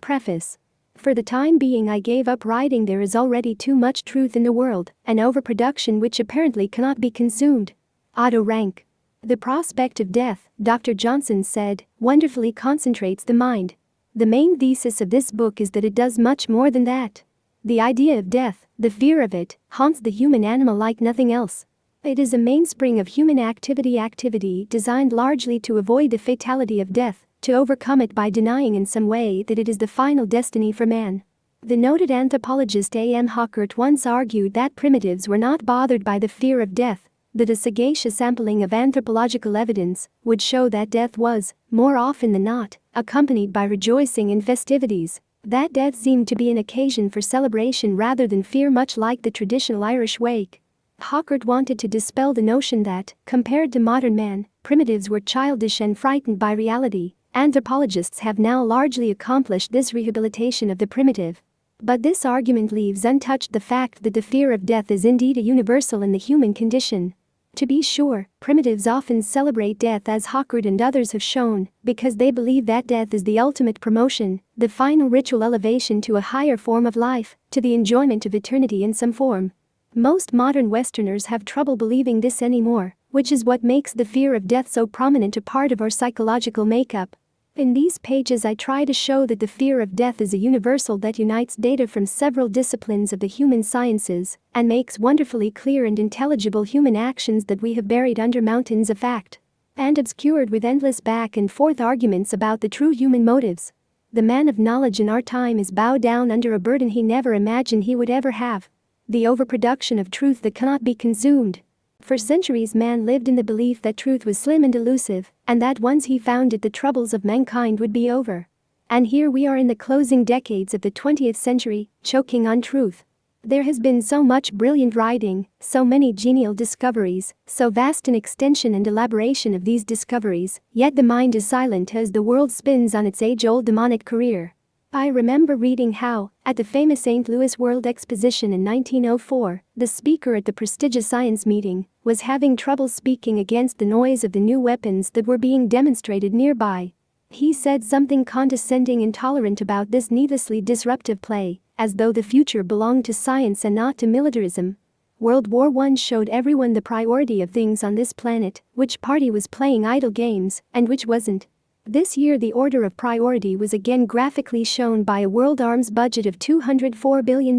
Preface. For the time being I gave up writing. There is already too much truth in the world, an overproduction which apparently cannot be consumed. Otto Rank. The prospect of death, Dr. Johnson said, wonderfully concentrates the mind. The main thesis of this book is that it does much more than that. The idea of death, the fear of it, haunts the human animal like nothing else. It is a mainspring of human activity designed largely to avoid the fatality of death, to overcome it by denying in some way that it is the final destiny for man. The noted anthropologist A.M. Hockert once argued that primitives were not bothered by the fear of death, that a sagacious sampling of anthropological evidence would show that death was, more often than not, accompanied by rejoicing and festivities, that death seemed to be an occasion for celebration rather than fear, much like the traditional Irish wake. Hockert wanted to dispel the notion that, compared to modern man, primitives were childish and frightened by reality. Anthropologists have now largely accomplished this rehabilitation of the primitive. But this argument leaves untouched the fact that the fear of death is indeed a universal in the human condition. To be sure, primitives often celebrate death, as Hockert and others have shown, because they believe that death is the ultimate promotion, the final ritual elevation to a higher form of life, to the enjoyment of eternity in some form. Most modern Westerners have trouble believing this anymore, which is what makes the fear of death so prominent a part of our psychological makeup. In these pages I try to show that the fear of death is a universal that unites data from several disciplines of the human sciences and makes wonderfully clear and intelligible human actions that we have buried under mountains of fact and obscured with endless back and forth arguments about the true human motives. The man of knowledge in our time is bowed down under a burden he never imagined he would ever have: the overproduction of truth that cannot be consumed. For centuries man lived in the belief that truth was slim and elusive, and that once he found it the troubles of mankind would be over. And here we are in the closing decades of the 20th century, choking on truth. There has been so much brilliant writing, so many genial discoveries, so vast an extension and elaboration of these discoveries, yet the mind is silent as the world spins on its age-old demonic career. I remember reading how, at the famous St. Louis World Exposition in 1904, the speaker at the prestigious science meeting was having trouble speaking against the noise of the new weapons that were being demonstrated nearby. He said something condescending and intolerant about this needlessly disruptive play, as though the future belonged to science and not to militarism. World War I showed everyone the priority of things on this planet, which party was playing idle games and which wasn't. This year the order of priority was again graphically shown by a world arms budget of $204 billion,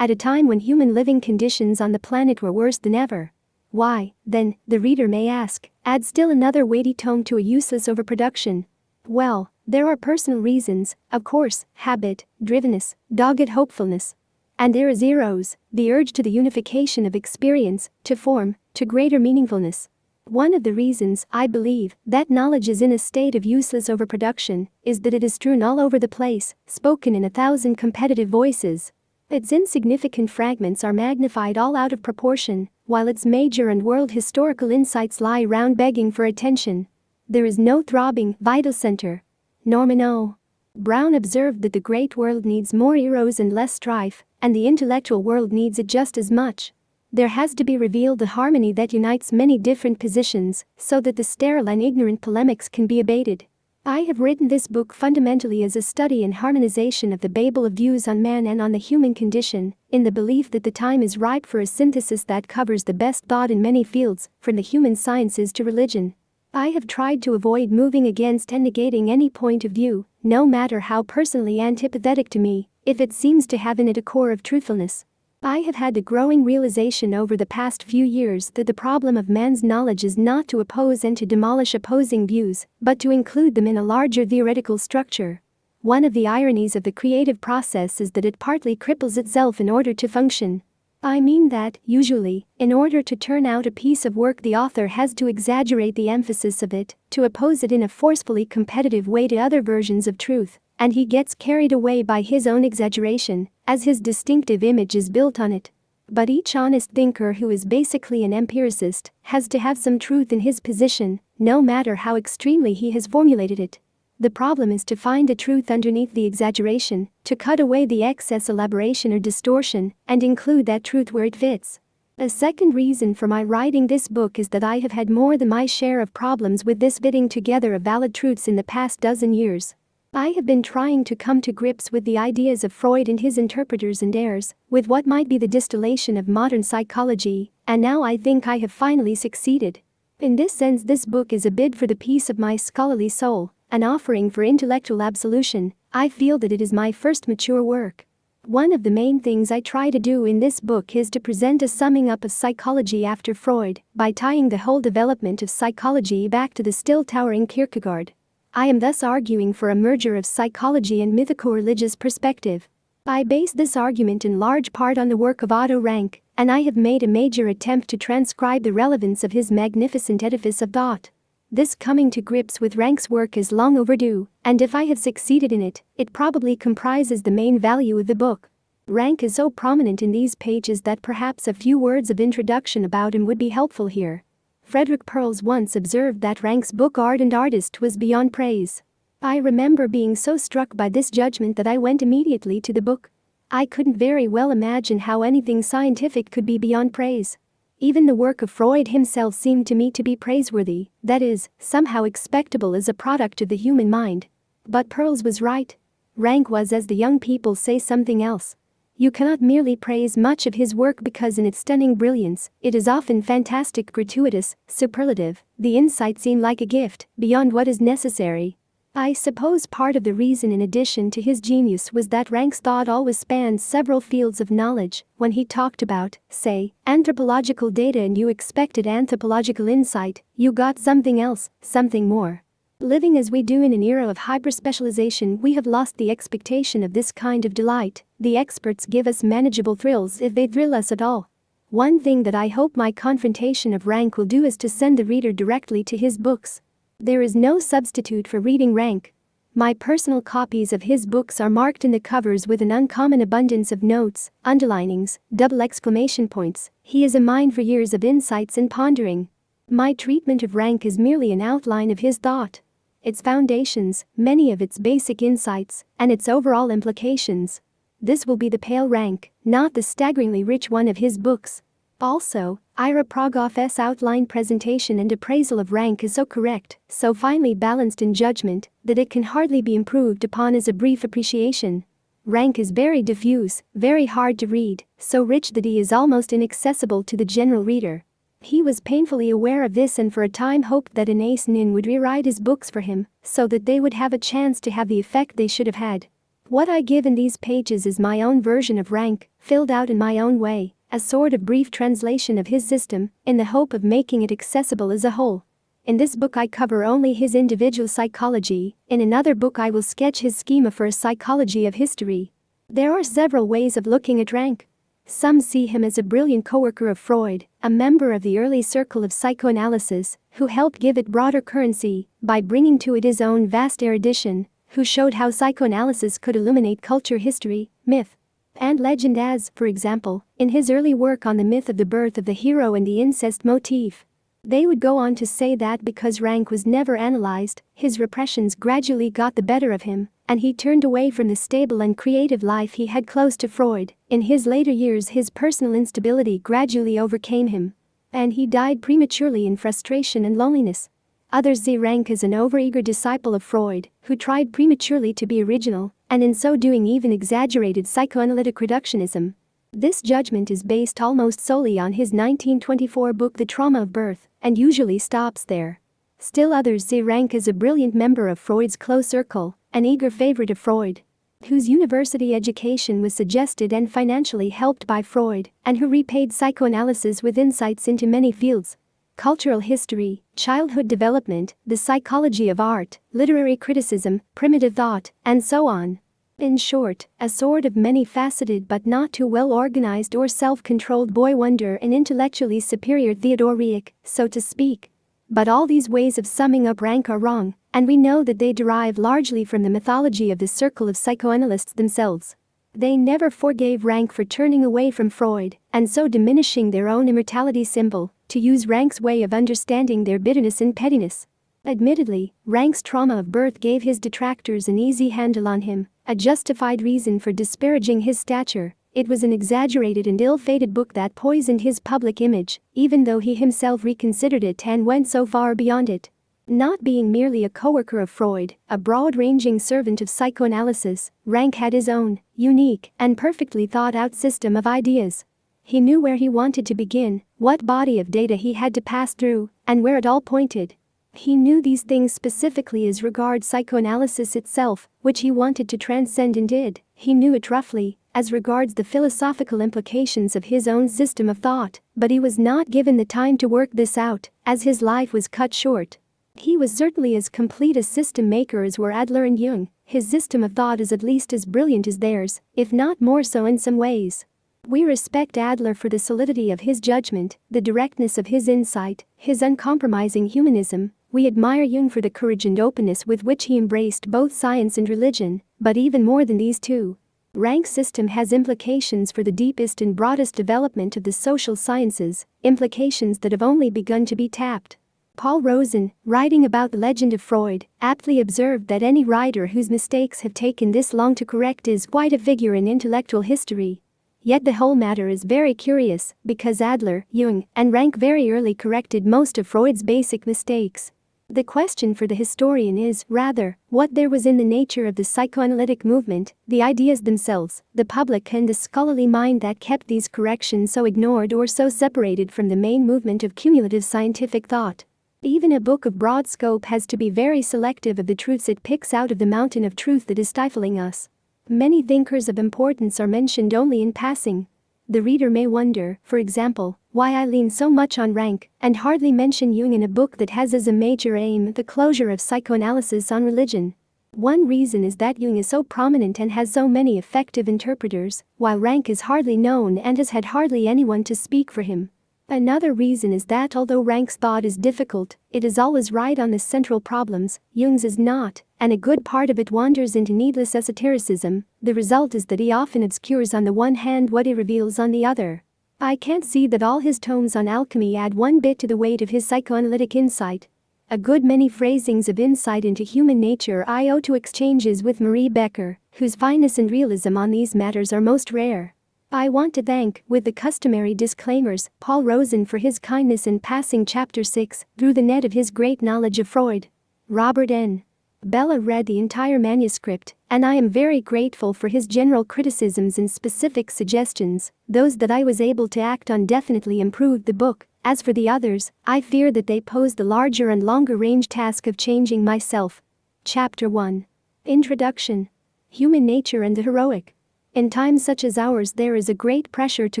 at a time when human living conditions on the planet were worse than ever. Why, then, the reader may ask, add still another weighty tome to a useless overproduction? Well, there are personal reasons, of course: habit, drivenness, dogged hopefulness. And there is eros, the urge to the unification of experience, to form, to greater meaningfulness. One of the reasons, I believe, that knowledge is in a state of useless overproduction is that it is strewn all over the place, spoken in 1,000 competitive voices. Its insignificant fragments are magnified all out of proportion, while its major and world historical insights lie round begging for attention. There is no throbbing, vital center. Norman O. Brown observed that the great world needs more eros and less strife, and the intellectual world needs it just as much. There has to be revealed the harmony that unites many different positions, so that the sterile and ignorant polemics can be abated. I have written this book fundamentally as a study and harmonization of the Babel of views on man and on the human condition, in the belief that the time is ripe for a synthesis that covers the best thought in many fields, from the human sciences to religion. I have tried to avoid moving against and negating any point of view, no matter how personally antipathetic to me, if it seems to have in it a core of truthfulness. I have had the growing realization over the past few years that the problem of man's knowledge is not to oppose and to demolish opposing views, but to include them in a larger theoretical structure. One of the ironies of the creative process is that it partly cripples itself in order to function. I mean that, usually, in order to turn out a piece of work the author has to exaggerate the emphasis of it, to oppose it in a forcefully competitive way to other versions of truth, and he gets carried away by his own exaggeration, as his distinctive image is built on it. But each honest thinker who is basically an empiricist has to have some truth in his position, no matter how extremely he has formulated it. The problem is to find the truth underneath the exaggeration, to cut away the excess elaboration or distortion, and include that truth where it fits. A second reason for my writing this book is that I have had more than my share of problems with this fitting together of valid truths in the past dozen years. I have been trying to come to grips with the ideas of Freud and his interpreters and heirs, with what might be the distillation of modern psychology, and now I think I have finally succeeded. In this sense, this book is a bid for the peace of my scholarly soul, an offering for intellectual absolution. I feel that it is my first mature work. One of the main things I try to do in this book is to present a summing up of psychology after Freud, by tying the whole development of psychology back to the still towering Kierkegaard. I am thus arguing for a merger of psychology and mythico-religious perspective. I base this argument in large part on the work of Otto Rank, and I have made a major attempt to transcribe the relevance of his magnificent edifice of thought. This coming to grips with Rank's work is long overdue, and if I have succeeded in it, it probably comprises the main value of the book. Rank is so prominent in these pages that perhaps a few words of introduction about him would be helpful here. Frederick Perls once observed that Rank's book Art and Artist was beyond praise. I remember being so struck by this judgment that I went immediately to the book. I couldn't very well imagine how anything scientific could be beyond praise. Even the work of Freud himself seemed to me to be praiseworthy, that is, somehow expectable as a product of the human mind. But Perls was right. Rank was, as the young people say, something else. You cannot merely praise much of his work because in its stunning brilliance, it is often fantastic, gratuitous, superlative. The insight seemed like a gift, beyond what is necessary. I suppose part of the reason in addition to his genius was that Rank's thought always spanned several fields of knowledge. When he talked about, say, anthropological data and you expected anthropological insight, you got something else, something more. Living as we do in an era of hyperspecialization, we have lost the expectation of this kind of delight. The experts give us manageable thrills if they thrill us at all. One thing that I hope my confrontation of Rank will do is to send the reader directly to his books. There is no substitute for reading Rank. My personal copies of his books are marked in the covers with an uncommon abundance of notes, underlinings, double exclamation points. He is a mine for years of insights and pondering. My treatment of Rank is merely an outline of his thought. Its foundations, many of its basic insights, and its overall implications. This will be the pale Rank, not the staggeringly rich one of his books. Also, Ira Progoff's outline presentation and appraisal of Rank is so correct, so finely balanced in judgment, that it can hardly be improved upon as a brief appreciation. Rank is very diffuse, very hard to read, so rich that he is almost inaccessible to the general reader. He was painfully aware of this and for a time hoped that an ace nin would rewrite his books for him, so that they would have a chance to have the effect they should have had. What I give in these pages is my own version of Rank, filled out in my own way, a sort of brief translation of his system, in the hope of making it accessible as a whole. In this book I cover only his individual psychology, in another book I will sketch his schema for a psychology of history. There are several ways of looking at Rank. Some see him as a brilliant co-worker of Freud, a member of the early circle of psychoanalysis, who helped give it broader currency by bringing to it his own vast erudition, who showed how psychoanalysis could illuminate culture, history, myth, and legend as, for example, in his early work on the myth of the birth of the hero and the incest motif. They would go on to say that because Rank was never analyzed, his repressions gradually got the better of him, and he turned away from the stable and creative life he had close to Freud. In his later years his personal instability gradually overcame him, and he died prematurely in frustration and loneliness. Others see Rank as an overeager disciple of Freud, who tried prematurely to be original, and in so doing even exaggerated psychoanalytic reductionism. This judgment is based almost solely on his 1924 book The Trauma of Birth, and usually stops there. Still others see Rank as a brilliant member of Freud's close circle, an eager favorite of Freud, whose university education was suggested and financially helped by Freud, and who repaid psychoanalysis with insights into many fields: cultural history, childhood development, the psychology of art, literary criticism, primitive thought, and so on. In short, a sort of many-faceted but not too well-organized or self-controlled boy wonder, an intellectually superior Theodore Reich, so to speak. But all these ways of summing up Rank are wrong, and we know that they derive largely from the mythology of the circle of psychoanalysts themselves. They never forgave Rank for turning away from Freud, and so diminishing their own immortality symbol, to use Rank's way of understanding their bitterness and pettiness. Admittedly, Rank's trauma of birth gave his detractors an easy handle on him, a justified reason for disparaging his stature. It was an exaggerated and ill-fated book that poisoned his public image, even though he himself reconsidered it and went so far beyond it. Not being merely a co-worker of Freud, a broad-ranging servant of psychoanalysis, Rank had his own, unique, and perfectly thought-out system of ideas. He knew where he wanted to begin, what body of data he had to pass through, and where it all pointed. He knew these things specifically as regards psychoanalysis itself, which he wanted to transcend and did. He knew it roughly, as regards the philosophical implications of his own system of thought, but he was not given the time to work this out, as his life was cut short. He was certainly as complete a system maker as were Adler and Jung. His system of thought is at least as brilliant as theirs, if not more so in some ways. We respect Adler for the solidity of his judgment, the directness of his insight, his uncompromising humanism. We admire Jung for the courage and openness with which he embraced both science and religion, but even more than these two, Rank's system has implications for the deepest and broadest development of the social sciences, implications that have only begun to be tapped. Paul Rosen, writing about the legend of Freud, aptly observed that any writer whose mistakes have taken this long to correct is quite a figure in intellectual history. Yet the whole matter is very curious, because Adler, Jung, and Rank very early corrected most of Freud's basic mistakes. The question for the historian is, rather, what there was in the nature of the psychoanalytic movement, the ideas themselves, the public and the scholarly mind that kept these corrections so ignored or so separated from the main movement of cumulative scientific thought. Even a book of broad scope has to be very selective of the truths it picks out of the mountain of truth that is stifling us. Many thinkers of importance are mentioned only in passing. The reader may wonder, for example, why I lean so much on Rank and hardly mention Jung in a book that has as a major aim the closure of psychoanalysis on religion. One reason is that Jung is so prominent and has so many effective interpreters, while Rank is hardly known and has had hardly anyone to speak for him. Another reason is that although Rank's thought is difficult, it is always right on the central problems, Jung's is not, and a good part of it wanders into needless esotericism. The result is that he often obscures on the one hand what he reveals on the other. I can't see that all his tomes on alchemy add one bit to the weight of his psychoanalytic insight. A good many phrasings of insight into human nature I owe to exchanges with Marie Becker, whose fineness and realism on these matters are most rare. I want to thank, with the customary disclaimers, Paul Rosen for his kindness in passing Chapter 6 through the net of his great knowledge of Freud. Robert N. Bella read the entire manuscript, and I am very grateful for his general criticisms and specific suggestions. Those that I was able to act on definitely improved the book. As for the others, I fear that they pose the larger and longer-range task of changing myself. Chapter 1. Introduction. Human Nature and the Heroic. In times such as ours, there is a great pressure to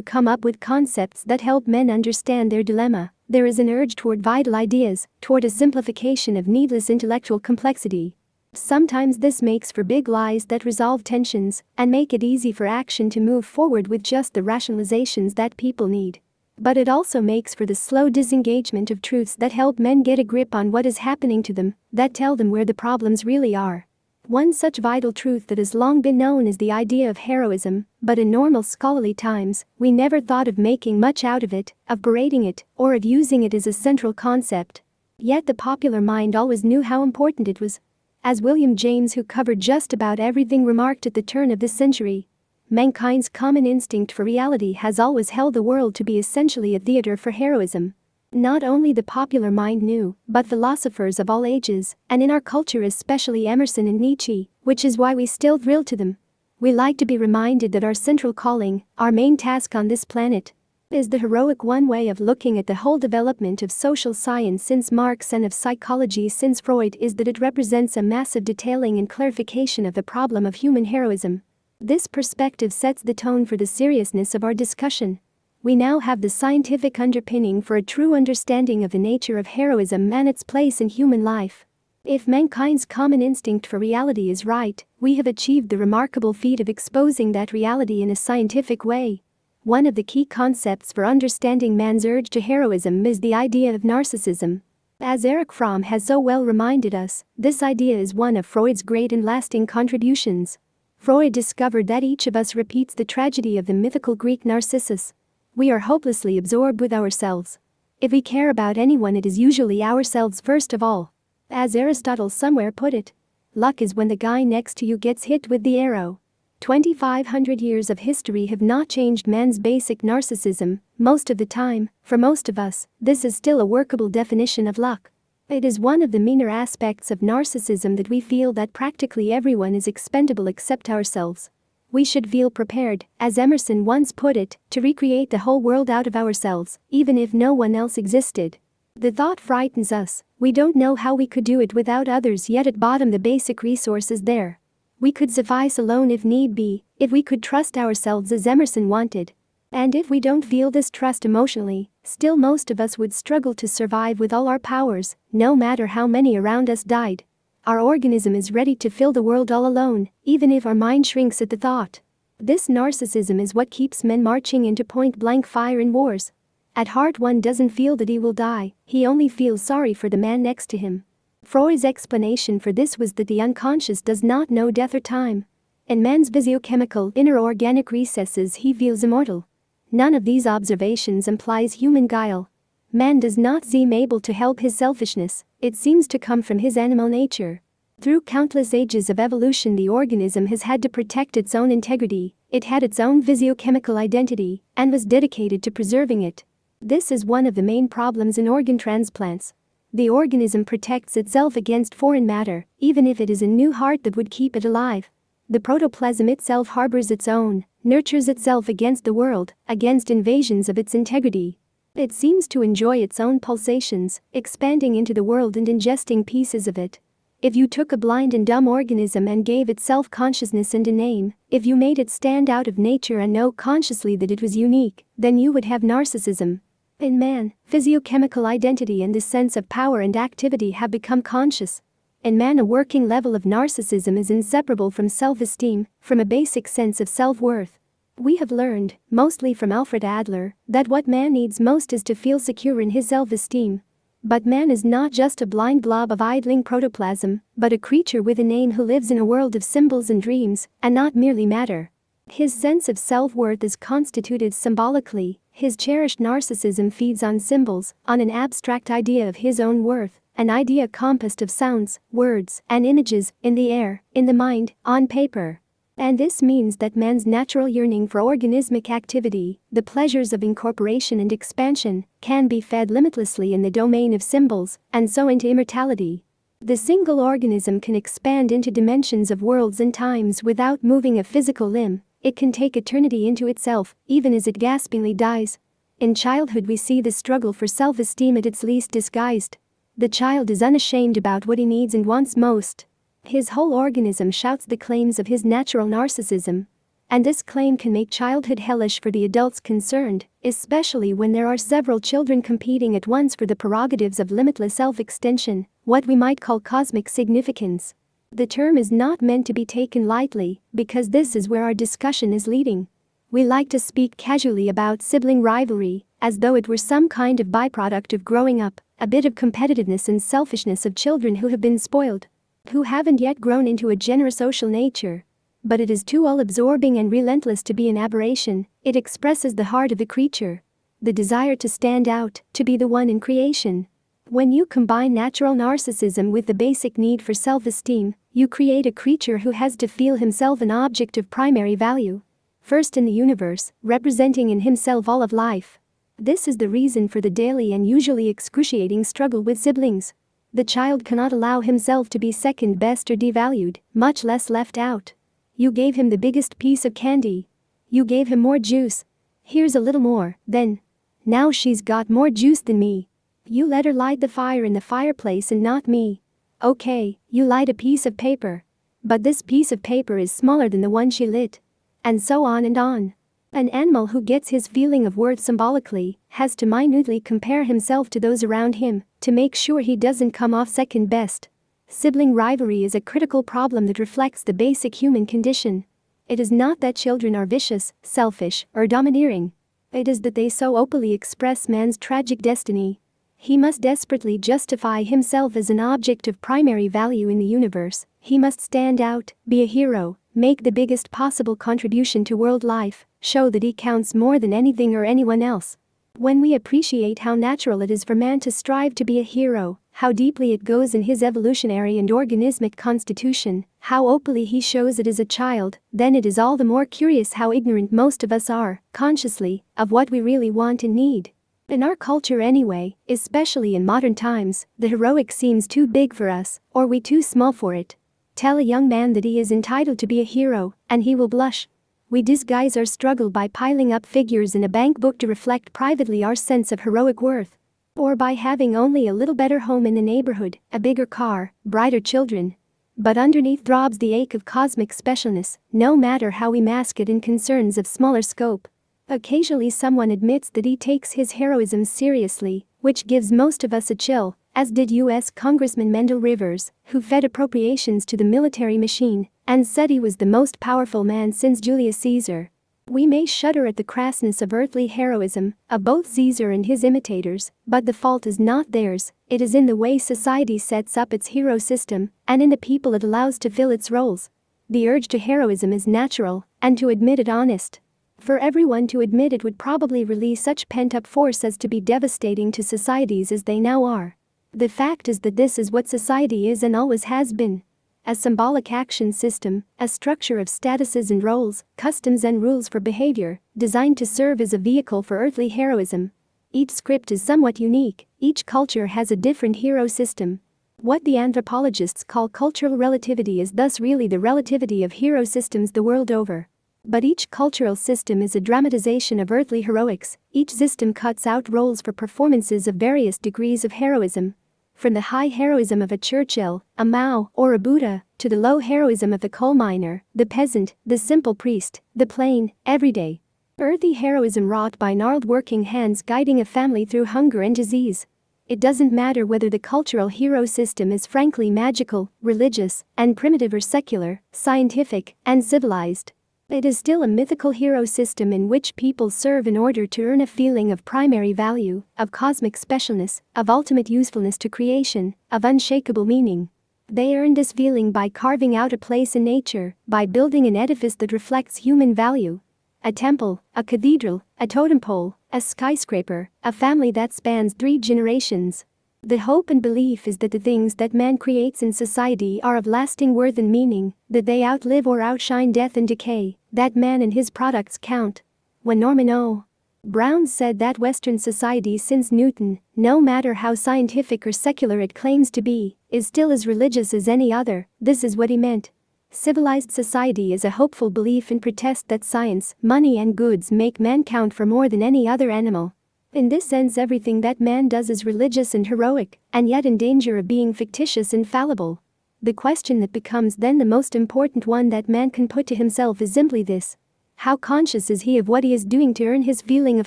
come up with concepts that help men understand their dilemma. There is an urge toward vital ideas, toward a simplification of needless intellectual complexity. Sometimes this makes for big lies that resolve tensions and make it easy for action to move forward with just the rationalizations that people need. But it also makes for the slow disengagement of truths that help men get a grip on what is happening to them, that tell them where the problems really are. One such vital truth that has long been known is the idea of heroism, but in normal scholarly times, we never thought of making much out of it, of berating it, or of using it as a central concept. Yet the popular mind always knew how important it was. As William James, who covered just about everything, remarked at the turn of this century, mankind's common instinct for reality has always held the world to be essentially a theater for heroism. Not only the popular mind knew, but philosophers of all ages, and in our culture especially Emerson and Nietzsche, which is why we still thrill to them. We like to be reminded that our central calling, our main task on this planet, is the heroic. One way of looking at the whole development of social science since Marx and of psychology since Freud is that it represents a massive detailing and clarification of the problem of human heroism. This perspective sets the tone for the seriousness of our discussion. We now have the scientific underpinning for a true understanding of the nature of heroism and its place in human life. If mankind's common instinct for reality is right, we have achieved the remarkable feat of exposing that reality in a scientific way. One of the key concepts for understanding man's urge to heroism is the idea of narcissism. As Erich Fromm has so well reminded us, this idea is one of Freud's great and lasting contributions. Freud discovered that each of us repeats the tragedy of the mythical Greek Narcissus. We are hopelessly absorbed with ourselves. If we care about anyone, it is usually ourselves first of all. As Aristotle somewhere put it, luck is when the guy next to you gets hit with the arrow. 2,500 years of history have not changed man's basic narcissism. Most of the time, for most of us, this is still a workable definition of luck. It is one of the meaner aspects of narcissism that we feel that practically everyone is expendable except ourselves. We should feel prepared, as Emerson once put it, to recreate the whole world out of ourselves, even if no one else existed. The thought frightens us. We don't know how we could do it without others, yet at bottom the basic resource is there. We could suffice alone if need be, if we could trust ourselves as Emerson wanted. And if we don't feel this trust emotionally, still most of us would struggle to survive with all our powers, no matter how many around us died. Our organism is ready to fill the world all alone, even if our mind shrinks at the thought. This narcissism is what keeps men marching into point-blank fire in wars. At heart one doesn't feel that he will die, he only feels sorry for the man next to him. Freud's explanation for this was that the unconscious does not know death or time. In man's physiochemical inner organic recesses he feels immortal. None of these observations implies human guile. Man does not seem able to help his selfishness, it seems to come from his animal nature. Through countless ages of evolution the organism has had to protect its own integrity, it had its own physiochemical identity, and was dedicated to preserving it. This is one of the main problems in organ transplants. The organism protects itself against foreign matter, even if it is a new heart that would keep it alive. The protoplasm itself harbors its own, nurtures itself against the world, against invasions of its integrity. It seems to enjoy its own pulsations, expanding into the world and ingesting pieces of it. If you took a blind and dumb organism and gave it self-consciousness and a name, if you made it stand out of nature and know consciously that it was unique, then you would have narcissism. In man, physiochemical identity and the sense of power and activity have become conscious. In man a working level of narcissism is inseparable from self-esteem, from a basic sense of self-worth. We have learned, mostly from Alfred Adler, that what man needs most is to feel secure in his self-esteem. But man is not just a blind blob of idling protoplasm, but a creature with a name who lives in a world of symbols and dreams, and not merely matter. His sense of self-worth is constituted symbolically, his cherished narcissism feeds on symbols, on an abstract idea of his own worth, an idea composed of sounds, words, and images, in the air, in the mind, on paper. And this means that man's natural yearning for organismic activity, the pleasures of incorporation and expansion, can be fed limitlessly in the domain of symbols, and so into immortality. The single organism can expand into dimensions of worlds and times without moving a physical limb. It can take eternity into itself, even as it gaspingly dies. In childhood we see the struggle for self-esteem at its least disguised. The child is unashamed about what he needs and wants most. His whole organism shouts the claims of his natural narcissism. And this claim can make childhood hellish for the adults concerned, especially when there are several children competing at once for the prerogatives of limitless self-extension, what we might call cosmic significance. The term is not meant to be taken lightly, because this is where our discussion is leading. We like to speak casually about sibling rivalry, as though it were some kind of byproduct of growing up, a bit of competitiveness and selfishness of children who have been spoiled, who haven't yet grown into a generous social nature. But it is too all-absorbing and relentless to be an aberration. It expresses the heart of the creature, the desire to stand out, to be the one in creation. When you combine natural narcissism with the basic need for self-esteem, you create a creature who has to feel himself an object of primary value, first in the universe, representing in himself all of life. This is the reason for the daily and usually excruciating struggle with siblings. The child cannot allow himself to be second best or devalued, much less left out. You gave him the biggest piece of candy. You gave him more juice. Here's a little more, then. Now she's got more juice than me. You let her light the fire in the fireplace and not me. Okay, you light a piece of paper. But this piece of paper is smaller than the one she lit. And so on and on. An animal who gets his feeling of worth symbolically has to minutely compare himself to those around him to make sure he doesn't come off second best. Sibling rivalry is a critical problem that reflects the basic human condition. It is not that children are vicious, selfish, or domineering. It is that they so openly express man's tragic destiny. He must desperately justify himself as an object of primary value in the universe. He must stand out, be a hero, make the biggest possible contribution to world life, show that he counts more than anything or anyone else. When we appreciate how natural it is for man to strive to be a hero, how deeply it goes in his evolutionary and organismic constitution, how openly he shows it as a child, then it is all the more curious how ignorant most of us are, consciously, of what we really want and need. In our culture anyway, especially in modern times, the heroic seems too big for us, or we too small for it. Tell a young man that he is entitled to be a hero, and he will blush. We disguise our struggle by piling up figures in a bank book to reflect privately our sense of heroic worth. Or by having only a little better home in the neighborhood, a bigger car, brighter children. But underneath throbs the ache of cosmic specialness, no matter how we mask it in concerns of smaller scope. Occasionally someone admits that he takes his heroism seriously, which gives most of us a chill, as did U.S. Congressman Mendel Rivers, who fed appropriations to the military machine and said he was the most powerful man since Julius Caesar. We may shudder at the crassness of earthly heroism, of both Caesar and his imitators, but the fault is not theirs, it is in the way society sets up its hero system and in the people it allows to fill its roles. The urge to heroism is natural, and to admit it honest. For everyone to admit it would probably release such pent-up force as to be devastating to societies as they now are. The fact is that this is what society is and always has been. A symbolic action system, a structure of statuses and roles, customs and rules for behavior, designed to serve as a vehicle for earthly heroism. Each script is somewhat unique, each culture has a different hero system. What the anthropologists call cultural relativity is thus really the relativity of hero systems the world over. But each cultural system is a dramatization of earthly heroics, each system cuts out roles for performances of various degrees of heroism. From the high heroism of a Churchill, a Mao, or a Buddha, to the low heroism of the coal miner, the peasant, the simple priest, the plain, everyday, earthy heroism wrought by gnarled working hands guiding a family through hunger and disease. It doesn't matter whether the cultural hero system is frankly magical, religious, and primitive or secular, scientific, and civilized. It is still a mythical hero system in which people serve in order to earn a feeling of primary value, of cosmic specialness, of ultimate usefulness to creation, of unshakable meaning. They earn this feeling by carving out a place in nature, by building an edifice that reflects human value. A temple, a cathedral, a totem pole, a skyscraper, a family that spans 3 generations. The hope and belief is that the things that man creates in society are of lasting worth and meaning, that they outlive or outshine death and decay, that man and his products count. When Norman O. Brown said that Western society since Newton, no matter how scientific or secular it claims to be, is still as religious as any other, this is what he meant. Civilized society is a hopeful belief in protest that science, money and goods make man count for more than any other animal. In this sense everything that man does is religious and heroic, and yet in danger of being fictitious and fallible. The question that becomes then the most important one that man can put to himself is simply this: how conscious is he of what he is doing to earn his feeling of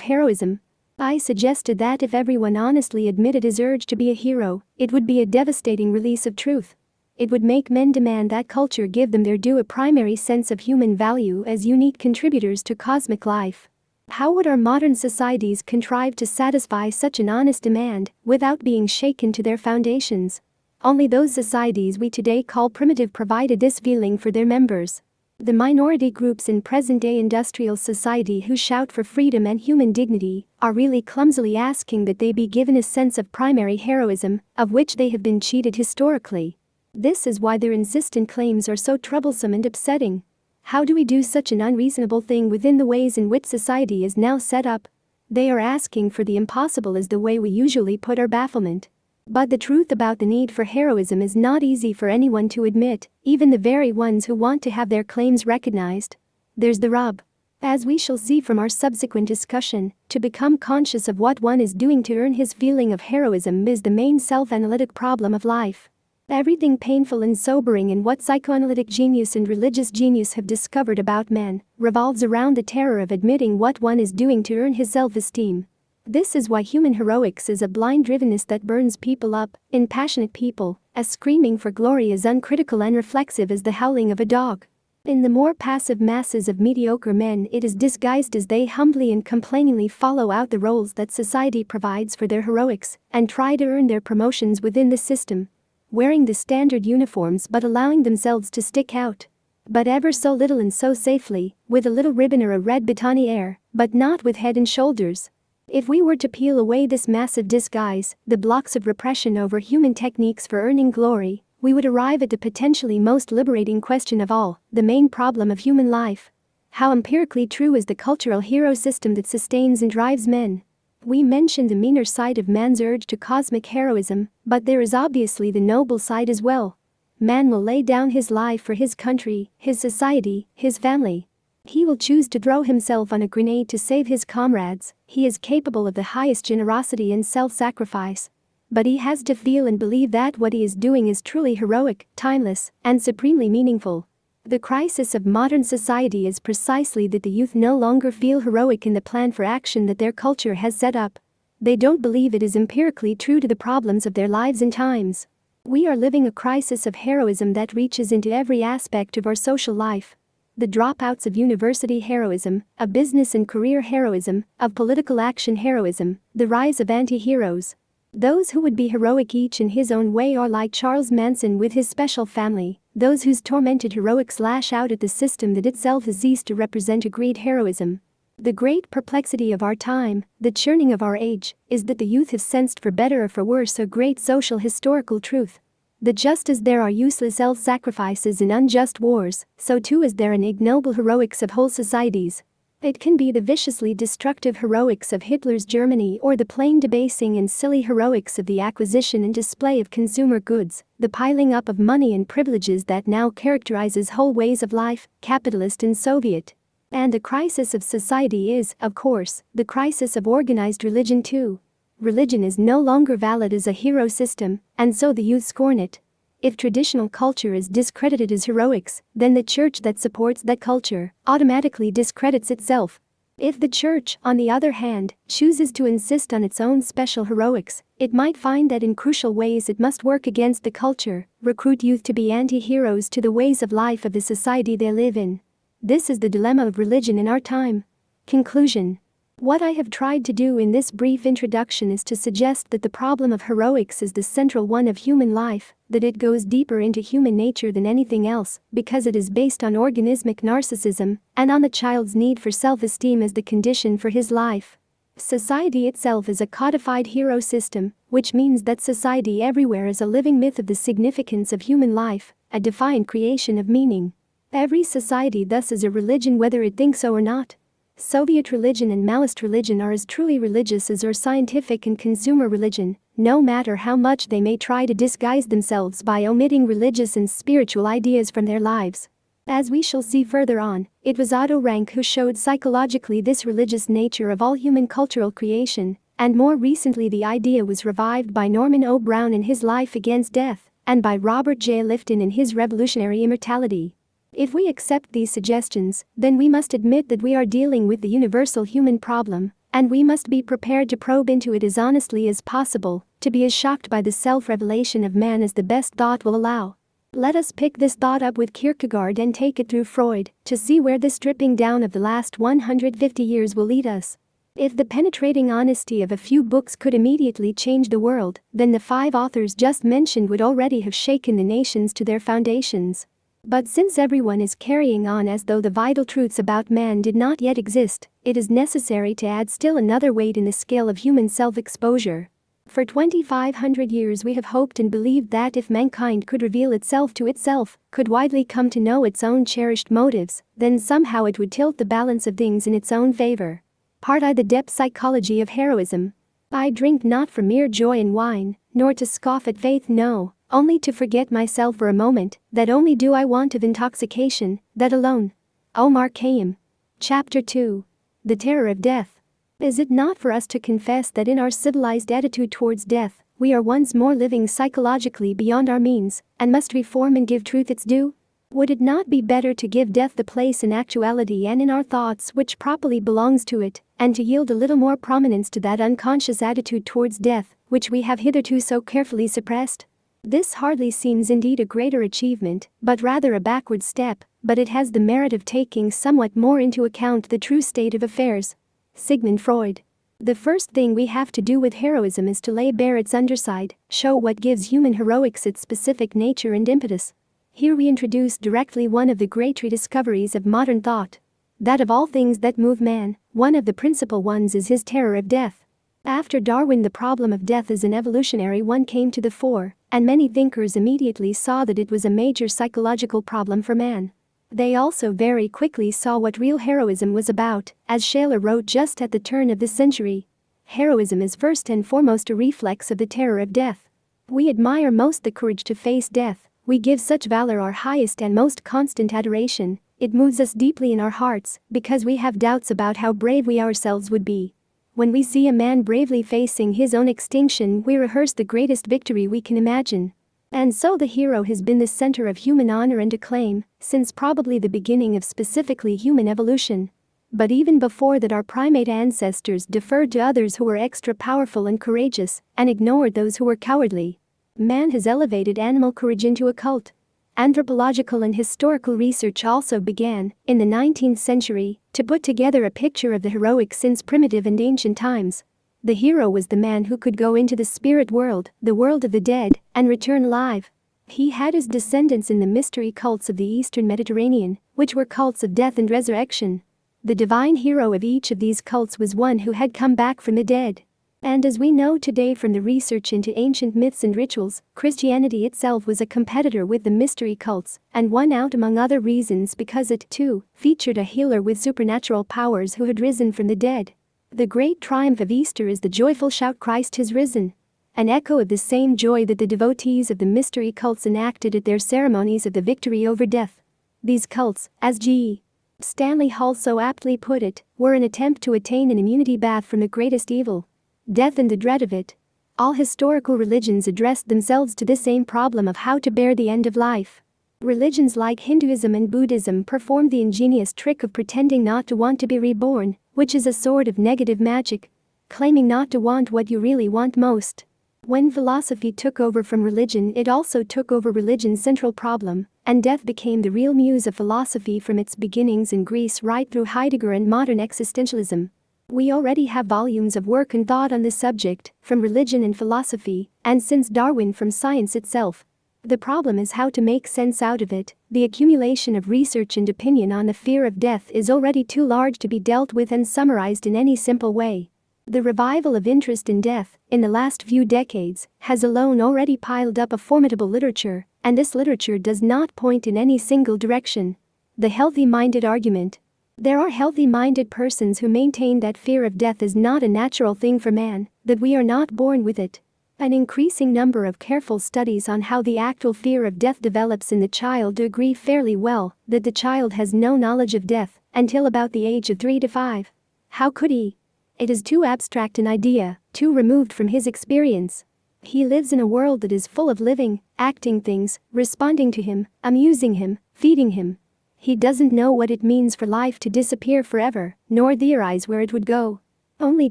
heroism? I suggested that if everyone honestly admitted his urge to be a hero, it would be a devastating release of truth. It would make men demand that culture give them their due, a primary sense of human value as unique contributors to cosmic life. How would our modern societies contrive to satisfy such an honest demand without being shaken to their foundations? Only those societies we today call primitive provided this feeling for their members. The minority groups in present-day industrial society who shout for freedom and human dignity are really clumsily asking that they be given a sense of primary heroism, of which they have been cheated historically. This is why their insistent claims are so troublesome and upsetting. How do we do such an unreasonable thing within the ways in which society is now set up? They are asking for the impossible is the way we usually put our bafflement. But the truth about the need for heroism is not easy for anyone to admit, even the very ones who want to have their claims recognized. There's the rub. As we shall see from our subsequent discussion, to become conscious of what one is doing to earn his feeling of heroism is the main self-analytic problem of life. Everything painful and sobering in what psychoanalytic genius and religious genius have discovered about man revolves around the terror of admitting what one is doing to earn his self-esteem. This is why human heroics is a blind drivenness that burns people up, in passionate people, as screaming for glory as uncritical and reflexive as the howling of a dog. In the more passive masses of mediocre men it is disguised as they humbly and complainingly follow out the roles that society provides for their heroics and try to earn their promotions within the system. Wearing the standard uniforms but allowing themselves to stick out. But ever so little and so safely, with a little ribbon or a red boutonniere, but not with head and shoulders. If we were to peel away this massive disguise, the blocks of repression over human techniques for earning glory, we would arrive at the potentially most liberating question of all, the main problem of human life. How empirically true is the cultural hero system that sustains and drives men? We mentioned the meaner side of man's urge to cosmic heroism, but there is obviously the noble side as well. Man will lay down his life for his country, his society, his family. He will choose to throw himself on a grenade to save his comrades. He is capable of the highest generosity and self-sacrifice. But he has to feel and believe that what he is doing is truly heroic, timeless, and supremely meaningful. The crisis of modern society is precisely that the youth no longer feel heroic in the plan for action that their culture has set up. They don't believe it is empirically true to the problems of their lives and times. We are living a crisis of heroism that reaches into every aspect of our social life. The dropouts of university heroism, of business and career heroism, of political action heroism, the rise of anti-heroes. Those who would be heroic each in his own way are like Charles Manson with his special family, those whose tormented heroics lash out at the system that itself has ceased to represent agreed heroism. The great perplexity of our time, the churning of our age, is that the youth have sensed for better or for worse a great social historical truth. That just as there are useless self-sacrifices in unjust wars, so too is there an ignoble heroics of whole societies. It can be the viciously destructive heroics of Hitler's Germany or the plain debasing and silly heroics of the acquisition and display of consumer goods, the piling up of money and privileges that now characterizes whole ways of life, capitalist and Soviet. And the crisis of society is, of course, the crisis of organized religion too. Religion is no longer valid as a hero system, and so the youth scorn it. If traditional culture is discredited as heroics, then the church that supports that culture automatically discredits itself. If the church, on the other hand, chooses to insist on its own special heroics, it might find that in crucial ways it must work against the culture, recruit youth to be anti-heroes to the ways of life of the society they live in. This is the dilemma of religion in our time. Conclusion. What I have tried to do in this brief introduction is to suggest that the problem of heroics is the central one of human life, that it goes deeper into human nature than anything else, because it is based on organismic narcissism and on the child's need for self-esteem as the condition for his life. Society itself is a codified hero system, which means that society everywhere is a living myth of the significance of human life, a defined creation of meaning. Every society thus is a religion whether it thinks so or not. Soviet religion and Maoist religion are as truly religious as our scientific and consumer religion, no matter how much they may try to disguise themselves by omitting religious and spiritual ideas from their lives. As we shall see further on, it was Otto Rank who showed psychologically this religious nature of all human cultural creation, and more recently the idea was revived by Norman O. Brown in his Life Against Death, and by Robert J. Lifton in his Revolutionary Immortality. If we accept these suggestions, then we must admit that we are dealing with the universal human problem, and we must be prepared to probe into it as honestly as possible, to be as shocked by the self-revelation of man as the best thought will allow. Let us pick this thought up with Kierkegaard and take it through Freud, to see where this stripping down of the last 150 years will lead us. If the penetrating honesty of a few books could immediately change the world, then the 5 authors just mentioned would already have shaken the nations to their foundations. But since everyone is carrying on as though the vital truths about man did not yet exist, it is necessary to add still another weight in the scale of human self-exposure. For 2,500 years we have hoped and believed that if mankind could reveal itself to itself, could widely come to know its own cherished motives, then somehow it would tilt the balance of things in its own favor. Part I. The depth psychology of heroism. I drink not for mere joy and wine, nor to scoff at faith, no. Only to forget myself for a moment, that only do I want of intoxication, that alone. Omar Khayyam. Chapter 2. The Terror of Death. Is it not for us to confess that in our civilized attitude towards death, we are once more living psychologically beyond our means, and must reform and give truth its due? Would it not be better to give death the place in actuality and in our thoughts which properly belongs to it, and to yield a little more prominence to that unconscious attitude towards death, which we have hitherto so carefully suppressed? This hardly seems indeed a greater achievement, but rather a backward step, but it has the merit of taking somewhat more into account the true state of affairs. Sigmund Freud. The first thing we have to do with heroism is to lay bare its underside, show what gives human heroics its specific nature and impetus. Here we introduce directly one of the great rediscoveries of modern thought. That of all things that move man, one of the principal ones is his terror of death. After Darwin, the problem of death as an evolutionary one came to the fore, and many thinkers immediately saw that it was a major psychological problem for man. They also very quickly saw what real heroism was about, as Shaler wrote just at the turn of the century. Heroism is first and foremost a reflex of the terror of death. We admire most the courage to face death. We give such valor our highest and most constant adoration. It moves us deeply in our hearts because we have doubts about how brave we ourselves would be. When we see a man bravely facing his own extinction, we rehearse the greatest victory we can imagine. And so the hero has been the center of human honor and acclaim since probably the beginning of specifically human evolution. But even before that, our primate ancestors deferred to others who were extra powerful and courageous and ignored those who were cowardly. Man has elevated animal courage into a cult. Anthropological and historical research also began, in the 19th century, to put together a picture of the heroic since primitive and ancient times. The hero was the man who could go into the spirit world, the world of the dead, and return alive. He had his descendants in the mystery cults of the Eastern Mediterranean, which were cults of death and resurrection. The divine hero of each of these cults was one who had come back from the dead. And as we know today from the research into ancient myths and rituals, Christianity itself was a competitor with the mystery cults and won out among other reasons because it, too, featured a healer with supernatural powers who had risen from the dead. The great triumph of Easter is the joyful shout, "Christ has risen!" An echo of the same joy that the devotees of the mystery cults enacted at their ceremonies of the victory over death. These cults, as G. Stanley Hall so aptly put it, were an attempt to attain an immunity bath from the greatest evil, death, and the dread of it. All historical religions addressed themselves to this same problem of how to bear the end of life. Religions like Hinduism and Buddhism performed the ingenious trick of pretending not to want to be reborn, which is a sort of negative magic, claiming not to want what you really want most. When philosophy took over from religion, it also took over religion's central problem, and death became the real muse of philosophy from its beginnings in Greece right through Heidegger and modern existentialism. We already have volumes of work and thought on this subject, from religion and philosophy, and since Darwin from science itself. The problem is how to make sense out of it. The accumulation of research and opinion on the fear of death is already too large to be dealt with and summarized in any simple way. The revival of interest in death, in the last few decades, has alone already piled up a formidable literature, and this literature does not point in any single direction. The healthy-minded argument. There are healthy-minded persons who maintain that fear of death is not a natural thing for man, that we are not born with it. An increasing number of careful studies on how the actual fear of death develops in the child agree fairly well that the child has no knowledge of death until about the age of 3 to 5. How could he? It is too abstract an idea, too removed from his experience. He lives in a world that is full of living, acting things, responding to him, amusing him, feeding him. He doesn't know what it means for life to disappear forever, nor theorize where it would go. Only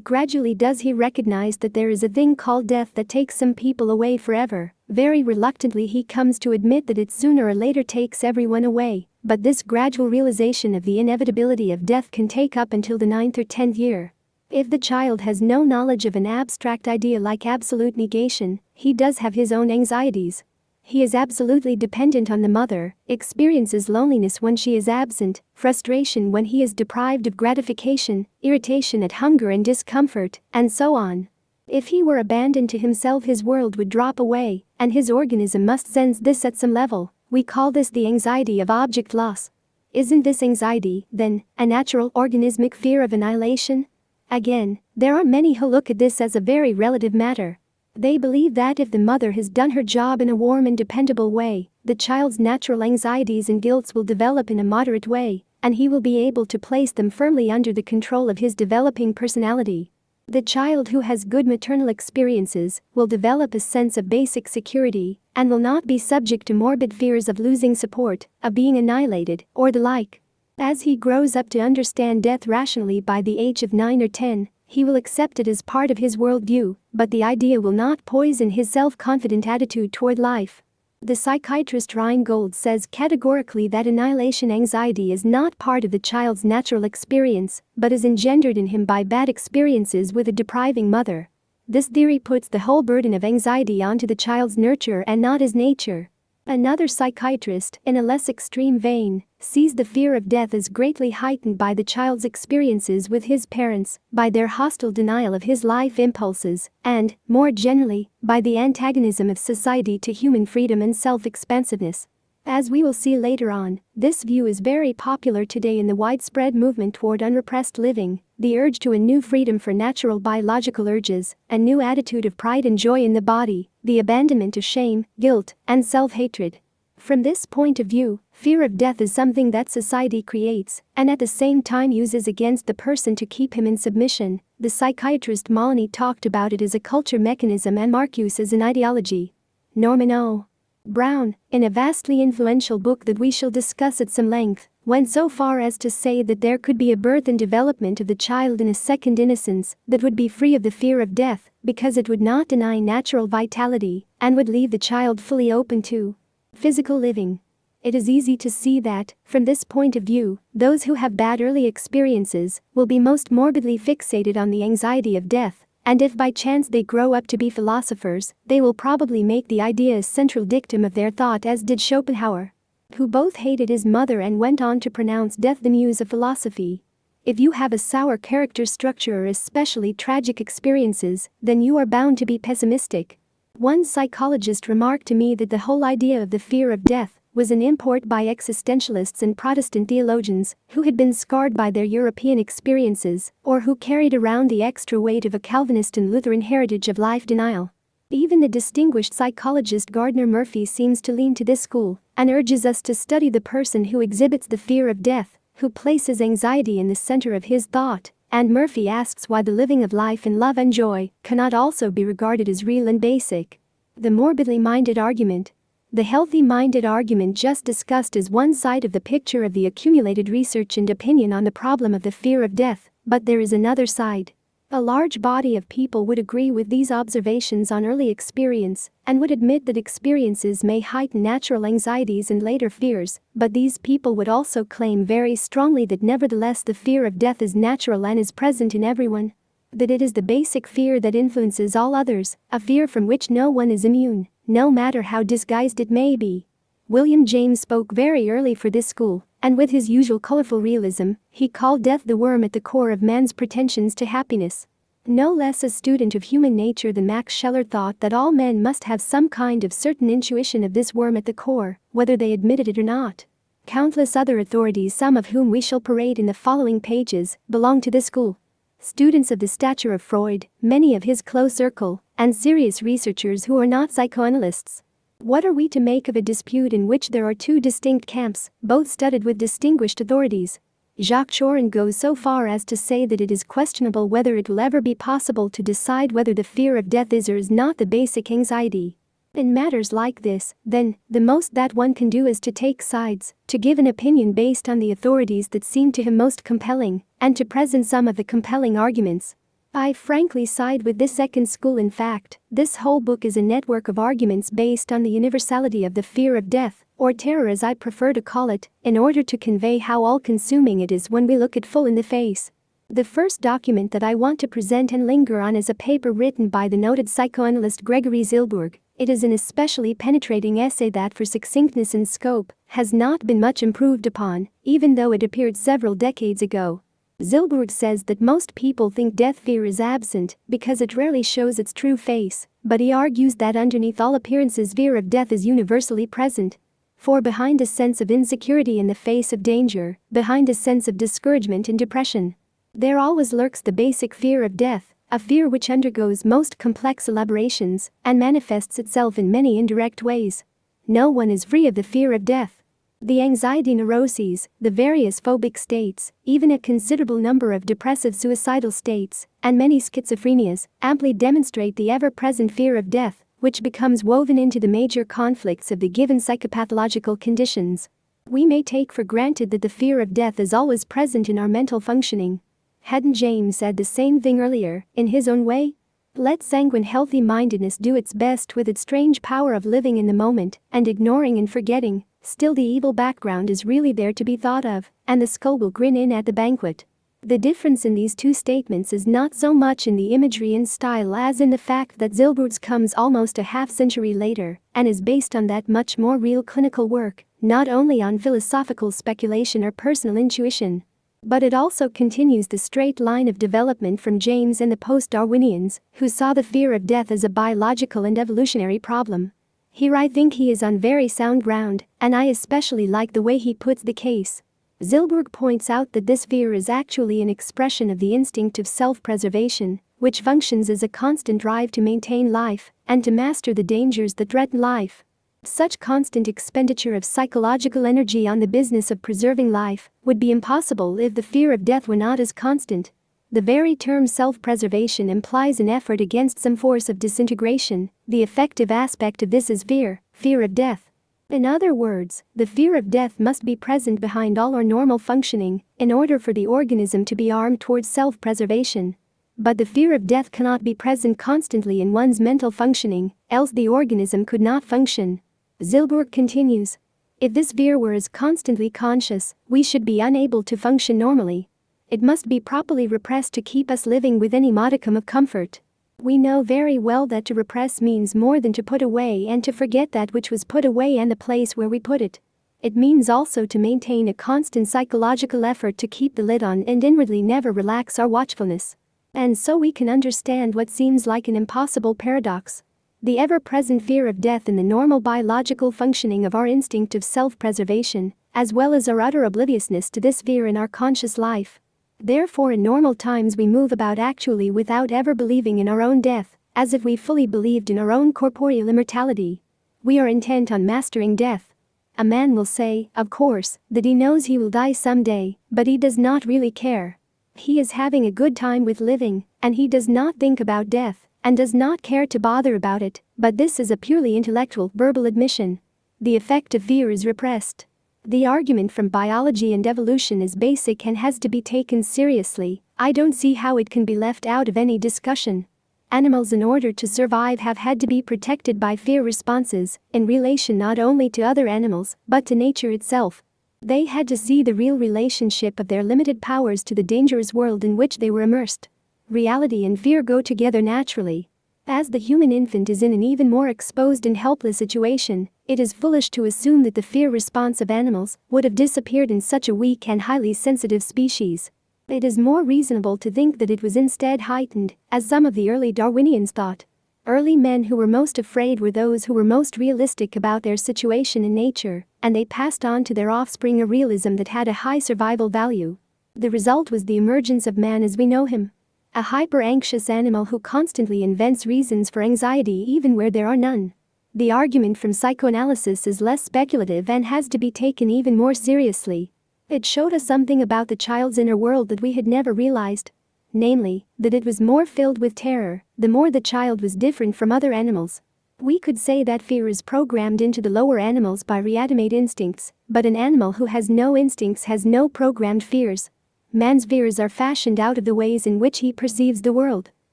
gradually does he recognize that there is a thing called death that takes some people away forever. Very reluctantly he comes to admit that it sooner or later takes everyone away, but this gradual realization of the inevitability of death can take up until the 9th or 10th year. If the child has no knowledge of an abstract idea like absolute negation, he does have his own anxieties. He is absolutely dependent on the mother, experiences loneliness when she is absent, frustration when he is deprived of gratification, irritation at hunger and discomfort, and so on. If he were abandoned to himself, his world would drop away, and his organism must sense this at some level. We call this the anxiety of object loss. Isn't this anxiety, then, a natural organismic fear of annihilation? Again, there are many who look at this as a very relative matter. They believe that if the mother has done her job in a warm and dependable way, the child's natural anxieties and guilts will develop in a moderate way, and he will be able to place them firmly under the control of his developing personality. The child who has good maternal experiences will develop a sense of basic security and will not be subject to morbid fears of losing support, of being annihilated, or the like. As he grows up to understand death rationally by the age of 9 or 10, he will accept it as part of his worldview, but the idea will not poison his self-confident attitude toward life. The psychiatrist Reingold says categorically that annihilation anxiety is not part of the child's natural experience, but is engendered in him by bad experiences with a depriving mother. This theory puts the whole burden of anxiety onto the child's nurture and not his nature. Another psychiatrist, in a less extreme vein, sees the fear of death as greatly heightened by the child's experiences with his parents, by their hostile denial of his life impulses, and, more generally, by the antagonism of society to human freedom and self-expansiveness. As we will see later on, this view is very popular today in the widespread movement toward unrepressed living, the urge to a new freedom for natural biological urges, a new attitude of pride and joy in the body, the abandonment of shame, guilt, and self-hatred. From this point of view, fear of death is something that society creates and at the same time uses against the person to keep him in submission. The psychiatrist Molyneux talked about it as a culture mechanism and Marcuse as an ideology. Norman O. Brown, in a vastly influential book that we shall discuss at some length, went so far as to say that there could be a birth and development of the child in a second innocence that would be free of the fear of death because it would not deny natural vitality and would leave the child fully open to physical living. It is easy to see that, from this point of view, those who have bad early experiences will be most morbidly fixated on the anxiety of death. And if by chance they grow up to be philosophers, they will probably make the idea a central dictum of their thought, as did Schopenhauer, who both hated his mother and went on to pronounce death the muse of philosophy. If you have a sour character structure or especially tragic experiences, then you are bound to be pessimistic. One psychologist remarked to me that the whole idea of the fear of death was an import by existentialists and Protestant theologians who had been scarred by their European experiences or who carried around the extra weight of a Calvinist and Lutheran heritage of life denial. Even the distinguished psychologist Gardner Murphy seems to lean to this school and urges us to study the person who exhibits the fear of death, who places anxiety in the center of his thought, and Murphy asks why the living of life in love and joy cannot also be regarded as real and basic. The morbidly minded argument. The healthy-minded argument just discussed is one side of the picture of the accumulated research and opinion on the problem of the fear of death, but there is another side. A large body of people would agree with these observations on early experience and would admit that experiences may heighten natural anxieties and later fears, but these people would also claim very strongly that nevertheless the fear of death is natural and is present in everyone. That it is the basic fear that influences all others, a fear from which no one is immune, no matter how disguised it may be. William James spoke very early for this school, and with his usual colorful realism, he called death the worm at the core of man's pretensions to happiness. No less a student of human nature than Max Scheler thought that all men must have some kind of certain intuition of this worm at the core, whether they admitted it or not. Countless other authorities, some of whom we shall parade in the following pages, belong to this school. Students of the stature of Freud, many of his close circle, and serious researchers who are not psychoanalysts. What are we to make of a dispute in which there are two distinct camps, both studded with distinguished authorities? Jacques Chorin goes so far as to say that it is questionable whether it will ever be possible to decide whether the fear of death is or is not the basic anxiety. In matters like this, then, the most that one can do is to take sides, to give an opinion based on the authorities that seem to him most compelling, and to present some of the compelling arguments. I frankly side with this second school. In fact, this whole book is a network of arguments based on the universality of the fear of death, or terror as I prefer to call it, in order to convey how all-consuming it is when we look it full in the face. The first document that I want to present and linger on is a paper written by the noted psychoanalyst Gregory Zilberg. It is an especially penetrating essay that, for succinctness and scope, has not been much improved upon, even though it appeared several decades ago. Zilberg says that most people think death fear is absent because it rarely shows its true face, but he argues that underneath all appearances fear of death is universally present. For behind a sense of insecurity in the face of danger, behind a sense of discouragement and depression, there always lurks the basic fear of death, a fear which undergoes most complex elaborations and manifests itself in many indirect ways. No one is free of the fear of death. The anxiety neuroses, the various phobic states, even a considerable number of depressive suicidal states, and many schizophrenias, amply demonstrate the ever-present fear of death, which becomes woven into the major conflicts of the given psychopathological conditions. We may take for granted that the fear of death is always present in our mental functioning. Hadn't James said the same thing earlier, in his own way? Let sanguine healthy-mindedness do its best with its strange power of living in the moment and ignoring and forgetting. Still the evil background is really there to be thought of, and the skull will grin in at the banquet. The difference in these two statements is not so much in the imagery and style as in the fact that Zilberg's comes almost a half-century later and is based on that much more real clinical work, not only on philosophical speculation or personal intuition. But it also continues the straight line of development from James and the post-Darwinians, who saw the fear of death as a biological and evolutionary problem. Here I think he is on very sound ground, and I especially like the way he puts the case. Zilberg points out that this fear is actually an expression of the instinct of self-preservation, which functions as a constant drive to maintain life and to master the dangers that threaten life. Such constant expenditure of psychological energy on the business of preserving life would be impossible if the fear of death were not as constant. The very term self-preservation implies an effort against some force of disintegration. The effective aspect of this is fear of death. In other words, the fear of death must be present behind all our normal functioning in order for the organism to be armed towards self-preservation. But the fear of death cannot be present constantly in one's mental functioning, else the organism could not function. Zilberg continues. If this fear were as constantly conscious, we should be unable to function normally. It must be properly repressed to keep us living with any modicum of comfort. We know very well that to repress means more than to put away and to forget that which was put away and the place where we put it. It means also to maintain a constant psychological effort to keep the lid on and inwardly never relax our watchfulness. And so we can understand what seems like an impossible paradox. The ever-present fear of death in the normal biological functioning of our instinct of self-preservation, as well as our utter obliviousness to this fear in our conscious life. Therefore in normal times we move about actually without ever believing in our own death, as if we fully believed in our own corporeal immortality. We are intent on mastering death. A man will say, of course, that he knows he will die someday, but he does not really care. He is having a good time with living, and he does not think about death, and does not care to bother about it, but this is a purely intellectual, verbal admission. The effect of fear is repressed. The argument from biology and evolution is basic and has to be taken seriously. I don't see how it can be left out of any discussion. Animals in order to survive have had to be protected by fear responses, in relation not only to other animals, but to nature itself. They had to see the real relationship of their limited powers to the dangerous world in which they were immersed. Reality and fear go together naturally. As the human infant is in an even more exposed and helpless situation, it is foolish to assume that the fear response of animals would have disappeared in such a weak and highly sensitive species. It is more reasonable to think that it was instead heightened, as some of the early Darwinians thought. Early men who were most afraid were those who were most realistic about their situation in nature, and they passed on to their offspring a realism that had a high survival value. The result was the emergence of man as we know him. A hyper-anxious animal who constantly invents reasons for anxiety even where there are none. The argument from psychoanalysis is less speculative and has to be taken even more seriously. It showed us something about the child's inner world that we had never realized. Namely, that it was more filled with terror, the more the child was different from other animals. We could say that fear is programmed into the lower animals by reanimate instincts, but an animal who has no instincts has no programmed fears. Man's fears are fashioned out of the ways in which he perceives the world.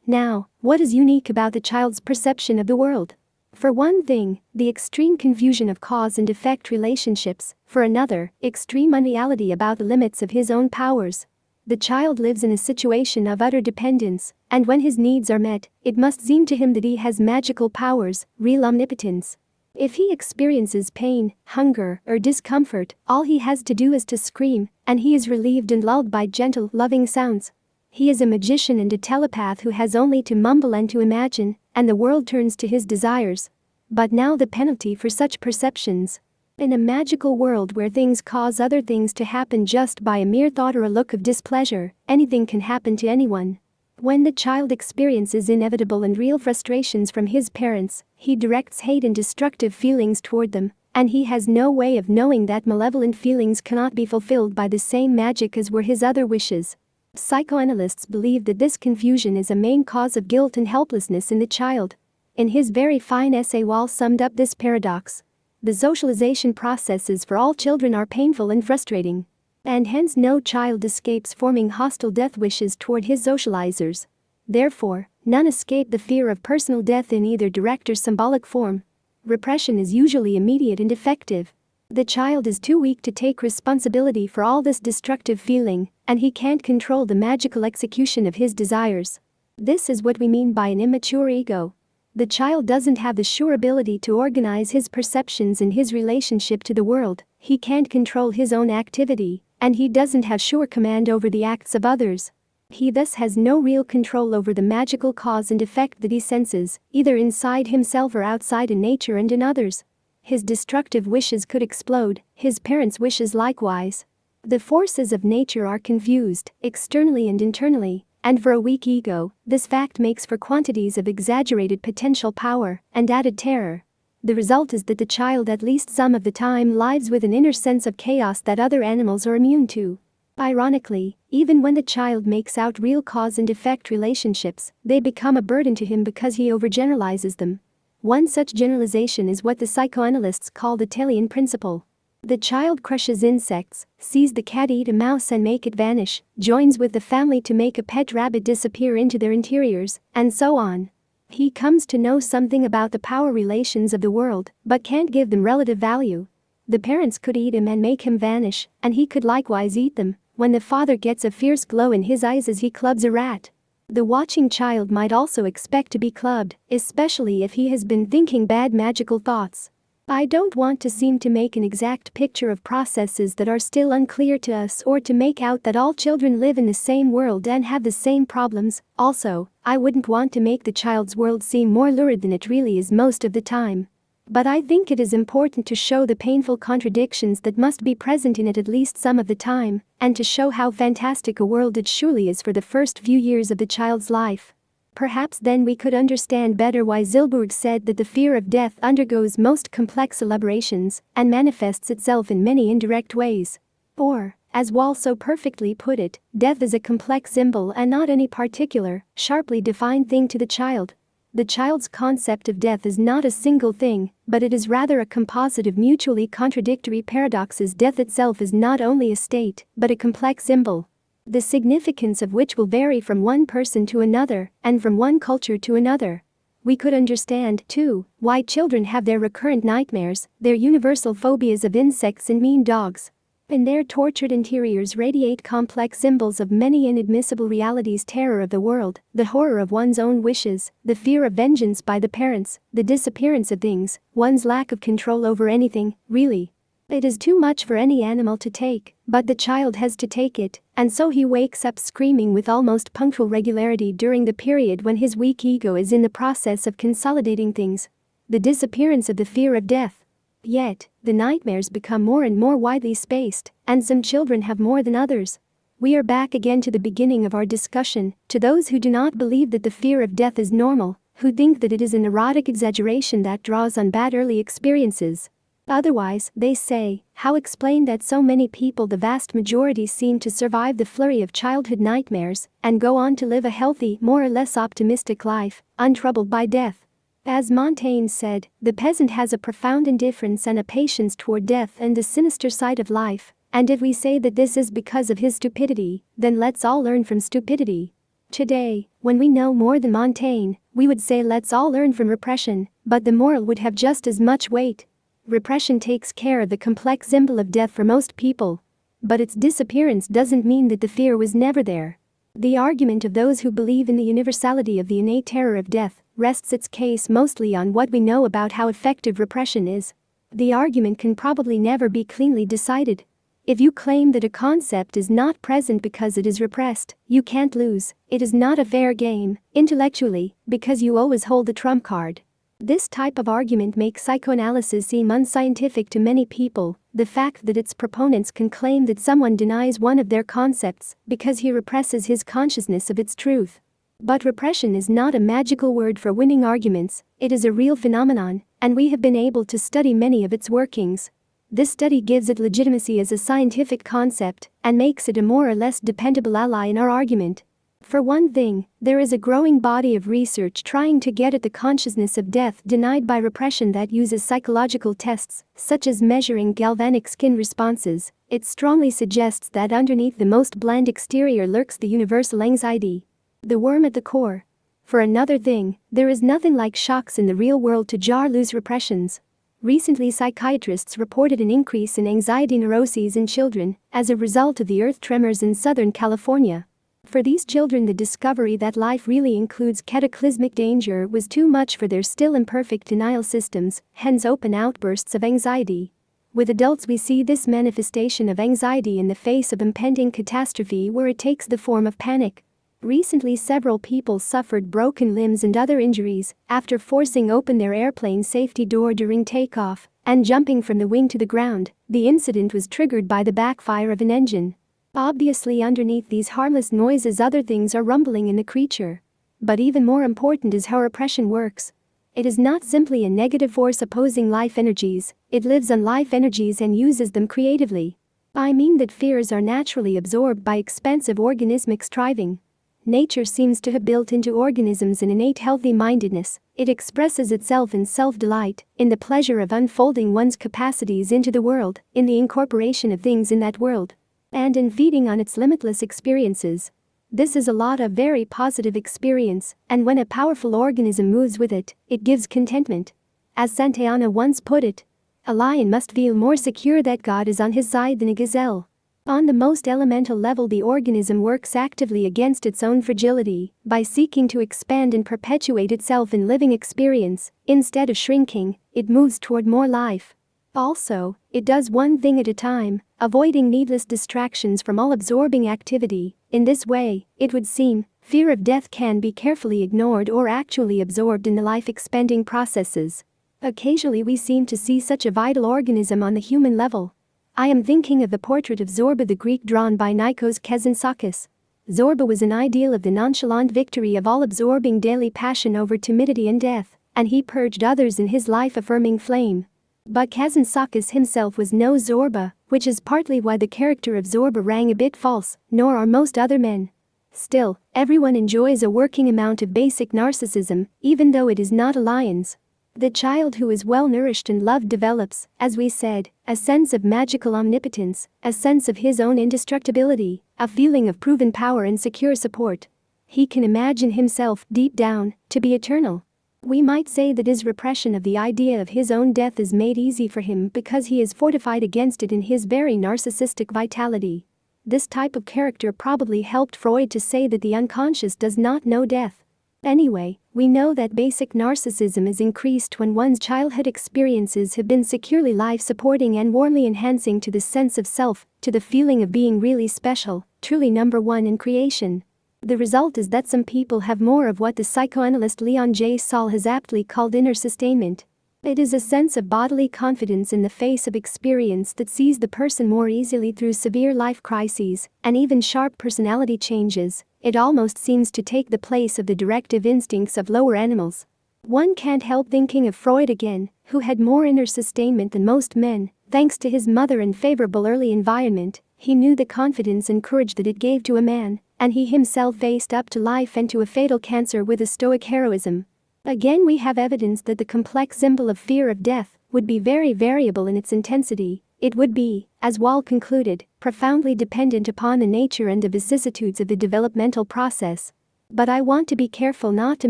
Now, what is unique about the child's perception of the world? For one thing, the extreme confusion of cause and effect relationships, for another, extreme unreality about the limits of his own powers. The child lives in a situation of utter dependence, and when his needs are met, it must seem to him that he has magical powers, real omnipotence. If he experiences pain, hunger, or discomfort, all he has to do is to scream, and he is relieved and lulled by gentle, loving sounds. He is a magician and a telepath who has only to mumble and to imagine, and the world turns to his desires. But now the penalty for such perceptions. In a magical world where things cause other things to happen just by a mere thought or a look of displeasure, anything can happen to anyone. When the child experiences inevitable and real frustrations from his parents, he directs hate and destructive feelings toward them, and he has no way of knowing that malevolent feelings cannot be fulfilled by the same magic as were his other wishes. Psychoanalysts believe that this confusion is a main cause of guilt and helplessness in the child. In his very fine essay Wall summed up this paradox. The socialization processes for all children are painful and frustrating. And hence no child escapes forming hostile death wishes toward his socializers. Therefore, none escape the fear of personal death in either direct or symbolic form. Repression is usually immediate and effective. The child is too weak to take responsibility for all this destructive feeling, and he can't control the magical execution of his desires. This is what we mean by an immature ego. The child doesn't have the sure ability to organize his perceptions in his relationship to the world, he can't control his own activity, and he doesn't have sure command over the acts of others. He thus has no real control over the magical cause and effect that he senses, either inside himself or outside in nature and in others. His destructive wishes could explode, his parents' wishes likewise. The forces of nature are confused, externally and internally, and for a weak ego, this fact makes for quantities of exaggerated potential power and added terror. The result is that the child at least some of the time lives with an inner sense of chaos that other animals are immune to. Ironically, even when the child makes out real cause and effect relationships, they become a burden to him because he overgeneralizes them. One such generalization is what the psychoanalysts call the Thalian principle. The child crushes insects, sees the cat eat a mouse and make it vanish, joins with the family to make a pet rabbit disappear into their interiors, and so on. He comes to know something about the power relations of the world, but can't give them relative value. The parents could eat him and make him vanish, and he could likewise eat them, when the father gets a fierce glow in his eyes as he clubs a rat. The watching child might also expect to be clubbed, especially if he has been thinking bad magical thoughts. I don't want to seem to make an exact picture of processes that are still unclear to us or to make out that all children live in the same world and have the same problems. Also, I wouldn't want to make the child's world seem more lurid than it really is most of the time. But I think it is important to show the painful contradictions that must be present in it at least some of the time, and to show how fantastic a world it surely is for the first few years of the child's life. Perhaps then we could understand better why Zilberg said that the fear of death undergoes most complex elaborations and manifests itself in many indirect ways. Or, as Wall so perfectly put it, death is a complex symbol and not any particular, sharply defined thing to the child. The child's concept of death is not a single thing, but it is rather a composite of mutually contradictory paradoxes. Death itself is not only a state, but a complex symbol, the significance of which will vary from one person to another and from one culture to another. We could understand, too, why children have their recurrent nightmares, their universal phobias of insects and mean dogs. In their tortured interiors radiate complex symbols of many inadmissible realities: terror of the world, the horror of one's own wishes, the fear of vengeance by the parents, the disappearance of things, one's lack of control over anything, really. It is too much for any animal to take, but the child has to take it, and so he wakes up screaming with almost punctual regularity during the period when his weak ego is in the process of consolidating things. The disappearance of the fear of death. Yet, the nightmares become more and more widely spaced, and some children have more than others. We are back again to the beginning of our discussion, to those who do not believe that the fear of death is normal, who think that it is an erotic exaggeration that draws on bad early experiences. Otherwise, they say, how explain that so many people, the vast majority, seem to survive the flurry of childhood nightmares and go on to live a healthy, more or less optimistic life, untroubled by death? As Montaigne said, the peasant has a profound indifference and a patience toward death and the sinister side of life, and if we say that this is because of his stupidity, then let's all learn from stupidity. Today, when we know more than Montaigne, we would say let's all learn from repression, but the moral would have just as much weight. Repression takes care of the complex symbol of death for most people. But its disappearance doesn't mean that the fear was never there. The argument of those who believe in the universality of the innate terror of death rests its case mostly on what we know about how effective repression is. The argument can probably never be cleanly decided. If you claim that a concept is not present because it is repressed, you can't lose. It is not a fair game, intellectually, because you always hold the trump card. This type of argument makes psychoanalysis seem unscientific to many people. The fact that its proponents can claim that someone denies one of their concepts because he represses his consciousness of its truth. But repression is not a magical word for winning arguments, it is a real phenomenon, and we have been able to study many of its workings. This study gives it legitimacy as a scientific concept and makes it a more or less dependable ally in our argument. For one thing, there is a growing body of research trying to get at the consciousness of death denied by repression that uses psychological tests, such as measuring galvanic skin responses. It strongly suggests that underneath the most bland exterior lurks the universal anxiety, the worm at the core. For another thing, there is nothing like shocks in the real world to jar loose repressions. Recently, psychiatrists reported an increase in anxiety neuroses in children as a result of the earth tremors in Southern California. For these children, the discovery that life really includes cataclysmic danger was too much for their still imperfect denial systems, hence open outbursts of anxiety. With adults, we see this manifestation of anxiety in the face of impending catastrophe where it takes the form of panic. Recently, several people suffered broken limbs and other injuries after forcing open their airplane safety door during takeoff and jumping from the wing to the ground. The incident was triggered by the backfire of an engine. Obviously, underneath these harmless noises, other things are rumbling in the creature. But even more important is how repression works. It is not simply a negative force opposing life energies, it lives on life energies and uses them creatively. I mean that fears are naturally absorbed by expansive organismic striving. Nature seems to have built into organisms an innate healthy-mindedness. It expresses itself in self-delight, in the pleasure of unfolding one's capacities into the world, in the incorporation of things in that world, and in feeding on its limitless experiences. This is a lot of very positive experience, and when a powerful organism moves with it, it gives contentment. As Santayana once put it, a lion must feel more secure that God is on his side than a gazelle. On the most elemental level, the organism works actively against its own fragility by seeking to expand and perpetuate itself in living experience. Instead of shrinking, it moves toward more life. Also, it does one thing at a time, avoiding needless distractions from all-absorbing activity. In this way, it would seem, fear of death can be carefully ignored or actually absorbed in the life-expanding processes. Occasionally we seem to see such a vital organism on the human level. I am thinking of the portrait of Zorba the Greek drawn by Nikos Kazantzakis. Zorba was an ideal of the nonchalant victory of all-absorbing daily passion over timidity and death, and he purged others in his life-affirming flame. But Kazantzakis himself was no Zorba, which is partly why the character of Zorba rang a bit false, nor are most other men. Still, everyone enjoys a working amount of basic narcissism, even though it is not a lion's. The child who is well nourished and loved develops, as we said, a sense of magical omnipotence, a sense of his own indestructibility, a feeling of proven power and secure support. He can imagine himself, deep down, to be eternal. We might say that his repression of the idea of his own death is made easy for him because he is fortified against it in his very narcissistic vitality. This type of character probably helped Freud to say that the unconscious does not know death. Anyway, we know that basic narcissism is increased when one's childhood experiences have been securely life-supporting and warmly enhancing to the sense of self, to the feeling of being really special, truly number one in creation. The result is that some people have more of what the psychoanalyst Leon J. Saul has aptly called inner sustainment. It is a sense of bodily confidence in the face of experience that sees the person more easily through severe life crises and even sharp personality changes. It almost seems to take the place of the directive instincts of lower animals. One can't help thinking of Freud again, who had more inner sustainment than most men, thanks to his mother and favorable early environment. He knew the confidence and courage that it gave to a man, and he himself faced up to life and to a fatal cancer with a stoic heroism. Again, we have evidence that the complex symbol of fear of death would be very variable in its intensity. It would be, as Wall concluded, profoundly dependent upon the nature and the vicissitudes of the developmental process. But I want to be careful not to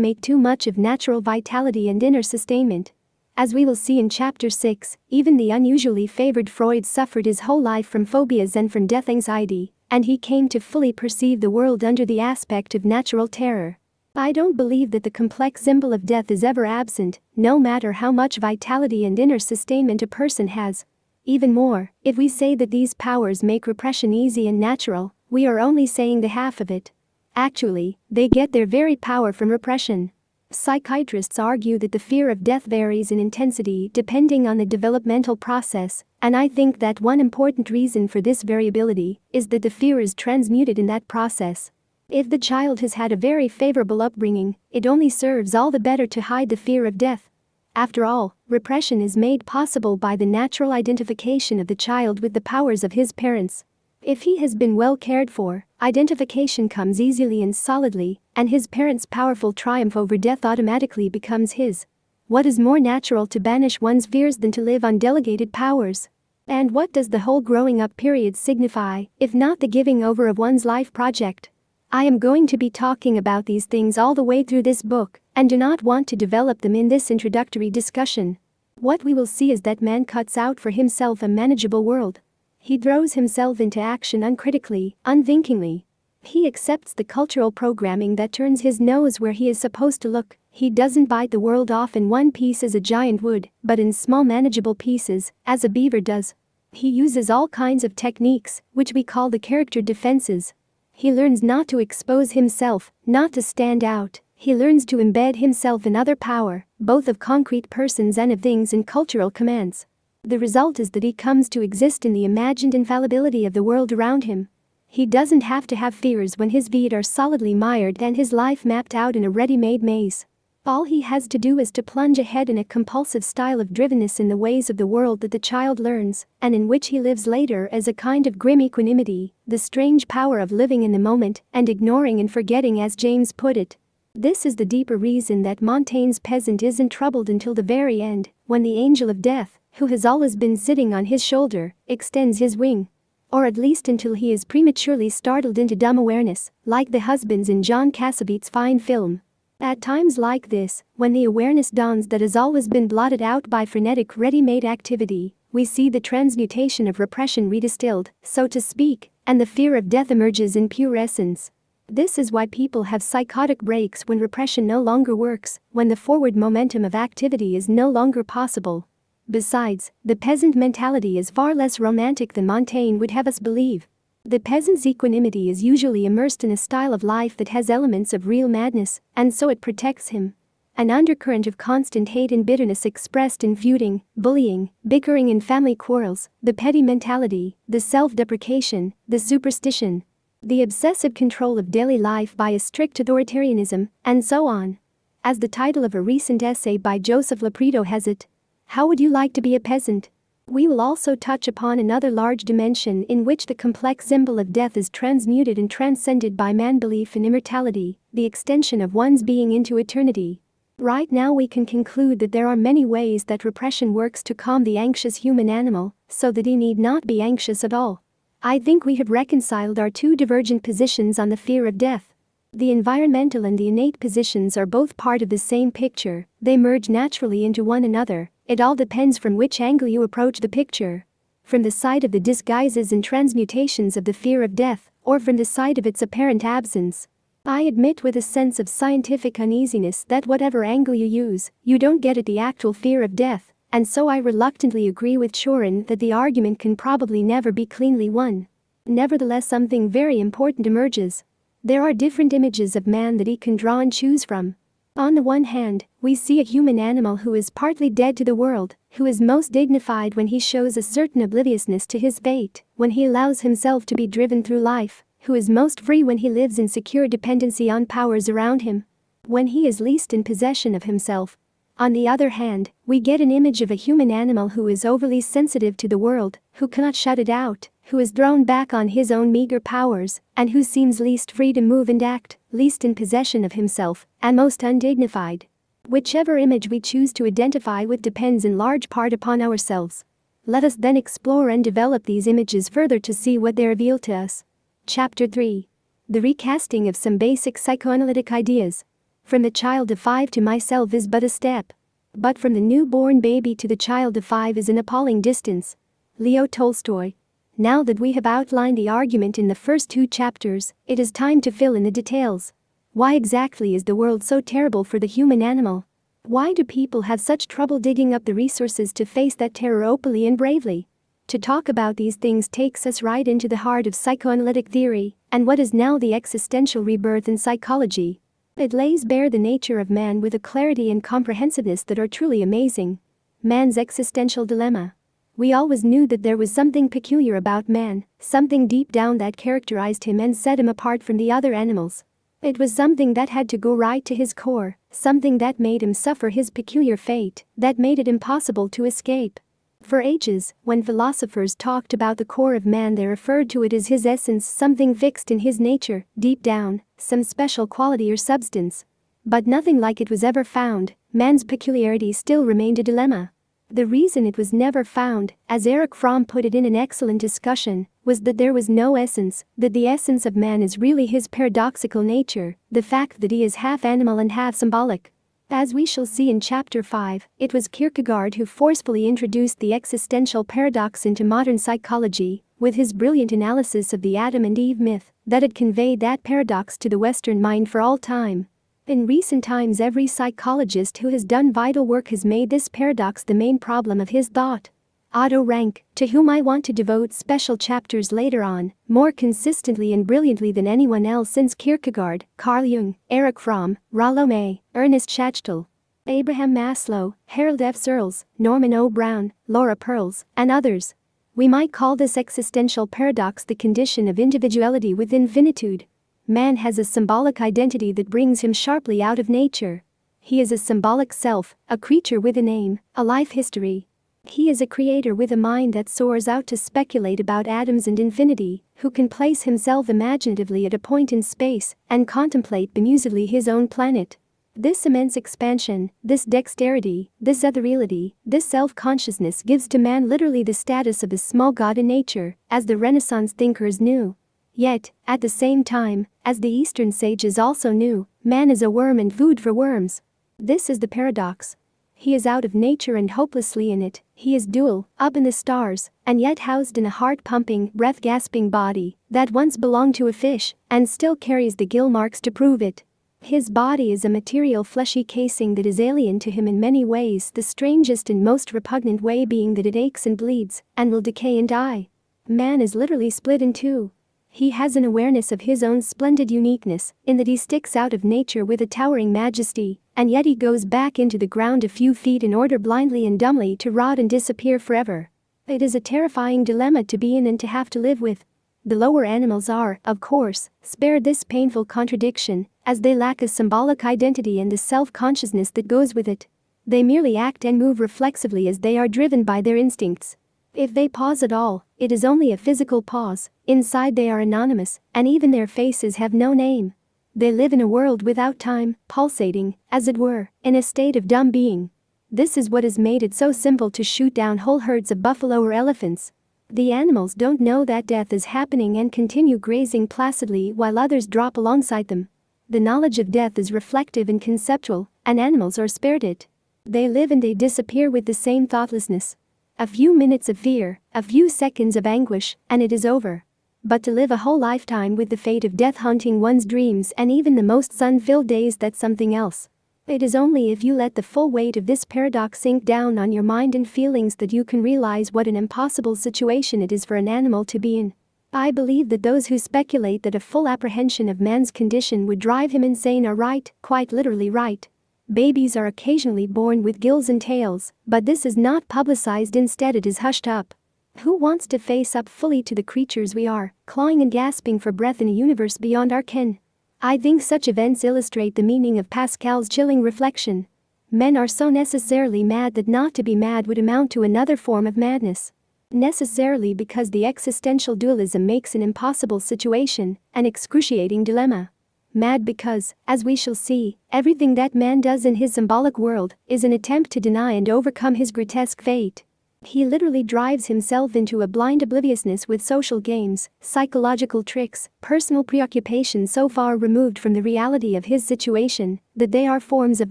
make too much of natural vitality and inner sustainment. As we will see in Chapter 6, even the unusually favored Freud suffered his whole life from phobias and from death anxiety, and he came to fully perceive the world under the aspect of natural terror. I don't believe that the complex symbol of death is ever absent, no matter how much vitality and inner sustainment a person has. Even more, if we say that these powers make repression easy and natural, we are only saying the half of it. Actually, they get their very power from repression. Psychiatrists argue that the fear of death varies in intensity depending on the developmental process, and I think that one important reason for this variability is that the fear is transmuted in that process. If the child has had a very favorable upbringing, it only serves all the better to hide the fear of death. After all, repression is made possible by the natural identification of the child with the powers of his parents. If he has been well cared for, identification comes easily and solidly, and his parents' powerful triumph over death automatically becomes his. What is more natural to banish one's fears than to live on delegated powers? And what does the whole growing up period signify, if not the giving over of one's life project? I am going to be talking about these things all the way through this book, and do not want to develop them in this introductory discussion. What we will see is that man cuts out for himself a manageable world. He throws himself into action uncritically, unthinkingly. He accepts the cultural programming that turns his nose where he is supposed to look. He doesn't bite the world off in one piece as a giant would, but in small manageable pieces, as a beaver does. He uses all kinds of techniques, which we call the character defenses. He learns not to expose himself, not to stand out. He learns to embed himself in other power, both of concrete persons and of things and cultural commands. The result is that he comes to exist in the imagined infallibility of the world around him. He doesn't have to have fears when his feet are solidly mired and his life mapped out in a ready-made maze. All he has to do is to plunge ahead in a compulsive style of drivenness in the ways of the world that the child learns, and in which he lives later as a kind of grim equanimity, the strange power of living in the moment and ignoring and forgetting, as James put it. This is the deeper reason that Montaigne's peasant isn't troubled until the very end, when the angel of death, who has always been sitting on his shoulder, extends his wing. Or at least until he is prematurely startled into dumb awareness, like the husbands in John Cassavetes' fine film. At times like this, when the awareness dawns that has always been blotted out by frenetic ready-made activity, we see the transmutation of repression redistilled, so to speak, and the fear of death emerges in pure essence. This is why people have psychotic breaks when repression no longer works, when the forward momentum of activity is no longer possible. Besides, the peasant mentality is far less romantic than Montaigne would have us believe. The peasant's equanimity is usually immersed in a style of life that has elements of real madness, and so it protects him. An undercurrent of constant hate and bitterness expressed in feuding, bullying, bickering in family quarrels, the petty mentality, the self-deprecation, the superstition, the obsessive control of daily life by a strict authoritarianism, and so on. As the title of a recent essay by Joseph Lopreto has it, "How would you like to be a peasant?" We will also touch upon another large dimension in which the complex symbol of death is transmuted and transcended by man-belief in immortality, the extension of one's being into eternity. Right now we can conclude that there are many ways that repression works to calm the anxious human animal, so that he need not be anxious at all. I think we have reconciled our two divergent positions on the fear of death. The environmental and the innate positions are both part of the same picture, they merge naturally into one another. It all depends from which angle you approach the picture. From the side of the disguises and transmutations of the fear of death, or from the side of its apparent absence. I admit with a sense of scientific uneasiness that whatever angle you use, you don't get at the actual fear of death, and so I reluctantly agree with Chorin that the argument can probably never be cleanly won. Nevertheless, something very important emerges. There are different images of man that he can draw and choose from. On the one hand, we see a human animal who is partly dead to the world, who is most dignified when he shows a certain obliviousness to his fate, when he allows himself to be driven through life, who is most free when he lives in secure dependency on powers around him, when he is least in possession of himself. On the other hand, we get an image of a human animal who is overly sensitive to the world, who cannot shut it out, who is thrown back on his own meager powers, and who seems least free to move and act, least in possession of himself, and most undignified. Whichever image we choose to identify with depends in large part upon ourselves. Let us then explore and develop these images further to see what they reveal to us. Chapter 3. The recasting of some basic psychoanalytic ideas. From the child of 5 to myself is but a step. But from the newborn baby to the child of 5 is an appalling distance. Leo Tolstoy. Now that we have outlined the argument in the first 2 chapters, it is time to fill in the details. Why exactly is the world so terrible for the human animal? Why do people have such trouble digging up the resources to face that terror openly and bravely? To talk about these things takes us right into the heart of psychoanalytic theory, and what is now the existential rebirth in psychology. It lays bare the nature of man with a clarity and comprehensiveness that are truly amazing. Man's existential dilemma. We always knew that there was something peculiar about man, something deep down that characterized him and set him apart from the other animals. It was something that had to go right to his core, something that made him suffer his peculiar fate, that made it impossible to escape. For ages, when philosophers talked about the core of man, they referred to it as his essence, something fixed in his nature, deep down, some special quality or substance. But nothing like it was ever found. Man's peculiarity still remained a dilemma. The reason it was never found, as Erich Fromm put it in an excellent discussion, was that there was no essence, that the essence of man is really his paradoxical nature, the fact that he is half animal and half symbolic. As we shall see in Chapter 5, it was Kierkegaard who forcefully introduced the existential paradox into modern psychology, with his brilliant analysis of the Adam and Eve myth, that had conveyed that paradox to the Western mind for all time. In recent times, every psychologist who has done vital work has made this paradox the main problem of his thought. Otto Rank, to whom I want to devote special chapters later on, more consistently and brilliantly than anyone else since Kierkegaard, Carl Jung, Erich Fromm, Rollo May, Ernest Schachtel, Abraham Maslow, Harold F. Searles, Norman O. Brown, Laura Pearls, and others. We might call this existential paradox the condition of individuality with infinitude. Man has a symbolic identity that brings him sharply out of nature. He is a symbolic self, a creature with a name, a life history. He is a creator with a mind that soars out to speculate about atoms and infinity, who can place himself imaginatively at a point in space and contemplate bemusedly his own planet. This immense expansion, this dexterity, this ethereality, this self-consciousness gives to man literally the status of a small god in nature, as the Renaissance thinkers knew. Yet, at the same time, as the Eastern sages also knew, man is a worm and food for worms. This is the paradox. He is out of nature and hopelessly in it. He is dual, up in the stars, and yet housed in a heart-pumping, breath-gasping body that once belonged to a fish and still carries the gill marks to prove it. His body is a material fleshy casing that is alien to him in many ways, the strangest and most repugnant way being that it aches and bleeds and will decay and die. Man is literally split in two. He has an awareness of his own splendid uniqueness in that he sticks out of nature with a towering majesty, and yet he goes back into the ground a few feet in order blindly and dumbly to rot and disappear forever. It is a terrifying dilemma to be in and to have to live with. The lower animals are, of course, spared this painful contradiction, as they lack a symbolic identity and the self-consciousness that goes with it. They merely act and move reflexively as they are driven by their instincts. If they pause at all, it is only a physical pause. Inside they are anonymous, and even their faces have no name. They live in a world without time, pulsating, as it were, in a state of dumb being. This is what has made it so simple to shoot down whole herds of buffalo or elephants. The animals don't know that death is happening and continue grazing placidly while others drop alongside them. The knowledge of death is reflective and conceptual, and animals are spared it. They live and they disappear with the same thoughtlessness. A few minutes of fear, a few seconds of anguish, and it is over. But to live a whole lifetime with the fate of death haunting one's dreams and even the most sun-filled days, that's something else. It is only if you let the full weight of this paradox sink down on your mind and feelings that you can realize what an impossible situation it is for an animal to be in. I believe that those who speculate that a full apprehension of man's condition would drive him insane are right, quite literally right. Babies are occasionally born with gills and tails, but this is not publicized, instead it is hushed up. Who wants to face up fully to the creatures we are, clawing and gasping for breath in a universe beyond our ken? I think such events illustrate the meaning of Pascal's chilling reflection. Men are so necessarily mad that not to be mad would amount to another form of madness. Necessarily, because the existential dualism makes an impossible situation an excruciating dilemma. Mad because, as we shall see, everything that man does in his symbolic world is an attempt to deny and overcome his grotesque fate. He literally drives himself into a blind obliviousness with social games, psychological tricks, personal preoccupations so far removed from the reality of his situation that they are forms of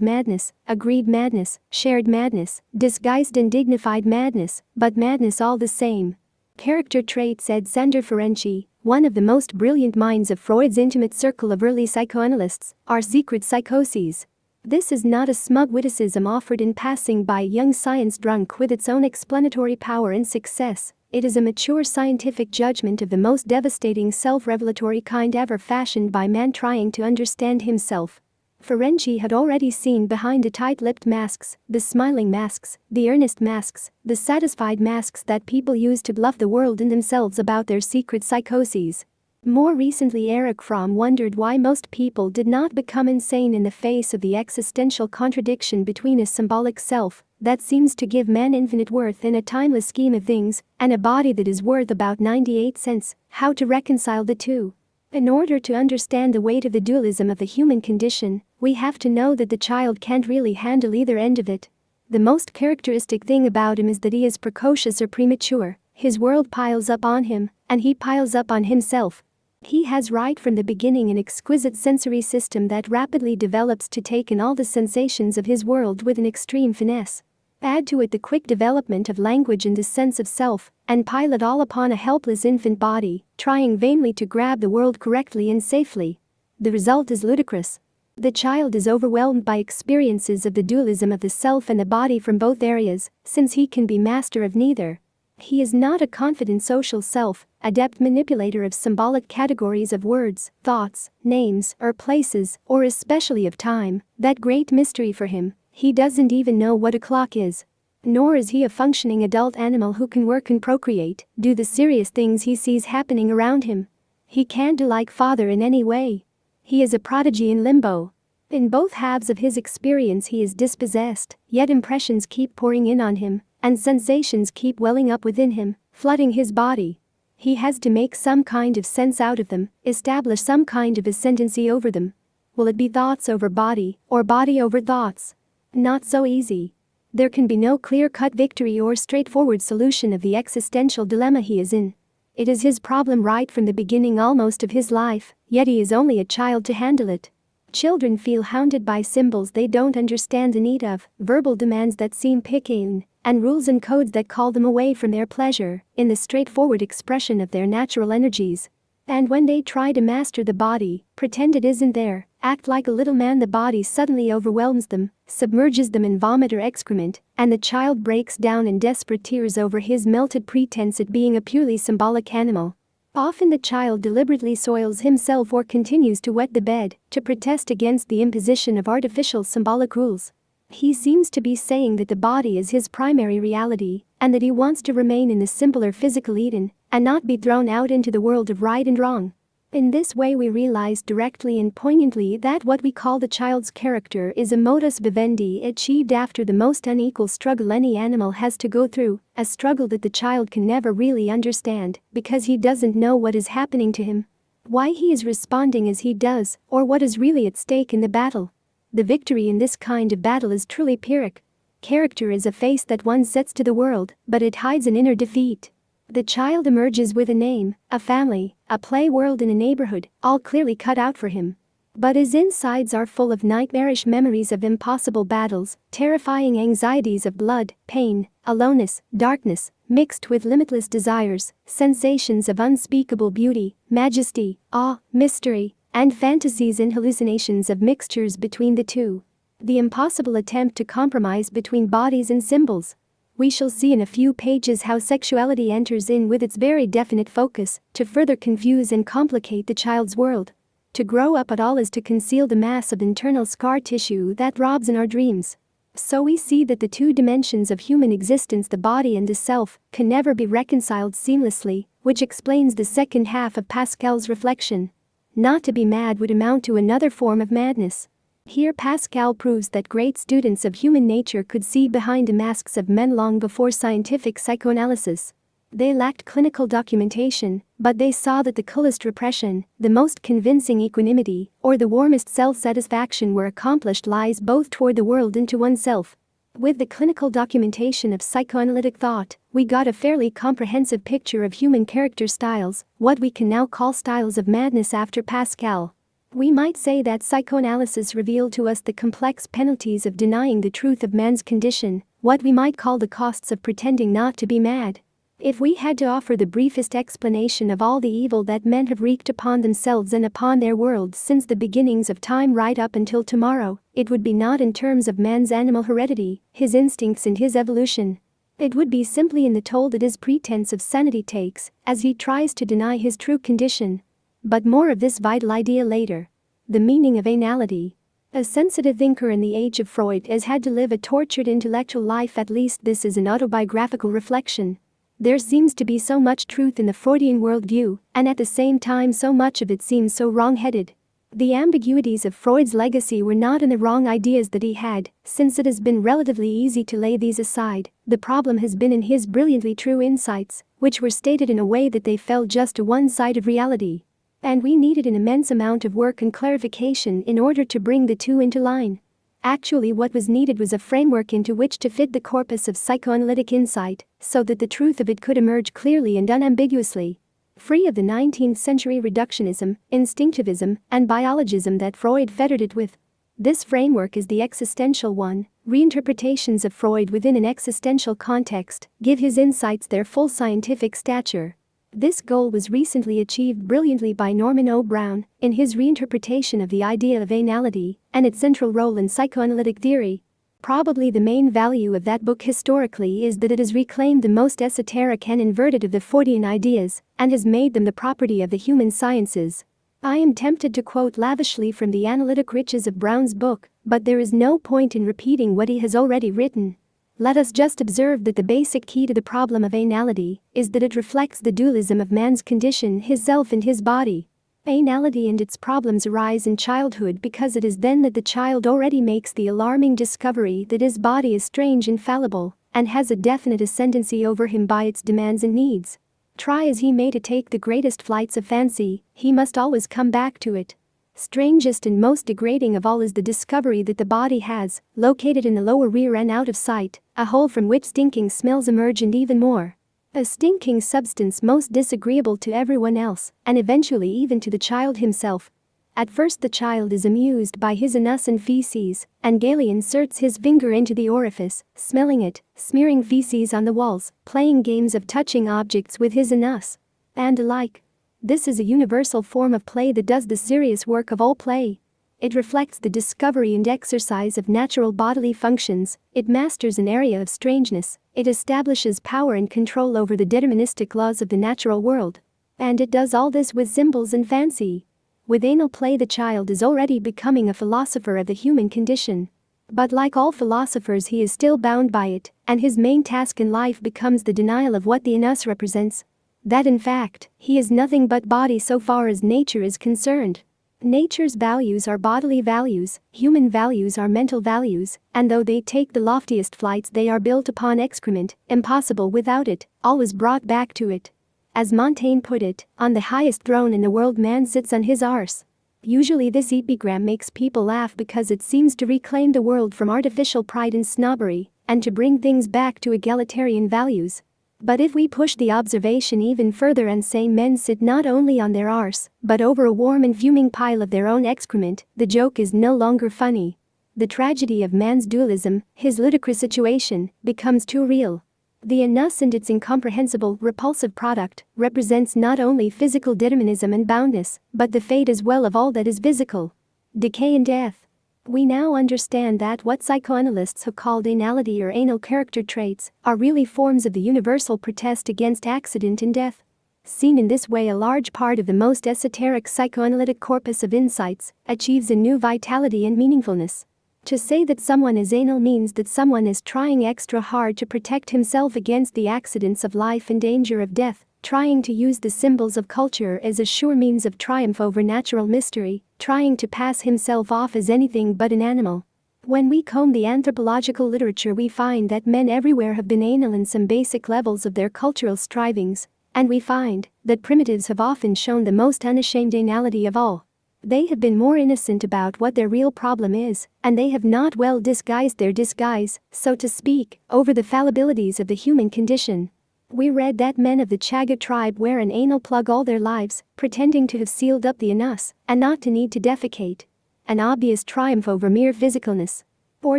madness, agreed madness, shared madness, disguised and dignified madness, but madness all the same. Character trait, said Sander Ferenczi, one of the most brilliant minds of Freud's intimate circle of early psychoanalysts, are secret psychoses. This is not a smug witticism offered in passing by a young science drunk with its own explanatory power and success. It is a mature scientific judgment of the most devastating self-revelatory kind ever fashioned by man trying to understand himself. Ferenczi had already seen behind the tight-lipped masks, the smiling masks, the earnest masks, the satisfied masks that people use to bluff the world and themselves about their secret psychoses. More recently, Erich Fromm wondered why most people did not become insane in the face of the existential contradiction between a symbolic self that seems to give man infinite worth in a timeless scheme of things and a body that is worth about 98 cents, how to reconcile the two. In order to understand the weight of the dualism of the human condition, we have to know that the child can't really handle either end of it. The most characteristic thing about him is that he is precocious or premature. His world piles up on him, and he piles up on himself. He has right from the beginning an exquisite sensory system that rapidly develops to take in all the sensations of his world with an extreme finesse. Add to it the quick development of language and the sense of self, and pile it all upon a helpless infant body, trying vainly to grab the world correctly and safely. The result is ludicrous. The child is overwhelmed by experiences of the dualism of the self and the body from both areas, since he can be master of neither. He is not a confident social self, adept manipulator of symbolic categories of words, thoughts, names, or places, or especially of time, that great mystery for him. He doesn't even know what a clock is. Nor is he a functioning adult animal who can work and procreate, do the serious things he sees happening around him. He can't do like father in any way. He is a prodigy in limbo. In both halves of his experience he is dispossessed, yet impressions keep pouring in on him, and sensations keep welling up within him, flooding his body. He has to make some kind of sense out of them, establish some kind of ascendancy over them. Will it be thoughts over body, or body over thoughts? Not so easy. There can be no clear-cut victory or straightforward solution of the existential dilemma he is in. It is his problem right from the beginning almost of his life, yet he is only a child to handle it. Children feel hounded by symbols they don't understand the need of, verbal demands that seem picayune, and rules and codes that call them away from their pleasure, in the straightforward expression of their natural energies. And when they try to master the body, pretend it isn't there, act like a little man, the body suddenly overwhelms them, submerges them in vomit or excrement, and the child breaks down in desperate tears over his melted pretense at being a purely symbolic animal. Often the child deliberately soils himself or continues to wet the bed, to protest against the imposition of artificial symbolic rules. He seems to be saying that the body is his primary reality, and that he wants to remain in the simpler physical Eden, and not be thrown out into the world of right and wrong. In this way we realize directly and poignantly that what we call the child's character is a modus vivendi achieved after the most unequal struggle any animal has to go through, a struggle that the child can never really understand, because he doesn't know what is happening to him, why he is responding as he does, or what is really at stake in the battle. The victory in this kind of battle is truly Pyrrhic. Character is a face that one sets to the world, but it hides an inner defeat. The child emerges with a name, a family, a play world, and a neighborhood, all clearly cut out for him. But his insides are full of nightmarish memories of impossible battles, terrifying anxieties of blood, pain, aloneness, darkness, mixed with limitless desires, sensations of unspeakable beauty, majesty, awe, mystery, and fantasies and hallucinations of mixtures between the two. The impossible attempt to compromise between bodies and symbols. We shall see in a few pages how sexuality enters in with its very definite focus, to further confuse and complicate the child's world. To grow up at all is to conceal the mass of internal scar tissue that robs in our dreams. So we see that the two dimensions of human existence, the body and the self, can never be reconciled seamlessly, which explains the second half of Pascal's reflection. Not to be mad would amount to another form of madness. Here Pascal proves that great students of human nature could see behind the masks of men long before scientific psychoanalysis. They lacked clinical documentation, but they saw that the coolest repression, the most convincing equanimity, or the warmest self-satisfaction were accomplished lies both toward the world and to oneself. With the clinical documentation of psychoanalytic thought, we got a fairly comprehensive picture of human character styles, what we can now call styles of madness after Pascal. We might say that psychoanalysis revealed to us the complex penalties of denying the truth of man's condition, what we might call the costs of pretending not to be mad. If we had to offer the briefest explanation of all the evil that men have wreaked upon themselves and upon their world since the beginnings of time right up until tomorrow, it would be not in terms of man's animal heredity, his instincts and his evolution. It would be simply in the toll that his pretense of sanity takes, as he tries to deny his true condition. But more of this vital idea later. The meaning of anality. A sensitive thinker in the age of Freud has had to live a tortured intellectual life, at least this is an autobiographical reflection. There seems to be so much truth in the Freudian worldview, and at the same time so much of it seems so wrong-headed. The ambiguities of Freud's legacy were not in the wrong ideas that he had, since it has been relatively easy to lay these aside. The problem has been in his brilliantly true insights, which were stated in a way that they fell just to one side of reality. And we needed an immense amount of work and clarification in order to bring the two into line. Actually, what was needed was a framework into which to fit the corpus of psychoanalytic insight, so that the truth of it could emerge clearly and unambiguously. Free of the 19th century reductionism, instinctivism, and biologism that Freud fettered it with. This framework is the existential one. Reinterpretations of Freud within an existential context give his insights their full scientific stature. This goal was recently achieved brilliantly by Norman O. Brown in his reinterpretation of the idea of anality and its central role in psychoanalytic theory. Probably the main value of that book historically is that it has reclaimed the most esoteric and inverted of the Freudian ideas and has made them the property of the human sciences. I am tempted to quote lavishly from the analytic riches of Brown's book, but there is no point in repeating what he has already written. Let us just observe that the basic key to the problem of anality is that it reflects the dualism of man's condition, his self and his body. Anality and its problems arise in childhood because it is then that the child already makes the alarming discovery that his body is strange and fallible and has a definite ascendancy over him by its demands and needs. Try as he may to take the greatest flights of fancy, he must always come back to it. Strangest and most degrading of all is the discovery that the body has, located in the lower rear and out of sight, a hole from which stinking smells emerge, and even more. A stinking substance most disagreeable to everyone else, and eventually even to the child himself. At first the child is amused by his anus and feces, and gaily inserts his finger into the orifice, smelling it, smearing feces on the walls, playing games of touching objects with his anus, and the like. This is a universal form of play that does the serious work of all play. It reflects the discovery and exercise of natural bodily functions, it masters an area of strangeness, it establishes power and control over the deterministic laws of the natural world. And it does all this with symbols and fancy. With anal play the child is already becoming a philosopher of the human condition. But like all philosophers he is still bound by it, and his main task in life becomes the denial of what the anus represents. That in fact, he is nothing but body so far as nature is concerned. Nature's values are bodily values, human values are mental values, and though they take the loftiest flights they are built upon excrement, impossible without it, always brought back to it. As Montaigne put it, on the highest throne in the world man sits on his arse. Usually this epigram makes people laugh because it seems to reclaim the world from artificial pride and snobbery, and to bring things back to egalitarian values. But if we push the observation even further and say men sit not only on their arse, but over a warm and fuming pile of their own excrement, the joke is no longer funny. The tragedy of man's dualism, his ludicrous situation, becomes too real. The anus and its incomprehensible, repulsive product represents not only physical determinism and boundness, but the fate as well of all that is physical. Decay and death. We now understand that what psychoanalysts have called anality or anal character traits are really forms of the universal protest against accident and death. Seen in this way, a large part of the most esoteric psychoanalytic corpus of insights achieves a new vitality and meaningfulness. To say that someone is anal means that someone is trying extra hard to protect himself against the accidents of life and danger of death, trying to use the symbols of culture as a sure means of triumph over natural mystery, trying to pass himself off as anything but an animal. When we comb the anthropological literature we find that men everywhere have been anal in some basic levels of their cultural strivings, and we find that primitives have often shown the most unashamed anality of all. They have been more innocent about what their real problem is, and they have not well disguised their disguise, so to speak, over the fallibilities of the human condition. We read that men of the Chaga tribe wear an anal plug all their lives, pretending to have sealed up the anus and not to need to defecate. An obvious triumph over mere physicalness. Or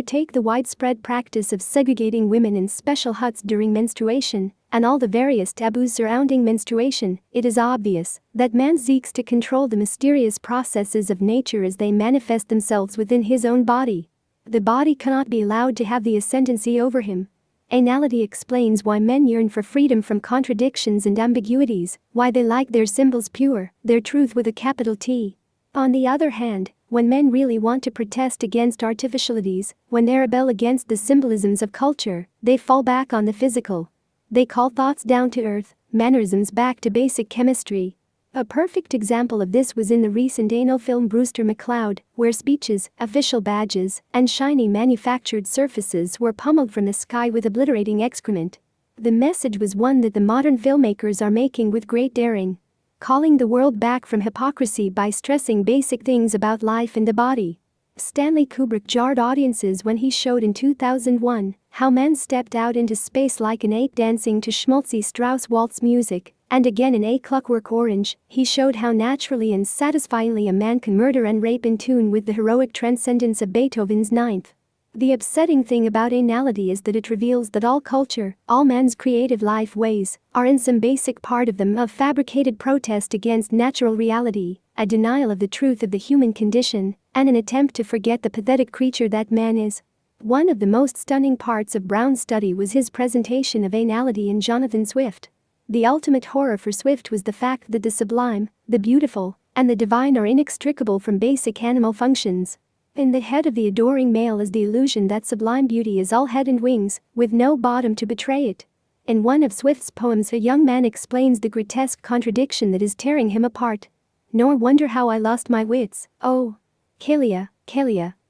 take the widespread practice of segregating women in special huts during menstruation and all the various taboos surrounding menstruation. It is obvious that man seeks to control the mysterious processes of nature as they manifest themselves within his own body. The body cannot be allowed to have the ascendancy over him. Anality explains why men yearn for freedom from contradictions and ambiguities, why they like their symbols pure, their truth with a capital T. On the other hand, when men really want to protest against artificialities, when they rebel against the symbolisms of culture, they fall back on the physical. They call thoughts down to earth, mannerisms back to basic chemistry. A perfect example of this was in the recent anal film Brewster McCloud, where speeches, official badges, and shiny manufactured surfaces were pummeled from the sky with obliterating excrement. The message was one that the modern filmmakers are making with great daring, calling the world back from hypocrisy by stressing basic things about life and the body. Stanley Kubrick jarred audiences when he showed in 2001 how man stepped out into space like an ape dancing to schmaltzy Strauss waltz music, and again in A Clockwork Orange, he showed how naturally and satisfyingly a man can murder and rape in tune with the heroic transcendence of Beethoven's Ninth. The upsetting thing about anality is that it reveals that all culture, all man's creative life ways, are in some basic part of them a fabricated protest against natural reality, a denial of the truth of the human condition, and an attempt to forget the pathetic creature that man is. One of the most stunning parts of Brown's study was his presentation of anality in Jonathan Swift. The ultimate horror for Swift was the fact that the sublime, the beautiful, and the divine are inextricable from basic animal functions. In the head of the adoring male is the illusion that sublime beauty is all head and wings, with no bottom to betray it. In one of Swift's poems, a young man explains the grotesque contradiction that is tearing him apart. Nor wonder how I lost my wits, oh. Kalia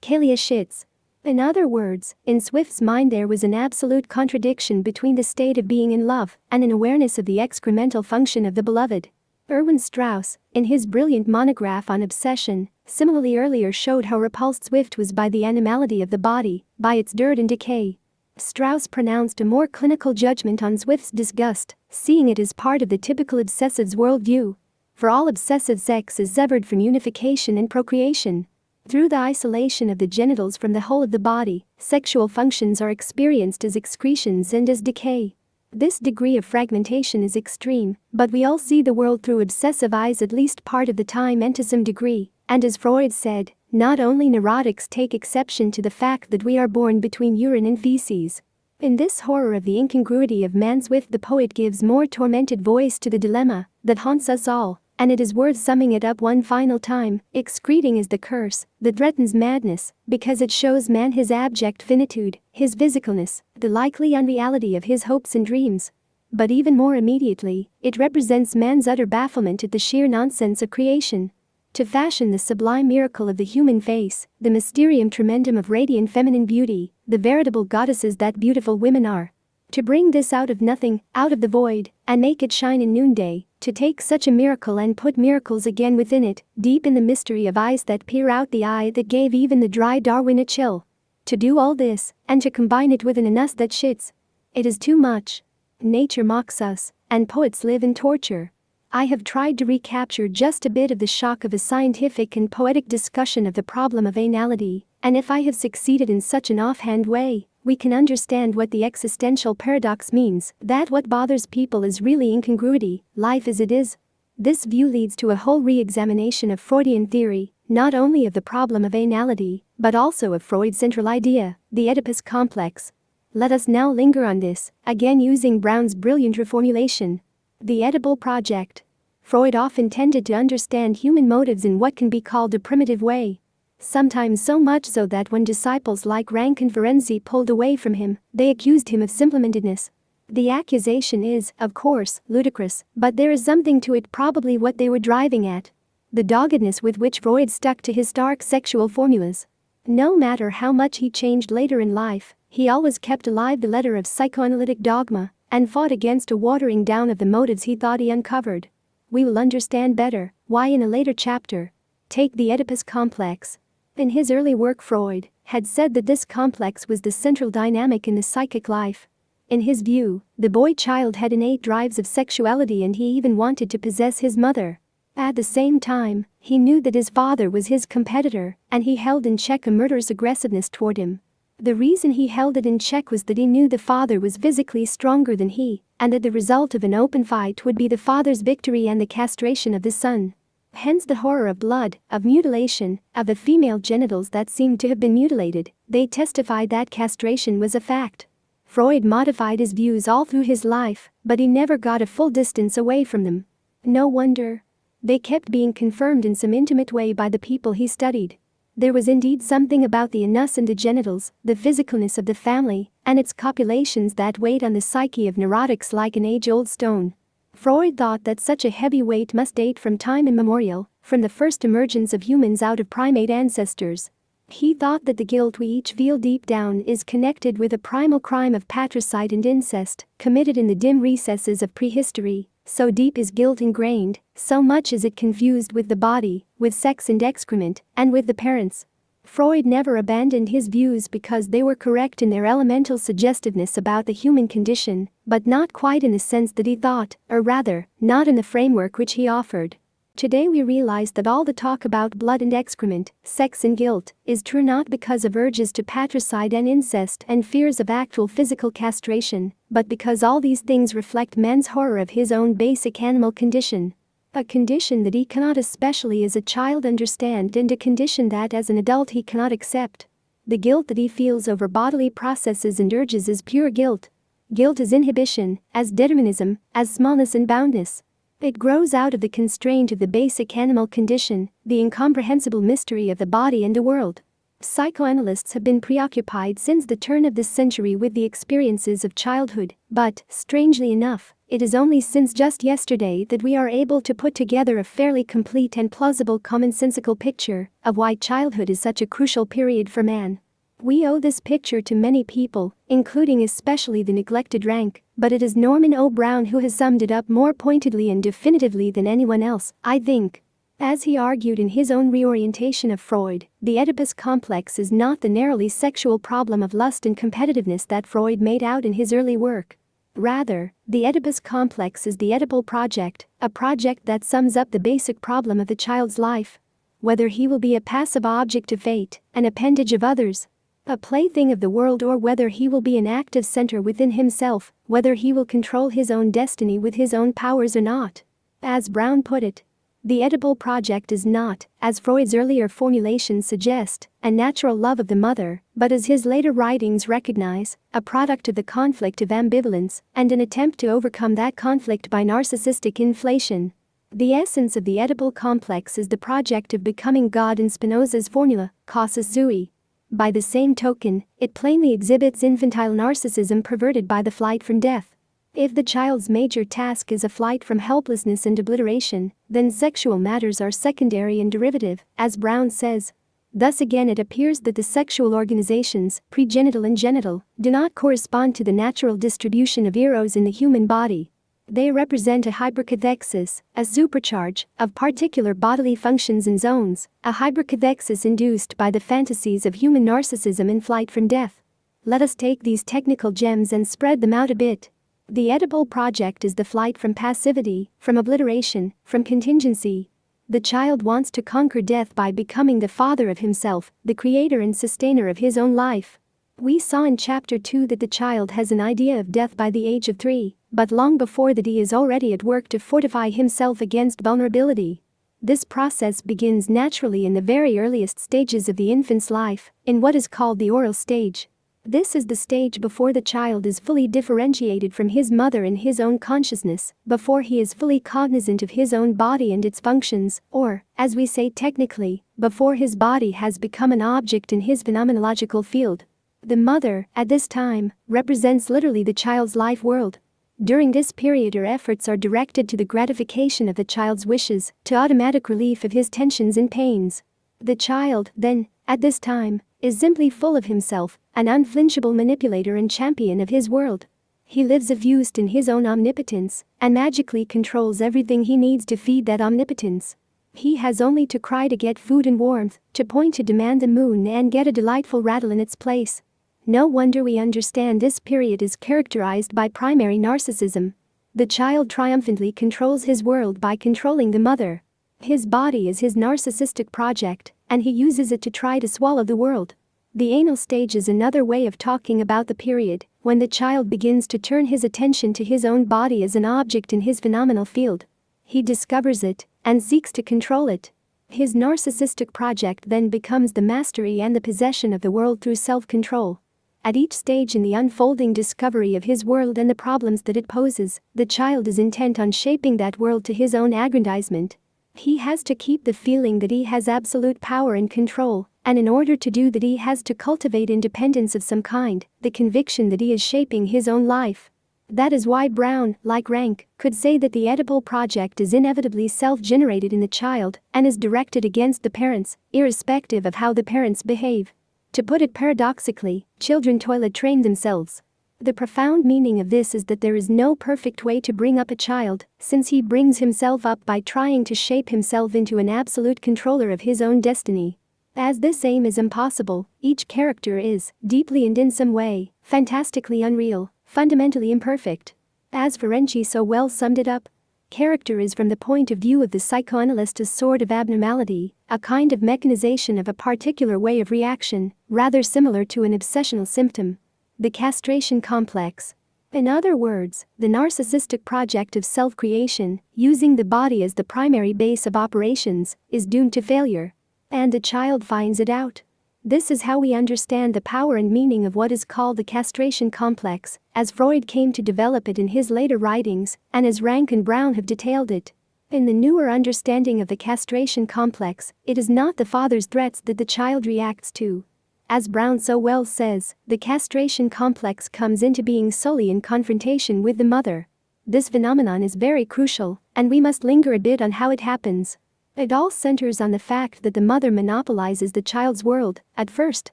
shits. In other words, in Swift's mind there was an absolute contradiction between the state of being in love and an awareness of the excremental function of the beloved. Erwin Strauss, in his brilliant monograph on obsession, similarly earlier showed how repulsed Swift was by the animality of the body, by its dirt and decay. Strauss pronounced a more clinical judgment on Swift's disgust, seeing it as part of the typical obsessive's worldview. For all obsessive, sex is severed from unification and procreation. Through the isolation of the genitals from the whole of the body, sexual functions are experienced as excretions and as decay. This degree of fragmentation is extreme, but we all see the world through obsessive eyes at least part of the time and to some degree, and as Freud said, not only neurotics take exception to the fact that we are born between urine and feces. In this horror of the incongruity of man, Swift the poet gives more tormented voice to the dilemma that haunts us all. And it is worth summing it up one final time. Excreting is the curse that threatens madness, because it shows man his abject finitude, his physicalness, the likely unreality of his hopes and dreams. But even more immediately, it represents man's utter bafflement at the sheer nonsense of creation. To fashion the sublime miracle of the human face, the mysterium tremendum of radiant feminine beauty, the veritable goddesses that beautiful women are. To bring this out of nothing, out of the void, and make it shine in noonday, to take such a miracle and put miracles again within it, deep in the mystery of eyes that peer out, the eye that gave even the dry Darwin a chill. To do all this, and to combine it with an us that shits. It is too much. Nature mocks us, and poets live in torture. I have tried to recapture just a bit of the shock of a scientific and poetic discussion of the problem of anality, and if I have succeeded in such an offhand way, we can understand what the existential paradox means, that what bothers people is really incongruity, life as it is. This view leads to a whole re-examination of Freudian theory, not only of the problem of anality, but also of Freud's central idea, the Oedipus complex. Let us now linger on this, again using Brown's brilliant reformulation. The Oedipal project. Freud often tended to understand human motives in what can be called a primitive way. Sometimes so much so that when disciples like Rank and Ferenczi pulled away from him, they accused him of simplementedness. The accusation is, of course, ludicrous, but there is something to it, probably what they were driving at. The doggedness with which Freud stuck to his stark sexual formulas. No matter how much he changed later in life, he always kept alive the letter of psychoanalytic dogma and fought against a watering down of the motives he thought he uncovered. We will understand better why in a later chapter. Take the Oedipus complex. In his early work, Freud had said that this complex was the central dynamic in the psychic life. In his view, the boy-child had innate drives of sexuality and he even wanted to possess his mother. At the same time, he knew that his father was his competitor and he held in check a murderous aggressiveness toward him. The reason he held it in check was that he knew the father was physically stronger than he, and that the result of an open fight would be the father's victory and the castration of the son. Hence the horror of blood, of mutilation, of the female genitals that seemed to have been mutilated. They testified that castration was a fact. Freud modified his views all through his life, but he never got a full distance away from them. No wonder. They kept being confirmed in some intimate way by the people he studied. There was indeed something about the anus and the genitals, the physicalness of the family, and its copulations that weighed on the psyche of neurotics like an age-old stone. Freud thought that such a heavy weight must date from time immemorial, from the first emergence of humans out of primate ancestors. He thought that the guilt we each feel deep down is connected with a primal crime of patricide and incest, committed in the dim recesses of prehistory. So deep is guilt ingrained, so much is it confused with the body, with sex and excrement, and with the parents. Freud never abandoned his views because they were correct in their elemental suggestiveness about the human condition, but not quite in the sense that he thought, or rather, not in the framework which he offered. Today we realize that all the talk about blood and excrement, sex and guilt, is true not because of urges to patricide and incest and fears of actual physical castration, but because all these things reflect man's horror of his own basic animal condition. A condition that he cannot, especially as a child, understand, and a condition that as an adult he cannot accept. The guilt that he feels over bodily processes and urges is pure guilt. Guilt is inhibition, as determinism, as smallness and boundness. It grows out of the constraint of the basic animal condition, the incomprehensible mystery of the body and the world. Psychoanalysts have been preoccupied since the turn of this century with the experiences of childhood, but, strangely enough, it is only since just yesterday that we are able to put together a fairly complete and plausible commonsensical picture of why childhood is such a crucial period for man. We owe this picture to many people, including especially the neglected rank, but it is Norman O. Brown who has summed it up more pointedly and definitively than anyone else, I think. As he argued in his own reorientation of Freud, the Oedipus complex is not the narrowly sexual problem of lust and competitiveness that Freud made out in his early work. Rather, the Oedipus complex is the Oedipal project, a project that sums up the basic problem of the child's life. Whether he will be a passive object of fate, an appendage of others, a plaything of the world, or whether he will be an active center within himself, whether he will control his own destiny with his own powers or not. As Brown put it, the Oedipal project is not, as Freud's earlier formulations suggest, a natural love of the mother, but as his later writings recognize, a product of the conflict of ambivalence and an attempt to overcome that conflict by narcissistic inflation. The essence of the Oedipal complex is the project of becoming God in Spinoza's formula, casus sui. By the same token, it plainly exhibits infantile narcissism perverted by the flight from death. If the child's major task is a flight from helplessness and obliteration, then sexual matters are secondary and derivative, as Brown says. Thus again it appears that the sexual organizations, pregenital and genital, do not correspond to the natural distribution of eros in the human body. They represent a hypercathexis, a supercharge, of particular bodily functions and zones, a hypercathexis induced by the fantasies of human narcissism in flight from death. Let us take these technical gems and spread them out a bit. The Oedipal project is the flight from passivity, from obliteration, from contingency. The child wants to conquer death by becoming the father of himself, the creator and sustainer of his own life. We saw in Chapter 2 that the child has an idea of death by the age of 3, but long before that he is already at work to fortify himself against vulnerability. This process begins naturally in the very earliest stages of the infant's life, in what is called the oral stage. This is the stage before the child is fully differentiated from his mother in his own consciousness, before he is fully cognizant of his own body and its functions, or, as we say technically, before his body has become an object in his phenomenological field. The mother, at this time, represents literally the child's life world. During this period her efforts are directed to the gratification of the child's wishes, to automatic relief of his tensions and pains. The child, then, at this time, is simply full of himself, an unflinchable manipulator and champion of his world. He lives effused in his own omnipotence, and magically controls everything he needs to feed that omnipotence. He has only to cry to get food and warmth, to point to demand the moon and get a delightful rattle in its place. No wonder we understand this period is characterized by primary narcissism. The child triumphantly controls his world by controlling the mother. His body is his narcissistic project, and he uses it to try to swallow the world. The anal stage is another way of talking about the period when the child begins to turn his attention to his own body as an object in his phenomenal field. He discovers it and seeks to control it. His narcissistic project then becomes the mastery and the possession of the world through self-control. At each stage in the unfolding discovery of his world and the problems that it poses, the child is intent on shaping that world to his own aggrandizement. He has to keep the feeling that he has absolute power and control, and in order to do that he has to cultivate independence of some kind, the conviction that he is shaping his own life. That is why Brown, like Rank, could say that the Oedipal project is inevitably self-generated in the child and is directed against the parents, irrespective of how the parents behave. To put it paradoxically, children toilet train themselves. The profound meaning of this is that there is no perfect way to bring up a child, since he brings himself up by trying to shape himself into an absolute controller of his own destiny. As this aim is impossible, each character is, deeply and in some way, fantastically unreal, fundamentally imperfect. As Ferenczi so well summed it up, character is from the point of view of the psychoanalyst a sort of abnormality, a kind of mechanization of a particular way of reaction, rather similar to an obsessional symptom. The castration complex. In other words, the narcissistic project of self-creation, using the body as the primary base of operations, is doomed to failure. And the child finds it out. This is how we understand the power and meaning of what is called the castration complex, as Freud came to develop it in his later writings, and as Rank and Brown have detailed it. In the newer understanding of the castration complex, it is not the father's threats that the child reacts to. As Brown so well says, the castration complex comes into being solely in confrontation with the mother. This phenomenon is very crucial, and we must linger a bit on how it happens. It all centers on the fact that the mother monopolizes the child's world. At first,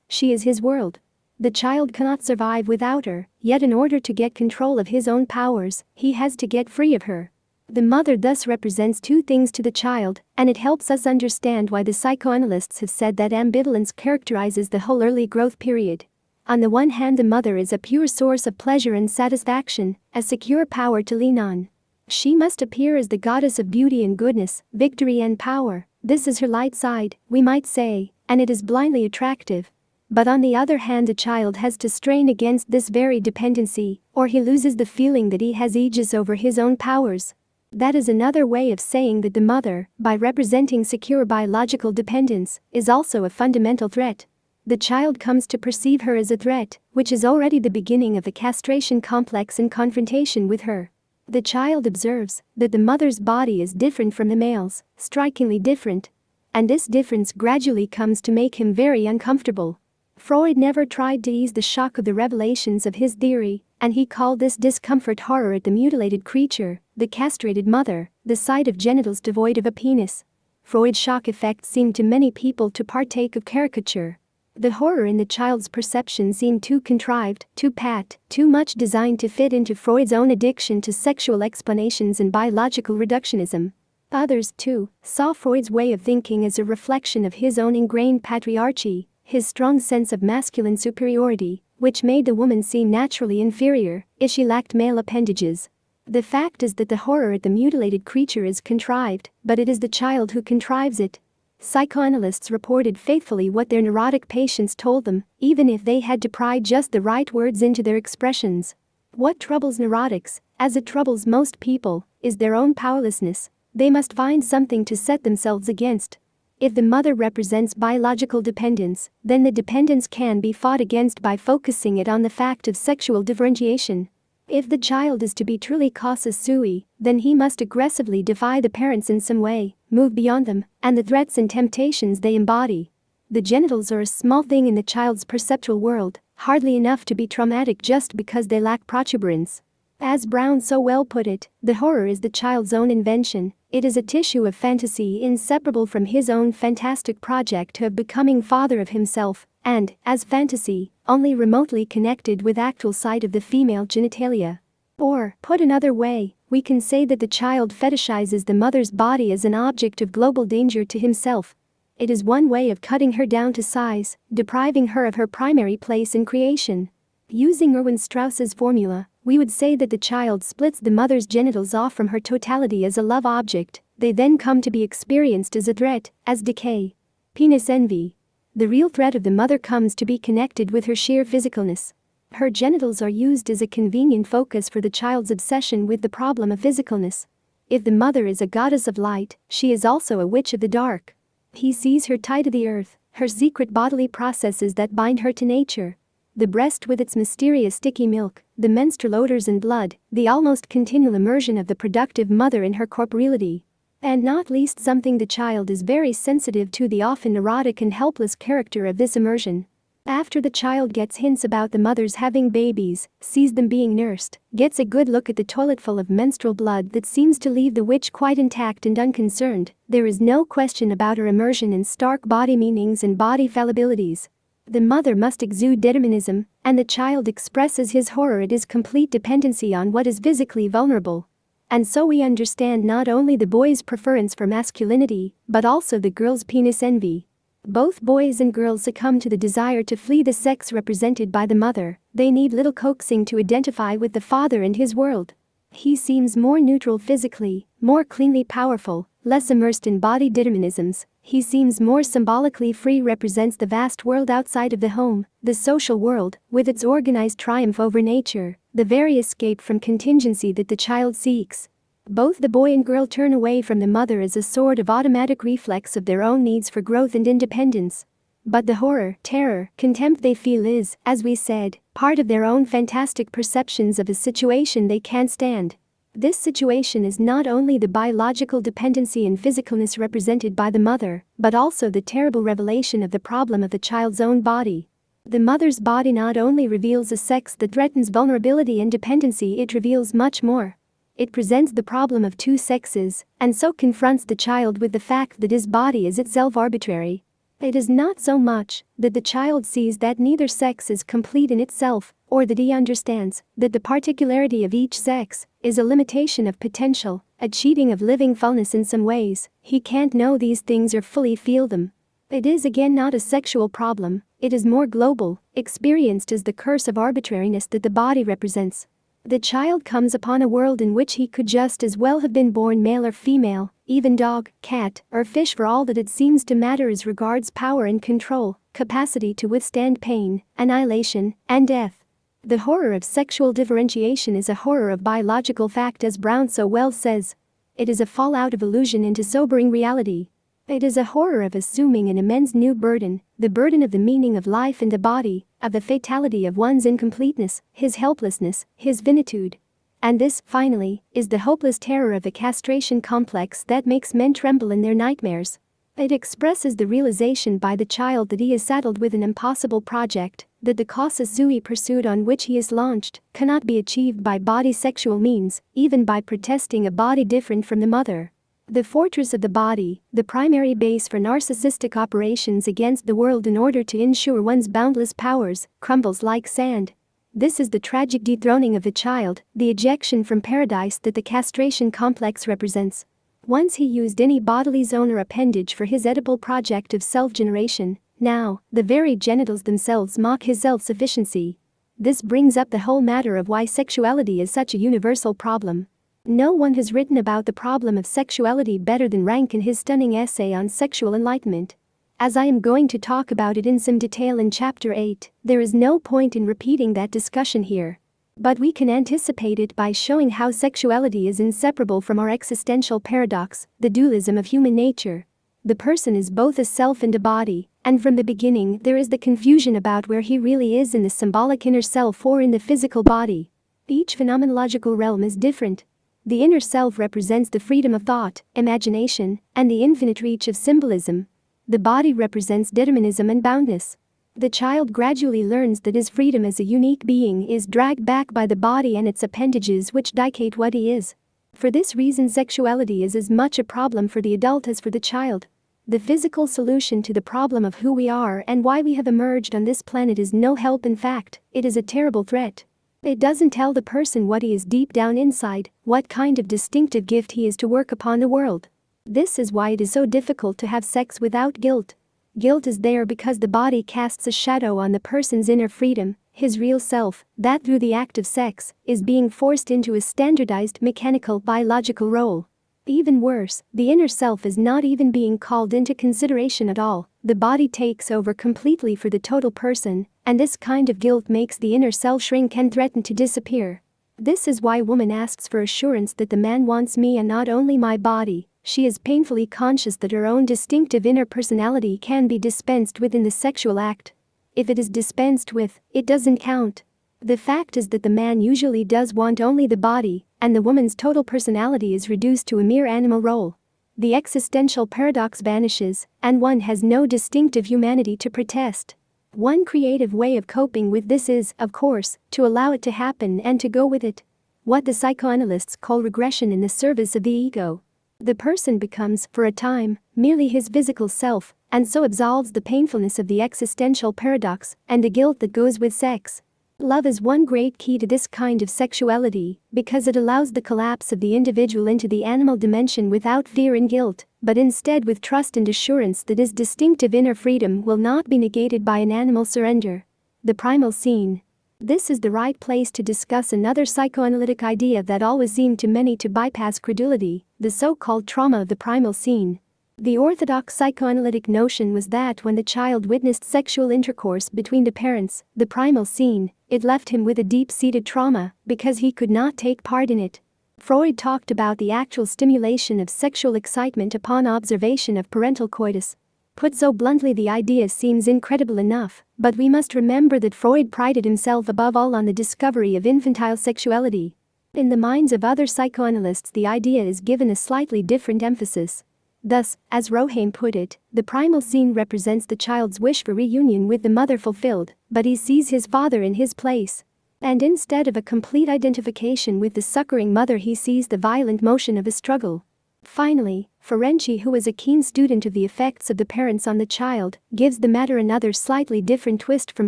she is his world. The child cannot survive without her, yet in order to get control of his own powers, he has to get free of her. The mother thus represents two things to the child, and it helps us understand why the psychoanalysts have said that ambivalence characterizes the whole early growth period. On the one hand, the mother is a pure source of pleasure and satisfaction, a secure power to lean on. She must appear as the goddess of beauty and goodness, victory and power. This is her light side, we might say, and it is blindly attractive. But on the other hand, the child has to strain against this very dependency, or he loses the feeling that he has aegis over his own powers. That is another way of saying that the mother, by representing secure biological dependence, is also a fundamental threat. The child comes to perceive her as a threat, which is already the beginning of the castration complex in confrontation with her. The child observes that the mother's body is different from the male's, strikingly different. And this difference gradually comes to make him very uncomfortable. Freud never tried to ease the shock of the revelations of his theory, and he called this discomfort horror at the mutilated creature, the castrated mother, the sight of genitals devoid of a penis. Freud's shock effect seemed to many people to partake of caricature. The horror in the child's perception seemed too contrived, too pat, too much designed to fit into Freud's own addiction to sexual explanations and biological reductionism. Others, too, saw Freud's way of thinking as a reflection of his own ingrained patriarchy, his strong sense of masculine superiority, which made the woman seem naturally inferior if she lacked male appendages. The fact is that the horror at the mutilated creature is contrived, but it is the child who contrives it. Psychoanalysts reported faithfully what their neurotic patients told them, even if they had to pry just the right words into their expressions. What troubles neurotics, as it troubles most people, is their own powerlessness. They must find something to set themselves against. If the mother represents biological dependence, then the dependence can be fought against by focusing it on the fact of sexual differentiation. If the child is to be truly casus sui, then he must aggressively defy the parents in some way, move beyond them, and the threats and temptations they embody. The genitals are a small thing in the child's perceptual world, hardly enough to be traumatic just because they lack protuberance. As Brown so well put it, the horror is the child's own invention. It is a tissue of fantasy inseparable from his own fantastic project of becoming father of himself, and, as fantasy, only remotely connected with actual sight of the female genitalia. Or, put another way, we can say that the child fetishizes the mother's body as an object of global danger to himself. It is one way of cutting her down to size, depriving her of her primary place in creation. Using Erwin Strauss's formula, we would say that the child splits the mother's genitals off from her totality as a love object. They then come to be experienced as a threat, as decay. Penis envy. The real threat of the mother comes to be connected with her sheer physicalness. Her genitals are used as a convenient focus for the child's obsession with the problem of physicalness. If the mother is a goddess of light, she is also a witch of the dark. He sees her tied to the earth, her secret bodily processes that bind her to nature. The breast with its mysterious sticky milk, the menstrual odors and blood, the almost continual immersion of the productive mother in her corporeality. And not least something the child is very sensitive to, the often neurotic and helpless character of this immersion. After the child gets hints about the mothers having babies, sees them being nursed, gets a good look at the toilet full of menstrual blood that seems to leave the witch quite intact and unconcerned, there is no question about her immersion in stark body meanings and body fallibilities. The mother must exude determinism, and the child expresses his horror at his complete dependency on what is physically vulnerable. And so we understand not only the boy's preference for masculinity, but also the girl's penis envy. Both boys and girls succumb to the desire to flee the sex represented by the mother. They need little coaxing to identify with the father and his world. He seems more neutral physically, more cleanly powerful, less immersed in body determinisms. He seems more symbolically free, represents the vast world outside of the home, the social world, with its organized triumph over nature, the very escape from contingency that the child seeks. Both the boy and girl turn away from the mother as a sort of automatic reflex of their own needs for growth and independence. But the horror, terror, contempt they feel is, as we said, part of their own fantastic perceptions of a situation they can't stand. This situation is not only the biological dependency and physicalness represented by the mother, but also the terrible revelation of the problem of the child's own body. The mother's body not only reveals a sex that threatens vulnerability and dependency, it reveals much more. It presents the problem of two sexes, and so confronts the child with the fact that his body is itself arbitrary. It is not so much that the child sees that neither sex is complete in itself, or that he understands that the particularity of each sex is a limitation of potential, a cheating of living fullness in some ways. He can't know these things or fully feel them. It is again not a sexual problem, it is more global, experienced as the curse of arbitrariness that the body represents. The child comes upon a world in which he could just as well have been born male or female, even dog, cat, or fish, for all that it seems to matter as regards power and control, capacity to withstand pain, annihilation, and death. The horror of sexual differentiation is a horror of biological fact, as Brown so well says. It is a fallout of illusion into sobering reality. It is a horror of assuming an immense new burden, the burden of the meaning of life in the body, of the fatality of one's incompleteness, his helplessness, his finitude. And this, finally, is the hopeless terror of the castration complex that makes men tremble in their nightmares. It expresses the realization by the child that he is saddled with an impossible project, that the casus sui pursuit on which he is launched cannot be achieved by body sexual means, even by protesting a body different from the mother. The fortress of the body, the primary base for narcissistic operations against the world in order to ensure one's boundless powers, crumbles like sand. This is the tragic dethroning of the child, the ejection from paradise that the castration complex represents. Once he used any bodily zone or appendage for his edible project of self-generation, now, the very genitals themselves mock his self-sufficiency. This brings up the whole matter of why sexuality is such a universal problem. No one has written about the problem of sexuality better than Rank in his stunning essay on sexual enlightenment. As I am going to talk about it in some detail in Chapter 8, there is no point in repeating that discussion here. But we can anticipate it by showing how sexuality is inseparable from our existential paradox, the dualism of human nature. The person is both a self and a body, and from the beginning there is the confusion about where he really is in the symbolic inner self or in the physical body. Each phenomenological realm is different. The inner self represents the freedom of thought, imagination, and the infinite reach of symbolism. The body represents determinism and boundness. The child gradually learns that his freedom as a unique being is dragged back by the body and its appendages which dictate what he is. For this reason, sexuality is as much a problem for the adult as for the child. The physical solution to the problem of who we are and why we have emerged on this planet is no help. In fact, it is a terrible threat. It doesn't tell the person what he is deep down inside, what kind of distinctive gift he is to work upon the world. This is why it is so difficult to have sex without guilt. Guilt is there because the body casts a shadow on the person's inner freedom, his real self, that through the act of sex, is being forced into a standardized mechanical biological role. Even worse, the inner self is not even being called into consideration at all. The body takes over completely for the total person, and this kind of guilt makes the inner self shrink and threaten to disappear. This is why woman asks for assurance that the man wants me and not only my body. She is painfully conscious that her own distinctive inner personality can be dispensed with in the sexual act. If it is dispensed with, it doesn't count. The fact is that the man usually does want only the body, and the woman's total personality is reduced to a mere animal role. The existential paradox vanishes, and one has no distinctive humanity to protest. One creative way of coping with this is, of course, to allow it to happen and to go with it. What the psychoanalysts call regression in the service of the ego. The person becomes, for a time, merely his physical self, and so absolves the painfulness of the existential paradox and the guilt that goes with sex. Love is one great key to this kind of sexuality, because it allows the collapse of the individual into the animal dimension without fear and guilt, but instead with trust and assurance that his distinctive inner freedom will not be negated by an animal surrender. The primal scene. This is the right place to discuss another psychoanalytic idea that always seemed to many to bypass credulity, the so-called trauma of the primal scene. The orthodox psychoanalytic notion was that when the child witnessed sexual intercourse between the parents, the primal scene, it left him with a deep-seated trauma because he could not take part in it. Freud talked about the actual stimulation of sexual excitement upon observation of parental coitus. Put so bluntly, the idea seems incredible enough, but we must remember that Freud prided himself above all on the discovery of infantile sexuality. In the minds of other psychoanalysts, the idea is given a slightly different emphasis. Thus, as Roheim put it, the primal scene represents the child's wish for reunion with the mother fulfilled, but he sees his father in his place. And instead of a complete identification with the succoring mother, he sees the violent motion of a struggle. Finally, Ferenczi, who is a keen student of the effects of the parents on the child, gives the matter another slightly different twist from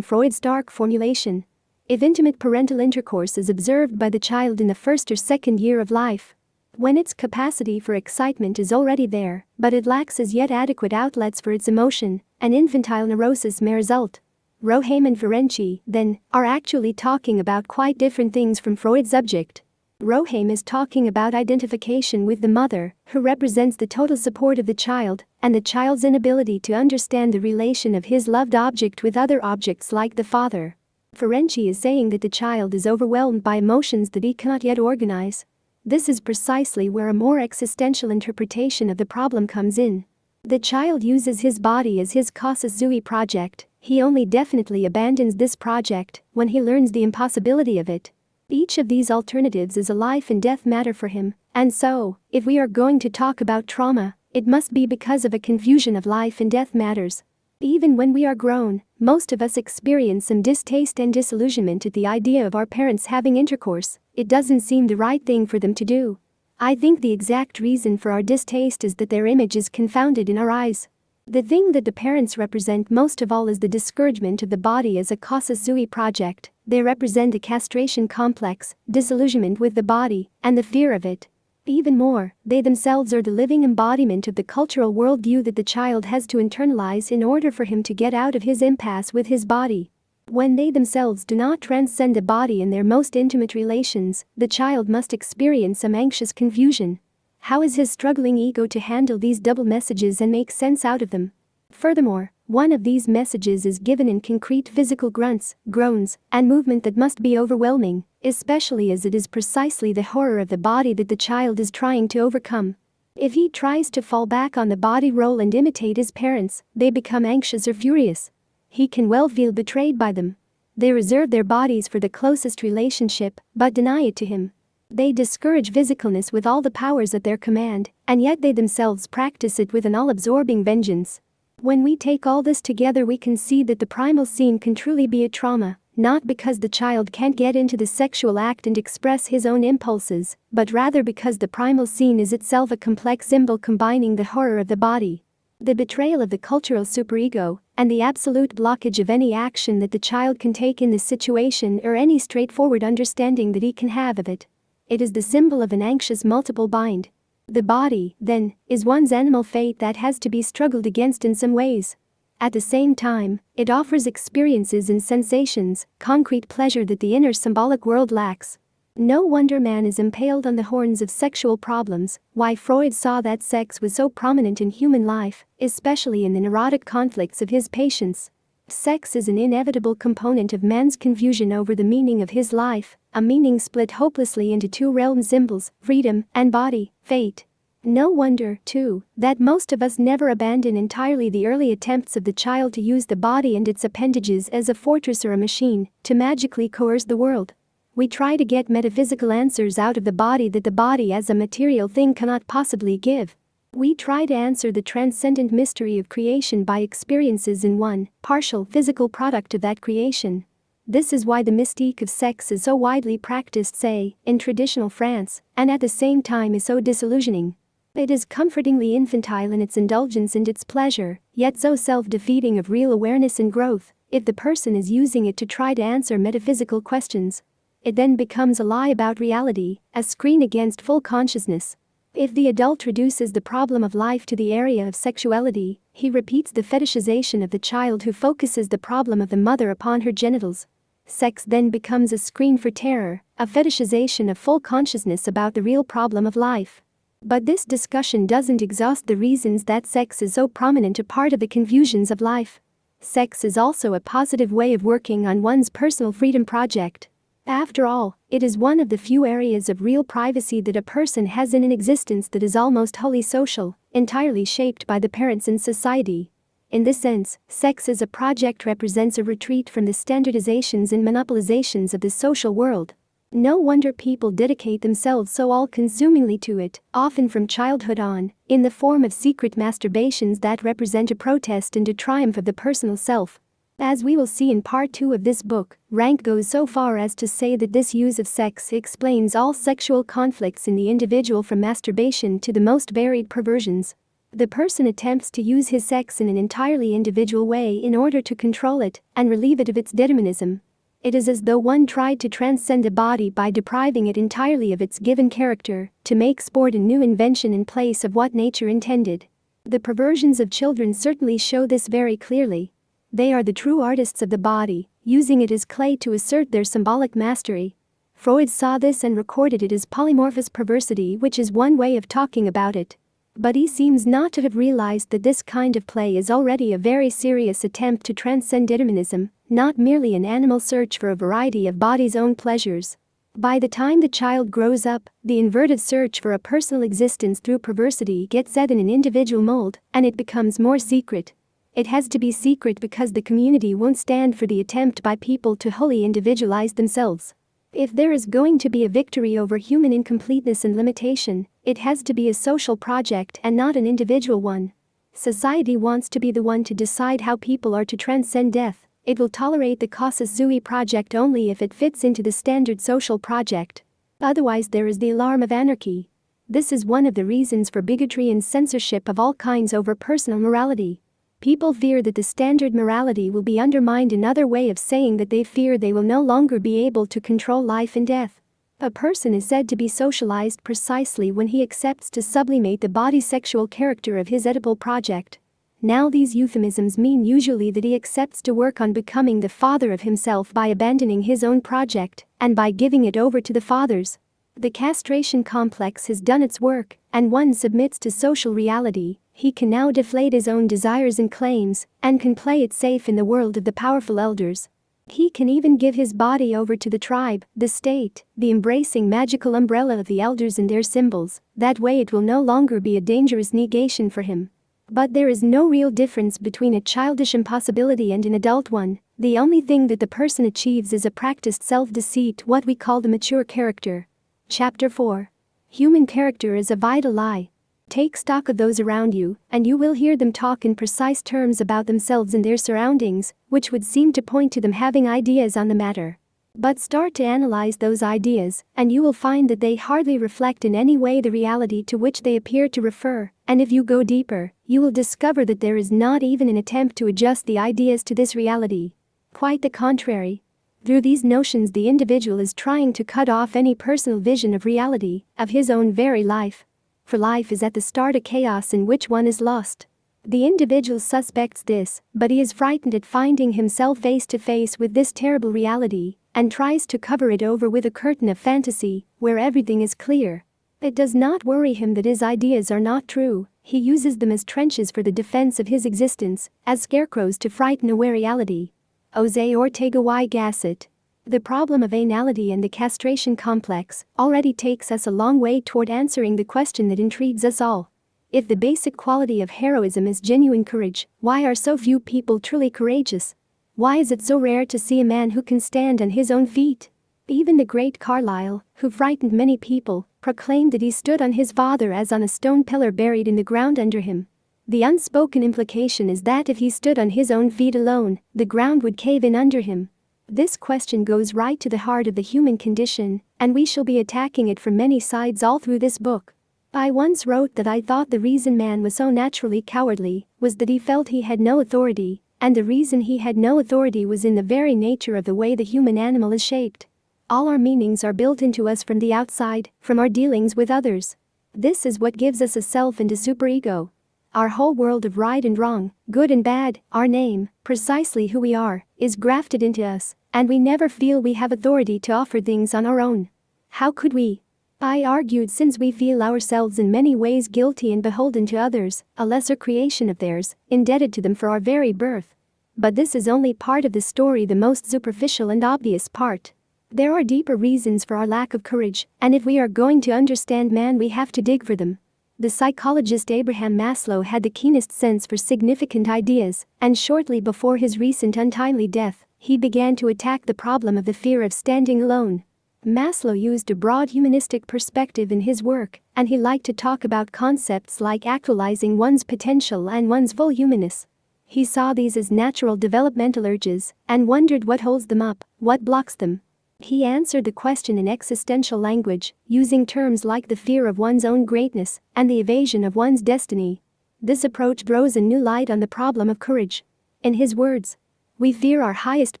Freud's dark formulation. If intimate parental intercourse is observed by the child in the first or second year of life, when its capacity for excitement is already there, but it lacks as yet adequate outlets for its emotion, an infantile neurosis may result. Roheim and Ferenczi, then, are actually talking about quite different things from Freud's subject. Roheim is talking about identification with the mother, who represents the total support of the child, and the child's inability to understand the relation of his loved object with other objects like the father. Ferenczi is saying that the child is overwhelmed by emotions that he cannot yet organize. This is precisely where a more existential interpretation of the problem comes in. The child uses his body as his casus sui project. He only definitely abandons this project when he learns the impossibility of it. Each of these alternatives is a life and death matter for him, and so, if we are going to talk about trauma, it must be because of a confusion of life and death matters. Even when we are grown, most of us experience some distaste and disillusionment at the idea of our parents having intercourse. It doesn't seem the right thing for them to do. I think the exact reason for our distaste is that their image is confounded in our eyes. The thing that the parents represent most of all is the discouragement of the body as a casus sui project. They represent the castration complex, disillusionment with the body, and the fear of it. Even more, they themselves are the living embodiment of the cultural worldview that the child has to internalize in order for him to get out of his impasse with his body. When they themselves do not transcend the body in their most intimate relations, the child must experience some anxious confusion. How is his struggling ego to handle these double messages and make sense out of them? Furthermore, one of these messages is given in concrete physical grunts, groans, and movement that must be overwhelming, especially as it is precisely the horror of the body that the child is trying to overcome. If he tries to fall back on the body role and imitate his parents, they become anxious or furious. He can well feel betrayed by them. They reserve their bodies for the closest relationship, but deny it to him. They discourage physicalness with all the powers at their command, and yet they themselves practice it with an all-absorbing vengeance. When we take all this together, we can see that the primal scene can truly be a trauma, not because the child can't get into the sexual act and express his own impulses, but rather because the primal scene is itself a complex symbol combining the horror of the body, the betrayal of the cultural superego, and the absolute blockage of any action that the child can take in this situation or any straightforward understanding that he can have of it. It is the symbol of an anxious multiple bind. The body, then, is one's animal fate that has to be struggled against in some ways. At the same time, it offers experiences and sensations, concrete pleasure that the inner symbolic world lacks. No wonder man is impaled on the horns of sexual problems. Why Freud saw that sex was so prominent in human life, especially in the neurotic conflicts of his patients. Sex is an inevitable component of man's confusion over the meaning of his life, a meaning split hopelessly into two realm symbols, freedom and body, fate. No wonder, too, that most of us never abandon entirely the early attempts of the child to use the body and its appendages as a fortress or a machine to magically coerce the world. We try to get metaphysical answers out of the body that the body as a material thing cannot possibly give. We try to answer the transcendent mystery of creation by experiences in one partial physical product of that creation. This is why the mystique of sex is so widely practiced, say, in traditional France, and at the same time is so disillusioning. It is comfortingly infantile in its indulgence and its pleasure, yet so self-defeating of real awareness and growth. If the person is using it to try to answer metaphysical questions, it then becomes a lie about reality, a screen against full consciousness. If the adult reduces the problem of life to the area of sexuality, he repeats the fetishization of the child who focuses the problem of the mother upon her genitals. Sex then becomes a screen for terror, a fetishization of full consciousness about the real problem of life. But this discussion doesn't exhaust the reasons that sex is so prominent a part of the confusions of life. Sex is also a positive way of working on one's personal freedom project. After all, it is one of the few areas of real privacy that a person has in an existence that is almost wholly social, entirely shaped by the parents and society. In this sense, sex as a project represents a retreat from the standardizations and monopolizations of the social world. No wonder people dedicate themselves so all-consumingly to it, often from childhood on, in the form of secret masturbations that represent a protest and a triumph of the personal self. As we will see in part 2 of this book, Rank goes so far as to say that this use of sex explains all sexual conflicts in the individual, from masturbation to the most varied perversions. The person attempts to use his sex in an entirely individual way in order to control it and relieve it of its determinism. It is as though one tried to transcend the body by depriving it entirely of its given character, to make sport a new invention in place of what nature intended. The perversions of children certainly show this very clearly. They are the true artists of the body, using it as clay to assert their symbolic mastery. Freud saw this and recorded it as polymorphous perversity, which is one way of talking about it. But he seems not to have realized that this kind of play is already a very serious attempt to transcend determinism, not merely an animal search for a variety of body's own pleasures. By the time the child grows up, the inverted search for a personal existence through perversity gets set in an individual mold, and it becomes more secret. It has to be secret because the community won't stand for the attempt by people to wholly individualize themselves. If there is going to be a victory over human incompleteness and limitation, it has to be a social project and not an individual one. Society wants to be the one to decide how people are to transcend death. It will tolerate the casus sui project only if it fits into the standard social project. Otherwise, there is the alarm of anarchy. This is one of the reasons for bigotry and censorship of all kinds over personal morality. People fear that the standard morality will be undermined, another way of saying that they fear they will no longer be able to control life and death. A person is said to be socialized precisely when he accepts to sublimate the body's sexual character of his Oedipal project. Now these euphemisms mean usually that he accepts to work on becoming the father of himself by abandoning his own project and by giving it over to the fathers. The castration complex has done its work, and one submits to social reality. He can now deflate his own desires and claims, and can play it safe in the world of the powerful elders. He can even give his body over to the tribe, the state, the embracing magical umbrella of the elders and their symbols. That way it will no longer be a dangerous negation for him. But there is no real difference between a childish impossibility and an adult one. The only thing that the person achieves is a practiced self-deceit, what we call the mature character. Chapter 4. Human character is a vital lie. Take stock of those around you, and you will hear them talk in precise terms about themselves and their surroundings, which would seem to point to them having ideas on the matter. But start to analyze those ideas, and you will find that they hardly reflect in any way the reality to which they appear to refer, and if you go deeper, you will discover that there is not even an attempt to adjust the ideas to this reality. Quite the contrary. Through these notions, the individual is trying to cut off any personal vision of reality, of his own very life. For life is at the start a chaos in which one is lost. The individual suspects this, but he is frightened at finding himself face to face with this terrible reality, and tries to cover it over with a curtain of fantasy, where everything is clear. It does not worry him that his ideas are not true. He uses them as trenches for the defense of his existence, as scarecrows to frighten away reality. Jose Ortega y Gasset. The problem of anality and the castration complex already takes us a long way toward answering the question that intrigues us all. If the basic quality of heroism is genuine courage, why are so few people truly courageous? Why is it so rare to see a man who can stand on his own feet? Even the great Carlyle, who frightened many people, proclaimed that he stood on his father as on a stone pillar buried in the ground under him. The unspoken implication is that if he stood on his own feet alone, the ground would cave in under him. This question goes right to the heart of the human condition, and we shall be attacking it from many sides all through this book. I once wrote that I thought the reason man was so naturally cowardly was that he felt he had no authority, and the reason he had no authority was in the very nature of the way the human animal is shaped. All our meanings are built into us from the outside, from our dealings with others. This is what gives us a self and a superego. Our whole world of right and wrong, good and bad, our name, precisely who we are, is grafted into us, and we never feel we have authority to offer things on our own. How could we? I argued, since we feel ourselves in many ways guilty and beholden to others, a lesser creation of theirs, indebted to them for our very birth. But this is only part of the story, the most superficial and obvious part. There are deeper reasons for our lack of courage, and if we are going to understand man, we have to dig for them. The psychologist Abraham Maslow had the keenest sense for significant ideas, and shortly before his recent untimely death, he began to attack the problem of the fear of standing alone. Maslow used a broad humanistic perspective in his work, and he liked to talk about concepts like actualizing one's potential and one's full humanness. He saw these as natural developmental urges and wondered what holds them up, what blocks them. He answered the question in existential language, using terms like the fear of one's own greatness and the evasion of one's destiny. This approach throws a new light on the problem of courage. In his words, "We fear our highest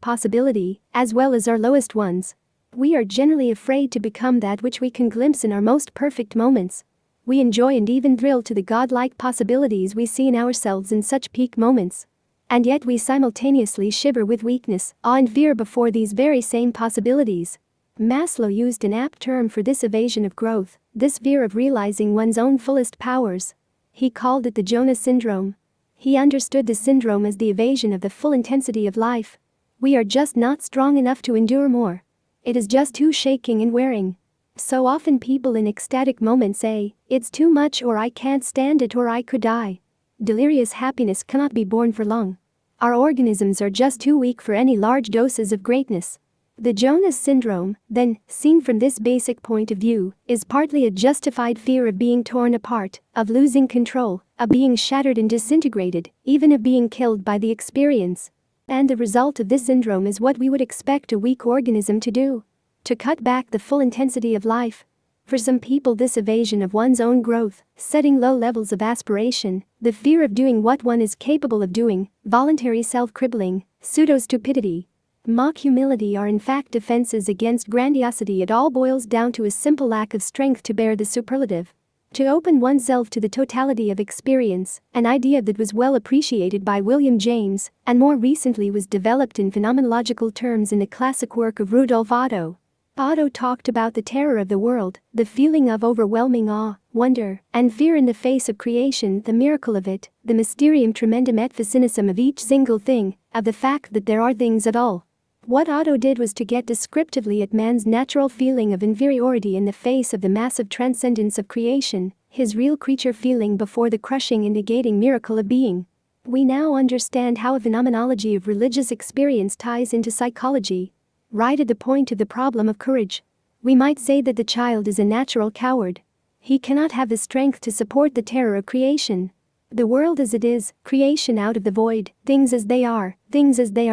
possibility as well as our lowest ones. We are generally afraid to become that which we can glimpse in our most perfect moments. We enjoy and even thrill to the godlike possibilities we see in ourselves in such peak moments. And yet we simultaneously shiver with weakness, awe and fear before these very same possibilities." Maslow used an apt term for this evasion of growth, this fear of realizing one's own fullest powers. He called it the Jonah syndrome. He understood the syndrome as the evasion of the full intensity of life. We are just not strong enough to endure more. It is just too shaking and wearing. So often people in ecstatic moments say, "It's too much," or "I can't stand it," or "I could die." Delirious happiness cannot be borne for long. Our organisms are just too weak for any large doses of greatness. The Jonah syndrome, then, seen from this basic point of view, is partly a justified fear of being torn apart, of losing control, of being shattered and disintegrated, even of being killed by the experience. And the result of this syndrome is what we would expect a weak organism to do: to cut back the full intensity of life. For some people, this evasion of one's own growth, setting low levels of aspiration, the fear of doing what one is capable of doing, voluntary self-crippling, pseudo-stupidity, mock humility are in fact defenses against grandiosity. It all boils down to a simple lack of strength to bear the superlative. To open oneself to the totality of experience, an idea that was well appreciated by William James, and more recently was developed in phenomenological terms in the classic work of Rudolf Otto. Otto talked about the terror of the world, the feeling of overwhelming awe, wonder, and fear in the face of creation, the miracle of it, the mysterium tremendum et fascinissum of each single thing, of the fact that there are things at all. What Otto did was to get descriptively at man's natural feeling of inferiority in the face of the massive transcendence of creation, his real creature feeling before the crushing and negating miracle of being. We now understand how a phenomenology of religious experience ties into psychology. Right at the point of the problem of courage. We might say that the child is a natural coward. He cannot have the strength to support the terror of creation. The world as it is, creation out of the void, things as they are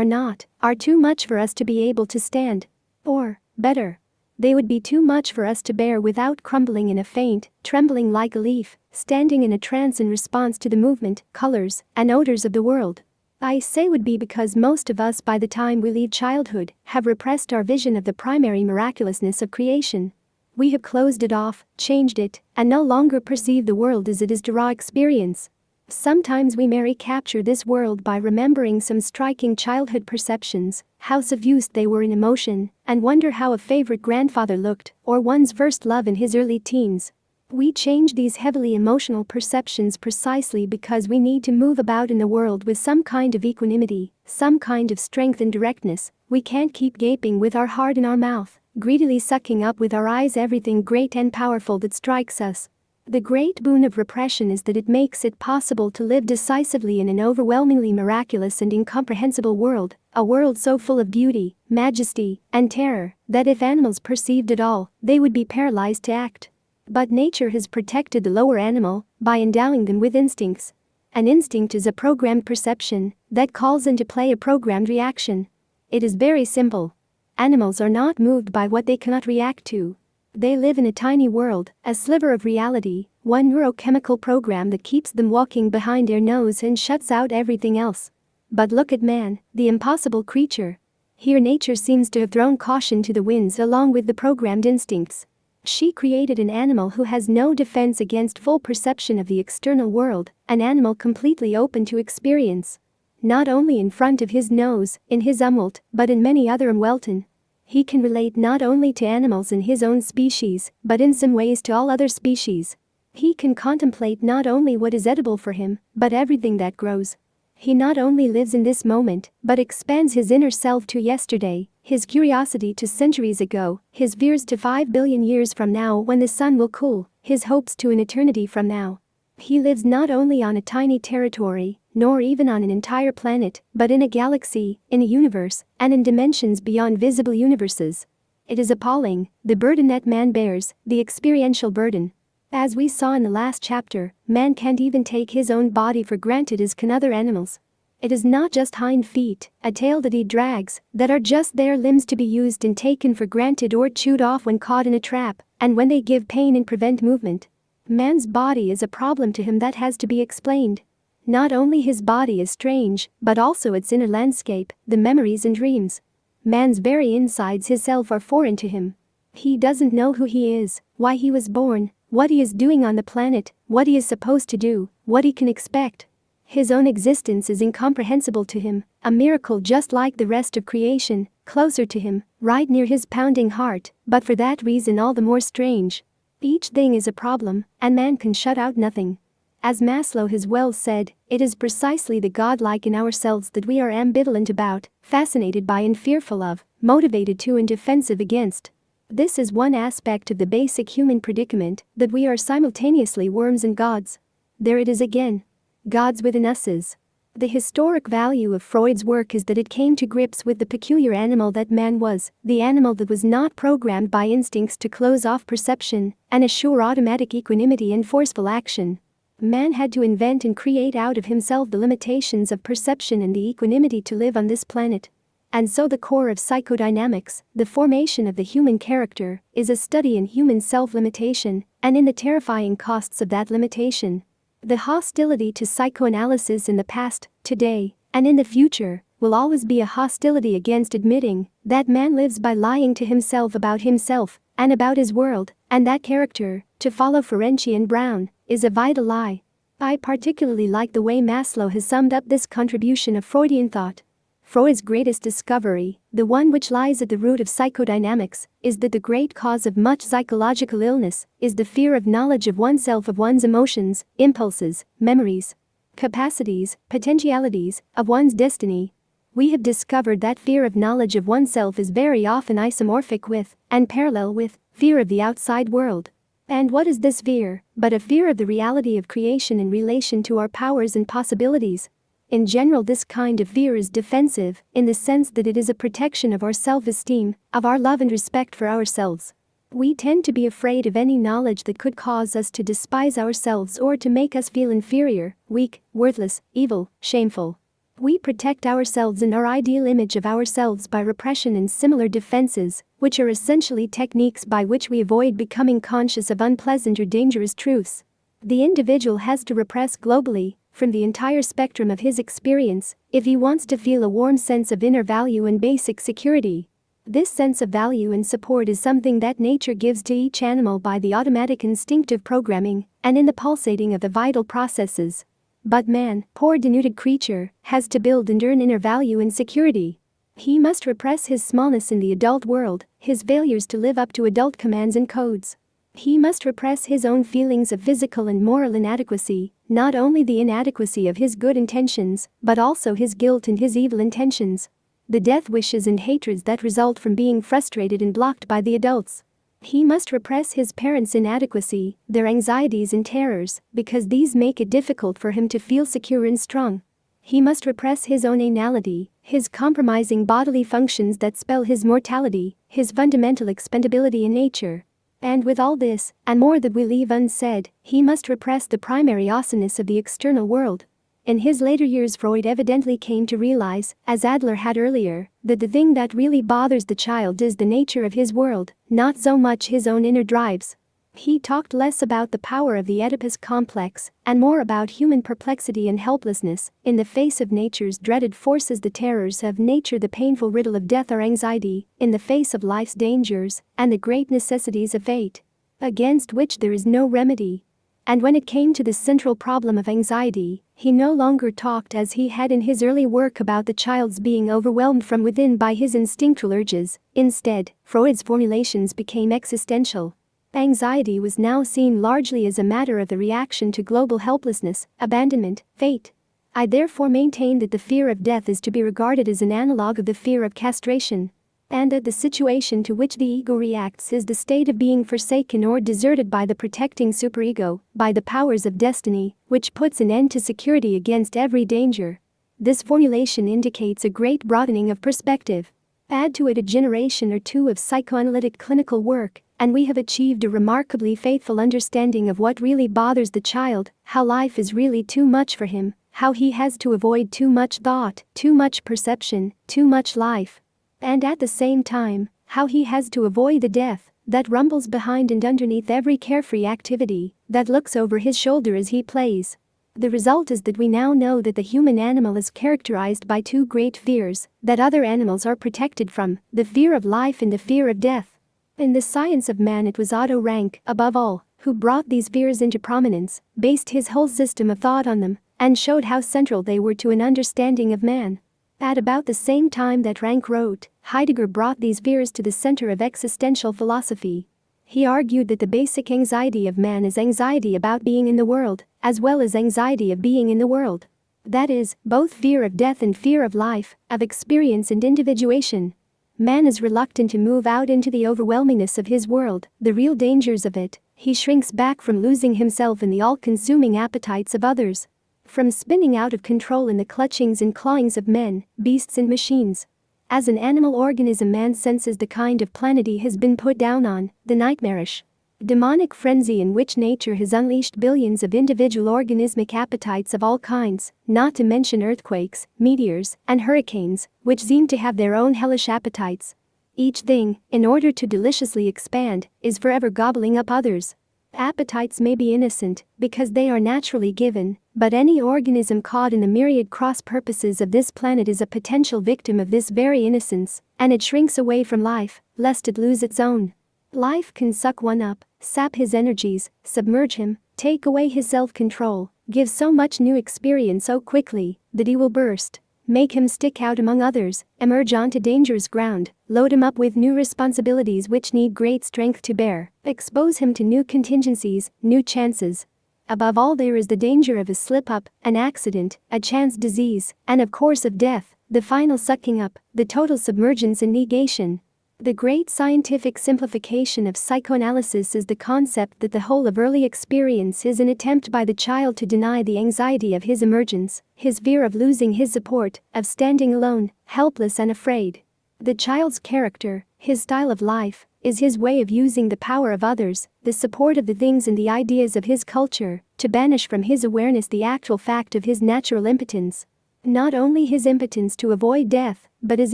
not, are too much for us to be able to stand. Or, better, they would be too much for us to bear without crumbling in a faint, trembling like a leaf, standing in a trance in response to the movement, colors, and odors of the world. I say would be because most of us by the time we leave childhood have repressed our vision of the primary miraculousness of creation. We have closed it off, changed it, and no longer perceive the world as it is to raw experience. Sometimes we may recapture this world by remembering some striking childhood perceptions, how suffused they were in emotion, and wonder how a favorite grandfather looked, or one's first love in his early teens. We change these heavily emotional perceptions precisely because we need to move about in the world with some kind of equanimity, some kind of strength and directness. We can't keep gaping with our heart in our mouth, greedily sucking up with our eyes everything great and powerful that strikes us. The great boon of repression is that it makes it possible to live decisively in an overwhelmingly miraculous and incomprehensible world, a world so full of beauty, majesty, and terror that if animals perceived it all, they would be paralyzed to act. But nature has protected the lower animal by endowing them with instincts. An instinct is a programmed perception that calls into play a programmed reaction. It is very simple. Animals are not moved by what they cannot react to. They live in a tiny world, a sliver of reality, one neurochemical program that keeps them walking behind their nose and shuts out everything else. But look at man, the impossible creature. Here nature seems to have thrown caution to the winds along with the programmed instincts. She created an animal who has no defense against full perception of the external world, an animal completely open to experience. Not only in front of his nose, in his Umwelt, but in many other Umwelten. He can relate not only to animals in his own species, but in some ways to all other species. He can contemplate not only what is edible for him, but everything that grows. He not only lives in this moment, but expands his inner self to yesterday, his curiosity to centuries ago, his fears to 5 billion years from now when the sun will cool, his hopes to an eternity from now. He lives not only on a tiny territory, nor even on an entire planet, but in a galaxy, in a universe, and in dimensions beyond visible universes. It is appalling, the burden that man bears, the experiential burden. As we saw in the last chapter, man can't even take his own body for granted as can other animals. It is not just hind feet, a tail that he drags, that are just their limbs to be used and taken for granted or chewed off when caught in a trap, and when they give pain and prevent movement. Man's body is a problem to him that has to be explained. Not only his body is strange, but also its inner landscape, the memories and dreams. Man's very insides, his self, are foreign to him. He doesn't know who he is, why he was born, what he is doing on the planet, what he is supposed to do, what he can expect. His own existence is incomprehensible to him, a miracle just like the rest of creation, closer to him, right near his pounding heart, but for that reason all the more strange. Each thing is a problem, and man can shut out nothing. As Maslow has well said, it is precisely the godlike in ourselves that we are ambivalent about, fascinated by and fearful of, motivated to and defensive against. This is one aspect of the basic human predicament, that we are simultaneously worms and gods. There it is again. Gods within us is. The historic value of Freud's work is that it came to grips with the peculiar animal that man was, the animal that was not programmed by instincts to close off perception and assure automatic equanimity and forceful action. Man had to invent and create out of himself the limitations of perception and the equanimity to live on this planet. And so the core of psychodynamics, the formation of the human character, is a study in human self-limitation and in the terrifying costs of that limitation. The hostility to psychoanalysis in the past, today, and in the future will always be a hostility against admitting that man lives by lying to himself about himself and about his world, and that character, to follow Ferenczi and Brown, is a vital lie. I particularly like the way Maslow has summed up this contribution of Freudian thought. Freud's greatest discovery, the one which lies at the root of psychodynamics, is that the great cause of much psychological illness is the fear of knowledge of oneself, of one's emotions, impulses, memories, capacities, potentialities, of one's destiny. We have discovered that fear of knowledge of oneself is very often isomorphic with, and parallel with, fear of the outside world. And what is this fear but a fear of the reality of creation in relation to our powers and possibilities? In general, this kind of fear is defensive, in the sense that it is a protection of our self-esteem, of our love and respect for ourselves. We tend to be afraid of any knowledge that could cause us to despise ourselves or to make us feel inferior, weak, worthless, evil, shameful. We protect ourselves and our ideal image of ourselves by repression and similar defenses, which are essentially techniques by which we avoid becoming conscious of unpleasant or dangerous truths. The individual has to repress globally, from the entire spectrum of his experience, if he wants to feel a warm sense of inner value and basic security. This sense of value and support is something that nature gives to each animal by the automatic instinctive programming and in the pulsating of the vital processes. But man, poor denuded creature, has to build and earn inner value and security. He must repress his smallness in the adult world, his failures to live up to adult commands and codes. He must repress his own feelings of physical and moral inadequacy, not only the inadequacy of his good intentions, but also his guilt and his evil intentions. The death wishes and hatreds that result from being frustrated and blocked by the adults. He must repress his parents' inadequacy, their anxieties and terrors, because these make it difficult for him to feel secure and strong. He must repress his own anality, his compromising bodily functions that spell his mortality, his fundamental expendability in nature. And with all this, and more that we leave unsaid, he must repress the primary awesomeness of the external world. In his later years, Freud evidently came to realize, as Adler had earlier, that the thing that really bothers the child is the nature of his world, not so much his own inner drives. He talked less about the power of the Oedipus complex and more about human perplexity and helplessness in the face of nature's dreaded forces, the terrors of nature, the painful riddle of death or anxiety in the face of life's dangers, and the great necessities of fate, against which there is no remedy. And when it came to the central problem of anxiety, he no longer talked as he had in his early work about the child's being overwhelmed from within by his instinctual urges. Instead, Freud's formulations became existential. Anxiety was now seen largely as a matter of the reaction to global helplessness, abandonment, fate. I therefore maintain that the fear of death is to be regarded as an analog of the fear of castration. And that the situation to which the ego reacts is the state of being forsaken or deserted by the protecting superego, by the powers of destiny, which puts an end to security against every danger. This formulation indicates a great broadening of perspective. Add to it a generation or two of psychoanalytic clinical work, and we have achieved a remarkably faithful understanding of what really bothers the child, how life is really too much for him, how he has to avoid too much thought, too much perception, too much life. And at the same time, how he has to avoid the death that rumbles behind and underneath every carefree activity, that looks over his shoulder as he plays. The result is that we now know that the human animal is characterized by two great fears that other animals are protected from, the fear of life and the fear of death. In the science of man, it was Otto Rank, above all, who brought these fears into prominence, based his whole system of thought on them, and showed how central they were to an understanding of man. At about the same time that Rank wrote, Heidegger brought these fears to the center of existential philosophy. He argued that the basic anxiety of man is anxiety about being in the world, as well as anxiety of being in the world. That is, both fear of death and fear of life, of experience and individuation. Man is reluctant to move out into the overwhelmingness of his world, the real dangers of it. He shrinks back from losing himself in the all-consuming appetites of others, from spinning out of control in the clutchings and clawings of men, beasts and machines. As an animal organism, man senses the kind of planet he has been put down on, the nightmarish, demonic frenzy in which nature has unleashed billions of individual organismic appetites of all kinds, not to mention earthquakes, meteors, and hurricanes, which seem to have their own hellish appetites. Each thing, in order to deliciously expand, is forever gobbling up others. Appetites may be innocent, because they are naturally given, but any organism caught in the myriad cross-purposes of this planet is a potential victim of this very innocence, and it shrinks away from life, lest it lose its own. Life can suck one up, sap his energies, submerge him, take away his self-control, give so much new experience so quickly that he will burst, make him stick out among others, emerge onto dangerous ground, load him up with new responsibilities which need great strength to bear, expose him to new contingencies, new chances. Above all, there is the danger of a slip-up, an accident, a chance disease, and of course of death, the final sucking up, the total submergence and negation. The great scientific simplification of psychoanalysis is the concept that the whole of early experience is an attempt by the child to deny the anxiety of his emergence, his fear of losing his support, of standing alone, helpless and afraid. The child's character, his style of life, is his way of using the power of others, the support of the things and the ideas of his culture, to banish from his awareness the actual fact of his natural impotence. Not only his impotence to avoid death, but his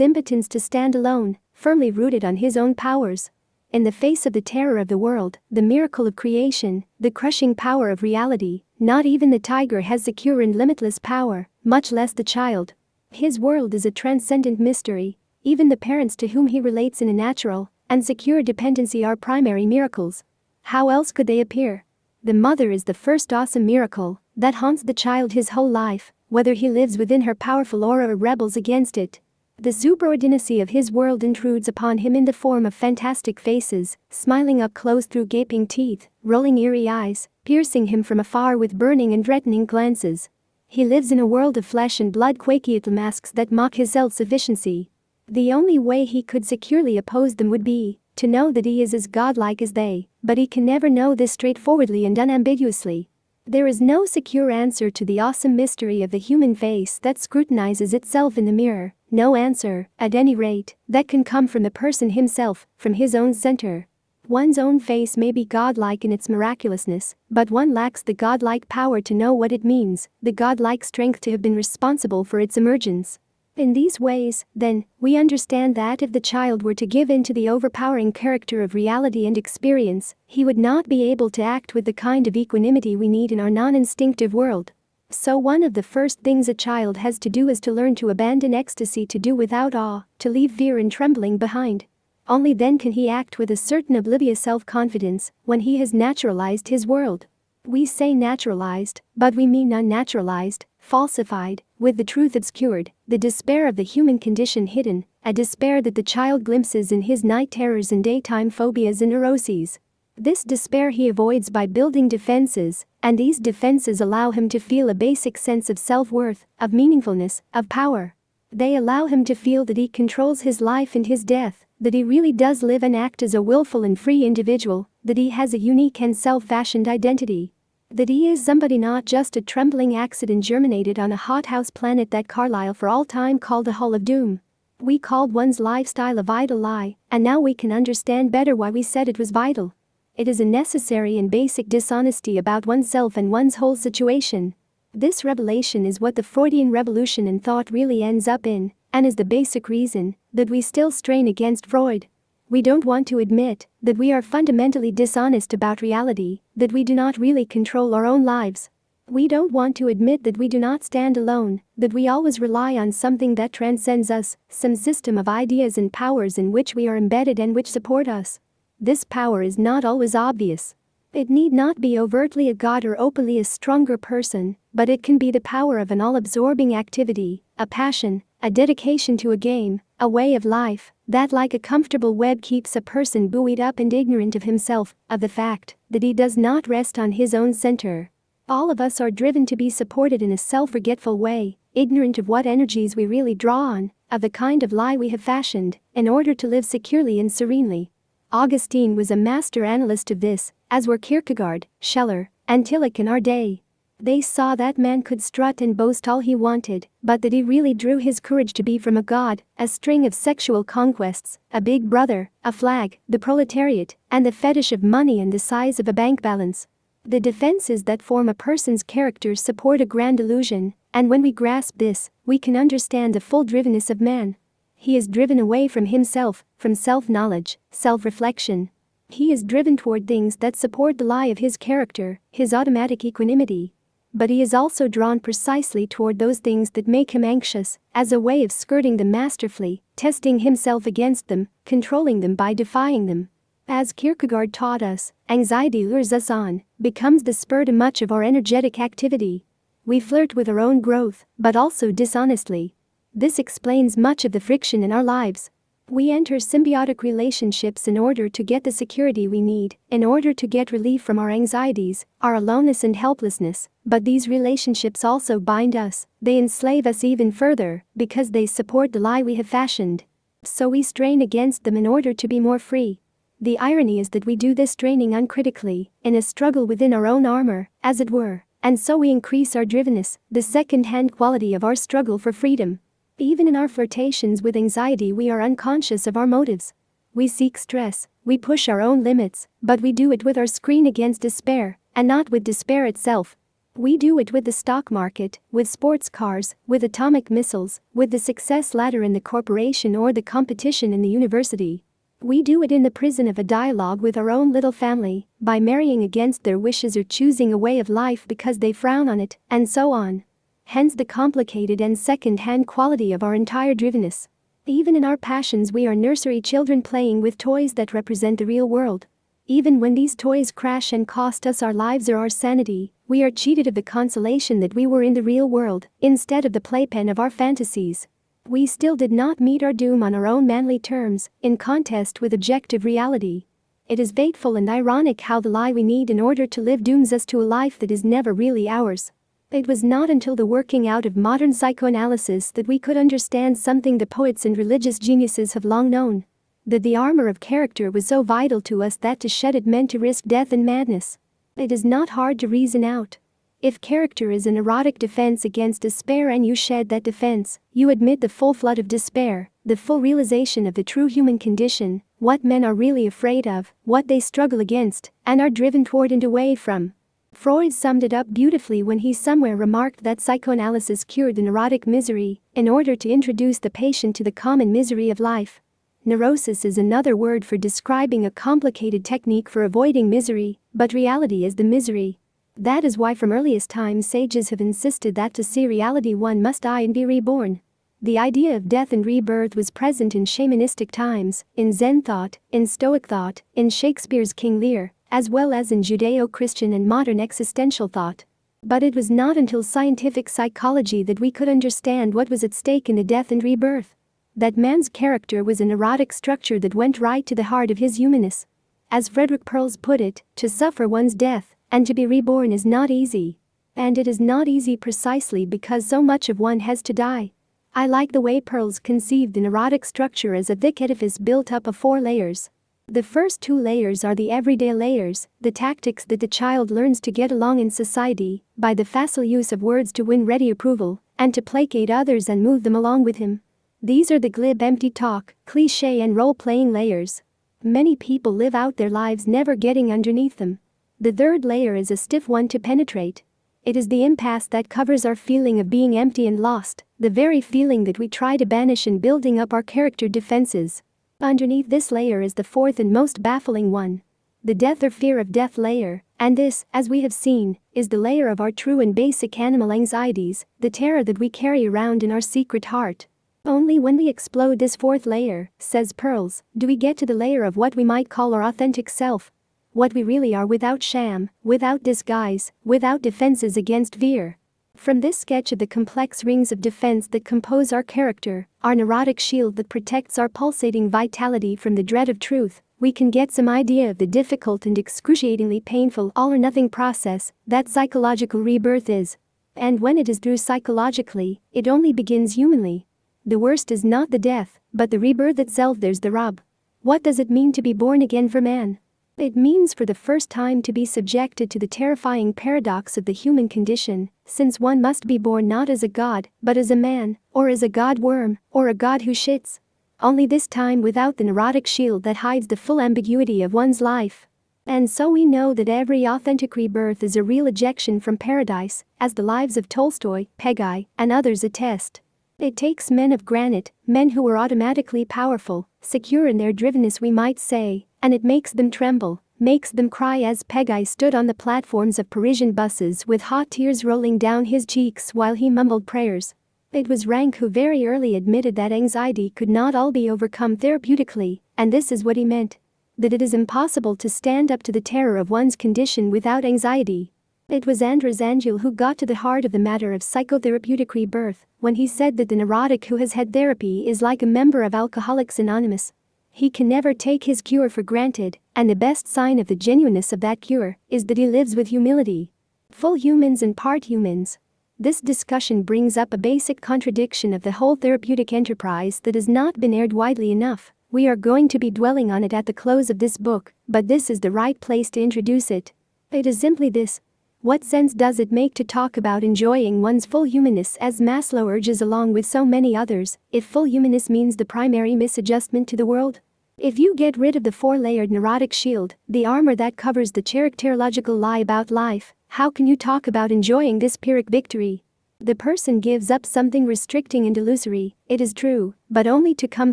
impotence to stand alone, firmly rooted on his own powers. In the face of the terror of the world, the miracle of creation, the crushing power of reality, not even the tiger has secure and limitless power, much less the child. His world is a transcendent mystery. Even the parents to whom he relates in a natural and secure dependency are primary miracles. How else could they appear? The mother is the first awesome miracle that haunts the child his whole life, whether he lives within her powerful aura or rebels against it. The superordinacy of his world intrudes upon him in the form of fantastic faces, smiling up close through gaping teeth, rolling eerie eyes, piercing him from afar with burning and threatening glances. He lives in a world of flesh and blood, quakiatl masks that mock his self-sufficiency. The only way he could securely oppose them would be to know that he is as godlike as they, but he can never know this straightforwardly and unambiguously. There is no secure answer to the awesome mystery of the human face that scrutinizes itself in the mirror, no answer, at any rate, that can come from the person himself, from his own center. One's own face may be godlike in its miraculousness, but one lacks the godlike power to know what it means, the godlike strength to have been responsible for its emergence. In these ways, then, we understand that if the child were to give in to the overpowering character of reality and experience, he would not be able to act with the kind of equanimity we need in our non-instinctive world. So one of the first things a child has to do is to learn to abandon ecstasy, to do without awe, to leave fear and trembling behind. Only then can he act with a certain oblivious self-confidence, when he has naturalized his world. We say naturalized, but we mean unnaturalized, falsified, with the truth obscured, the despair of the human condition hidden, a despair that the child glimpses in his night terrors and daytime phobias and neuroses. This despair he avoids by building defenses, and these defenses allow him to feel a basic sense of self-worth, of meaningfulness, of power. They allow him to feel that he controls his life and his death, that he really does live and act as a willful and free individual, that he has a unique and self-fashioned identity. That he is somebody, not just a trembling accident germinated on a hothouse planet that Carlyle for all time called a hull of doom. We called one's lifestyle a vital lie, and now we can understand better why we said it was vital. It is a necessary and basic dishonesty about oneself and one's whole situation. This revelation is what the Freudian revolution in thought really ends up in, and is the basic reason that we still strain against Freud. We don't want to admit that we are fundamentally dishonest about reality, that we do not really control our own lives. We don't want to admit that we do not stand alone, that we always rely on something that transcends us, some system of ideas and powers in which we are embedded and which support us. This power is not always obvious. It need not be overtly a god or openly a stronger person, but it can be the power of an all-absorbing activity, a passion, a dedication to a game, a way of life, that like a comfortable web keeps a person buoyed up and ignorant of himself, of the fact that he does not rest on his own center. All of us are driven to be supported in a self-forgetful way, ignorant of what energies we really draw on, of the kind of lie we have fashioned, in order to live securely and serenely. Augustine was a master analyst of this, as were Kierkegaard, Schiller, and Tillich in our day. They saw that man could strut and boast all he wanted, but that he really drew his courage to be from a god, a string of sexual conquests, a big brother, a flag, the proletariat, and the fetish of money and the size of a bank balance. The defenses that form a person's character support a grand illusion, and when we grasp this, we can understand the full drivenness of man. He is driven away from himself, from self-knowledge, self-reflection. He is driven toward things that support the lie of his character, his automatic equanimity. But he is also drawn precisely toward those things that make him anxious, as a way of skirting them masterfully, testing himself against them, controlling them by defying them. As Kierkegaard taught us, anxiety lures us on, becomes the spur to much of our energetic activity. We flirt with our own growth, but also dishonestly. This explains much of the friction in our lives. We enter symbiotic relationships in order to get the security we need, in order to get relief from our anxieties, our aloneness and helplessness, but these relationships also bind us, they enslave us even further, because they support the lie we have fashioned. So we strain against them in order to be more free. The irony is that we do this straining uncritically, in a struggle within our own armor, as it were, and so we increase our drivenness, the second-hand quality of our struggle for freedom. Even in our flirtations with anxiety, we are unconscious of our motives. We seek stress, we push our own limits, but we do it with our screen against despair, and not with despair itself. We do it with the stock market, with sports cars, with atomic missiles, with the success ladder in the corporation or the competition in the university. We do it in the prison of a dialogue with our own little family, by marrying against their wishes or choosing a way of life because they frown on it, and so on. Hence the complicated and second-hand quality of our entire drivenness. Even in our passions, we are nursery children playing with toys that represent the real world. Even when these toys crash and cost us our lives or our sanity, we are cheated of the consolation that we were in the real world, instead of the playpen of our fantasies. We still did not meet our doom on our own manly terms, in contest with objective reality. It is fateful and ironic how the lie we need in order to live dooms us to a life that is never really ours. It was not until the working out of modern psychoanalysis that we could understand something the poets and religious geniuses have long known. That the armor of character was so vital to us that to shed it meant to risk death and madness. It is not hard to reason out. If character is an erotic defense against despair and you shed that defense, you admit the full flood of despair, the full realization of the true human condition, what men are really afraid of, what they struggle against, and are driven toward and away from. Freud summed it up beautifully when he somewhere remarked that psychoanalysis cured the neurotic misery, in order to introduce the patient to the common misery of life. Neurosis is another word for describing a complicated technique for avoiding misery, but reality is the misery. That is why from earliest times sages have insisted that to see reality one must die and be reborn. The idea of death and rebirth was present in shamanistic times, in Zen thought, in Stoic thought, in Shakespeare's King Lear, as well as in Judeo-Christian and modern existential thought. But it was not until scientific psychology that we could understand what was at stake in the death and rebirth. That man's character was an erotic structure that went right to the heart of his humanness. As Frederick Perls put it, to suffer one's death and to be reborn is not easy. And it is not easy precisely because so much of one has to die. I like the way Pearls conceived the neurotic structure as a thick edifice built up of 4 layers. The first 2 layers are the everyday layers, the tactics that the child learns to get along in society by the facile use of words to win ready approval and to placate others and move them along with him. These are the glib empty talk, cliché and role-playing layers. Many people live out their lives never getting underneath them. The third layer is a stiff one to penetrate. It is the impasse that covers our feeling of being empty and lost, the very feeling that we try to banish in building up our character defenses. Underneath this layer is the fourth and most baffling one. The death or fear of death layer, and this, as we have seen, is the layer of our true and basic animal anxieties, the terror that we carry around in our secret heart. Only when we explode this fourth layer, says Pearls, do we get to the layer of what we might call our authentic self. What we really are without sham, without disguise, without defenses against fear. From this sketch of the complex rings of defense that compose our character, our neurotic shield that protects our pulsating vitality from the dread of truth, we can get some idea of the difficult and excruciatingly painful all-or-nothing process that psychological rebirth is. And when it is through psychologically, it only begins humanly. The worst is not the death, but the rebirth itself. There's the rub. What does it mean to be born again for man? It means for the first time to be subjected to the terrifying paradox of the human condition, since one must be born not as a god, but as a man, or as a god worm, or a god who shits. Only this time without the neurotic shield that hides the full ambiguity of one's life. And so we know that every authentic rebirth is a real ejection from paradise, as the lives of Tolstoy, Peggy, and others attest. It takes men of granite, men who are automatically powerful, secure in their drivenness we might say, and it makes them tremble, makes them cry as Peggy stood on the platforms of Parisian buses with hot tears rolling down his cheeks while he mumbled prayers. It was Rank who very early admitted that anxiety could not all be overcome therapeutically, and this is what he meant. That it is impossible to stand up to the terror of one's condition without anxiety. It was Andras Angelou who got to the heart of the matter of psychotherapeutic rebirth when he said that the neurotic who has had therapy is like a member of Alcoholics Anonymous. He can never take his cure for granted, and the best sign of the genuineness of that cure is that he lives with humility. Full humans and part humans. This discussion brings up a basic contradiction of the whole therapeutic enterprise that has not been aired widely enough. We are going to be dwelling on it at the close of this book, but this is the right place to introduce it. It is simply this. What sense does it make to talk about enjoying one's full humanness as Maslow urges along with so many others, if full humanness means the primary misadjustment to the world? If you get rid of the 4-layered neurotic shield, the armor that covers the characterological lie about life, how can you talk about enjoying this Pyrrhic victory? The person gives up something restricting and illusory, it is true, but only to come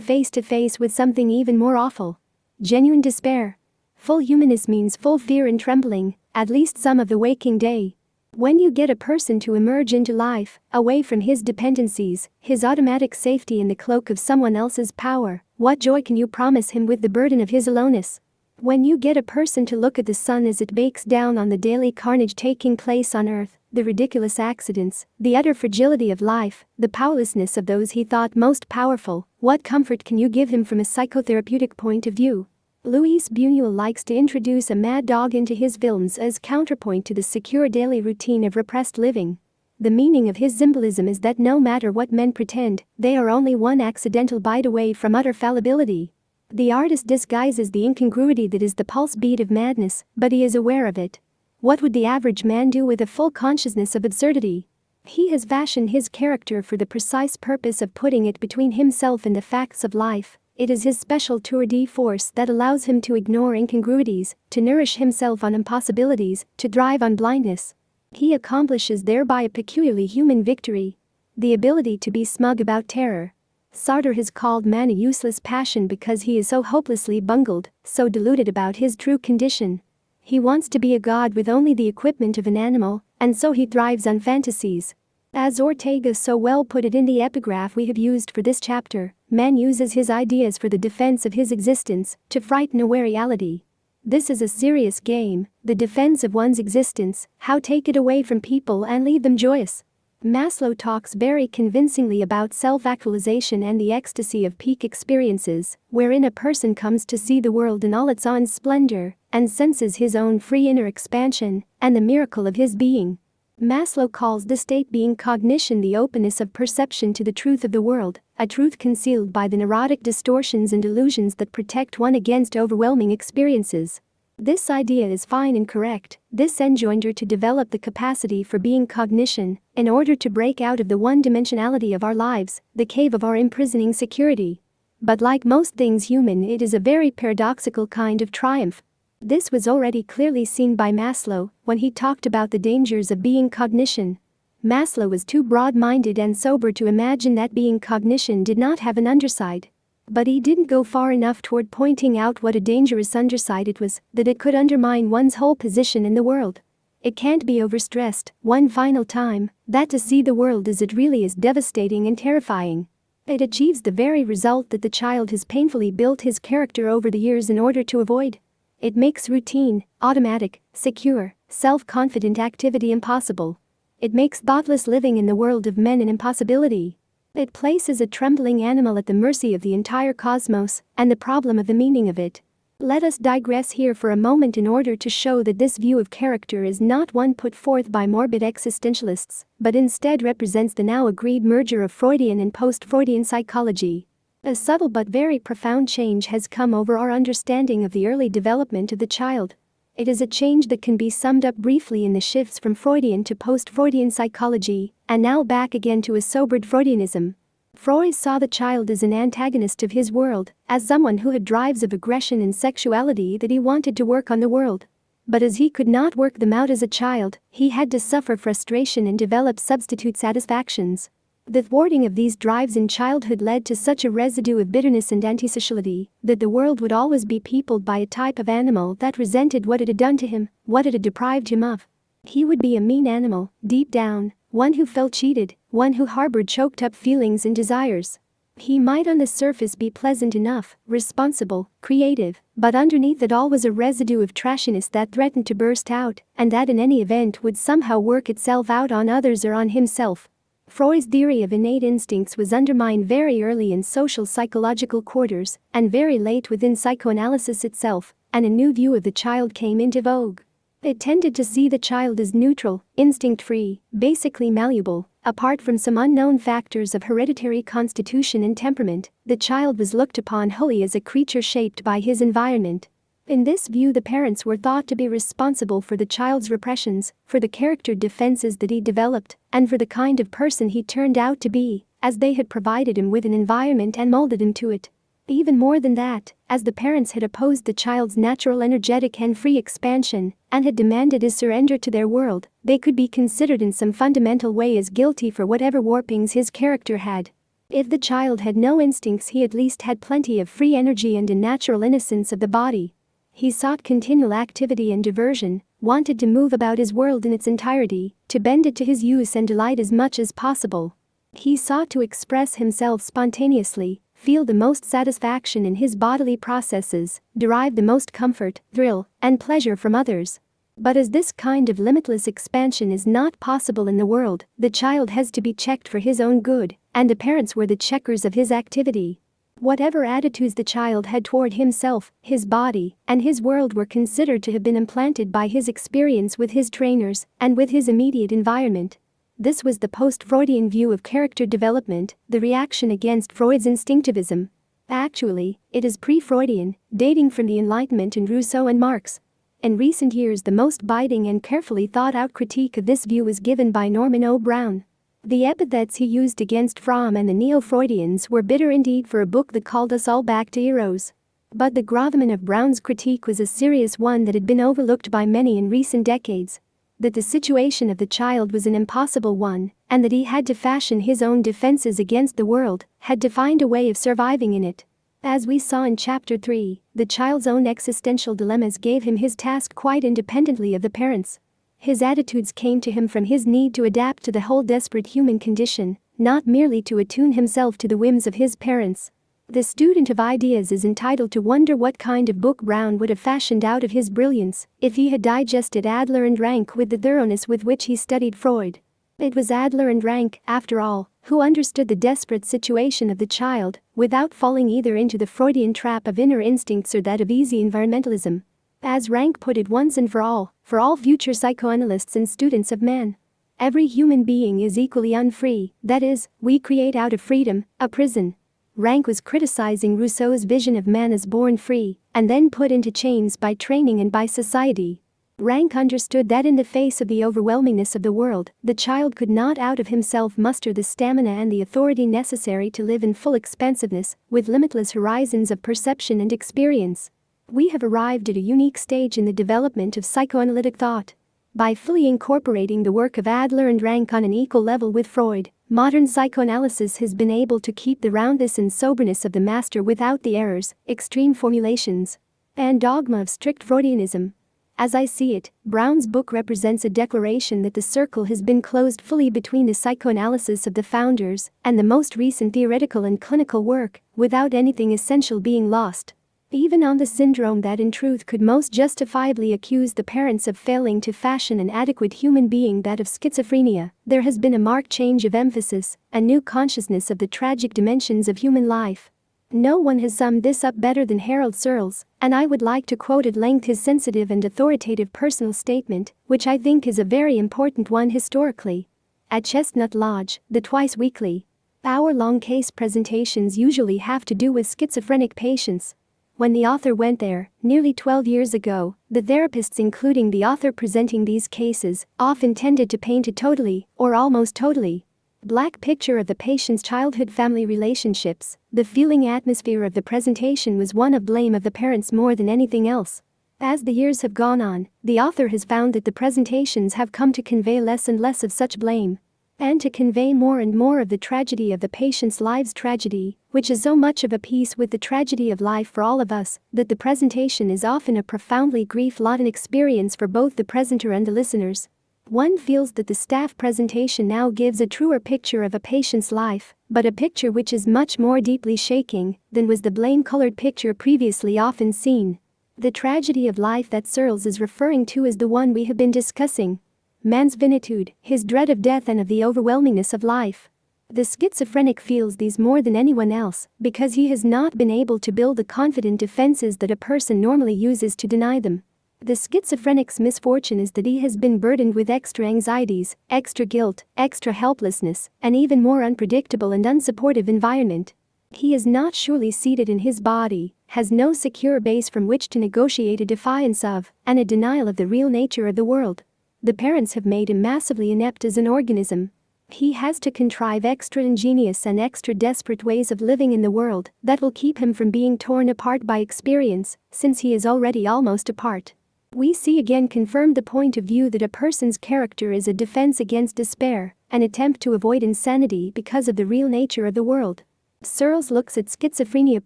face to face with something even more awful. Genuine despair. Full humanness means full fear and trembling, at least some of the waking day. When you get a person to emerge into life, away from his dependencies, his automatic safety in the cloak of someone else's power, what joy can you promise him with the burden of his aloneness? When you get a person to look at the sun as it bakes down on the daily carnage taking place on earth, the ridiculous accidents, the utter fragility of life, the powerlessness of those he thought most powerful, what comfort can you give him from a psychotherapeutic point of view? Luis Buñuel likes to introduce a mad dog into his films as counterpoint to the secure daily routine of repressed living. The meaning of his symbolism is that no matter what men pretend, they are only one accidental bite away from utter fallibility. The artist disguises the incongruity that is the pulse beat of madness, but he is aware of it. What would the average man do with a full consciousness of absurdity? He has fashioned his character for the precise purpose of putting it between himself and the facts of life. It is his special tour de force that allows him to ignore incongruities, to nourish himself on impossibilities, to drive on blindness. He accomplishes thereby a peculiarly human victory. The ability to be smug about terror. Sartre has called man a useless passion because he is so hopelessly bungled, so deluded about his true condition. He wants to be a god with only the equipment of an animal, and so he thrives on fantasies. As Ortega so well put it in the epigraph we have used for this chapter, man uses his ideas for the defense of his existence, to frighten away reality. This is a serious game, the defense of one's existence, how take it away from people and leave them joyous. Maslow talks very convincingly about self-actualization and the ecstasy of peak experiences, wherein a person comes to see the world in all its awe and splendor, and senses his own free inner expansion, and the miracle of his being. Maslow calls this state being cognition, the openness of perception to the truth of the world, a truth concealed by the neurotic distortions and illusions that protect one against overwhelming experiences. This idea is fine and correct. This enjoined to develop the capacity for being cognition in order to break out of the one-dimensionality of our lives, the cave of our imprisoning security. But like most things human, it is a very paradoxical kind of triumph. This was already clearly seen by Maslow when he talked about the dangers of being cognition. Maslow was too broad-minded and sober to imagine that being cognition did not have an underside. But he didn't go far enough toward pointing out what a dangerous underside it was, that it could undermine one's whole position in the world. It can't be overstressed, one final time, that to see the world as it really is devastating and terrifying. It achieves the very result that the child has painfully built his character over the years in order to avoid. It makes routine, automatic, secure, self-confident activity impossible. It makes thoughtless living in the world of men an impossibility. It places a trembling animal at the mercy of the entire cosmos and the problem of the meaning of it. Let us digress here for a moment in order to show that this view of character is not one put forth by morbid existentialists, but instead represents the now agreed merger of Freudian and post-Freudian psychology. A subtle but very profound change has come over our understanding of the early development of the child. It is a change that can be summed up briefly in the shifts from Freudian to post-Freudian psychology, and now back again to a sobered Freudianism. Freud saw the child as an antagonist of his world, as someone who had drives of aggression and sexuality that he wanted to work on the world. But as he could not work them out as a child, he had to suffer frustration and develop substitute satisfactions. The thwarting of these drives in childhood led to such a residue of bitterness and antisociality that the world would always be peopled by a type of animal that resented what it had done to him, what it had deprived him of. He would be a mean animal, deep down, one who felt cheated, one who harbored choked-up feelings and desires. He might on the surface be pleasant enough, responsible, creative, but underneath it all was a residue of trashiness that threatened to burst out, and that in any event would somehow work itself out on others or on himself. Freud's theory of innate instincts was undermined very early in social psychological quarters and very late within psychoanalysis itself, and a new view of the child came into vogue. It tended to see the child as neutral, instinct-free, basically malleable. Apart from some unknown factors of hereditary constitution and temperament, the child was looked upon wholly as a creature shaped by his environment. In this view, the parents were thought to be responsible for the child's repressions, for the character defenses that he developed, and for the kind of person he turned out to be, as they had provided him with an environment and molded him to it. Even more than that, as the parents had opposed the child's natural energetic and free expansion, and had demanded his surrender to their world, they could be considered in some fundamental way as guilty for whatever warpings his character had. If the child had no instincts, he at least had plenty of free energy and a natural innocence of the body. He sought continual activity and diversion, wanted to move about his world in its entirety, to bend it to his use and delight as much as possible. He sought to express himself spontaneously, feel the most satisfaction in his bodily processes, derive the most comfort, thrill, and pleasure from others. But as this kind of limitless expansion is not possible in the world, the child has to be checked for his own good, and the parents were the checkers of his activity. Whatever attitudes the child had toward himself, his body, and his world were considered to have been implanted by his experience with his trainers and with his immediate environment. This was the post-Freudian view of character development, the reaction against Freud's instinctivism. Actually, it is pre-Freudian, dating from the Enlightenment and Rousseau and Marx. In recent years, the most biting and carefully thought-out critique of this view was given by Norman O. Brown. The epithets he used against Fromm and the Neo-Freudians were bitter indeed for a book that called us all back to Eros. But the gravamen of Brown's critique was a serious one that had been overlooked by many in recent decades. That the situation of the child was an impossible one, and that he had to fashion his own defenses against the world, had to find a way of surviving in it. As we saw in Chapter 3, the child's own existential dilemmas gave him his task quite independently of the parents. His attitudes came to him from his need to adapt to the whole desperate human condition, not merely to attune himself to the whims of his parents. The student of ideas is entitled to wonder what kind of book Brown would have fashioned out of his brilliance if he had digested Adler and Rank with the thoroughness with which he studied Freud. It was Adler and Rank, after all, who understood the desperate situation of the child without falling either into the Freudian trap of inner instincts or that of easy environmentalism. As Rank put it once and for all future psychoanalysts and students of man. Every human being is equally unfree, that is, we create out of freedom a prison. Rank was criticizing Rousseau's vision of man as born free and then put into chains by training and by society. Rank understood that in the face of the overwhelmingness of the world, the child could not out of himself muster the stamina and the authority necessary to live in full expansiveness, with limitless horizons of perception and experience. We have arrived at a unique stage in the development of psychoanalytic thought. By fully incorporating the work of Adler and Rank on an equal level with Freud, modern psychoanalysis has been able to keep the roundness and soberness of the master without the errors, extreme formulations, and dogma of strict Freudianism. As I see it, Brown's book represents a declaration that the circle has been closed fully between the psychoanalysis of the founders and the most recent theoretical and clinical work, without anything essential being lost. Even on the syndrome that in truth could most justifiably accuse the parents of failing to fashion an adequate human being, that of schizophrenia, there has been a marked change of emphasis, a new consciousness of the tragic dimensions of human life. No one has summed this up better than Harold Searles, and I would like to quote at length his sensitive and authoritative personal statement, which I think is a very important one historically. At Chestnut Lodge, the twice-weekly, hour-long case presentations usually have to do with schizophrenic patients. When the author went there, nearly 12 years ago, the therapists, including the author presenting these cases, often tended to paint a totally, or almost totally, black picture of the patient's childhood family relationships. The feeling atmosphere of the presentation was one of blame of the parents more than anything else. As the years have gone on, the author has found that the presentations have come to convey less and less of such blame, and to convey more and more of the tragedy of the patient's lives, tragedy, which is so much of a piece with the tragedy of life for all of us, that the presentation is often a profoundly grief-laden experience for both the presenter and the listeners. One feels that the staff presentation now gives a truer picture of a patient's life, but a picture which is much more deeply shaking than was the blame-colored picture previously often seen. The tragedy of life that Searles is referring to is the one we have been discussing. Man's finitude, his dread of death and of the overwhelmingness of life. The schizophrenic feels these more than anyone else because he has not been able to build the confident defenses that a person normally uses to deny them. The schizophrenic's misfortune is that he has been burdened with extra anxieties, extra guilt, extra helplessness, an even more unpredictable and unsupportive environment. He is not surely seated in his body, has no secure base from which to negotiate a defiance of, and a denial of the real nature of the world. The parents have made him massively inept as an organism. He has to contrive extra ingenious and extra desperate ways of living in the world that will keep him from being torn apart by experience, since he is already almost apart. We see again confirmed the point of view that a person's character is a defense against despair, an attempt to avoid insanity because of the real nature of the world. Searles looks at schizophrenia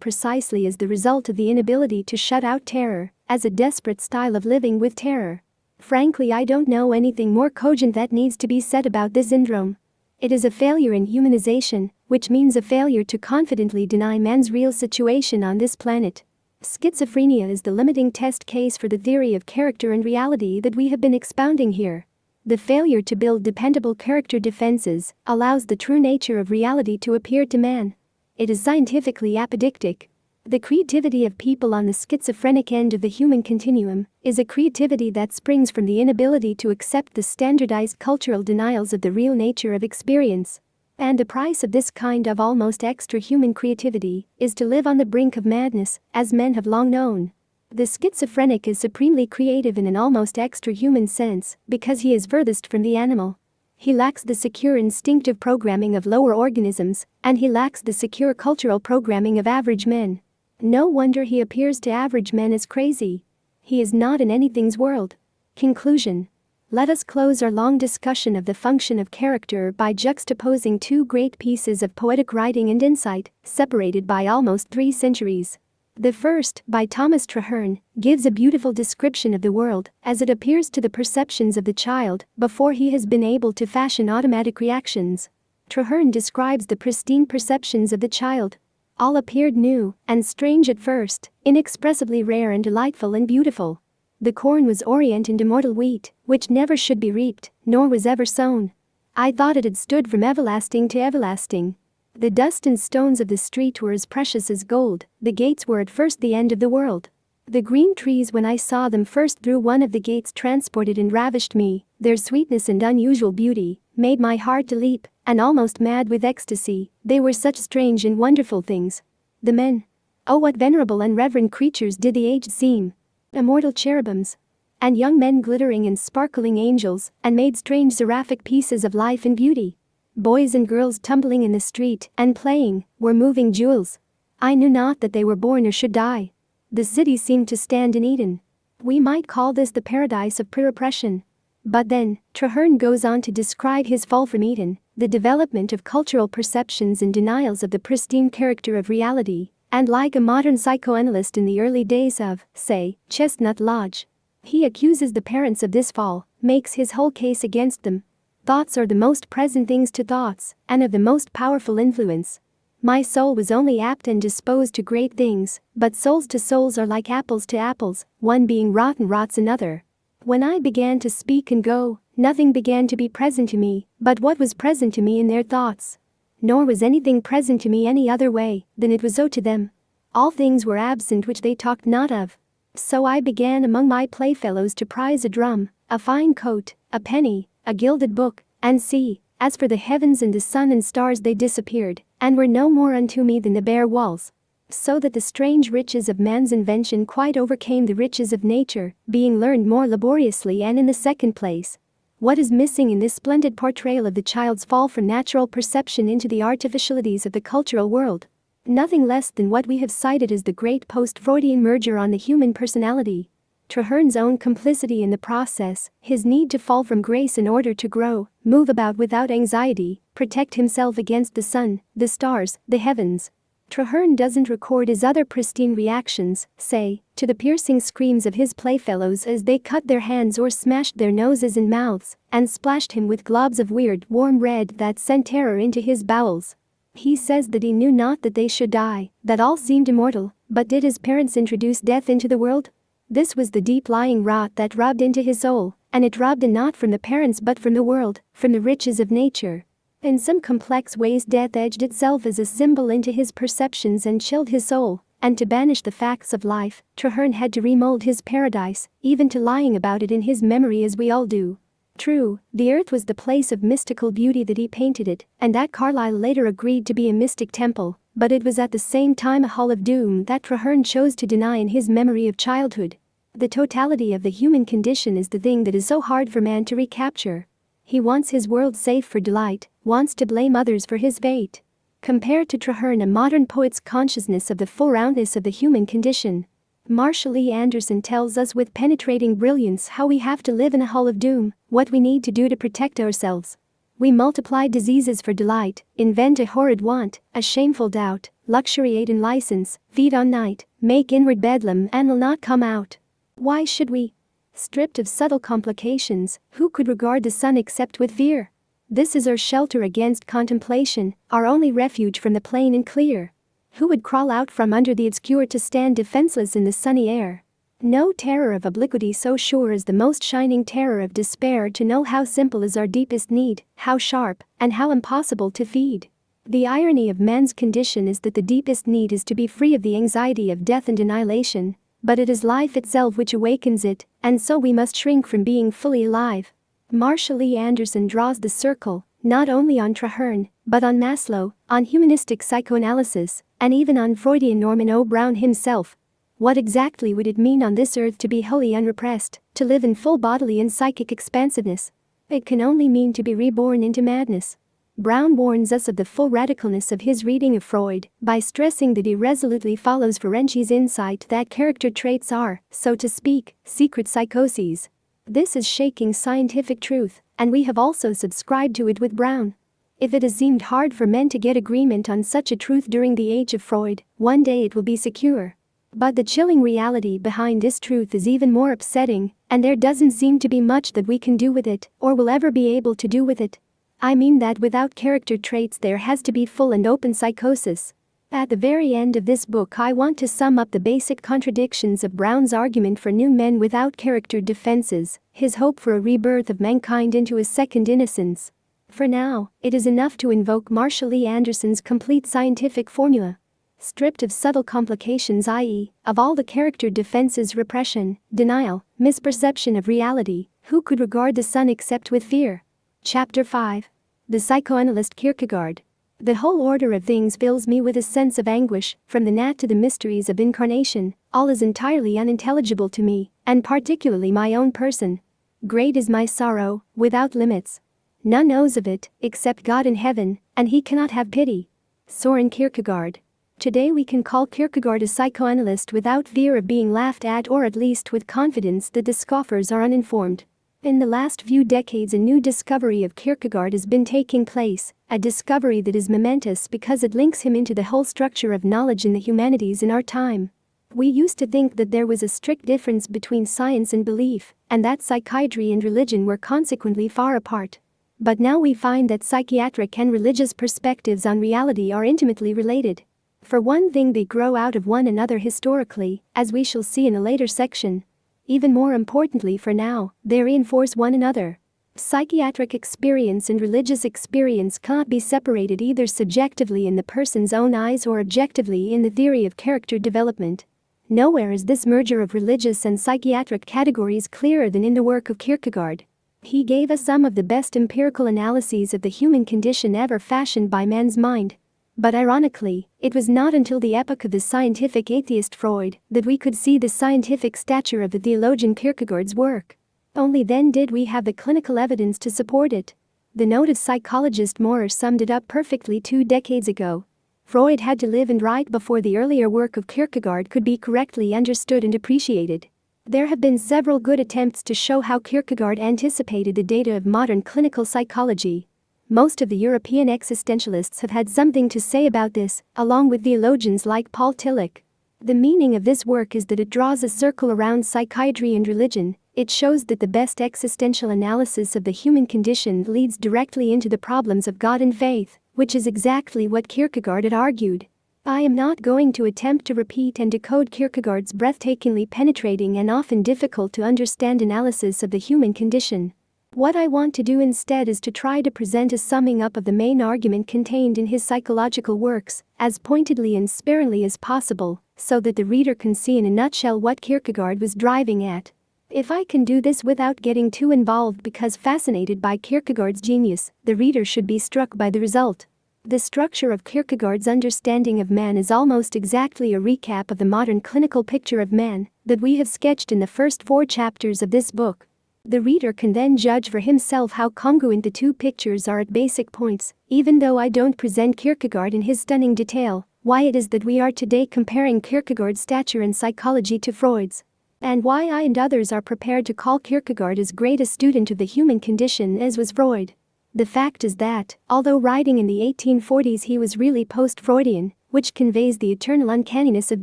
precisely as the result of the inability to shut out terror, as a desperate style of living with terror. Frankly, I don't know anything more cogent that needs to be said about this syndrome. It is a failure in humanization, which means a failure to confidently deny man's real situation on this planet. Schizophrenia is the limiting test case for the theory of character and reality that we have been expounding here. The failure to build dependable character defenses allows the true nature of reality to appear to man. It is scientifically apodictic. The creativity of people on the schizophrenic end of the human continuum is a creativity that springs from the inability to accept the standardized cultural denials of the real nature of experience. And the price of this kind of almost extra-human creativity is to live on the brink of madness, as men have long known. The schizophrenic is supremely creative in an almost extra-human sense because he is furthest from the animal. He lacks the secure instinctive programming of lower organisms, and he lacks the secure cultural programming of average men. No wonder he appears to average men as crazy. He is not in anything's world. Conclusion. Let us close our long discussion of the function of character by juxtaposing two great pieces of poetic writing and insight, separated by almost 3 centuries. The first, by Thomas Traherne, gives a beautiful description of the world as it appears to the perceptions of the child before he has been able to fashion automatic reactions. Traherne describes the pristine perceptions of the child. All appeared new and strange at first, inexpressibly rare and delightful and beautiful. The corn was orient and immortal wheat, which never should be reaped, nor was ever sown. I thought it had stood from everlasting to everlasting. The dust and stones of the street were as precious as gold, the gates were at first the end of the world. The green trees, when I saw them first through one of the gates, transported and ravished me. Their sweetness and unusual beauty made my heart to leap, and almost mad with ecstasy. They were such strange and wonderful things. The men. Oh, what venerable and reverend creatures did the aged seem! Immortal cherubims. And young men, glittering and sparkling angels, and made strange seraphic pieces of life and beauty. Boys and girls tumbling in the street and playing were moving jewels. I knew not that they were born or should die. The city seemed to stand in Eden. We might call this the paradise of pure oppression. But then, Traherne goes on to describe his fall from Eden, the development of cultural perceptions and denials of the pristine character of reality, and like a modern psychoanalyst in the early days of, say, Chestnut Lodge, he accuses the parents of this fall, makes his whole case against them. Thoughts are the most present things to thoughts, and of the most powerful influence. My soul was only apt and disposed to great things, but souls to souls are like apples to apples, one being rotten rots another. When I began to speak and go, nothing began to be present to me but what was present to me in their thoughts. Nor was anything present to me any other way than it was so to them. All things were absent which they talked not of. So I began among my playfellows to prize a drum, a fine coat, a penny, a gilded book, and see, as for the heavens and the sun and stars, they disappeared, and were no more unto me than the bare walls. So that the strange riches of man's invention quite overcame the riches of nature, being learned more laboriously. And in the second place, what is missing in this splendid portrayal of the child's fall from natural perception into the artificialities of the cultural world? Nothing less than what we have cited as the great post-Freudian merger on the human personality. Traherne's own complicity in the process, his need to fall from grace in order to grow, move about without anxiety, protect himself against the sun, the stars, the heavens. Traherne doesn't record his other pristine reactions, say, to the piercing screams of his playfellows as they cut their hands or smashed their noses and mouths, and splashed him with globs of weird, warm red that sent terror into his bowels. He says that he knew not that they should die, that all seemed immortal, but did his parents introduce death into the world? This was the deep-lying rot that rubbed into his soul, and it rubbed in not from the parents but from the world, from the riches of nature. In some complex ways death edged itself as a symbol into his perceptions and chilled his soul, and to banish the facts of life, Traherne had to remold his paradise, even to lying about it in his memory as we all do. True, the earth was the place of mystical beauty that he painted it, and that Carlyle later agreed to be a mystic temple, but it was at the same time a hall of doom that Traherne chose to deny in his memory of childhood. The totality of the human condition is the thing that is so hard for man to recapture. He wants his world safe for delight, wants to blame others for his fate. Compared to Traherne, a modern poet's consciousness of the full roundness of the human condition, Marshall E. Anderson tells us with penetrating brilliance how we have to live in a hall of doom, what we need to do to protect ourselves. We multiply diseases for delight, invent a horrid want, a shameful doubt, luxuriate in license, feed on night, make inward bedlam and will not come out. Why should we? Stripped of subtle complications, who could regard the sun except with fear? This is our shelter against contemplation, our only refuge from the plain and clear. Who would crawl out from under the obscure to stand defenseless in the sunny air? No terror of obliquity so sure as the most shining terror of despair to know how simple is our deepest need, how sharp, and how impossible to feed. The irony of man's condition is that the deepest need is to be free of the anxiety of death and annihilation, but it is life itself which awakens it, and so we must shrink from being fully alive. Marshall E. Anderson draws the circle, not only on Traherne, but on Maslow, on humanistic psychoanalysis, and even on Freudian Norman O. Brown himself. What exactly would it mean on this earth to be wholly unrepressed, to live in full bodily and psychic expansiveness? It can only mean to be reborn into madness. Brown warns us of the full radicalness of his reading of Freud by stressing that he resolutely follows Ferenczi's insight that character traits are, so to speak, secret psychoses. This is shaking scientific truth, and we have also subscribed to it with Brown. If it has seemed hard for men to get agreement on such a truth during the age of Freud, one day it will be secure. But the chilling reality behind this truth is even more upsetting, and there doesn't seem to be much that we can do with it, or will ever be able to do with it. I mean that without character traits there has to be full and open psychosis. At the very end of this book I want to sum up the basic contradictions of Brown's argument for new men without character defenses, his hope for a rebirth of mankind into a second innocence. For now, it is enough to invoke Marshall E. Anderson's complete scientific formula. stripped of subtle complications, i.e., of all the character defenses, repression, denial, misperception of reality, who could regard the sun except with fear? Chapter 5. The Psychoanalyst Kierkegaard. The whole order of things fills me with a sense of anguish, from the gnat to the mysteries of incarnation, all is entirely unintelligible to me, and particularly my own person. Great is my sorrow, without limits. None knows of it, except God in heaven, and he cannot have pity. Soren Kierkegaard. Today we can call Kierkegaard a psychoanalyst without fear of being laughed at, or at least with confidence that the scoffers are uninformed. In the last few decades a new discovery of Kierkegaard has been taking place, a discovery that is momentous because it links him into the whole structure of knowledge in the humanities in our time. We used to think that there was a strict difference between science and belief, and that psychiatry and religion were consequently far apart. But now we find that psychiatric and religious perspectives on reality are intimately related. For one thing, they grow out of one another historically, as we shall see in a later section. Even more importantly for now, they reinforce one another. Psychiatric experience and religious experience cannot be separated either subjectively in the person's own eyes or objectively in the theory of character development. Nowhere is this merger of religious and psychiatric categories clearer than in the work of Kierkegaard. He gave us some of the best empirical analyses of the human condition ever fashioned by man's mind. But ironically, it was not until the epoch of the scientific atheist Freud that we could see the scientific stature of the theologian Kierkegaard's work. Only then did we have the clinical evidence to support it. The noted psychologist Maurer summed it up perfectly 2 decades ago. Freud had to live and write before the earlier work of Kierkegaard could be correctly understood and appreciated. There have been several good attempts to show how Kierkegaard anticipated the data of modern clinical psychology. Most of the European existentialists have had something to say about this, along with theologians like Paul Tillich. The meaning of this work is that it draws a circle around psychiatry and religion. It shows that the best existential analysis of the human condition leads directly into the problems of God and faith, which is exactly what Kierkegaard had argued. I am not going to attempt to repeat and decode Kierkegaard's breathtakingly penetrating and often difficult to understand analysis of the human condition. What I want to do instead is to try to present a summing up of the main argument contained in his psychological works, as pointedly and sparingly as possible, so that the reader can see in a nutshell what Kierkegaard was driving at. If I can do this without getting too involved, because fascinated by Kierkegaard's genius, the reader should be struck by the result. The structure of Kierkegaard's understanding of man is almost exactly a recap of the modern clinical picture of man that we have sketched in the first 4 chapters of this book. The reader can then judge for himself how congruent the 2 pictures are at basic points, even though I don't present Kierkegaard in his stunning detail, why it is that we are today comparing Kierkegaard's stature and psychology to Freud's, and why I and others are prepared to call Kierkegaard as great a student of the human condition as was Freud. The fact is that, although writing in the 1840s he was really post-Freudian, which conveys the eternal uncanniness of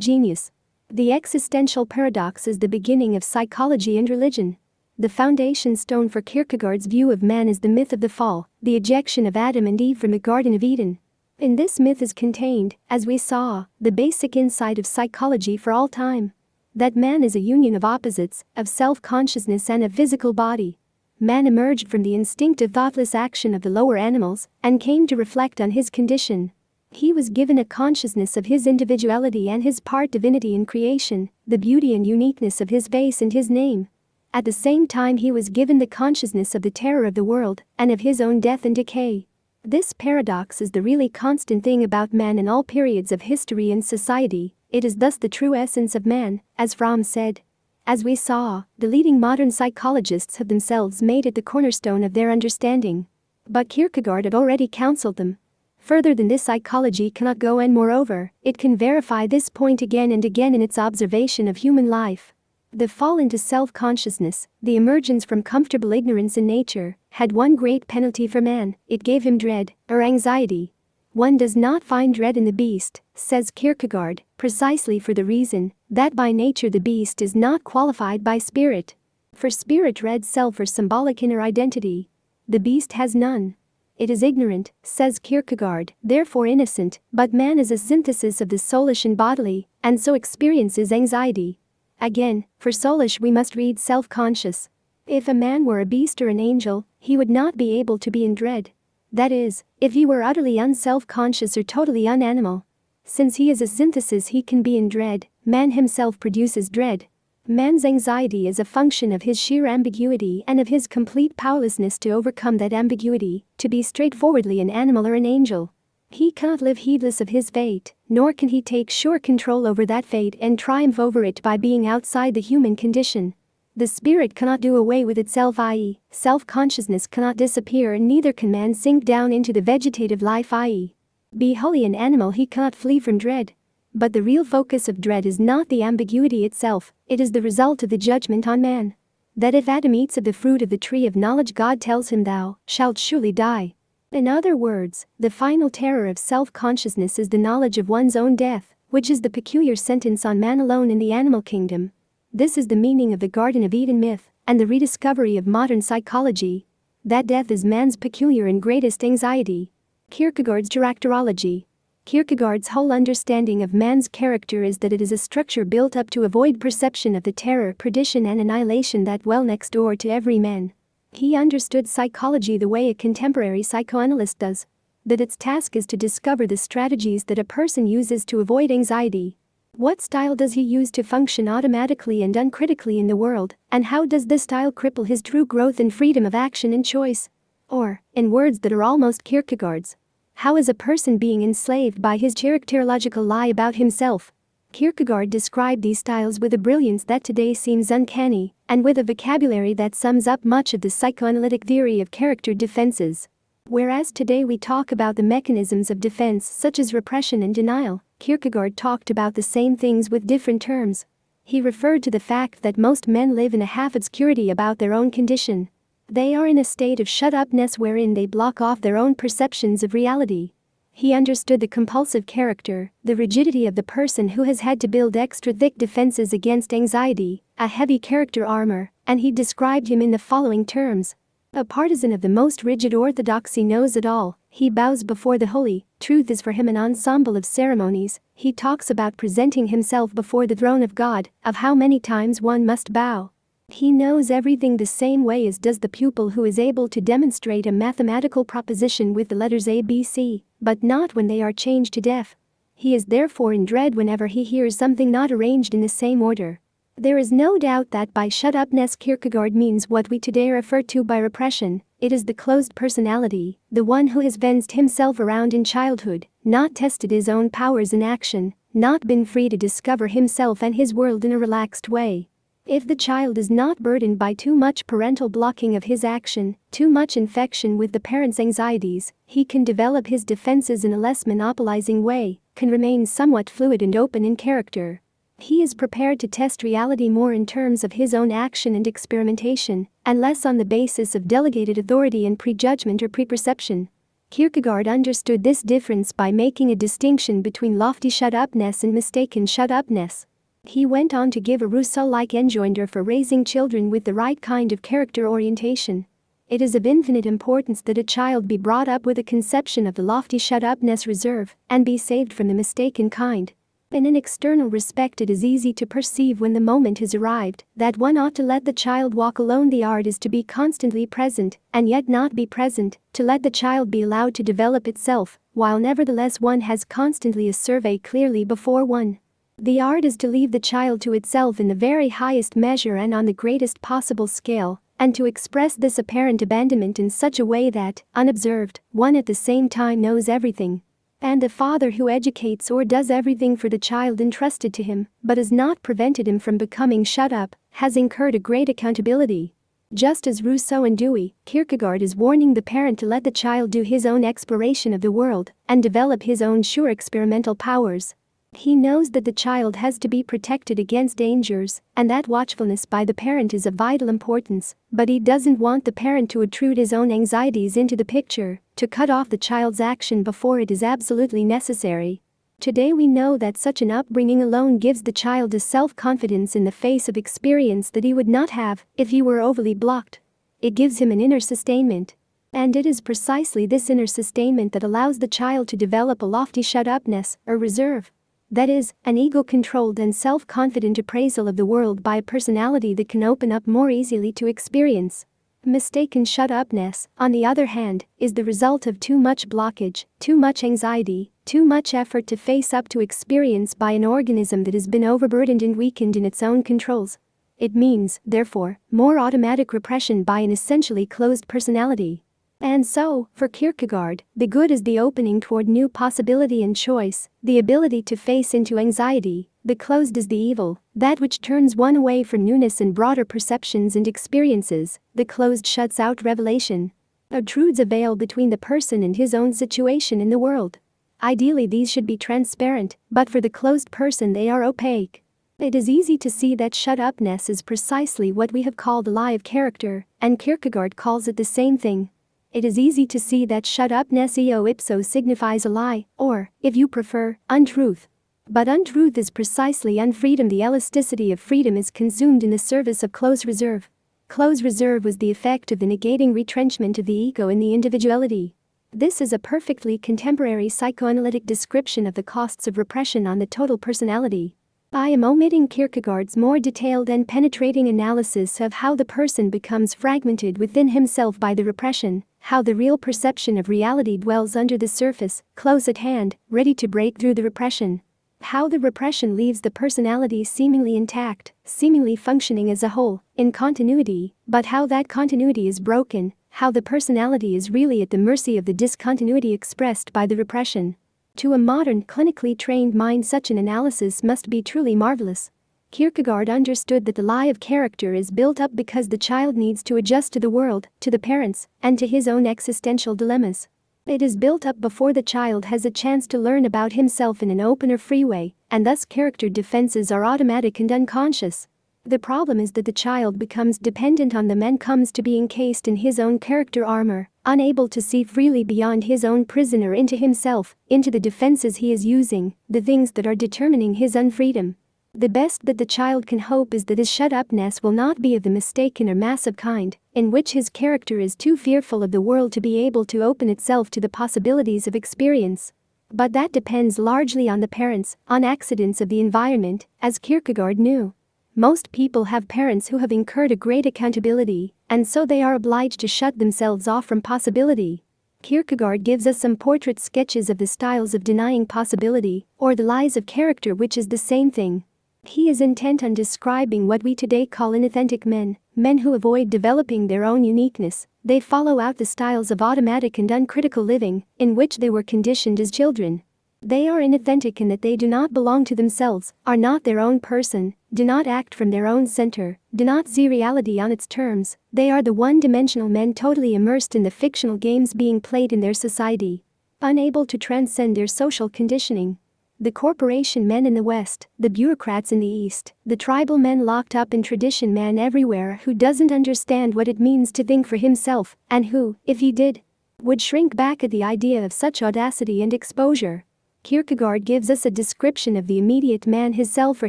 genius. The existential paradox is the beginning of psychology and religion. The foundation stone for Kierkegaard's view of man is the myth of the fall, the ejection of Adam and Eve from the Garden of Eden. In this myth is contained, as we saw, the basic insight of psychology for all time. That man is a union of opposites, of self-consciousness and of physical body. Man emerged from the instinctive thoughtless action of the lower animals and came to reflect on his condition. He was given a consciousness of his individuality and his part divinity in creation, the beauty and uniqueness of his face and his name. At the same time he was given the consciousness of the terror of the world and of his own death and decay. This paradox is the really constant thing about man in all periods of history and society. It is thus the true essence of man, as Fromm said. As we saw, the leading modern psychologists have themselves made it the cornerstone of their understanding. But Kierkegaard had already counseled them. Further than this psychology cannot go, and moreover, it can verify this point again and again in its observation of human life. The fall into self-consciousness, the emergence from comfortable ignorance in nature, had one great penalty for man: it gave him dread, or anxiety. One does not find dread in the beast, says Kierkegaard, precisely for the reason that by nature the beast is not qualified by spirit. For spirit dreads self or symbolic inner identity. The beast has none. It is ignorant, says Kierkegaard, therefore innocent, but man is a synthesis of the soulish and bodily, and so experiences anxiety. Again, for soulish we must read self-conscious. If a man were a beast or an angel, he would not be able to be in dread. That is, if he were utterly unself-conscious or totally unanimal. Since he is a synthesis, he can be in dread. Man himself produces dread. Man's anxiety is a function of his sheer ambiguity and of his complete powerlessness to overcome that ambiguity, to be straightforwardly an animal or an angel. He cannot live heedless of his fate, nor can he take sure control over that fate and triumph over it by being outside the human condition. The spirit cannot do away with itself, i.e., self-consciousness cannot disappear, and neither can man sink down into the vegetative life, i.e., be wholly an animal. He cannot flee from dread. But the real focus of dread is not the ambiguity itself, it is the result of the judgment on man. That if Adam eats of the fruit of the tree of knowledge, God tells him, "Thou shalt surely die." In other words, the final terror of self-consciousness is the knowledge of one's own death, which is the peculiar sentence on man alone in the animal kingdom. This is the meaning of the Garden of Eden myth and the rediscovery of modern psychology. That death is man's peculiar and greatest anxiety. Kierkegaard's characterology. Kierkegaard's whole understanding of man's character is that it is a structure built up to avoid perception of the terror, perdition and annihilation that dwell next door to every man. He understood psychology the way a contemporary psychoanalyst does. That its task is to discover the strategies that a person uses to avoid anxiety. What style does he use to function automatically and uncritically in the world, and how does this style cripple his true growth and freedom of action and choice? Or, in words that are almost Kierkegaard's, how is a person being enslaved by his characterological lie about himself? Kierkegaard described these styles with a brilliance that today seems uncanny, and with a vocabulary that sums up much of the psychoanalytic theory of character defenses. Whereas today we talk about the mechanisms of defense such as repression and denial, Kierkegaard talked about the same things with different terms. He referred to the fact that most men live in a half-obscurity about their own condition. They are in a state of shut-upness wherein they block off their own perceptions of reality. He understood the compulsive character, the rigidity of the person who has had to build extra thick defenses against anxiety, a heavy character armor, and he described him in the following terms. A partisan of the most rigid orthodoxy knows it all, he bows before the holy, truth is for him an ensemble of ceremonies, he talks about presenting himself before the throne of God, of how many times one must bow. He knows everything the same way as does the pupil who is able to demonstrate a mathematical proposition with the letters A, B, C, but not when they are changed to def. He is therefore in dread whenever he hears something not arranged in the same order. There is no doubt that by shut-upness Kierkegaard means what we today refer to by repression. It is the closed personality, the one who has fenced himself around in childhood, not tested his own powers in action, not been free to discover himself and his world in a relaxed way. If the child is not burdened by too much parental blocking of his action, too much infection with the parent's anxieties, he can develop his defenses in a less monopolizing way, can remain somewhat fluid and open in character. He is prepared to test reality more in terms of his own action and experimentation, and less on the basis of delegated authority and prejudgment or preperception. Kierkegaard understood this difference by making a distinction between lofty shut-upness and mistaken shut-upness. He went on to give a Rousseau-like enjoinder for raising children with the right kind of character orientation. It is of infinite importance that a child be brought up with a conception of the lofty shut-upness reserve and be saved from the mistaken kind. In an external respect, it is easy to perceive when the moment has arrived that one ought to let the child walk alone. The art is to be constantly present and yet not be present, to let the child be allowed to develop itself, while nevertheless one has constantly a survey clearly before one. The art is to leave the child to itself in the very highest measure and on the greatest possible scale, and to express this apparent abandonment in such a way that, unobserved, one at the same time knows everything. And the father who educates or does everything for the child entrusted to him, but has not prevented him from becoming shut up, has incurred a great accountability. Just as Rousseau and Dewey, Kierkegaard is warning the parent to let the child do his own exploration of the world and develop his own sure experimental powers. He knows that the child has to be protected against dangers, and that watchfulness by the parent is of vital importance, but he doesn't want the parent to intrude his own anxieties into the picture, to cut off the child's action before it is absolutely necessary. Today we know that such an upbringing alone gives the child a self-confidence in the face of experience that he would not have if he were overly blocked. It gives him an inner sustainment. And it is precisely this inner sustainment that allows the child to develop a lofty shut-upness, or reserve. That is, an ego-controlled and self-confident appraisal of the world by a personality that can open up more easily to experience. Mistaken shut-upness, on the other hand, is the result of too much blockage, too much anxiety, too much effort to face up to experience by an organism that has been overburdened and weakened in its own controls. It means, therefore, more automatic repression by an essentially closed personality. And so, for Kierkegaard, the good is the opening toward new possibility and choice, the ability to face into anxiety. The closed is the evil, that which turns one away from newness and broader perceptions and experiences. The closed shuts out revelation. Obtrudes a veil between the person and his own situation in the world. Ideally, these should be transparent, but for the closed person they are opaque. It is easy to see that shut-upness is precisely what we have called a lie of character, and Kierkegaard calls it the same thing. It is easy to see that shut-upness eo ipso signifies a lie, or, if you prefer, untruth. But untruth is precisely unfreedom. The elasticity of freedom is consumed in the service of close reserve. Close reserve was the effect of the negating retrenchment of the ego in the individuality. This is a perfectly contemporary psychoanalytic description of the costs of repression on the total personality. I am omitting Kierkegaard's more detailed and penetrating analysis of how the person becomes fragmented within himself by the repression, how the real perception of reality dwells under the surface, close at hand, ready to break through the repression. How the repression leaves the personality seemingly intact, seemingly functioning as a whole, in continuity, but how that continuity is broken, how the personality is really at the mercy of the discontinuity expressed by the repression. To a modern, clinically trained mind, such an analysis must be truly marvelous. Kierkegaard understood that the lie of character is built up because the child needs to adjust to the world, to the parents, and to his own existential dilemmas. It is built up before the child has a chance to learn about himself in an open or free way, and thus character defenses are automatic and unconscious. The problem is that the child becomes dependent on them and comes to be encased in his own character armor, unable to see freely beyond his own prison or into himself, into the defenses he is using, the things that are determining his unfreedom. The best that the child can hope is that his shut-upness will not be of the mistaken or massive kind, in which his character is too fearful of the world to be able to open itself to the possibilities of experience. But that depends largely on the parents, on accidents of the environment, as Kierkegaard knew. Most people have parents who have incurred a great accountability, and so they are obliged to shut themselves off from possibility. Kierkegaard gives us some portrait sketches of the styles of denying possibility, or the lies of character, which is the same thing. He is intent on describing what we today call inauthentic men, men who avoid developing their own uniqueness. They follow out the styles of automatic and uncritical living, in which they were conditioned as children. They are inauthentic in that they do not belong to themselves, are not their own person, do not act from their own center, do not see reality on its terms. They are the one-dimensional men totally immersed in the fictional games being played in their society, unable to transcend their social conditioning. The corporation men in the West, the bureaucrats in the East, the tribal men locked up in tradition, man everywhere who doesn't understand what it means to think for himself, and who, if he did, would shrink back at the idea of such audacity and exposure. Kierkegaard gives us a description of the immediate man, his self or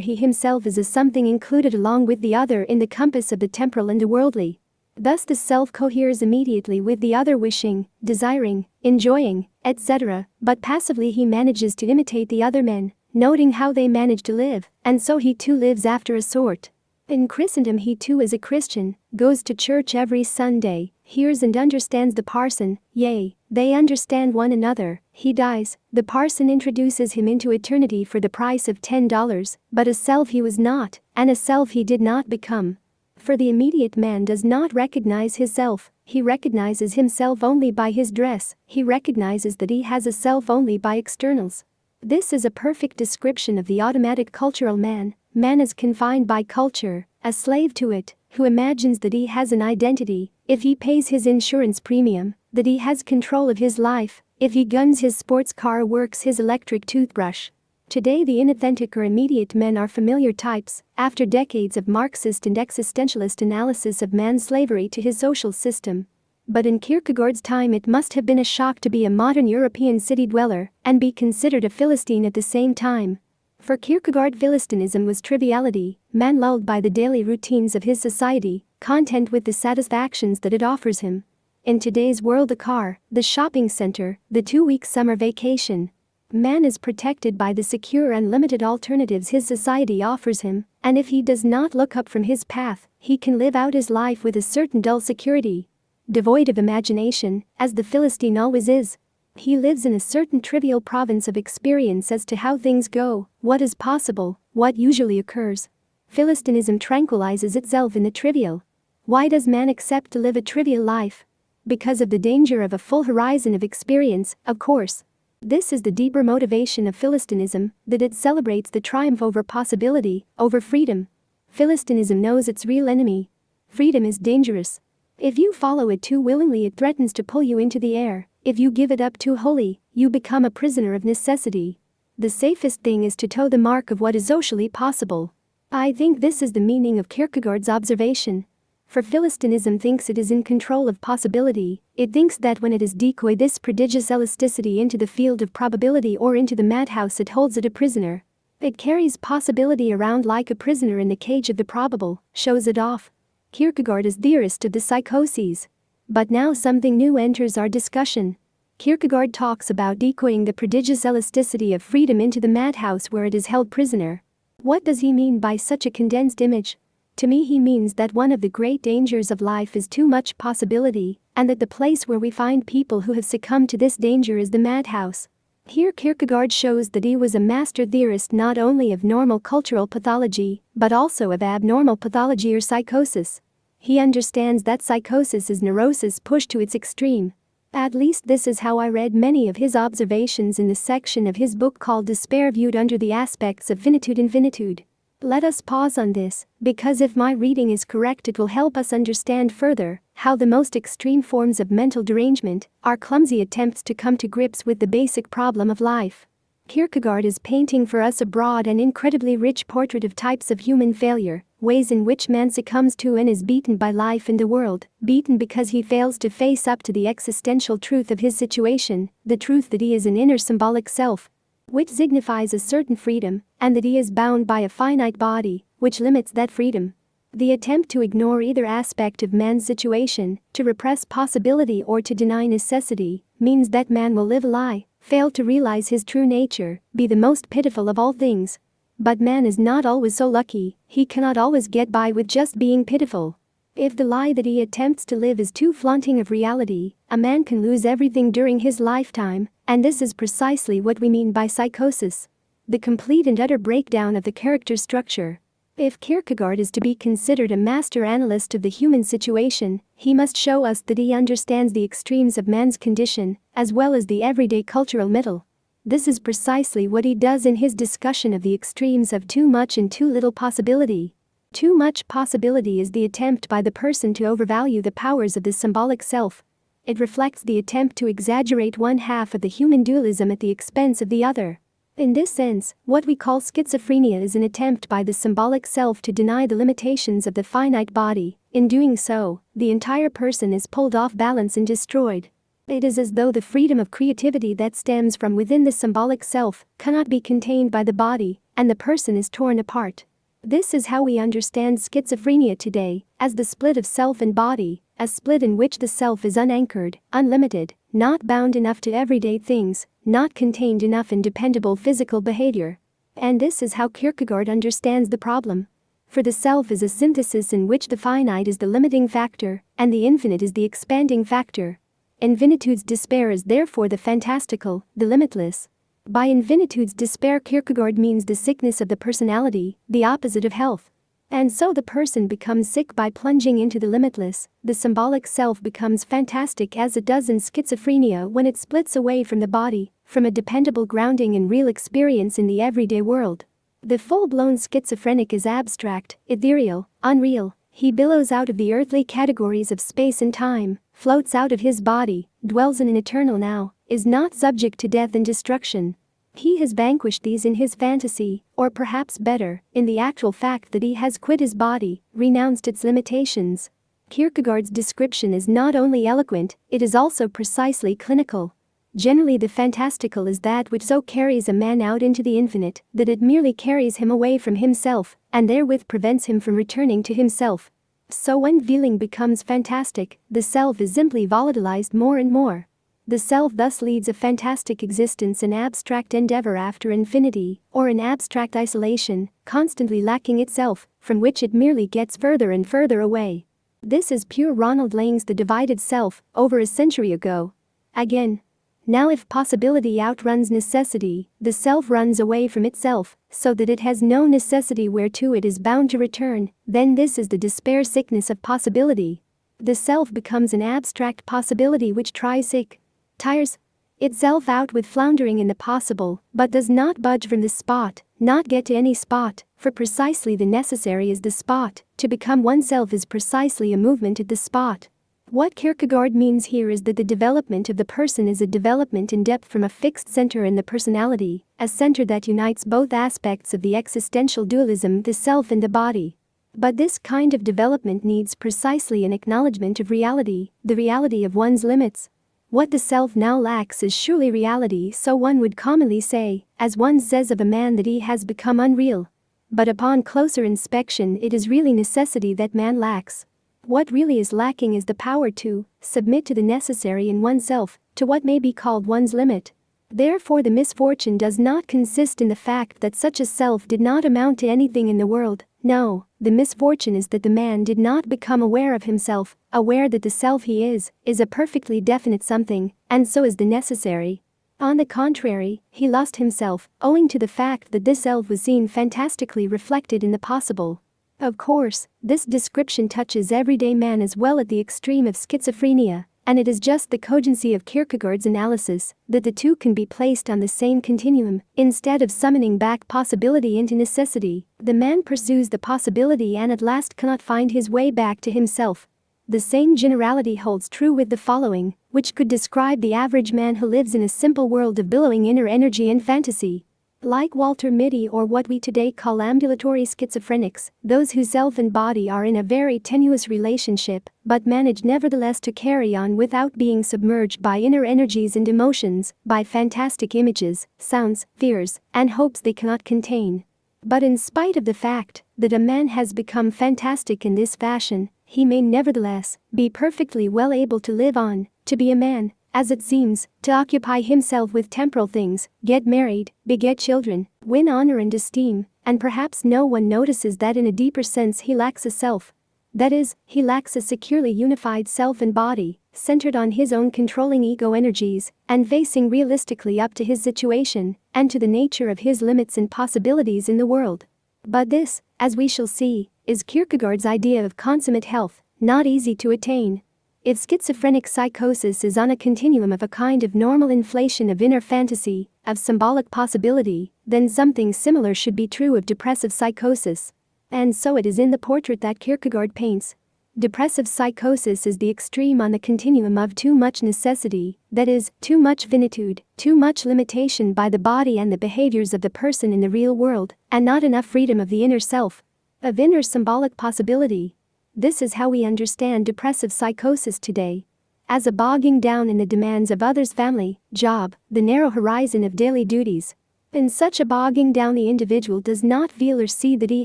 he himself is a something included along with the other in the compass of the temporal and the worldly. Thus the self coheres immediately with the other, wishing, desiring, enjoying, etc., but passively he manages to imitate the other men, noting how they manage to live, and so he too lives after a sort. In Christendom he too is a Christian, goes to church every Sunday, hears and understands the parson, yea, they understand one another. He dies, the parson introduces him into eternity for the price of $10, but a self he was not, and a self he did not become. For the immediate man does not recognize his self, he recognizes himself only by his dress, he recognizes that he has a self only by externals. This is a perfect description of the automatic cultural man. Man is confined by culture, a slave to it, who imagines that he has an identity if he pays his insurance premium, that he has control of his life if he guns his sports car, works his electric toothbrush. Today the inauthentic or immediate men are familiar types, after decades of Marxist and existentialist analysis of man's slavery to his social system. But in Kierkegaard's time it must have been a shock to be a modern European city dweller and be considered a Philistine at the same time. For Kierkegaard, Philistinism was triviality, man lulled by the daily routines of his society, content with the satisfactions that it offers him. In today's world, the car, the shopping center, the 2-week summer vacation, Man is protected by the secure and limited alternatives his society offers him, and if he does not look up from his path, he can live out his life with a certain dull security. Devoid of imagination, as the Philistine always is. He lives in a certain trivial province of experience as to how things go, what is possible, what usually occurs. Philistinism tranquilizes itself in the trivial. Why does man accept to live a trivial life? Because of the danger of a full horizon of experience, of course. This is the deeper motivation of Philistinism, that it celebrates the triumph over possibility, over freedom. Philistinism knows its real enemy. Freedom is dangerous. If you follow it too willingly, it threatens to pull you into the air. If you give it up too wholly, you become a prisoner of necessity. The safest thing is to toe the mark of what is socially possible. I think this is the meaning of Kierkegaard's observation. For Philistinism thinks it is in control of possibility, it thinks that when it has decoyed this prodigious elasticity into the field of probability or into the madhouse, it holds it a prisoner. It carries possibility around like a prisoner in the cage of the probable, shows it off. Kierkegaard is theorist of the psychoses. But now something new enters our discussion. Kierkegaard talks about decoying the prodigious elasticity of freedom into the madhouse where it is held prisoner. What does he mean by such a condensed image? To me, he means that one of the great dangers of life is too much possibility, and that the place where we find people who have succumbed to this danger is the madhouse. Here Kierkegaard shows that he was a master theorist not only of normal cultural pathology, but also of abnormal pathology or psychosis. He understands that psychosis is neurosis pushed to its extreme. At least this is how I read many of his observations in the section of his book called Despair Viewed Under the Aspects of Finitude and Finitude. Let us pause on this, because if my reading is correct, it will help us understand further how the most extreme forms of mental derangement are clumsy attempts to come to grips with the basic problem of life. Kierkegaard is painting for us a broad and incredibly rich portrait of types of human failure, ways in which man succumbs to and is beaten by life and the world, beaten because he fails to face up to the existential truth of his situation, the truth that he is an inner symbolic self, which signifies a certain freedom, and that he is bound by a finite body, which limits that freedom. The attempt to ignore either aspect of man's situation, to repress possibility or to deny necessity, means that man will live a lie, fail to realize his true nature, be the most pitiful of all things. But man is not always so lucky, he cannot always get by with just being pitiful. If the lie that he attempts to live is too flaunting of reality, a man can lose everything during his lifetime, and this is precisely what we mean by psychosis. The complete and utter breakdown of the character structure. If Kierkegaard is to be considered a master analyst of the human situation, he must show us that he understands the extremes of man's condition, as well as the everyday cultural middle. This is precisely what he does in his discussion of the extremes of too much and too little possibility. Too much possibility is the attempt by the person to overvalue the powers of the symbolic self. It reflects the attempt to exaggerate one half of the human dualism at the expense of the other. In this sense, what we call schizophrenia is an attempt by the symbolic self to deny the limitations of the finite body. In doing so, the entire person is pulled off balance and destroyed. It is as though the freedom of creativity that stems from within the symbolic self cannot be contained by the body, and the person is torn apart. This is how we understand schizophrenia today, as the split of self and body, a split in which the self is unanchored, unlimited, not bound enough to everyday things, not contained enough in dependable physical behavior. And this is how Kierkegaard understands the problem. For the self is a synthesis in which the finite is the limiting factor, and the infinite is the expanding factor. Infinitude's despair is therefore the fantastical, the limitless. By infinitude's despair, Kierkegaard means the sickness of the personality, the opposite of health. And so the person becomes sick by plunging into the limitless. The symbolic self becomes fantastic as it does in schizophrenia when it splits away from the body, from a dependable grounding in real experience in the everyday world. The full-blown schizophrenic is abstract, ethereal, unreal. He billows out of the earthly categories of space and time, floats out of his body, dwells in an eternal now, is not subject to death and destruction. He has vanquished these in his fantasy, or perhaps better, in the actual fact that he has quit his body, renounced its limitations. Kierkegaard's description is not only eloquent, it is also precisely clinical. Generally, the fantastical is that which so carries a man out into the infinite that it merely carries him away from himself, and therewith prevents him from returning to himself. So when feeling becomes fantastic, the self is simply volatilized more and more. The self thus leads a fantastic existence, an abstract endeavor after infinity, or an abstract isolation, constantly lacking itself, from which it merely gets further and further away. This is pure Ronald Laing's The Divided Self, over a century ago. Again. Now if possibility outruns necessity, the self runs away from itself, so that it has no necessity whereto it is bound to return, then this is the despair sickness of possibility. The self becomes an abstract possibility which tires itself out with floundering in the possible, but does not budge from the spot, not get to any spot, for precisely the necessary is the spot. To become oneself is precisely a movement at the spot. What Kierkegaard means here is that the development of the person is a development in depth from a fixed center in the personality, a center that unites both aspects of the existential dualism, the self and the body. But this kind of development needs precisely an acknowledgement of reality, the reality of one's limits. What the self now lacks is surely reality, so one would commonly say, as one says of a man that he has become unreal. But upon closer inspection it is really necessity that man lacks. What really is lacking is the power to submit to the necessary in oneself, to what may be called one's limit. Therefore the misfortune does not consist in the fact that such a self did not amount to anything in the world. No, the misfortune is that the man did not become aware of himself, aware that the self he is a perfectly definite something, and so is the necessary. On the contrary, he lost himself, owing to the fact that this self was seen fantastically reflected in the possible. Of course, this description touches everyday man as well at the extreme of schizophrenia, and it is just the cogency of Kierkegaard's analysis that the two can be placed on the same continuum. Instead of summoning back possibility into necessity, the man pursues the possibility and at last cannot find his way back to himself. The same generality holds true with the following, which could describe the average man who lives in a simple world of billowing inner energy and fantasy. Like Walter Mitty, or what we today call ambulatory schizophrenics, those whose self and body are in a very tenuous relationship, but manage nevertheless to carry on without being submerged by inner energies and emotions, by fantastic images, sounds, fears, and hopes they cannot contain. But in spite of the fact that a man has become fantastic in this fashion, he may nevertheless be perfectly well able to live on, to be a man, as it seems, to occupy himself with temporal things, get married, beget children, win honor and esteem, and perhaps no one notices that in a deeper sense he lacks a self. That is, he lacks a securely unified self and body, centered on his own controlling ego energies, and facing realistically up to his situation, and to the nature of his limits and possibilities in the world. But this, as we shall see, is Kierkegaard's idea of consummate health, not easy to attain. If schizophrenic psychosis is on a continuum of a kind of normal inflation of inner fantasy, of symbolic possibility, then something similar should be true of depressive psychosis. And so it is in the portrait that Kierkegaard paints. Depressive psychosis is the extreme on the continuum of too much necessity, that is, too much finitude, too much limitation by the body and the behaviors of the person in the real world, and not enough freedom of the inner self, of inner symbolic possibility. This is how we understand depressive psychosis today. As a bogging down in the demands of others' family, job, the narrow horizon of daily duties. In such a bogging down the individual does not feel or see that he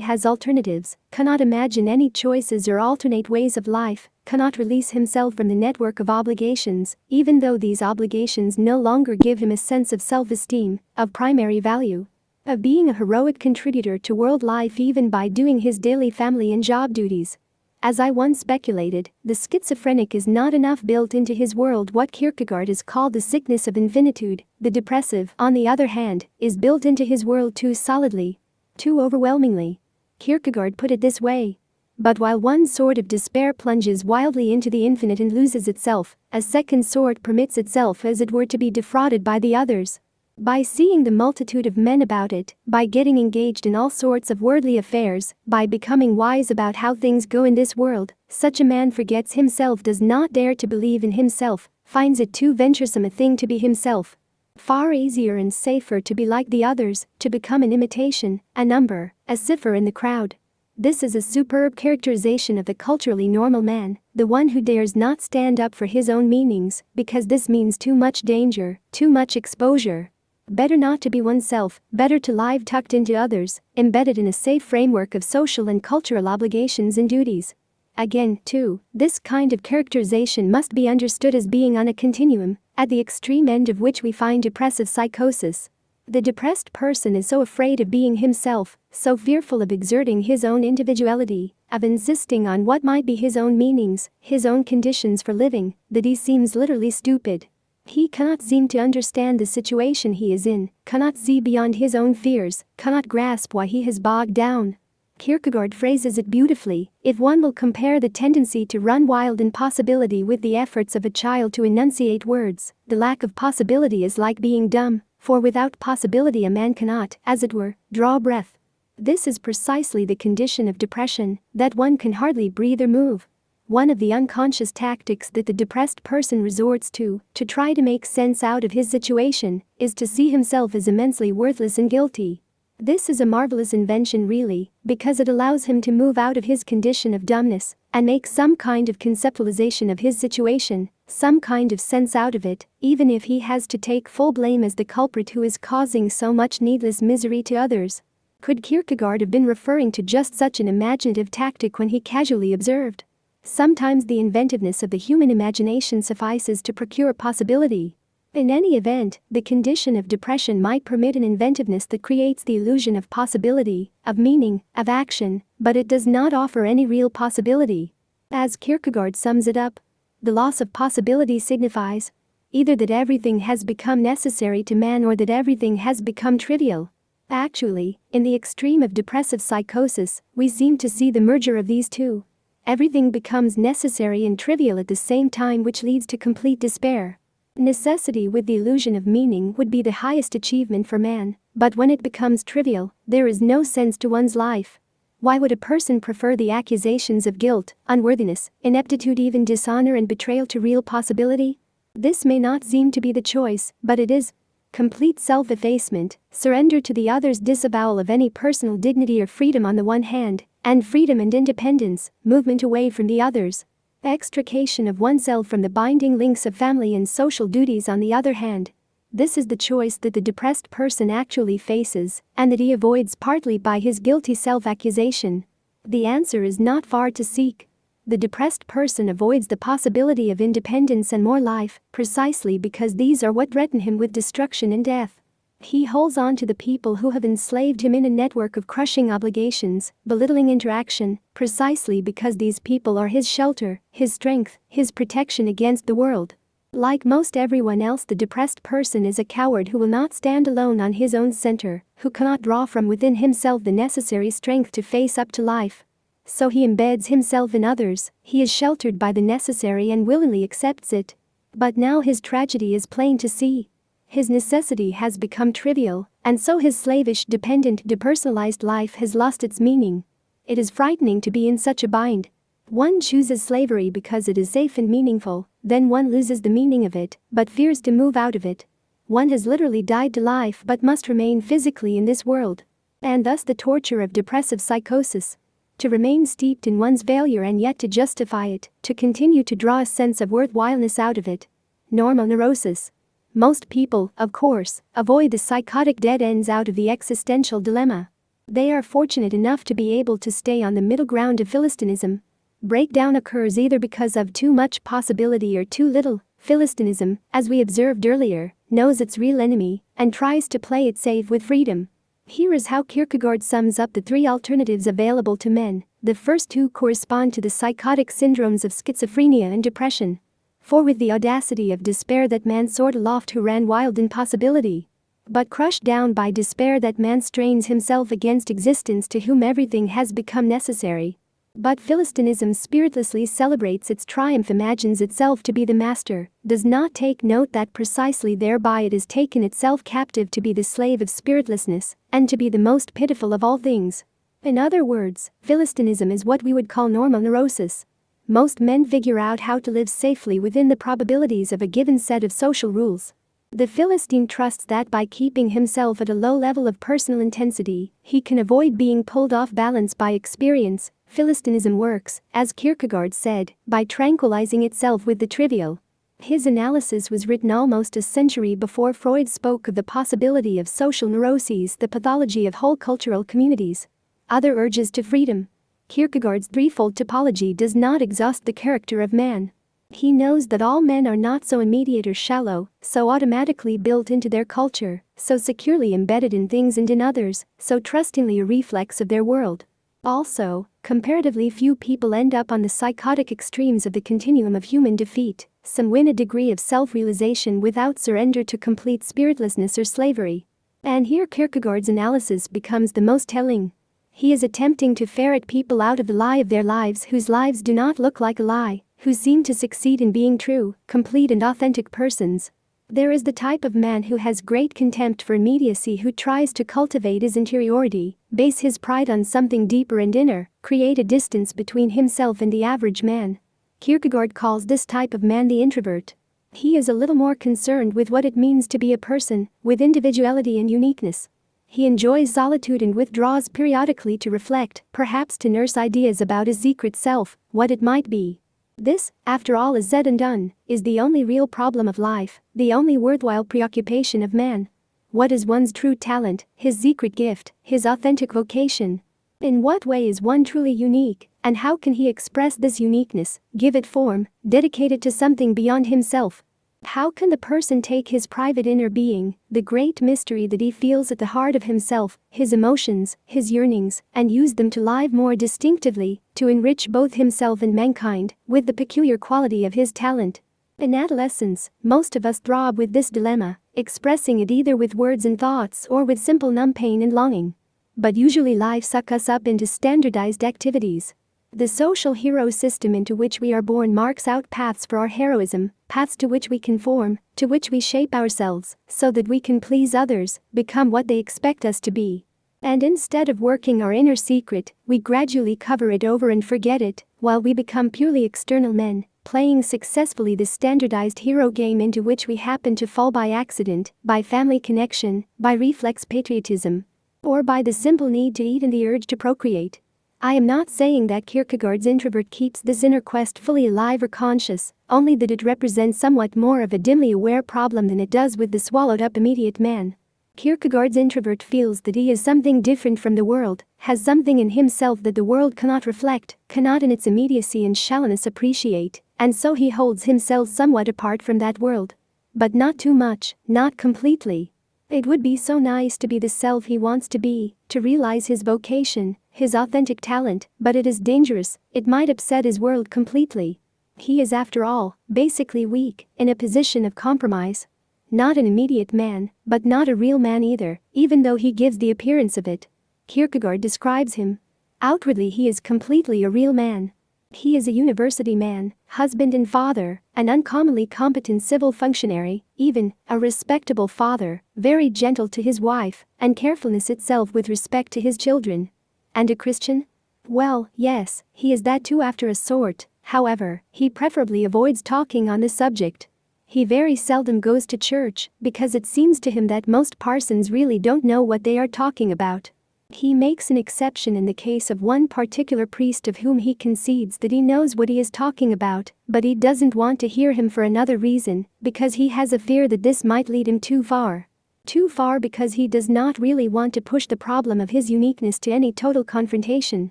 has alternatives, cannot imagine any choices or alternate ways of life, cannot release himself from the network of obligations, even though these obligations no longer give him a sense of self-esteem, of primary value, of being a heroic contributor to world life even by doing his daily family and job duties. As I once speculated, the schizophrenic is not enough built into his world what Kierkegaard has called the sickness of infinitude. The depressive, on the other hand, is built into his world too solidly, too overwhelmingly. Kierkegaard put it this way. But while one sort of despair plunges wildly into the infinite and loses itself, a second sort permits itself as it were to be defrauded by the others. By seeing the multitude of men about it, by getting engaged in all sorts of worldly affairs, by becoming wise about how things go in this world, such a man forgets himself, does not dare to believe in himself, finds it too venturesome a thing to be himself. Far easier and safer to be like the others, to become an imitation, a number, a cipher in the crowd. This is a superb characterization of the culturally normal man, the one who dares not stand up for his own meanings, because this means too much danger, too much exposure. Better not to be oneself, better to live tucked into others, embedded in a safe framework of social and cultural obligations and duties. Again, too, this kind of characterization must be understood as being on a continuum, at the extreme end of which we find depressive psychosis. The depressed person is so afraid of being himself, so fearful of exerting his own individuality, of insisting on what might be his own meanings, his own conditions for living, that he seems literally stupid. He cannot seem to understand the situation he is in, cannot see beyond his own fears, cannot grasp why he has bogged down. Kierkegaard phrases it beautifully: if one will compare the tendency to run wild in possibility with the efforts of a child to enunciate words, the lack of possibility is like being dumb, for without possibility a man cannot, as it were, draw breath. This is precisely the condition of depression, that one can hardly breathe or move. One of the unconscious tactics that the depressed person resorts to try to make sense out of his situation, is to see himself as immensely worthless and guilty. This is a marvelous invention really, because it allows him to move out of his condition of dumbness and make some kind of conceptualization of his situation, some kind of sense out of it, even if he has to take full blame as the culprit who is causing so much needless misery to others. Could Kierkegaard have been referring to just such an imaginative tactic when he casually observed, "Sometimes the inventiveness of the human imagination suffices to procure possibility"? In any event, the condition of depression might permit an inventiveness that creates the illusion of possibility, of meaning, of action, but it does not offer any real possibility. As Kierkegaard sums it up, the loss of possibility signifies either that everything has become necessary to man or that everything has become trivial. Actually, in the extreme of depressive psychosis, we seem to see the merger of these two. Everything becomes necessary and trivial at the same time, which leads to complete despair. Necessity with the illusion of meaning would be the highest achievement for man, but when it becomes trivial, there is no sense to one's life. Why would a person prefer the accusations of guilt, unworthiness, ineptitude, even dishonor and betrayal to real possibility? This may not seem to be the choice, but it is. Complete self-effacement, surrender to the other's disavowal of any personal dignity or freedom on the one hand, and freedom and independence, movement away from the others. Extrication of oneself from the binding links of family and social duties on the other hand. This is the choice that the depressed person actually faces, and that he avoids partly by his guilty self-accusation. The answer is not far to seek. The depressed person avoids the possibility of independence and more life, precisely because these are what threaten him with destruction and death. He holds on to the people who have enslaved him in a network of crushing obligations, belittling interaction, precisely because these people are his shelter, his strength, his protection against the world. Like most everyone else, the depressed person is a coward who will not stand alone on his own center, who cannot draw from within himself the necessary strength to face up to life. So he embeds himself in others, he is sheltered by the necessary and willingly accepts it. But now his tragedy is plain to see. His necessity has become trivial, and so his slavish, dependent, depersonalized life has lost its meaning. It is frightening to be in such a bind. One chooses slavery because it is safe and meaningful, then one loses the meaning of it, but fears to move out of it. One has literally died to life but must remain physically in this world. And thus the torture of depressive psychosis. To remain steeped in one's failure and yet to justify it, to continue to draw a sense of worthwhileness out of it. Normal neurosis. Most people, of course, avoid the psychotic dead ends out of the existential dilemma. They are fortunate enough to be able to stay on the middle ground of Philistinism. Breakdown occurs either because of too much possibility or too little. Philistinism, as we observed earlier, knows its real enemy and tries to play it safe with freedom. Here is how Kierkegaard sums up the three alternatives available to men. The first two correspond to the psychotic syndromes of schizophrenia and depression. For with the audacity of despair that man soared aloft who ran wild in possibility. But crushed down by despair that man strains himself against existence to whom everything has become necessary. But Philistinism spiritlessly celebrates its triumph, imagines itself to be the master, does not take note that precisely thereby it has taken itself captive to be the slave of spiritlessness, and to be the most pitiful of all things. In other words, Philistinism is what we would call normal neurosis. Most men figure out how to live safely within the probabilities of a given set of social rules. The Philistine trusts that by keeping himself at a low level of personal intensity, he can avoid being pulled off balance by experience. Philistinism works, as Kierkegaard said, by tranquilizing itself with the trivial. His analysis was written almost a century before Freud spoke of the possibility of social neuroses, the pathology of whole cultural communities. Other urges to freedom. Kierkegaard's threefold typology does not exhaust the character of man. He knows that all men are not so immediate or shallow, so automatically built into their culture, so securely embedded in things and in others, so trustingly a reflex of their world. Also, comparatively few people end up on the psychotic extremes of the continuum of human defeat. Some win a degree of self-realization without surrender to complete spiritlessness or slavery. And here Kierkegaard's analysis becomes the most telling. He is attempting to ferret people out of the lie of their lives whose lives do not look like a lie, who seem to succeed in being true, complete and authentic persons. There is the type of man who has great contempt for immediacy, who tries to cultivate his interiority, base his pride on something deeper and inner, create a distance between himself and the average man. Kierkegaard calls this type of man the introvert. He is a little more concerned with what it means to be a person, with individuality and uniqueness. He enjoys solitude and withdraws periodically to reflect, perhaps to nurse ideas about his secret self, what it might be. This, after all is said and done, is the only real problem of life, the only worthwhile preoccupation of man. What is one's true talent, his secret gift, his authentic vocation? In what way is one truly unique, and how can he express this uniqueness, give it form, dedicate it to something beyond himself? How can the person take his private inner being, the great mystery that he feels at the heart of himself, his emotions, his yearnings, and use them to live more distinctively, to enrich both himself and mankind, with the peculiar quality of his talent? In adolescence, most of us throb with this dilemma, expressing it either with words and thoughts or with simple numb pain and longing. But usually life sucks us up into standardized activities. The social hero system into which we are born marks out paths for our heroism, paths to which we conform, to which we shape ourselves, so that we can please others, become what they expect us to be. And instead of working our inner secret, we gradually cover it over and forget it, while we become purely external men, playing successfully the standardized hero game into which we happen to fall by accident, by family connection, by reflex patriotism, or by the simple need to eat and the urge to procreate. I am not saying that Kierkegaard's introvert keeps this inner quest fully alive or conscious, only that it represents somewhat more of a dimly aware problem than it does with the swallowed-up immediate man. Kierkegaard's introvert feels that he is something different from the world, has something in himself that the world cannot reflect, cannot in its immediacy and shallowness appreciate, and so he holds himself somewhat apart from that world. But not too much, not completely. It would be so nice to be the self he wants to be, to realize his vocation, his authentic talent, but it is dangerous, it might upset his world completely. He is, after all, basically weak, in a position of compromise. Not an immediate man, but not a real man either, even though he gives the appearance of it. Kierkegaard describes him. Outwardly he is completely a real man. He is a university man, husband and father, an uncommonly competent civil functionary, even a respectable father, very gentle to his wife, and carefulness itself with respect to his children. And a Christian? Well, yes, he is that too after a sort. However, he preferably avoids talking on the subject. He very seldom goes to church, because it seems to him that most parsons really don't know what they are talking about. He makes an exception in the case of one particular priest of whom he concedes that he knows what he is talking about, but he doesn't want to hear him for another reason, because he has a fear that this might lead him too far. Too far because he does not really want to push the problem of his uniqueness to any total confrontation.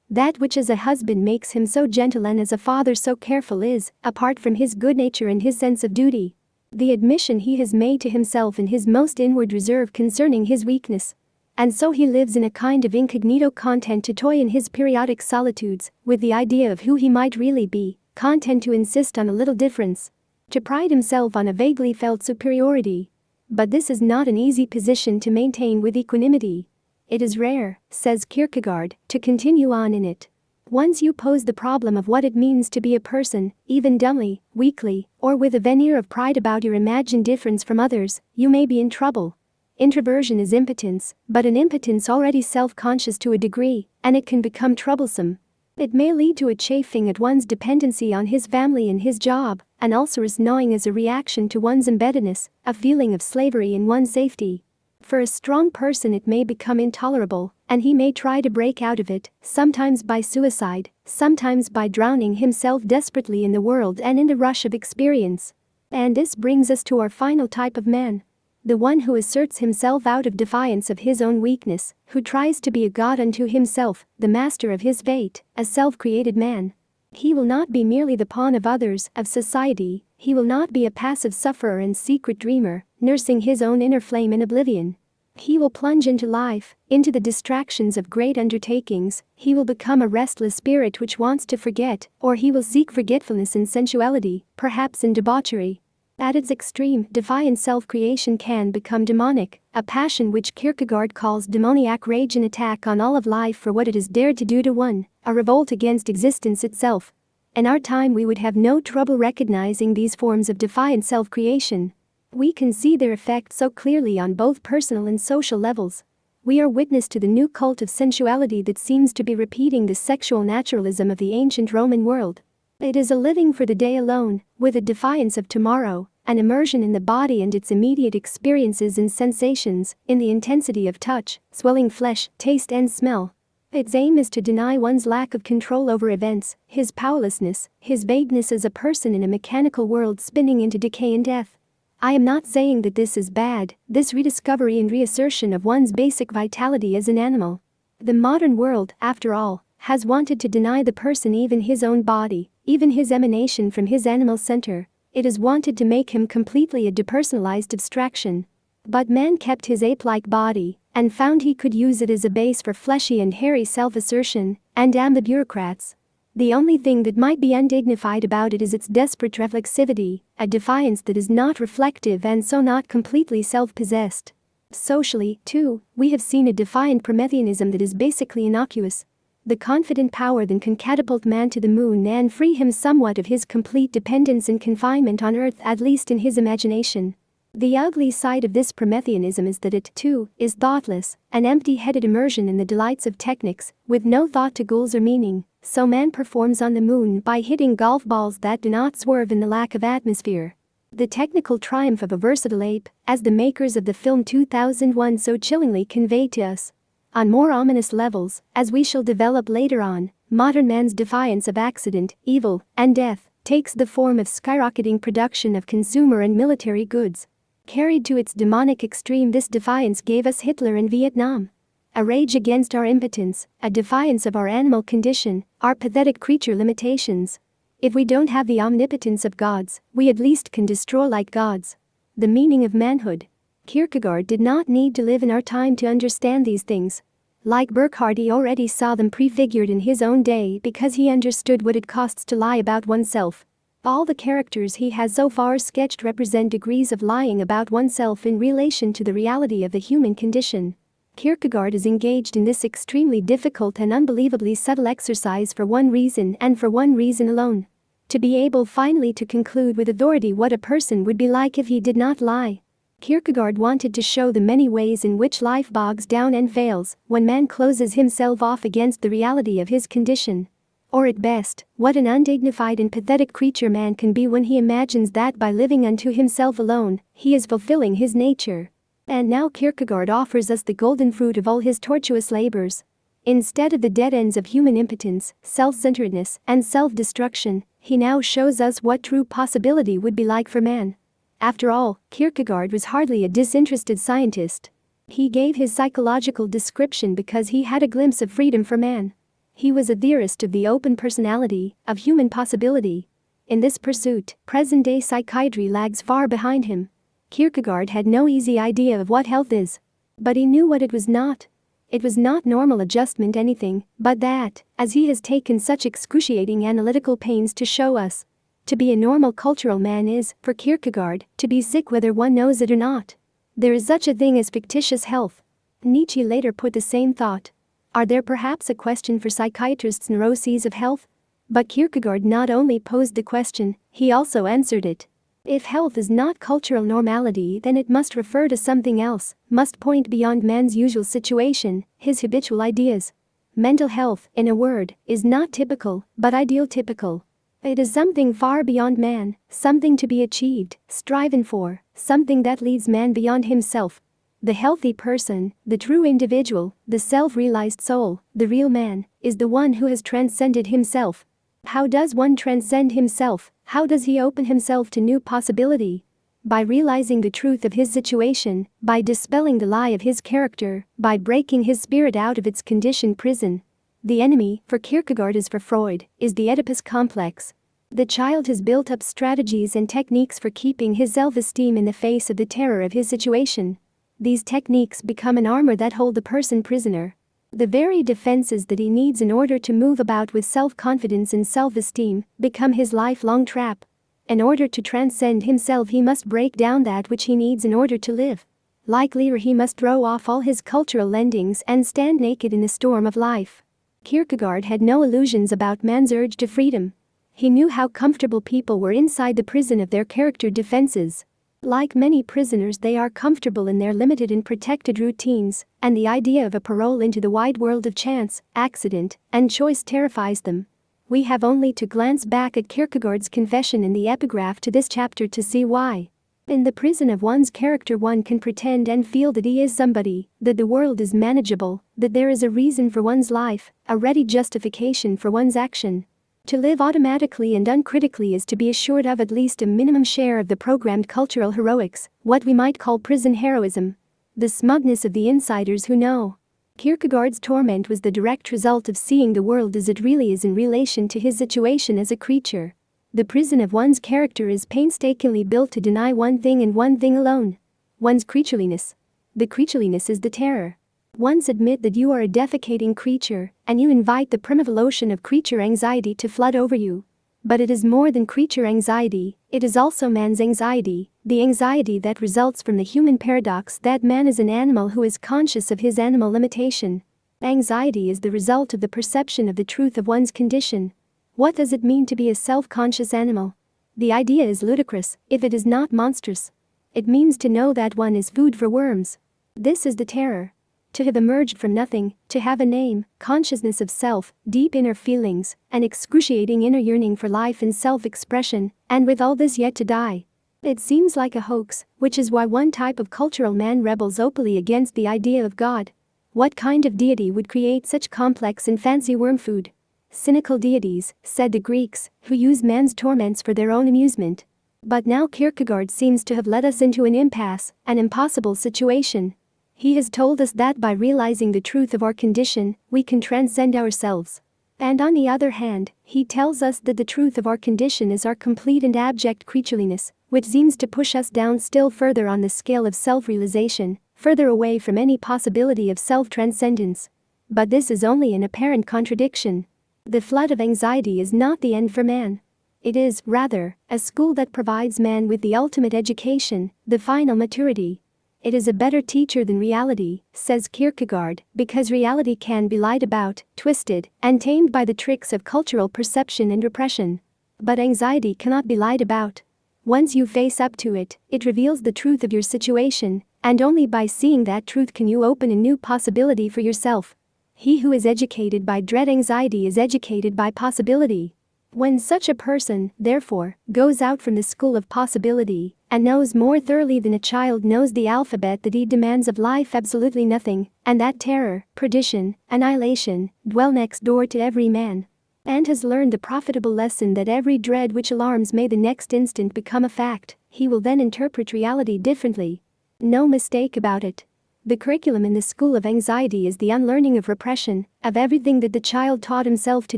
That which as a husband makes him so gentle and as a father so careful is, apart from his good nature and his sense of duty, the admission he has made to himself in his most inward reserve concerning his weakness. And so he lives in a kind of incognito, content to toy in his periodic solitudes with the idea of who he might really be, content to insist on a little difference, to pride himself on a vaguely felt superiority. But this is not an easy position to maintain with equanimity. It is rare, says Kierkegaard, to continue on in it. Once you pose the problem of what it means to be a person, even dumbly, weakly, or with a veneer of pride about your imagined difference from others, you may be in trouble. Introversion is impotence, but an impotence already self-conscious to a degree, and it can become troublesome. It may lead to a chafing at one's dependency on his family and his job, an ulcerous gnawing as a reaction to one's embeddedness, a feeling of slavery in one's safety. For a strong person it may become intolerable, and he may try to break out of it, sometimes by suicide, sometimes by drowning himself desperately in the world and in the rush of experience. And this brings us to our final type of man. The one who asserts himself out of defiance of his own weakness, who tries to be a god unto himself, the master of his fate, a self-created man. He will not be merely the pawn of others, of society. He will not be a passive sufferer and secret dreamer, nursing his own inner flame in oblivion. He will plunge into life, into the distractions of great undertakings. He will become a restless spirit which wants to forget, or he will seek forgetfulness in sensuality, perhaps in debauchery. At its extreme, defiant self-creation can become demonic, a passion which Kierkegaard calls demoniac rage, an attack on all of life for what it has dared to do to one, a revolt against existence itself. In our time we would have no trouble recognizing these forms of defiant self-creation. We can see their effect so clearly on both personal and social levels. We are witness to the new cult of sensuality that seems to be repeating the sexual naturalism of the ancient Roman world. It is a living for the day alone, with a defiance of tomorrow, an immersion in the body and its immediate experiences and sensations, in the intensity of touch, swelling flesh, taste and smell. Its aim is to deny one's lack of control over events, his powerlessness, his vagueness as a person in a mechanical world spinning into decay and death. I am not saying that this is bad, this rediscovery and reassertion of one's basic vitality as an animal. The modern world, after all, has wanted to deny the person even his own body, even his emanation from his animal center. It has wanted to make him completely a depersonalized abstraction. But man kept his ape-like body, and found he could use it as a base for fleshy and hairy self-assertion, and damn the bureaucrats. The only thing that might be undignified about it is its desperate reflexivity, a defiance that is not reflective and so not completely self-possessed. Socially, too, we have seen a defiant Prometheanism that is basically innocuous. The confident power that can catapult man to the moon and free him somewhat of his complete dependence and confinement on Earth, at least in his imagination. The ugly side of this Prometheanism is that it, too, is thoughtless, an empty-headed immersion in the delights of technics, with no thought to goals or meaning. So man performs on the moon by hitting golf balls that do not swerve in the lack of atmosphere. The technical triumph of a versatile ape, as the makers of the film 2001 so chillingly conveyed to us. On more ominous levels, as we shall develop later on, modern man's defiance of accident, evil, and death takes the form of skyrocketing production of consumer and military goods. Carried to its demonic extreme, this defiance gave us Hitler in Vietnam. A rage against our impotence, a defiance of our animal condition, our pathetic creature limitations. If we don't have the omnipotence of gods, we at least can destroy like gods. The meaning of manhood. Kierkegaard did not need to live in our time to understand these things. Like Burckhardt, he already saw them prefigured in his own day because he understood what it costs to lie about oneself. All the characters he has so far sketched represent degrees of lying about oneself in relation to the reality of the human condition. Kierkegaard is engaged in this extremely difficult and unbelievably subtle exercise for one reason and for one reason alone. To be able finally to conclude with authority what a person would be like if he did not lie. Kierkegaard wanted to show the many ways in which life bogs down and fails when man closes himself off against the reality of his condition. Or at best, what an undignified and pathetic creature man can be when he imagines that by living unto himself alone, he is fulfilling his nature. And now Kierkegaard offers us the golden fruit of all his tortuous labors. Instead of the dead ends of human impotence, self-centeredness, and self-destruction, he now shows us what true possibility would be like for man. After all, Kierkegaard was hardly a disinterested scientist. He gave his psychological description because he had a glimpse of freedom for man. He was a theorist of the open personality, of human possibility. In this pursuit, present-day psychiatry lags far behind him. Kierkegaard had no easy idea of what health is. But he knew what it was not. It was not normal adjustment anything, but that, as he has taken such excruciating analytical pains to show us. To be a normal cultural man is, for Kierkegaard, to be sick whether one knows it or not. There is such a thing as fictitious health. Nietzsche later put the same thought. Are there perhaps a question for psychiatrists' neuroses of health? But Kierkegaard not only posed the question, he also answered it. If health is not cultural normality, then it must refer to something else, must point beyond man's usual situation, his habitual ideas. Mental health, in a word, is not typical, but ideal typical. It is something far beyond man, something to be achieved, striven for, something that leads man beyond himself. The healthy person, the true individual, the self-realized soul, the real man, is the one who has transcended himself. How does one transcend himself? How does he open himself to new possibility? By realizing the truth of his situation, by dispelling the lie of his character, by breaking his spirit out of its conditioned prison. The enemy, for Kierkegaard as for Freud, is the Oedipus complex. The child has built up strategies and techniques for keeping his self-esteem in the face of the terror of his situation. These techniques become an armor that hold the person prisoner. The very defenses that he needs in order to move about with self-confidence and self-esteem become his lifelong trap. In order to transcend himself, he must break down that which he needs in order to live. Like Lear, he must throw off all his cultural lendings and stand naked in the storm of life. Kierkegaard had no illusions about man's urge to freedom. He knew how comfortable people were inside the prison of their character defenses. Like many prisoners, they are comfortable in their limited and protected routines, and the idea of a parole into the wide world of chance, accident, and choice terrifies them. We have only to glance back at Kierkegaard's confession in the epigraph to this chapter to see why. In the prison of one's character, one can pretend and feel that he is somebody, that the world is manageable, that there is a reason for one's life, a ready justification for one's action. To live automatically and uncritically is to be assured of at least a minimum share of the programmed cultural heroics, what we might call prison heroism. The smugness of the insiders who know. Kierkegaard's torment was the direct result of seeing the world as it really is in relation to his situation as a creature. The prison of one's character is painstakingly built to deny one thing and one thing alone: one's creatureliness. The creatureliness is the terror. Once admit that you are a defecating creature, and you invite the primeval ocean of creature anxiety to flood over you. But it is more than creature anxiety, it is also man's anxiety, the anxiety that results from the human paradox that man is an animal who is conscious of his animal limitation. Anxiety is the result of the perception of the truth of one's condition. What does it mean to be a self-conscious animal? The idea is ludicrous, if it is not monstrous. It means to know that one is food for worms. This is the terror. To have emerged from nothing, to have a name, consciousness of self, deep inner feelings, an excruciating inner yearning for life and self-expression, and with all this yet to die. It seems like a hoax, which is why one type of cultural man rebels openly against the idea of God. What kind of deity would create such complex and fancy worm food? Cynical deities, said the Greeks, who use man's torments for their own amusement. But now Kierkegaard seems to have led us into an impasse, an impossible situation. He has told us that by realizing the truth of our condition, we can transcend ourselves. And on the other hand, he tells us that the truth of our condition is our complete and abject creatureliness, which seems to push us down still further on the scale of self-realization, further away from any possibility of self-transcendence. But this is only an apparent contradiction. The flood of anxiety is not the end for man. It is, rather, a school that provides man with the ultimate education, the final maturity. It is a better teacher than reality, says Kierkegaard, because reality can be lied about, twisted, and tamed by the tricks of cultural perception and repression. But anxiety cannot be lied about. Once you face up to it, it reveals the truth of your situation, and only by seeing that truth can you open a new possibility for yourself. He who is educated by dread anxiety is educated by possibility. When such a person, therefore, goes out from the school of possibility, and knows more thoroughly than a child knows the alphabet that he demands of life absolutely nothing, and that terror, perdition, annihilation, dwell next door to every man, and has learned the profitable lesson that every dread which alarms may the next instant become a fact, he will then interpret reality differently. No mistake about it. The curriculum in the school of anxiety is the unlearning of repression, of everything that the child taught himself to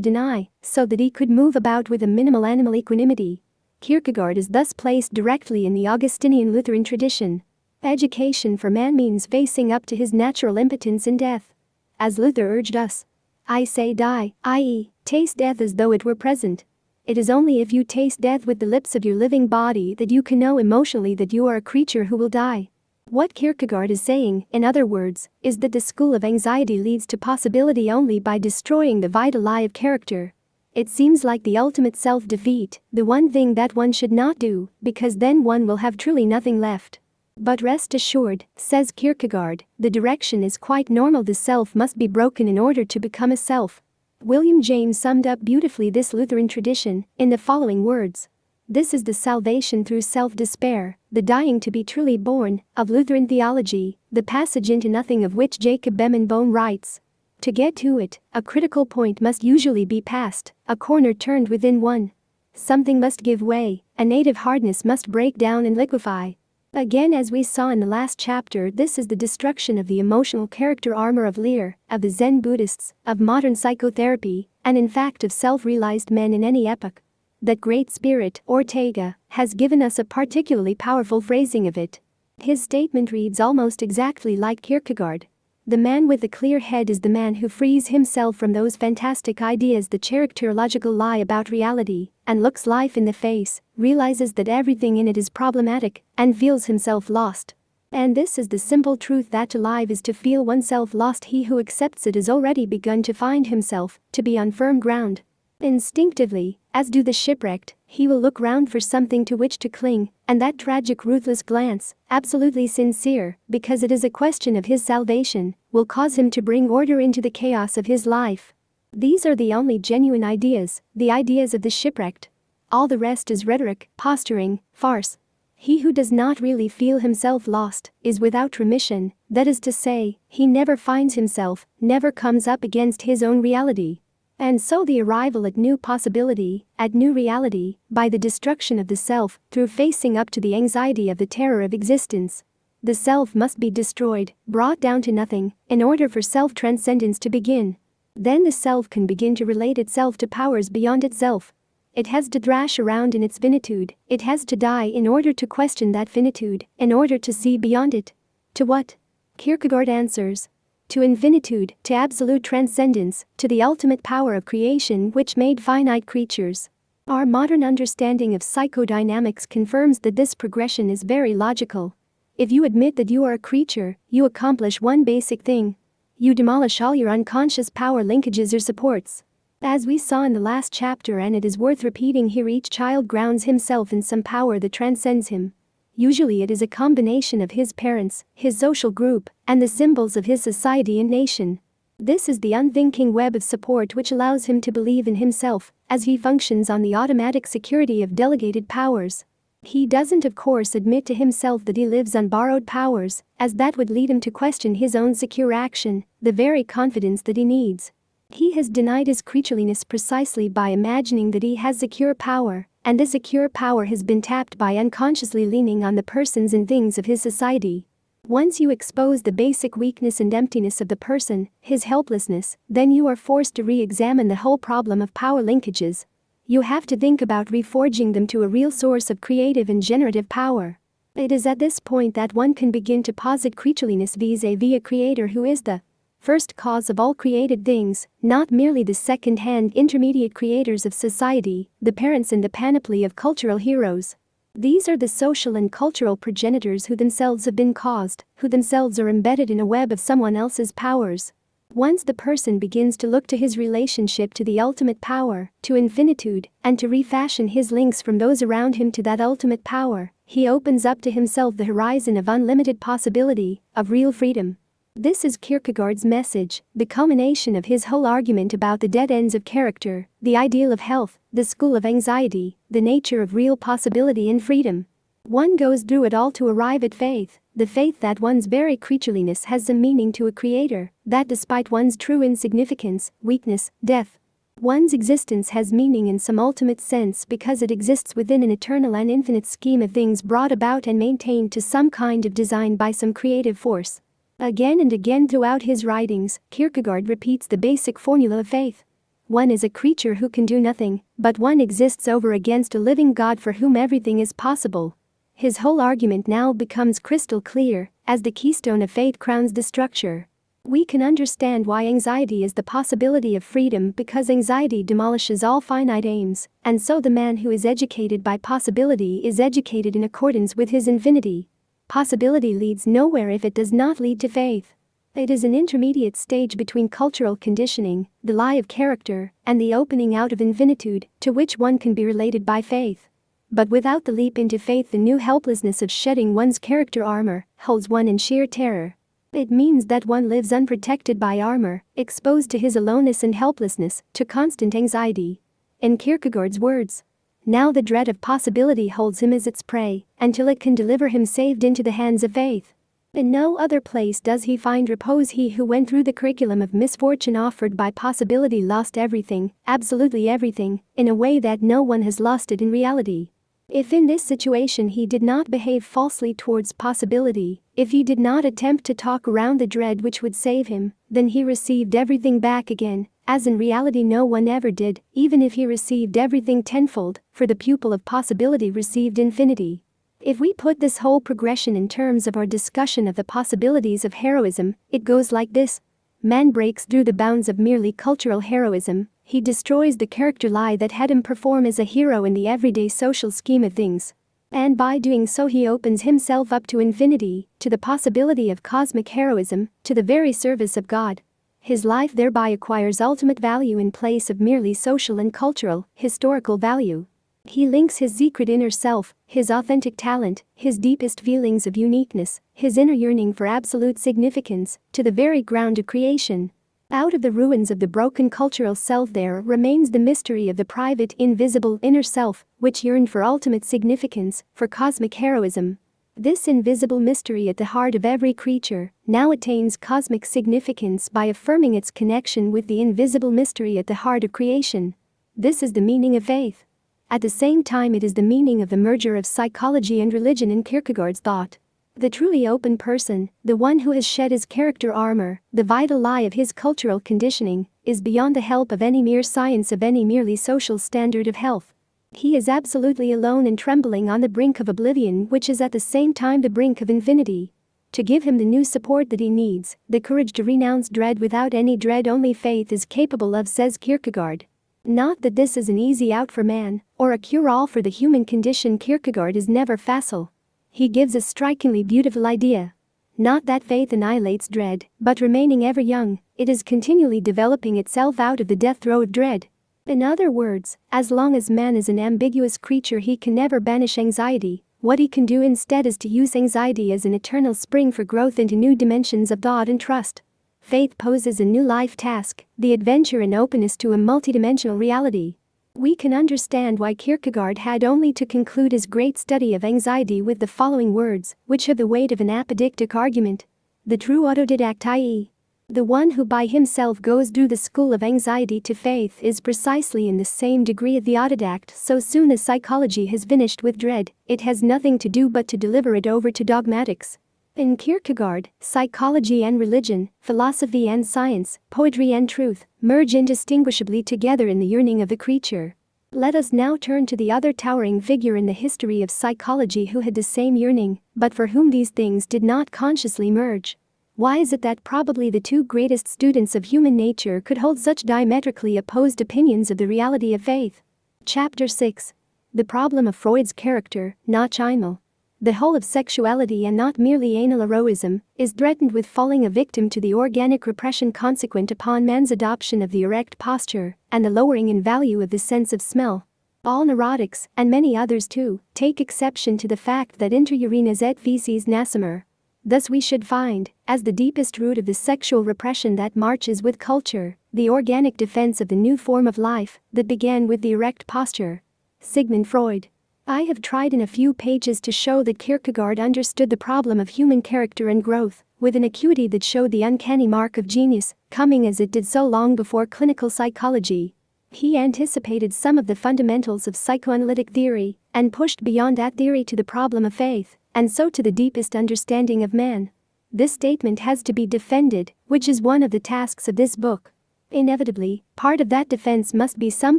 deny, so that he could move about with a minimal animal equanimity. Kierkegaard is thus placed directly in the Augustinian Lutheran tradition. Education for man means facing up to his natural impotence in death. As Luther urged us, I say die, i.e., taste death as though it were present. It is only if you taste death with the lips of your living body that you can know emotionally that you are a creature who will die. What Kierkegaard is saying, in other words, is that the school of anxiety leads to possibility only by destroying the vital lie of character. It seems like the ultimate self-defeat, the one thing that one should not do, because then one will have truly nothing left. But rest assured, says Kierkegaard, the direction is quite normal. The self must be broken in order to become a self. William James summed up beautifully this Lutheran tradition in the following words. This is the salvation through self-despair, the dying to be truly born, of Lutheran theology, the passage into nothing of which Jacob Bemenbohm writes. To get to it, a critical point must usually be passed, a corner turned within one. Something must give way, a native hardness must break down and liquefy. Again, as we saw in the last chapter, this is the destruction of the emotional character armor of Lear, of the Zen Buddhists, of modern psychotherapy, and in fact of self-realized men in any epoch. That great spirit, Ortega, has given us a particularly powerful phrasing of it. His statement reads almost exactly like Kierkegaard. The man with the clear head is the man who frees himself from those fantastic ideas that characterological lie about reality, and looks life in the face, realizes that everything in it is problematic, and feels himself lost. And this is the simple truth that to live is to feel oneself lost. He who accepts it has already begun to find himself, to be on firm ground. Instinctively, as do the shipwrecked, he will look round for something to which to cling, and that tragic ruthless glance, absolutely sincere, because it is a question of his salvation, will cause him to bring order into the chaos of his life. These are the only genuine ideas, the ideas of the shipwrecked. All the rest is rhetoric, posturing, farce. He who does not really feel himself lost is without remission, that is to say, he never finds himself, never comes up against his own reality. And so the arrival at new possibility, at new reality, by the destruction of the self, through facing up to the anxiety of the terror of existence. The self must be destroyed, brought down to nothing, in order for self-transcendence to begin. Then the self can begin to relate itself to powers beyond itself. It has to thrash around in its finitude, it has to die in order to question that finitude, in order to see beyond it. To what? Kierkegaard answers. To infinitude, to absolute transcendence, to the ultimate power of creation which made finite creatures. Our modern understanding of psychodynamics confirms that this progression is very logical. If you admit that you are a creature, you accomplish one basic thing. You demolish all your unconscious power linkages or supports. As we saw in the last chapter, and it is worth repeating here, each child grounds himself in some power that transcends him. Usually it is a combination of his parents, his social group, and the symbols of his society and nation. This is the unthinking web of support which allows him to believe in himself, as he functions on the automatic security of delegated powers. He doesn't, of course, admit to himself that he lives on borrowed powers, as that would lead him to question his own secure action, the very confidence that he needs. He has denied his creatureliness precisely by imagining that he has secure power, and this secure power has been tapped by unconsciously leaning on the persons and things of his society. Once you expose the basic weakness and emptiness of the person, his helplessness, then you are forced to re-examine the whole problem of power linkages. You have to think about reforging them to a real source of creative and generative power. It is at this point that one can begin to posit creatureliness vis-a-vis a creator who is the first cause of all created things, not merely the second-hand intermediate creators of society, the parents and the panoply of cultural heroes. These are the social and cultural progenitors who themselves have been caused, who themselves are embedded in a web of someone else's powers. Once the person begins to look to his relationship to the ultimate power, to infinitude, and to refashion his links from those around him to that ultimate power, he opens up to himself the horizon of unlimited possibility, of real freedom. This is Kierkegaard's message, the culmination of his whole argument about the dead ends of character, the ideal of health, the school of anxiety, the nature of real possibility and freedom. One goes through it all to arrive at faith, the faith that one's very creatureliness has some meaning to a creator, that despite one's true insignificance, weakness, death, one's existence has meaning in some ultimate sense because it exists within an eternal and infinite scheme of things brought about and maintained to some kind of design by some creative force. Again and again throughout his writings, Kierkegaard repeats the basic formula of faith. One is a creature who can do nothing, but one exists over against a living God for whom everything is possible. His whole argument now becomes crystal clear, as the keystone of faith crowns the structure. We can understand why anxiety is the possibility of freedom, because anxiety demolishes all finite aims, and so the man who is educated by possibility is educated in accordance with his infinity. Possibility leads nowhere if it does not lead to faith. It is an intermediate stage between cultural conditioning, the lie of character, and the opening out of infinitude, to which one can be related by faith. But without the leap into faith, the new helplessness of shedding one's character armor holds one in sheer terror. It means that one lives unprotected by armor, exposed to his aloneness and helplessness, to constant anxiety. In Kierkegaard's words, now the dread of possibility holds him as its prey, until it can deliver him saved into the hands of faith. In no other place does he find repose. He who went through the curriculum of misfortune offered by possibility lost everything, absolutely everything, in a way that no one has lost it in reality. If in this situation he did not behave falsely towards possibility, if he did not attempt to talk around the dread which would save him, then he received everything back again, as in reality no one ever did, even if he received everything tenfold, for the pupil of possibility received infinity. If we put this whole progression in terms of our discussion of the possibilities of heroism, it goes like this. Man breaks through the bounds of merely cultural heroism, he destroys the character lie that had him perform as a hero in the everyday social scheme of things. And by doing so he opens himself up to infinity, to the possibility of cosmic heroism, to the very service of God. His life thereby acquires ultimate value in place of merely social and cultural, historical value. He links his secret inner self, his authentic talent, his deepest feelings of uniqueness, his inner yearning for absolute significance, to the very ground of creation. Out of the ruins of the broken cultural self there remains the mystery of the private, invisible inner self, which yearned for ultimate significance, for cosmic heroism. This invisible mystery at the heart of every creature now attains cosmic significance by affirming its connection with the invisible mystery at the heart of creation. This is the meaning of faith. At the same time it is the meaning of the merger of psychology and religion in Kierkegaard's thought. The truly open person, the one who has shed his character armor, the vital lie of his cultural conditioning, is beyond the help of any mere science, of any merely social standard of health. He is absolutely alone and trembling on the brink of oblivion, which is at the same time the brink of infinity. To give him the new support that he needs, the courage to renounce dread without any dread only faith is capable of, says Kierkegaard. Not that this is an easy out for man, or a cure-all for the human condition. Kierkegaard is never facile. He gives a strikingly beautiful idea. Not that faith annihilates dread, but remaining ever young, it is continually developing itself out of the death throe of dread. In other words, as long as man is an ambiguous creature he can never banish anxiety. What he can do instead is to use anxiety as an eternal spring for growth into new dimensions of thought and trust. Faith poses a new life task, the adventure and openness to a multidimensional reality. We can understand why Kierkegaard had only to conclude his great study of anxiety with the following words, which have the weight of an apodictic argument. The true autodidact, i.e., the one who by himself goes through the school of anxiety to faith, is precisely in the same degree the autodidact. So soon as psychology has finished with dread, it has nothing to do but to deliver it over to dogmatics. In Kierkegaard, psychology and religion, philosophy and science, poetry and truth, merge indistinguishably together in the yearning of the creature. Let us now turn to the other towering figure in the history of psychology who had the same yearning, but for whom these things did not consciously merge. Why is it that probably the two greatest students of human nature could hold such diametrically opposed opinions of the reality of faith? Chapter 6. The problem of Freud's character, not Schimmel. The whole of sexuality, and not merely anal eroism, is threatened with falling a victim to the organic repression consequent upon man's adoption of the erect posture and the lowering in value of the sense of smell. All neurotics, and many others too, take exception to the fact that inter-urines et feces nascimer. Thus we should find, as the deepest root of the sexual repression that marches with culture, the organic defense of the new form of life that began with the erect posture. Sigmund Freud. I have tried in a few pages to show that Kierkegaard understood the problem of human character and growth with an acuity that showed the uncanny mark of genius, coming as it did so long before clinical psychology. He anticipated some of the fundamentals of psychoanalytic theory and pushed beyond that theory to the problem of faith, and so to the deepest understanding of man. This statement has to be defended, which is one of the tasks of this book. Inevitably, part of that defense must be some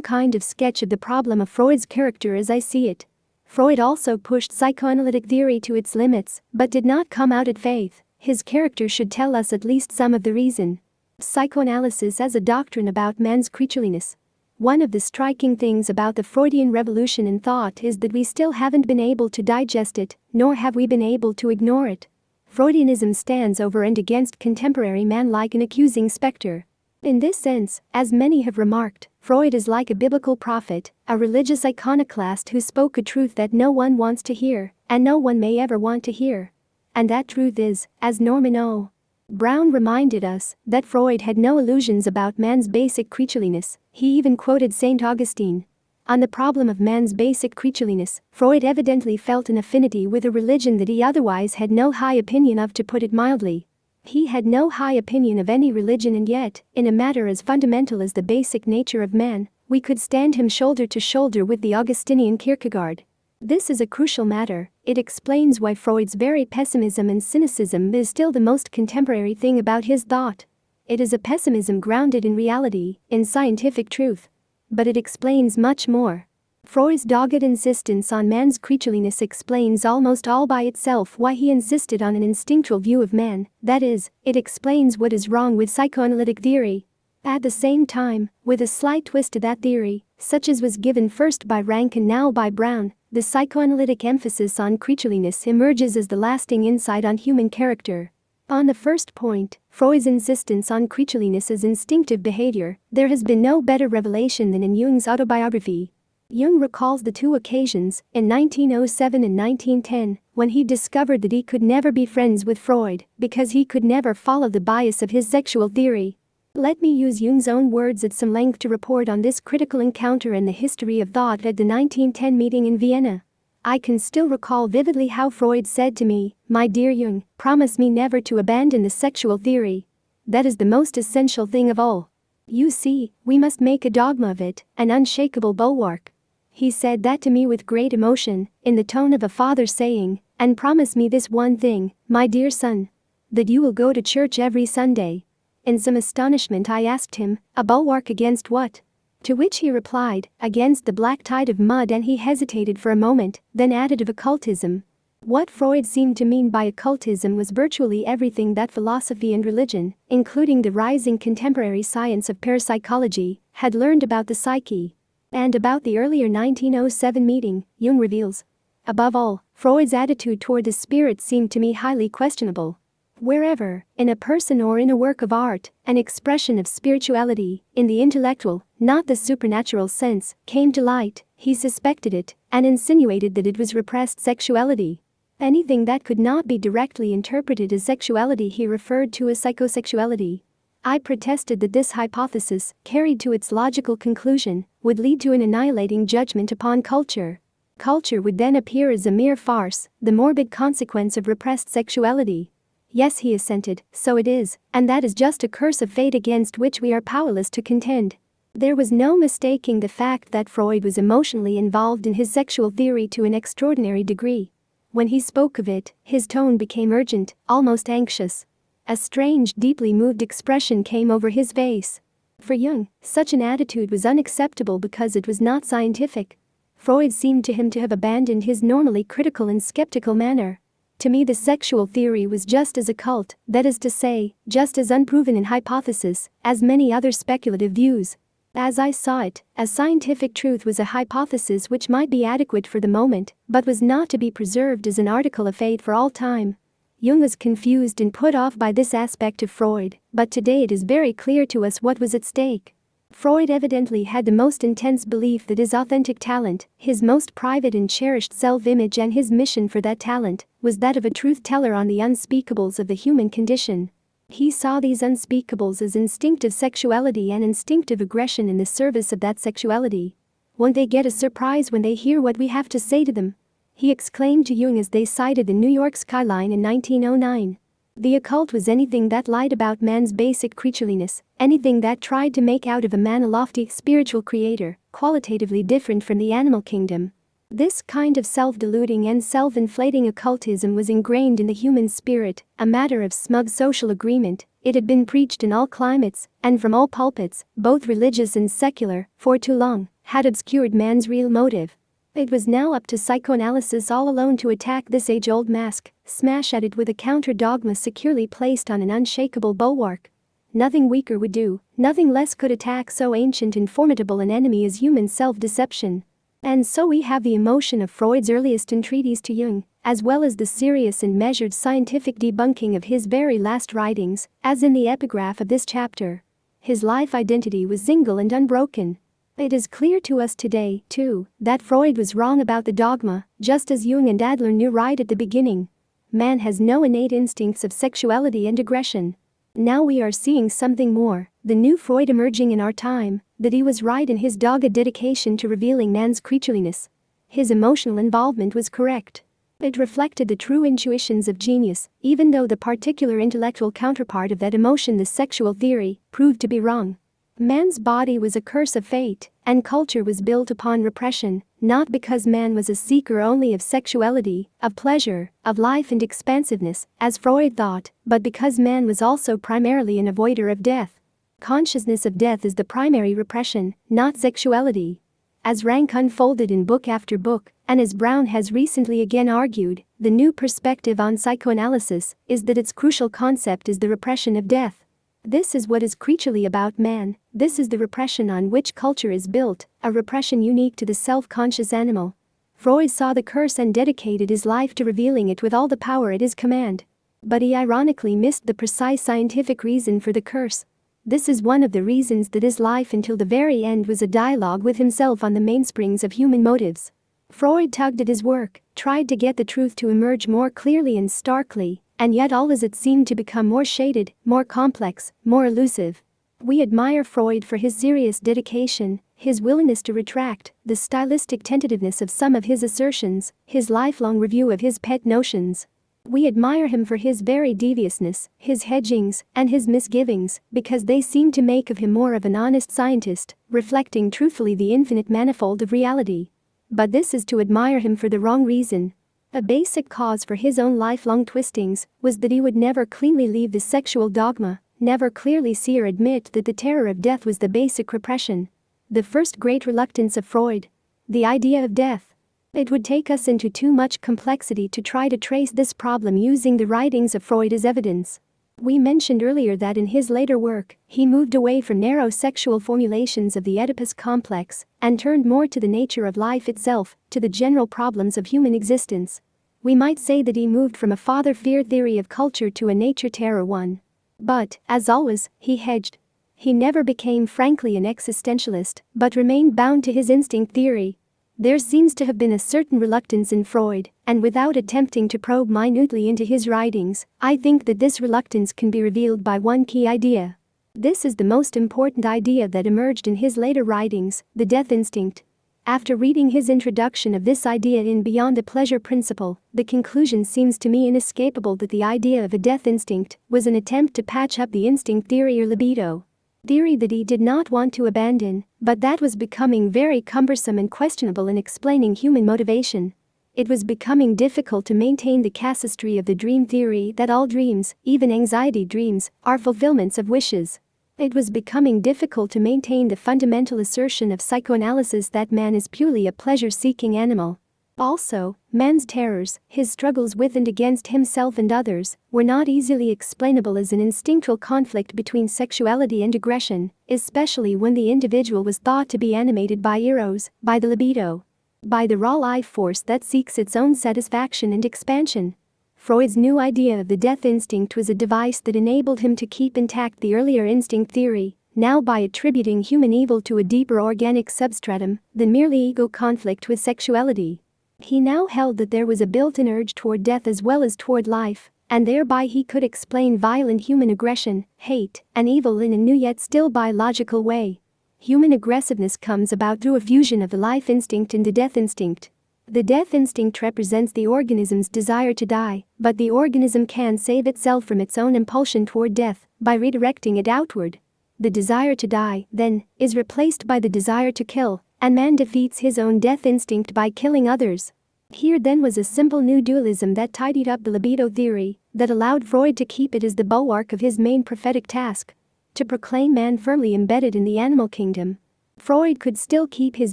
kind of sketch of the problem of Freud's character as I see it. Freud also pushed psychoanalytic theory to its limits, but did not come out at faith. His character should tell us at least some of the reason. Psychoanalysis as a doctrine about man's creatureliness. One of the striking things about the Freudian revolution in thought is that we still haven't been able to digest it, nor have we been able to ignore it. Freudianism stands over and against contemporary man like an accusing specter. In this sense, as many have remarked, Freud is like a biblical prophet, a religious iconoclast who spoke a truth that no one wants to hear, and no one may ever want to hear. And that truth is, as Norman O. Brown reminded us, that Freud had no illusions about man's basic creatureliness. He even quoted St. Augustine. On the problem of man's basic creatureliness, Freud evidently felt an affinity with a religion that he otherwise had no high opinion of, to put it mildly. He had no high opinion of any religion, and yet, in a matter as fundamental as the basic nature of man, we could stand him shoulder to shoulder with the Augustinian Kierkegaard. This is a crucial matter. It explains why Freud's very pessimism and cynicism is still the most contemporary thing about his thought. It is a pessimism grounded in reality, in scientific truth. But it explains much more. Freud's dogged insistence on man's creatureliness explains almost all by itself why he insisted on an instinctual view of man, that is, it explains what is wrong with psychoanalytic theory. At the same time, with a slight twist to that theory, such as was given first by Rank and now by Brown, the psychoanalytic emphasis on creatureliness emerges as the lasting insight on human character. On the first point, Freud's insistence on creatureliness as instinctive behavior, there has been no better revelation than in Jung's autobiography. Jung recalls the two occasions, in 1907 and 1910, when he discovered that he could never be friends with Freud because he could never follow the bias of his sexual theory. Let me use Jung's own words at some length to report on this critical encounter in the history of thought at the 1910 meeting in Vienna. I can still recall vividly how Freud said to me, "My dear Jung, promise me never to abandon the sexual theory. That is the most essential thing of all. You see, we must make a dogma of it, an unshakable bulwark." He said that to me with great emotion, in the tone of a father saying, "And promise me this one thing, my dear son. That you will go to church every Sunday." In some astonishment I asked him, "A bulwark against what?" To which he replied, "Against the black tide of mud," and he hesitated for a moment, then added, "of occultism." What Freud seemed to mean by occultism was virtually everything that philosophy and religion, including the rising contemporary science of parapsychology, had learned about the psyche. And about the earlier 1907 meeting, Jung reveals. Above all, Freud's attitude toward the spirit seemed to me highly questionable. Wherever, in a person or in a work of art, an expression of spirituality, in the intellectual, not the supernatural sense, came to light, he suspected it and insinuated that it was repressed sexuality. Anything that could not be directly interpreted as sexuality he referred to as psychosexuality. I protested that this hypothesis, carried to its logical conclusion, would lead to an annihilating judgment upon culture. Culture would then appear as a mere farce, the morbid consequence of repressed sexuality. Yes, he assented, so it is, and that is just a curse of fate against which we are powerless to contend. There was no mistaking the fact that Freud was emotionally involved in his sexual theory to an extraordinary degree. When he spoke of it, his tone became urgent, almost anxious. A strange, deeply moved expression came over his face. For Jung, such an attitude was unacceptable because it was not scientific. Freud seemed to him to have abandoned his normally critical and skeptical manner. To me, the sexual theory was just as occult, that is to say, just as unproven in hypothesis, as many other speculative views. As I saw it, a scientific truth was a hypothesis which might be adequate for the moment, but was not to be preserved as an article of faith for all time. Jung was confused and put off by this aspect of Freud, but today it is very clear to us what was at stake. Freud evidently had the most intense belief that his authentic talent, his most private and cherished self-image, and his mission for that talent was that of a truth-teller on the unspeakables of the human condition. He saw these unspeakables as instinctive sexuality and instinctive aggression in the service of that sexuality. Won't they get a surprise when they hear what we have to say to them? He exclaimed to Jung as they sighted the New York skyline in 1909. The occult was anything that lied about man's basic creatureliness, anything that tried to make out of a man a lofty spiritual creator, qualitatively different from the animal kingdom. This kind of self-deluding and self-inflating occultism was ingrained in the human spirit, a matter of smug social agreement. It had been preached in all climates, and from all pulpits, both religious and secular, for too long, had obscured man's real motive. It was now up to psychoanalysis all alone to attack this age-old mask, smash at it with a counter-dogma securely placed on an unshakable bulwark. Nothing weaker would do, nothing less could attack so ancient and formidable an enemy as human self-deception. And so we have the emotion of Freud's earliest entreaties to Jung, as well as the serious and measured scientific debunking of his very last writings, as in the epigraph of this chapter. His life identity was single and unbroken. It is clear to us today, too, that Freud was wrong about the dogma, just as Jung and Adler knew right at the beginning. Man has no innate instincts of sexuality and aggression. Now we are seeing something more, the new Freud emerging in our time, that he was right in his dogged dedication to revealing man's creatureliness. His emotional involvement was correct. It reflected the true intuitions of genius, even though the particular intellectual counterpart of that emotion, the sexual theory, proved to be wrong. Man's body was a curse of fate, and culture was built upon repression, not because man was a seeker only of sexuality, of pleasure, of life and expansiveness, as Freud thought, but because man was also primarily an avoider of death. Consciousness of death is the primary repression, not sexuality. As Rank unfolded in book after book, and as Brown has recently again argued, the new perspective on psychoanalysis is that its crucial concept is the repression of death. This is what is creaturely about man, this is the repression on which culture is built, a repression unique to the self-conscious animal. Freud saw the curse and dedicated his life to revealing it with all the power at his command. But he ironically missed the precise scientific reason for the curse. This is one of the reasons that his life until the very end was a dialogue with himself on the mainsprings of human motives. Freud tugged at his work, tried to get the truth to emerge more clearly and starkly, and yet all as it seemed to become more shaded, more complex, more elusive. We admire Freud for his serious dedication, his willingness to retract, the stylistic tentativeness of some of his assertions, his lifelong review of his pet notions. We admire him for his very deviousness, his hedgings, and his misgivings, because they seem to make of him more of an honest scientist, reflecting truthfully the infinite manifold of reality. But this is to admire him for the wrong reason. A basic cause for his own lifelong twistings was that he would never cleanly leave the sexual dogma, never clearly see or admit that the terror of death was the basic repression. The first great reluctance of Freud. The idea of death. It would take us into too much complexity to try to trace this problem using the writings of Freud as evidence. We mentioned earlier that in his later work, he moved away from narrow sexual formulations of the Oedipus complex and turned more to the nature of life itself, to the general problems of human existence. We might say that he moved from a father-fear theory of culture to a nature-terror one. But, as always, he hedged. He never became frankly an existentialist, but remained bound to his instinct theory. There seems to have been a certain reluctance in Freud, and without attempting to probe minutely into his writings, I think that this reluctance can be revealed by one key idea. This is the most important idea that emerged in his later writings, the death instinct. After reading his introduction of this idea in Beyond the Pleasure Principle, the conclusion seems to me inescapable that the idea of a death instinct was an attempt to patch up the instinct theory or libido. Theory that he did not want to abandon, but that was becoming very cumbersome and questionable in explaining human motivation. It was becoming difficult to maintain the casuistry of the dream theory that all dreams, even anxiety dreams, are fulfillments of wishes. It was becoming difficult to maintain the fundamental assertion of psychoanalysis that man is purely a pleasure-seeking animal. Also, man's terrors, his struggles with and against himself and others, were not easily explainable as an instinctual conflict between sexuality and aggression, especially when the individual was thought to be animated by eros, by the libido, by the raw life force that seeks its own satisfaction and expansion. Freud's new idea of the death instinct was a device that enabled him to keep intact the earlier instinct theory, now by attributing human evil to a deeper organic substratum than merely ego conflict with sexuality. He now held that there was a built-in urge toward death as well as toward life, and thereby he could explain violent human aggression, hate, and evil in a new yet still biological way. Human aggressiveness comes about through a fusion of the life instinct and the death instinct. The death instinct represents the organism's desire to die, but the organism can save itself from its own impulsion toward death by redirecting it outward. The desire to die, then, is replaced by the desire to kill, and man defeats his own death instinct by killing others. Here then was a simple new dualism that tidied up the libido theory, that allowed Freud to keep it as the bulwark of his main prophetic task: to proclaim man firmly embedded in the animal kingdom. Freud could still keep his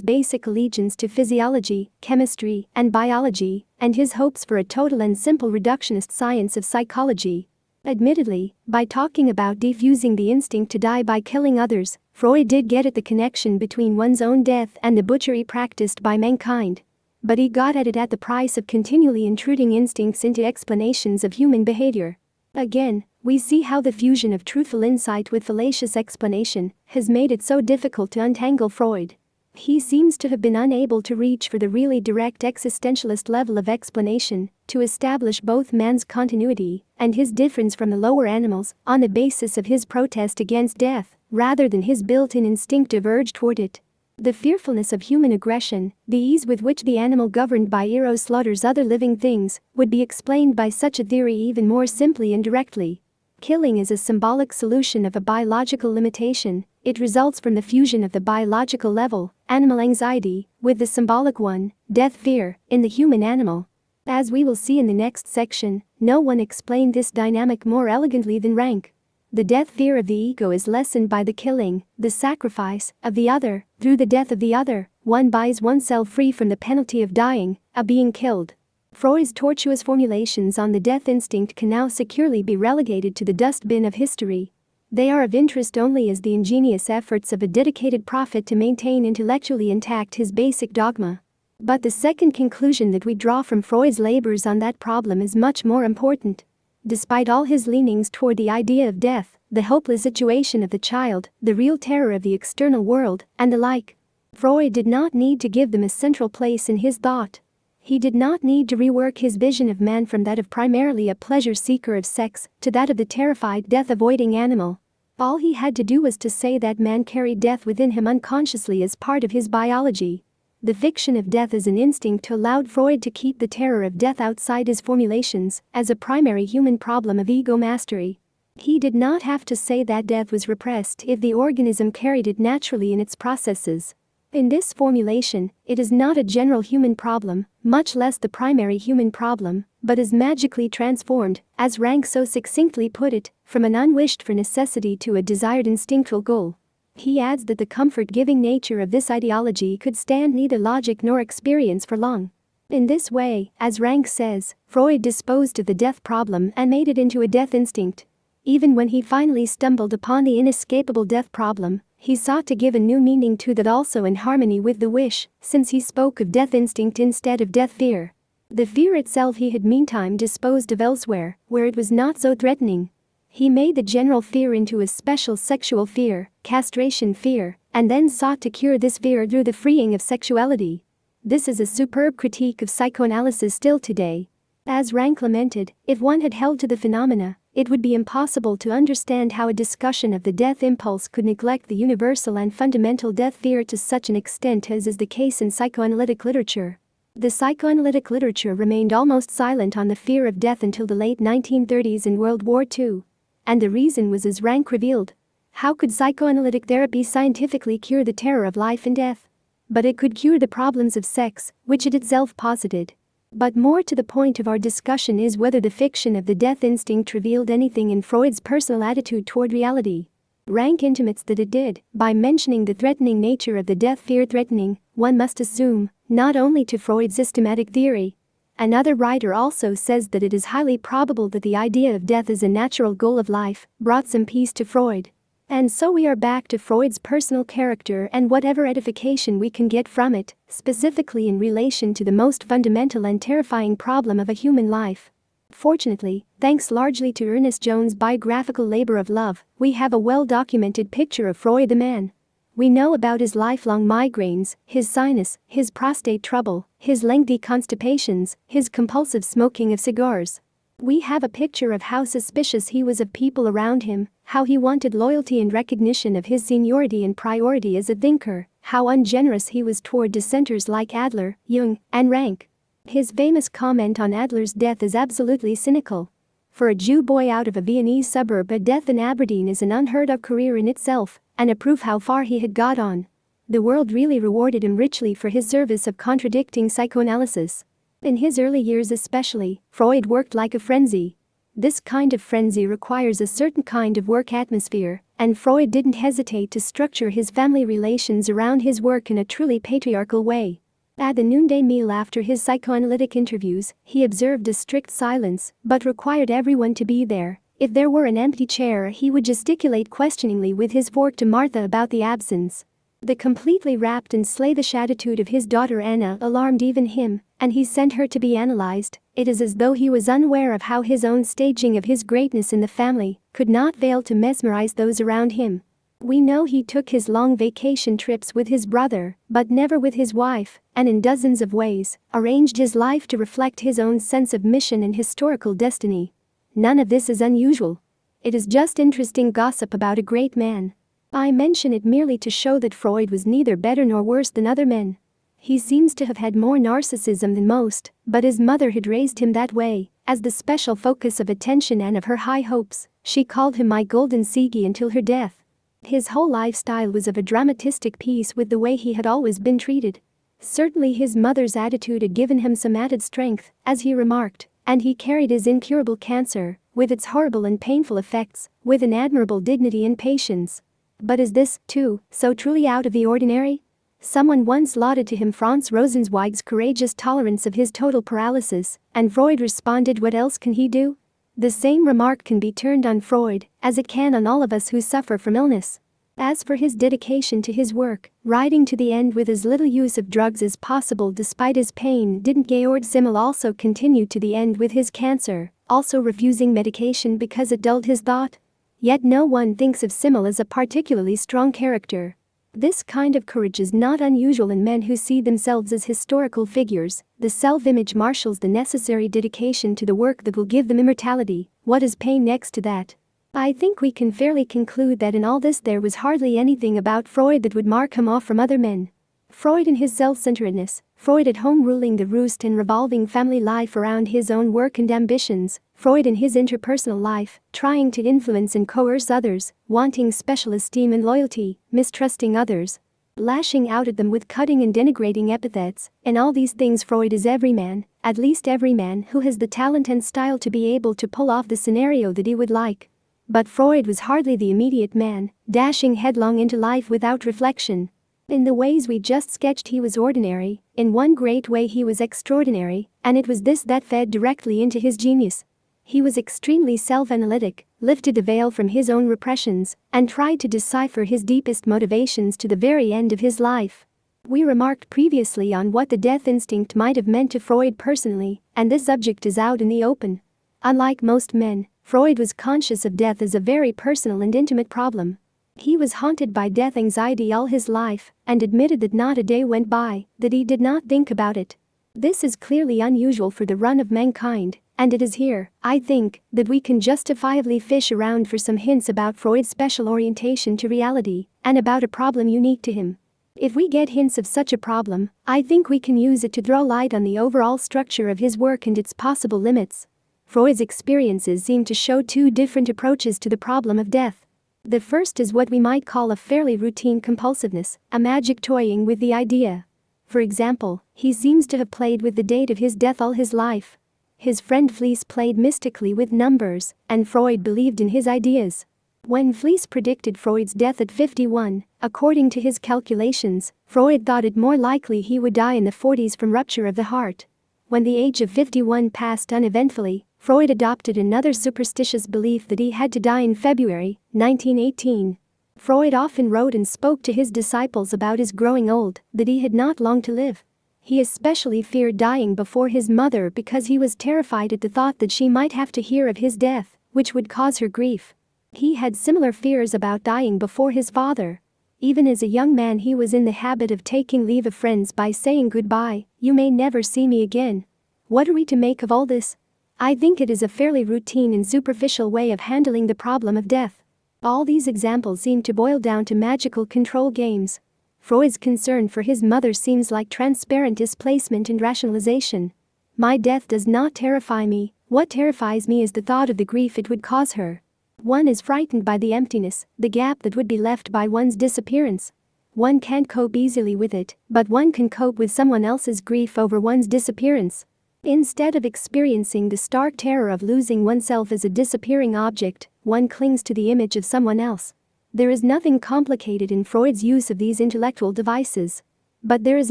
basic allegiance to physiology, chemistry, and biology, and his hopes for a total and simple reductionist science of psychology. Admittedly, by talking about defusing the instinct to die by killing others, Freud did get at the connection between one's own death and the butchery practiced by mankind. But he got at it at the price of continually intruding instincts into explanations of human behavior. Again, we see how the fusion of truthful insight with fallacious explanation has made it so difficult to untangle Freud. He seems to have been unable to reach for the really direct existentialist level of explanation to establish both man's continuity and his difference from the lower animals on the basis of his protest against death, rather than his built-in instinctive urge toward it. The fearfulness of human aggression, the ease with which the animal governed by eros slaughters other living things, would be explained by such a theory even more simply and directly. Killing is a symbolic solution of a biological limitation, It results from the fusion of the biological level, animal anxiety, with the symbolic one, death fear, in the human animal. As we will see in the next section, no one explained this dynamic more elegantly than Rank. The death fear of the ego is lessened by the killing, the sacrifice, of the other. Through the death of the other, one buys oneself free from the penalty of dying, of being killed. Freud's tortuous formulations on the death instinct can now securely be relegated to the dustbin of history. They are of interest only as the ingenious efforts of a dedicated prophet to maintain intellectually intact his basic dogma. But the second conclusion that we draw from Freud's labors on that problem is much more important. Despite all his leanings toward the idea of death, the hopeless situation of the child, the real terror of the external world, and the like, Freud did not need to give them a central place in his thought. He did not need to rework his vision of man from that of primarily a pleasure seeker of sex to that of the terrified death-avoiding animal. All he had to do was to say that man carried death within him unconsciously as part of his biology. The fiction of death as an instinct allowed Freud to keep the terror of death outside his formulations as a primary human problem of ego mastery. He did not have to say that death was repressed if the organism carried it naturally in its processes. In this formulation, it is not a general human problem, much less the primary human problem, but is magically transformed, as Rank so succinctly put it, from an unwished-for necessity to a desired instinctual goal. He adds that the comfort-giving nature of this ideology could stand neither logic nor experience for long. In this way, as Rank says, Freud disposed of the death problem and made it into a death instinct. Even when he finally stumbled upon the inescapable death problem, he sought to give a new meaning to that also in harmony with the wish, since he spoke of death instinct instead of death fear. The fear itself he had meantime disposed of elsewhere, where it was not so threatening. He made the general fear into a special sexual fear, castration fear, and then sought to cure this fear through the freeing of sexuality. This is a superb critique of psychoanalysis still today. As Rank lamented, if one had held to the phenomena, it would be impossible to understand how a discussion of the death impulse could neglect the universal and fundamental death fear to such an extent as is the case in psychoanalytic literature. The psychoanalytic literature remained almost silent on the fear of death until the late 1930s and World War II. And the reason was as Rank revealed. How could psychoanalytic therapy scientifically cure the terror of life and death? But it could cure the problems of sex, which it itself posited. But more to the point of our discussion is whether the fiction of the death instinct revealed anything in Freud's personal attitude toward reality. Rank intimates that it did. By mentioning the threatening nature of the death fear threatening, one must assume, not only to Freud's systematic theory. Another writer also says that it is highly probable that the idea of death as a natural goal of life brought some peace to Freud. And so we are back to Freud's personal character and whatever edification we can get from it, specifically in relation to the most fundamental and terrifying problem of a human life. Fortunately, thanks largely to Ernest Jones' biographical labor of love, we have a well-documented picture of Freud the man. We know about his lifelong migraines, his sinus, his prostate trouble, his lengthy constipations, his compulsive smoking of cigars. We have a picture of how suspicious he was of people around him, how he wanted loyalty and recognition of his seniority and priority as a thinker, how ungenerous he was toward dissenters like Adler, Jung, and Rank. His famous comment on Adler's death is absolutely cynical. For a Jew boy out of a Viennese suburb, a death in Aberdeen is an unheard-of career in itself, and a proof how far he had got on. The world really rewarded him richly for his service of contradicting psychoanalysis. In his early years especially, Freud worked like a frenzy. This kind of frenzy requires a certain kind of work atmosphere, and Freud didn't hesitate to structure his family relations around his work in a truly patriarchal way. At the noonday meal after his psychoanalytic interviews, he observed a strict silence, but required everyone to be there. If there were an empty chair, he would gesticulate questioningly with his fork to Martha about the absence. The completely rapt and slavish attitude of his daughter Anna alarmed even him, and he sent her to be analyzed. It is as though he was unaware of how his own staging of his greatness in the family could not fail to mesmerize those around him. We know he took his long vacation trips with his brother, but never with his wife, and in dozens of ways, arranged his life to reflect his own sense of mission and historical destiny. None of this is unusual. It is just interesting gossip about a great man. I mention it merely to show that Freud was neither better nor worse than other men. He seems to have had more narcissism than most, but his mother had raised him that way, as the special focus of attention and of her high hopes. She called him my golden Sigi until her death. His whole lifestyle was of a dramatistic piece with the way he had always been treated. Certainly his mother's attitude had given him some added strength, as he remarked, and he carried his incurable cancer, with its horrible and painful effects, with an admirable dignity and patience. But is this, too, so truly out of the ordinary? Someone once lauded to him Franz Rosenzweig's courageous tolerance of his total paralysis, and Freud responded, what else can he do? The same remark can be turned on Freud, as it can on all of us who suffer from illness. As for his dedication to his work, riding to the end with as little use of drugs as possible despite his pain, didn't Georg Simmel also continue to the end with his cancer, also refusing medication because it dulled his thought? Yet no one thinks of Simmel as a particularly strong character. This kind of courage is not unusual in men who see themselves as historical figures. The self-image marshals the necessary dedication to the work that will give them immortality. What is pain next to that? I think we can fairly conclude that in all this there was hardly anything about Freud that would mark him off from other men. Freud in his self-centeredness, Freud at home ruling the roost and revolving family life around his own work and ambitions, Freud in his interpersonal life, trying to influence and coerce others, wanting special esteem and loyalty, mistrusting others, lashing out at them with cutting and denigrating epithets. In all these things Freud is every man, at least every man who has the talent and style to be able to pull off the scenario that he would like. But Freud was hardly the immediate man, dashing headlong into life without reflection. In the ways we just sketched he was ordinary, in one great way he was extraordinary, and it was this that fed directly into his genius. He was extremely self-analytic, lifted the veil from his own repressions, and tried to decipher his deepest motivations to the very end of his life. We remarked previously on what the death instinct might have meant to Freud personally, and this subject is out in the open. Unlike most men, Freud was conscious of death as a very personal and intimate problem. He was haunted by death anxiety all his life, and admitted that not a day went by that he did not think about it. This is clearly unusual for the run of mankind, and it is here, I think, that we can justifiably fish around for some hints about Freud's special orientation to reality, and about a problem unique to him. If we get hints of such a problem, I think we can use it to throw light on the overall structure of his work and its possible limits. Freud's experiences seem to show two different approaches to the problem of death. The first is what we might call a fairly routine compulsiveness, a magic toying with the idea. For example, he seems to have played with the date of his death all his life. His friend Fliess played mystically with numbers, and Freud believed in his ideas. When Fliess predicted Freud's death at 51, according to his calculations, Freud thought it more likely he would die in the 40s from rupture of the heart. When the age of 51 passed uneventfully, Freud adopted another superstitious belief that he had to die in February 1918. Freud often wrote and spoke to his disciples about his growing old, that he had not long to live. He especially feared dying before his mother because he was terrified at the thought that she might have to hear of his death, which would cause her grief. He had similar fears about dying before his father. Even as a young man he was in the habit of taking leave of friends by saying goodbye, you may never see me again. What are we to make of all this? I think it is a fairly routine and superficial way of handling the problem of death. All these examples seem to boil down to magical control games. Freud's concern for his mother seems like transparent displacement and rationalization. My death does not terrify me, what terrifies me is the thought of the grief it would cause her. One is frightened by the emptiness, the gap that would be left by one's disappearance. One can't cope easily with it, but one can cope with someone else's grief over one's disappearance. Instead of experiencing the stark terror of losing oneself as a disappearing object, one clings to the image of someone else. There is nothing complicated in Freud's use of these intellectual devices. But there is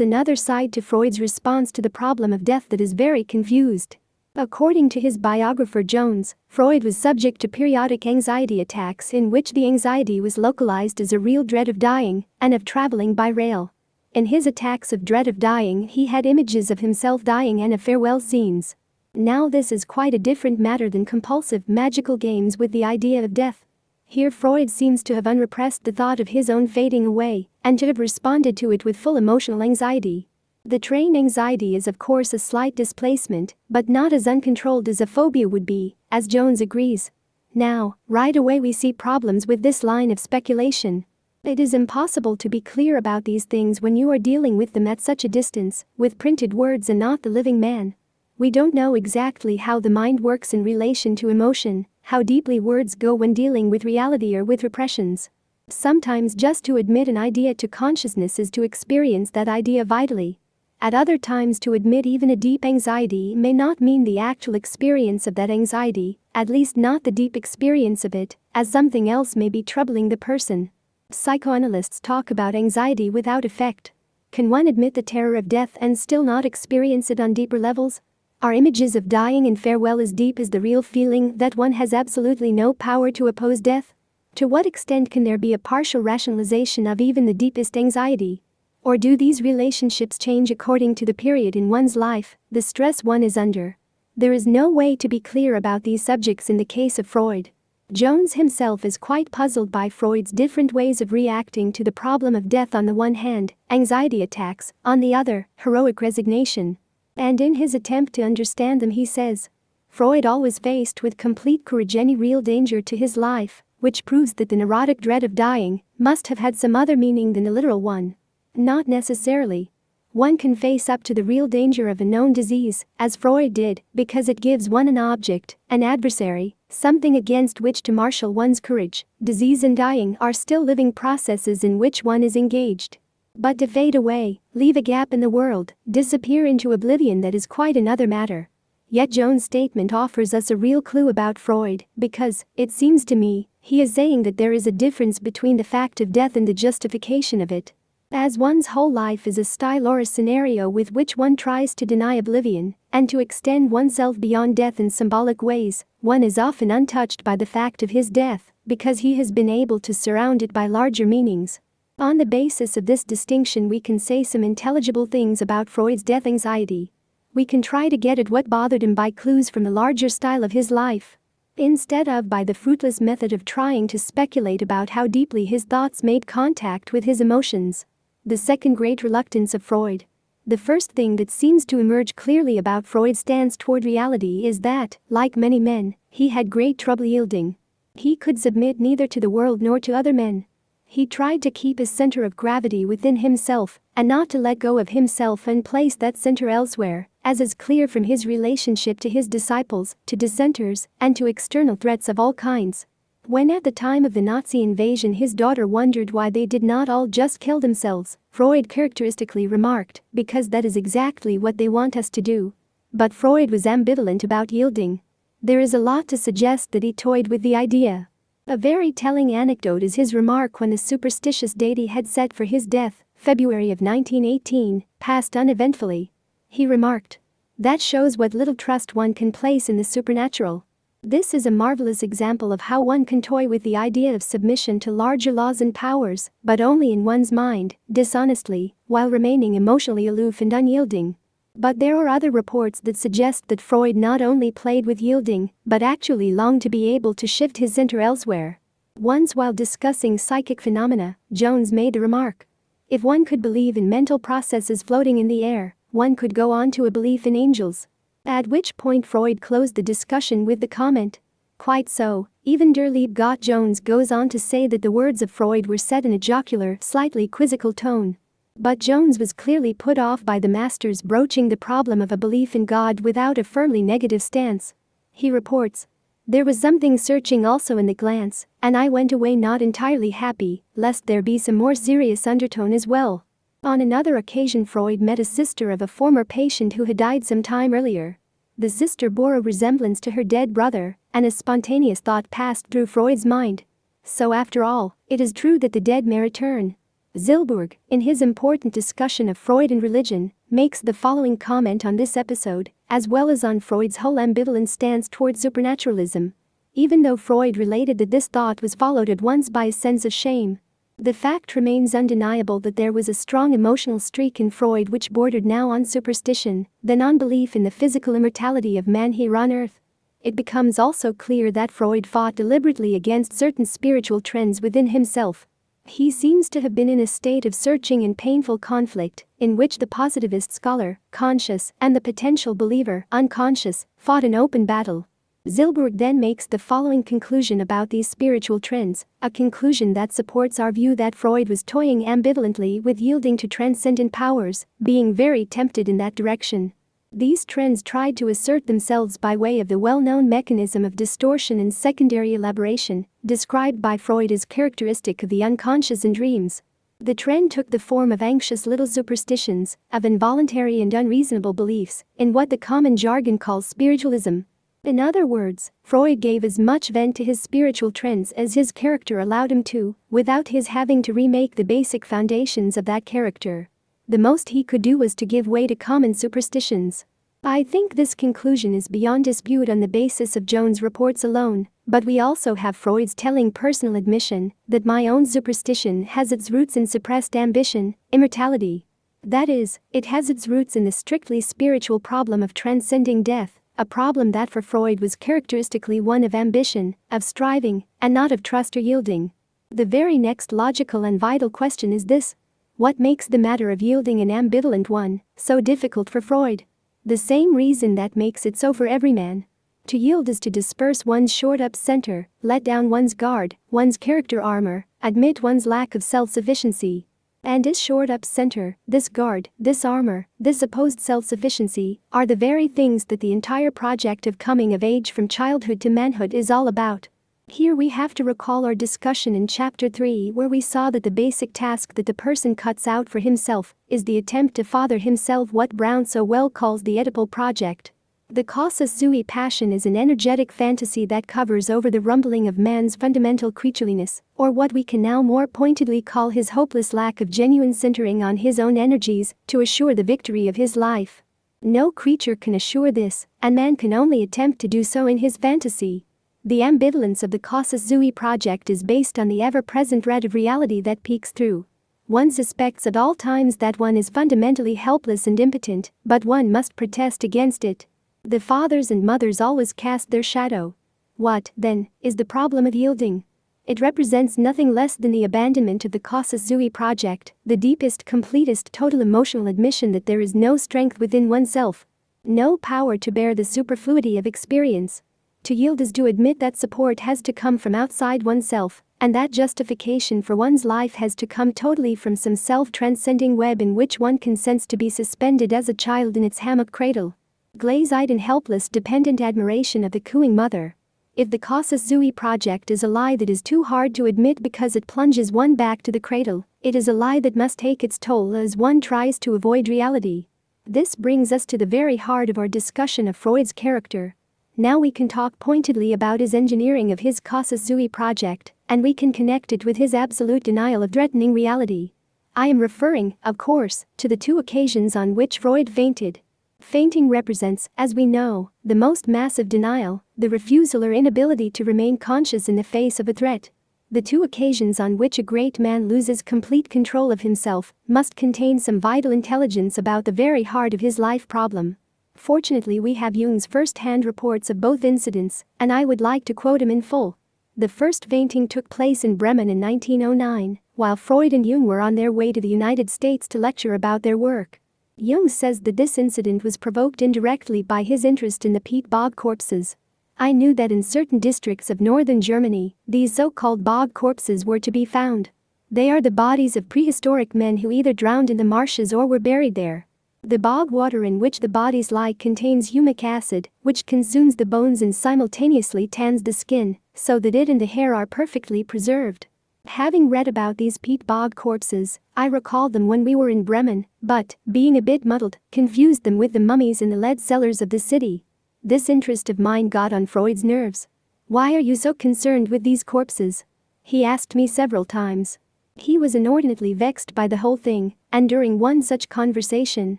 another side to Freud's response to the problem of death that is very confused. According to his biographer Jones, Freud was subject to periodic anxiety attacks in which the anxiety was localized as a real dread of dying and of traveling by rail. In his attacks of dread of dying he had images of himself dying and of farewell scenes. Now this is quite a different matter than compulsive magical games with the idea of death. Here Freud seems to have unrepressed the thought of his own fading away and to have responded to it with full emotional anxiety. The train anxiety is of course a slight displacement, but not as uncontrolled as a phobia would be, as Jones agrees. Now, right away we see problems with this line of speculation. It is impossible to be clear about these things when you are dealing with them at such a distance, with printed words and not the living man. We don't know exactly how the mind works in relation to emotion, how deeply words go when dealing with reality or with repressions. Sometimes just to admit an idea to consciousness is to experience that idea vitally. At other times, to admit even a deep anxiety may not mean the actual experience of that anxiety, at least not the deep experience of it, as something else may be troubling the person. Psychoanalysts talk about anxiety without effect. Can one admit the terror of death and still not experience it on deeper levels? Are images of dying and farewell as deep as the real feeling that one has absolutely no power to oppose death? To what extent can there be a partial rationalization of even the deepest anxiety? Or do these relationships change according to the period in one's life, the stress one is under? There is no way to be clear about these subjects in the case of Freud. Jones himself is quite puzzled by Freud's different ways of reacting to the problem of death on the one hand, anxiety attacks, on the other, heroic resignation. And in his attempt to understand them he says, Freud always faced with complete courage any real danger to his life, which proves that the neurotic dread of dying must have had some other meaning than the literal one. Not necessarily. One can face up to the real danger of a known disease, as Freud did, because it gives one an object, an adversary, something against which to marshal one's courage. Disease and dying are still living processes in which one is engaged. But to fade away, leave a gap in the world, disappear into oblivion, that is quite another matter. Yet Jones' statement offers us a real clue about Freud, because, it seems to me, he is saying that there is a difference between the fact of death and the justification of it. As one's whole life is a style or a scenario with which one tries to deny oblivion, and to extend oneself beyond death in symbolic ways, one is often untouched by the fact of his death, because he has been able to surround it by larger meanings. On the basis of this distinction we can say some intelligible things about Freud's death anxiety. We can try to get at what bothered him by clues from the larger style of his life, instead of by the fruitless method of trying to speculate about how deeply his thoughts made contact with his emotions. The second great reluctance of Freud. The first thing that seems to emerge clearly about Freud's stance toward reality is that, like many men, he had great trouble yielding. He could submit neither to the world nor to other men. He tried to keep his center of gravity within himself, and not to let go of himself and place that center elsewhere, as is clear from his relationship to his disciples, to dissenters, and to external threats of all kinds. When at the time of the Nazi invasion his daughter wondered why they did not all just kill themselves, Freud characteristically remarked, because that is exactly what they want us to do. But Freud was ambivalent about yielding. There is a lot to suggest that he toyed with the idea. A very telling anecdote is his remark when the superstitious date he had set for his death, February of 1918, passed uneventfully. He remarked, "That shows what little trust one can place in the supernatural." This is a marvelous example of how one can toy with the idea of submission to larger laws and powers, but only in one's mind, dishonestly, while remaining emotionally aloof and unyielding. But there are other reports that suggest that Freud not only played with yielding, but actually longed to be able to shift his center elsewhere. Once while discussing psychic phenomena, Jones made the remark, "If one could believe in mental processes floating in the air, one could go on to a belief in angels." At which point Freud closed the discussion with the comment, "Quite so." Even Der Liebe Gott Jones goes on to say that the words of Freud were said in a jocular, slightly quizzical tone. But Jones was clearly put off by the master's broaching the problem of a belief in God without a firmly negative stance. He reports, "There was something searching also in the glance, and I went away not entirely happy, lest there be some more serious undertone as well." On another occasion Freud met a sister of a former patient who had died some time earlier. The sister bore a resemblance to her dead brother, and a spontaneous thought passed through Freud's mind. So after all, it is true that the dead may return. Zilberg, in his important discussion of Freud and religion, makes the following comment on this episode, as well as on Freud's whole ambivalent stance toward supernaturalism. Even though Freud related that this thought was followed at once by a sense of shame, the fact remains undeniable that there was a strong emotional streak in Freud which bordered now on superstition, then on belief in the physical immortality of man here on earth. It becomes also clear that Freud fought deliberately against certain spiritual trends within himself. He seems to have been in a state of searching and painful conflict, in which the positivist scholar, conscious, and the potential believer, unconscious, fought an open battle. Zilberg then makes the following conclusion about these spiritual trends, a conclusion that supports our view that Freud was toying ambivalently with yielding to transcendent powers, being very tempted in that direction. These trends tried to assert themselves by way of the well-known mechanism of distortion and secondary elaboration, described by Freud as characteristic of the unconscious in dreams. The trend took the form of anxious little superstitions, of involuntary and unreasonable beliefs, in what the common jargon calls spiritualism. In other words, Freud gave as much vent to his spiritual trends as his character allowed him to, without his having to remake the basic foundations of that character. The most he could do was to give way to common superstitions. I think this conclusion is beyond dispute on the basis of Jones' reports alone, but we also have Freud's telling personal admission that my own superstition has its roots in suppressed ambition, immortality. That is, it has its roots in the strictly spiritual problem of transcending death, a problem that for Freud was characteristically one of ambition, of striving, and not of trust or yielding. The very next logical and vital question is this: what makes the matter of yielding an ambivalent one so difficult for Freud? The same reason that makes it so for every man. To yield is to disperse one's shored-up center, let down one's guard, one's character armor, admit one's lack of self-sufficiency. And this shored-up center, this guard, this armor, this supposed self-sufficiency, are the very things that the entire project of coming of age from childhood to manhood is all about. Here we have to recall our discussion in Chapter 3, where we saw that the basic task that the person cuts out for himself is the attempt to father himself, what Brown so well calls the Oedipal project. The casus sui passion is an energetic fantasy that covers over the rumbling of man's fundamental creatureliness, or what we can now more pointedly call his hopeless lack of genuine centering on his own energies to assure the victory of his life. No creature can assure this, and man can only attempt to do so in his fantasy. The ambivalence of the casus sui project is based on the ever-present dread of reality that peeks through. One suspects at all times that one is fundamentally helpless and impotent, but one must protest against it. The fathers and mothers always cast their shadow. What, then, is the problem of yielding? It represents nothing less than the abandonment of the casus sui project, the deepest, completest, total emotional admission that there is no strength within oneself, no power to bear the superfluity of experience. To yield is to admit that support has to come from outside oneself, and that justification for one's life has to come totally from some self-transcending web in which one consents to be suspended as a child in its hammock cradle. Glaze-eyed and helpless dependent admiration of the cooing mother. If the casus sui project is a lie that is too hard to admit because it plunges one back to the cradle, it is a lie that must take its toll as one tries to avoid reality. This brings us to the very heart of our discussion of Freud's character. Now we can talk pointedly about his engineering of his casus sui project, and we can connect it with his absolute denial of threatening reality. I am referring, of course, to the two occasions on which Freud fainted. Fainting represents, as we know, the most massive denial, the refusal or inability to remain conscious in the face of a threat. The two occasions on which a great man loses complete control of himself must contain some vital intelligence about the very heart of his life problem. Fortunately, we have Jung's first-hand reports of both incidents, and I would like to quote him in full. The first fainting took place in Bremen in 1909, while Freud and Jung were on their way to the United States to lecture about their work. Jung says that this incident was provoked indirectly by his interest in the peat bog corpses. I knew that in certain districts of northern Germany, these so-called bog corpses were to be found. They are the bodies of prehistoric men who either drowned in the marshes or were buried there. The bog water in which the bodies lie contains humic acid, which consumes the bones and simultaneously tans the skin, so that it and the hair are perfectly preserved. Having read about these peat bog corpses, I recalled them when we were in Bremen, but, being a bit muddled, confused them with the mummies in the lead cellars of the city. This interest of mine got on Freud's nerves. "Why are you so concerned with these corpses?" he asked me several times. He was inordinately vexed by the whole thing, and during one such conversation,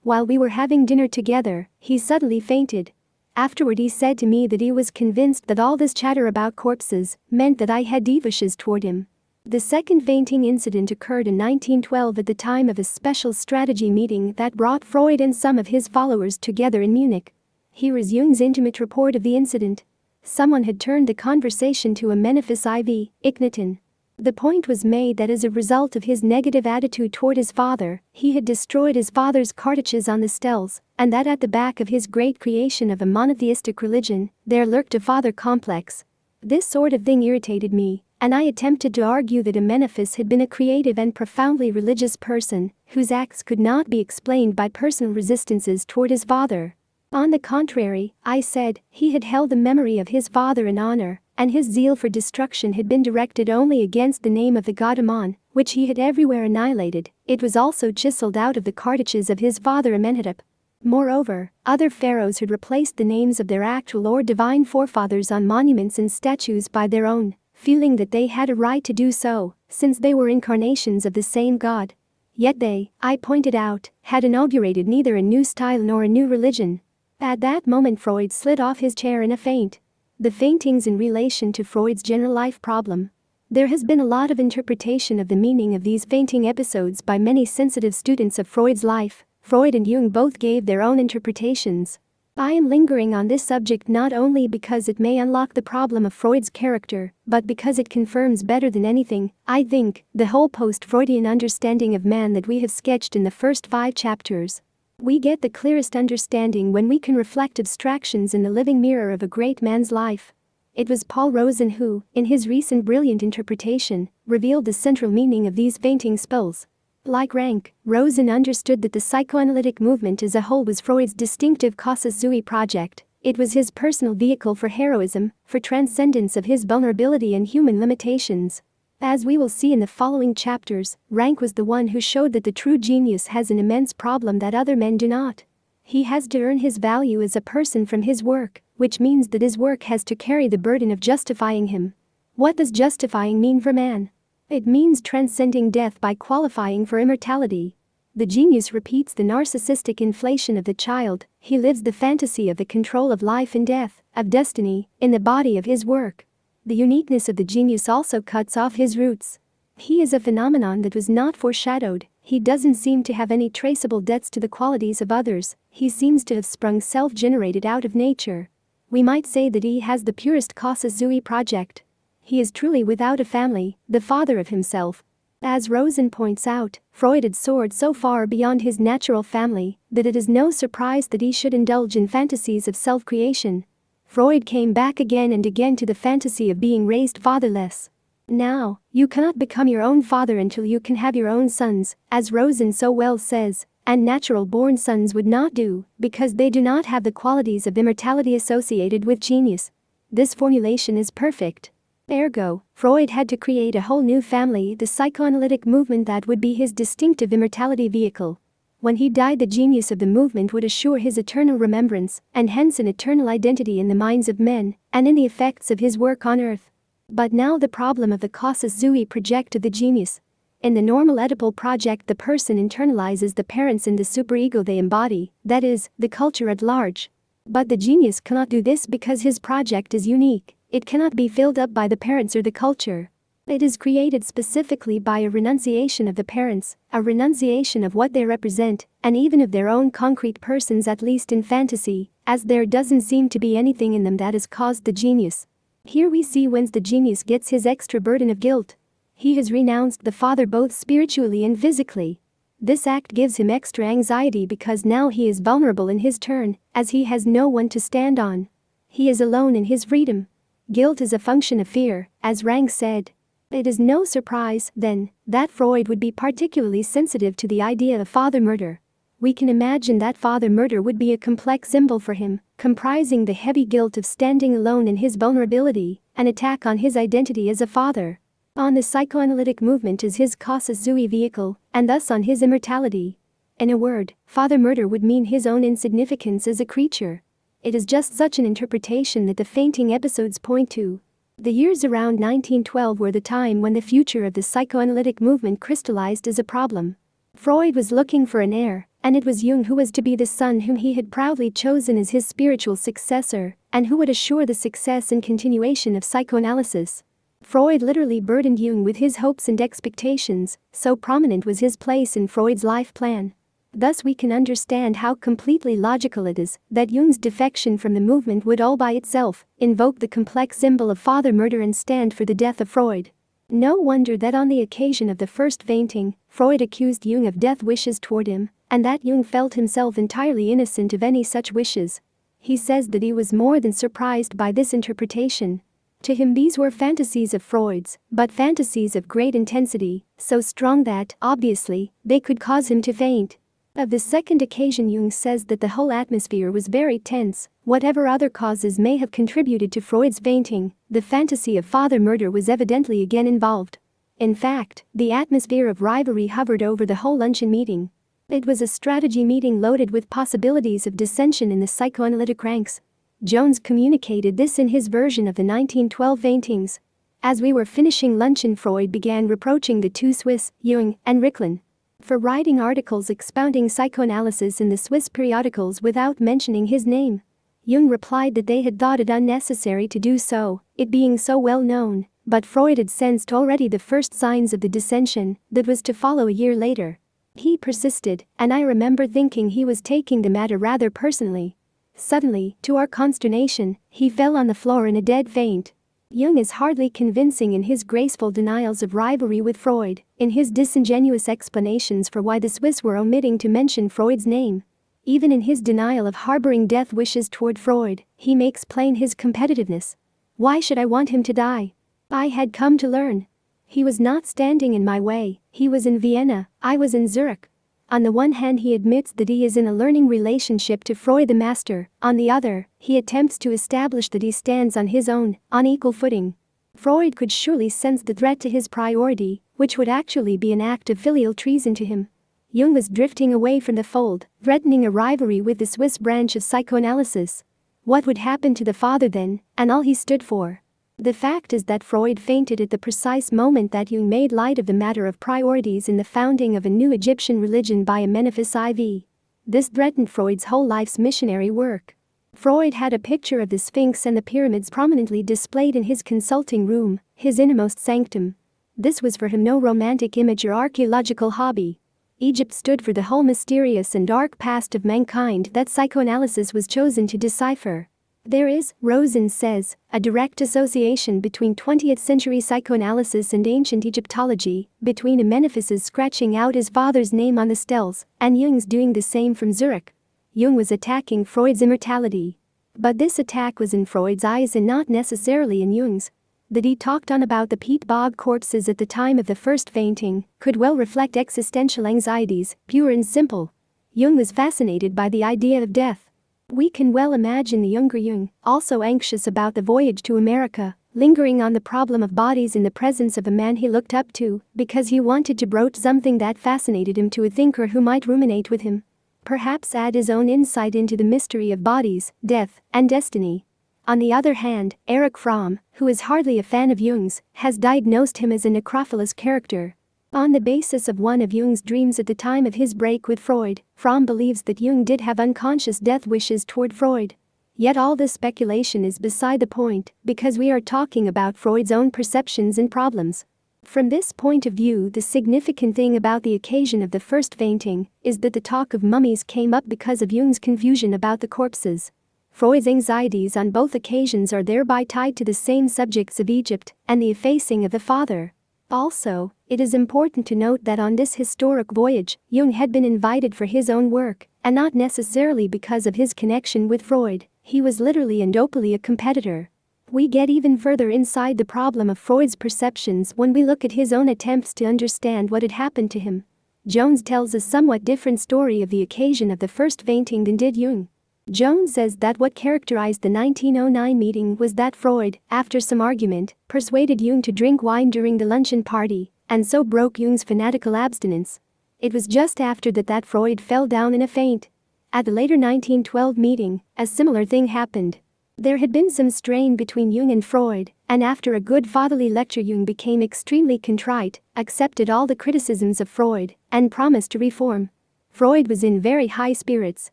while we were having dinner together, he suddenly fainted. Afterward he said to me that he was convinced that all this chatter about corpses meant that I had devotions toward him. The second fainting incident occurred in 1912 at the time of a special strategy meeting that brought Freud and some of his followers together in Munich. Here is Jung's intimate report of the incident. Someone had turned the conversation to a Menephis IV, Igniton. The point was made that as a result of his negative attitude toward his father, he had destroyed his father's cartouches on the stels, and that at the back of his great creation of a monotheistic religion, there lurked a father complex. This sort of thing irritated me, and I attempted to argue that Menephis had been a creative and profoundly religious person, whose acts could not be explained by personal resistances toward his father. On the contrary, I said, he had held the memory of his father in honor, and his zeal for destruction had been directed only against the name of the god Ammon, which he had everywhere annihilated. It was also chiseled out of the cartouches of his father Amenhotep. Moreover, other pharaohs had replaced the names of their actual or divine forefathers on monuments and statues by their own, feeling that they had a right to do so, since they were incarnations of the same god. Yet they, I pointed out, had inaugurated neither a new style nor a new religion. At that moment Freud slid off his chair in a faint. The faintings in relation to Freud's general life problem. There has been a lot of interpretation of the meaning of these fainting episodes by many sensitive students of Freud's life. Freud and Jung both gave their own interpretations. I am lingering on this subject not only because it may unlock the problem of Freud's character, but because it confirms better than anything, I think, the whole post-Freudian understanding of man that we have sketched in the first 5 chapters. We get the clearest understanding when we can reflect abstractions in the living mirror of a great man's life. It was Paul Rosen who, in his recent brilliant interpretation, revealed the central meaning of these fainting spells. Like Rank, Rosen understood that the psychoanalytic movement as a whole was Freud's distinctive casus sui project. It was his personal vehicle for heroism, for transcendence of his vulnerability and human limitations. As we will see in the following chapters, Rank was the one who showed that the true genius has an immense problem that other men do not. He has to earn his value as a person from his work, which means that his work has to carry the burden of justifying him. What does justifying mean for man? It means transcending death by qualifying for immortality. The genius repeats the narcissistic inflation of the child. He lives the fantasy of the control of life and death, of destiny, in the body of his work. The uniqueness of the genius also cuts off his roots. He is a phenomenon that was not foreshadowed. He doesn't seem to have any traceable debts to the qualities of others. He seems to have sprung self-generated out of nature. We might say that he has the purest casus sui project. He is truly without a family, the father of himself. As Rosen points out, Freud had soared so far beyond his natural family that it is no surprise that he should indulge in fantasies of self-creation. Freud came back again and again to the fantasy of being raised fatherless. Now, you cannot become your own father until you can have your own sons, as Rosen so well says, and natural-born sons would not do, because they do not have the qualities of immortality associated with genius. This formulation is perfect. Ergo, Freud had to create a whole new family, the psychoanalytic movement that would be his distinctive immortality vehicle. When he died, the genius of the movement would assure his eternal remembrance, and hence an eternal identity in the minds of men, and in the effects of his work on earth. But now the problem of the casus sui project of the genius. In the normal Oedipal project, the person internalizes the parents and the superego they embody, that is, the culture at large. But the genius cannot do this because his project is unique. It cannot be filled up by the parents or the culture. It is created specifically by a renunciation of the parents, a renunciation of what they represent, and even of their own concrete persons, at least in fantasy, as there doesn't seem to be anything in them that has caused the genius. Here we see whence the genius gets his extra burden of guilt. He has renounced the father both spiritually and physically. This act gives him extra anxiety because now he is vulnerable in his turn, as he has no one to stand on. He is alone in his freedom. Guilt is a function of fear, as Rank said. It is no surprise, then, that Freud would be particularly sensitive to the idea of father murder. We can imagine that father murder would be a complex symbol for him, comprising the heavy guilt of standing alone in his vulnerability, an attack on his identity as a father, on the psychoanalytic movement as his casus sui vehicle, and thus on his immortality. In a word, father murder would mean his own insignificance as a creature. It is just such an interpretation that the fainting episodes point to. The years around 1912 were the time when the future of the psychoanalytic movement crystallized as a problem. Freud was looking for an heir, and it was Jung who was to be the son whom he had proudly chosen as his spiritual successor, and who would assure the success and continuation of psychoanalysis. Freud literally burdened Jung with his hopes and expectations, so prominent was his place in Freud's life plan. Thus we can understand how completely logical it is that Jung's defection from the movement would all by itself invoke the complex symbol of father murder and stand for the death of Freud. No wonder that on the occasion of the first fainting, Freud accused Jung of death wishes toward him, and that Jung felt himself entirely innocent of any such wishes. He says that he was more than surprised by this interpretation. To him these were fantasies of Freud's, but fantasies of great intensity, so strong that, obviously, they could cause him to faint. Of the second occasion, Jung says that the whole atmosphere was very tense. Whatever other causes may have contributed to Freud's fainting, the fantasy of father murder was evidently again involved. In fact, the atmosphere of rivalry hovered over the whole luncheon meeting. It was a strategy meeting loaded with possibilities of dissension in the psychoanalytic ranks. Jones communicated this in his version of the 1912 faintings. As we were finishing luncheon, Freud began reproaching the two Swiss, Jung and Ricklin, for writing articles expounding psychoanalysis in the Swiss periodicals without mentioning his name. Jung replied that they had thought it unnecessary to do so, it being so well known, but Freud had sensed already the first signs of the dissension that was to follow a year later. He persisted, and I remember thinking he was taking the matter rather personally. Suddenly, to our consternation, he fell on the floor in a dead faint. Jung is hardly convincing in his graceful denials of rivalry with Freud, in his disingenuous explanations for why the Swiss were omitting to mention Freud's name. Even in his denial of harboring death wishes toward Freud, he makes plain his competitiveness. Why should I want him to die? I had come to learn. He was not standing in my way, he was in Vienna, I was in Zurich. On the one hand, he admits that he is in a learning relationship to Freud the master, on the other, he attempts to establish that he stands on his own, on equal footing. Freud could surely sense the threat to his priority, which would actually be an act of filial treason to him. Jung was drifting away from the fold, threatening a rivalry with the Swiss branch of psychoanalysis. What would happen to the father then, and all he stood for? The fact is that Freud fainted at the precise moment that Jung made light of the matter of priorities in the founding of a new Egyptian religion by Amenephis IV. This threatened Freud's whole life's missionary work. Freud had a picture of the Sphinx and the pyramids prominently displayed in his consulting room, his innermost sanctum. This was for him no romantic image or archaeological hobby. Egypt stood for the whole mysterious and dark past of mankind that psychoanalysis was chosen to decipher. There is, Rosen says, a direct association between 20th-century psychoanalysis and ancient Egyptology, between Amenephis's scratching out his father's name on the steles and Jung's doing the same from Zurich. Jung was attacking Freud's immortality. But this attack was in Freud's eyes and not necessarily in Jung's. That he talked on about the peat bog corpses at the time of the first fainting could well reflect existential anxieties, pure and simple. Jung was fascinated by the idea of death. We can well imagine the younger Jung, also anxious about the voyage to America, lingering on the problem of bodies in the presence of a man he looked up to, because he wanted to broach something that fascinated him to a thinker who might ruminate with him. Perhaps add his own insight into the mystery of bodies, death, and destiny. On the other hand, Erich Fromm, who is hardly a fan of Jung's, has diagnosed him as a necrophilous character. On the basis of one of Jung's dreams at the time of his break with Freud, Fromm believes that Jung did have unconscious death wishes toward Freud. Yet all this speculation is beside the point, because we are talking about Freud's own perceptions and problems. From this point of view, the significant thing about the occasion of the first fainting is that the talk of mummies came up because of Jung's confusion about the corpses. Freud's anxieties on both occasions are thereby tied to the same subjects of Egypt and the effacing of the father. Also, it is important to note that on this historic voyage, Jung had been invited for his own work, and not necessarily because of his connection with Freud. He was literally and openly a competitor. We get even further inside the problem of Freud's perceptions when we look at his own attempts to understand what had happened to him. Jones tells a somewhat different story of the occasion of the first fainting than did Jung. Jones says that what characterized the 1909 meeting was that Freud, after some argument, persuaded Jung to drink wine during the luncheon party, and so broke Jung's fanatical abstinence. It was just after that Freud fell down in a faint. At the later 1912 meeting, a similar thing happened. There had been some strain between Jung and Freud, and after a good fatherly lecture Jung became extremely contrite, accepted all the criticisms of Freud, and promised to reform. Freud was in very high spirits,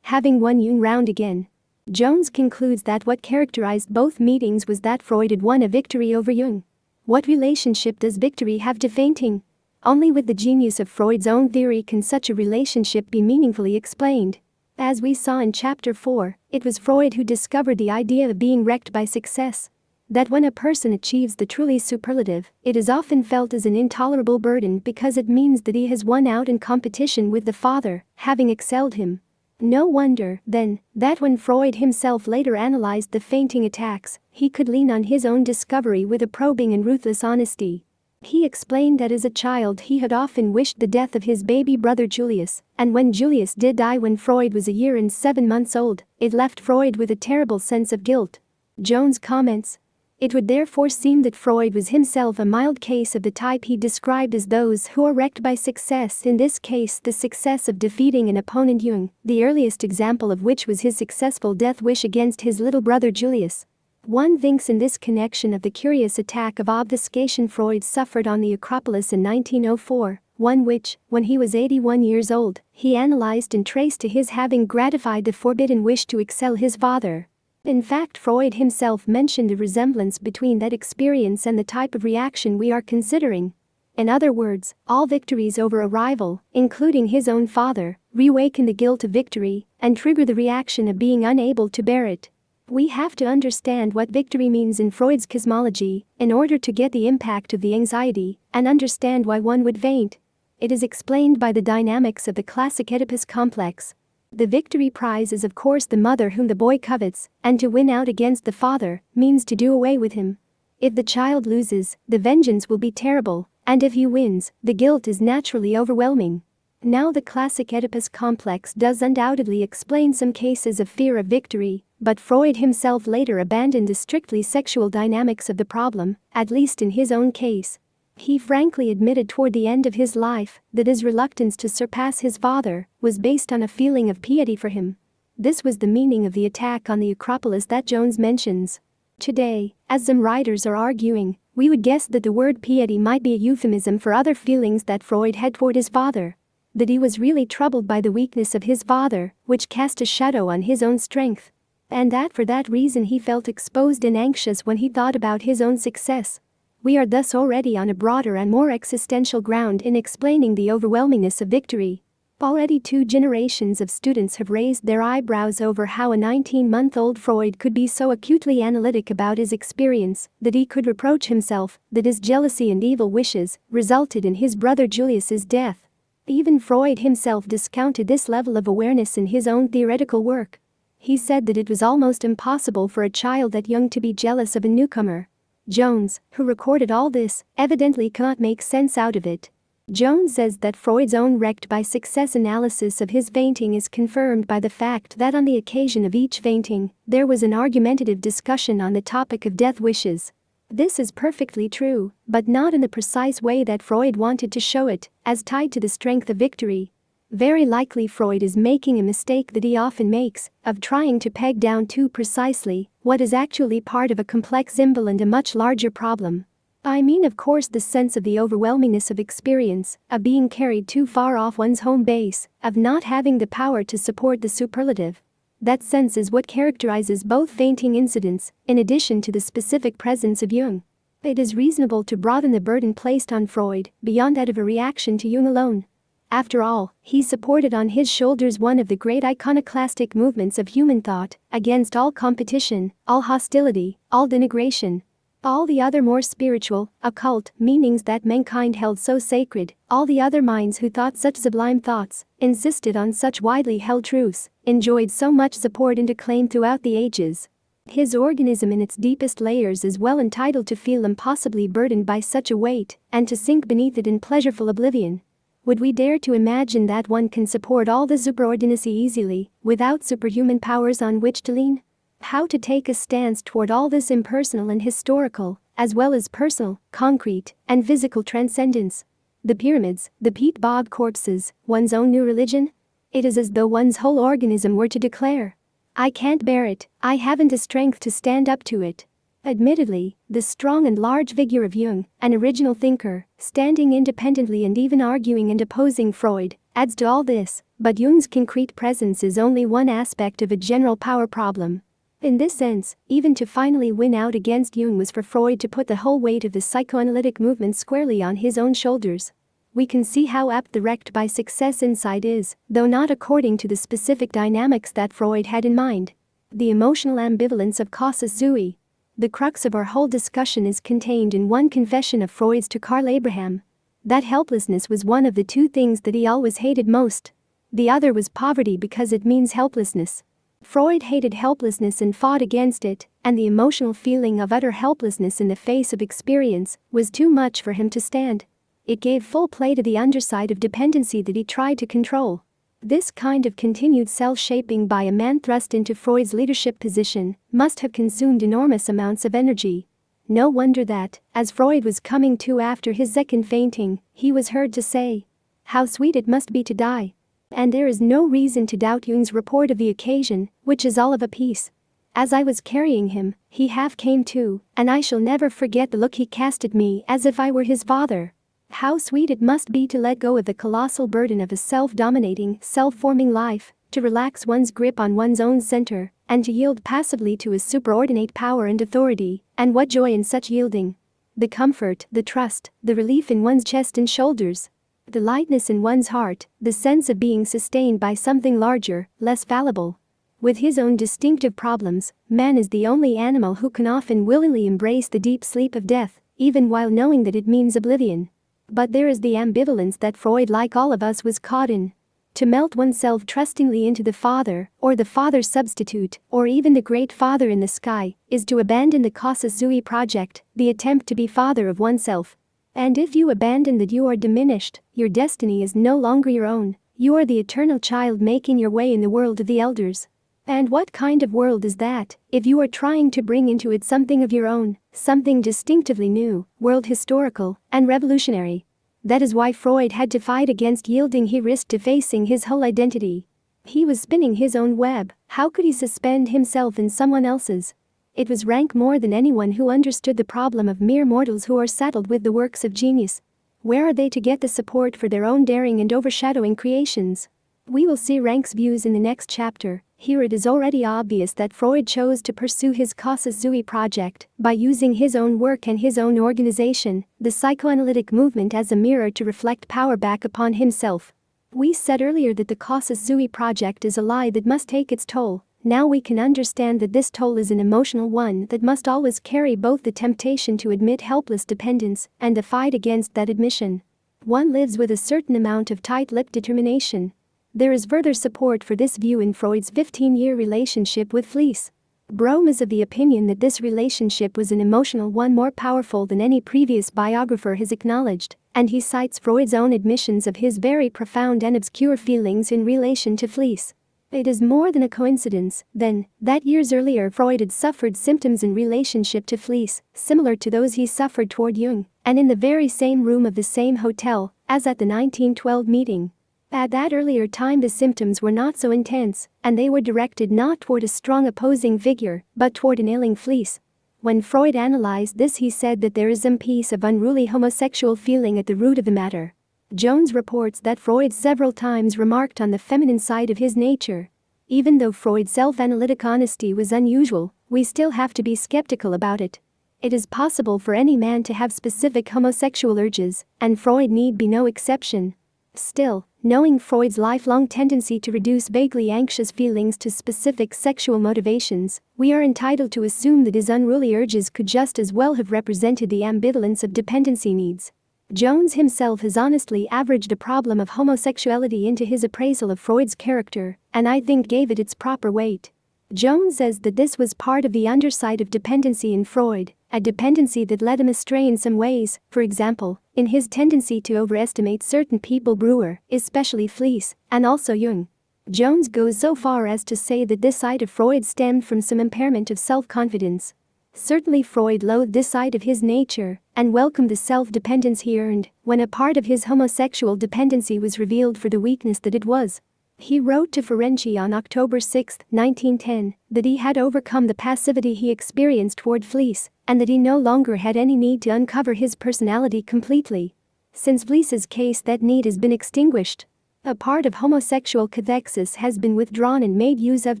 having won Jung round again. Jones concludes that what characterized both meetings was that Freud had won a victory over Jung. What relationship does victory have to fainting? Only with the genius of Freud's own theory can such a relationship be meaningfully explained. As we saw in Chapter 4, it was Freud who discovered the idea of being wrecked by success. That when a person achieves the truly superlative, it is often felt as an intolerable burden because it means that he has won out in competition with the father, having excelled him. No wonder, then, that when Freud himself later analyzed the fainting attacks, he could lean on his own discovery with a probing and ruthless honesty. He explained that as a child he had often wished the death of his baby brother Julius, and when Julius did die when Freud was a year and 7 months old, it left Freud with a terrible sense of guilt. Jones comments, "It would therefore seem that Freud was himself a mild case of the type he described as those who are wrecked by success, in this case the success of defeating an opponent Jung, the earliest example of which was his successful death wish against his little brother Julius." One thinks in this connection of the curious attack of obfuscation Freud suffered on the Acropolis in 1904, one which, when he was 81 years old, he analyzed and traced to his having gratified the forbidden wish to excel his father. In fact, Freud himself mentioned a resemblance between that experience and the type of reaction we are considering. In other words, all victories over a rival, including his own father, reawaken the guilt of victory and trigger the reaction of being unable to bear it. We have to understand what victory means in Freud's cosmology in order to get the impact of the anxiety and understand why one would faint. It is explained by the dynamics of the classic Oedipus complex. The victory prize is of course the mother whom the boy covets, and to win out against the father means to do away with him. If the child loses, the vengeance will be terrible, and if he wins, the guilt is naturally overwhelming. Now the classic Oedipus complex does undoubtedly explain some cases of fear of victory, but Freud himself later abandoned the strictly sexual dynamics of the problem, at least in his own case. He frankly admitted toward the end of his life that his reluctance to surpass his father was based on a feeling of piety for him. This was the meaning of the attack on the Acropolis that Jones mentions. Today, as some writers are arguing, we would guess that the word piety might be a euphemism for other feelings that Freud had toward his father. That he was really troubled by the weakness of his father, which cast a shadow on his own strength. And that for that reason he felt exposed and anxious when he thought about his own success. We are thus already on a broader and more existential ground in explaining the overwhelmingness of victory. Already 2 generations of students have raised their eyebrows over how a 19-month-old Freud could be so acutely analytic about his experience that he could reproach himself that his jealousy and evil wishes resulted in his brother Julius's death. Even Freud himself discounted this level of awareness in his own theoretical work. He said that it was almost impossible for a child that young to be jealous of a newcomer. Jones, who recorded all this, evidently cannot make sense out of it. Jones says that Freud's own wrecked by success analysis of his fainting is confirmed by the fact that on the occasion of each fainting, there was an argumentative discussion on the topic of death wishes. This is perfectly true, but not in the precise way that Freud wanted to show it, as tied to the strength of victory. Very likely Freud is making a mistake that he often makes, of trying to peg down too precisely what is actually part of a complex symbol and a much larger problem. I mean, of course, the sense of the overwhelmingness of experience, of being carried too far off one's home base, of not having the power to support the superlative. That sense is what characterizes both fainting incidents, in addition to the specific presence of Jung. It is reasonable to broaden the burden placed on Freud beyond that of a reaction to Jung alone. After all, he supported on his shoulders one of the great iconoclastic movements of human thought, against all competition, all hostility, all denigration. All the other more spiritual, occult meanings that mankind held so sacred, all the other minds who thought such sublime thoughts, insisted on such widely held truths, enjoyed so much support and acclaim throughout the ages. His organism in its deepest layers is well entitled to feel impossibly burdened by such a weight, and to sink beneath it in pleasureful oblivion. Would we dare to imagine that one can support all the superordinacy easily, without superhuman powers on which to lean? How to take a stance toward all this impersonal and historical, as well as personal, concrete, and physical transcendence? The pyramids, the peat bog corpses, one's own new religion? It is as though one's whole organism were to declare, "I can't bear it, I haven't the strength to stand up to it." Admittedly, the strong and large figure of Jung, an original thinker, standing independently and even arguing and opposing Freud, adds to all this, but Jung's concrete presence is only one aspect of a general power problem. In this sense, even to finally win out against Jung was for Freud to put the whole weight of the psychoanalytic movement squarely on his own shoulders. We can see how apt the wrecked by success insight is, though not according to the specific dynamics that Freud had in mind. The emotional ambivalence of casus sui. The crux of our whole discussion is contained in one confession of Freud's to Carl Abraham. That helplessness was one of the 2 things that he always hated most. The other was poverty because it means helplessness. Freud hated helplessness and fought against it, and the emotional feeling of utter helplessness in the face of experience was too much for him to stand. It gave full play to the underside of dependency that he tried to control. This kind of continued self-shaping by a man thrust into Freud's leadership position must have consumed enormous amounts of energy. No wonder that, as Freud was coming to after his second fainting, he was heard to say, "How sweet it must be to die." And there is no reason to doubt Jung's report of the occasion, which is all of a piece. "As I was carrying him, he half came to, and I shall never forget the look he cast at me as if I were his father. How sweet it must be to let go of the colossal burden of a self-dominating, self-forming life, to relax one's grip on one's own center, and to yield passively to a superordinate power and authority, and what joy in such yielding! The comfort, the trust, the relief in one's chest and shoulders. The lightness in one's heart, the sense of being sustained by something larger, less fallible. With his own distinctive problems, man is the only animal who can often willingly embrace the deep sleep of death, even while knowing that it means oblivion. But there is the ambivalence that Freud, like all of us, was caught in. To melt oneself trustingly into the Father, or the Father's substitute, or even the Great Father in the sky, is to abandon the Casa Sui project, the attempt to be father of oneself. And if you abandon that, you are diminished, your destiny is no longer your own, you are the eternal child making your way in the world of the elders. And what kind of world is that, if you are trying to bring into it something of your own, something distinctively new, world historical, and revolutionary? That is why Freud had to fight against yielding. He risked defacing his whole identity. He was spinning his own web. How could he suspend himself in someone else's? It was rank more than anyone who understood the problem of mere mortals who are saddled with the works of genius. Where are they to get the support for their own daring and overshadowing creations? We will see Rank's views in the next chapter. Here it is already obvious that Freud chose to pursue his Casa Sui project by using his own work and his own organization, the psychoanalytic movement, as a mirror to reflect power back upon himself. We said earlier that the Casa Sui project is a lie that must take its toll. Now we can understand that this toll is an emotional one that must always carry both the temptation to admit helpless dependence and the fight against that admission. One lives with a certain amount of tight-lipped determination. There is further support for this view in Freud's 15-year relationship with Fliess. Brome is of the opinion that this relationship was an emotional one more powerful than any previous biographer has acknowledged, and he cites Freud's own admissions of his very profound and obscure feelings in relation to Fliess. It is more than a coincidence, then, that years earlier Freud had suffered symptoms in relationship to Fliess, similar to those he suffered toward Jung, and in the very same room of the same hotel, as at the 1912 meeting. At that earlier time the symptoms were not so intense, and they were directed not toward a strong opposing figure, but toward an ailing Fliess. When Freud analyzed this, he said that there is some piece of unruly homosexual feeling at the root of the matter. Jones reports that Freud several times remarked on the feminine side of his nature. Even though Freud's self-analytic honesty was unusual, we still have to be skeptical about it. It is possible for any man to have specific homosexual urges, and Freud need be no exception. Still, knowing Freud's lifelong tendency to reduce vaguely anxious feelings to specific sexual motivations, we are entitled to assume that his unruly urges could just as well have represented the ambivalence of dependency needs. Jones himself has honestly averaged a problem of homosexuality into his appraisal of Freud's character, and I think gave it its proper weight. Jones says that this was part of the underside of dependency in Freud, a dependency that led him astray in some ways, for example, in his tendency to overestimate certain people, Breuer, especially Fliess, and also Jung. Jones goes so far as to say that this side of Freud stemmed from some impairment of self-confidence. Certainly Freud loathed this side of his nature and welcomed the self-dependence he earned when a part of his homosexual dependency was revealed for the weakness that it was. He wrote to Ferenczi on October 6, 1910, that he had overcome the passivity he experienced toward Fliess, and that he no longer had any need to uncover his personality completely. Since Fliess's case, that need has been extinguished. A part of homosexual cathexis has been withdrawn and made use of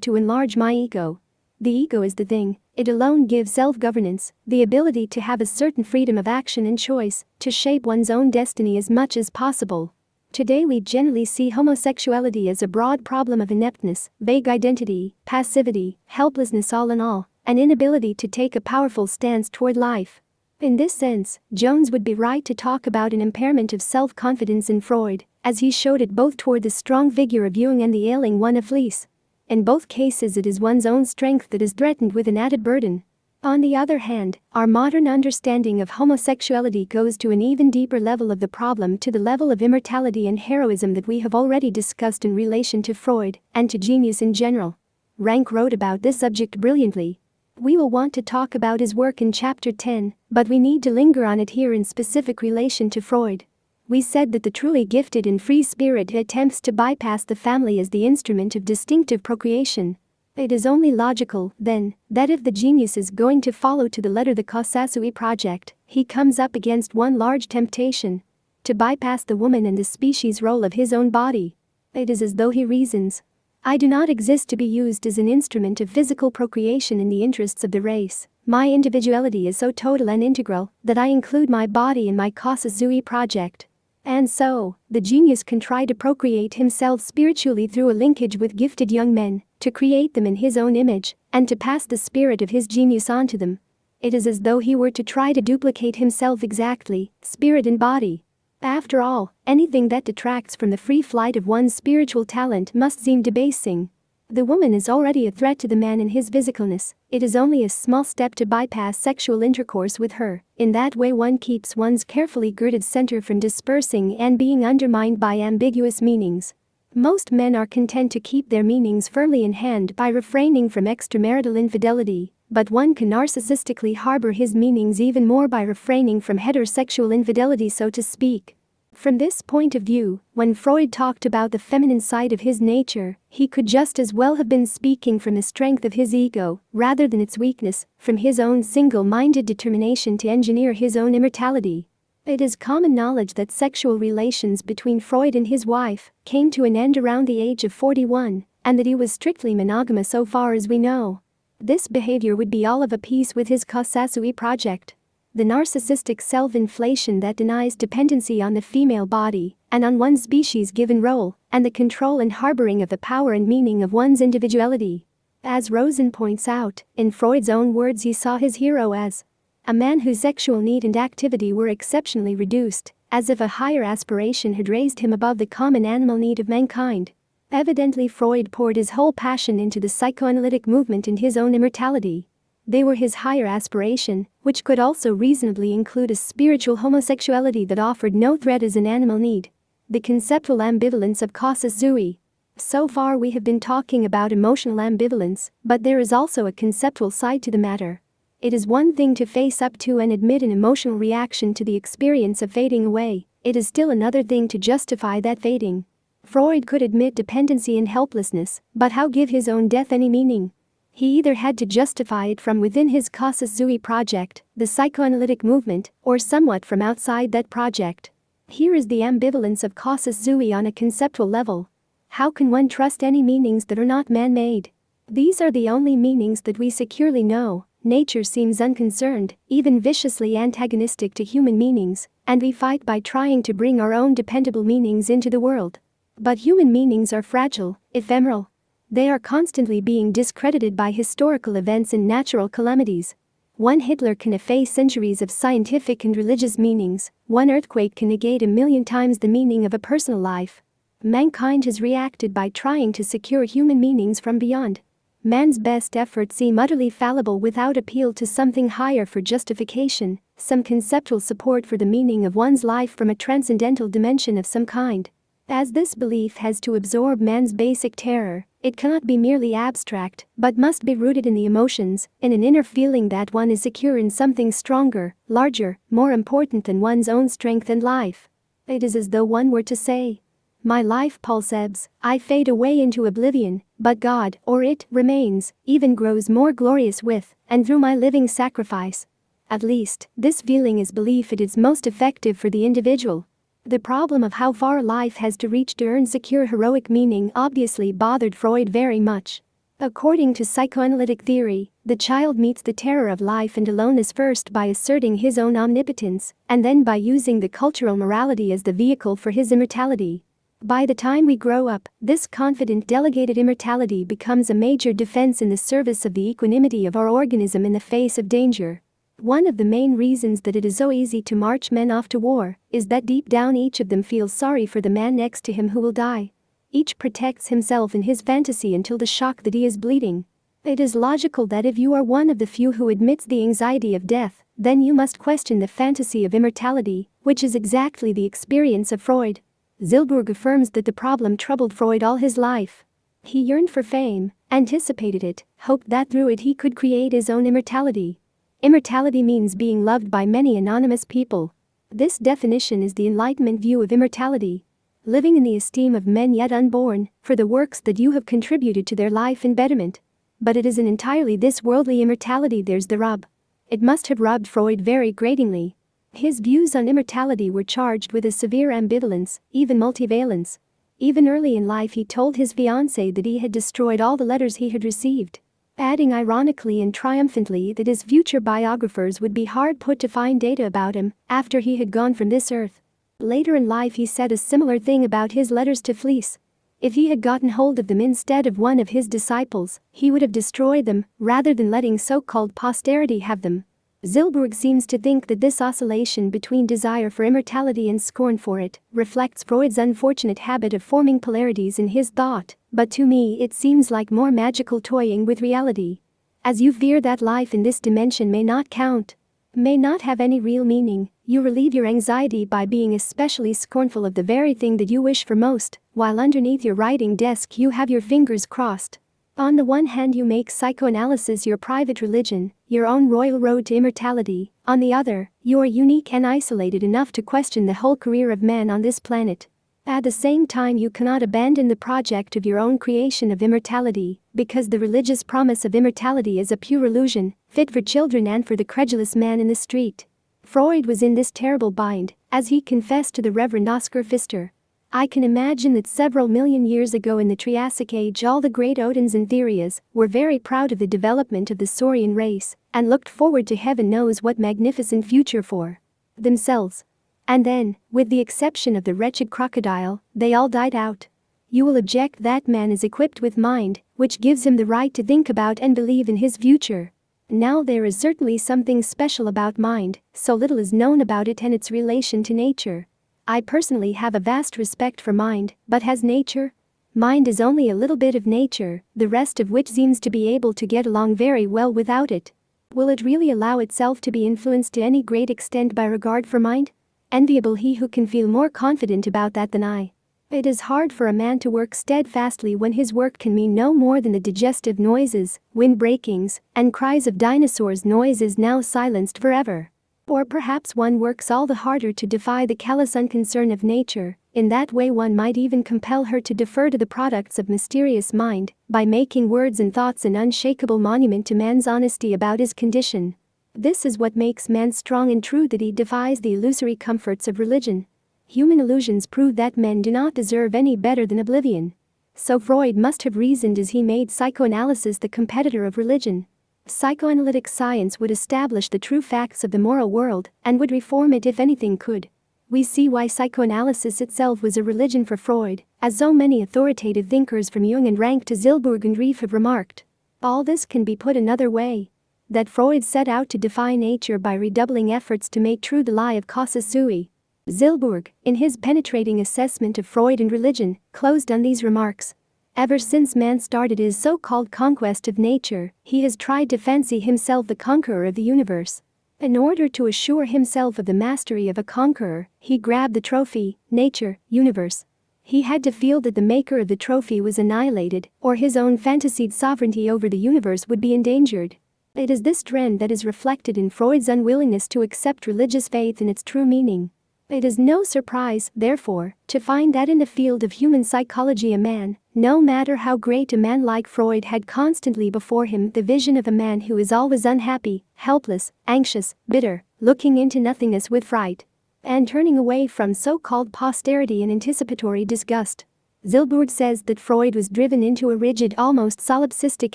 to enlarge my ego. The ego is the thing, it alone gives self-governance, the ability to have a certain freedom of action and choice, to shape one's own destiny as much as possible. Today we generally see homosexuality as a broad problem of ineptness, vague identity, passivity, helplessness, all in all, an inability to take a powerful stance toward life. In this sense, Jones would be right to talk about an impairment of self-confidence in Freud, as he showed it both toward the strong figure of Jung and the ailing one of Fliess. In both cases, it is one's own strength that is threatened with an added burden. On the other hand, our modern understanding of homosexuality goes to an even deeper level of the problem, to the level of immortality and heroism that we have already discussed in relation to Freud and to genius in general. Rank wrote about this subject brilliantly. We will want to talk about his work in Chapter 10, but we need to linger on it here in specific relation to Freud. We said that the truly gifted and free spirit attempts to bypass the family as the instrument of distinctive procreation. It is only logical, then, that if the genius is going to follow to the letter the Kosasui project, he comes up against one large temptation: to bypass the woman and the species role of his own body. It is as though he reasons, I do not exist to be used as an instrument of physical procreation in the interests of the race. My individuality is so total and integral that I include my body in my Kosasui project. And so, the genius can try to procreate himself spiritually through a linkage with gifted young men, to create them in his own image, and to pass the spirit of his genius on to them. It is as though he were to try to duplicate himself exactly, spirit and body. After all, anything that detracts from the free flight of one's spiritual talent must seem debasing. The woman is already a threat to the man in his physicalness. It is only a small step to bypass sexual intercourse with her. In that way one keeps one's carefully girded center from dispersing and being undermined by ambiguous meanings. Most men are content to keep their meanings firmly in hand by refraining from extramarital infidelity, but one can narcissistically harbor his meanings even more by refraining from heterosexual infidelity, so to speak. From this point of view, when Freud talked about the feminine side of his nature, he could just as well have been speaking from the strength of his ego, rather than its weakness, from his own single-minded determination to engineer his own immortality. It is common knowledge that sexual relations between Freud and his wife came to an end around the age of 41, and that he was strictly monogamous so far as we know. This behavior would be all of a piece with his Kosasui project. The narcissistic self-inflation that denies dependency on the female body and on one's species given role, and the control and harboring of the power and meaning of one's individuality. As Rosen points out, in Freud's own words, he saw his hero as a man whose sexual need and activity were exceptionally reduced, as if a higher aspiration had raised him above the common animal need of mankind. Evidently Freud poured his whole passion into the psychoanalytic movement and his own immortality. They were his higher aspiration, which could also reasonably include a spiritual homosexuality that offered no threat as an animal need. The conceptual ambivalence of Kosasui. So far we have been talking about emotional ambivalence, but there is also a conceptual side to the matter. It is one thing to face up to and admit an emotional reaction to the experience of fading away. It is still another thing to justify that fading. Freud could admit dependency and helplessness, but how give his own death any meaning? He either had to justify it from within his Kosasui project, the psychoanalytic movement, or somewhat from outside that project. Here is the ambivalence of Kosasui on a conceptual level. How can one trust any meanings that are not man-made? These are the only meanings that we securely know. Nature seems unconcerned, even viciously antagonistic to human meanings, and we fight by trying to bring our own dependable meanings into the world. But human meanings are fragile, ephemeral. They are constantly being discredited by historical events and natural calamities. One Hitler can efface centuries of scientific and religious meanings. One earthquake can negate 1,000,000 times the meaning of a personal life. Mankind has reacted by trying to secure human meanings from beyond. Man's best efforts seem utterly fallible without appeal to something higher for justification, some conceptual support for the meaning of one's life from a transcendental dimension of some kind. As this belief has to absorb man's basic terror, it cannot be merely abstract, but must be rooted in the emotions, in an inner feeling that one is secure in something stronger, larger, more important than one's own strength and life. It is as though one were to say, my life pulses, I fade away into oblivion, but God, or it, remains, even grows more glorious with, and through my living sacrifice. At least, this feeling is belief at its most effective for the individual. The problem of how far life has to reach to earn secure heroic meaning obviously bothered Freud very much. According to psychoanalytic theory, the child meets the terror of life and aloneness first by asserting his own omnipotence, and then by using the cultural morality as the vehicle for his immortality. By the time we grow up, this confident delegated immortality becomes a major defense in the service of the equanimity of our organism in the face of danger. One of the main reasons that it is so easy to march men off to war is that deep down each of them feels sorry for the man next to him who will die. Each protects himself in his fantasy until the shock that he is bleeding. It is logical that if you are one of the few who admits the anxiety of death, then you must question the fantasy of immortality, which is exactly the experience of Freud. Zilberg affirms that the problem troubled Freud all his life. He yearned for fame, anticipated it, hoped that through it he could create his own immortality. Immortality means being loved by many anonymous people. This definition is the Enlightenment view of immortality. Living in the esteem of men yet unborn, for the works that you have contributed to their life and betterment. But it is in entirely this worldly immortality there's the rub. It must have rubbed Freud very gratingly. His views on immortality were charged with a severe ambivalence, even multivalence. Even early in life he told his fiancée that he had destroyed all the letters he had received, adding ironically and triumphantly that his future biographers would be hard put to find data about him after he had gone from this earth. Later in life he said a similar thing about his letters to Fliess. If he had gotten hold of them instead of one of his disciples, he would have destroyed them rather than letting so-called posterity have them. Zilberg seems to think that this oscillation between desire for immortality and scorn for it reflects Freud's unfortunate habit of forming polarities in his thought, but to me it seems like more magical toying with reality. As you fear that life in this dimension may not count, may not have any real meaning, you relieve your anxiety by being especially scornful of the very thing that you wish for most, while underneath your writing desk you have your fingers crossed. On the one hand you make psychoanalysis your private religion, your own royal road to immortality. On the other, you are unique and isolated enough to question the whole career of man on this planet. At the same time you cannot abandon the project of your own creation of immortality, because the religious promise of immortality is a pure illusion, fit for children and for the credulous man in the street. Freud was in this terrible bind, as he confessed to the Reverend Oscar Pfister. I can imagine that several million years ago in the Triassic Age all the great Odins and Therias were very proud of the development of the Saurian race and looked forward to heaven knows what magnificent future for themselves. And then, with the exception of the wretched crocodile, they all died out. You will object that man is equipped with mind, which gives him the right to think about and believe in his future. Now there is certainly something special about mind, so little is known about it and its relation to nature. I personally have a vast respect for mind, but has nature? Mind is only a little bit of nature, the rest of which seems to be able to get along very well without it. Will it really allow itself to be influenced to any great extent by regard for mind? Enviable he who can feel more confident about that than I. It is hard for a man to work steadfastly when his work can mean no more than the digestive noises, wind breakings, and cries of dinosaurs, noises now silenced forever. Or perhaps one works all the harder to defy the callous unconcern of nature. In that way one might even compel her to defer to the products of mysterious mind, by making words and thoughts an unshakable monument to man's honesty about his condition. This is what makes man strong and true, that he defies the illusory comforts of religion. Human illusions prove that men do not deserve any better than oblivion. So Freud must have reasoned as he made psychoanalysis the competitor of religion. Psychoanalytic science would establish the true facts of the moral world and would reform it if anything could. We see why psychoanalysis itself was a religion for Freud, as so many authoritative thinkers from Jung and Rank to Zilberg and Rieff have remarked. All this can be put another way. That Freud set out to defy nature by redoubling efforts to make true the lie of causa sui. Zilberg, in his penetrating assessment of Freud and religion, closed on these remarks. Ever since man started his so-called conquest of nature, he has tried to fancy himself the conqueror of the universe. In order to assure himself of the mastery of a conqueror, he grabbed the trophy, nature, universe. He had to feel that the maker of the trophy was annihilated, or his own fantasied sovereignty over the universe would be endangered. It is this trend that is reflected in Freud's unwillingness to accept religious faith in its true meaning. It is no surprise, therefore, to find that in the field of human psychology a man, no matter how great a man like Freud, had constantly before him the vision of a man who is always unhappy, helpless, anxious, bitter, looking into nothingness with fright, and turning away from so-called posterity in anticipatory disgust. Zilberg says that Freud was driven into a rigid, almost solipsistic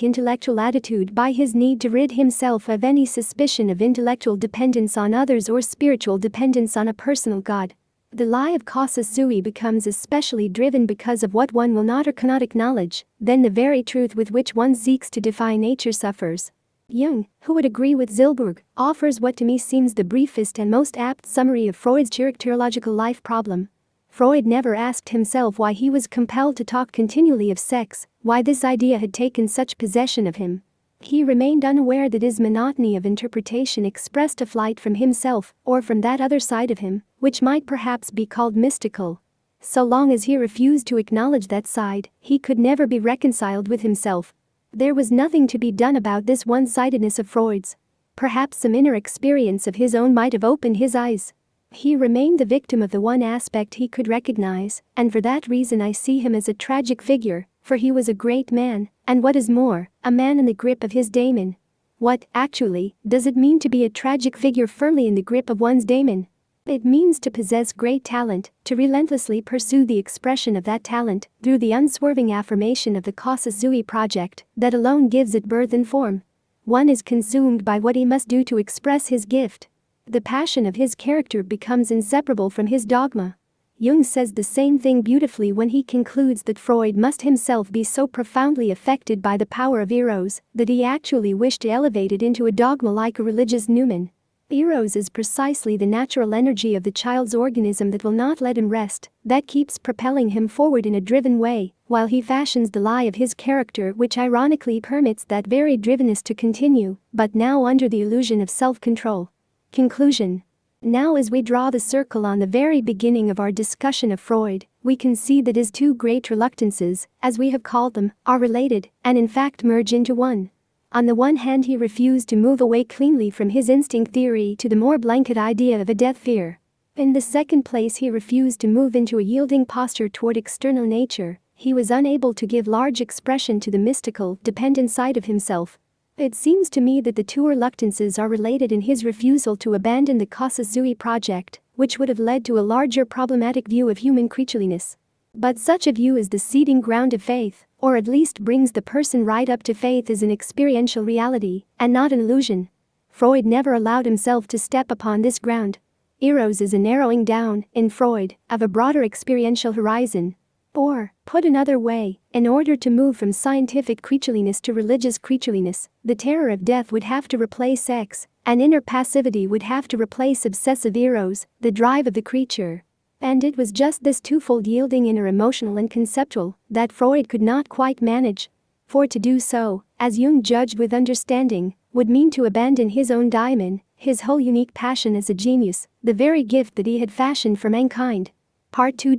intellectual attitude by his need to rid himself of any suspicion of intellectual dependence on others or spiritual dependence on a personal God. The lie of causa sui becomes especially driven because of what one will not or cannot acknowledge, then the very truth with which one seeks to defy nature suffers. Jung, who would agree with Zilberg, offers what to me seems the briefest and most apt summary of Freud's characterological life problem. Freud never asked himself why he was compelled to talk continually of sex, why this idea had taken such possession of him. He remained unaware that his monotony of interpretation expressed a flight from himself or from that other side of him, which might perhaps be called mystical. So long as he refused to acknowledge that side, he could never be reconciled with himself. There was nothing to be done about this one-sidedness of Freud's. Perhaps some inner experience of his own might have opened his eyes. He remained the victim of the one aspect he could recognize, and for that reason I see him as a tragic figure, for he was a great man, and what is more, a man in the grip of his daemon. What, actually, does it mean to be a tragic figure firmly in the grip of one's daemon? It means to possess great talent, to relentlessly pursue the expression of that talent through the unswerving affirmation of the casus sui project that alone gives it birth and form. One is consumed by what he must do to express his gift. The passion of his character becomes inseparable from his dogma. Jung says the same thing beautifully when he concludes that Freud must himself be so profoundly affected by the power of Eros that he actually wished to elevate it into a dogma like a religious numen. Eros is precisely the natural energy of the child's organism that will not let him rest, that keeps propelling him forward in a driven way, while he fashions the lie of his character which ironically permits that very drivenness to continue, but now under the illusion of self-control. Conclusion. Now as we draw the circle on the very beginning of our discussion of Freud, we can see that his two great reluctances, as we have called them, are related, and in fact merge into one. On the one hand he refused to move away cleanly from his instinct theory to the more blanket idea of a death fear. In the second place he refused to move into a yielding posture toward external nature. He was unable to give large expression to the mystical, dependent side of himself. It seems to me that the two reluctances are related in his refusal to abandon the casus sui project, which would have led to a larger problematic view of human creatureliness. But such a view is the seeding ground of faith, or at least brings the person right up to faith as an experiential reality, and not an illusion. Freud never allowed himself to step upon this ground. Eros is a narrowing down, in Freud, of a broader experiential horizon. Or, put another way, in order to move from scientific creatureliness to religious creatureliness, the terror of death would have to replace sex, and inner passivity would have to replace obsessive eros, the drive of the creature. And it was just this twofold yielding, inner emotional and conceptual, that Freud could not quite manage. For to do so, as Jung judged with understanding, would mean to abandon his own daemon, his whole unique passion as a genius, the very gift that he had fashioned for mankind. Part 2.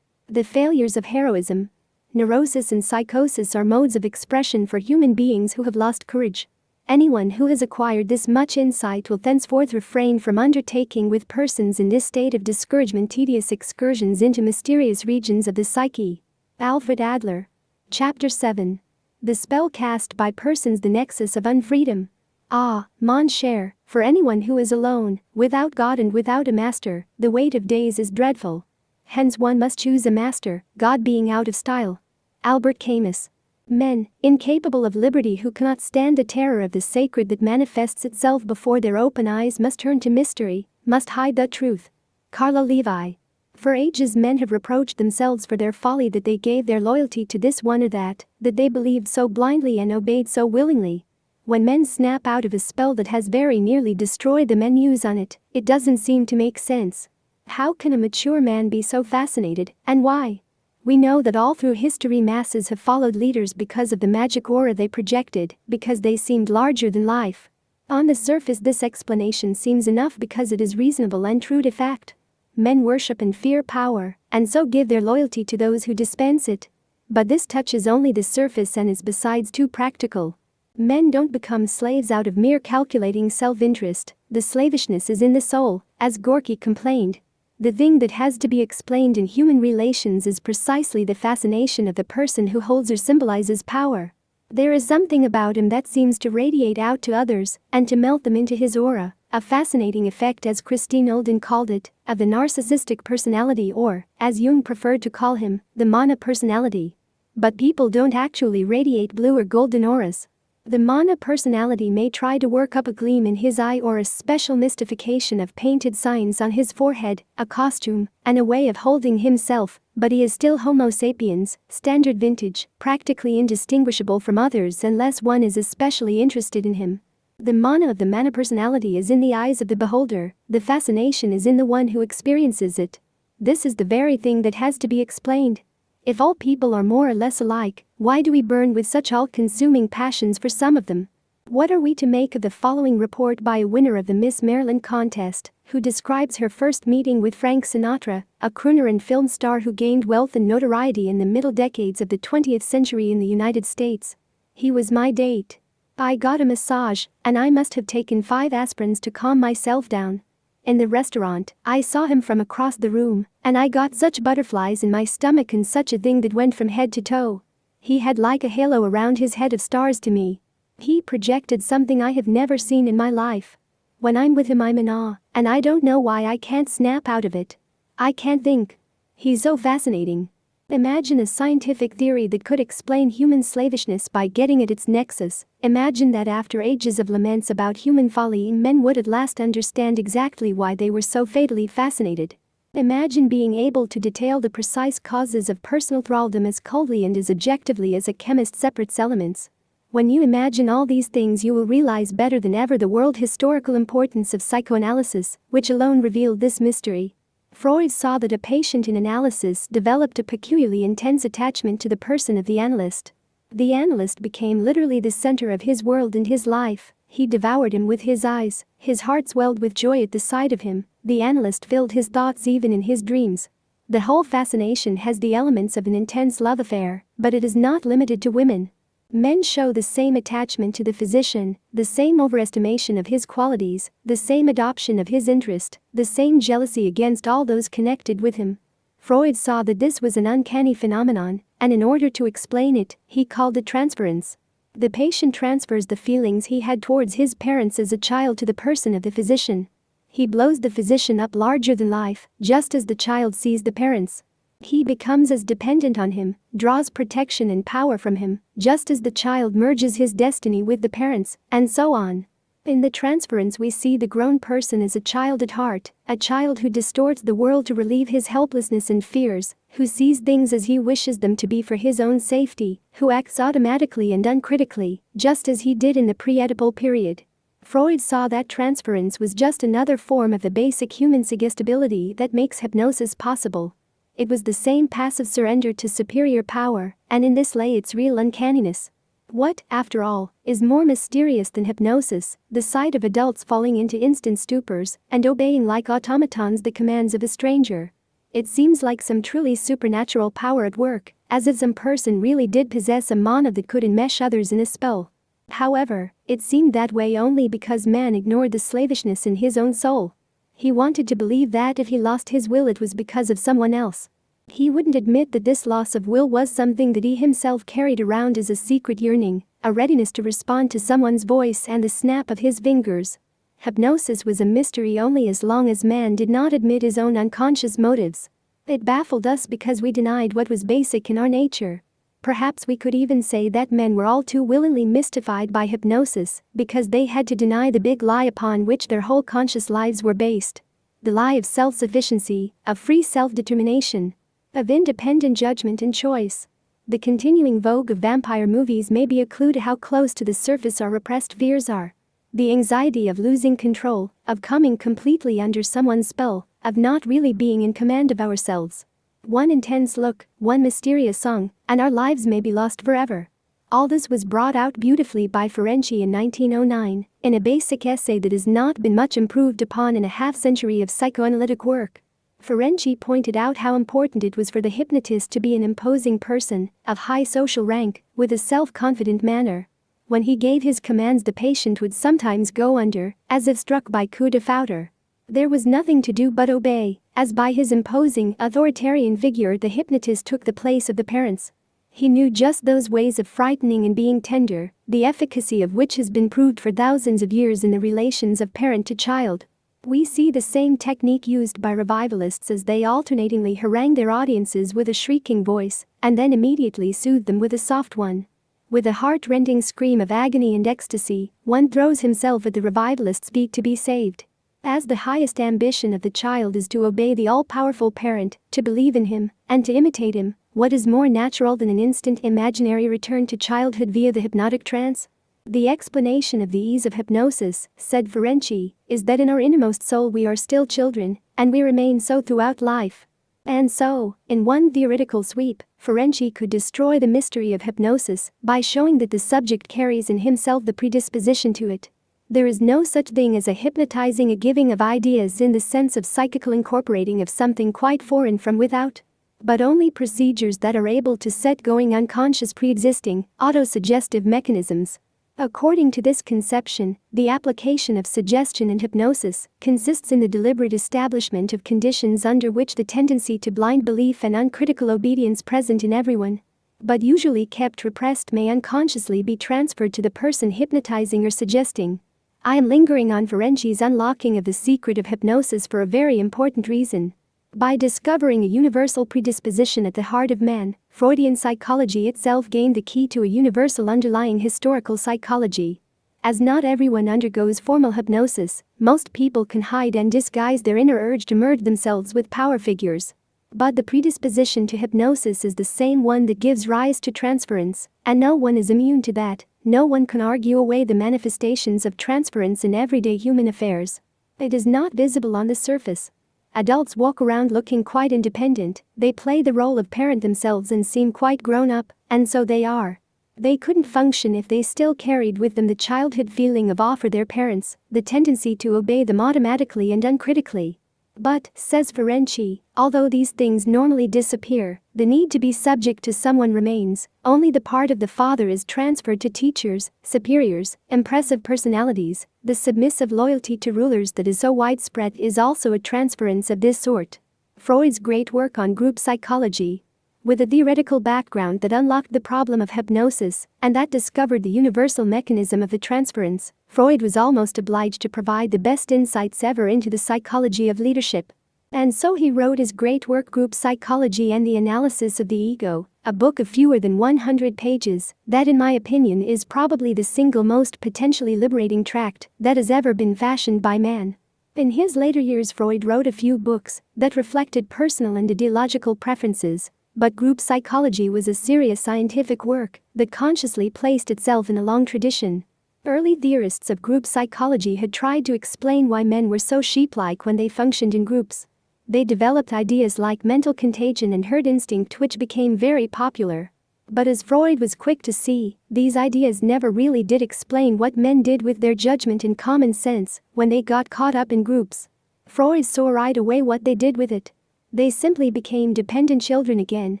The failures of heroism. Neurosis and psychosis are modes of expression for human beings who have lost courage. Anyone who has acquired this much insight will thenceforth refrain from undertaking with persons in this state of discouragement tedious excursions into mysterious regions of the psyche. Alfred Adler. Chapter 7. The spell cast by persons, the nexus of unfreedom. Ah, mon cher, for anyone who is alone, without God and without a master, the weight of days is dreadful. Hence one must choose a master, God being out of style. Albert Camus. Men, incapable of liberty, who cannot stand the terror of the sacred that manifests itself before their open eyes, must turn to mystery, must hide the truth. Carlo Levi. For ages men have reproached themselves for their folly, that they gave their loyalty to this one or that they believed so blindly and obeyed so willingly. When men snap out of a spell that has very nearly destroyed them and muse on it, it doesn't seem to make sense. How can a mature man be so fascinated, and why? We know that all through history masses have followed leaders because of the magic aura they projected, because they seemed larger than life. On the surface this explanation seems enough because it is reasonable and true to fact. Men worship and fear power, and so give their loyalty to those who dispense it. But this touches only the surface and is besides too practical. Men don't become slaves out of mere calculating self-interest. The slavishness is in the soul, as Gorky complained. The thing that has to be explained in human relations is precisely the fascination of the person who holds or symbolizes power. There is something about him that seems to radiate out to others and to melt them into his aura, a fascinating effect, as Christine Olden called it, of the narcissistic personality, or, as Jung preferred to call him, the mana personality. But people don't actually radiate blue or golden auras. The mana personality may try to work up a gleam in his eye or a special mystification of painted signs on his forehead, a costume, and a way of holding himself, but he is still Homo sapiens, standard vintage, practically indistinguishable from others unless one is especially interested in him. The mana of the mana personality is in the eyes of the beholder, the fascination is in the one who experiences it. This is the very thing that has to be explained. If all people are more or less alike, why do we burn with such all-consuming passions for some of them? What are we to make of the following report by a winner of the Miss Maryland contest, who describes her first meeting with Frank Sinatra, a crooner and film star who gained wealth and notoriety in the middle decades of the 20th century in the United States? He was my date. I got a massage, and I must have taken 5 aspirins to calm myself down. In the restaurant, I saw him from across the room, and I got such butterflies in my stomach and such a thing that went from head to toe. He had like a halo around his head of stars to me. He projected something I have never seen in my life. When I'm with him I'm in awe, and I don't know why I can't snap out of it. I can't think. He's so fascinating. Imagine a scientific theory that could explain human slavishness by getting at its nexus. Imagine that after ages of laments about human folly, men would at last understand exactly why they were so fatally fascinated. Imagine being able to detail the precise causes of personal thraldom as coldly and as objectively as a chemist separates elements. When you imagine all these things, you will realize better than ever the world historical importance of psychoanalysis, which alone revealed this mystery. Freud saw that a patient in analysis developed a peculiarly intense attachment to the person of the analyst. The analyst became literally the center of his world and his life. He devoured him with his eyes, his heart swelled with joy at the sight of him, the analyst filled his thoughts even in his dreams. The whole fascination has the elements of an intense love affair, but it is not limited to women. Men show the same attachment to the physician, the same overestimation of his qualities, the same adoption of his interest, the same jealousy against all those connected with him. Freud saw that this was an uncanny phenomenon, and in order to explain it, he called it transference. The patient transfers the feelings he had towards his parents as a child to the person of the physician. He blows the physician up larger than life, just as the child sees the parents. He becomes as dependent on him, draws protection and power from him, just as the child merges his destiny with the parents, and so on. In the transference we see the grown person as a child at heart, a child who distorts the world to relieve his helplessness and fears, who sees things as he wishes them to be for his own safety, who acts automatically and uncritically, just as he did in the pre-Oedipal period. Freud saw that transference was just another form of the basic human suggestibility that makes hypnosis possible. It was the same passive surrender to superior power, and in this lay its real uncanniness. What, after all, is more mysterious than hypnosis? The sight of adults falling into instant stupors and obeying like automatons the commands of a stranger. It seems like some truly supernatural power at work, as if some person really did possess a mana that could enmesh others in a spell. However, it seemed that way only because man ignored the slavishness in his own soul. He wanted to believe that if he lost his will it was because of someone else. He wouldn't admit that this loss of will was something that he himself carried around as a secret yearning, a readiness to respond to someone's voice and the snap of his fingers. Hypnosis was a mystery only as long as man did not admit his own unconscious motives. It baffled us because we denied what was basic in our nature. Perhaps we could even say that men were all too willingly mystified by hypnosis because they had to deny the big lie upon which their whole conscious lives were based. The lie of self-sufficiency, of free self-determination, of independent judgment and choice. The continuing vogue of vampire movies may be a clue to how close to the surface our repressed fears are. The anxiety of losing control, of coming completely under someone's spell, of not really being in command of ourselves. One intense look, one mysterious song, and our lives may be lost forever. All this was brought out beautifully by Ferenczi in 1909, in a basic essay that has not been much improved upon in a half-century of psychoanalytic work. Ferenczi pointed out how important it was for the hypnotist to be an imposing person, of high social rank, with a self-confident manner. When he gave his commands the patient would sometimes go under, as if struck by coup de foudre. There was nothing to do but obey, as by his imposing, authoritarian figure the hypnotist took the place of the parents. He knew just those ways of frightening and being tender, the efficacy of which has been proved for thousands of years in the relations of parent to child. We see the same technique used by revivalists as they alternatingly harangue their audiences with a shrieking voice, and then immediately soothe them with a soft one. With a heart-rending scream of agony and ecstasy, one throws himself at the revivalist's feet to be saved. As the highest ambition of the child is to obey the all-powerful parent, to believe in him, and to imitate him, what is more natural than an instant imaginary return to childhood via the hypnotic trance? The explanation of the ease of hypnosis, said Ferenczi, is that in our innermost soul we are still children, and we remain so throughout life. And so, in one theoretical sweep, Ferenczi could destroy the mystery of hypnosis by showing that the subject carries in himself the predisposition to it. There is no such thing as a hypnotizing a giving of ideas in the sense of psychical incorporating of something quite foreign from without, but only procedures that are able to set going unconscious pre-existing, autosuggestive mechanisms. According to this conception, the application of suggestion and hypnosis consists in the deliberate establishment of conditions under which the tendency to blind belief and uncritical obedience present in everyone, but usually kept repressed, may unconsciously be transferred to the person hypnotizing or suggesting. I am lingering on Ferenczi's unlocking of the secret of hypnosis for a very important reason. By discovering a universal predisposition at the heart of man, Freudian psychology itself gained the key to a universal underlying historical psychology. As not everyone undergoes formal hypnosis, most people can hide and disguise their inner urge to merge themselves with power figures. But the predisposition to hypnosis is the same one that gives rise to transference, and no one is immune to that. No one can argue away the manifestations of transference in everyday human affairs. It is not visible on the surface. Adults walk around looking quite independent, they play the role of parent themselves and seem quite grown up, and so they are. They couldn't function if they still carried with them the childhood feeling of awe for their parents, the tendency to obey them automatically and uncritically. But, says Ferenczi, although these things normally disappear, the need to be subject to someone remains. Only the part of the father is transferred to teachers, superiors, impressive personalities. The submissive loyalty to rulers that is so widespread is also a transference of this sort. Freud's great work on group psychology, with a theoretical background that unlocked the problem of hypnosis and that discovered the universal mechanism of the transference, Freud was almost obliged to provide the best insights ever into the psychology of leadership. And so he wrote his great work Group Psychology and the Analysis of the Ego, a book of fewer than 100 pages that in my opinion is probably the single most potentially liberating tract that has ever been fashioned by man. In his later years Freud wrote a few books that reflected personal and ideological preferences, but group psychology was a serious scientific work that consciously placed itself in a long tradition. Early theorists of group psychology had tried to explain why men were so sheep-like when they functioned in groups. They developed ideas like mental contagion and herd instinct which became very popular. But as Freud was quick to see, these ideas never really did explain what men did with their judgment and common sense when they got caught up in groups. Freud saw right away what they did with it. They simply became dependent children again,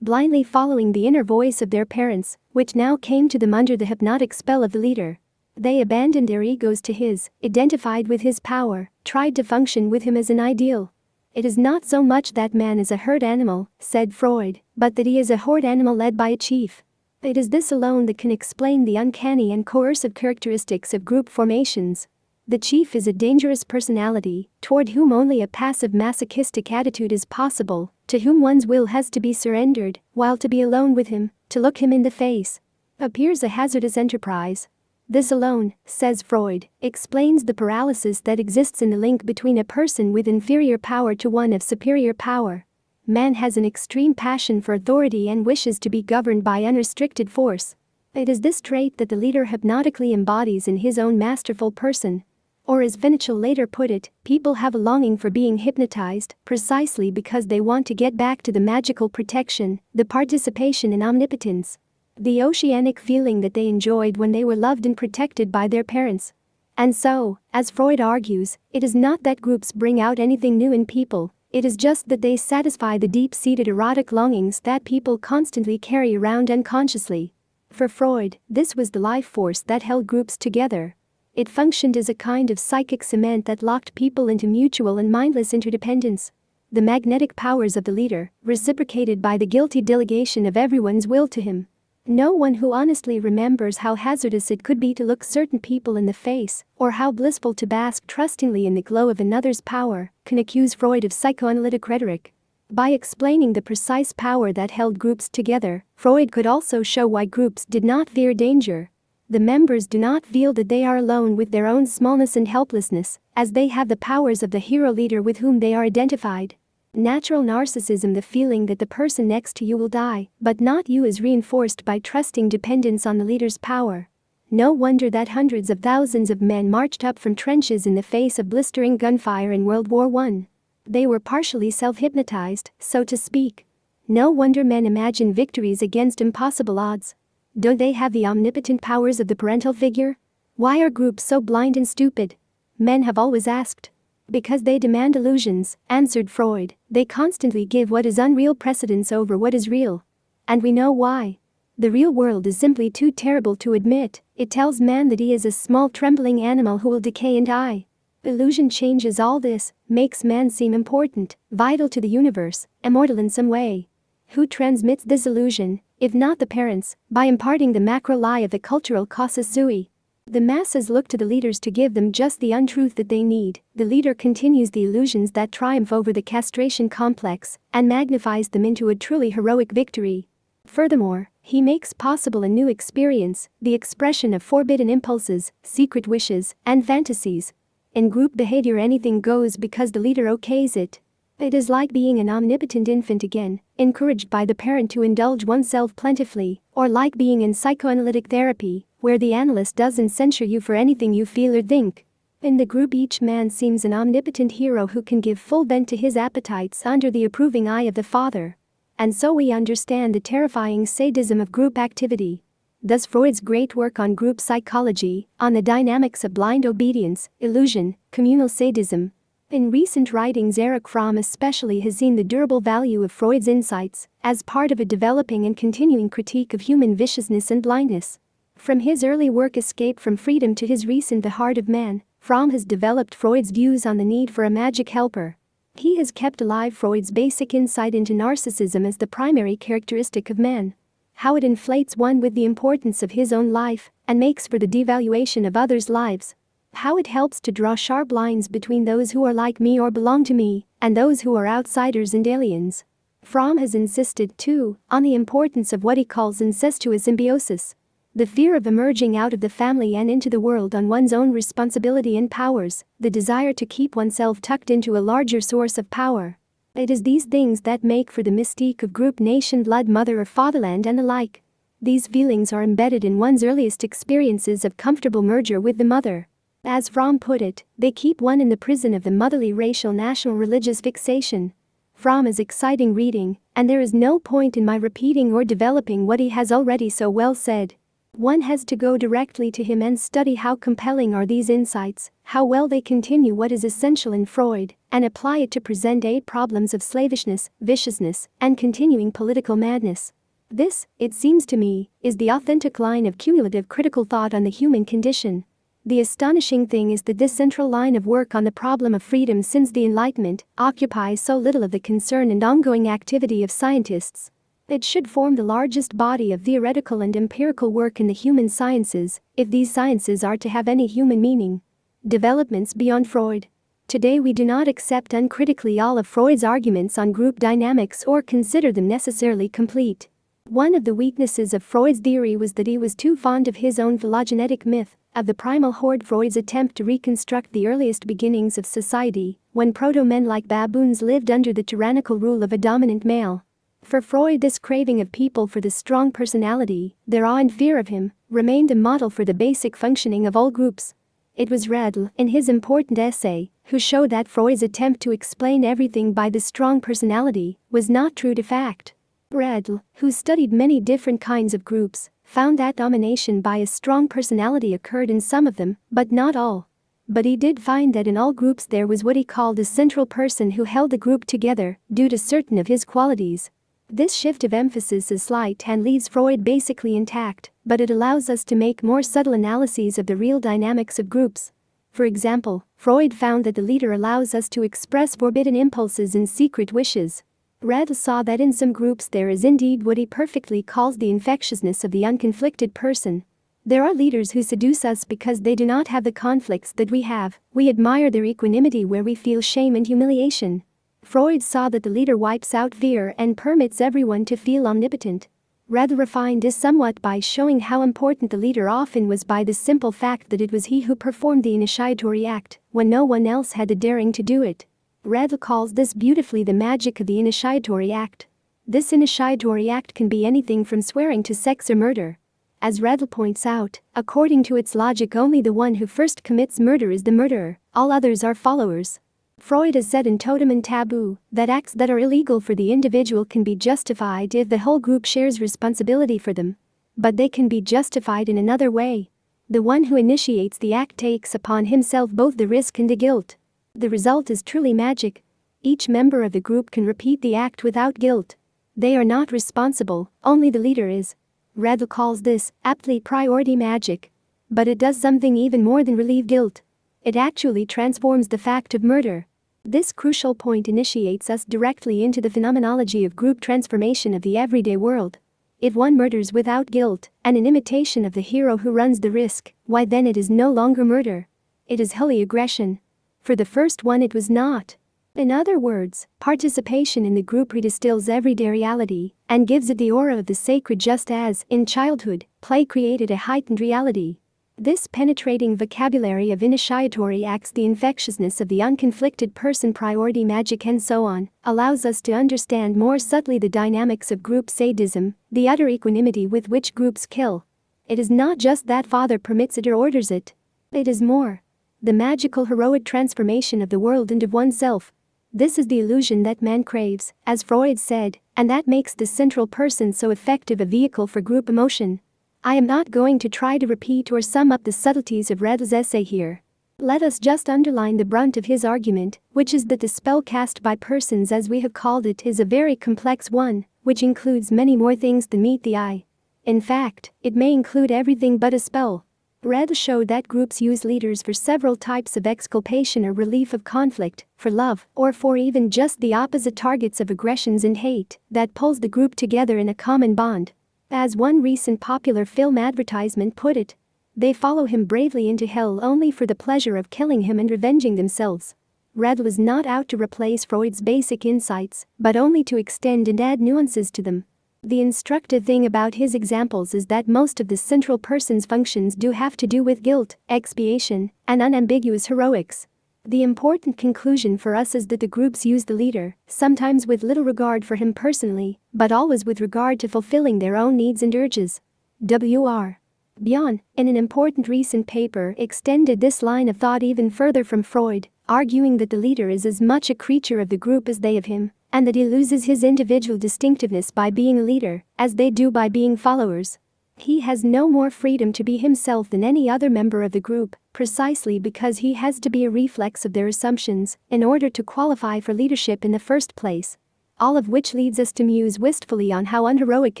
blindly following the inner voice of their parents, which now came to them under the hypnotic spell of the leader. They abandoned their egos to his, identified with his power, tried to function with him as an ideal. It is not so much that man is a herd animal, said Freud, but that he is a horde animal led by a chief. It is this alone that can explain the uncanny and coercive characteristics of group formations. The chief is a dangerous personality, toward whom only a passive masochistic attitude is possible, to whom one's will has to be surrendered, while to be alone with him, to look him in the face, appears a hazardous enterprise. This alone, says Freud, explains the paralysis that exists in the link between a person with inferior power to one of superior power. Man has an extreme passion for authority and wishes to be governed by unrestricted force. It is this trait that the leader hypnotically embodies in his own masterful person. Or as Ferenczi later put it, people have a longing for being hypnotized precisely because they want to get back to the magical protection, the participation in omnipotence, the oceanic feeling that they enjoyed when they were loved and protected by their parents. And so, as Freud argues, it is not that groups bring out anything new in people, it is just that they satisfy the deep-seated erotic longings that people constantly carry around unconsciously. For Freud, this was the life force that held groups together. It functioned as a kind of psychic cement that locked people into mutual and mindless interdependence. The magnetic powers of the leader, reciprocated by the guilty delegation of everyone's will to him. No one who honestly remembers how hazardous it could be to look certain people in the face, or how blissful to bask trustingly in the glow of another's power, can accuse Freud of psychoanalytic rhetoric. By explaining the precise power that held groups together, Freud could also show why groups did not fear danger. The members do not feel that they are alone with their own smallness and helplessness, as they have the powers of the hero leader with whom they are identified. Natural narcissism, the feeling that the person next to you will die, but not you, is reinforced by trusting dependence on the leader's power. No wonder that hundreds of thousands of men marched up from trenches in the face of blistering gunfire in World War I. They were partially self-hypnotized, so to speak. No wonder men imagine victories against impossible odds. Don't they have the omnipotent powers of the parental figure? Why are groups so blind and stupid? Men have always asked. Because they demand illusions, answered Freud. They constantly give what is unreal precedence over what is real. And we know why. The real world is simply too terrible to admit. It tells man that he is a small trembling animal who will decay and die. Illusion changes all this, makes man seem important, vital to the universe, immortal in some way. Who transmits this illusion, if not the parents, by imparting the macro lie of the cultural casus sui? The masses look to the leaders to give them just the untruth that they need. The leader continues the illusions that triumph over the castration complex and magnifies them into a truly heroic victory. Furthermore, he makes possible a new experience, the expression of forbidden impulses, secret wishes, and fantasies. In group behavior, anything goes because the leader okays it. It is like being an omnipotent infant again, encouraged by the parent to indulge oneself plentifully, or like being in psychoanalytic therapy, where the analyst doesn't censure you for anything you feel or think. In the group, each man seems an omnipotent hero who can give full vent to his appetites under the approving eye of the father. And so we understand the terrifying sadism of group activity. Thus Freud's great work on group psychology, on the dynamics of blind obedience, illusion, communal sadism. In recent writings, Erich Fromm especially has seen the durable value of Freud's insights as part of a developing and continuing critique of human viciousness and blindness. From his early work Escape from Freedom to his recent The Heart of Man, Fromm has developed Freud's views on the need for a magic helper. He has kept alive Freud's basic insight into narcissism as the primary characteristic of man. How it inflates one with the importance of his own life and makes for the devaluation of others' lives. How it helps to draw sharp lines between those who are like me or belong to me and those who are outsiders and aliens. Fromm has insisted, too, on the importance of what he calls incestuous symbiosis. The fear of emerging out of the family and into the world on one's own responsibility and powers, the desire to keep oneself tucked into a larger source of power. It is these things that make for the mystique of group, nation, blood, mother or fatherland and the like. These feelings are embedded in one's earliest experiences of comfortable merger with the mother. As Fromm put it, they keep one in the prison of the motherly racial national religious fixation. Fromm is exciting reading, and there is no point in my repeating or developing what he has already so well said. One has to go directly to him and study how compelling are these insights, how well they continue what is essential in Freud, and apply it to present 8 problems of slavishness, viciousness, and continuing political madness. This, it seems to me, is the authentic line of cumulative critical thought on the human condition. The astonishing thing is that this central line of work on the problem of freedom since the Enlightenment occupies so little of the concern and ongoing activity of scientists. It should form the largest body of theoretical and empirical work in the human sciences, if these sciences are to have any human meaning. Developments beyond Freud. Today we do not accept uncritically all of Freud's arguments on group dynamics or consider them necessarily complete. One of the weaknesses of Freud's theory was that he was too fond of his own phylogenetic myth, of the primal horde. Freud's attempt to reconstruct the earliest beginnings of society, when proto-men like baboons lived under the tyrannical rule of a dominant male. For Freud, this craving of people for the strong personality, their awe and fear of him, remained a model for the basic functioning of all groups. It was Redl, in his important essay, who showed that Freud's attempt to explain everything by the strong personality was not true to fact. Redl, who studied many different kinds of groups, found that domination by a strong personality occurred in some of them, but not all. But he did find that in all groups there was what he called a central person who held the group together, due to certain of his qualities. This shift of emphasis is slight and leaves Freud basically intact, but it allows us to make more subtle analyses of the real dynamics of groups. For example, Freud found that the leader allows us to express forbidden impulses and secret wishes. Redl saw that in some groups there is indeed what he perfectly calls the infectiousness of the unconflicted person. There are leaders who seduce us because they do not have the conflicts that we have. We admire their equanimity where we feel shame and humiliation. Freud saw that the leader wipes out fear and permits everyone to feel omnipotent. Redl refined this somewhat by showing how important the leader often was by the simple fact that it was he who performed the initiatory act when no one else had the daring to do it. Redl calls this beautifully the magic of the initiatory act. This initiatory act can be anything from swearing to sex or murder. As Redl points out, according to its logic, only the one who first commits murder is the murderer, all others are followers. Freud has said in Totem and Taboo that acts that are illegal for the individual can be justified if the whole group shares responsibility for them. But they can be justified in another way. The one who initiates the act takes upon himself both the risk and the guilt. The result is truly magic. Each member of the group can repeat the act without guilt. They are not responsible, only the leader is. Redl calls this, aptly, priority magic. But it does something even more than relieve guilt. It actually transforms the fact of murder. This crucial point initiates us directly into the phenomenology of group transformation of the everyday world. If one murders without guilt, and in imitation of the hero who runs the risk, why then it is no longer murder. It is holy aggression. For the first one it was not. In other words, participation in the group redistills everyday reality and gives it the aura of the sacred, just as, in childhood, play created a heightened reality. This penetrating vocabulary of initiatory acts, the infectiousness of the unconflicted person, priority magic, and so on, allows us to understand more subtly the dynamics of group sadism, the utter equanimity with which groups kill. It is not just that Father permits it or orders it. It is more. The magical heroic transformation of the world and of oneself. This is the illusion that man craves, as Freud said, and that makes the central person so effective a vehicle for group emotion. I am not going to try to repeat or sum up the subtleties of Redl's essay here. Let us just underline the brunt of his argument, which is that the spell cast by persons, as we have called it, is a very complex one, which includes many more things than meet the eye. In fact, it may include everything but a spell. Redl showed that groups use leaders for several types of exculpation or relief of conflict, for love, or for even just the opposite targets of aggressions and hate that pulls the group together in a common bond. As one recent popular film advertisement put it, they follow him bravely into hell only for the pleasure of killing him and revenging themselves. Redl was not out to replace Freud's basic insights, but only to extend and add nuances to them. The instructive thing about his examples is that most of the central person's functions do have to do with guilt, expiation, and unambiguous heroics. The important conclusion for us is that the groups use the leader, sometimes with little regard for him personally, but always with regard to fulfilling their own needs and urges. W.R. Bion, in an important recent paper, extended this line of thought even further from Freud, arguing that the leader is as much a creature of the group as they of him, and that he loses his individual distinctiveness by being a leader, as they do by being followers. He has no more freedom to be himself than any other member of the group, precisely because he has to be a reflex of their assumptions in order to qualify for leadership in the first place. All of which leads us to muse wistfully on how unheroic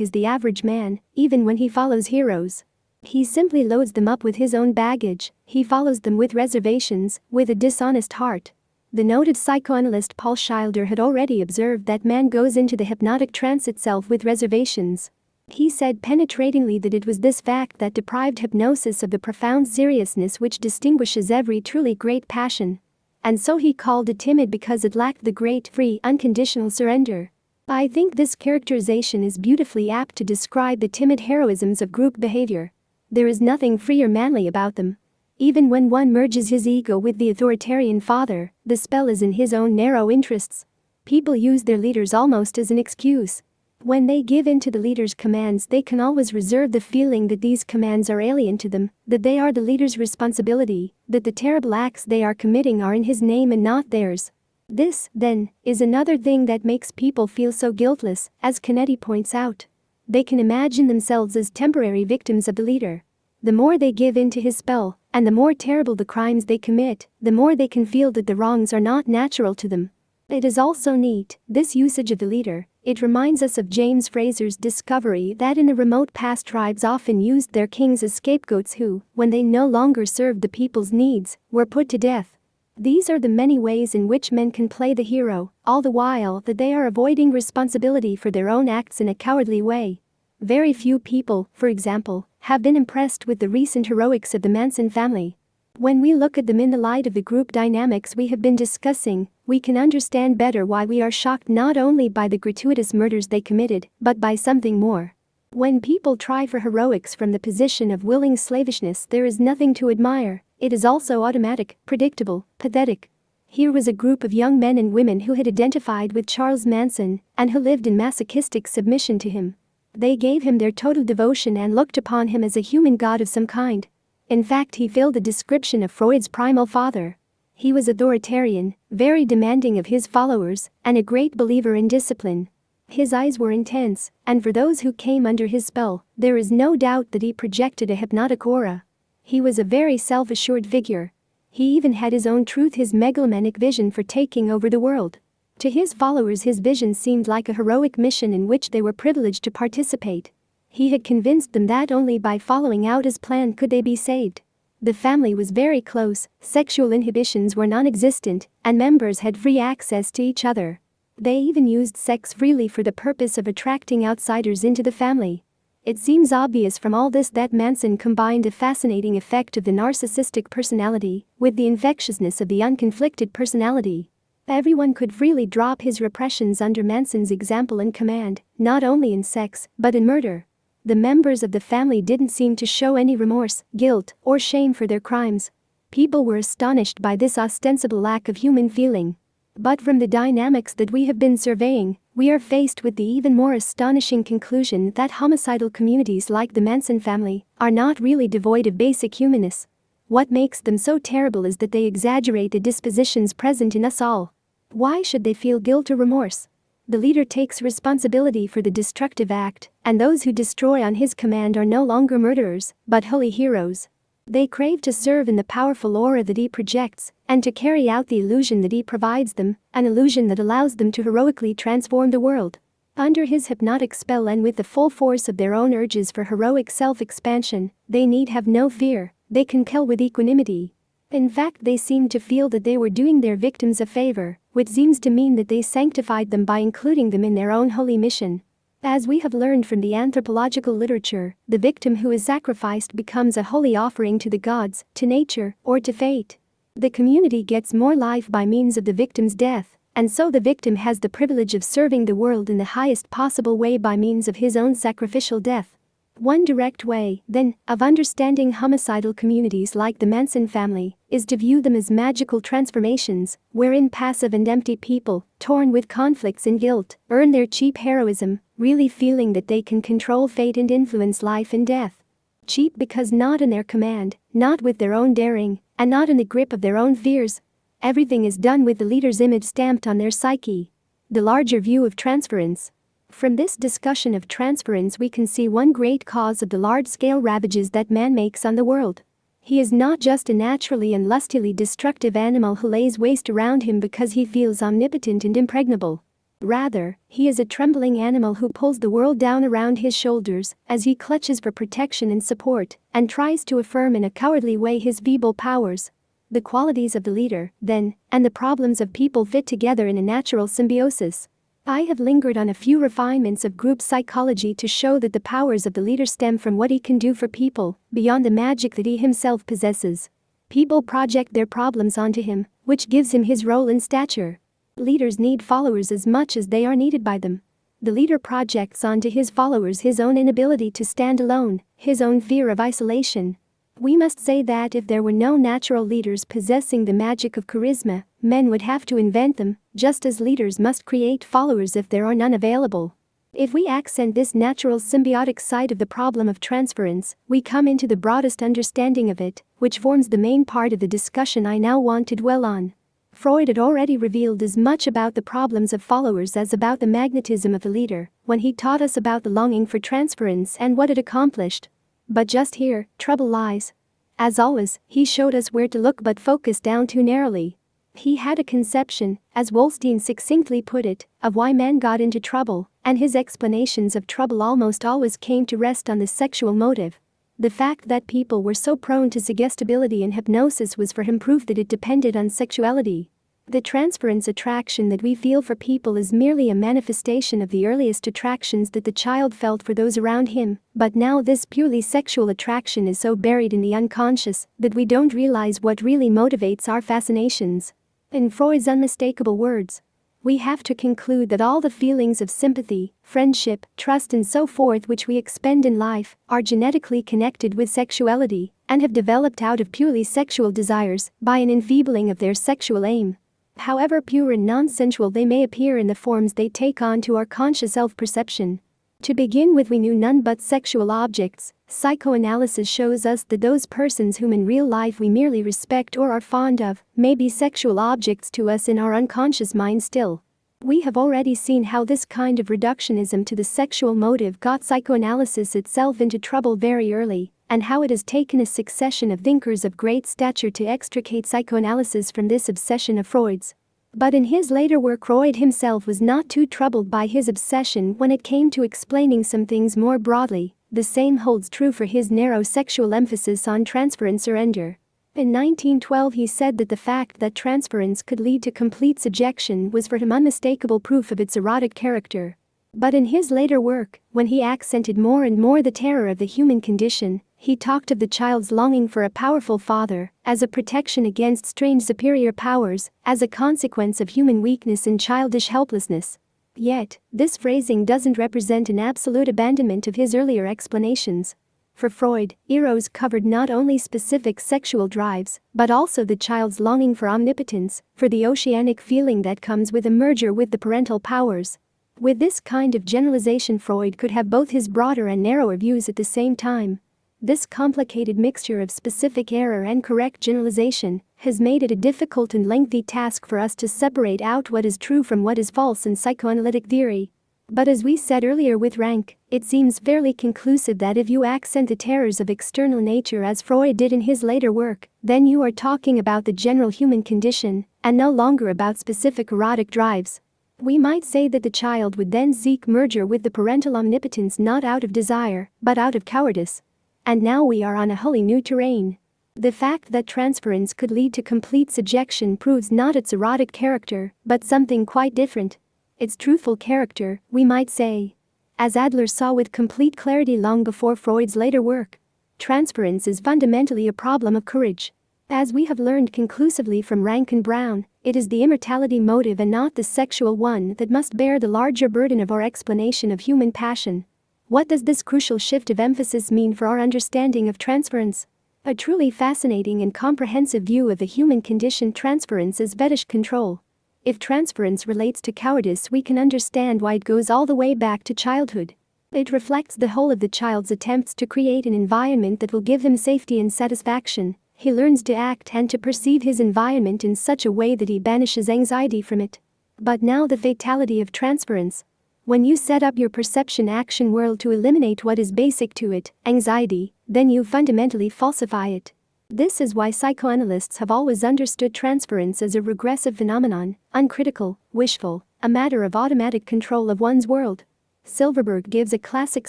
is the average man, even when he follows heroes. He simply loads them up with his own baggage, he follows them with reservations, with a dishonest heart. The noted psychoanalyst Paul Schilder had already observed that man goes into the hypnotic trance itself with reservations. He said penetratingly that it was this fact that deprived hypnosis of the profound seriousness which distinguishes every truly great passion. And so he called it timid because it lacked the great, free, unconditional surrender. I think this characterization is beautifully apt to describe the timid heroisms of group behavior. There is nothing free or manly about them. Even when one merges his ego with the authoritarian father, the spell is in his own narrow interests. People use their leaders almost as an excuse. When they give in to the leader's commands, they can always reserve the feeling that these commands are alien to them, that they are the leader's responsibility, that the terrible acts they are committing are in his name and not theirs. This, then, is another thing that makes people feel so guiltless, as Canetti points out. They can imagine themselves as temporary victims of the leader. The more they give in to his spell, and the more terrible the crimes they commit, the more they can feel that the wrongs are not natural to them. It is also neat, this usage of the leader. It reminds us of James Fraser's discovery that in the remote past tribes often used their kings as scapegoats who, when they no longer served the people's needs, were put to death. These are the many ways in which men can play the hero, all the while that they are avoiding responsibility for their own acts in a cowardly way. Very few people, for example, have been impressed with the recent heroics of the Manson family. When we look at them in the light of the group dynamics we have been discussing, we can understand better why we are shocked not only by the gratuitous murders they committed, but by something more. When people try for heroics from the position of willing slavishness, there is nothing to admire. It is also automatic, predictable, pathetic. Here was a group of young men and women who had identified with Charles Manson and who lived in masochistic submission to him. They gave him their total devotion and looked upon him as a human god of some kind. In fact, he filled the description of Freud's primal father. He was authoritarian, very demanding of his followers, and a great believer in discipline. His eyes were intense, and for those who came under his spell, there is no doubt that he projected a hypnotic aura. He was a very self-assured figure. He even had his own truth, his megalomaniac vision for taking over the world. To his followers, his vision seemed like a heroic mission in which they were privileged to participate. He had convinced them that only by following out his plan could they be saved. The family was very close, sexual inhibitions were non-existent, and members had free access to each other. They even used sex freely for the purpose of attracting outsiders into the family. It seems obvious from all this that Manson combined a fascinating effect of the narcissistic personality with the infectiousness of the unconflicted personality. Everyone could freely drop his repressions under Manson's example and command, not only in sex, but in murder. The members of the family didn't seem to show any remorse, guilt, or shame for their crimes. People were astonished by this ostensible lack of human feeling. But from the dynamics that we have been surveying, we are faced with the even more astonishing conclusion that homicidal communities like the Manson family are not really devoid of basic humanness. What makes them so terrible is that they exaggerate the dispositions present in us all. Why should they feel guilt or remorse? The leader takes responsibility for the destructive act, and those who destroy on his command are no longer murderers, but holy heroes. They crave to serve in the powerful aura that he projects, and to carry out the illusion that he provides them, an illusion that allows them to heroically transform the world. Under his hypnotic spell and with the full force of their own urges for heroic self-expansion, they need have no fear, they can kill with equanimity. In fact, they seem to feel that they were doing their victims a favor, which seems to mean that they sanctified them by including them in their own holy mission. As we have learned from the anthropological literature, the victim who is sacrificed becomes a holy offering to the gods, to nature, or to fate. The community gets more life by means of the victim's death, and so the victim has the privilege of serving the world in the highest possible way by means of his own sacrificial death. One direct way, then, of understanding homicidal communities like the Manson family is to view them as magical transformations, wherein passive and empty people, torn with conflicts and guilt, earn their cheap heroism, really feeling that they can control fate and influence life and death. Cheap because not in their command, not with their own daring, and not in the grip of their own fears. Everything is done with the leader's image stamped on their psyche. The larger view of transference. From this discussion of transference we can see one great cause of the large-scale ravages that man makes on the world. He is not just a naturally and lustily destructive animal who lays waste around him because he feels omnipotent and impregnable. Rather, he is a trembling animal who pulls the world down around his shoulders as he clutches for protection and support and tries to affirm in a cowardly way his feeble powers. The qualities of the leader, then, and the problems of people fit together in a natural symbiosis. I have lingered on a few refinements of group psychology to show that the powers of the leader stem from what he can do for people, beyond the magic that he himself possesses. People project their problems onto him, which gives him his role and stature. Leaders need followers as much as they are needed by them. The leader projects onto his followers his own inability to stand alone, his own fear of isolation. We must say that if there were no natural leaders possessing the magic of charisma, men would have to invent them, just as leaders must create followers if there are none available. If we accent this natural symbiotic side of the problem of transference, we come into the broadest understanding of it, which forms the main part of the discussion I now want to dwell on. Freud had already revealed as much about the problems of followers as about the magnetism of the leader, when he taught us about the longing for transference and what it accomplished. But just here, trouble lies. As always, he showed us where to look but focused down too narrowly. He had a conception, as Wolstein succinctly put it, of why man got into trouble, and his explanations of trouble almost always came to rest on the sexual motive. The fact that people were so prone to suggestibility and hypnosis was for him proof that it depended on sexuality. The transference attraction that we feel for people is merely a manifestation of the earliest attractions that the child felt for those around him, but now this purely sexual attraction is so buried in the unconscious that we don't realize what really motivates our fascinations. In Freud's unmistakable words, we have to conclude that all the feelings of sympathy, friendship, trust and so forth which we expend in life are genetically connected with sexuality and have developed out of purely sexual desires by an enfeebling of their sexual aim. However pure and non-sensual they may appear in the forms they take on to our conscious self-perception. To begin with, we knew none but sexual objects. Psychoanalysis shows us that those persons whom in real life we merely respect or are fond of may be sexual objects to us in our unconscious mind still. We have already seen how this kind of reductionism to the sexual motive got psychoanalysis itself into trouble very early, and how it has taken a succession of thinkers of great stature to extricate psychoanalysis from this obsession of Freud's. But in his later work, Freud himself was not too troubled by his obsession when it came to explaining some things more broadly. The same holds true for his narrow sexual emphasis on transference surrender. In 1912 he said that the fact that transference could lead to complete subjection was for him unmistakable proof of its erotic character. But in his later work, when he accented more and more the terror of the human condition, he talked of the child's longing for a powerful father, as a protection against strange superior powers, as a consequence of human weakness and childish helplessness. Yet, this phrasing doesn't represent an absolute abandonment of his earlier explanations. For Freud, eros covered not only specific sexual drives, but also the child's longing for omnipotence, for the oceanic feeling that comes with a merger with the parental powers. With this kind of generalization, Freud could have both his broader and narrower views at the same time. This complicated mixture of specific error and correct generalization has made it a difficult and lengthy task for us to separate out what is true from what is false in psychoanalytic theory. But as we said earlier with Rank, it seems fairly conclusive that if you accent the terrors of external nature as Freud did in his later work, then you are talking about the general human condition, and no longer about specific erotic drives. We might say that the child would then seek merger with the parental omnipotence not out of desire, but out of cowardice. And now we are on a wholly new terrain. The fact that transference could lead to complete subjection proves not its erotic character, but something quite different. Its truthful character, we might say. As Adler saw with complete clarity long before Freud's later work, transference is fundamentally a problem of courage. As we have learned conclusively from Rank and Brown, it is the immortality motive and not the sexual one that must bear the larger burden of our explanation of human passion. What does this crucial shift of emphasis mean for our understanding of transference? A truly fascinating and comprehensive view of the human condition. Transference is fetish control. If transference relates to cowardice, we can understand why it goes all the way back to childhood. It reflects the whole of the child's attempts to create an environment that will give him safety and satisfaction. He learns to act and to perceive his environment in such a way that he banishes anxiety from it. But now the fatality of transference. When you set up your perception-action world to eliminate what is basic to it, anxiety, then you fundamentally falsify it. This is why psychoanalysts have always understood transference as a regressive phenomenon, uncritical, wishful, a matter of automatic control of one's world. Silverberg gives a classic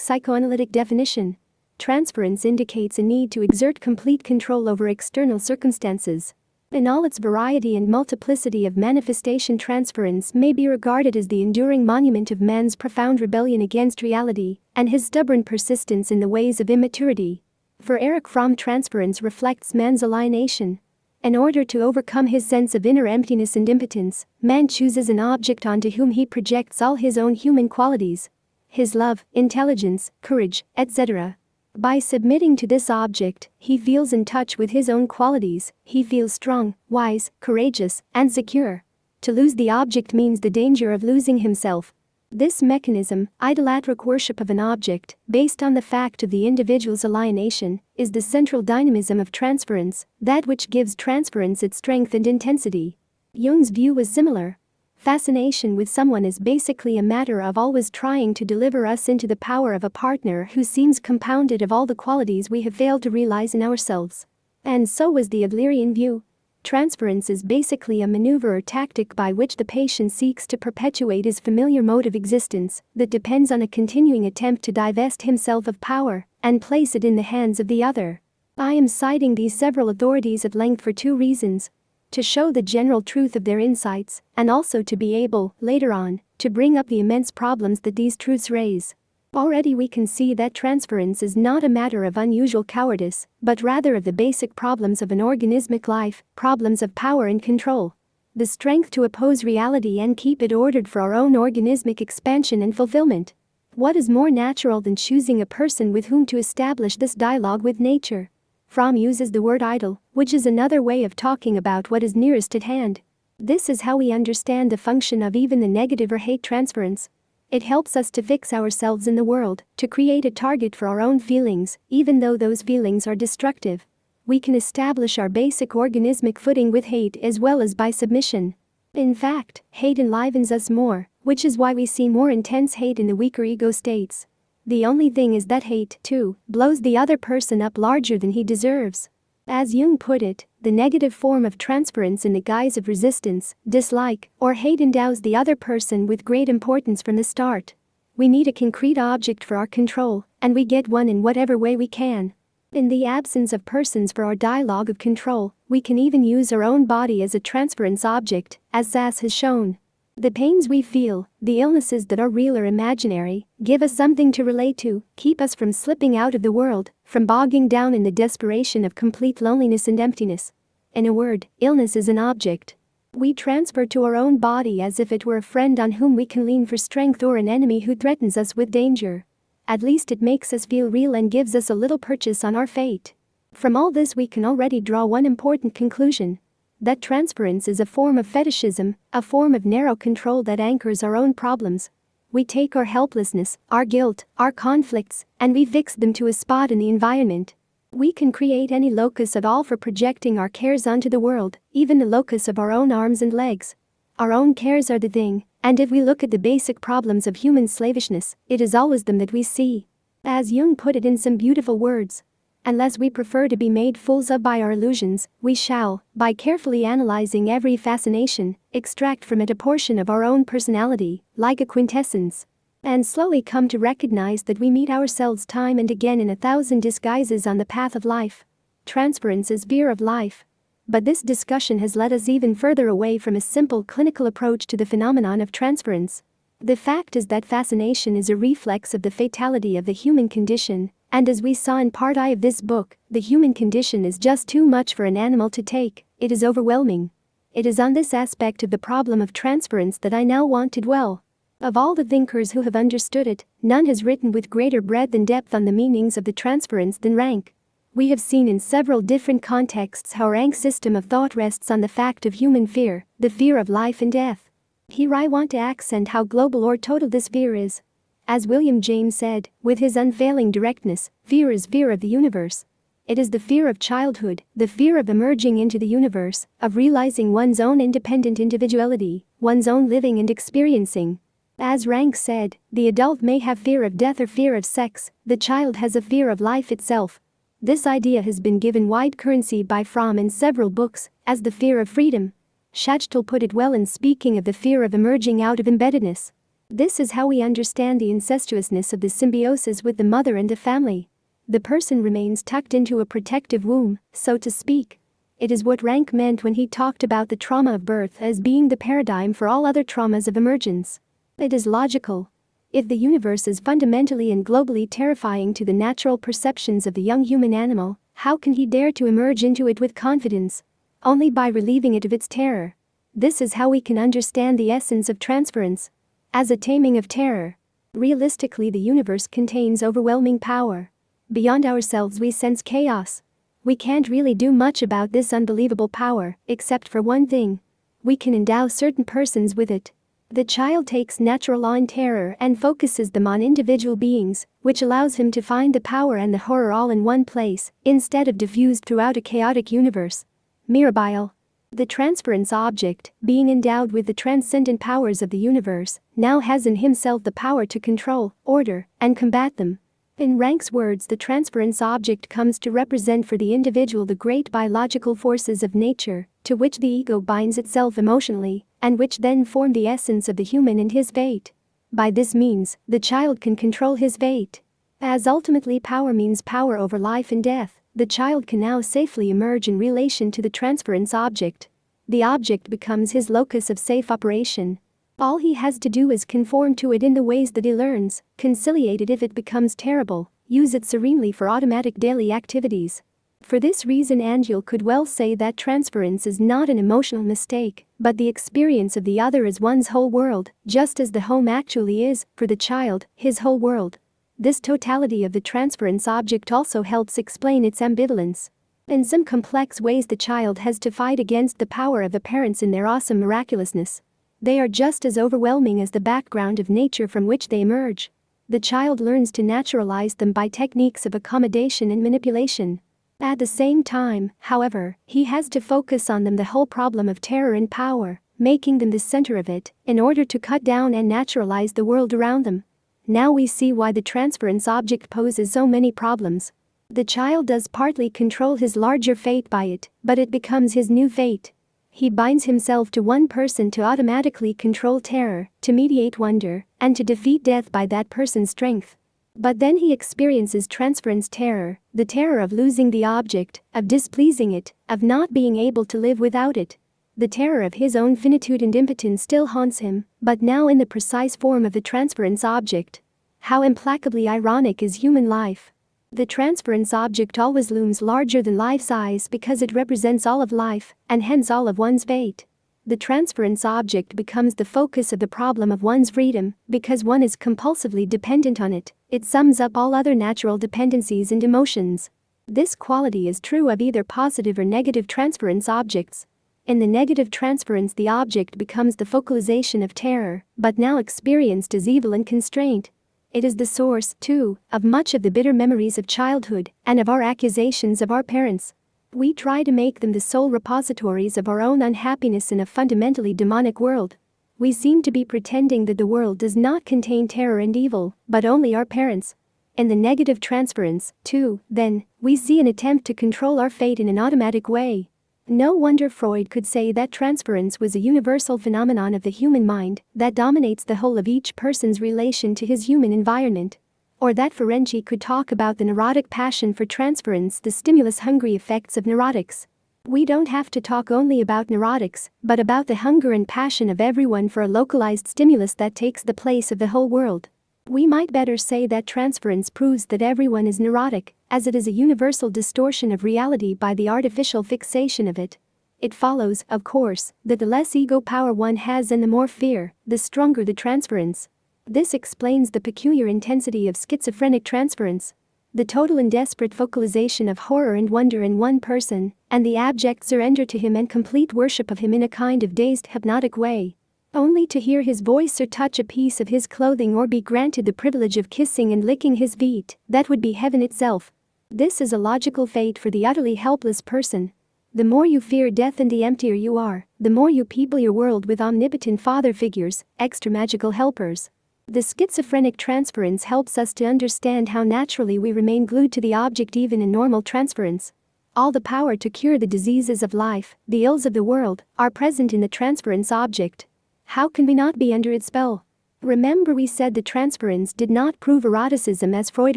psychoanalytic definition. Transference indicates a need to exert complete control over external circumstances. In all its variety and multiplicity of manifestation, transference may be regarded as the enduring monument of man's profound rebellion against reality and his stubborn persistence in the ways of immaturity. For Erich Fromm, transference reflects man's alienation. In order to overcome his sense of inner emptiness and impotence, man chooses an object onto whom he projects all his own human qualities. His love, intelligence, courage, etc. By submitting to this object, he feels in touch with his own qualities. He feels strong, wise, courageous, and secure. To lose the object means the danger of losing himself. This mechanism, idolatric worship of an object, based on the fact of the individual's alienation, is the central dynamism of transference, that which gives transference its strength and intensity. Jung's view was similar. Fascination with someone is basically a matter of always trying to deliver us into the power of a partner who seems compounded of all the qualities we have failed to realize in ourselves. And so was the Adlerian view. Transference is basically a maneuver or tactic by which the patient seeks to perpetuate his familiar mode of existence that depends on a continuing attempt to divest himself of power and place it in the hands of the other. I am citing these several authorities at length for two reasons. To show the general truth of their insights, and also to be able, later on, to bring up the immense problems that these truths raise. Already we can see that transference is not a matter of unusual cowardice, but rather of the basic problems of an organismic life, problems of power and control. The strength to oppose reality and keep it ordered for our own organismic expansion and fulfillment. What is more natural than choosing a person with whom to establish this dialogue with nature? Fromm uses the word idol, which is another way of talking about what is nearest at hand. This is how we understand the function of even the negative or hate transference. It helps us to fix ourselves in the world, to create a target for our own feelings, even though those feelings are destructive. We can establish our basic organismic footing with hate as well as by submission. In fact, hate enlivens us more, which is why we see more intense hate in the weaker ego states. The only thing is that hate, too, blows the other person up larger than he deserves. As Jung put it, the negative form of transference in the guise of resistance, dislike, or hate endows the other person with great importance from the start. We need a concrete object for our control, and we get one in whatever way we can. In the absence of persons for our dialogue of control, we can even use our own body as a transference object, as Sass has shown. The pains we feel, the illnesses that are real or imaginary, give us something to relate to, keep us from slipping out of the world, from bogging down in the desperation of complete loneliness and emptiness. In a word, illness is an object. We transfer to our own body as if it were a friend on whom we can lean for strength or an enemy who threatens us with danger. At least it makes us feel real and gives us a little purchase on our fate. From all this we can already draw one important conclusion. That transference is a form of fetishism, a form of narrow control that anchors our own problems. We take our helplessness, our guilt, our conflicts, and we fix them to a spot in the environment. We can create any locus at all for projecting our cares onto the world, even the locus of our own arms and legs. Our own cares are the thing, and if we look at the basic problems of human slavishness, it is always them that we see. As Jung put it in some beautiful words, unless we prefer to be made fools of by our illusions, we shall, by carefully analyzing every fascination, extract from it a portion of our own personality, like a quintessence, and slowly come to recognize that we meet ourselves time and again in 1,000 disguises on the path of life. Transference is fear of life. But this discussion has led us even further away from a simple clinical approach to the phenomenon of transference. The fact is that fascination is a reflex of the fatality of the human condition. And as we saw in part I of this book, the human condition is just too much for an animal to take, it is overwhelming. It is on this aspect of the problem of transference that I now want to dwell. Of all the thinkers who have understood it, none has written with greater breadth and depth on the meanings of the transference than Rank. We have seen in several different contexts how Rank's system of thought rests on the fact of human fear, the fear of life and death. Here I want to accent how global or total this fear is. As William James said, with his unfailing directness, fear is fear of the universe. It is the fear of childhood, the fear of emerging into the universe, of realizing one's own independent individuality, one's own living and experiencing. As Rank said, the adult may have fear of death or fear of sex, the child has a fear of life itself. This idea has been given wide currency by Fromm in several books, as the fear of freedom. Schachtel put it well in speaking of the fear of emerging out of embeddedness. This is how we understand the incestuousness of the symbiosis with the mother and the family. The person remains tucked into a protective womb, so to speak. It is what Rank meant when he talked about the trauma of birth as being the paradigm for all other traumas of emergence. It is logical. If the universe is fundamentally and globally terrifying to the natural perceptions of the young human animal, how can he dare to emerge into it with confidence? Only by relieving it of its terror. This is how we can understand the essence of transference. As a taming of terror. Realistically, the universe contains overwhelming power. Beyond ourselves we sense chaos. We can't really do much about this unbelievable power, except for one thing. We can endow certain persons with it. The child takes natural awe and terror and focuses them on individual beings, which allows him to find the power and the horror all in one place, instead of diffused throughout a chaotic universe. Mirabile. The transference object, being endowed with the transcendent powers of the universe, now has in himself the power to control, order, and combat them. In Rank's words, the transference object comes to represent for the individual the great biological forces of nature, to which the ego binds itself emotionally, and which then form the essence of the human and his fate. By this means, the child can control his fate. As ultimately power means power over life and death, the child can now safely emerge in relation to the transference object. The object becomes his locus of safe operation. All he has to do is conform to it in the ways that he learns, conciliate it if it becomes terrible, use it serenely for automatic daily activities. For this reason, Angel could well say that transference is not an emotional mistake, but the experience of the other as one's whole world, just as the home actually is, for the child, his whole world. This totality of the transference object also helps explain its ambivalence. In some complex ways, the child has to fight against the power of the parents in their awesome miraculousness. They are just as overwhelming as the background of nature from which they emerge. The child learns to naturalize them by techniques of accommodation and manipulation. At the same time, however, he has to focus on them the whole problem of terror and power, making them the center of it, in order to cut down and naturalize the world around them. Now we see why the transference object poses so many problems. The child does partly control his larger fate by it, but it becomes his new fate. He binds himself to one person to automatically control terror, to mediate wonder, and to defeat death by that person's strength. But then he experiences transference terror, the terror of losing the object, of displeasing it, of not being able to live without it. The terror of his own finitude and impotence still haunts him, but now in the precise form of the transference object. How implacably ironic is human life. The transference object always looms larger than life-size because it represents all of life, and hence all of one's fate. The transference object becomes the focus of the problem of one's freedom, because one is compulsively dependent on it. It sums up all other natural dependencies and emotions. This quality is true of either positive or negative transference objects. In the negative transference, the object becomes the focalization of terror, but now experienced as evil and constraint. It is the source, too, of much of the bitter memories of childhood and of our accusations of our parents. We try to make them the sole repositories of our own unhappiness in a fundamentally demonic world. We seem to be pretending that the world does not contain terror and evil, but only our parents. In the negative transference, too, then, we see an attempt to control our fate in an automatic way. No wonder Freud could say that transference was a universal phenomenon of the human mind that dominates the whole of each person's relation to his human environment. Or that Ferenczi could talk about the neurotic passion for transference, the stimulus-hungry effects of neurotics. We don't have to talk only about neurotics, but about the hunger and passion of everyone for a localized stimulus that takes the place of the whole world. We might better say that transference proves that everyone is neurotic, as it is a universal distortion of reality by the artificial fixation of it. It follows, of course, that the less ego power one has and the more fear, the stronger the transference. This explains the peculiar intensity of schizophrenic transference. The total and desperate focalization of horror and wonder in one person, and the abject surrender to him and complete worship of him in a kind of dazed hypnotic way. Only to hear his voice or touch a piece of his clothing or be granted the privilege of kissing and licking his feet, that would be heaven itself. This is a logical fate for the utterly helpless person. The more you fear death and the emptier you are, the more you people your world with omnipotent father figures, extra magical helpers. The schizophrenic transference helps us to understand how naturally we remain glued to the object even in normal transference. All the power to cure the diseases of life, the ills of the world, are present in the transference object. How can we not be under its spell? Remember, we said the transference did not prove eroticism as Freud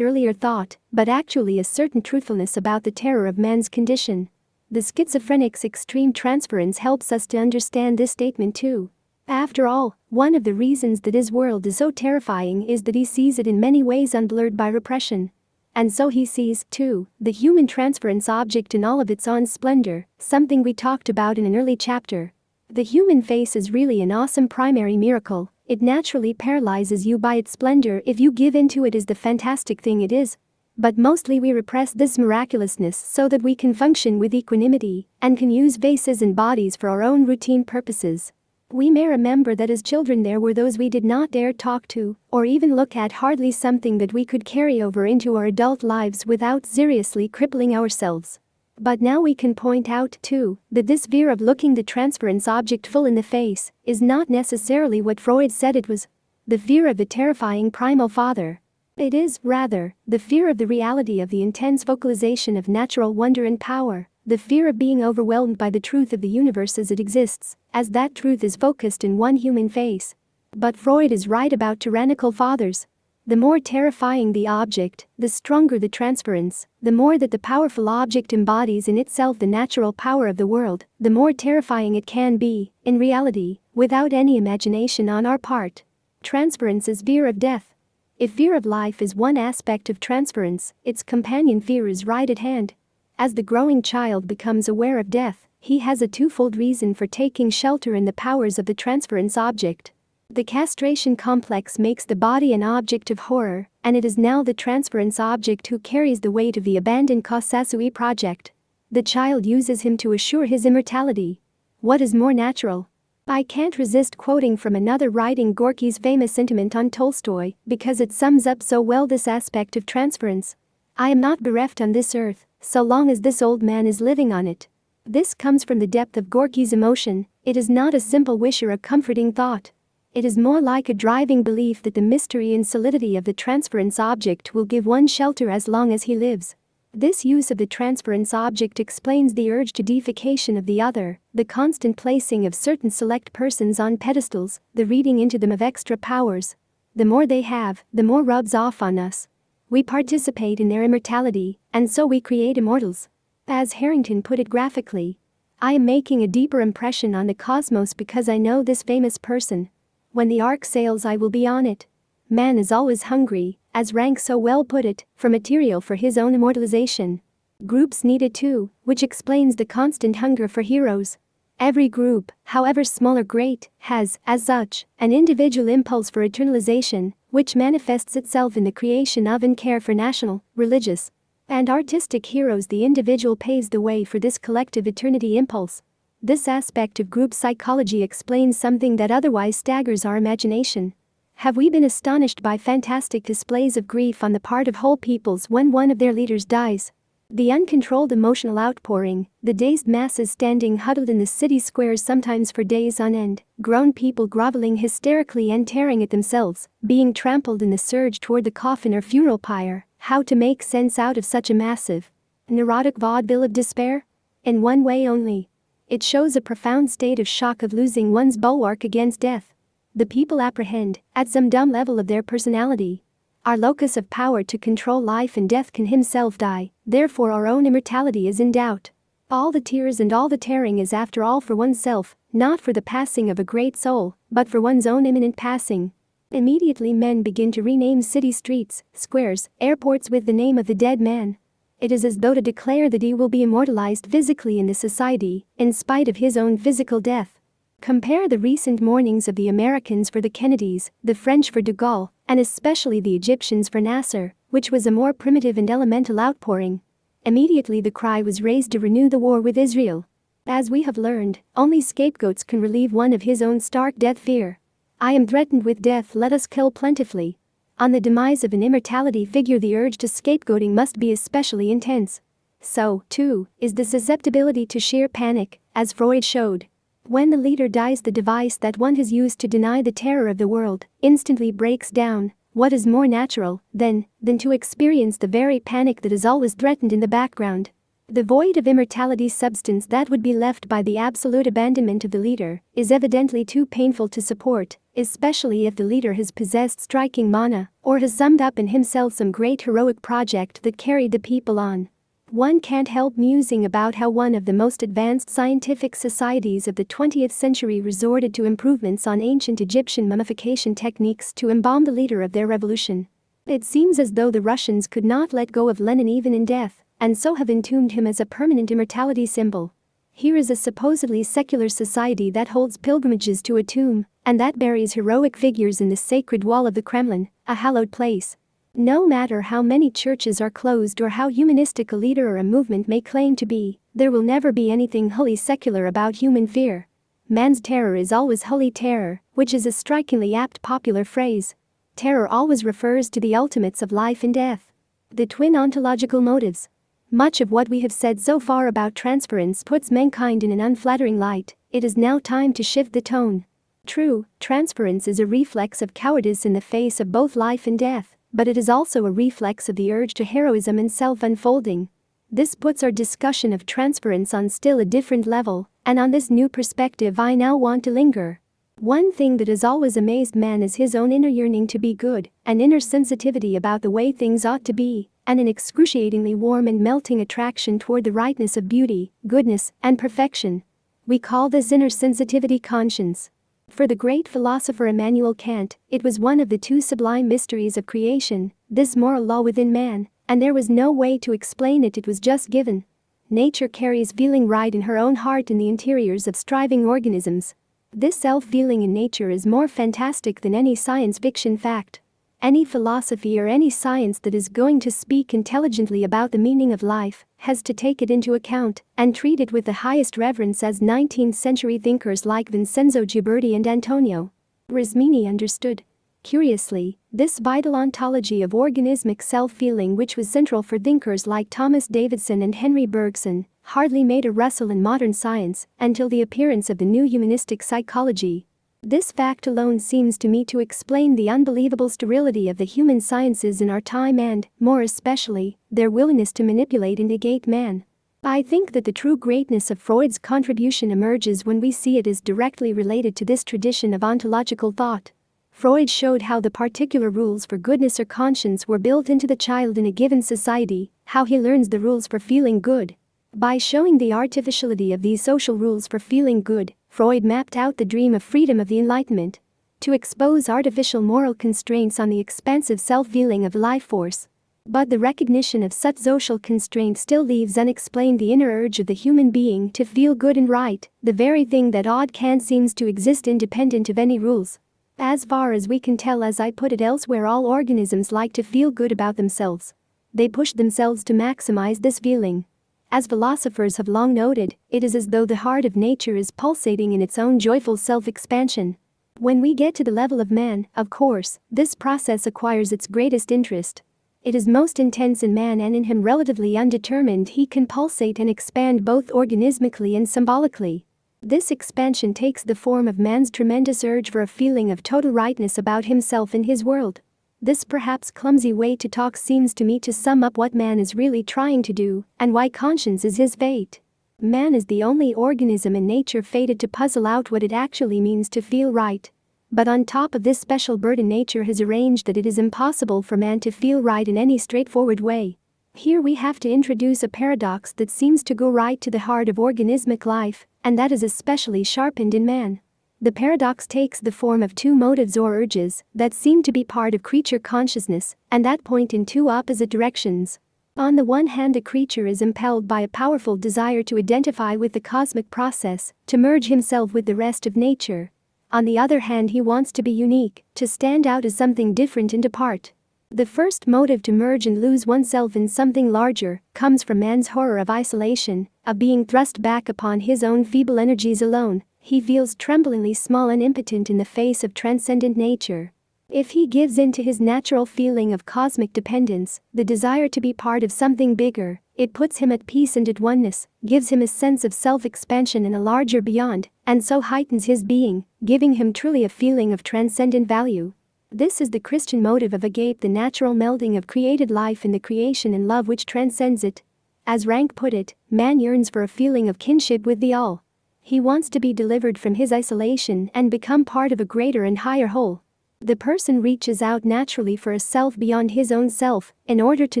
earlier thought, but actually a certain truthfulness about the terror of man's condition. The schizophrenic's extreme transference helps us to understand this statement too. After all, one of the reasons that his world is so terrifying is that he sees it in many ways unblurred by repression. And so he sees, too, the human transference object in all of its own splendor, something we talked about in an early chapter. The human face is really an awesome primary miracle. It naturally paralyzes you by its splendor if you give in to it as the fantastic thing it is. But mostly we repress this miraculousness so that we can function with equanimity and can use vases and bodies for our own routine purposes. We may remember that as children there were those we did not dare talk to or even look at, hardly something that we could carry over into our adult lives without seriously crippling ourselves. But now we can point out, too, that this fear of looking the transference object full in the face is not necessarily what Freud said it was. The fear of the terrifying primal father. It is, rather, the fear of the reality of the intense vocalization of natural wonder and power, the fear of being overwhelmed by the truth of the universe as it exists, as that truth is focused in one human face. But Freud is right about tyrannical fathers. The more terrifying the object, the stronger the transference. The more that the powerful object embodies in itself the natural power of the world, the more terrifying it can be, in reality, without any imagination on our part. Transference is fear of death. If fear of life is one aspect of transference, its companion fear is right at hand. As the growing child becomes aware of death, he has a twofold reason for taking shelter in the powers of the transference object. The castration complex makes the body an object of horror, and it is now the transference object who carries the weight of the abandoned Kosasui project. The child uses him to assure his immortality. What is more natural? I can't resist quoting from another writing Gorky's famous sentiment on Tolstoy because it sums up so well this aspect of transference. I am not bereft on this earth, so long as this old man is living on it. This comes from the depth of Gorky's emotion. It is not a simple wish or a comforting thought. It is more like a driving belief that the mystery and solidity of the transference object will give one shelter as long as he lives. This use of the transference object explains the urge to deification of the other, the constant placing of certain select persons on pedestals, the reading into them of extra powers. The more they have, the more rubs off on us. We participate in their immortality, and so we create immortals. As Harrington put it graphically, I am making a deeper impression on the cosmos because I know this famous person. When the ark sails, I will be on it. Man is always hungry, as Rank so well put it, for material for his own immortalization. Groups need it too, which explains the constant hunger for heroes. Every group, however small or great, has, as such, an individual impulse for eternalization, which manifests itself in the creation of and care for national, religious, and artistic heroes. The individual paves the way for this collective eternity impulse. This aspect of group psychology explains something that otherwise staggers our imagination. Have we been astonished by fantastic displays of grief on the part of whole peoples when one of their leaders dies? The uncontrolled emotional outpouring, the dazed masses standing huddled in the city squares sometimes for days on end, grown people groveling hysterically and tearing at themselves, being trampled in the surge toward the coffin or funeral pyre. How to make sense out of such a massive, neurotic vaudeville of despair? In one way only. It shows a profound state of shock of losing one's bulwark against death. The people apprehend, at some dumb level of their personality, our locus of power to control life and death can himself die, therefore our own immortality is in doubt. All the tears and all the tearing is after all for oneself, not for the passing of a great soul, but for one's own imminent passing. Immediately men begin to rename city streets, squares, airports with the name of the dead man. It is as though to declare that he will be immortalized physically in the society, in spite of his own physical death. Compare the recent mournings of the Americans for the Kennedys, the French for de Gaulle, and especially the Egyptians for Nasser, which was a more primitive and elemental outpouring. Immediately the cry was raised to renew the war with Israel. As we have learned, only scapegoats can relieve one of his own stark death fear. I am threatened with death, let us kill plentifully. On the demise of an immortality figure, the urge to scapegoating must be especially intense. So, too, is the susceptibility to sheer panic, as Freud showed. When the leader dies, the device that one has used to deny the terror of the world instantly breaks down. What is more natural, then, to experience the very panic that is always threatened in the background? The void of immortality substance that would be left by the absolute abandonment of the leader is evidently too painful to support, especially if the leader has possessed striking mana or has summed up in himself some great heroic project that carried the people on. One can't help musing about how one of the most advanced scientific societies of the 20th century resorted to improvements on ancient Egyptian mummification techniques to embalm the leader of their revolution. It seems as though the Russians could not let go of Lenin even in death, and so have entombed him as a permanent immortality symbol. Here is a supposedly secular society that holds pilgrimages to a tomb, and that buries heroic figures in the sacred wall of the Kremlin, a hallowed place. No matter how many churches are closed or how humanistic a leader or a movement may claim to be, there will never be anything wholly secular about human fear. Man's terror is always holy terror, which is a strikingly apt popular phrase. Terror always refers to the ultimates of life and death. The twin ontological motives. Much of what we have said so far about transference puts mankind in an unflattering light. It is now time to shift the tone. True, transference is a reflex of cowardice in the face of both life and death, but it is also a reflex of the urge to heroism and self-unfolding. This puts our discussion of transference on still a different level, and on this new perspective I now want to linger. One thing that has always amazed man is his own inner yearning to be good, an inner sensitivity about the way things ought to be, and an excruciatingly warm and melting attraction toward the rightness of beauty, goodness, and perfection. We call this inner sensitivity conscience. For the great philosopher Immanuel Kant, it was one of the two sublime mysteries of creation, this moral law within man, and there was no way to explain it, it was just given. Nature carries feeling right in her own heart in the interiors of striving organisms. This self-feeling in nature is more fantastic than any science fiction fact. Any philosophy or any science that is going to speak intelligently about the meaning of life has to take it into account and treat it with the highest reverence, as 19th century thinkers like Vincenzo Ghiberti and Antonio Rismini understood. Curiously, this vital ontology of organismic self-feeling, which was central for thinkers like Thomas Davidson and Henry Bergson, hardly made a rustle in modern science until the appearance of the new humanistic psychology. This fact alone seems to me to explain the unbelievable sterility of the human sciences in our time and, more especially, their willingness to manipulate and negate man. I think that the true greatness of Freud's contribution emerges when we see it as directly related to this tradition of ontological thought. Freud showed how the particular rules for goodness or conscience were built into the child in a given society, how he learns the rules for feeling good. By showing the artificiality of these social rules for feeling good, Freud mapped out the dream of freedom of the Enlightenment. To expose artificial moral constraints on the expansive self-feeling of life force. But the recognition of such social constraints still leaves unexplained the inner urge of the human being to feel good and right, the very thing that odd can seems to exist independent of any rules. As far as we can tell, as I put it elsewhere, all organisms like to feel good about themselves. They push themselves to maximize this feeling. As philosophers have long noted, it is as though the heart of nature is pulsating in its own joyful self-expansion. When we get to the level of man, of course, this process acquires its greatest interest. It is most intense in man, and in him relatively undetermined he can pulsate and expand both organismically and symbolically. This expansion takes the form of man's tremendous urge for a feeling of total rightness about himself and his world. This perhaps clumsy way to talk seems to me to sum up what man is really trying to do, and why conscience is his fate. Man is the only organism in nature fated to puzzle out what it actually means to feel right. But on top of this special burden, nature has arranged that it is impossible for man to feel right in any straightforward way. Here we have to introduce a paradox that seems to go right to the heart of organismic life, and that is especially sharpened in man. The paradox takes the form of two motives or urges that seem to be part of creature consciousness and that point in two opposite directions. On the one hand, the creature is impelled by a powerful desire to identify with the cosmic process, to merge himself with the rest of nature. On the other hand, he wants to be unique, to stand out as something different and apart. The first motive, to merge and lose oneself in something larger, comes from man's horror of isolation, of being thrust back upon his own feeble energies alone. He feels tremblingly small and impotent in the face of transcendent nature. If he gives in to his natural feeling of cosmic dependence, the desire to be part of something bigger, it puts him at peace and at oneness, gives him a sense of self-expansion in a larger beyond, and so heightens his being, giving him truly a feeling of transcendent value. This is the Christian motive of agape, the natural melding of created life in the creation and love which transcends it. As Rank put it, man yearns for a feeling of kinship with the all. He wants to be delivered from his isolation and become part of a greater and higher whole. The person reaches out naturally for a self beyond his own self, in order to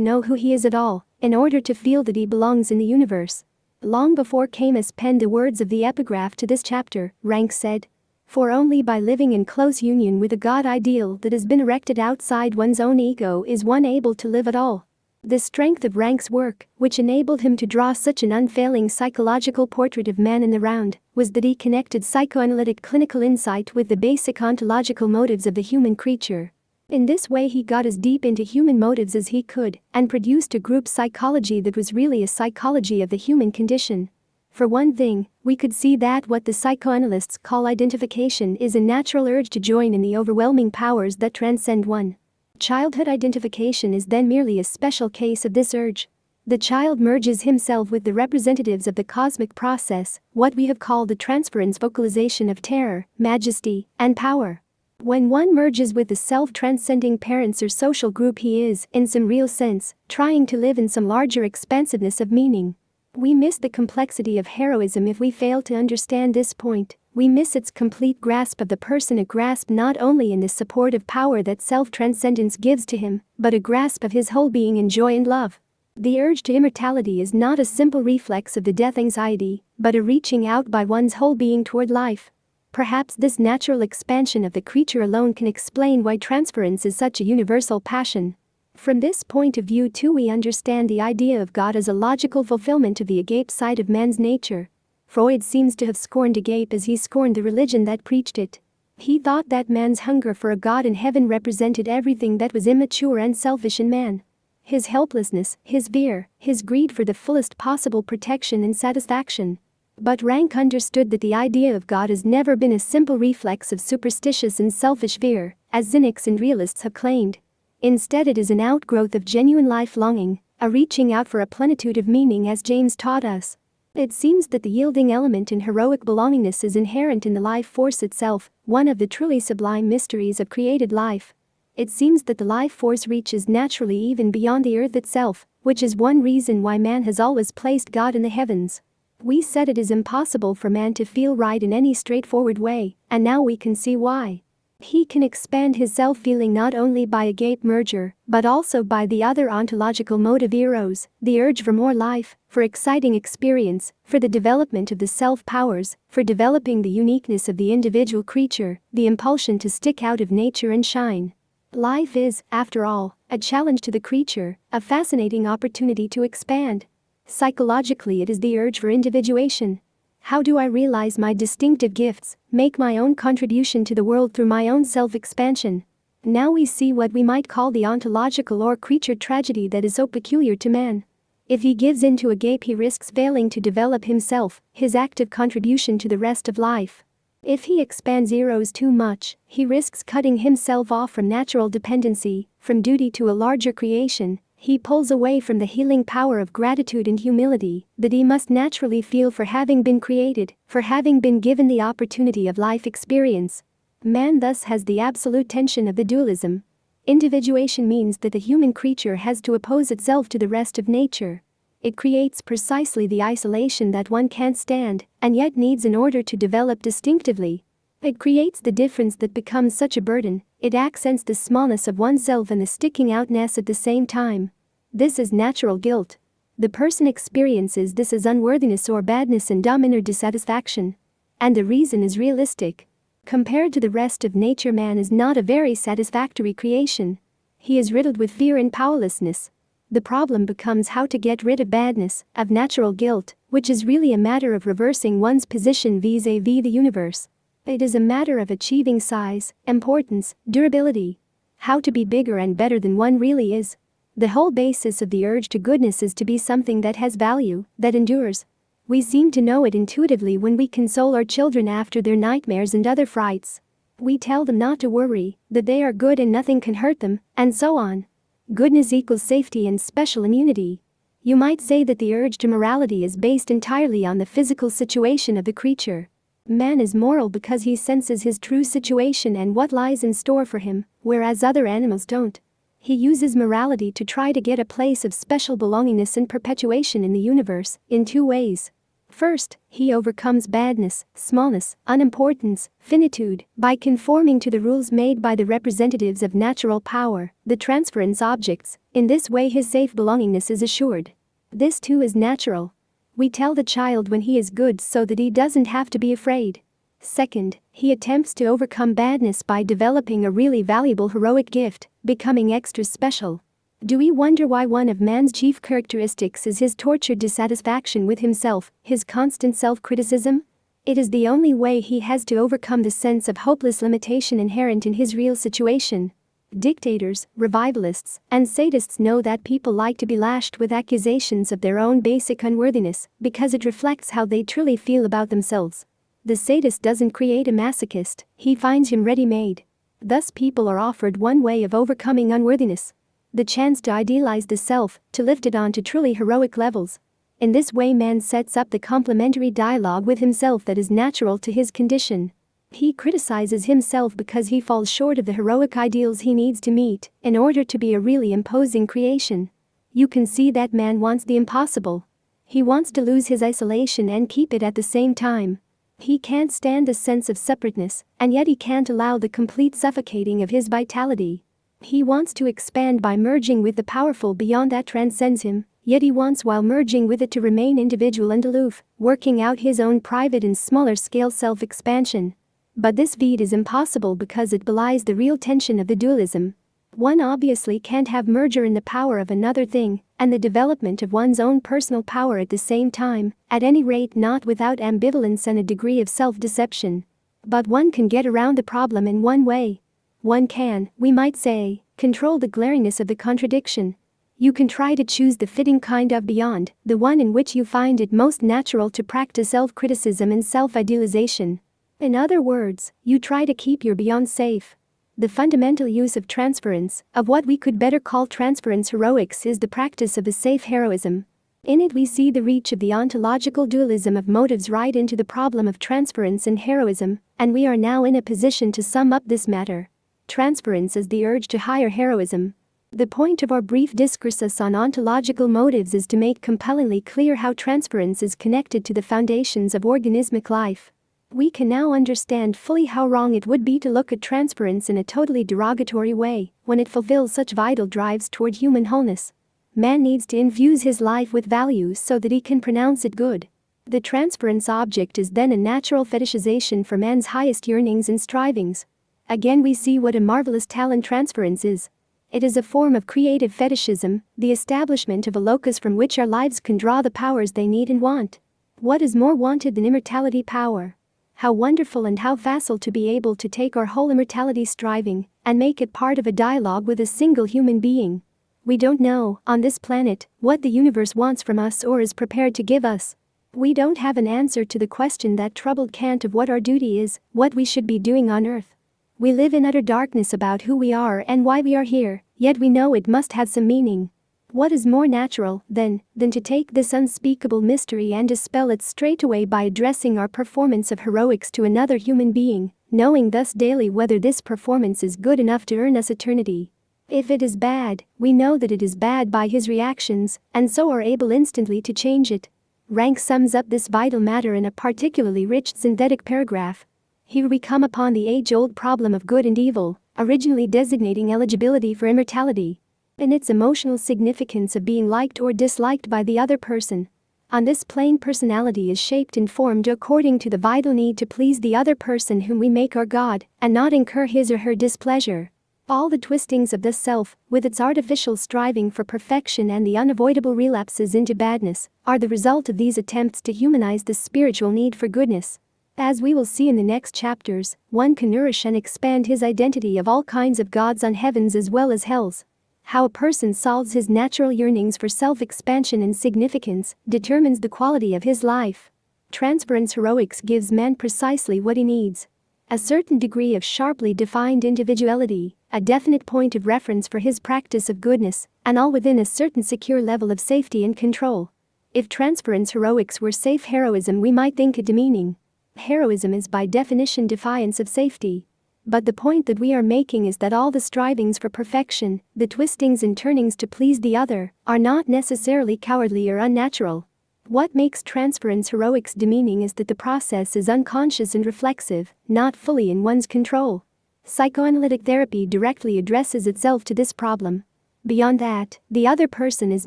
know who he is at all, in order to feel that he belongs in the universe. Long before Camus penned the words of the epigraph to this chapter, Rank said, "For only by living in close union with a God ideal that has been erected outside one's own ego is one able to live at all." The strength of Rank's work, which enabled him to draw such an unfailing psychological portrait of man in the round, was that he connected psychoanalytic clinical insight with the basic ontological motives of the human creature. In this way he got as deep into human motives as he could, and produced a group psychology that was really a psychology of the human condition. For one thing, we could see that what the psychoanalysts call identification is a natural urge to join in the overwhelming powers that transcend one. Childhood identification is then merely a special case of this urge. The child merges himself with the representatives of the cosmic process, what we have called the transference vocalization of terror, majesty, and power. When one merges with the self-transcending parents or social group, he is, in some real sense, trying to live in some larger expansiveness of meaning. We miss the complexity of heroism if we fail to understand this point. We miss its complete grasp of the person, a grasp not only in the support of power that self-transcendence gives to him, but a grasp of his whole being in joy and love. The urge to immortality is not a simple reflex of the death anxiety, but a reaching out by one's whole being toward life. Perhaps this natural expansion of the creature alone can explain why transference is such a universal passion. From this point of view too, we understand the idea of God as a logical fulfillment of the agape side of man's nature. Freud seems to have scorned agape as he scorned the religion that preached it. He thought that man's hunger for a God in heaven represented everything that was immature and selfish in man. His helplessness, his fear, his greed for the fullest possible protection and satisfaction. But Rank understood that the idea of God has never been a simple reflex of superstitious and selfish fear, as cynics and realists have claimed. Instead, it is an outgrowth of genuine life longing, a reaching out for a plenitude of meaning, as James taught us. It seems that the yielding element in heroic belongingness is inherent in the life force itself, one of the truly sublime mysteries of created life. It seems that the life force reaches naturally even beyond the earth itself, which is one reason why man has always placed God in the heavens. We said it is impossible for man to feel right in any straightforward way, and now we can see why. He can expand his self-feeling not only by a gate merger, but also by the other ontological motive eros, the urge for more life, for exciting experience, for the development of the self-powers, for developing the uniqueness of the individual creature, the impulsion to stick out of nature and shine. Life is, after all, a challenge to the creature, a fascinating opportunity to expand. Psychologically, it is the urge for individuation. How do I realize my distinctive gifts, make my own contribution to the world through my own self-expansion? Now we see what we might call the ontological or creature tragedy that is so peculiar to man. If he gives in to a gape, he risks failing to develop himself, his active contribution to the rest of life. If he expands eros too much, he risks cutting himself off from natural dependency, from duty to a larger creation. He pulls away from the healing power of gratitude and humility that he must naturally feel for having been created, for having been given the opportunity of life experience. Man thus has the absolute tension of the dualism. Individuation means that the human creature has to oppose itself to the rest of nature. It creates precisely the isolation that one can't stand, and yet needs in order to develop distinctively. It creates the difference that becomes such a burden. It accents the smallness of oneself and the sticking outness at the same time. This is natural guilt. The person experiences this as unworthiness or badness and dumb inner dissatisfaction. And the reason is realistic. Compared to the rest of nature, man is not a very satisfactory creation. He is riddled with fear and powerlessness. The problem becomes how to get rid of badness, of natural guilt, which is really a matter of reversing one's position vis-a-vis the universe. It is a matter of achieving size, importance, durability. How to be bigger and better than one really is. The whole basis of the urge to goodness is to be something that has value, that endures. We seem to know it intuitively when we console our children after their nightmares and other frights. We tell them not to worry, that they are good and nothing can hurt them, and so on. Goodness equals safety and special immunity. You might say that the urge to morality is based entirely on the physical situation of the creature. Man is moral because he senses his true situation and what lies in store for him, whereas other animals don't. He uses morality to try to get a place of special belongingness and perpetuation in the universe, in two ways. First, he overcomes badness, smallness, unimportance, finitude, by conforming to the rules made by the representatives of natural power, the transference objects. In this way his safe belongingness is assured. This too is natural. We tell the child when he is good so that he doesn't have to be afraid. Second, he attempts to overcome badness by developing a really valuable heroic gift, becoming extra special. Do we wonder why one of man's chief characteristics is his tortured dissatisfaction with himself, his constant self-criticism? It is the only way he has to overcome the sense of hopeless limitation inherent in his real situation. Dictators, revivalists, and sadists know that people like to be lashed with accusations of their own basic unworthiness because it reflects how they truly feel about themselves. The sadist doesn't create a masochist, he finds him ready-made. Thus people are offered one way of overcoming unworthiness. The chance to idealize the self, to lift it on to truly heroic levels. In this way man sets up the complementary dialogue with himself that is natural to his condition. He criticizes himself because he falls short of the heroic ideals he needs to meet in order to be a really imposing creation. You can see that man wants the impossible. He wants to lose his isolation and keep it at the same time. He can't stand the sense of separateness, and yet he can't allow the complete suffocating of his vitality. He wants to expand by merging with the powerful beyond that transcends him, yet he wants while merging with it to remain individual and aloof, working out his own private and smaller scale self-expansion. But this feat is impossible because it belies the real tension of the dualism. One obviously can't have merger in the power of another thing, and the development of one's own personal power at the same time, at any rate not without ambivalence and a degree of self-deception. But one can get around the problem in one way. One can, we might say, control the glaringness of the contradiction. You can try to choose the fitting kind of beyond, the one in which you find it most natural to practice self-criticism and self-idealization. In other words, you try to keep your beyond safe. The fundamental use of transference, of what we could better call transference heroics, is the practice of a safe heroism. In it we see the reach of the ontological dualism of motives right into the problem of transference and heroism, and we are now in a position to sum up this matter. Transference is the urge to higher heroism. The point of our brief discourses on ontological motives is to make compellingly clear how transference is connected to the foundations of organismic life. We can now understand fully how wrong it would be to look at transference in a totally derogatory way when it fulfills such vital drives toward human wholeness. Man needs to infuse his life with values so that he can pronounce it good. The transference object is then a natural fetishization for man's highest yearnings and strivings. Again we see what a marvelous talent transference is. It is a form of creative fetishism, the establishment of a locus from which our lives can draw the powers they need and want. What is more wanted than immortality power? How wonderful and how facile to be able to take our whole immortality striving and make it part of a dialogue with a single human being. We don't know, on this planet, what the universe wants from us or is prepared to give us. We don't have an answer to the question that troubled Kant of what our duty is, what we should be doing on earth. We live in utter darkness about who we are and why we are here, yet we know it must have some meaning. What is more natural, then, than to take this unspeakable mystery and dispel it straightway by addressing our performance of heroics to another human being, knowing thus daily whether this performance is good enough to earn us eternity. If it is bad, we know that it is bad by his reactions, and so are able instantly to change it. Rank sums up this vital matter in a particularly rich synthetic paragraph. Here we come upon the age-old problem of good and evil, originally designating eligibility for immortality. In its emotional significance of being liked or disliked by the other person. On this plane personality is shaped and formed according to the vital need to please the other person whom we make our God, and not incur his or her displeasure. All the twistings of the self, with its artificial striving for perfection and the unavoidable relapses into badness, are the result of these attempts to humanize the spiritual need for goodness. As we will see in the next chapters, one can nourish and expand his identity of all kinds of gods on heavens as well as hells. How a person solves his natural yearnings for self-expansion and significance determines the quality of his life. Transference heroics gives man precisely what he needs. A certain degree of sharply defined individuality, a definite point of reference for his practice of goodness, and all within a certain secure level of safety and control. If transference heroics were safe heroism, we might think it demeaning. Heroism is by definition defiance of safety. But the point that we are making is that all the strivings for perfection, the twistings and turnings to please the other, are not necessarily cowardly or unnatural. What makes transference heroics demeaning is that the process is unconscious and reflexive, not fully in one's control. Psychoanalytic therapy directly addresses itself to this problem. Beyond that, the other person is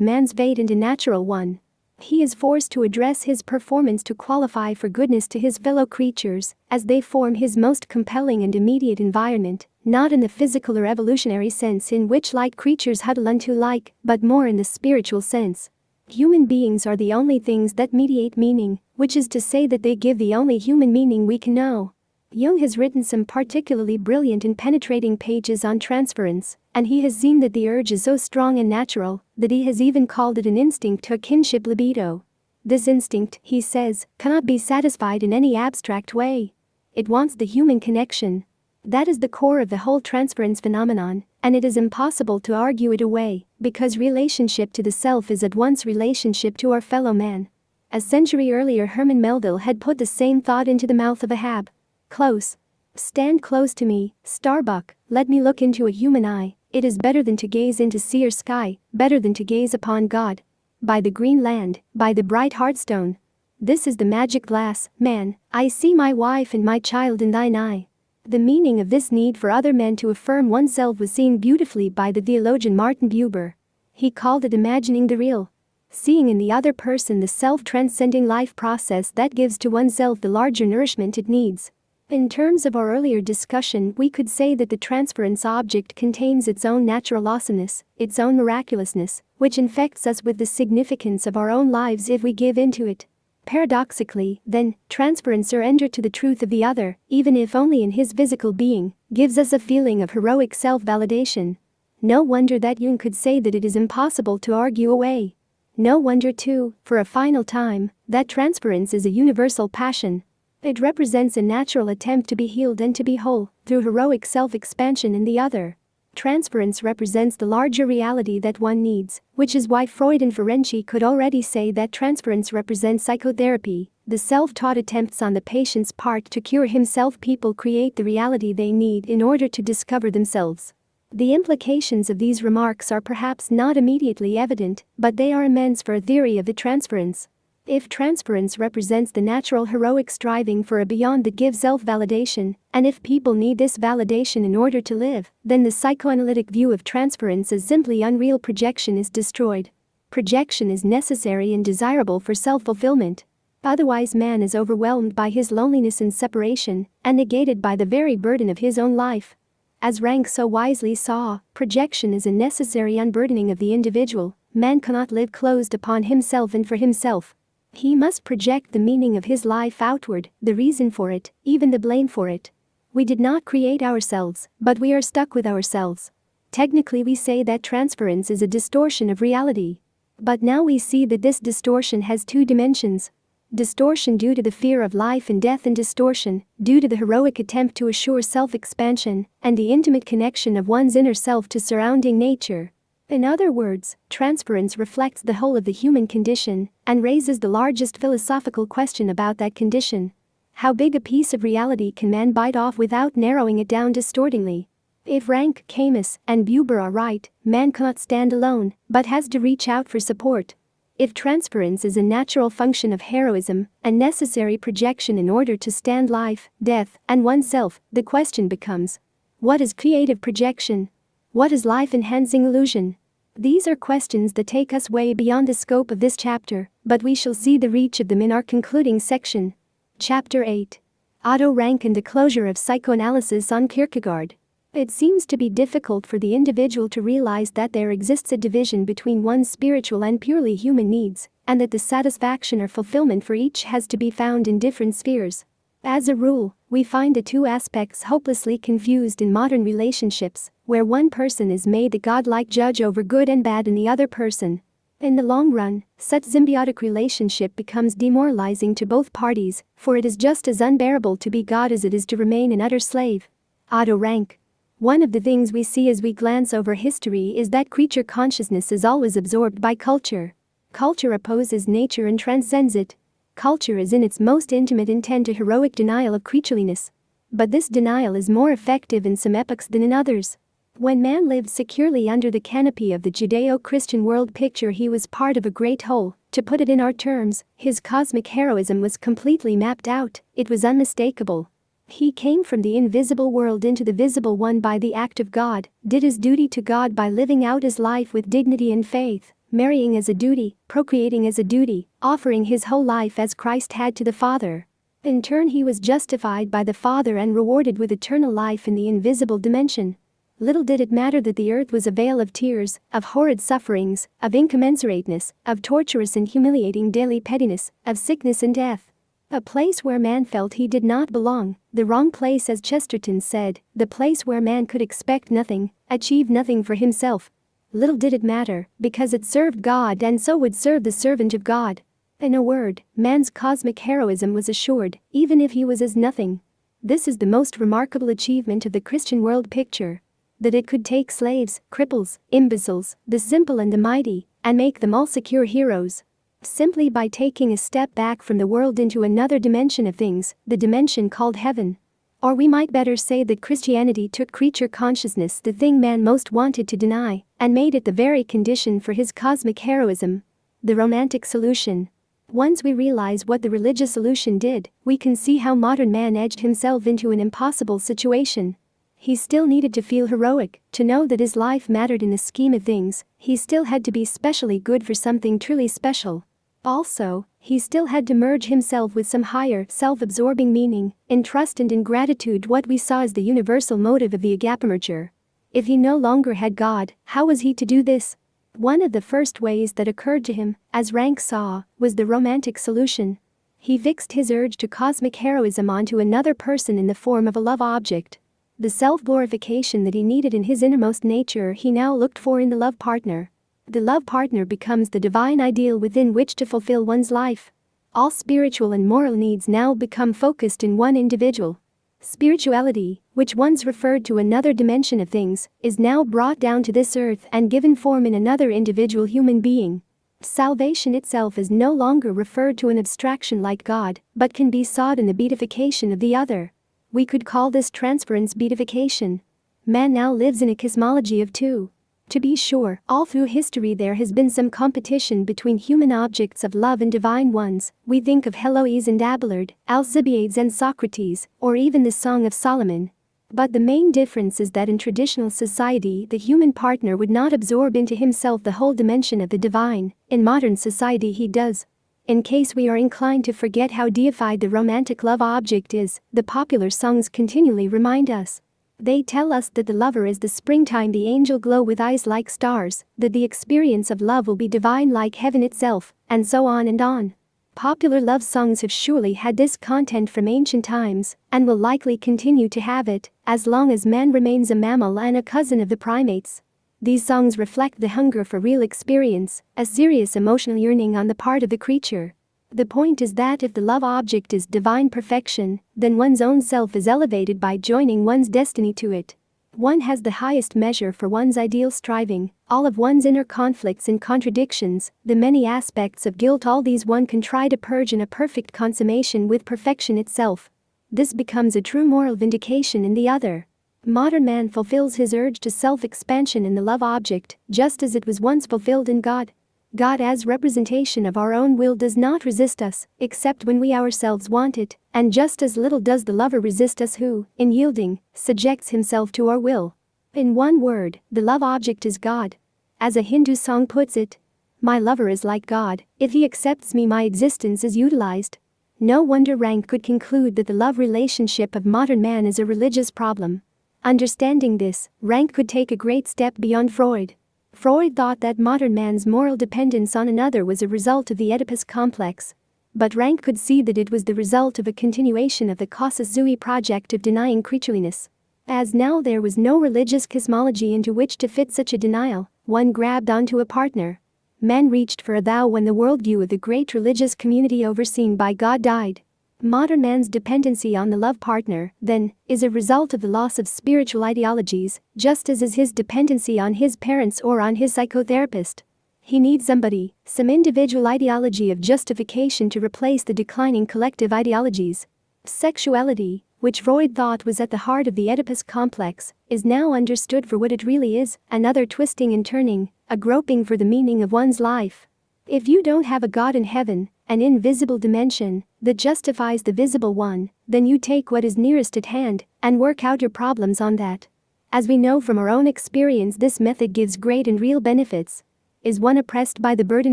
man's fate and a natural one. He is forced to address his performance to qualify for goodness to his fellow creatures, as they form his most compelling and immediate environment, not in the physical or evolutionary sense in which like creatures huddle unto like, but more in the spiritual sense. Human beings are the only things that mediate meaning, which is to say that they give the only human meaning we can know. Jung has written some particularly brilliant and penetrating pages on transference, and he has seen that the urge is so strong and natural that he has even called it an instinct to a kinship libido. This instinct, he says, cannot be satisfied in any abstract way. It wants the human connection. That is the core of the whole transference phenomenon, and it is impossible to argue it away, because relationship to the self is at once relationship to our fellow man. A century earlier Herman Melville had put the same thought into the mouth of Ahab. Close. Stand close to me, Starbuck, let me look into a human eye. It is better than to gaze into sea or sky, better than to gaze upon God. By the green land, by the bright hearthstone. This is the magic glass, man, I see my wife and my child in thine eye. The meaning of this need for other men to affirm oneself was seen beautifully by the theologian Martin Buber. He called it imagining the real. Seeing in the other person the self-transcending life process that gives to oneself the larger nourishment it needs. In terms of our earlier discussion, we could say that the transference object contains its own natural awesomeness, its own miraculousness, which infects us with the significance of our own lives if we give into it. Paradoxically, then, transference or enter to the truth of the other, even if only in his physical being, gives us a feeling of heroic self-validation. No wonder that Jung could say that it is impossible to argue away. No wonder too, for a final time, that transference is a universal passion. It represents a natural attempt to be healed and to be whole, through heroic self-expansion in the other. Transference represents the larger reality that one needs, which is why Freud and Ferenczi could already say that transference represents psychotherapy, the self-taught attempts on the patient's part to cure himself. People create the reality they need in order to discover themselves. The implications of these remarks are perhaps not immediately evident, but they are immense for a theory of the transference. If transference represents the natural heroic striving for a beyond that gives self-validation, and if people need this validation in order to live, then the psychoanalytic view of transference as simply unreal projection is destroyed. Projection is necessary and desirable for self-fulfillment. Otherwise, man is overwhelmed by his loneliness and separation, and negated by the very burden of his own life. As Rank so wisely saw, projection is a necessary unburdening of the individual. Man cannot live closed upon himself and for himself. He must project the meaning of his life outward, the reason for it, even the blame for it. We did not create ourselves, but we are stuck with ourselves. Technically, we say that transference is a distortion of reality. But now we see that this distortion has two dimensions. Distortion due to the fear of life and death, and distortion due to the heroic attempt to assure self-expansion and the intimate connection of one's inner self to surrounding nature. In other words, transference reflects the whole of the human condition and raises the largest philosophical question about that condition. How big a piece of reality can man bite off without narrowing it down distortingly? If Rank, Camus, and Buber are right, man cannot stand alone, but has to reach out for support. If transference is a natural function of heroism, a necessary projection in order to stand life, death, and oneself, the question becomes: what is creative projection? What is life-enhancing illusion? These are questions that take us way beyond the scope of this chapter, but we shall see the reach of them in our concluding section. Chapter 8. Otto Rank and the closure of psychoanalysis on Kierkegaard. It seems to be difficult for the individual to realize that there exists a division between one's spiritual and purely human needs, and that the satisfaction or fulfillment for each has to be found in different spheres. As a rule, we find the two aspects hopelessly confused in modern relationships, where one person is made the godlike judge over good and bad in the other person. In the long run, such symbiotic relationship becomes demoralizing to both parties, for it is just as unbearable to be God as it is to remain an utter slave. Otto Rank. One of the things we see as we glance over history is that creature consciousness is always absorbed by culture. Culture opposes nature and transcends it. Culture is in its most intimate intent a heroic denial of creatureliness. But this denial is more effective in some epochs than in others. When man lived securely under the canopy of the Judeo-Christian world picture, he was part of a great whole. To put it in our terms, his cosmic heroism was completely mapped out, it was unmistakable. He came from the invisible world into the visible one by the act of God, did his duty to God by living out his life with dignity and faith, marrying as a duty, procreating as a duty, offering his whole life as Christ had to the Father. In turn, he was justified by the Father and rewarded with eternal life in the invisible dimension. Little did it matter that the earth was a vale of tears, of horrid sufferings, of incommensurateness, of torturous and humiliating daily pettiness, of sickness and death. A place where man felt he did not belong, the wrong place, as Chesterton said, the place where man could expect nothing, achieve nothing for himself. Little did it matter, because it served God and so would serve the servant of God. In a word, man's cosmic heroism was assured, even if he was as nothing. This is the most remarkable achievement of the Christian world picture. That it could take slaves, cripples, imbeciles, the simple and the mighty, and make them all secure heroes. Simply by taking a step back from the world into another dimension of things, the dimension called heaven. Or we might better say that Christianity took creature consciousness, the thing man most wanted to deny, and made it the very condition for his cosmic heroism. The romantic solution. Once we realize what the religious solution did, we can see how modern man edged himself into an impossible situation. He still needed to feel heroic, to know that his life mattered in the scheme of things. He still had to be specially good for something truly special. Also, he still had to merge himself with some higher, self-absorbing meaning, in trust and in gratitude, what we saw as the universal motive of the agapemerger. If he no longer had God, how was he to do this? One of the first ways that occurred to him, as Rank saw, was the romantic solution. He fixed his urge to cosmic heroism onto another person in the form of a love object. The self-glorification that he needed in his innermost nature he now looked for in the love partner. The love partner becomes the divine ideal within which to fulfill one's life. All spiritual and moral needs now become focused in one individual. Spirituality, which once referred to another dimension of things, is now brought down to this earth and given form in another individual human being. Salvation itself is no longer referred to an abstraction like God, but can be sought in the beatification of the other. We could call this transference beatification. Man now lives in a cosmology of two. To be sure, all through history there has been some competition between human objects of love and divine ones. We think of Heloise and Abelard, Alcibiades and Socrates, or even the Song of Solomon. But the main difference is that in traditional society the human partner would not absorb into himself the whole dimension of the divine. In modern society he does. In case we are inclined to forget how deified the romantic love object is, the popular songs continually remind us. They tell us that the lover is the springtime, the angel glow with eyes like stars, that the experience of love will be divine like heaven itself, and so on and on. Popular love songs have surely had this content from ancient times, and will likely continue to have it, as long as man remains a mammal and a cousin of the primates. These songs reflect the hunger for real experience, a serious emotional yearning on the part of the creature. The point is that if the love object is divine perfection, then one's own self is elevated by joining one's destiny to it. One has the highest measure for one's ideal striving, all of one's inner conflicts and contradictions, the many aspects of guilt, all these one can try to purge in a perfect consummation with perfection itself. This becomes a true moral vindication in the other. Modern man fulfills his urge to self-expansion in the love object, just as it was once fulfilled in God. God as representation of our own will does not resist us, except when we ourselves want it, and just as little does the lover resist us who, in yielding, subjects himself to our will. In one word, the love object is God. As a Hindu song puts it, "My lover is like God, if he accepts me my existence is utilized." No wonder Rank could conclude that the love relationship of modern man is a religious problem. Understanding this, Rank could take a great step beyond Freud. Freud thought that modern man's moral dependence on another was a result of the Oedipus complex. But Rank could see that it was the result of a continuation of the casus sui project of denying creatureliness. As now there was no religious cosmology into which to fit such a denial, one grabbed onto a partner. Men reached for a thou when the worldview of the great religious community overseen by God died. Modern man's dependency on the love partner, then, is a result of the loss of spiritual ideologies, just as is his dependency on his parents or on his psychotherapist. He needs somebody, some individual ideology of justification to replace the declining collective ideologies. Sexuality, which Freud thought was at the heart of the Oedipus complex, is now understood for what it really is, another twisting and turning, a groping for the meaning of one's life. If you don't have a God in heaven, an invisible dimension that justifies the visible one, then you take what is nearest at hand and work out your problems on that. As we know from our own experience, this method gives great and real benefits. Is one oppressed by the burden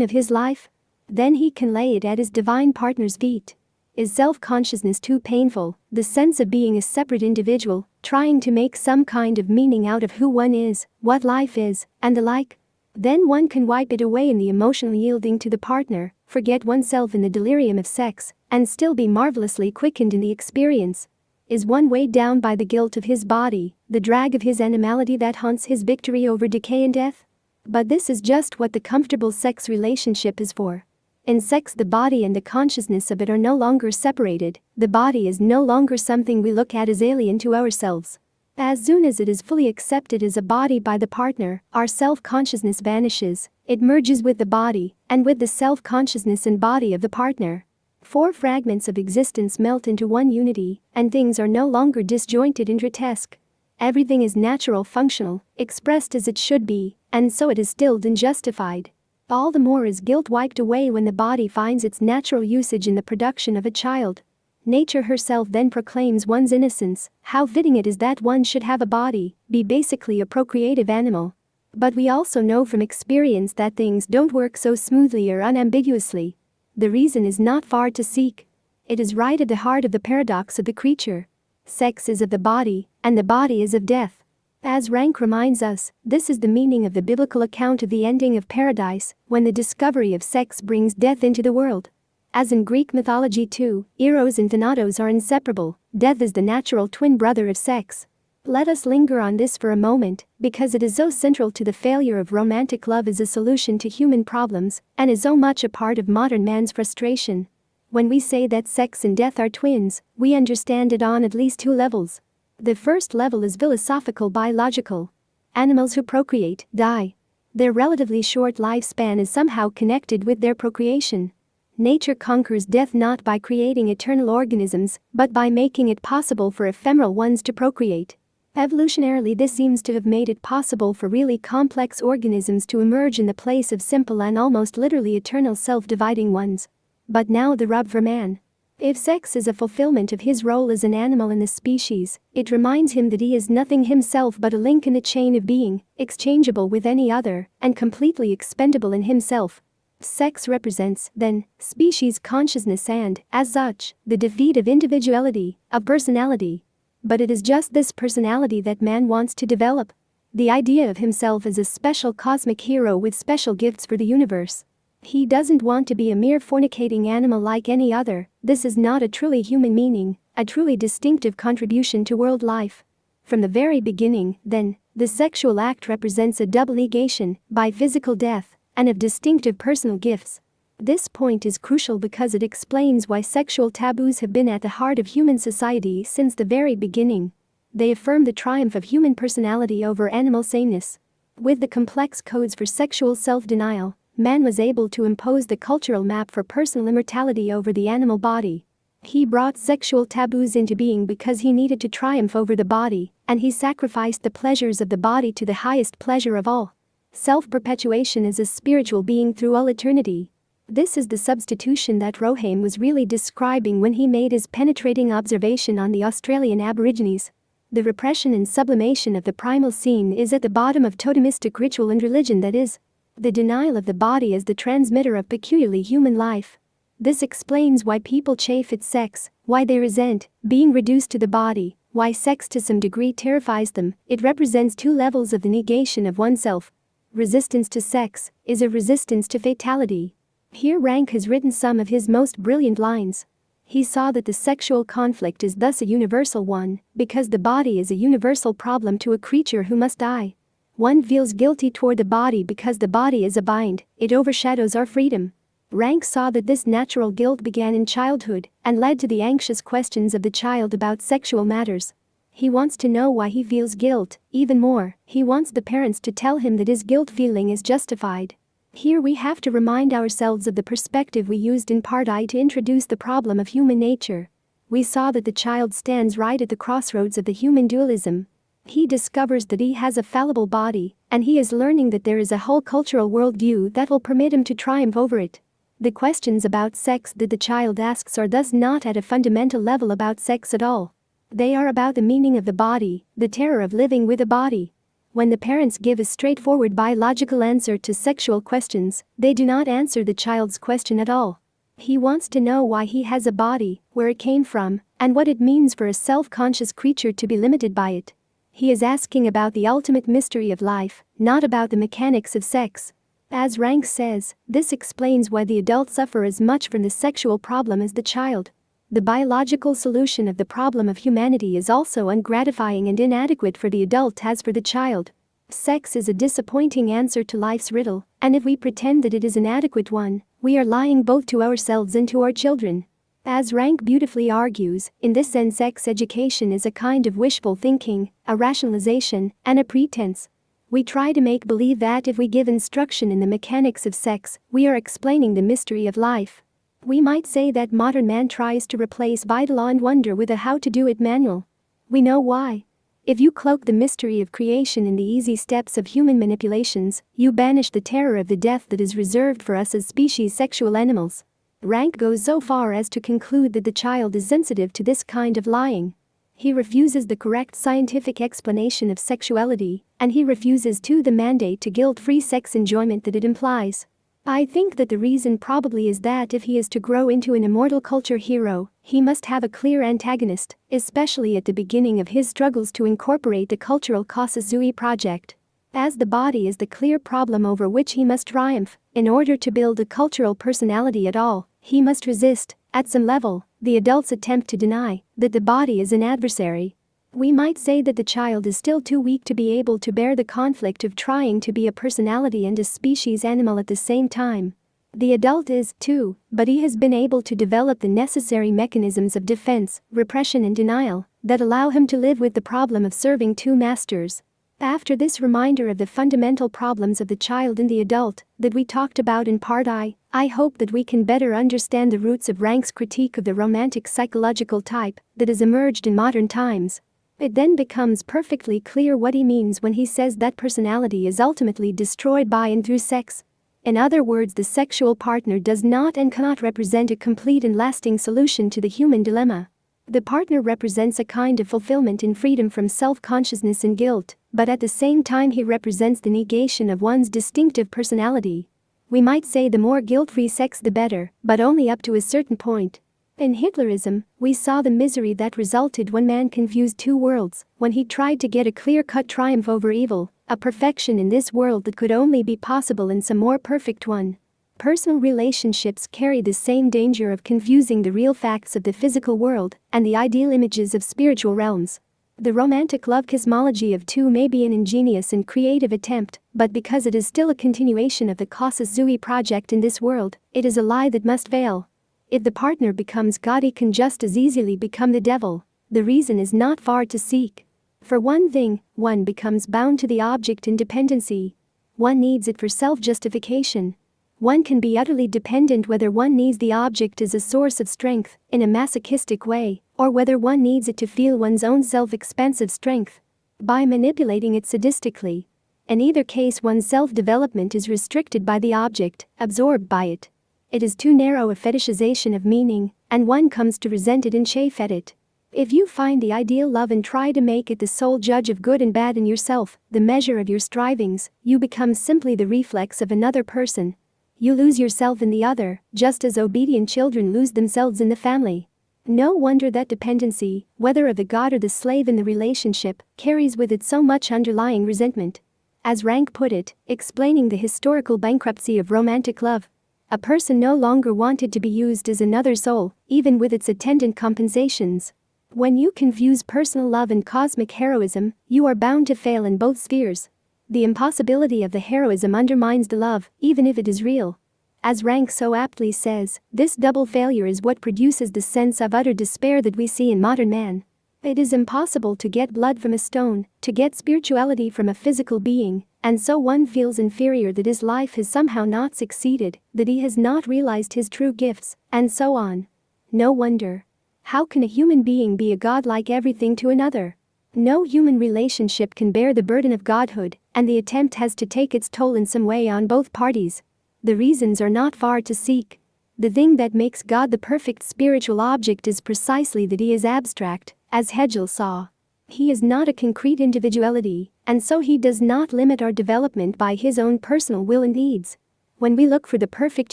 of his life? Then he can lay it at his divine partner's feet. Is self-consciousness too painful, the sense of being a separate individual, trying to make some kind of meaning out of who one is, what life is, and the like? Then one can wipe it away in the emotional yielding to the partner, forget oneself in the delirium of sex, and still be marvelously quickened in the experience. Is one weighed down by the guilt of his body, the drag of his animality that haunts his victory over decay and death? But this is just what the comfortable sex relationship is for. In sex, the body and the consciousness of it are no longer separated. The body is no longer something we look at as alien to ourselves. As soon as it is fully accepted as a body by the partner, our self-consciousness vanishes. It merges with the body, and with the self-consciousness and body of the partner. 4 fragments of existence melt into one unity, and things are no longer disjointed and grotesque. Everything is natural, functional, expressed as it should be, and so it is stilled and justified. All the more is guilt wiped away when the body finds its natural usage in the production of a child. Nature herself then proclaims one's innocence. How fitting it is that one should have a body, be basically a procreative animal. But we also know from experience that things don't work so smoothly or unambiguously. The reason is not far to seek. It is right at the heart of the paradox of the creature. Sex is of the body, and the body is of death. As Rank reminds us, this is the meaning of the biblical account of the ending of paradise, when the discovery of sex brings death into the world. As in Greek mythology too, Eros and Thanatos are inseparable. Death is the natural twin brother of sex. Let us linger on this for a moment, because it is so central to the failure of romantic love as a solution to human problems, and is so much a part of modern man's frustration. When we say that sex and death are twins, we understand it on at least two levels. The first level is philosophical biological. Animals who procreate die. Their relatively short lifespan is somehow connected with their procreation. Nature conquers death not by creating eternal organisms, but by making it possible for ephemeral ones to procreate. Evolutionarily, this seems to have made it possible for really complex organisms to emerge in the place of simple and almost literally eternal self-dividing ones. But now the rub for man. If sex is a fulfillment of his role as an animal in the species, it reminds him that he is nothing himself but a link in a chain of being, exchangeable with any other, and completely expendable in himself. Sex represents, then, species consciousness and, as such, the defeat of individuality, of personality. But it is just this personality that man wants to develop. The idea of himself as a special cosmic hero with special gifts for the universe. He doesn't want to be a mere fornicating animal like any other. This is not a truly human meaning, a truly distinctive contribution to world life. From the very beginning, then, the sexual act represents a double negation, by physical death, and of distinctive personal gifts. This point is crucial because it explains why sexual taboos have been at the heart of human society since the very beginning. They affirm the triumph of human personality over animal sameness. With the complex codes for sexual self-denial, man was able to impose the cultural map for personal immortality over the animal body. He brought sexual taboos into being because he needed to triumph over the body, and he sacrificed the pleasures of the body to the highest pleasure of all. Self-perpetuation as a spiritual being through all eternity. This is the substitution that Roheim was really describing when he made his penetrating observation on the Australian Aborigines. The repression and sublimation of the primal scene is at the bottom of totemistic ritual and religion, that is, the denial of the body as the transmitter of peculiarly human life. This explains why people chafe at sex, why they resent being reduced to the body, why sex to some degree terrifies them. It represents two levels of the negation of oneself. Resistance to sex is a resistance to fatality. Here Rank has written some of his most brilliant lines. He saw that the sexual conflict is thus a universal one, because the body is a universal problem to a creature who must die. One feels guilty toward the body because the body is a bind, it overshadows our freedom. Rank saw that this natural guilt began in childhood and led to the anxious questions of the child about sexual matters. He wants to know why he feels guilt. Even more, he wants the parents to tell him that his guilt feeling is justified. Here we have to remind ourselves of the perspective we used in Part I to introduce the problem of human nature. We saw that the child stands right at the crossroads of the human dualism. He discovers that he has a fallible body, and he is learning that there is a whole cultural worldview that will permit him to triumph over it. The questions about sex that the child asks are thus not at a fundamental level about sex at all. They are about the meaning of the body, the terror of living with a body. When the parents give a straightforward biological answer to sexual questions, they do not answer the child's question at all. He wants to know why he has a body, where it came from, and what it means for a self-conscious creature to be limited by it. He is asking about the ultimate mystery of life, not about the mechanics of sex. As Rank says, this explains why the adult suffer as much from the sexual problem as the child. The biological solution of the problem of humanity is also ungratifying and inadequate for the adult as for the child. Sex is a disappointing answer to life's riddle, and if we pretend that it is an adequate one, we are lying both to ourselves and to our children. As Rank beautifully argues, in this sense sex education is a kind of wishful thinking, a rationalization, and a pretense. We try to make believe that if we give instruction in the mechanics of sex, we are explaining the mystery of life. We might say that modern man tries to replace vital awe and wonder with a how-to-do-it manual. We know why. If you cloak the mystery of creation in the easy steps of human manipulations, you banish the terror of the death that is reserved for us as species sexual animals. Rank goes so far as to conclude that the child is sensitive to this kind of lying. He refuses the correct scientific explanation of sexuality, and he refuses too the mandate to guilt-free sex enjoyment that it implies. I think that the reason probably is that if he is to grow into an immortal culture hero, he must have a clear antagonist, especially at the beginning of his struggles to incorporate the cultural Kosazui project. As the body is the clear problem over which he must triumph, in order to build a cultural personality at all, He must resist, at some level, the adult's attempt to deny that the body is an adversary. We might say that the child is still too weak to be able to bear the conflict of trying to be a personality and a species animal at the same time. The adult is, too, but he has been able to develop the necessary mechanisms of defense, repression and denial that allow him to live with the problem of serving two masters. After this reminder of the fundamental problems of the child and the adult that we talked about in part I hope that we can better understand the roots of Rank's critique of the romantic psychological type that has emerged in modern times. It then becomes perfectly clear what he means when he says that personality is ultimately destroyed by and through sex. In other words, the sexual partner does not and cannot represent a complete and lasting solution to the human dilemma. The partner represents a kind of fulfillment in freedom from self-consciousness and guilt, but at the same time he represents the negation of one's distinctive personality. We might say the more guilt-free sex the better, but only up to a certain point. In Hitlerism, we saw the misery that resulted when man confused two worlds, when he tried to get a clear-cut triumph over evil, a perfection in this world that could only be possible in some more perfect one. Personal relationships carry the same danger of confusing the real facts of the physical world and the ideal images of spiritual realms. The romantic love cosmology of two may be an ingenious and creative attempt, but because it is still a continuation of the Casus Sui project in this world, it is a lie that must fail. If the partner becomes God, he can just as easily become the devil. The reason is not far to seek. For one thing, one becomes bound to the object in dependency. One needs it for self-justification. One can be utterly dependent whether one needs the object as a source of strength, in a masochistic way, or whether one needs it to feel one's own self-expansive strength, by manipulating it sadistically. In either case, one's self-development is restricted by the object, absorbed by it. It is too narrow a fetishization of meaning, and one comes to resent it and chafe at it. If you find the ideal love and try to make it the sole judge of good and bad in yourself, the measure of your strivings, you become simply the reflex of another person. You lose yourself in the other, just as obedient children lose themselves in the family. No wonder that dependency, whether of the god or the slave in the relationship, carries with it so much underlying resentment. As Rank put it, explaining the historical bankruptcy of romantic love, a person no longer wanted to be used as another soul, even with its attendant compensations. When you confuse personal love and cosmic heroism, you are bound to fail in both spheres. The impossibility of the heroism undermines the love, even if it is real. As Rank so aptly says, this double failure is what produces the sense of utter despair that we see in modern man. It is impossible to get blood from a stone, to get spirituality from a physical being, and so one feels inferior that his life has somehow not succeeded, that he has not realized his true gifts, and so on. No wonder. How can a human being be a god like everything to another? No human relationship can bear the burden of godhood, and the attempt has to take its toll in some way on both parties. The reasons are not far to seek. The thing that makes God the perfect spiritual object is precisely that he is abstract, as Hegel saw. He is not a concrete individuality, and so he does not limit our development by his own personal will and needs. When we look for the perfect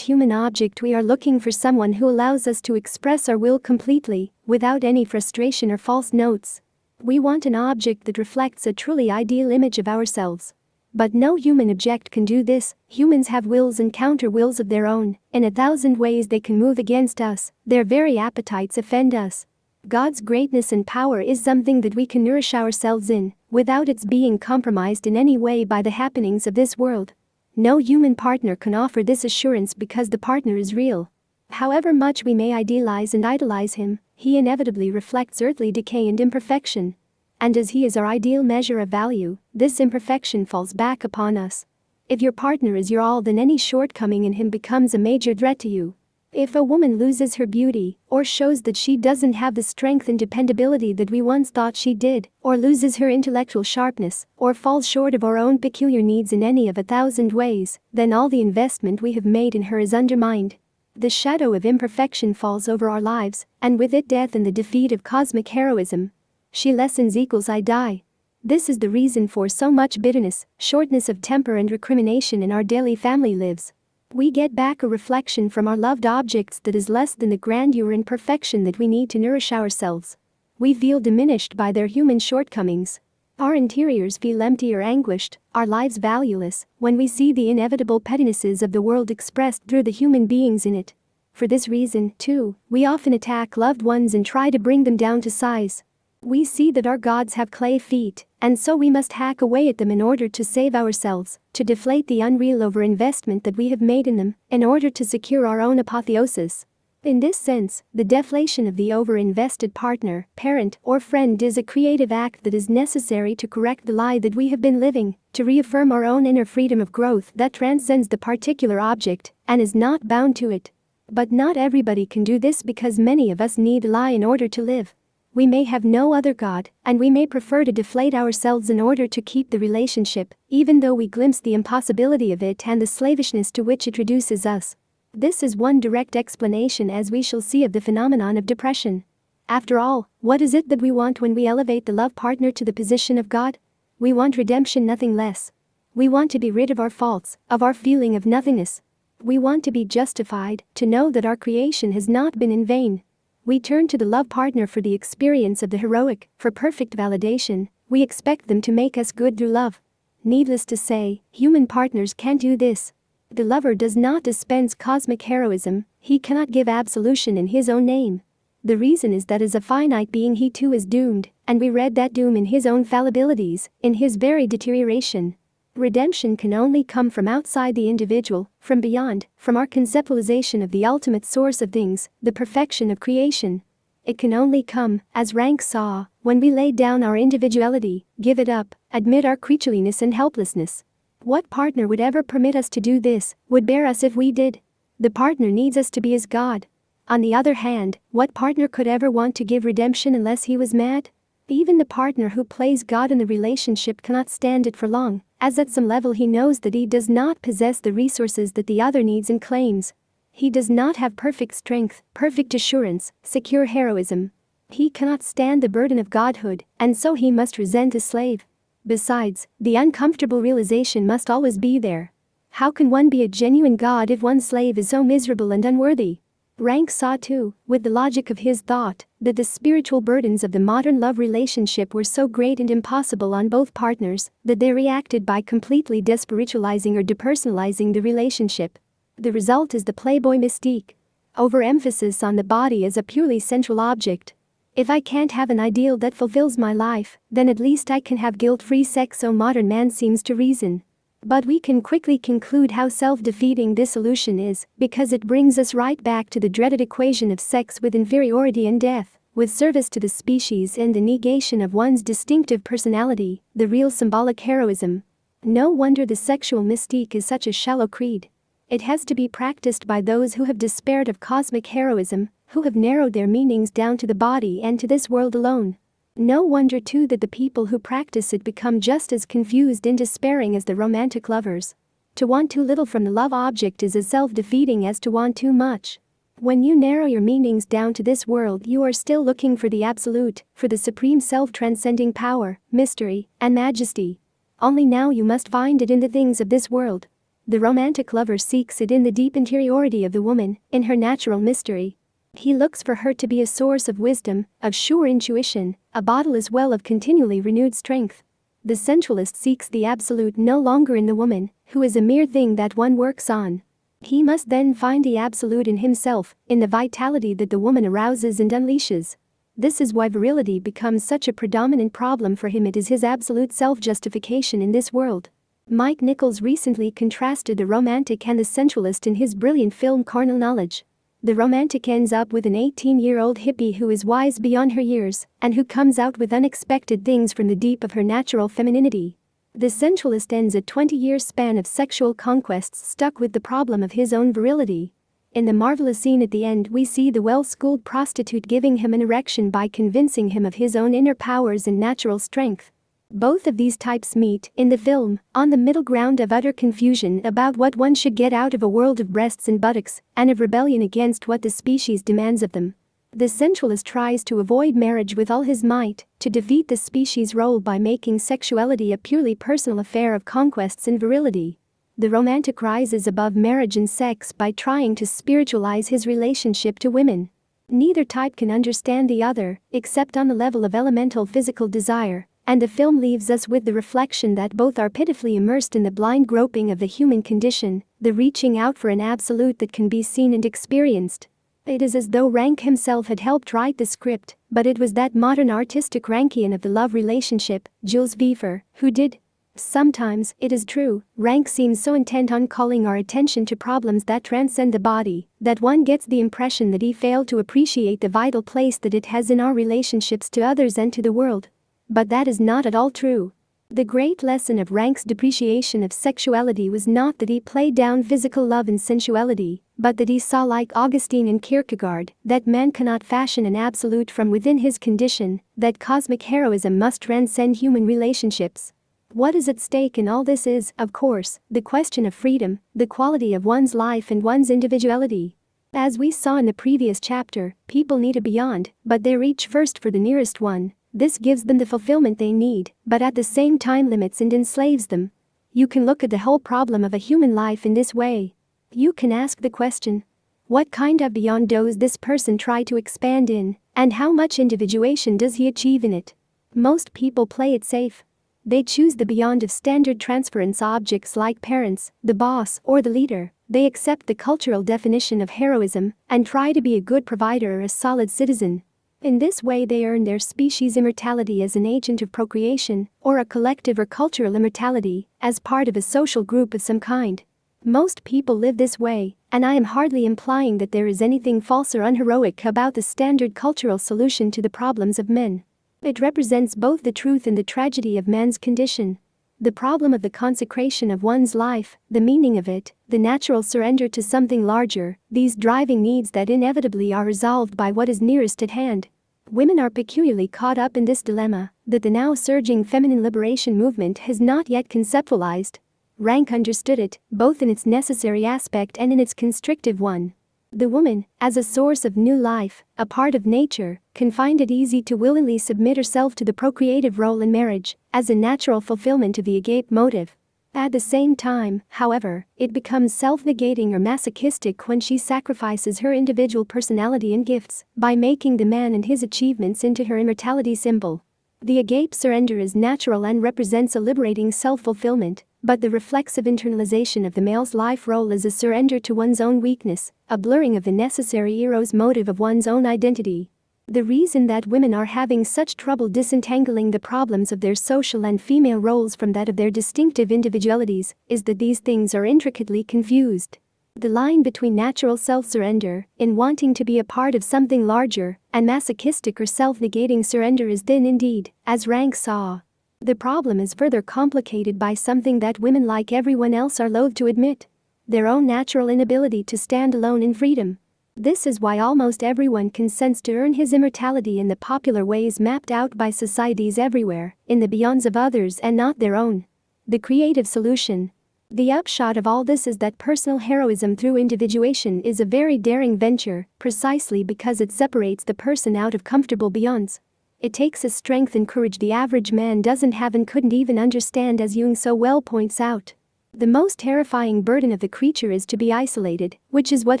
human object, we are looking for someone who allows us to express our will completely, without any frustration or false notes. We want an object that reflects a truly ideal image of ourselves. But no human object can do this. Humans have wills and counter-wills of their own. In 1,000 ways they can move against us. Their very appetites offend us. God's greatness and power is something that we can nourish ourselves in, without its being compromised in any way by the happenings of this world. No human partner can offer this assurance because the partner is real. However much we may idealize and idolize him, he inevitably reflects earthly decay and imperfection. And as he is our ideal measure of value, this imperfection falls back upon us. If your partner is your all, then any shortcoming in him becomes a major threat to you. If a woman loses her beauty, or shows that she doesn't have the strength and dependability that we once thought she did, or loses her intellectual sharpness, or falls short of our own peculiar needs in any of 1,000 ways, then all the investment we have made in her is undermined. The shadow of imperfection falls over our lives, and with it death and the defeat of cosmic heroism. She lessens equals I die. This is the reason for so much bitterness, shortness of temper and recrimination in our daily family lives. We get back a reflection from our loved objects that is less than the grandeur and perfection that we need to nourish ourselves. We feel diminished by their human shortcomings. Our interiors feel empty or anguished, our lives valueless, when we see the inevitable pettinesses of the world expressed through the human beings in it. For this reason, too, we often attack loved ones and try to bring them down to size. We see that our gods have clay feet, and so we must hack away at them in order to save ourselves, to deflate the unreal overinvestment that we have made in them, in order to secure our own apotheosis. In this sense, the deflation of the over-invested partner, parent, or friend is a creative act that is necessary to correct the lie that we have been living, to reaffirm our own inner freedom of growth that transcends the particular object and is not bound to it. But not everybody can do this because many of us need a lie in order to live. We may have no other God, and we may prefer to deflate ourselves in order to keep the relationship, even though we glimpse the impossibility of it and the slavishness to which it reduces us. This is one direct explanation, as we shall see, of the phenomenon of depression. After all, what is it that we want when we elevate the love partner to the position of God? We want redemption, nothing less. We want to be rid of our faults, of our feeling of nothingness. We want to be justified, to know that our creation has not been in vain. We turn to the love partner for the experience of the heroic, for perfect validation. We expect them to make us good through love. Needless to say, human partners can't do this. The lover does not dispense cosmic heroism, he cannot give absolution in his own name. The reason is that as a finite being he too is doomed, and we read that doom in his own fallibilities, in his very deterioration. Redemption can only come from outside the individual, from beyond, from our conceptualization of the ultimate source of things, the perfection of creation. It can only come, as Rank saw, when we lay down our individuality, give it up, admit our creatureliness and helplessness. What partner would ever permit us to do this, would bear us if we did? The partner needs us to be his God. On the other hand, what partner could ever want to give redemption unless he was mad? Even the partner who plays God in the relationship cannot stand it for long, as at some level he knows that he does not possess the resources that the other needs and claims. He does not have perfect strength, perfect assurance, secure heroism. He cannot stand the burden of godhood, and so he must resent the slave. Besides, the uncomfortable realization must always be there. How can one be a genuine God if one's slave is so miserable and unworthy? Rank saw too, with the logic of his thought, that the spiritual burdens of the modern love relationship were so great and impossible on both partners that they reacted by completely despiritualizing or depersonalizing the relationship. The result is the playboy mystique. Overemphasis on the body as a purely sensual object. If I can't have an ideal that fulfills my life, then at least I can have guilt-free sex, so modern man seems to reason. But we can quickly conclude how self-defeating this solution is, because it brings us right back to the dreaded equation of sex with inferiority and death, with service to the species and the negation of one's distinctive personality, the real symbolic heroism. No wonder the sexual mystique is such a shallow creed. It has to be practiced by those who have despaired of cosmic heroism, who have narrowed their meanings down to the body and to this world alone. No wonder too that the people who practice it become just as confused and despairing as the romantic lovers. To want too little from the love object is as self-defeating as to want too much. When you narrow your meanings down to this world, you are still looking for the absolute, for the supreme self-transcending power, mystery, and majesty. Only now you must find it in the things of this world. The romantic lover seeks it in the deep interiority of the woman, in her natural mystery. He looks for her to be a source of wisdom, of sure intuition, a bottomless well of continually renewed strength. The sensualist seeks the absolute no longer in the woman, who is a mere thing that one works on. He must then find the absolute in himself, in the vitality that the woman arouses and unleashes. This is why virility becomes such a predominant problem for him. It is his absolute self-justification in this world. Mike Nichols recently contrasted the romantic and the sensualist in his brilliant film Carnal Knowledge. The romantic ends up with an 18-year-old hippie who is wise beyond her years and who comes out with unexpected things from the deep of her natural femininity. The sensualist ends a 20-year span of sexual conquests stuck with the problem of his own virility. In the marvelous scene at the end, we see the well-schooled prostitute giving him an erection by convincing him of his own inner powers and natural strength. Both of these types meet, in the film, on the middle ground of utter confusion about what one should get out of a world of breasts and buttocks, and of rebellion against what the species demands of them. The sensualist tries to avoid marriage with all his might, to defeat the species role by making sexuality a purely personal affair of conquests and virility. The romantic rises above marriage and sex by trying to spiritualize his relationship to women. Neither type can understand the other, except on the level of elemental physical desire, and the film leaves us with the reflection that both are pitifully immersed in the blind groping of the human condition, the reaching out for an absolute that can be seen and experienced. It is as though Rank himself had helped write the script, but it was that modern artistic Rankian of the love relationship, Jules Viver, who did. Sometimes, it is true, Rank seems so intent on calling our attention to problems that transcend the body, that one gets the impression that he failed to appreciate the vital place that it has in our relationships to others and to the world. But that is not at all true. The great lesson of Rank's depreciation of sexuality was not that he played down physical love and sensuality, but that he saw, like Augustine and Kierkegaard, that man cannot fashion an absolute from within his condition, that cosmic heroism must transcend human relationships. What is at stake in all this is, of course, the question of freedom, the quality of one's life and one's individuality. As we saw in the previous chapter, people need a beyond, but they reach first for the nearest one. This gives them the fulfillment they need, but at the same time limits and enslaves them. You can look at the whole problem of a human life in this way. You can ask the question, what kind of beyond does this person try to expand in, and how much individuation does he achieve in it? Most people play it safe. They choose the beyond of standard transference objects like parents, the boss, or the leader. They accept the cultural definition of heroism and try to be a good provider or a solid citizen. In this way they earn their species' immortality as an agent of procreation, or a collective or cultural immortality, as part of a social group of some kind. Most people live this way, and I am hardly implying that there is anything false or unheroic about the standard cultural solution to the problems of men. It represents both the truth and the tragedy of man's condition. The problem of the consecration of one's life, the meaning of it, the natural surrender to something larger, these driving needs that inevitably are resolved by what is nearest at hand. Women are peculiarly caught up in this dilemma that the now surging feminine liberation movement has not yet conceptualized. Rank understood it, both in its necessary aspect and in its constrictive one. The woman, as a source of new life, a part of nature, can find it easy to willingly submit herself to the procreative role in marriage, as a natural fulfillment of the agape motive. At the same time, however, it becomes self-negating or masochistic when she sacrifices her individual personality and gifts by making the man and his achievements into her immortality symbol. The agape surrender is natural and represents a liberating self-fulfillment, but the reflexive internalization of the male's life role is a surrender to one's own weakness, a blurring of the necessary eros motive of one's own identity. The reason that women are having such trouble disentangling the problems of their social and female roles from that of their distinctive individualities is that these things are intricately confused. The line between natural self-surrender, in wanting to be a part of something larger, and masochistic or self-negating surrender is thin indeed, as Rank saw. The problem is further complicated by something that women like everyone else are loath to admit: their own natural inability to stand alone in freedom. This is why almost everyone consents to earn his immortality in the popular ways mapped out by societies everywhere, in the beyonds of others and not their own. The creative solution. The upshot of all this is that personal heroism through individuation is a very daring venture, precisely because it separates the person out of comfortable beyonds. It takes a strength and courage the average man doesn't have and couldn't even understand, as Jung so well points out. The most terrifying burden of the creature is to be isolated, which is what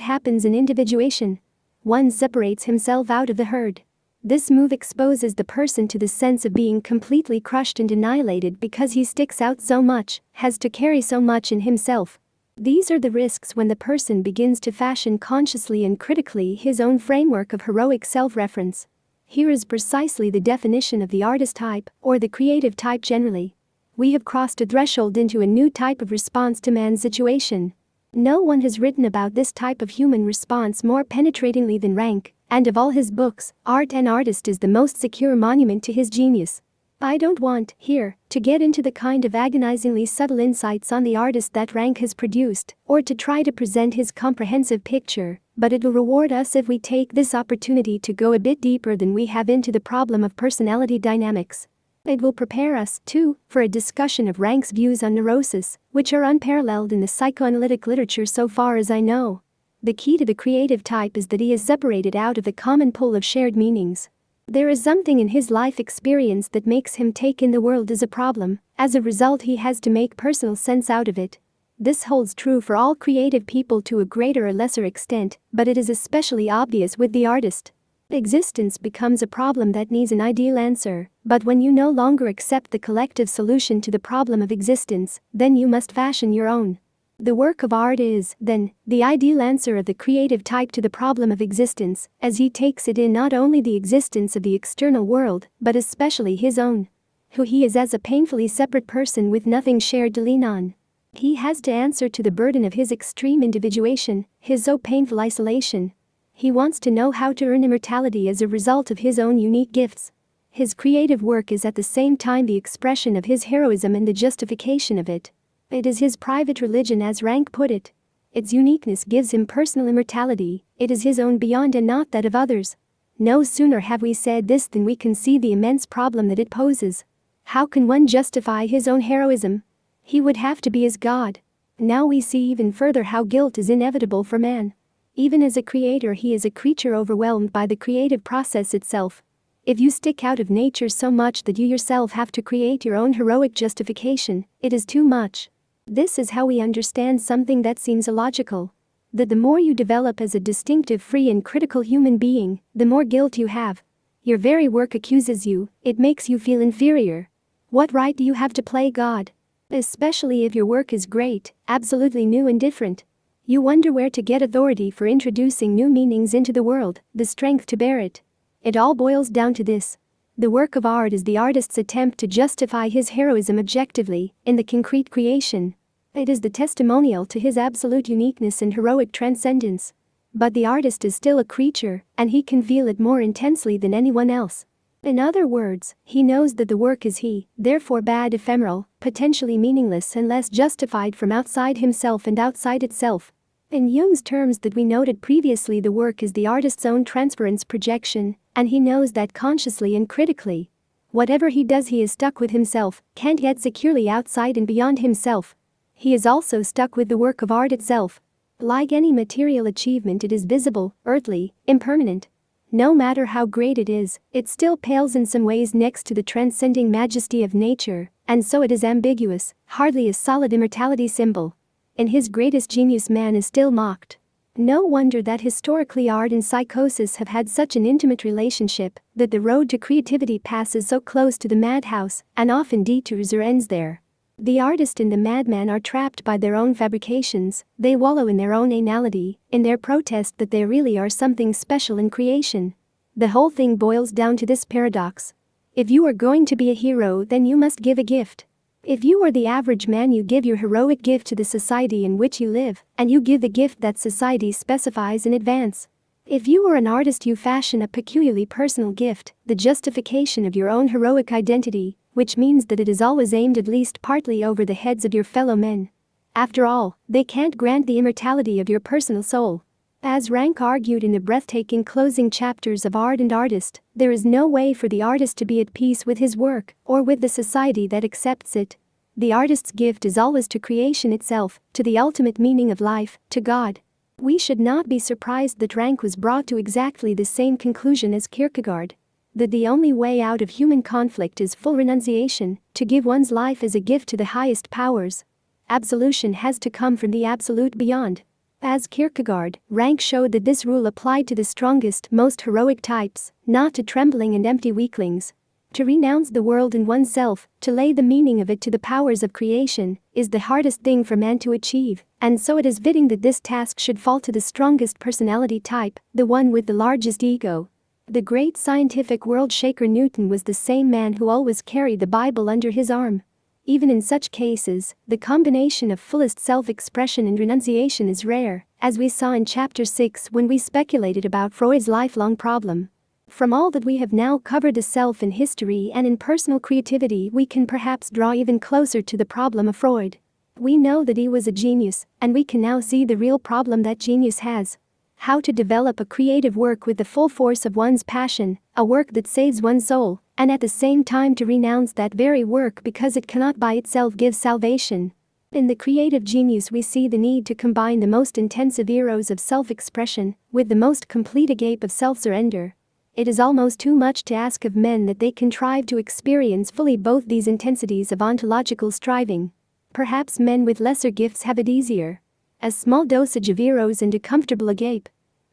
happens in individuation. One separates himself out of the herd. This move exposes the person to the sense of being completely crushed and annihilated because he sticks out so much, has to carry so much in himself. These are the risks when the person begins to fashion consciously and critically his own framework of heroic self-reference. Here is precisely the definition of the artist type, or the creative type generally. We have crossed a threshold into a new type of response to man's situation. No one has written about this type of human response more penetratingly than Rank, and of all his books, Art and Artist is the most secure monument to his genius. I don't want, here, to get into the kind of agonizingly subtle insights on the artist that Rank has produced, or to try to present his comprehensive picture, but it will reward us if we take this opportunity to go a bit deeper than we have into the problem of personality dynamics. It will prepare us, too, for a discussion of Rank's views on neurosis, which are unparalleled in the psychoanalytic literature so far as I know. The key to the creative type is that he is separated out of the common pool of shared meanings. There is something in his life experience that makes him take in the world as a problem. As a result, he has to make personal sense out of it. This holds true for all creative people to a greater or lesser extent, but it is especially obvious with the artist. Existence becomes a problem that needs an ideal answer, but when you no longer accept the collective solution to the problem of existence, then you must fashion your own. The work of art is, then, the ideal answer of the creative type to the problem of existence, as he takes it in not only the existence of the external world, but especially his own. Who he is as a painfully separate person with nothing shared to lean on. He has to answer to the burden of his extreme individuation, his so painful isolation. He wants to know how to earn immortality as a result of his own unique gifts. His creative work is at the same time the expression of his heroism and the justification of it. It is his private religion, as Rank put it. Its uniqueness gives him personal immortality, it is his own beyond and not that of others. No sooner have we said this than we can see the immense problem that it poses. How can one justify his own heroism? He would have to be as God. Now we see even further how guilt is inevitable for man. Even as a creator, he is a creature overwhelmed by the creative process itself. If you stick out of nature so much that you yourself have to create your own heroic justification, it is too much. This is how we understand something that seems illogical. That the more you develop as a distinctive, free and critical human being, the more guilt you have. Your very work accuses you, it makes you feel inferior. What right do you have to play God? Especially if your work is great, absolutely new and different. You wonder where to get authority for introducing new meanings into the world, the strength to bear it. It all boils down to this. The work of art is the artist's attempt to justify his heroism objectively, in the concrete creation. It is the testimonial to his absolute uniqueness and heroic transcendence. But the artist is still a creature, and he can feel it more intensely than anyone else. In other words, he knows that the work is therefore bad, ephemeral, potentially meaningless and less justified from outside himself and outside itself. In Jung's terms that we noted previously, the work is the artist's own transference projection, and he knows that consciously and critically. Whatever he does, he is stuck with himself, can't get securely outside and beyond himself. He is also stuck with the work of art itself. Like any material achievement, it is visible, earthly, impermanent. No matter how great it is, it still pales in some ways next to the transcending majesty of nature, and so it is ambiguous, hardly a solid immortality symbol. In his greatest genius, man is still mocked. No wonder that historically art and psychosis have had such an intimate relationship, that the road to creativity passes so close to the madhouse, and often detours or ends there. The artist and the madman are trapped by their own fabrications, they wallow in their own anality, in their protest that they really are something special in creation. The whole thing boils down to this paradox. If you are going to be a hero, then you must give a gift. If you are the average man, you give your heroic gift to the society in which you live, and you give the gift that society specifies in advance. If you are an artist, you fashion a peculiarly personal gift, the justification of your own heroic identity, which means that it is always aimed at least partly over the heads of your fellow men. After all, they can't grant the immortality of your personal soul. As Rank argued in the breathtaking closing chapters of Art and Artist, there is no way for the artist to be at peace with his work, or with the society that accepts it. The artist's gift is always to creation itself, to the ultimate meaning of life, to God. We should not be surprised that Rank was brought to exactly the same conclusion as Kierkegaard. That the only way out of human conflict is full renunciation, to give one's life as a gift to the highest powers. Absolution has to come from the absolute beyond. As Kierkegaard, Rank showed that this rule applied to the strongest, most heroic types, not to trembling and empty weaklings. To renounce the world and oneself, to lay the meaning of it to the powers of creation, is the hardest thing for man to achieve, and so it is fitting that this task should fall to the strongest personality type, the one with the largest ego. The great scientific world shaker Newton was the same man who always carried the Bible under his arm. Even in such cases, the combination of fullest self-expression and renunciation is rare, as we saw in Chapter 6 when we speculated about Freud's lifelong problem. From all that we have now covered the self in history and in personal creativity, we can perhaps draw even closer to the problem of Freud. We know that he was a genius, and we can now see the real problem that genius has. How to develop a creative work with the full force of one's passion, a work that saves one's soul, and at the same time to renounce that very work because it cannot by itself give salvation. In the creative genius we see the need to combine the most intensive eros of self-expression with the most complete agape of self-surrender. It is almost too much to ask of men that they contrive to experience fully both these intensities of ontological striving. Perhaps men with lesser gifts have it easier. A small dosage of eros and a comfortable agape.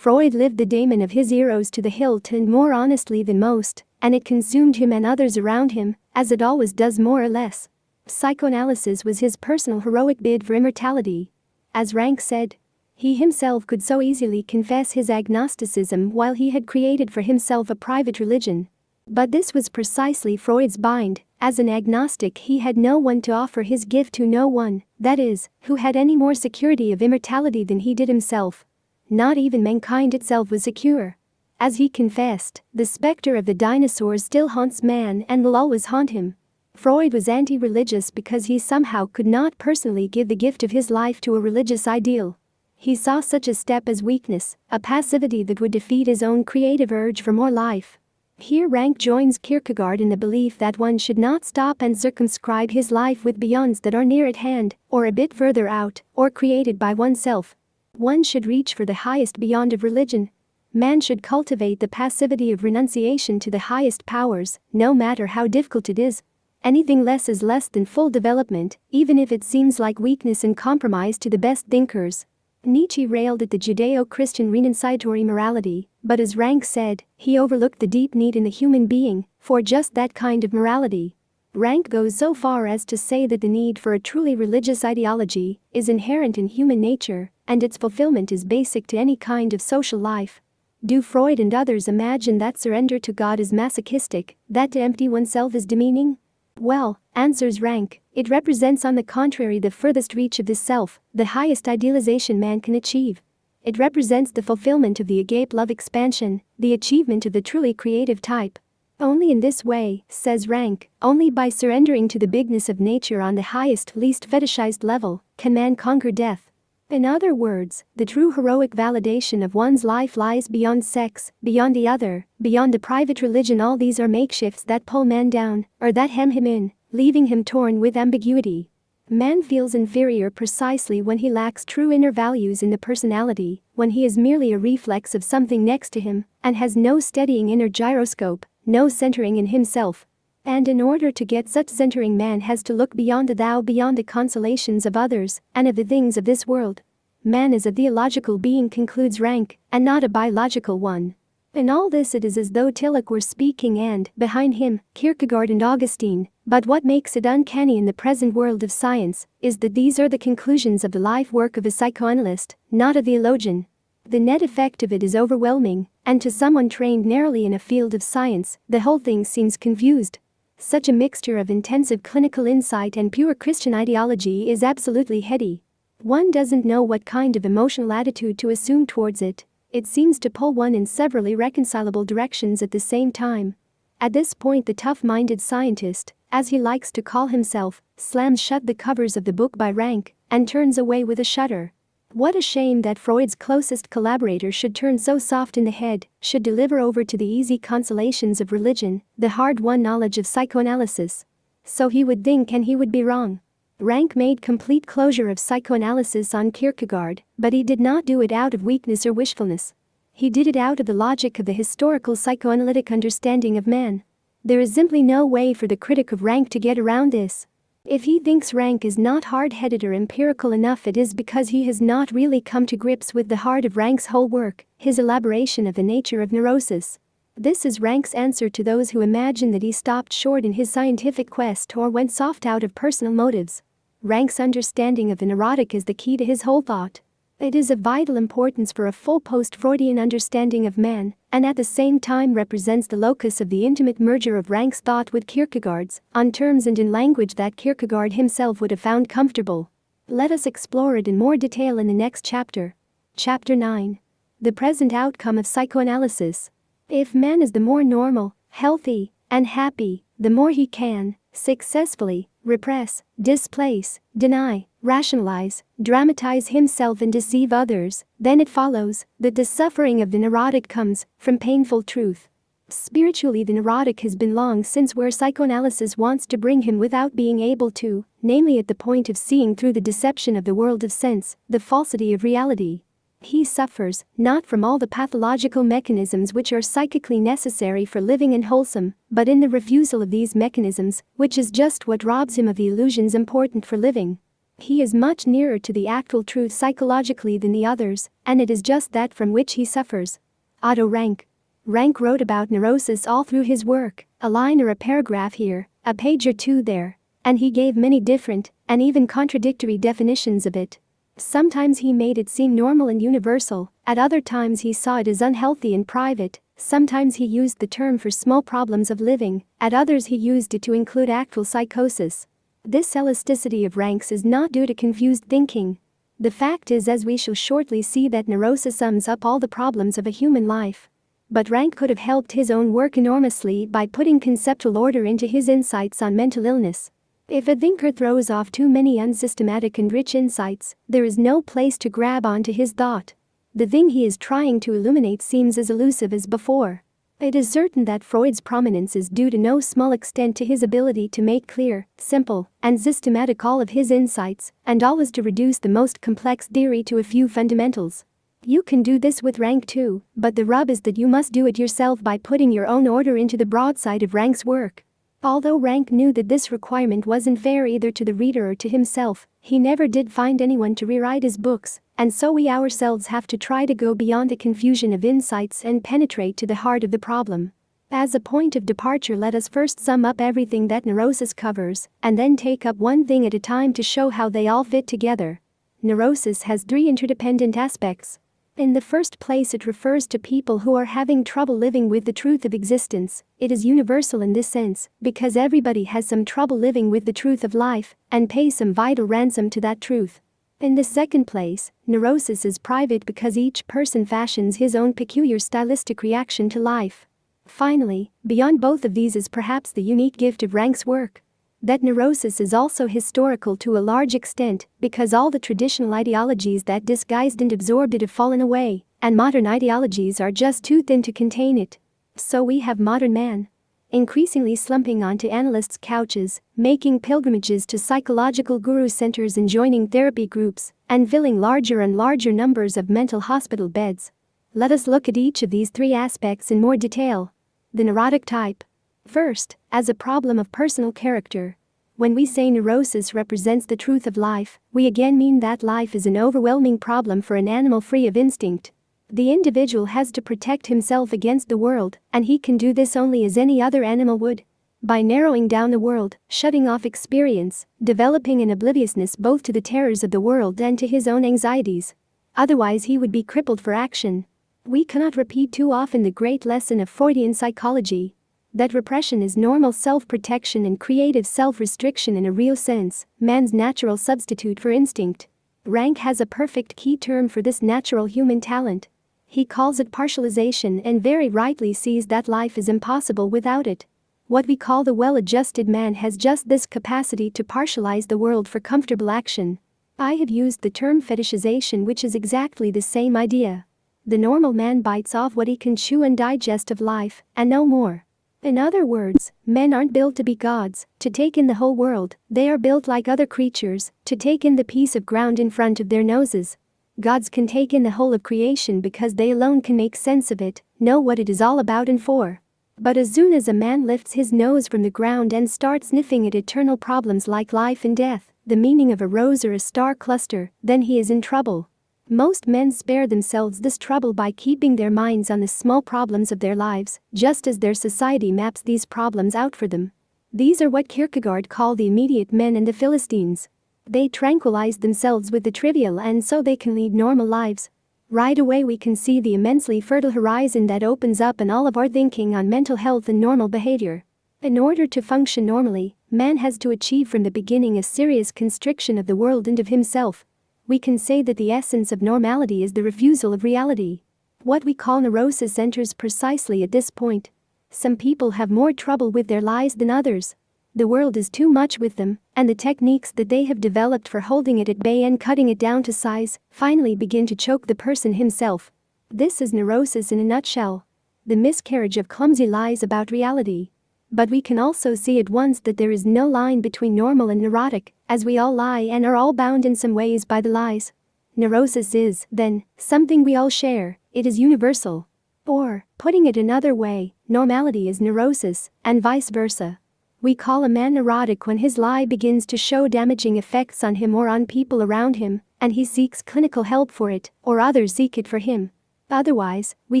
Freud lived the daemon of his eros to the hilt and more honestly than most, and it consumed him and others around him, as it always does more or less. Psychoanalysis was his personal heroic bid for immortality. As Rank said, he himself could so easily confess his agnosticism while he had created for himself a private religion. But this was precisely Freud's bind. As an agnostic, he had no one to offer his gift to, no one, that is, who had any more security of immortality than he did himself. Not even mankind itself was secure. As he confessed, the specter of the dinosaurs still haunts man and will always haunt him. Freud was anti-religious because he somehow could not personally give the gift of his life to a religious ideal. He saw such a step as weakness, a passivity that would defeat his own creative urge for more life. Here Rank joins Kierkegaard in the belief that one should not stop and circumscribe his life with beyonds that are near at hand, or a bit further out, or created by oneself. One should reach for the highest beyond of religion. Man should cultivate the passivity of renunciation to the highest powers, no matter how difficult it is. Anything less is less than full development, even if it seems like weakness and compromise to the best thinkers. Nietzsche railed at the Judeo-Christian renunciatory morality, but as Rank said, he overlooked the deep need in the human being for just that kind of morality. Rank goes so far as to say that the need for a truly religious ideology is inherent in human nature, and its fulfillment is basic to any kind of social life. Do Freud and others imagine that surrender to God is masochistic, that to empty oneself is demeaning? Well, answers Rank, it represents on the contrary the furthest reach of the self, the highest idealization man can achieve. It represents the fulfillment of the agape love expansion, the achievement of the truly creative type. Only in this way, says Rank, only by surrendering to the bigness of nature on the highest, least fetishized level, can man conquer death. In other words, the true heroic validation of one's life lies beyond sex, beyond the other, beyond the private religion. All these are makeshifts that pull man down, or that hem him in, leaving him torn with ambiguity. Man feels inferior precisely when he lacks true inner values in the personality, when he is merely a reflex of something next to him, and has no steadying inner gyroscope, no centering in himself. And in order to get such centering, man has to look beyond the thou, beyond the consolations of others, and of the things of this world. Man is a theological being, concludes Rank, and not a biological one. In all this it is as though Tillich were speaking and, behind him, Kierkegaard and Augustine, but what makes it uncanny in the present world of science is that these are the conclusions of the life work of a psychoanalyst, not a theologian. The net effect of it is overwhelming, and to someone trained narrowly in a field of science, the whole thing seems confused. Such a mixture of intensive clinical insight and pure Christian ideology is absolutely heady. One doesn't know what kind of emotional attitude to assume towards it. It seems to pull one in several irreconcilable directions at the same time. At this point, the tough-minded scientist, as he likes to call himself, slams shut the covers of the book by Rank and turns away with a shudder. What a shame that Freud's closest collaborator should turn so soft in the head, should deliver over to the easy consolations of religion, the hard-won knowledge of psychoanalysis. So he would think, and he would be wrong. Rank made complete closure of psychoanalysis on Kierkegaard, but he did not do it out of weakness or wishfulness. He did it out of the logic of the historical psychoanalytic understanding of man. There is simply no way for the critic of Rank to get around this. If he thinks Rank is not hard-headed or empirical enough, it is because he has not really come to grips with the heart of Rank's whole work, his elaboration of the nature of neurosis. This is Rank's answer to those who imagine that he stopped short in his scientific quest or went soft out of personal motives. Rank's understanding of the neurotic is the key to his whole thought. It is of vital importance for a full post-Freudian understanding of man, and at the same time represents the locus of the intimate merger of Rank's thought with Kierkegaard's, on terms and in language that Kierkegaard himself would have found comfortable. Let us explore it in more detail in the next chapter. Chapter 9. The present outcome of psychoanalysis. If man is the more normal, healthy, and happy, the more he can, successfully, repress, displace, deny, rationalize, dramatize himself and deceive others, then it follows that the suffering of the neurotic comes from painful truth. Spiritually, the neurotic has been long since where psychoanalysis wants to bring him without being able to, namely at the point of seeing through the deception of the world of sense, the falsity of reality. He suffers, not from all the pathological mechanisms which are psychically necessary for living and wholesome, but in the refusal of these mechanisms, which is just what robs him of the illusions important for living. He is much nearer to the actual truth psychologically than the others, and it is just that from which he suffers. Otto Rank. Rank wrote about neurosis all through his work, a line or a paragraph here, a page or two there, and he gave many different, and even contradictory definitions of it. Sometimes he made it seem normal and universal, at other times he saw it as unhealthy and private, sometimes he used the term for small problems of living, at others he used it to include actual psychosis. This elasticity of Rank's is not due to confused thinking. The fact is, as we shall shortly see, that neurosis sums up all the problems of a human life. But Rank could have helped his own work enormously by putting conceptual order into his insights on mental illness. If a thinker throws off too many unsystematic and rich insights, there is no place to grab onto his thought. The thing he is trying to illuminate seems as elusive as before. It is certain that Freud's prominence is due to no small extent to his ability to make clear, simple, and systematic all of his insights, and always to reduce the most complex theory to a few fundamentals. You can do this with Rank too, but the rub is that you must do it yourself by putting your own order into the broadside of Rank's work. Although Rank knew that this requirement wasn't fair either to the reader or to himself, he never did find anyone to rewrite his books, and so we ourselves have to try to go beyond the confusion of insights and penetrate to the heart of the problem. As a point of departure, let us first sum up everything that neurosis covers, and then take up one thing at a time to show how they all fit together. Neurosis has three interdependent aspects. In the first place, it refers to people who are having trouble living with the truth of existence. It is universal in this sense, because everybody has some trouble living with the truth of life, and pays some vital ransom to that truth. In the second place, neurosis is private because each person fashions his own peculiar stylistic reaction to life. Finally, beyond both of these is perhaps the unique gift of Rank's work. That neurosis is also historical to a large extent, because all the traditional ideologies that disguised and absorbed it have fallen away, and modern ideologies are just too thin to contain it. So we have modern man, increasingly slumping onto analysts' couches, making pilgrimages to psychological guru centers and joining therapy groups, and filling larger and larger numbers of mental hospital beds. Let us look at each of these three aspects in more detail. The neurotic type. First, as a problem of personal character. When we say neurosis represents the truth of life, we again mean that life is an overwhelming problem for an animal free of instinct. The individual has to protect himself against the world, and he can do this only as any other animal would. By narrowing down the world, shutting off experience, developing an obliviousness both to the terrors of the world and to his own anxieties. Otherwise he would be crippled for action. We cannot repeat too often the great lesson of Freudian psychology. That repression is normal self-protection and creative self-restriction in a real sense, man's natural substitute for instinct. Rank has a perfect key term for this natural human talent. He calls it partialization and very rightly sees that life is impossible without it. What we call the well-adjusted man has just this capacity to partialize the world for comfortable action. I have used the term fetishization, which is exactly the same idea. The normal man bites off what he can chew and digest of life, and no more. In other words, men aren't built to be gods, to take in the whole world. They are built like other creatures, to take in the piece of ground in front of their noses. Gods can take in the whole of creation because they alone can make sense of it, know what it is all about and for. But as soon as a man lifts his nose from the ground and starts sniffing at eternal problems like life and death, the meaning of a rose or a star cluster, then he is in trouble. Most men spare themselves this trouble by keeping their minds on the small problems of their lives, just as their society maps these problems out for them. These are what Kierkegaard called the immediate men and the Philistines. They tranquilize themselves with the trivial and so they can lead normal lives. Right away we can see the immensely fertile horizon that opens up in all of our thinking on mental health and normal behavior. In order to function normally, man has to achieve from the beginning a serious constriction of the world and of himself. We can say that the essence of normality is the refusal of reality. What we call neurosis enters precisely at this point. Some people have more trouble with their lies than others. The world is too much with them, and the techniques that they have developed for holding it at bay and cutting it down to size finally begin to choke the person himself. This is neurosis in a nutshell. The miscarriage of clumsy lies about reality. But we can also see at once that there is no line between normal and neurotic, as we all lie and are all bound in some ways by the lies. Neurosis is, then, something we all share, it is universal. Or, putting it another way, normality is neurosis, and vice versa. We call a man neurotic when his lie begins to show damaging effects on him or on people around him, and he seeks clinical help for it, or others seek it for him. Otherwise, we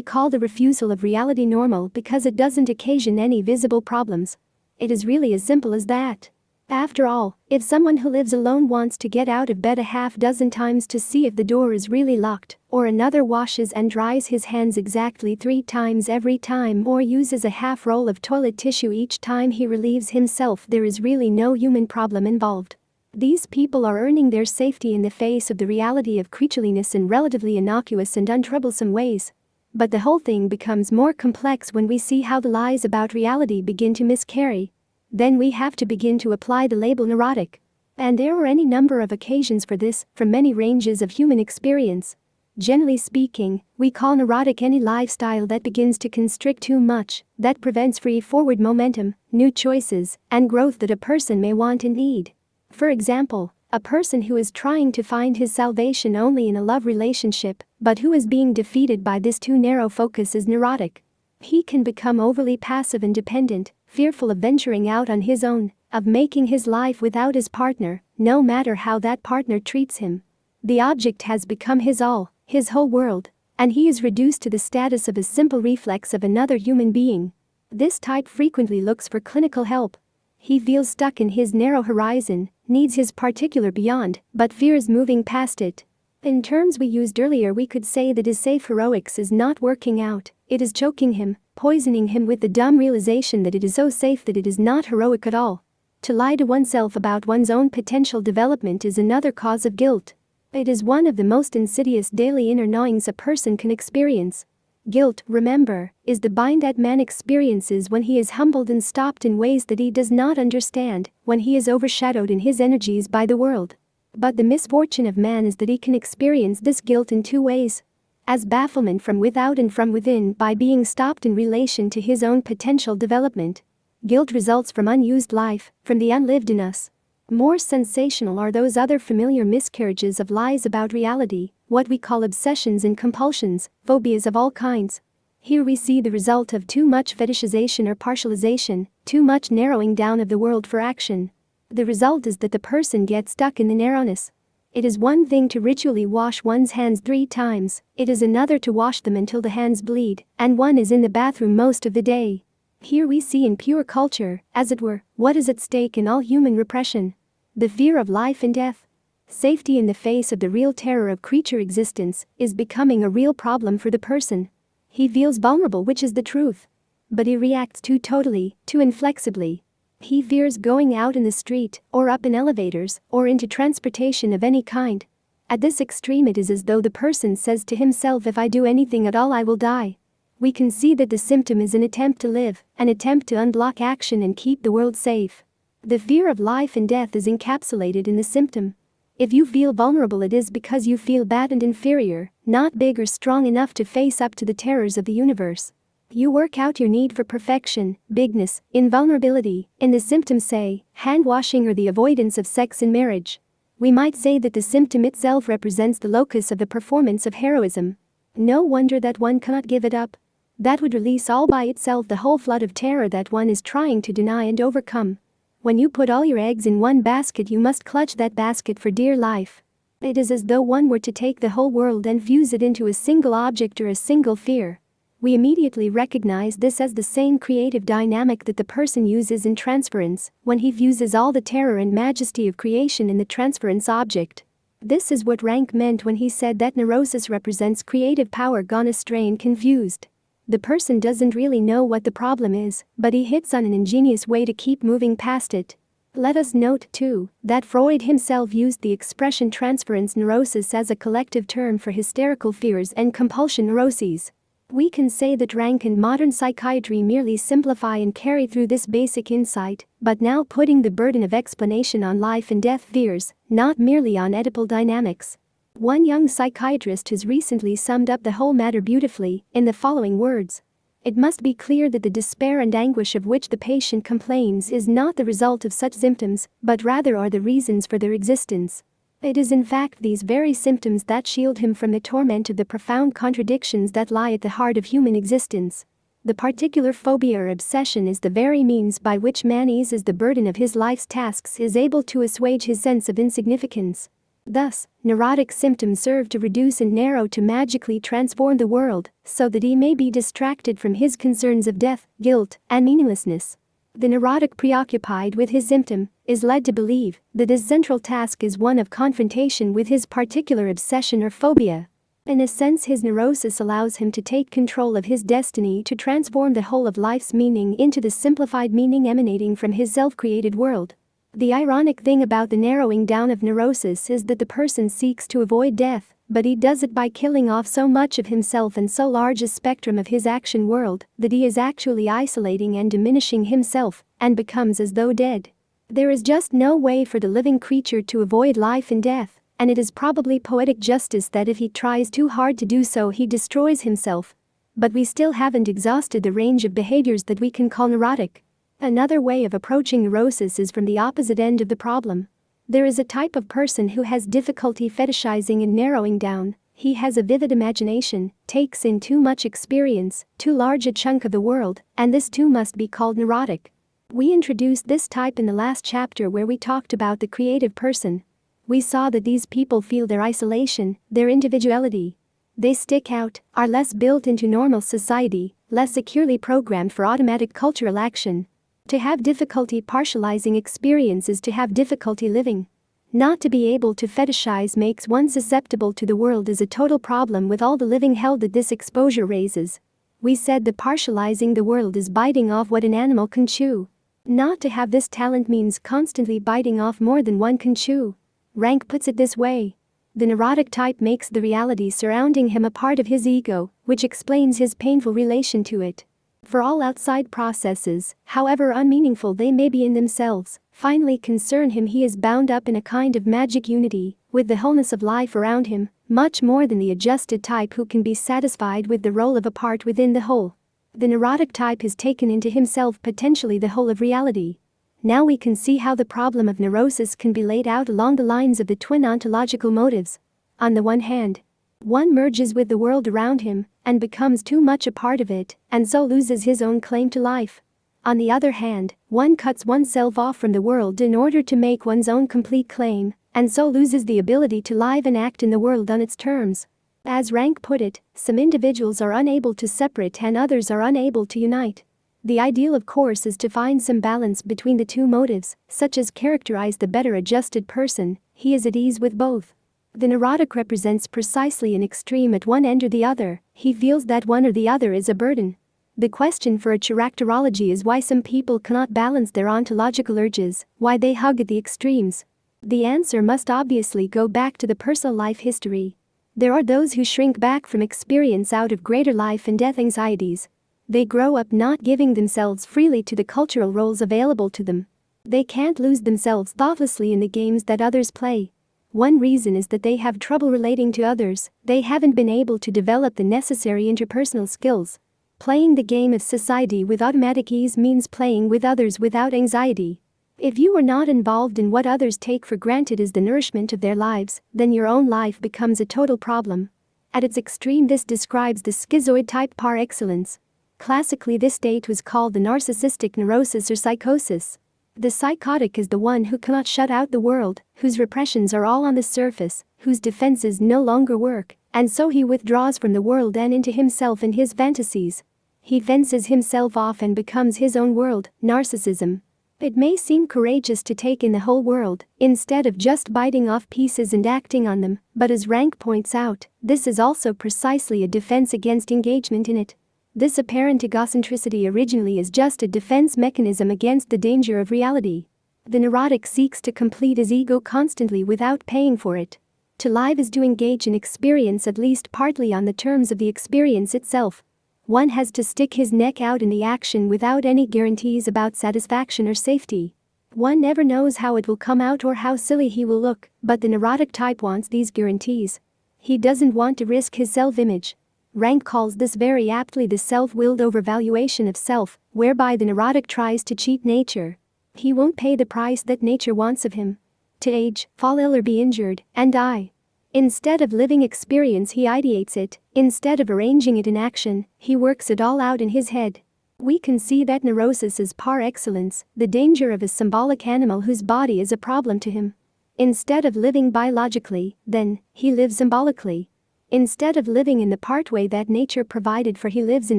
call the refusal of reality normal because it doesn't occasion any visible problems. It is really as simple as that. After all, if someone who lives alone wants to get out of bed a half dozen times to see if the door is really locked, or another washes and dries his hands exactly 3 times every time, or uses a half roll of toilet tissue each time he relieves himself, there is really no human problem involved. These people are earning their safety in the face of the reality of creatureliness in relatively innocuous and untroublesome ways. But the whole thing becomes more complex when we see how the lies about reality begin to miscarry. Then we have to begin to apply the label neurotic. And there are any number of occasions for this, from many ranges of human experience. Generally speaking, we call neurotic any lifestyle that begins to constrict too much, that prevents free forward momentum, new choices, and growth that a person may want and need. For example, a person who is trying to find his salvation only in a love relationship, but who is being defeated by this too narrow focus is neurotic. He can become overly passive and dependent, fearful of venturing out on his own, of making his life without his partner, no matter how that partner treats him. The object has become his all, his whole world, and he is reduced to the status of a simple reflex of another human being. This type frequently looks for clinical help. He feels stuck in his narrow horizon, needs his particular beyond, but fears moving past it. In terms we used earlier, we could say that his safe heroics is not working out, it is choking him, poisoning him with the dumb realization that it is so safe that it is not heroic at all. To lie to oneself about one's own potential development is another cause of guilt. It is one of the most insidious daily inner gnawings a person can experience. Guilt, remember, is the bind that man experiences when he is humbled and stopped in ways that he does not understand, when he is overshadowed in his energies by the world. But the misfortune of man is that he can experience this guilt in 2 ways. As bafflement from without and from within by being stopped in relation to his own potential development. Guilt results from unused life, from the unlived in us. More sensational are those other familiar miscarriages of lies about reality, what we call obsessions and compulsions, phobias of all kinds. Here we see the result of too much fetishization or partialization, too much narrowing down of the world for action. The result is that the person gets stuck in the narrowness. It is one thing to ritually wash one's hands 3 times, it is another to wash them until the hands bleed, and one is in the bathroom most of the day. Here we see in pure culture, as it were, what is at stake in all human repression. The fear of life and death. Safety in the face of the real terror of creature existence is becoming a real problem for the person. He feels vulnerable, which is the truth. But he reacts too totally, too inflexibly. He fears going out in the street, or up in elevators, or into transportation of any kind. At this extreme it is as though the person says to himself, if I do anything at all I will die. We can see that the symptom is an attempt to live, an attempt to unblock action and keep the world safe. The fear of life and death is encapsulated in the symptom. If you feel vulnerable, it is because you feel bad and inferior, not big or strong enough to face up to the terrors of the universe. You work out your need for perfection, bigness, invulnerability, in the symptom, say, hand washing or the avoidance of sex in marriage. We might say that the symptom itself represents the locus of the performance of heroism. No wonder that one cannot give it up. That would release all by itself the whole flood of terror that one is trying to deny and overcome. When you put all your eggs in one basket, you must clutch that basket for dear life. It is as though one were to take the whole world and fuse it into a single object or a single fear. We immediately recognize this as the same creative dynamic that the person uses in transference, when he fuses all the terror and majesty of creation in the transference object. This is what Rank meant when he said that neurosis represents creative power gone astray and confused. The person doesn't really know what the problem is, but he hits on an ingenious way to keep moving past it. Let us note, too, that Freud himself used the expression transference neurosis as a collective term for hysterical fears and compulsion neuroses. We can say that Rank and modern psychiatry merely simplify and carry through this basic insight, but now putting the burden of explanation on life and death fears, not merely on Oedipal dynamics. One young psychiatrist has recently summed up the whole matter beautifully, in the following words. It must be clear that the despair and anguish of which the patient complains is not the result of such symptoms, but rather are the reasons for their existence. It is in fact these very symptoms that shield him from the torment of the profound contradictions that lie at the heart of human existence. The particular phobia or obsession is the very means by which man eases the burden of his life's tasks, is able to assuage his sense of insignificance. Thus, neurotic symptoms serve to reduce and narrow, to magically transform the world, so that he may be distracted from his concerns of death, guilt, and meaninglessness. The neurotic, preoccupied with his symptom, is led to believe that his central task is one of confrontation with his particular obsession or phobia. In a sense, his neurosis allows him to take control of his destiny, to transform the whole of life's meaning into the simplified meaning emanating from his self-created world. The ironic thing about the narrowing down of neurosis is that the person seeks to avoid death, but he does it by killing off so much of himself and so large a spectrum of his action world that he is actually isolating and diminishing himself, and becomes as though dead. There is just no way for the living creature to avoid life and death, and it is probably poetic justice that if he tries too hard to do so, he destroys himself. But we still haven't exhausted the range of behaviors that we can call neurotic. Another way of approaching neurosis is from the opposite end of the problem. There is a type of person who has difficulty fetishizing and narrowing down. He has a vivid imagination, takes in too much experience, too large a chunk of the world, and this too must be called neurotic. We introduced this type in the last chapter where we talked about the creative person. We saw that these people feel their isolation, their individuality. They stick out, are less built into normal society, less securely programmed for automatic cultural action. To have difficulty partializing experience is to have difficulty living. Not to be able to fetishize makes one susceptible to the world is a total problem with all the living hell that this exposure raises. We said that partializing the world is biting off what an animal can chew. Not to have this talent means constantly biting off more than one can chew. Rank puts it this way. The neurotic type makes the reality surrounding him a part of his ego, which explains his painful relation to it. For all outside processes, however unmeaningful they may be in themselves, finally concern him, he is bound up in a kind of magic unity with the wholeness of life around him, much more than the adjusted type who can be satisfied with the role of a part within the whole. The neurotic type has taken into himself potentially the whole of reality. Now we can see how the problem of neurosis can be laid out along the lines of the twin ontological motives. On the one hand, one merges with the world around him and becomes too much a part of it, and so loses his own claim to life. On the other hand, one cuts oneself off from the world in order to make one's own complete claim, and so loses the ability to live and act in the world on its terms. As Rank put it, some individuals are unable to separate and others are unable to unite. The ideal, of course, is to find some balance between the two motives, such as characterize the better adjusted person. He is at ease with both. The neurotic represents precisely an extreme at one end or the other. He feels that one or the other is a burden. The question for a characterology is why some people cannot balance their ontological urges, why they hug at the extremes. The answer must obviously go back to the personal life history. There are those who shrink back from experience out of greater life and death anxieties. They grow up not giving themselves freely to the cultural roles available to them. They can't lose themselves thoughtlessly in the games that others play. One reason is that they have trouble relating to others. They haven't been able to develop the necessary interpersonal skills. Playing the game of society with automatic ease means playing with others without anxiety. If you are not involved in what others take for granted as the nourishment of their lives, then your own life becomes a total problem. At its extreme, this describes the schizoid type par excellence. Classically, this state was called the narcissistic neurosis or psychosis. The psychotic is the one who cannot shut out the world, whose repressions are all on the surface, whose defenses no longer work, and so he withdraws from the world and into himself and his fantasies. He fences himself off and becomes his own world, narcissism. It may seem courageous to take in the whole world, instead of just biting off pieces and acting on them, but as Rank points out, this is also precisely a defense against engagement in it. This apparent egocentricity originally is just a defense mechanism against the danger of reality. The neurotic seeks to complete his ego constantly without paying for it. To live is to engage in experience at least partly on the terms of the experience itself. One has to stick his neck out in the action without any guarantees about satisfaction or safety. One never knows how it will come out or how silly he will look, but the neurotic type wants these guarantees. He doesn't want to risk his self-image. Rank calls this very aptly the self-willed overvaluation of self, whereby the neurotic tries to cheat nature. He won't pay the price that nature wants of him. To age, fall ill or be injured, and die. Instead of living experience, he ideates it. Instead of arranging it in action, he works it all out in his head. We can see that neurosis is par excellence, the danger of a symbolic animal whose body is a problem to him. Instead of living biologically, then, he lives symbolically. Instead of living in the part way that nature provided for, he lives in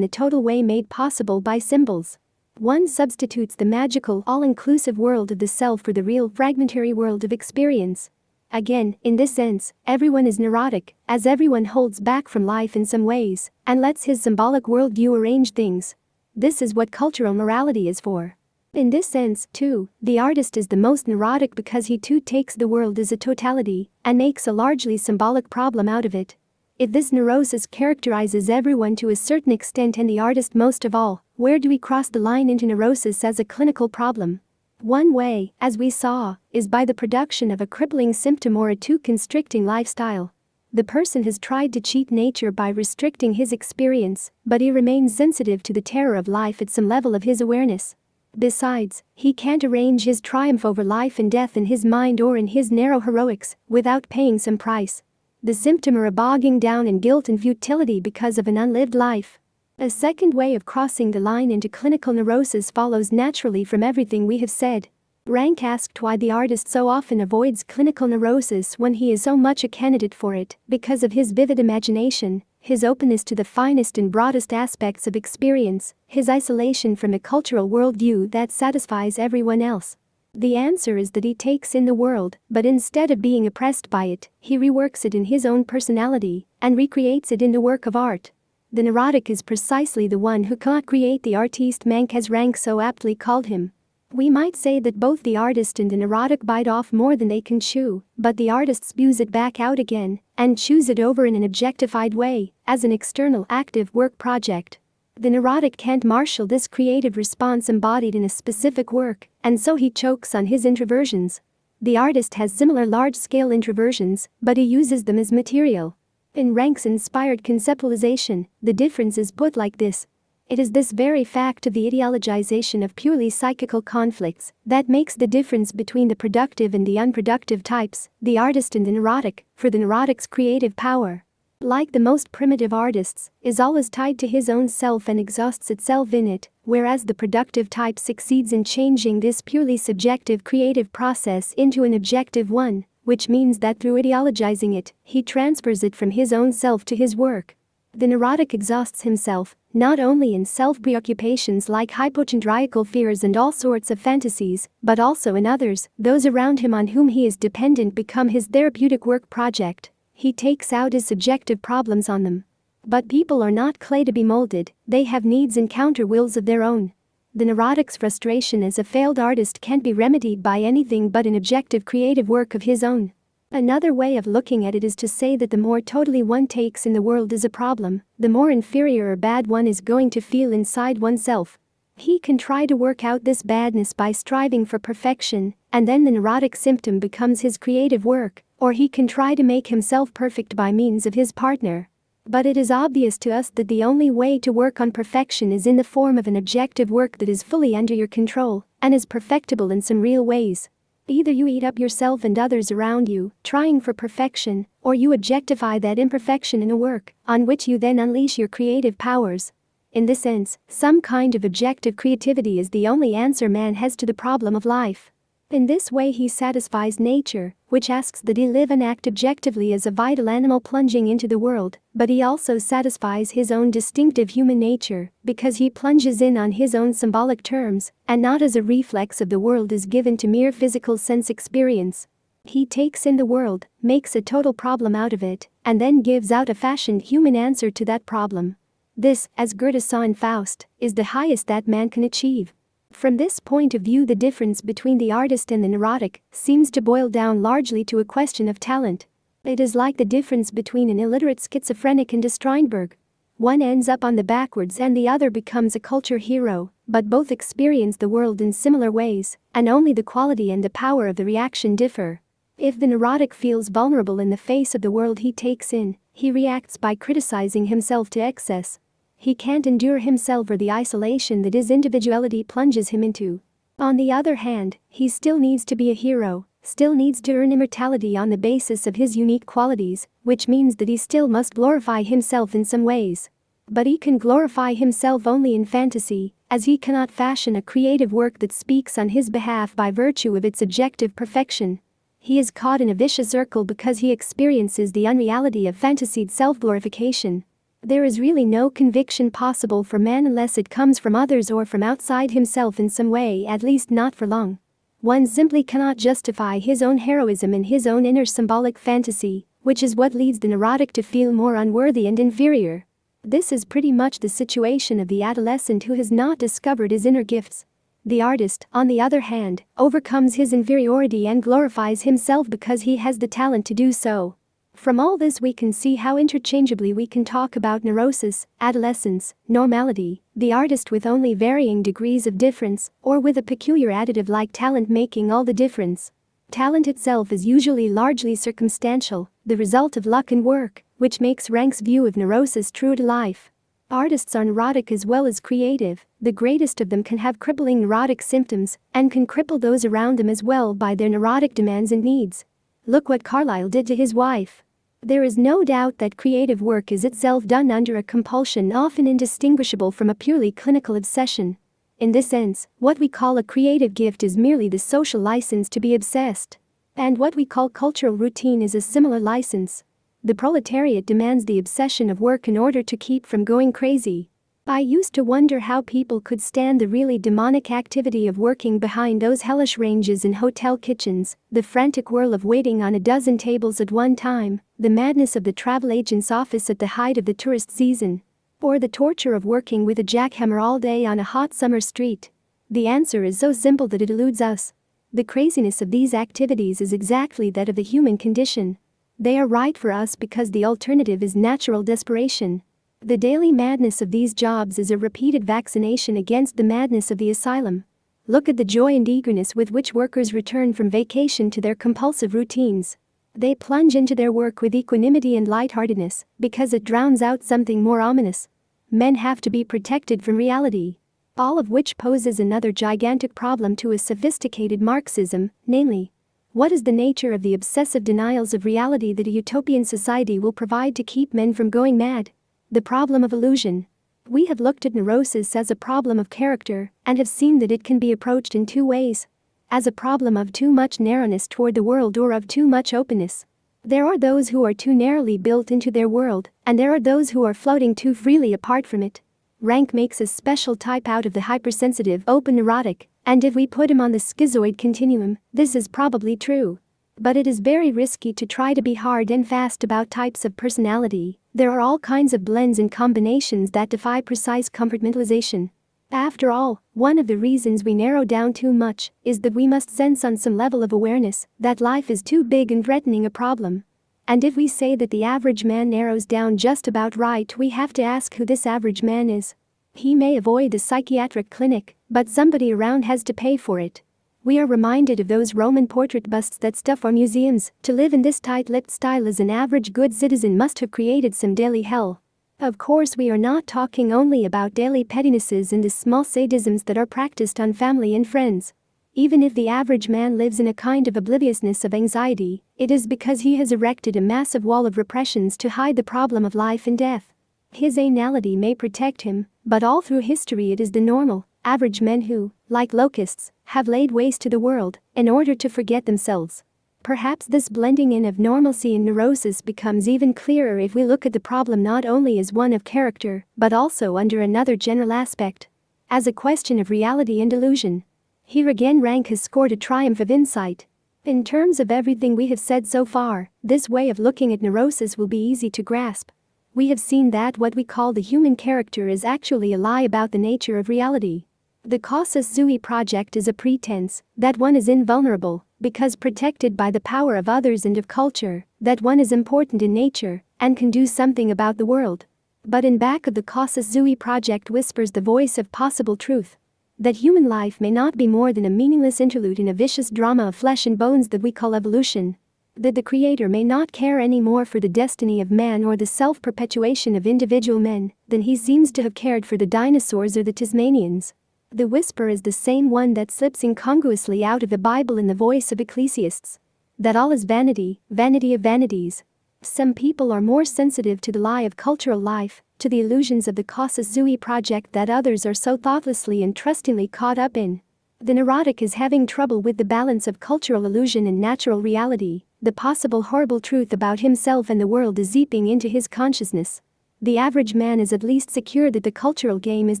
the total way made possible by symbols. One substitutes the magical, all-inclusive world of the self for the real, fragmentary world of experience. Again, in this sense, everyone is neurotic, as everyone holds back from life in some ways, and lets his symbolic worldview arrange things. This is what cultural morality is for. In this sense, too, the artist is the most neurotic because he too takes the world as a totality and makes a largely symbolic problem out of it. If this neurosis characterizes everyone to a certain extent and the artist most of all, where do we cross the line into neurosis as a clinical problem? One way, as we saw, is by the production of a crippling symptom or a too constricting lifestyle. The person has tried to cheat nature by restricting his experience, but he remains sensitive to the terror of life at some level of his awareness. Besides, he can't arrange his triumph over life and death in his mind or in his narrow heroics without paying some price. The symptom are a bogging down in guilt and futility because of an unlived life. A second way of crossing the line into clinical neurosis follows naturally from everything we have said. Rank asked why the artist so often avoids clinical neurosis when he is so much a candidate for it, because of his vivid imagination, his openness to the finest and broadest aspects of experience, his isolation from a cultural worldview that satisfies everyone else. The answer is that he takes in the world, but instead of being oppressed by it, he reworks it in his own personality and recreates it in the work of art. The neurotic is precisely the one who cannot create the artiste manque, as Rank so aptly called him. We might say that both the artist and the neurotic bite off more than they can chew, but the artist spews it back out again and chews it over in an objectified way, as an external active work project. The neurotic can't marshal this creative response embodied in a specific work, and so he chokes on his introversions. The artist has similar large-scale introversions, but he uses them as material. In Rank's inspired conceptualization, the difference is put like this. It is this very fact of the ideologization of purely psychical conflicts that makes the difference between the productive and the unproductive types, the artist and the neurotic, for the neurotic's creative power, like the most primitive artists, is always tied to his own self and exhausts itself in it, whereas the productive type succeeds in changing this purely subjective creative process into an objective one, which means that through ideologizing it, he transfers it from his own self to his work. The neurotic exhausts himself, not only in self-preoccupations like hypochondriacal fears and all sorts of fantasies, but also in others. Those around him on whom he is dependent become his therapeutic work project. He takes out his subjective problems on them. But people are not clay to be molded, they have needs and counter-wills of their own. The neurotic's frustration as a failed artist can't be remedied by anything but an objective creative work of his own. Another way of looking at it is to say that the more totally one takes in the world as a problem, the more inferior or bad one is going to feel inside oneself. He can try to work out this badness by striving for perfection, and then the neurotic symptom becomes his creative work, or he can try to make himself perfect by means of his partner. But it is obvious to us that the only way to work on perfection is in the form of an objective work that is fully under your control and is perfectible in some real ways. Either you eat up yourself and others around you, trying for perfection, or you objectify that imperfection in a work, on which you then unleash your creative powers. In this sense, some kind of objective creativity is the only answer man has to the problem of life. In this way he satisfies nature, which asks that he live and act objectively as a vital animal plunging into the world, but he also satisfies his own distinctive human nature, because he plunges in on his own symbolic terms, and not as a reflex of the world as given to mere physical sense experience. He takes in the world, makes a total problem out of it, and then gives out a fashioned human answer to that problem. This, as Goethe saw in Faust, is the highest that man can achieve. From this point of view, the difference between the artist and the neurotic seems to boil down largely to a question of talent. It is like the difference between an illiterate schizophrenic and a Strindberg. One ends up on the backwards and the other becomes a culture hero, but both experience the world in similar ways, and only the quality and the power of the reaction differ. If the neurotic feels vulnerable in the face of the world he takes in, he reacts by criticizing himself to excess. He can't endure himself or the isolation that his individuality plunges him into. On the other hand, he still needs to be a hero, still needs to earn immortality on the basis of his unique qualities, which means that he still must glorify himself in some ways. But he can glorify himself only in fantasy, as he cannot fashion a creative work that speaks on his behalf by virtue of its objective perfection. He is caught in a vicious circle because he experiences the unreality of fantasied self-glorification. There is really no conviction possible for man unless it comes from others or from outside himself in some way, at least not for long. One simply cannot justify his own heroism in his own inner symbolic fantasy, which is what leads the neurotic to feel more unworthy and inferior. This is pretty much the situation of the adolescent who has not discovered his inner gifts. The artist, on the other hand, overcomes his inferiority and glorifies himself because he has the talent to do so. From all this we can see how interchangeably we can talk about neurosis, adolescence, normality, the artist with only varying degrees of difference, or with a peculiar additive like talent making all the difference. Talent itself is usually largely circumstantial, the result of luck and work, which makes Rank's view of neurosis true to life. Artists are neurotic as well as creative. The greatest of them can have crippling neurotic symptoms and can cripple those around them as well by their neurotic demands and needs. Look what Carlyle did to his wife. There is no doubt that creative work is itself done under a compulsion often indistinguishable from a purely clinical obsession. In this sense, what we call a creative gift is merely the social license to be obsessed. And what we call cultural routine is a similar license. The proletariat demands the obsession of work in order to keep from going crazy. I used to wonder how people could stand the really demonic activity of working behind those hellish ranges in hotel kitchens, the frantic whirl of waiting on a dozen tables at one time, the madness of the travel agent's office at the height of the tourist season, or the torture of working with a jackhammer all day on a hot summer street. The answer is so simple that it eludes us. The craziness of these activities is exactly that of the human condition. They are right for us because the alternative is natural desperation. The daily madness of these jobs is a repeated vaccination against the madness of the asylum. Look at the joy and eagerness with which workers return from vacation to their compulsive routines. They plunge into their work with equanimity and lightheartedness because it drowns out something more ominous. Men have to be protected from reality. All of which poses another gigantic problem to a sophisticated Marxism, namely, what is the nature of the obsessive denials of reality that a utopian society will provide to keep men from going mad? The problem of illusion. We have looked at neurosis as a problem of character and have seen that it can be approached in two ways. As a problem of too much narrowness toward the world or of too much openness. There are those who are too narrowly built into their world, and there are those who are floating too freely apart from it. Rank makes a special type out of the hypersensitive, open neurotic, and if we put him on the schizoid continuum, this is probably true. But it is very risky to try to be hard and fast about types of personality. There are all kinds of blends and combinations that defy precise compartmentalization. After all, one of the reasons we narrow down too much is that we must sense on some level of awareness that life is too big and threatening a problem. And if we say that the average man narrows down just about right, we have to ask who this average man is. He may avoid a psychiatric clinic, but somebody around has to pay for it. We are reminded of those Roman portrait busts that stuff our museums. To live in this tight-lipped style as an average good citizen must have created some daily hell. Of course, we are not talking only about daily pettinesses and the small sadisms that are practiced on family and friends. Even if the average man lives in a kind of obliviousness of anxiety, it is because he has erected a massive wall of repressions to hide the problem of life and death. His anality may protect him, but all through history it is the normal, average men who, like locusts, have laid waste to the world in order to forget themselves. Perhaps this blending in of normalcy and neurosis becomes even clearer if we look at the problem not only as one of character, but also under another general aspect. As a question of reality and illusion. Here again Rank has scored a triumph of insight. In terms of everything we have said so far, this way of looking at neurosis will be easy to grasp. We have seen that what we call the human character is actually a lie about the nature of reality. The casus sui project is a pretense that one is invulnerable because protected by the power of others and of culture, that one is important in nature and can do something about the world. But in back of the casus sui project whispers the voice of possible truth. That human life may not be more than a meaningless interlude in a vicious drama of flesh and bones that we call evolution. That the Creator may not care any more for the destiny of man or the self-perpetuation of individual men than he seems to have cared for the dinosaurs or the Tasmanians. The whisper is the same one that slips incongruously out of the Bible in the voice of ecclesiasts. That all is vanity, vanity of vanities. Some people are more sensitive to the lie of cultural life, to the illusions of the casus sui project that others are so thoughtlessly and trustingly caught up in. The neurotic is having trouble with the balance of cultural illusion and natural reality. The possible horrible truth about himself and the world is seeping into his consciousness. The average man is at least secure that the cultural game is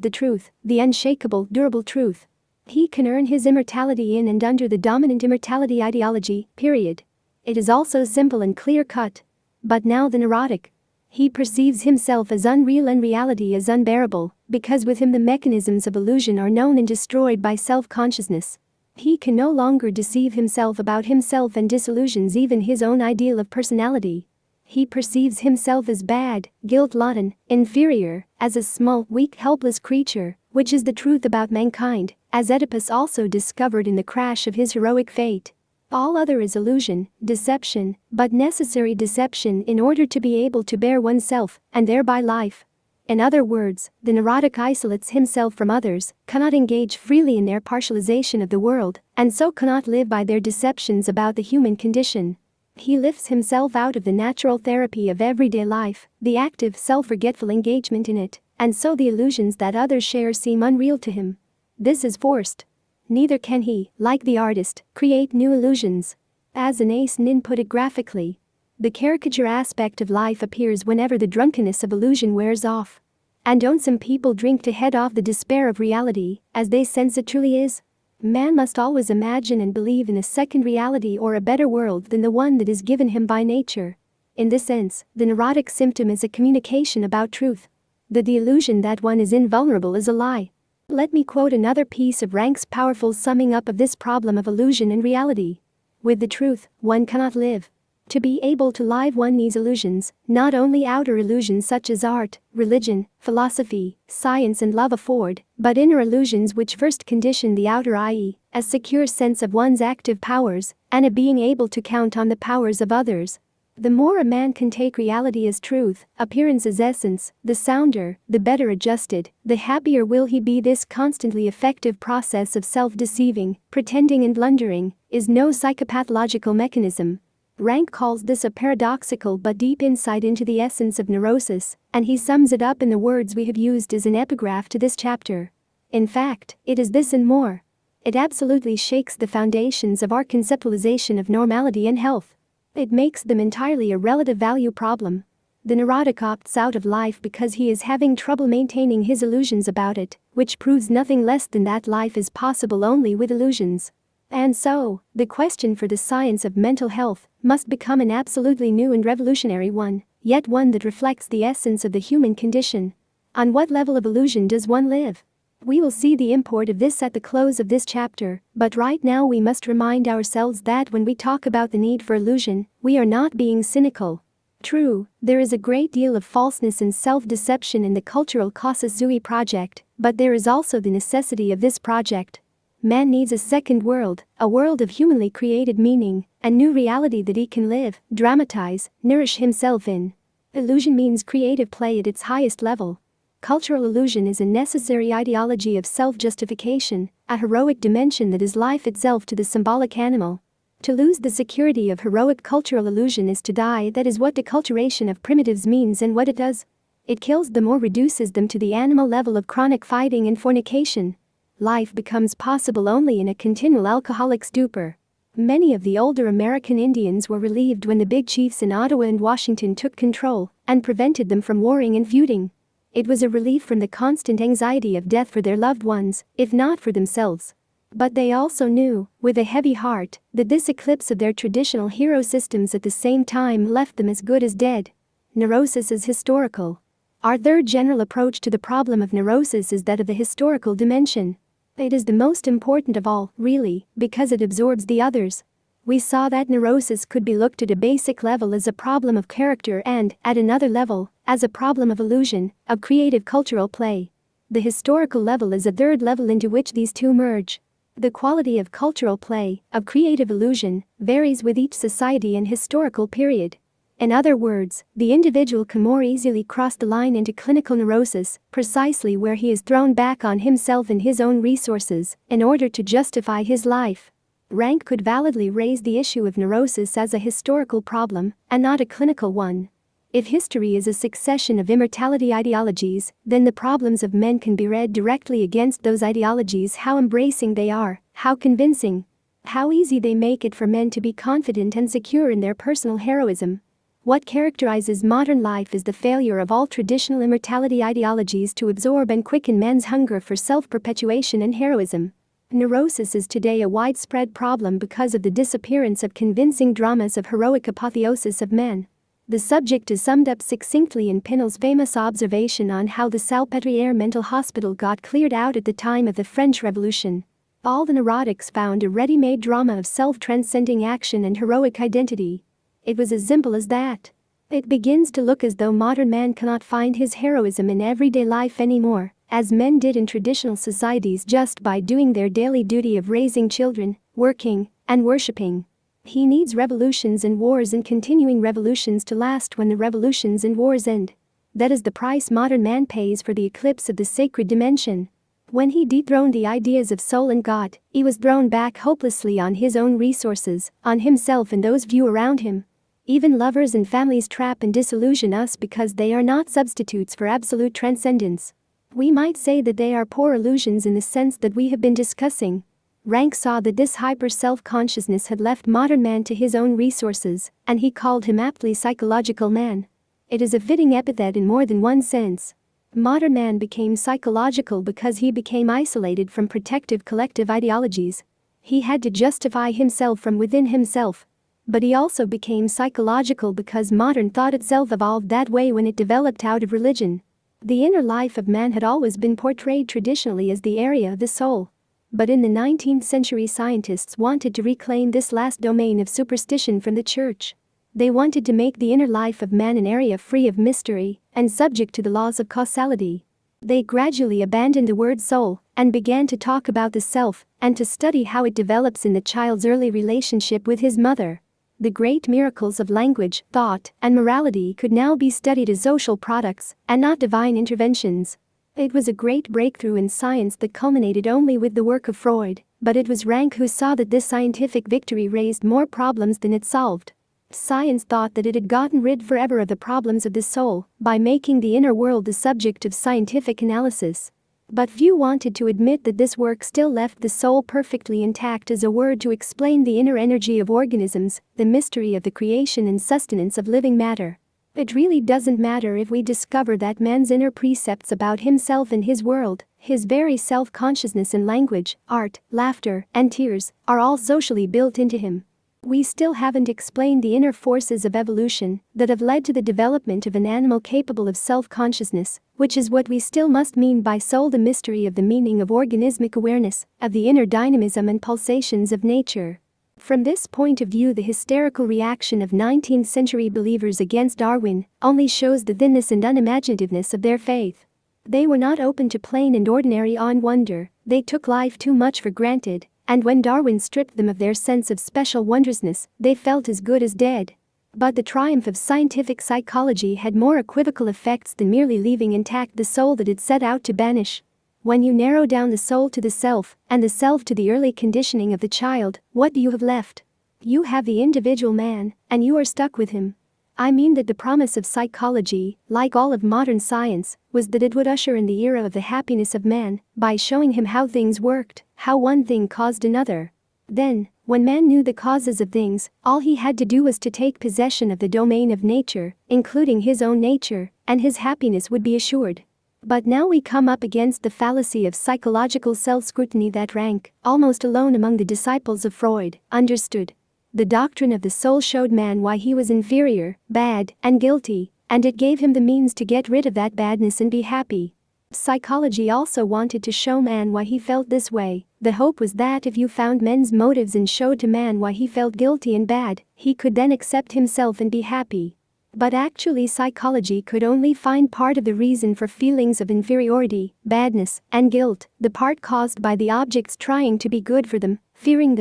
the truth, the unshakable, durable truth. He can earn his immortality in and under the dominant immortality ideology, period. It is also simple and clear-cut. But now the neurotic. He perceives himself as unreal and reality as unbearable, because with him the mechanisms of illusion are known and destroyed by self-consciousness. He can no longer deceive himself about himself and disillusions even his own ideal of personality. He perceives himself as bad, guilt-laden, inferior, as a small, weak, helpless creature, which is the truth about mankind, as Oedipus also discovered in the crash of his heroic fate. All other is illusion, deception, but necessary deception in order to be able to bear oneself, and thereby life. In other words, the neurotic isolates himself from others, cannot engage freely in their partialization of the world, and so cannot live by their deceptions about the human condition. He lifts himself out of the natural therapy of everyday life, the active self-forgetful engagement in it, and so the illusions that others share seem unreal to him. This is forced. Neither can he, like the artist, create new illusions. As an ace nin put it graphically, the caricature aspect of life appears whenever the drunkenness of illusion wears off. And don't some people drink to head off the despair of reality, as they sense it truly is? Man must always imagine and believe in a second reality or a better world than the one that is given him by nature. In this sense, the neurotic symptom is a communication about truth. That the illusion that one is invulnerable is a lie. Let me quote another piece of Rank's powerful summing up of this problem of illusion and reality. With the truth, one cannot live. To be able to live one needs illusions, not only outer illusions such as art, religion, philosophy, science and love afford, but inner illusions which first condition the outer, i.e., a secure sense of one's active powers, and a being able to count on the powers of others. The more a man can take reality as truth, appearance as essence, the sounder, the better adjusted, the happier will he be. This constantly effective process of self-deceiving, pretending and blundering, is no psychopathological mechanism. Rank calls this a paradoxical but deep insight into the essence of neurosis, and he sums it up in the words we have used as an epigraph to this chapter. In fact, it is this and more. It absolutely shakes the foundations of our conceptualization of normality and health. It makes them entirely a relative value problem. The neurotic opts out of life because he is having trouble maintaining his illusions about it, which proves nothing less than that life is possible only with illusions. And so, the question for the science of mental health must become an absolutely new and revolutionary one, yet one that reflects the essence of the human condition. On what level of illusion does one live? We will see the import of this at the close of this chapter, but right now we must remind ourselves that when we talk about the need for illusion, we are not being cynical. True, there is a great deal of falseness and self-deception in the cultural casus sui project, but there is also the necessity of this project. Man needs a second world, a world of humanly created meaning, a new reality that he can live, dramatize, nourish himself in. Illusion means creative play at its highest level. Cultural illusion is a necessary ideology of self-justification, a heroic dimension that is life itself to the symbolic animal. To lose the security of heroic cultural illusion is to die. That is what deculturation of primitives means and what it does. It kills them or reduces them to the animal level of chronic fighting and fornication. Life becomes possible only in a continual alcoholic stupor. Many of the older American Indians were relieved when the big chiefs in Ottawa and Washington took control and prevented them from warring and feuding. It was a relief from the constant anxiety of death for their loved ones, if not for themselves. But they also knew, with a heavy heart, that this eclipse of their traditional hero systems at the same time left them as good as dead. Neurosis is historical. Our third general approach to the problem of neurosis is that of the historical dimension. It is the most important of all, really, because it absorbs the others. We saw that neurosis could be looked at a basic level as a problem of character and, at another level, as a problem of illusion, of creative cultural play. The historical level is a third level into which these two merge. The quality of cultural play, of creative illusion, varies with each society and historical period. In other words, the individual can more easily cross the line into clinical neurosis, precisely where he is thrown back on himself and his own resources, in order to justify his life. Rank could validly raise the issue of neurosis as a historical problem, and not a clinical one. If history is a succession of immortality ideologies, then the problems of men can be read directly against those ideologies. How embracing they are, how convincing, how easy they make it for men to be confident and secure in their personal heroism. What characterizes modern life is the failure of all traditional immortality ideologies to absorb and quicken men's hunger for self-perpetuation and heroism. Neurosis is today a widespread problem because of the disappearance of convincing dramas of heroic apotheosis of men. The subject is summed up succinctly in Pinel's famous observation on how the Salpêtrière mental hospital got cleared out at the time of the French Revolution. All the neurotics found a ready-made drama of self-transcending action and heroic identity. It was as simple as that. It begins to look as though modern man cannot find his heroism in everyday life anymore, as men did in traditional societies just by doing their daily duty of raising children, working, and worshipping. He needs revolutions and wars and continuing revolutions to last when the revolutions and wars end. That is the price modern man pays for the eclipse of the sacred dimension. When he dethroned the ideas of soul and God, he was thrown back hopelessly on his own resources, on himself and those few around him. Even lovers and families trap and disillusion us because they are not substitutes for absolute transcendence. We might say that they are poor illusions in the sense that we have been discussing. Rank saw that this hyper-self-consciousness had left modern man to his own resources, and he called him aptly psychological man. It is a fitting epithet in more than one sense. Modern man became psychological because he became isolated from protective collective ideologies. He had to justify himself from within himself. But he also became psychological because modern thought itself evolved that way when it developed out of religion. The inner life of man had always been portrayed traditionally as the area of the soul. But in the 19th century, scientists wanted to reclaim this last domain of superstition from the church. They wanted to make the inner life of man an area free of mystery and subject to the laws of causality. They gradually abandoned the word soul and began to talk about the self and to study how it develops in the child's early relationship with his mother. The great miracles of language, thought, and morality could now be studied as social products and not divine interventions. It was a great breakthrough in science that culminated only with the work of Freud, but it was Rank who saw that this scientific victory raised more problems than it solved. Science thought that it had gotten rid forever of the problems of the soul by making the inner world the subject of scientific analysis. But few wanted to admit that this work still left the soul perfectly intact as a word to explain the inner energy of organisms, the mystery of the creation and sustenance of living matter. It really doesn't matter if we discover that man's inner precepts about himself and his world, his very self-consciousness and language, art, laughter, and tears, are all socially built into him. We still haven't explained the inner forces of evolution that have led to the development of an animal capable of self-consciousness, which is what we still must mean by soul, the mystery of the meaning of organismic awareness, of the inner dynamism and pulsations of nature. From this point of view, the hysterical reaction of 19th century believers against Darwin only shows the thinness and unimaginativeness of their faith. They were not open to plain and ordinary awe and wonder, they took life too much for granted. And when Darwin stripped them of their sense of special wondrousness, they felt as good as dead. But the triumph of scientific psychology had more equivocal effects than merely leaving intact the soul that it set out to banish. When you narrow down the soul to the self, and the self to the early conditioning of the child, what do you have left? You have the individual man, and you are stuck with him. I mean that the promise of psychology, like all of modern science, was that it would usher in the era of the happiness of man by showing him how things worked, how one thing caused another. Then, when man knew the causes of things, all he had to do was to take possession of the domain of nature, including his own nature, and his happiness would be assured. But now we come up against the fallacy of psychological self-scrutiny that Rank, almost alone among the disciples of Freud, understood. The doctrine of the soul showed man why he was inferior, bad, and guilty, and it gave him the means to get rid of that badness and be happy. Psychology also wanted to show man why he felt this way. The hope was that if you found men's motives and showed to man why he felt guilty and bad, he could then accept himself and be happy. But actually, psychology could only find part of the reason for feelings of inferiority, badness, and guilt, the part caused by the objects trying to be good for them, fearing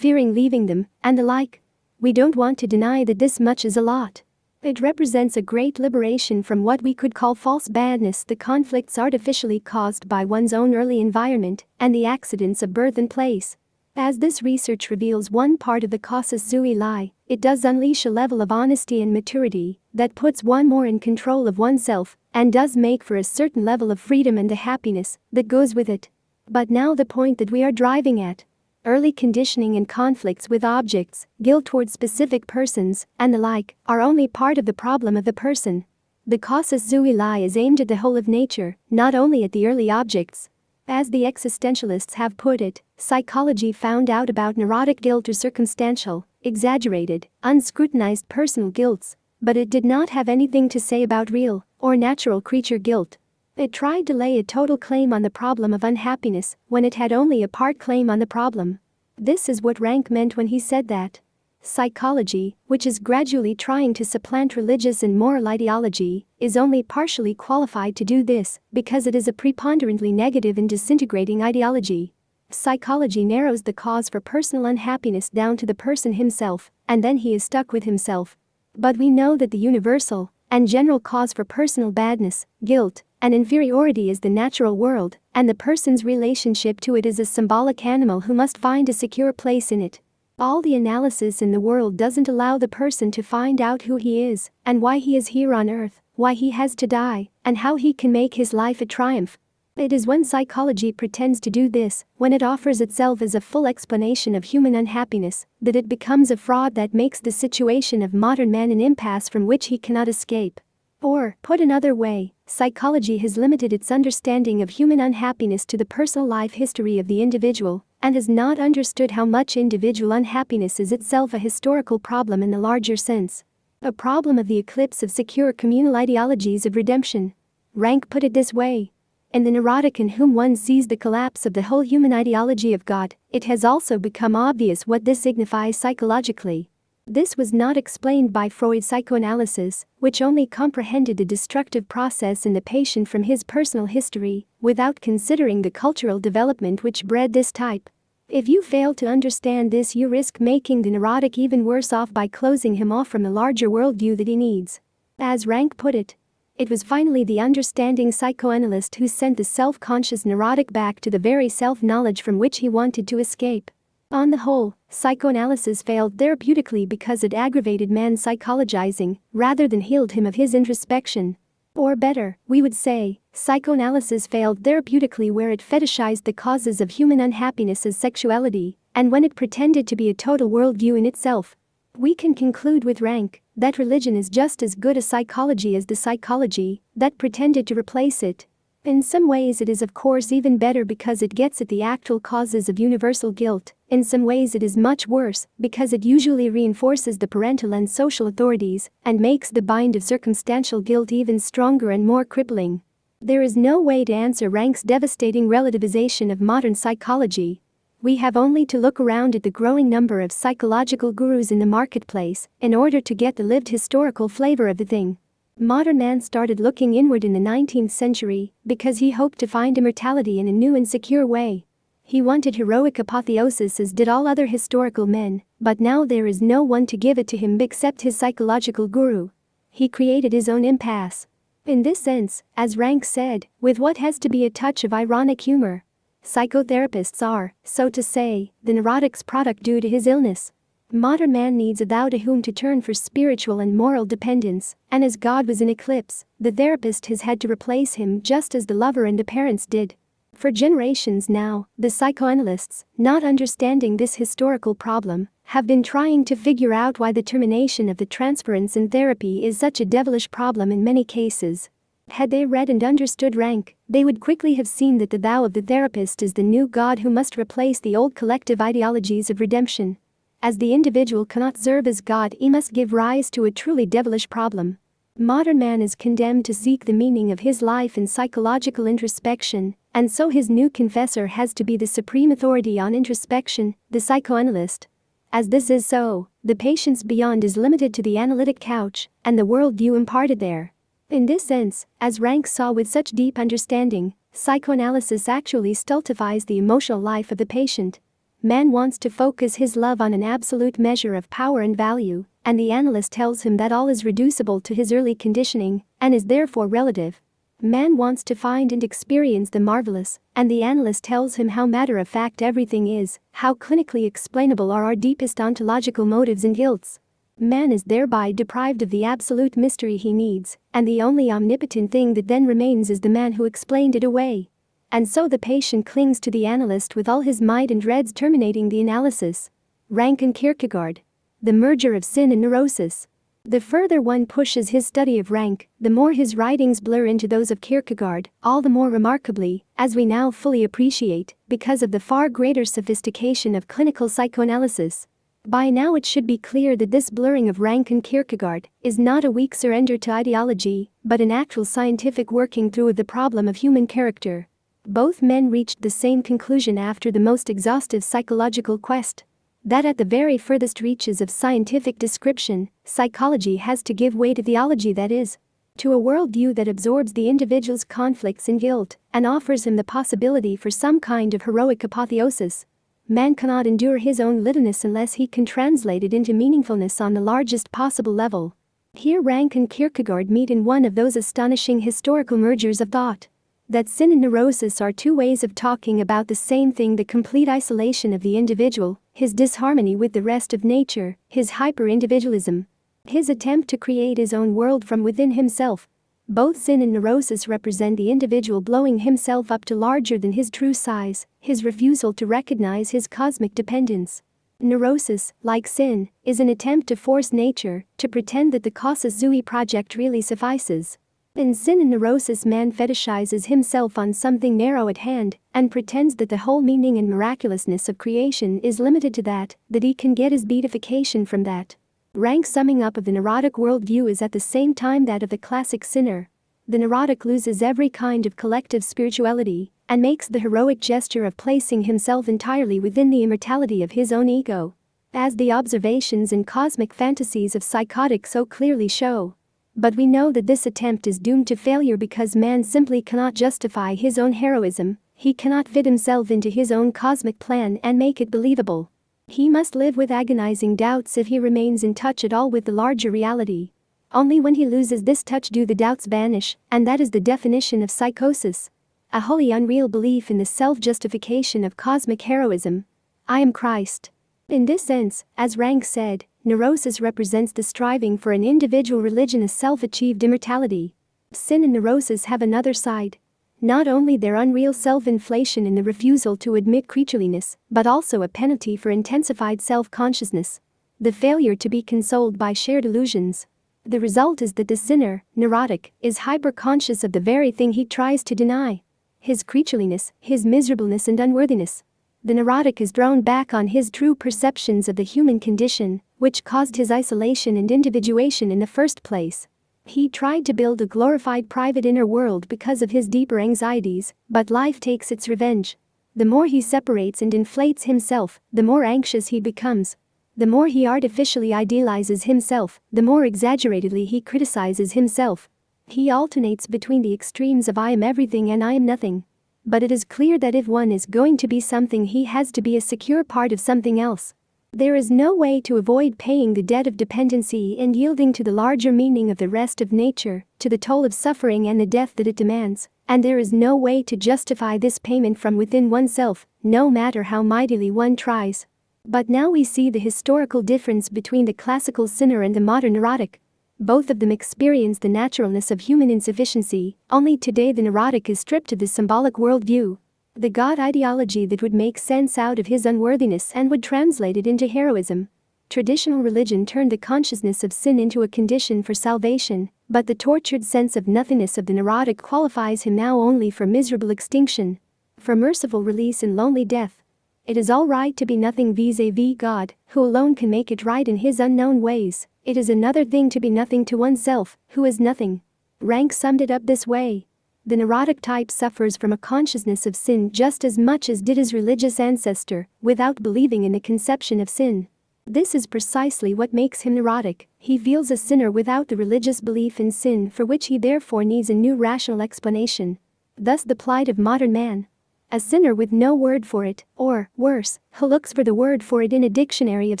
leaving them, and the like. We don't want to deny that this much is a lot. It represents a great liberation from what we could call false badness, the conflicts artificially caused by one's own early environment and the accidents of birth and place. As this research reveals one part of the casus sui lie, it does unleash a level of honesty and maturity that puts one more in control of oneself and does make for a certain level of freedom and the happiness that goes with it. But now the point that we are driving at. Early conditioning and conflicts with objects, guilt towards specific persons, and the like, are only part of the problem of the person. The casus sui lie is aimed at the whole of nature, not only at the early objects. As the existentialists have put it, psychology found out about neurotic guilt or circumstantial, exaggerated, unscrutinized personal guilts, but it did not have anything to say about real or natural creature guilt. It tried to lay a total claim on the problem of unhappiness when it had only a part claim on the problem. This is what Rank meant when he said that psychology, which is gradually trying to supplant religious and moral ideology, is only partially qualified to do this because it is a preponderantly negative and disintegrating ideology. Psychology narrows the cause for personal unhappiness down to the person himself, and then he is stuck with himself. But we know that the universal and general cause for personal badness, guilt, and inferiority is the natural world, and the person's relationship to it is a symbolic animal who must find a secure place in it. All the analysis in the world doesn't allow the person to find out who he is, and why he is here on earth, why he has to die, and how he can make his life a triumph. It is when psychology pretends to do this, when it offers itself as a full explanation of human unhappiness, that it becomes a fraud that makes the situation of modern man an impasse from which he cannot escape. Or, put another way, psychology has limited its understanding of human unhappiness to the personal life history of the individual, and has not understood how much individual unhappiness is itself a historical problem in the larger sense. A problem of the eclipse of secure communal ideologies of redemption. Rank put it this way. In the neurotic in whom one sees the collapse of the whole human ideology of God, it has also become obvious what this signifies psychologically. This was not explained by Freud's psychoanalysis, which only comprehended the destructive process in the patient from his personal history, without considering the cultural development which bred this type. If you fail to understand this, you risk making the neurotic even worse off by closing him off from the larger worldview that he needs. As Rank put it, it was finally the understanding psychoanalyst who sent the self-conscious neurotic back to the very self-knowledge from which he wanted to escape. On the whole, psychoanalysis failed therapeutically because it aggravated man's psychologizing rather than healed him of his introspection. Or better, we would say, psychoanalysis failed therapeutically where it fetishized the causes of human unhappiness as sexuality, and when it pretended to be a total worldview in itself. We can conclude with Rank that religion is just as good a psychology as the psychology that pretended to replace it. In some ways it is of course even better because it gets at the actual causes of universal guilt. In some ways it is much worse because it usually reinforces the parental and social authorities and makes the bind of circumstantial guilt even stronger and more crippling. There is no way to answer Rank's devastating relativization of modern psychology. We have only to look around at the growing number of psychological gurus in the marketplace in order to get the lived historical flavor of the thing. Modern man started looking inward in the 19th century because he hoped to find immortality in a new and secure way. He wanted heroic apotheosis as did all other historical men, but now there is no one to give it to him except his psychological guru. He created his own impasse. In this sense, as Rank said, with what has to be a touch of ironic humor, psychotherapists are, so to say, the neurotic's product due to his illness. Modern man needs a thou to whom to turn for spiritual and moral dependence, and as God was in eclipse, the therapist has had to replace him just as the lover and the parents did. For generations now, the psychoanalysts, not understanding this historical problem, have been trying to figure out why the termination of the transference in therapy is such a devilish problem in many cases. Had they read and understood Rank, they would quickly have seen that the thou of the therapist is the new God who must replace the old collective ideologies of redemption. As the individual cannot serve as God, he must give rise to a truly devilish problem. Modern man is condemned to seek the meaning of his life in psychological introspection, and so his new confessor has to be the supreme authority on introspection, the psychoanalyst. As this is so, the patient's beyond is limited to the analytic couch and the worldview imparted there. In this sense, as Rank saw with such deep understanding, psychoanalysis actually stultifies the emotional life of the patient. Man wants to focus his love on an absolute measure of power and value, and the analyst tells him that all is reducible to his early conditioning and is therefore relative. Man wants to find and experience the marvelous, and the analyst tells him how matter-of-fact everything is, how clinically explainable are our deepest ontological motives and guilts. Man is thereby deprived of the absolute mystery he needs, and the only omnipotent thing that then remains is the man who explained it away. And so the patient clings to the analyst with all his might and dreads terminating the analysis. Rank and Kierkegaard. The merger of sin and neurosis. The further one pushes his study of Rank, the more his writings blur into those of Kierkegaard, all the more remarkably, as we now fully appreciate, because of the far greater sophistication of clinical psychoanalysis. By now it should be clear that this blurring of Rank and Kierkegaard is not a weak surrender to ideology, but an actual scientific working through of the problem of human character. Both men reached the same conclusion after the most exhaustive psychological quest. That at the very furthest reaches of scientific description, psychology has to give way to theology, that is, to a worldview that absorbs the individual's conflicts and guilt and offers him the possibility for some kind of heroic apotheosis. Man cannot endure his own littleness unless he can translate it into meaningfulness on the largest possible level. Here Rank and Kierkegaard meet in one of those astonishing historical mergers of thought. That sin and neurosis are two ways of talking about the same thing: the complete isolation of the individual, his disharmony with the rest of nature, his hyper-individualism, his attempt to create his own world from within himself. Both sin and neurosis represent the individual blowing himself up to larger than his true size, his refusal to recognize his cosmic dependence. Neurosis, like sin, is an attempt to force nature to pretend that the casus sui project really suffices. In sin and neurosis, man fetishizes himself on something narrow at hand and pretends that the whole meaning and miraculousness of creation is limited to that he can get his beatification from that. Rank's summing up of the neurotic worldview is at the same time that of the classic sinner. The neurotic loses every kind of collective spirituality and makes the heroic gesture of placing himself entirely within the immortality of his own ego. As the observations and cosmic fantasies of psychotics so clearly show. But we know that this attempt is doomed to failure because man simply cannot justify his own heroism, he cannot fit himself into his own cosmic plan and make it believable. He must live with agonizing doubts if he remains in touch at all with the larger reality. Only when he loses this touch do the doubts vanish, and that is the definition of psychosis. A wholly unreal belief in the self-justification of cosmic heroism. I am Christ. In this sense, as Rank said, neurosis represents the striving for an individual religion, a self-achieved immortality. Sin and neurosis have another side. Not only their unreal self-inflation in the refusal to admit creatureliness, but also a penalty for intensified self-consciousness. The failure to be consoled by shared illusions. The result is that the sinner, neurotic, is hyper-conscious of the very thing he tries to deny. His creatureliness, his miserableness and unworthiness. The neurotic is thrown back on his true perceptions of the human condition, which caused his isolation and individuation in the first place. He tried to build a glorified private inner world because of his deeper anxieties, but life takes its revenge. The more he separates and inflates himself, the more anxious he becomes. The more he artificially idealizes himself, the more exaggeratedly he criticizes himself. He alternates between the extremes of I am everything and I am nothing. But it is clear that if one is going to be something, he has to be a secure part of something else. There is no way to avoid paying the debt of dependency and yielding to the larger meaning of the rest of nature, to the toll of suffering and the death that it demands, and there is no way to justify this payment from within oneself, no matter how mightily one tries. But now we see the historical difference between the classical sinner and the modern neurotic. Both of them experience the naturalness of human insufficiency, only today the neurotic is stripped of the symbolic worldview. The God ideology that would make sense out of his unworthiness and would translate it into heroism. Traditional religion turned the consciousness of sin into a condition for salvation, but the tortured sense of nothingness of the neurotic qualifies him now only for miserable extinction. For merciful release and lonely death. It is all right to be nothing vis-a-vis God, who alone can make it right in his unknown ways. It is another thing to be nothing to oneself, who is nothing. Rank summed it up this way. The neurotic type suffers from a consciousness of sin just as much as did his religious ancestor, without believing in the conception of sin. This is precisely what makes him neurotic. He feels a sinner without the religious belief in sin, for which he therefore needs a new rational explanation. Thus the plight of modern man. A sinner with no word for it, or, worse, who looks for the word for it in a dictionary of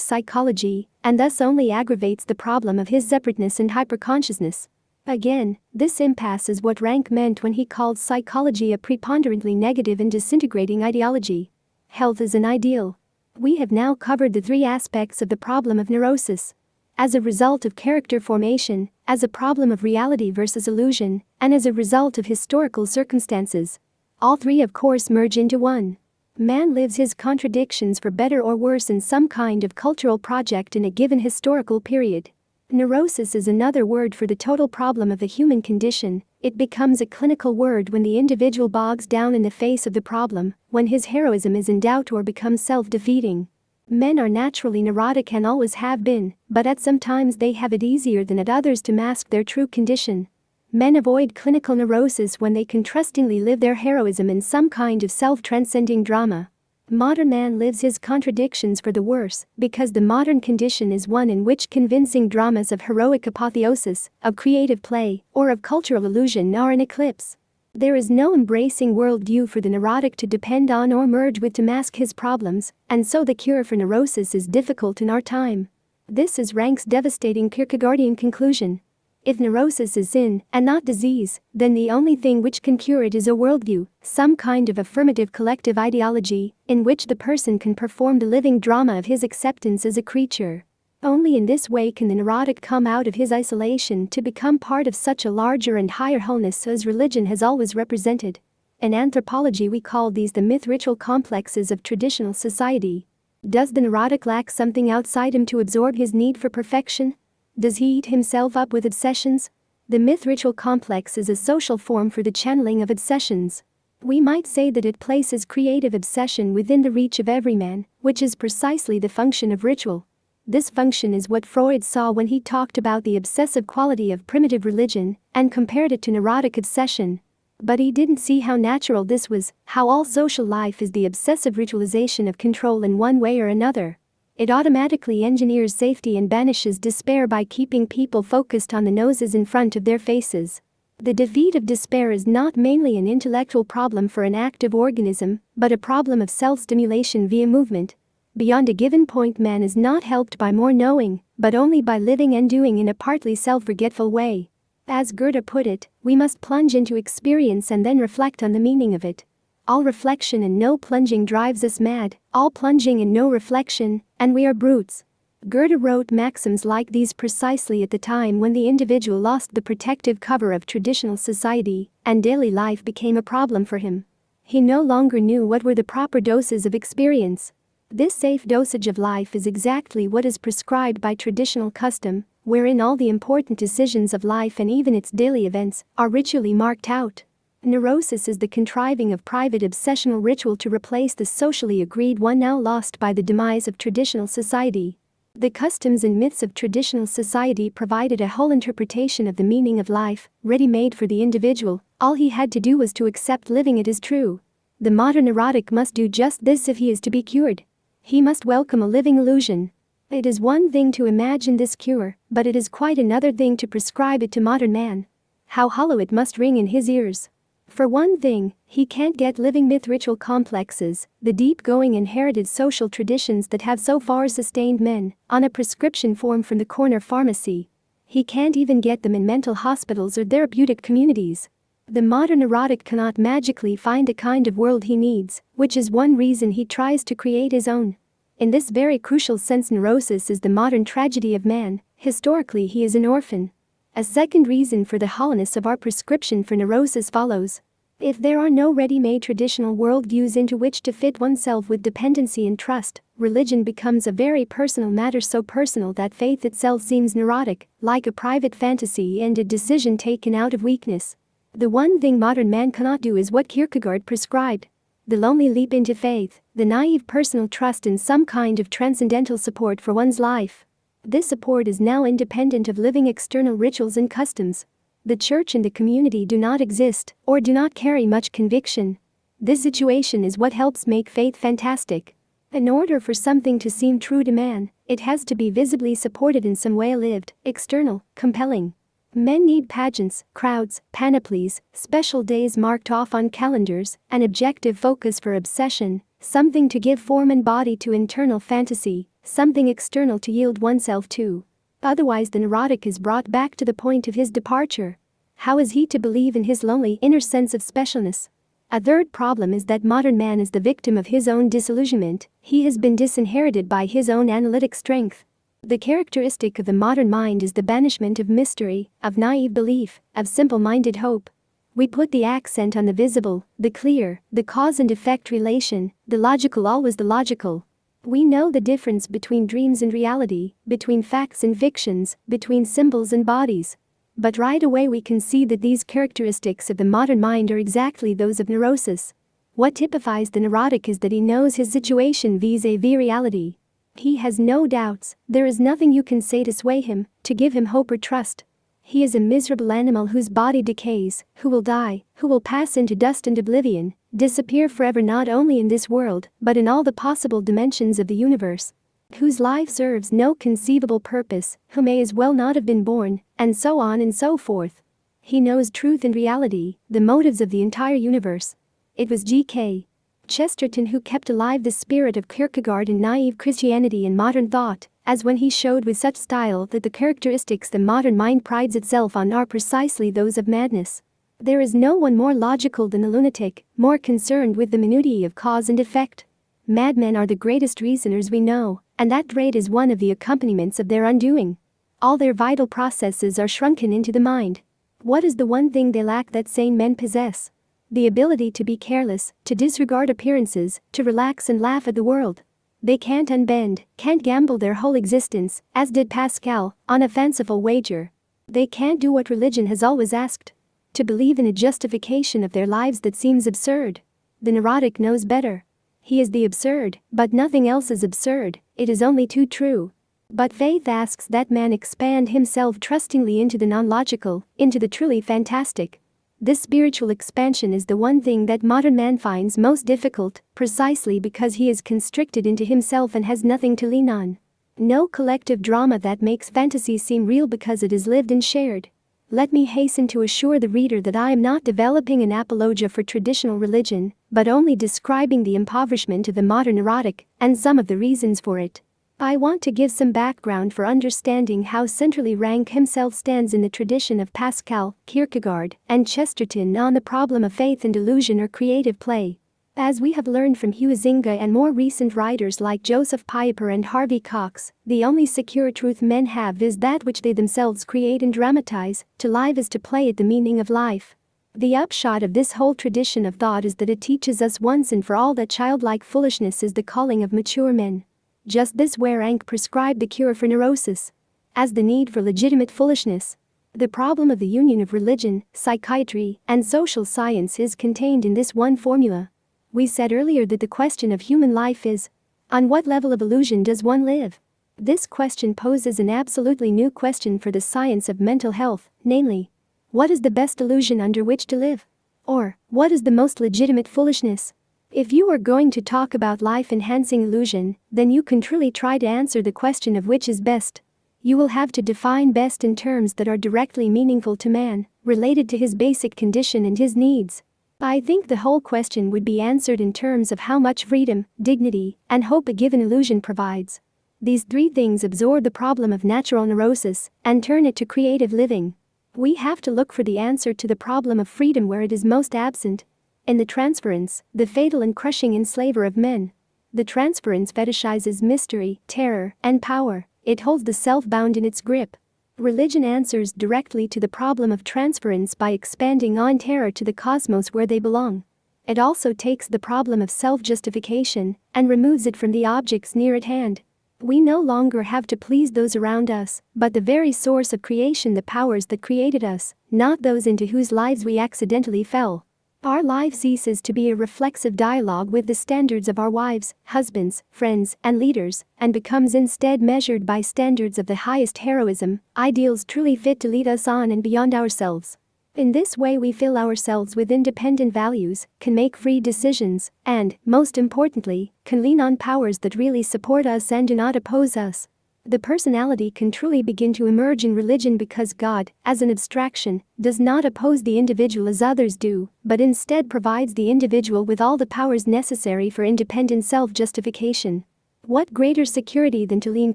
psychology, and thus only aggravates the problem of his separateness and hyperconsciousness. Again, this impasse is what Rank meant when he called psychology a preponderantly negative and disintegrating ideology. Health is an ideal. We have now covered the three aspects of the problem of neurosis. As a result of character formation, as a problem of reality versus illusion, and as a result of historical circumstances. All three of course merge into one. Man lives his contradictions for better or worse in some kind of cultural project in a given historical period. Neurosis is another word for the total problem of the human condition. It becomes a clinical word when the individual bogs down in the face of the problem, when his heroism is in doubt or becomes self-defeating. Men are naturally neurotic and always have been, but at some times they have it easier than at others to mask their true condition. Men avoid clinical neurosis when they can trustingly live their heroism in some kind of self-transcending drama. Modern man lives his contradictions for the worse, because the modern condition is one in which convincing dramas of heroic apotheosis, of creative play, or of cultural illusion are in eclipse. There is no embracing worldview for the neurotic to depend on or merge with to mask his problems, and so the cure for neurosis is difficult in our time. This is Rank's devastating Kierkegaardian conclusion. If neurosis is sin, and not disease, then the only thing which can cure it is a worldview, some kind of affirmative collective ideology, in which the person can perform the living drama of his acceptance as a creature. Only in this way can the neurotic come out of his isolation to become part of such a larger and higher wholeness as religion has always represented. In anthropology we call these the myth-ritual complexes of traditional society. Does the neurotic lack something outside him to absorb his need for perfection? Does he eat himself up with obsessions? The myth-ritual complex is a social form for the channeling of obsessions. We might say that it places creative obsession within the reach of every man, which is precisely the function of ritual. This function is what Freud saw when he talked about the obsessive quality of primitive religion and compared it to neurotic obsession. But he didn't see how natural this was, how all social life is the obsessive ritualization of control in one way or another. It automatically engineers safety and banishes despair by keeping people focused on the noses in front of their faces. The defeat of despair is not mainly an intellectual problem for an active organism, but a problem of self-stimulation via movement. Beyond a given point, man is not helped by more knowing, but only by living and doing in a partly self-forgetful way. As Goethe put it, we must plunge into experience and then reflect on the meaning of it. All reflection and no plunging drives us mad, all plunging and no reflection, and we are brutes. Goethe wrote maxims like these precisely at the time when the individual lost the protective cover of traditional society, and daily life became a problem for him. He no longer knew what were the proper doses of experience. This safe dosage of life is exactly what is prescribed by traditional custom, wherein all the important decisions of life and even its daily events are ritually marked out. Neurosis is the contriving of private obsessional ritual to replace the socially agreed one now lost by the demise of traditional society. The customs and myths of traditional society provided a whole interpretation of the meaning of life, ready-made for the individual. All he had to do was to accept living it as true. The modern neurotic must do just this if he is to be cured. He must welcome a living illusion. It is one thing to imagine this cure, but it is quite another thing to prescribe it to modern man. How hollow it must ring in his ears. For one thing, he can't get living myth-ritual complexes, the deep-going inherited social traditions that have so far sustained men, on a prescription form from the corner pharmacy. He can't even get them in mental hospitals or therapeutic communities. The modern neurotic cannot magically find the kind of world he needs, which is one reason he tries to create his own. In this very crucial sense, neurosis is the modern tragedy of man. Historically, he is an orphan. A second reason for the hollowness of our prescription for neurosis follows. If there are no ready-made traditional worldviews into which to fit oneself with dependency and trust, religion becomes a very personal matter, so personal that faith itself seems neurotic, like a private fantasy and a decision taken out of weakness. The one thing modern man cannot do is what Kierkegaard prescribed. The lonely leap into faith, the naive personal trust in some kind of transcendental support for one's life. This support is now independent of living external rituals and customs. The church and the community do not exist, or do not carry much conviction. This situation is what helps make faith fantastic. In order for something to seem true to man, it has to be visibly supported in some way, lived, external, compelling. Men need pageants, crowds, panoplies, special days marked off on calendars, an objective focus for obsession, something to give form and body to internal fantasy, something external to yield oneself to. Otherwise the neurotic is brought back to the point of his departure. How is he to believe in his lonely inner sense of specialness? A third problem is that modern man is the victim of his own disillusionment. He has been disinherited by his own analytic strength. The characteristic of the modern mind is the banishment of mystery, of naive belief, of simple-minded hope. We put the accent on the visible, the clear, the cause and effect relation, the logical, always the logical. We know the difference between dreams and reality, between facts and fictions, between symbols and bodies. But right away we can see that these characteristics of the modern mind are exactly those of neurosis. What typifies the neurotic is that he knows his situation vis-a-vis reality. He has no doubts, there is nothing you can say to sway him, to give him hope or trust. He is a miserable animal whose body decays, who will die, who will pass into dust and oblivion, disappear forever not only in this world, but in all the possible dimensions of the universe. Whose life serves no conceivable purpose, who may as well not have been born, and so on and so forth. He knows truth and reality, the motives of the entire universe. It was G.K. Chesterton who kept alive the spirit of Kierkegaard in naive Christianity and modern thought, as when he showed with such style that the characteristics the modern mind prides itself on are precisely those of madness. There is no one more logical than the lunatic, more concerned with the minutiae of cause and effect. Madmen are the greatest reasoners we know, and that trait is one of the accompaniments of their undoing. All their vital processes are shrunken into the mind. What is the one thing they lack that sane men possess? The ability to be careless, to disregard appearances, to relax and laugh at the world. They can't unbend, can't gamble their whole existence, as did Pascal, on a fanciful wager. They can't do what religion has always asked. To believe in a justification of their lives that seems absurd. The neurotic knows better. He is the absurd, but nothing else is absurd, it is only too true. But faith asks that man expand himself trustingly into the non-logical, into the truly fantastic. This spiritual expansion is the one thing that modern man finds most difficult, precisely because he is constricted into himself and has nothing to lean on. No collective drama that makes fantasy seem real because it is lived and shared. Let me hasten to assure the reader that I am not developing an apologia for traditional religion, but only describing the impoverishment of the modern neurotic, and some of the reasons for it. I want to give some background for understanding how centrally Rank himself stands in the tradition of Pascal, Kierkegaard, and Chesterton on the problem of faith and illusion or creative play. As we have learned from Huizinga and more recent writers like Joseph Piper and Harvey Cox, the only secure truth men have is that which they themselves create and dramatize. To live is to play at the meaning of life. The upshot of this whole tradition of thought is that it teaches us once and for all that childlike foolishness is the calling of mature men. Just this where Rank prescribed the cure for neurosis. As the need for legitimate foolishness. The problem of the union of religion, psychiatry, and social science is contained in this one formula. We said earlier that the question of human life is, on what level of illusion does one live? This question poses an absolutely new question for the science of mental health, namely, what is the best illusion under which to live? Or, what is the most legitimate foolishness? If you are going to talk about life-enhancing illusion, then you can truly try to answer the question of which is best. You will have to define best in terms that are directly meaningful to man, related to his basic condition and his needs. I think the whole question would be answered in terms of how much freedom, dignity, and hope a given illusion provides. These three things absorb the problem of natural neurosis and turn it to creative living. We have to look for the answer to the problem of freedom where it is most absent. In the transference, the fatal and crushing enslaver of men. The transference fetishizes mystery, terror, and power. It holds the self bound in its grip. Religion answers directly to the problem of transference by expanding on terror to the cosmos where they belong. It also takes the problem of self-justification and removes it from the objects near at hand. We no longer have to please those around us, but the very source of creation, the powers that created us, not those into whose lives we accidentally fell. Our life ceases to be a reflexive dialogue with the standards of our wives, husbands, friends, and leaders, and becomes instead measured by standards of the highest heroism, ideals truly fit to lead us on and beyond ourselves. In this way we fill ourselves with independent values, can make free decisions, and, most importantly, can lean on powers that really support us and do not oppose us. The personality can truly begin to emerge in religion because God, as an abstraction, does not oppose the individual as others do, but instead provides the individual with all the powers necessary for independent self-justification. What greater security than to lean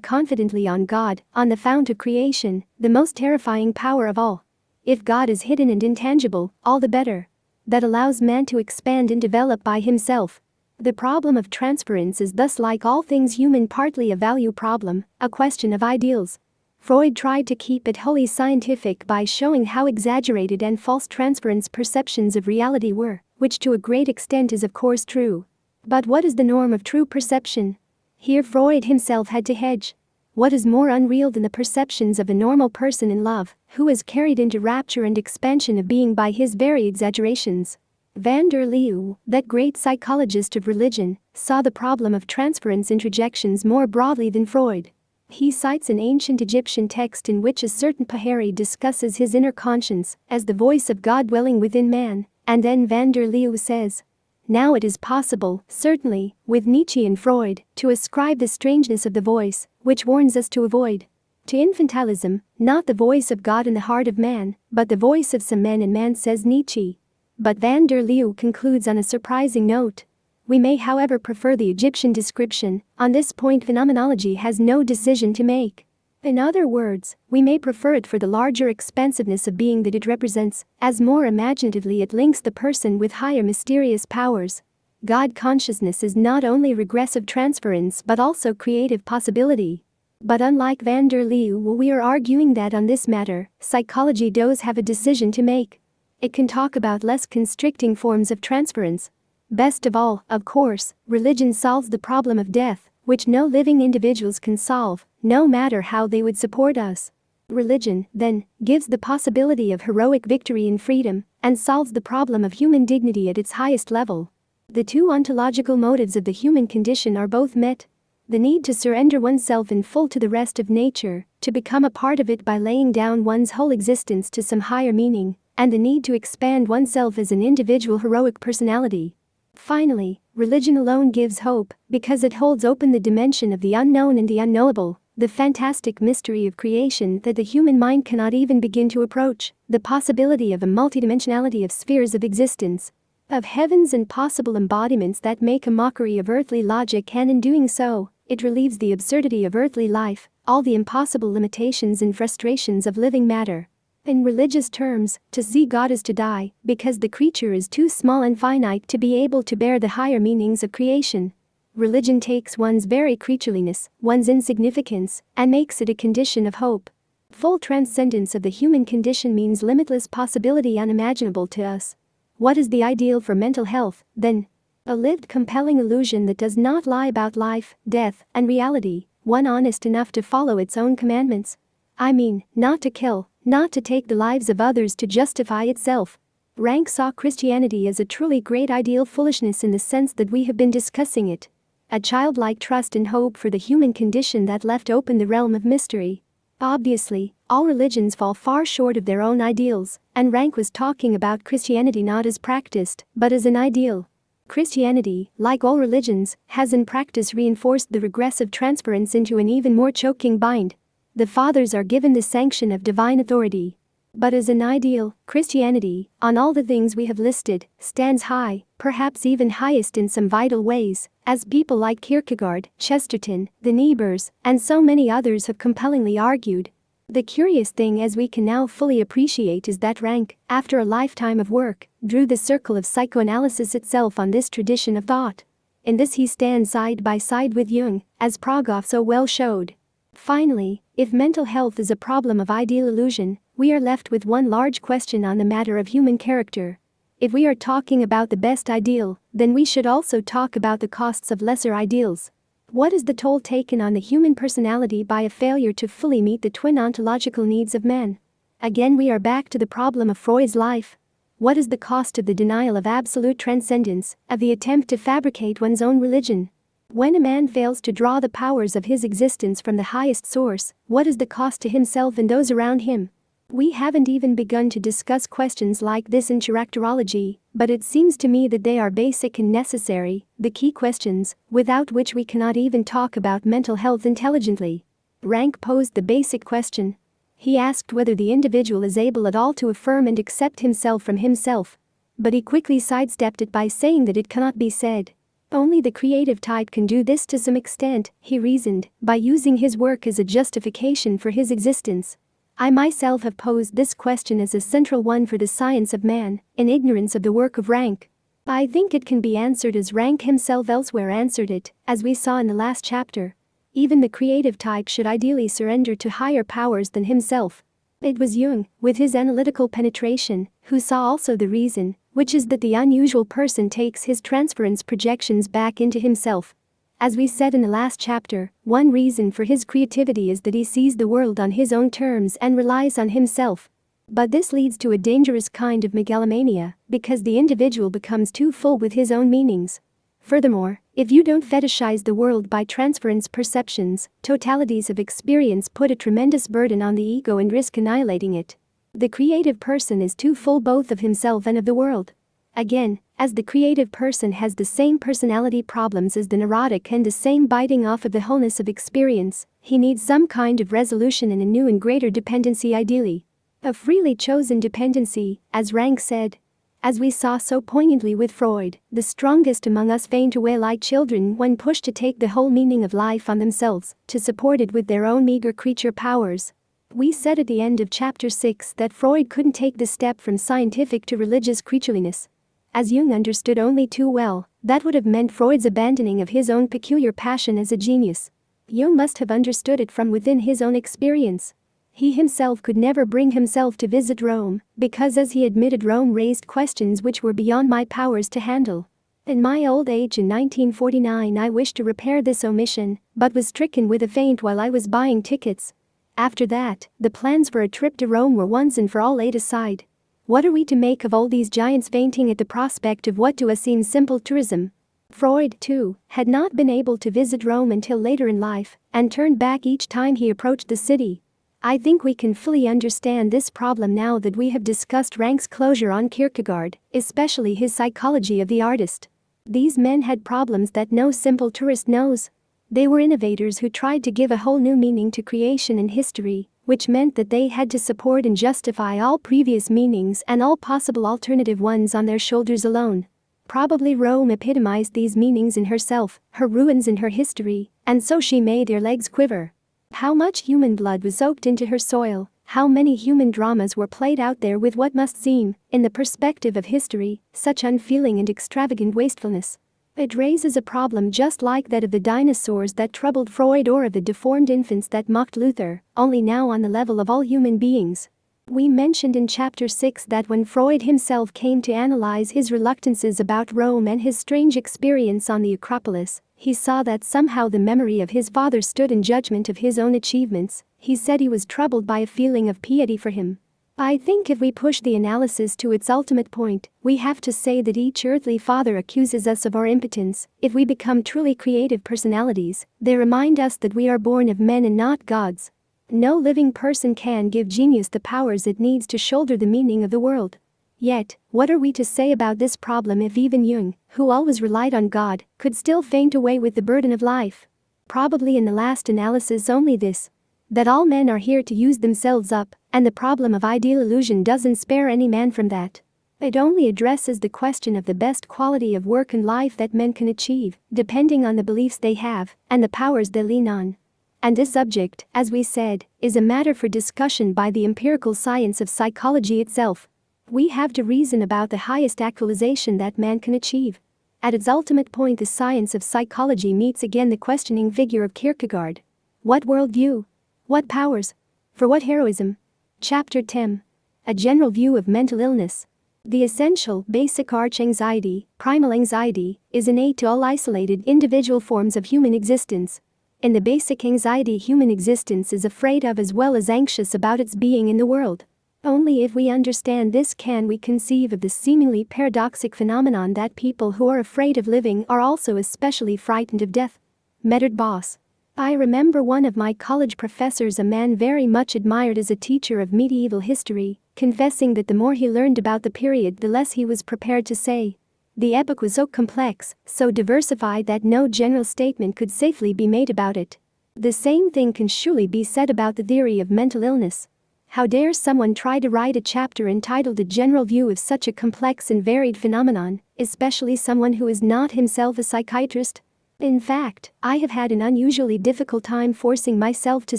confidently on God, on the fount of creation, the most terrifying power of all? If God is hidden and intangible, all the better. That allows man to expand and develop by himself. The problem of transference is thus, like all things human, partly a value problem, a question of ideals. Freud tried to keep it wholly scientific by showing how exaggerated and false transference perceptions of reality were, which to a great extent is of course true. But what is the norm of true perception? Here Freud himself had to hedge. What is more unreal than the perceptions of a normal person in love, who is carried into rapture and expansion of being by his very exaggerations? Van der Leeuw, that great psychologist of religion, saw the problem of transference introjections more broadly than Freud. He cites an ancient Egyptian text in which a certain Pahari discusses his inner conscience as the voice of God dwelling within man, and then Van der Leeuw says, "Now it is possible, certainly, with Nietzsche and Freud, to ascribe the strangeness of the voice, which warns us to avoid, to infantilism, not the voice of God in the heart of man, but the voice of some men in man," says Nietzsche. But Van der Leeuw concludes on a surprising note. We may, however, prefer the Egyptian description. On this point, phenomenology has no decision to make. In other words, we may prefer it for the larger expansiveness of being that it represents, as more imaginatively it links the person with higher mysterious powers. God consciousness is not only regressive transference but also creative possibility. But unlike Van der Leeuw, we are arguing that on this matter, psychology does have a decision to make. It can talk about less constricting forms of transference. Best of all, of course, religion solves the problem of death, which no living individuals can solve, no matter how they would support us. Religion, then, gives the possibility of heroic victory and freedom, and solves the problem of human dignity at its highest level. The two ontological motives of the human condition are both met. The need to surrender oneself in full to the rest of nature, to become a part of it by laying down one's whole existence to some higher meaning, and the need to expand oneself as an individual heroic personality. Finally, religion alone gives hope, because it holds open the dimension of the unknown and the unknowable, the fantastic mystery of creation that the human mind cannot even begin to approach, the possibility of a multidimensionality of spheres of existence, of heavens and possible embodiments that make a mockery of earthly logic, and in doing so, it relieves the absurdity of earthly life, all the impossible limitations and frustrations of living matter. In religious terms, to see God is to die, because the creature is too small and finite to be able to bear the higher meanings of creation. Religion takes one's very creatureliness, one's insignificance, and makes it a condition of hope. Full transcendence of the human condition means limitless possibility unimaginable to us. What is the ideal for mental health, then? A lived, compelling illusion that does not lie about life, death, and reality, one honest enough to follow its own commandments. I mean, not to kill, not to take the lives of others to justify itself. Rank saw Christianity as a truly great ideal foolishness in the sense that we have been discussing it. A childlike trust and hope for the human condition that left open the realm of mystery. Obviously, all religions fall far short of their own ideals, and Rank was talking about Christianity not as practiced, but as an ideal. Christianity, like all religions, has in practice reinforced the regressive transference into an even more choking bind. The fathers are given the sanction of divine authority. But as an ideal, Christianity, on all the things we have listed, stands high, perhaps even highest in some vital ways, as people like Kierkegaard, Chesterton, the Niebers, and so many others have compellingly argued. The curious thing, as we can now fully appreciate, is that Rank, after a lifetime of work, drew the circle of psychoanalysis itself on this tradition of thought. In this he stands side by side with Jung, as Progoff so well showed. Finally, if mental health is a problem of ideal illusion, we are left with one large question on the matter of human character. If we are talking about the best ideal, then we should also talk about the costs of lesser ideals. What is the toll taken on the human personality by a failure to fully meet the twin ontological needs of man? Again, we are back to the problem of Freud's life. What is the cost of the denial of absolute transcendence, of the attempt to fabricate one's own religion? When a man fails to draw the powers of his existence from the highest source, what is the cost to himself and those around him? We haven't even begun to discuss questions like this in characterology, but it seems to me that they are basic and necessary, the key questions, without which we cannot even talk about mental health intelligently. Rank posed the basic question. He asked whether the individual is able at all to affirm and accept himself from himself. But he quickly sidestepped it by saying that it cannot be said. Only the creative type can do this to some extent, he reasoned, by using his work as a justification for his existence. I myself have posed this question as a central one for the science of man, in ignorance of the work of Rank. I think it can be answered as Rank himself elsewhere answered it, as we saw in the last chapter. Even the creative type should ideally surrender to higher powers than himself. It was Jung, with his analytical penetration, who saw also the reason, which is that the unusual person takes his transference projections back into himself. As we said in the last chapter, one reason for his creativity is that he sees the world on his own terms and relies on himself. But this leads to a dangerous kind of megalomania, because the individual becomes too full with his own meanings. Furthermore, if you don't fetishize the world by transference perceptions, totalities of experience put a tremendous burden on the ego and risk annihilating it. The creative person is too full both of himself and of the world. Again, as the creative person has the same personality problems as the neurotic and the same biting off of the wholeness of experience, he needs some kind of resolution and a new and greater dependency ideally. A freely chosen dependency, as Rank said. As we saw so poignantly with Freud, the strongest among us faint away like children when pushed to take the whole meaning of life on themselves, to support it with their own meager creature powers. We said at the end of chapter 6 that Freud couldn't take the step from scientific to religious creatureliness. As Jung understood only too well, that would have meant Freud's abandoning of his own peculiar passion as a genius. Jung must have understood it from within his own experience. He himself could never bring himself to visit Rome, because as he admitted, Rome raised questions which were beyond my powers to handle. In my old age in 1949 I wished to repair this omission, but was stricken with a faint while I was buying tickets. After that, the plans for a trip to Rome were once and for all laid aside. What are we to make of all these giants fainting at the prospect of what to us seems simple tourism? Freud, too, had not been able to visit Rome until later in life, and turned back each time he approached the city. I think we can fully understand this problem now that we have discussed Rank's closure on Kierkegaard, especially his psychology of the artist. These men had problems that no simple tourist knows. They were innovators who tried to give a whole new meaning to creation and history, which meant that they had to support and justify all previous meanings and all possible alternative ones on their shoulders alone. Probably Rome epitomized these meanings in herself, her ruins in her history, and so she made their legs quiver. How much human blood was soaked into her soil, how many human dramas were played out there with what must seem, in the perspective of history, such unfeeling and extravagant wastefulness. It raises a problem just like that of the dinosaurs that troubled Freud or of the deformed infants that mocked Luther, only now on the level of all human beings. We mentioned in chapter 6 that when Freud himself came to analyze his reluctances about Rome and his strange experience on the Acropolis, he saw that somehow the memory of his father stood in judgment of his own achievements. He said he was troubled by a feeling of piety for him. I think if we push the analysis to its ultimate point, we have to say that each earthly father accuses us of our impotence. If we become truly creative personalities, they remind us that we are born of men and not gods. No living person can give genius the powers it needs to shoulder the meaning of the world. Yet, what are we to say about this problem if even Jung, who always relied on God, could still faint away with the burden of life? Probably in the last analysis only this: that all men are here to use themselves up, and the problem of ideal illusion doesn't spare any man from that. It only addresses the question of the best quality of work and life that men can achieve, depending on the beliefs they have, and the powers they lean on. And this subject, as we said, is a matter for discussion by the empirical science of psychology itself. We have to reason about the highest actualization that man can achieve. At its ultimate point, the science of psychology meets again the questioning figure of Kierkegaard. What worldview? What powers? For what heroism? Chapter 10. A general view of mental illness. The essential, basic arch anxiety, primal anxiety, is innate to all isolated individual forms of human existence. In the basic anxiety human existence is afraid of as well as anxious about its being in the world. Only if we understand this can we conceive of the seemingly paradoxic phenomenon that people who are afraid of living are also especially frightened of death. Medard Boss. I remember one of my college professors, a man very much admired as a teacher of medieval history, confessing that the more he learned about the period the less he was prepared to say. The epoch was so complex, so diversified that no general statement could safely be made about it. The same thing can surely be said about the theory of mental illness. How dare someone try to write a chapter entitled A General View of such a complex and varied phenomenon, especially someone who is not himself a psychiatrist? In fact, I have had an unusually difficult time forcing myself to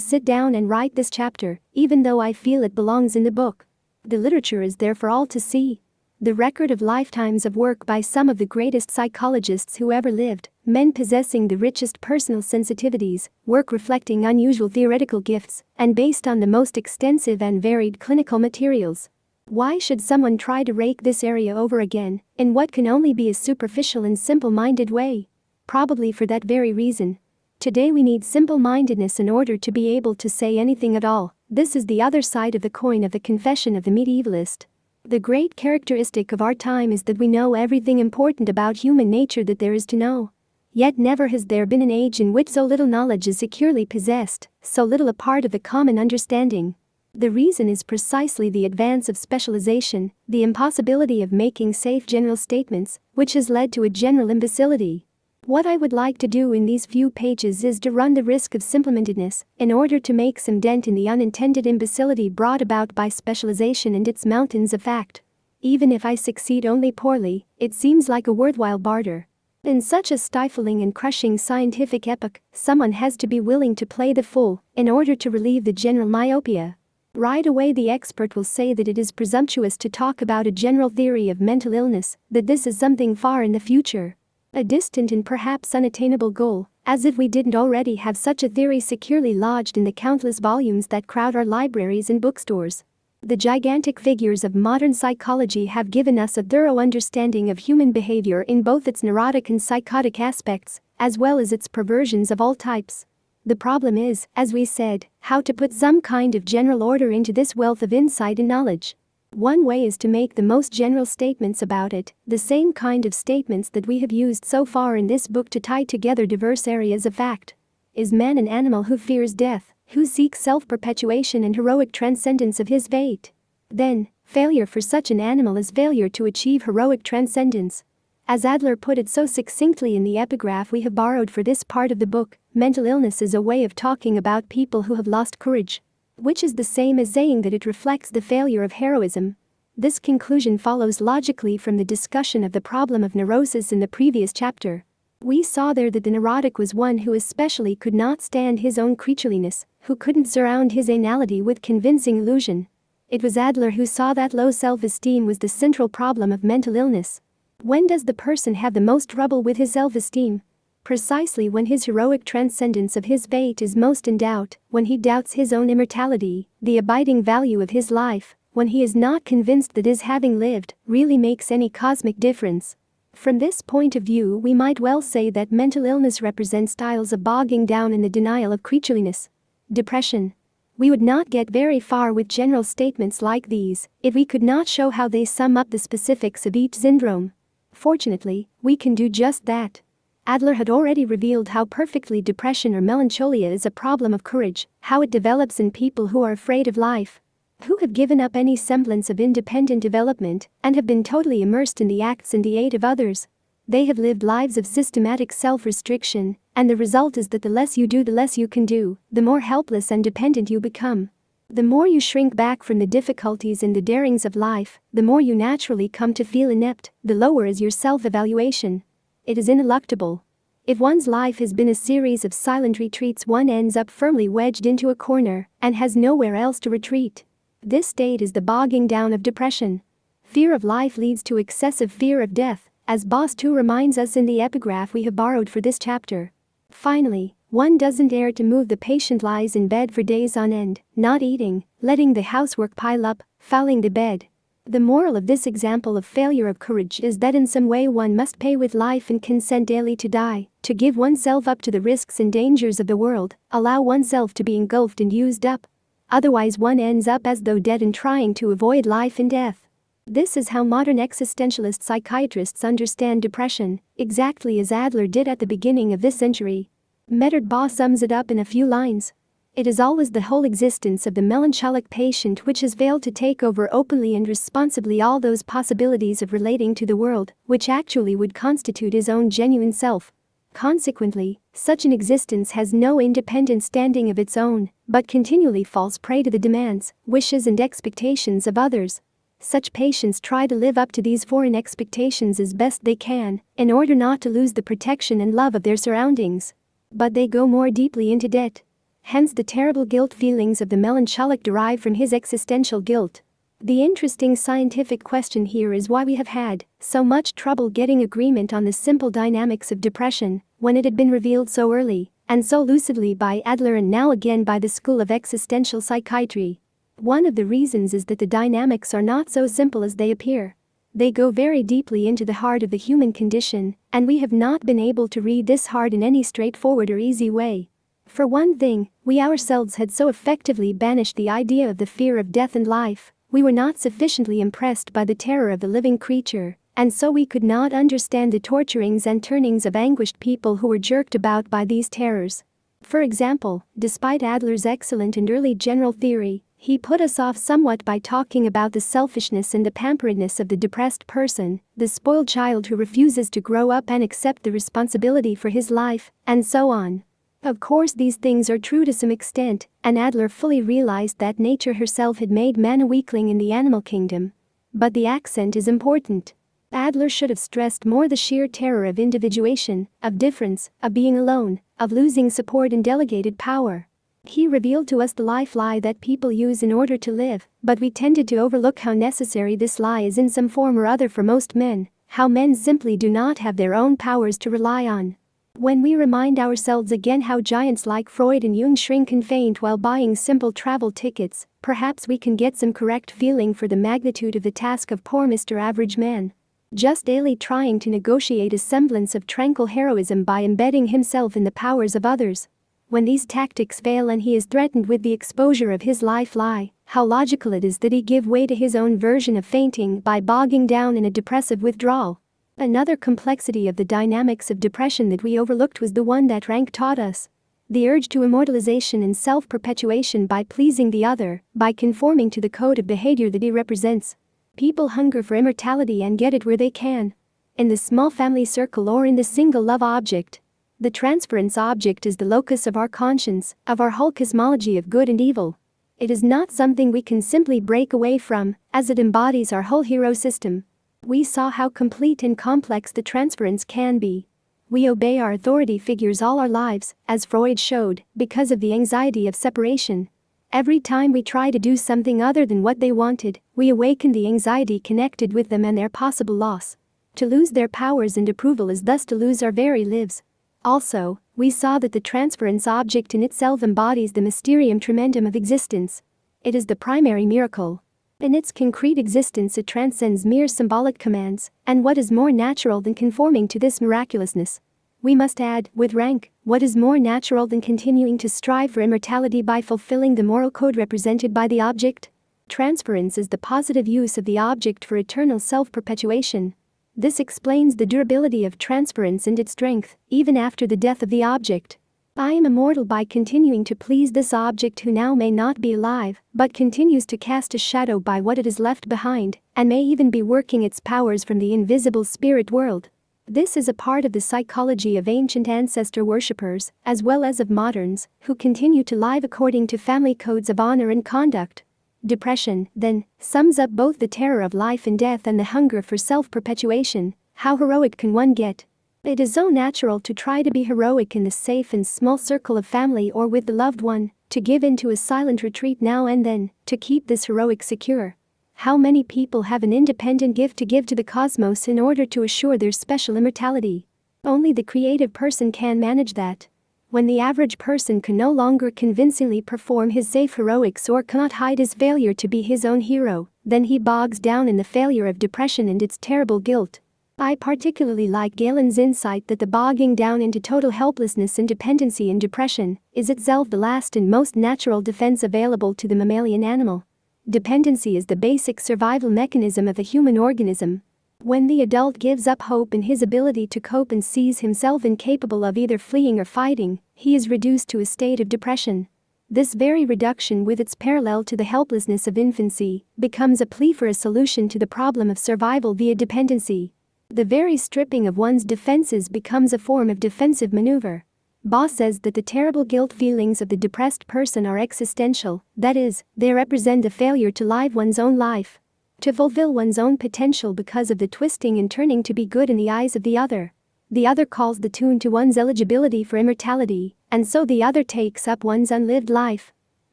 sit down and write this chapter, even though I feel it belongs in the book. The literature is there for all to see. The record of lifetimes of work by some of the greatest psychologists who ever lived, men possessing the richest personal sensitivities, work reflecting unusual theoretical gifts, and based on the most extensive and varied clinical materials. Why should someone try to rake this area over again, in what can only be a superficial and simple-minded way? Probably for that very reason. Today we need simple-mindedness in order to be able to say anything at all. This is the other side of the coin of the confession of the medievalist. The great characteristic of our time is that we know everything important about human nature that there is to know. Yet never has there been an age in which so little knowledge is securely possessed, so little a part of the common understanding. The reason is precisely the advance of specialization, the impossibility of making safe general statements, which has led to a general imbecility. What I would like to do in these few pages is to run the risk of simplementedness, in order to make some dent in the unintended imbecility brought about by specialization and its mountains of fact. Even if I succeed only poorly, it seems like a worthwhile barter. In such a stifling and crushing scientific epoch, someone has to be willing to play the fool, in order to relieve the general myopia. Right away the expert will say that it is presumptuous to talk about a general theory of mental illness, that this is something far in the future. A distant and perhaps unattainable goal, as if we didn't already have such a theory securely lodged in the countless volumes that crowd our libraries and bookstores. The gigantic figures of modern psychology have given us a thorough understanding of human behavior in both its neurotic and psychotic aspects, as well as its perversions of all types. The problem is, as we said, how to put some kind of general order into this wealth of insight and knowledge. One way is to make the most general statements about it, the same kind of statements that we have used so far in this book to tie together diverse areas of fact. Is man an animal who fears death, who seeks self-perpetuation and heroic transcendence of his fate? Then, failure for such an animal is failure to achieve heroic transcendence. As Adler put it so succinctly in the epigraph we have borrowed for this part of the book, mental illness is a way of talking about people who have lost courage. Which is the same as saying that it reflects the failure of heroism. This conclusion follows logically from the discussion of the problem of neurosis in the previous chapter. We saw there that the neurotic was one who especially could not stand his own creatureliness, who couldn't surround his anality with convincing illusion. It was Adler who saw that low self-esteem was the central problem of mental illness. When does the person have the most trouble with his self-esteem? Precisely when his heroic transcendence of his fate is most in doubt, when he doubts his own immortality, the abiding value of his life, when he is not convinced that his having lived really makes any cosmic difference. From this point of view we might well say that mental illness represents styles of bogging down in the denial of creatureliness. Depression. We would not get very far with general statements like these if we could not show how they sum up the specifics of each syndrome. Fortunately, we can do just that. Adler had already revealed how perfectly depression or melancholia is a problem of courage, how it develops in people who are afraid of life, who have given up any semblance of independent development and have been totally immersed in the acts and the aid of others. They have lived lives of systematic self-restriction, and the result is that the less you do, the less you can do, the more helpless and dependent you become. The more you shrink back from the difficulties and the darings of life, the more you naturally come to feel inept, the lower is your self-evaluation. It is ineluctable. If one's life has been a series of silent retreats, one ends up firmly wedged into a corner and has nowhere else to retreat. This state is the bogging down of depression. Fear of life leads to excessive fear of death, as Boss 2 reminds us in the epigraph we have borrowed for this chapter. Finally, one doesn't dare to move. The patient lies in bed for days on end, not eating, letting the housework pile up, fouling the bed. The moral of this example of failure of courage is that in some way one must pay with life and consent daily to die, to give oneself up to the risks and dangers of the world, allow oneself to be engulfed and used up. Otherwise one ends up as though dead and trying to avoid life and death. This is how modern existentialist psychiatrists understand depression, exactly as Adler did at the beginning of this century. Metterbaugh sums it up in a few lines. It is always the whole existence of the melancholic patient which has failed to take over openly and responsibly all those possibilities of relating to the world, which actually would constitute his own genuine self. Consequently, such an existence has no independent standing of its own, but continually falls prey to the demands, wishes and expectations of others. Such patients try to live up to these foreign expectations as best they can, in order not to lose the protection and love of their surroundings. But they go more deeply into debt. Hence the terrible guilt feelings of the melancholic derive from his existential guilt. The interesting scientific question here is why we have had so much trouble getting agreement on the simple dynamics of depression, when it had been revealed so early, and so lucidly by Adler and now again by the school of existential psychiatry. One of the reasons is that the dynamics are not so simple as they appear. They go very deeply into the heart of the human condition, and we have not been able to read this heart in any straightforward or easy way. For one thing, we ourselves had so effectively banished the idea of the fear of death and life. We were not sufficiently impressed by the terror of the living creature, and so we could not understand the torturings and turnings of anguished people who were jerked about by these terrors. For example, despite Adler's excellent and early general theory, he put us off somewhat by talking about the selfishness and the pamperedness of the depressed person, the spoiled child who refuses to grow up and accept the responsibility for his life, and so on. Of course these things are true to some extent, and Adler fully realized that nature herself had made man a weakling in the animal kingdom. But the accent is important. Adler should have stressed more the sheer terror of individuation, of difference, of being alone, of losing support and delegated power. He revealed to us the life lie that people use in order to live, but we tended to overlook how necessary this lie is in some form or other for most men, how men simply do not have their own powers to rely on. When we remind ourselves again how giants like Freud and Jung shrink and faint while buying simple travel tickets, perhaps we can get some correct feeling for the magnitude of the task of poor Mr. Average Man. Just daily trying to negotiate a semblance of tranquil heroism by embedding himself in the powers of others. When these tactics fail and he is threatened with the exposure of his life lie, how logical it is that he give way to his own version of fainting by bogging down in a depressive withdrawal. Another complexity of the dynamics of depression that we overlooked was the one that Rank taught us. The urge to immortalization and self-perpetuation by pleasing the other, by conforming to the code of behavior that he represents. People hunger for immortality and get it where they can. In the small family circle or in the single love object. The transference object is the locus of our conscience, of our whole cosmology of good and evil. It is not something we can simply break away from, as it embodies our whole hero system. We saw how complete and complex the transference can be. We obey our authority figures all our lives, as Freud showed, because of the anxiety of separation. Every time we try to do something other than what they wanted, we awaken the anxiety connected with them and their possible loss. To lose their powers and approval is thus to lose our very lives. Also, we saw that the transference object in itself embodies the mysterium tremendum of existence. It is the primary miracle. In its concrete existence it transcends mere symbolic commands, and what is more natural than conforming to this miraculousness? We must add, with Rank, what is more natural than continuing to strive for immortality by fulfilling the moral code represented by the object? Transference is the positive use of the object for eternal self-perpetuation. This explains the durability of transference and its strength, even after the death of the object. I am immortal by continuing to please this object who now may not be alive, but continues to cast a shadow by what it has left behind, and may even be working its powers from the invisible spirit world. This is a part of the psychology of ancient ancestor worshippers, as well as of moderns, who continue to live according to family codes of honor and conduct. Depression, then, sums up both the terror of life and death and the hunger for self-perpetuation. How heroic can one get? It is so natural to try to be heroic in the safe and small circle of family or with the loved one, to give in to a silent retreat now and then, to keep this heroic secure. How many people have an independent gift to give to the cosmos in order to assure their special immortality? Only the creative person can manage that. When the average person can no longer convincingly perform his safe heroics or cannot hide his failure to be his own hero, then he bogs down in the failure of depression and its terrible guilt. I particularly like Galen's insight that the bogging down into total helplessness and dependency in depression is itself the last and most natural defense available to the mammalian animal. Dependency is the basic survival mechanism of the human organism. When the adult gives up hope in his ability to cope and sees himself incapable of either fleeing or fighting, he is reduced to a state of depression. This very reduction, with its parallel to the helplessness of infancy, becomes a plea for a solution to the problem of survival via dependency. The very stripping of one's defenses becomes a form of defensive maneuver. Boss says that the terrible guilt feelings of the depressed person are existential, that is, they represent a failure to live one's own life, to fulfill one's own potential because of the twisting and turning to be good in the eyes of the other. The other calls the tune to one's eligibility for immortality, and so the other takes up one's unlived life.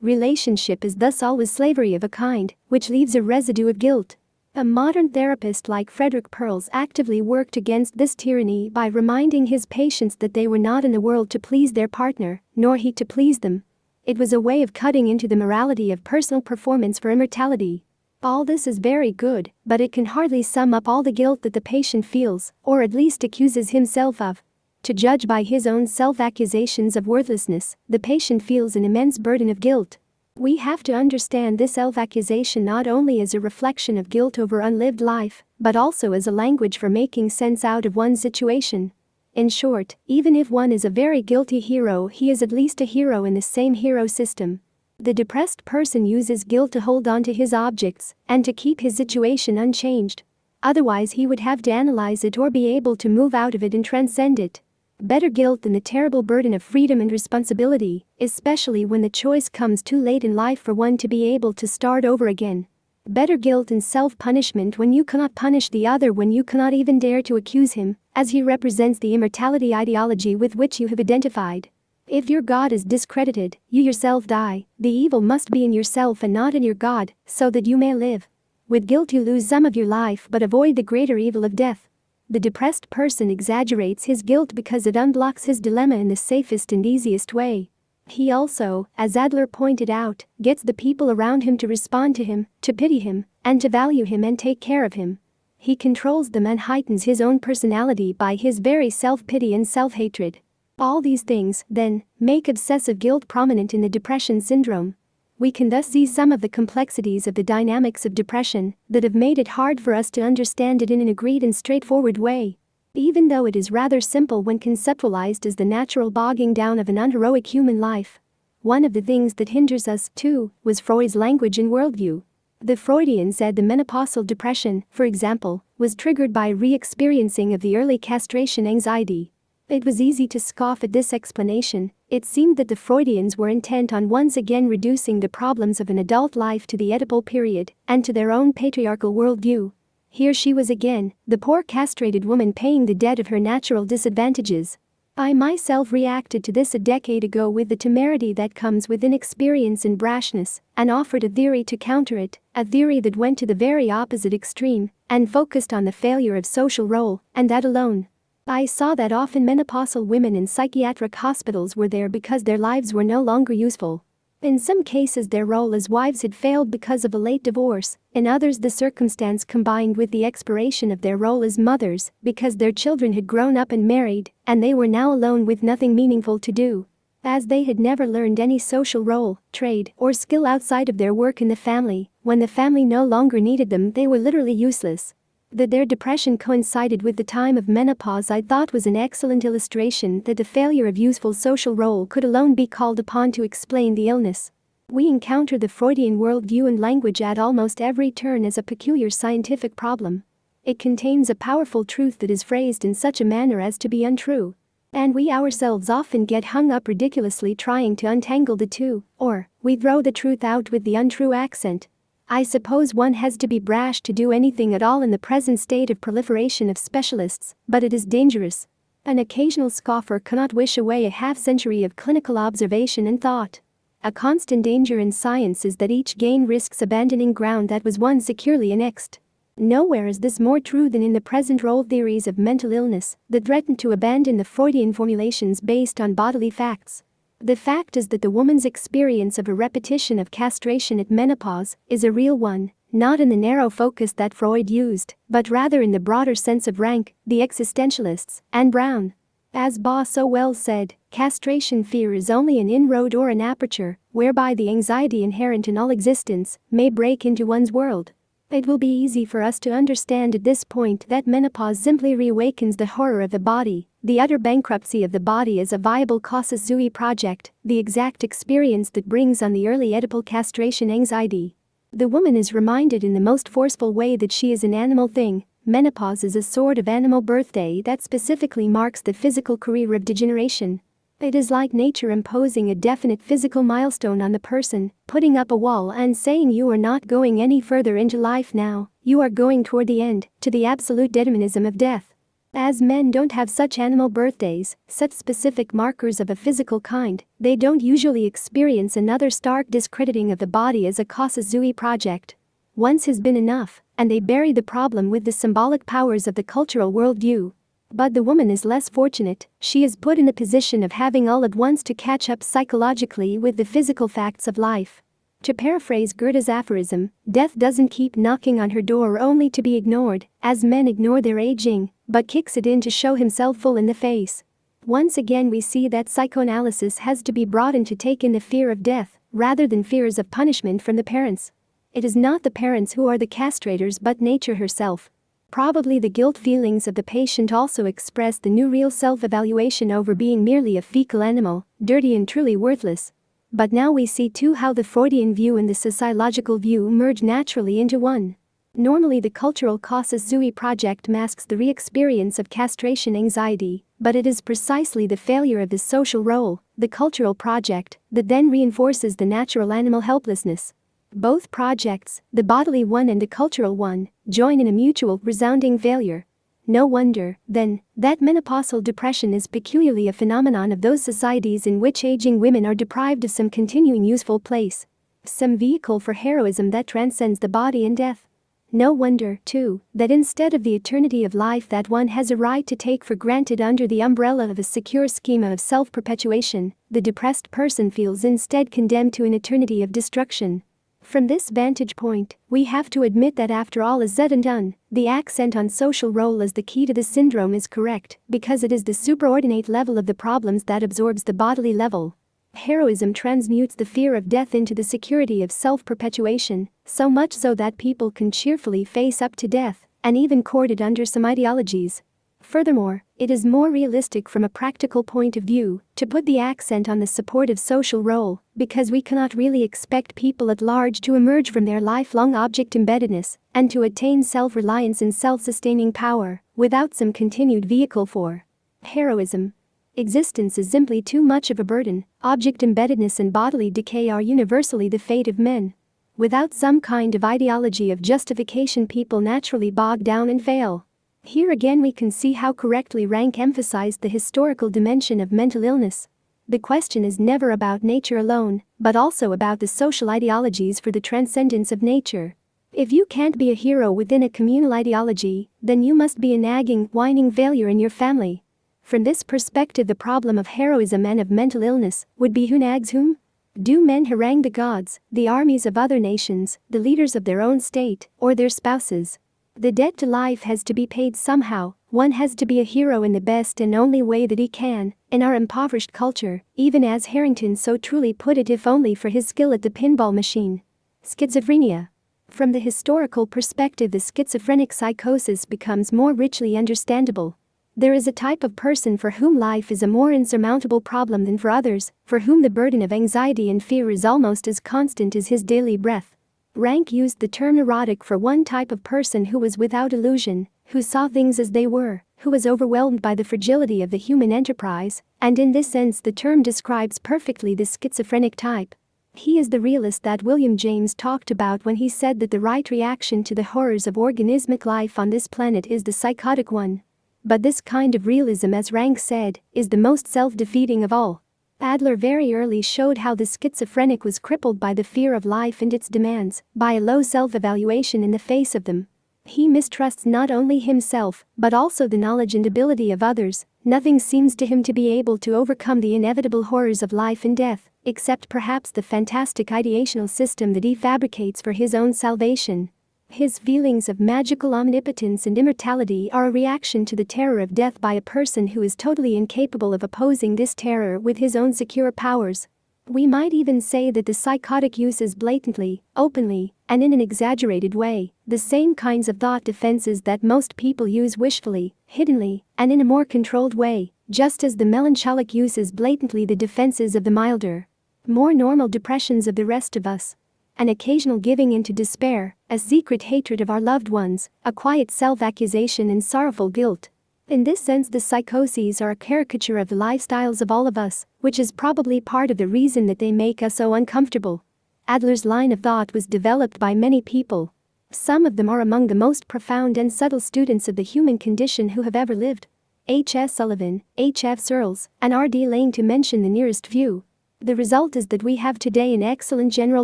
Relationship is thus always slavery of a kind, which leaves a residue of guilt. A modern therapist like Frederick Perls actively worked against this tyranny by reminding his patients that they were not in the world to please their partner, nor he to please them. It was a way of cutting into the morality of personal performance for immortality. All this is very good, but it can hardly sum up all the guilt that the patient feels, or at least accuses himself of. To judge by his own self-accusations of worthlessness, the patient feels an immense burden of guilt. We have to understand this self-accusation not only as a reflection of guilt over unlived life, but also as a language for making sense out of one's situation. In short, even if one is a very guilty hero, he is at least a hero in the same hero system. The depressed person uses guilt to hold on to his objects and to keep his situation unchanged. Otherwise, he would have to analyze it or be able to move out of it and transcend it. Better guilt than the terrible burden of freedom and responsibility, especially when the choice comes too late in life for one to be able to start over again. Better guilt and self-punishment when you cannot punish the other, when you cannot even dare to accuse him, as he represents the immortality ideology with which you have identified. If your God is discredited, you yourself die. The evil must be in yourself and not in your God, so that you may live. With guilt you lose some of your life but avoid the greater evil of death. The depressed person exaggerates his guilt because it unblocks his dilemma in the safest and easiest way. He also, as Adler pointed out, gets the people around him to respond to him, to pity him, and to value him and take care of him. He controls them and heightens his own personality by his very self-pity and self-hatred. All these things, then, make obsessive guilt prominent in the depression syndrome. We can thus see some of the complexities of the dynamics of depression that have made it hard for us to understand it in an agreed and straightforward way. Even though it is rather simple when conceptualized as the natural bogging down of an unheroic human life. One of the things that hinders us, too, was Freud's language and worldview. The Freudian said the menopausal depression, for example, was triggered by re-experiencing of the early castration anxiety. It was easy to scoff at this explanation. It seemed that the Freudians were intent on once again reducing the problems of an adult life to the Oedipal period and to their own patriarchal worldview. Here she was again, the poor castrated woman paying the debt of her natural disadvantages. I myself reacted to this a decade ago with the temerity that comes with inexperience and brashness, and offered a theory to counter it, a theory that went to the very opposite extreme and focused on the failure of social role, and that alone. I saw that often menopausal women in psychiatric hospitals were there because their lives were no longer useful. In some cases their role as wives had failed because of a late divorce, in others the circumstance combined with the expiration of their role as mothers because their children had grown up and married, and they were now alone with nothing meaningful to do. As they had never learned any social role, trade, or skill outside of their work in the family, when the family no longer needed them they were literally useless. That their depression coincided with the time of menopause I thought was an excellent illustration that the failure of useful social role could alone be called upon to explain the illness. We encounter the Freudian worldview and language at almost every turn as a peculiar scientific problem. It contains a powerful truth that is phrased in such a manner as to be untrue. And we ourselves often get hung up ridiculously trying to untangle the two, or we throw the truth out with the untrue accent. I suppose one has to be brash to do anything at all in the present state of proliferation of specialists, but it is dangerous. An occasional scoffer cannot wish away a half-century of clinical observation and thought. A constant danger in science is that each gain risks abandoning ground that was once securely annexed. Nowhere is this more true than in the present role theories of mental illness that threaten to abandon the Freudian formulations based on bodily facts. The fact is that the woman's experience of a repetition of castration at menopause is a real one, not in the narrow focus that Freud used, but rather in the broader sense of Rank, the existentialists, and Brown. As Baugh so well said, castration fear is only an inroad or an aperture whereby the anxiety inherent in all existence may break into one's world. It will be easy for us to understand at this point that menopause simply reawakens the horror of the body, the utter bankruptcy of the body as a viable casus sui project, the exact experience that brings on the early Oedipal castration anxiety. The woman is reminded in the most forceful way that she is an animal thing, Menopause is a sort of animal birthday that specifically marks the physical career of degeneration. It is like nature imposing a definite physical milestone on the person, putting up a wall and saying you are not going any further into life now, you are going toward the end, to the absolute determinism of death. As men don't have such animal birthdays, such specific markers of a physical kind, they don't usually experience another stark discrediting of the body as a Kosazui project. Once has been enough, and they bury the problem with the symbolic powers of the cultural worldview. But the woman is less fortunate, she is put in the position of having all at once to catch up psychologically with the physical facts of life. To paraphrase Goethe's aphorism, death doesn't keep knocking on her door only to be ignored, as men ignore their aging, but kicks it in to show himself full in the face. Once again we see that psychoanalysis has to be brought in to take in the fear of death, rather than fears of punishment from the parents. It is not the parents who are the castrators but nature herself. Probably the guilt feelings of the patient also express the new real self-evaluation over being merely a fecal animal, dirty and truly worthless. But now we see too how the Freudian view and the sociological view merge naturally into one. Normally the cultural Kosazui project masks the re-experience of castration anxiety, but it is precisely the failure of the social role, the cultural project, that then reinforces the natural animal helplessness. Both projects, the bodily one and the cultural one, join in a mutual, resounding failure. No wonder, then, that menopausal depression is peculiarly a phenomenon of those societies in which aging women are deprived of some continuing useful place. Some vehicle for heroism that transcends the body and death. No wonder, too, that instead of the eternity of life that one has a right to take for granted under the umbrella of a secure schema of self-perpetuation, the depressed person feels instead condemned to an eternity of destruction. From this vantage point, we have to admit that after all is said and done, the accent on social role as the key to the syndrome is correct, because it is the superordinate level of the problems that absorbs the bodily level. Heroism transmutes the fear of death into the security of self-perpetuation, so much so that people can cheerfully face up to death, and even court it under some ideologies. Furthermore, it is more realistic from a practical point of view to put the accent on the supportive social role, because we cannot really expect people at large to emerge from their lifelong object embeddedness and to attain self-reliance and self-sustaining power without some continued vehicle for heroism. Existence is simply too much of a burden. Object embeddedness and bodily decay are universally the fate of men. Without some kind of ideology of justification, people naturally bog down and fail. Here again we can see how correctly Rank emphasized the historical dimension of mental illness. The question is never about nature alone, but also about the social ideologies for the transcendence of nature. If you can't be a hero within a communal ideology, then you must be a nagging, whining failure in your family. From this perspective, the problem of heroism and of mental illness would be who nags whom? Do men harangue the gods, the armies of other nations, the leaders of their own state, or their spouses? The debt to life has to be paid somehow. One has to be a hero in the best and only way that he can, in our impoverished culture, even as Harrington so truly put it, if only for his skill at the pinball machine. Schizophrenia. From the historical perspective, the schizophrenic psychosis becomes more richly understandable. There is a type of person for whom life is a more insurmountable problem than for others, for whom the burden of anxiety and fear is almost as constant as his daily breath. Rank used the term neurotic for one type of person who was without illusion, who saw things as they were, who was overwhelmed by the fragility of the human enterprise, and in this sense the term describes perfectly the schizophrenic type. He is the realist that William James talked about when he said that the right reaction to the horrors of organismic life on this planet is the psychotic one. But this kind of realism, as Rank said, is the most self-defeating of all. Adler very early showed how the schizophrenic was crippled by the fear of life and its demands, by a low self-evaluation in the face of them. He mistrusts not only himself, but also the knowledge and ability of others. Nothing seems to him to be able to overcome the inevitable horrors of life and death, except perhaps the fantastic ideational system that he fabricates for his own salvation. His feelings of magical omnipotence and immortality are a reaction to the terror of death by a person who is totally incapable of opposing this terror with his own secure powers. We might even say that the psychotic uses blatantly, openly, and in an exaggerated way, the same kinds of thought defenses that most people use wishfully, hiddenly, and in a more controlled way, just as the melancholic uses blatantly the defenses of the milder, more normal depressions of the rest of us. An occasional giving in to despair, a secret hatred of our loved ones, a quiet self-accusation and sorrowful guilt. In this sense, the psychoses are a caricature of the lifestyles of all of us, which is probably part of the reason that they make us so uncomfortable. Adler's line of thought was developed by many people. Some of them are among the most profound and subtle students of the human condition who have ever lived. H. S. Sullivan, H. F. Searles, and R. D. Lane, to mention the nearest few. The result is that we have today an excellent general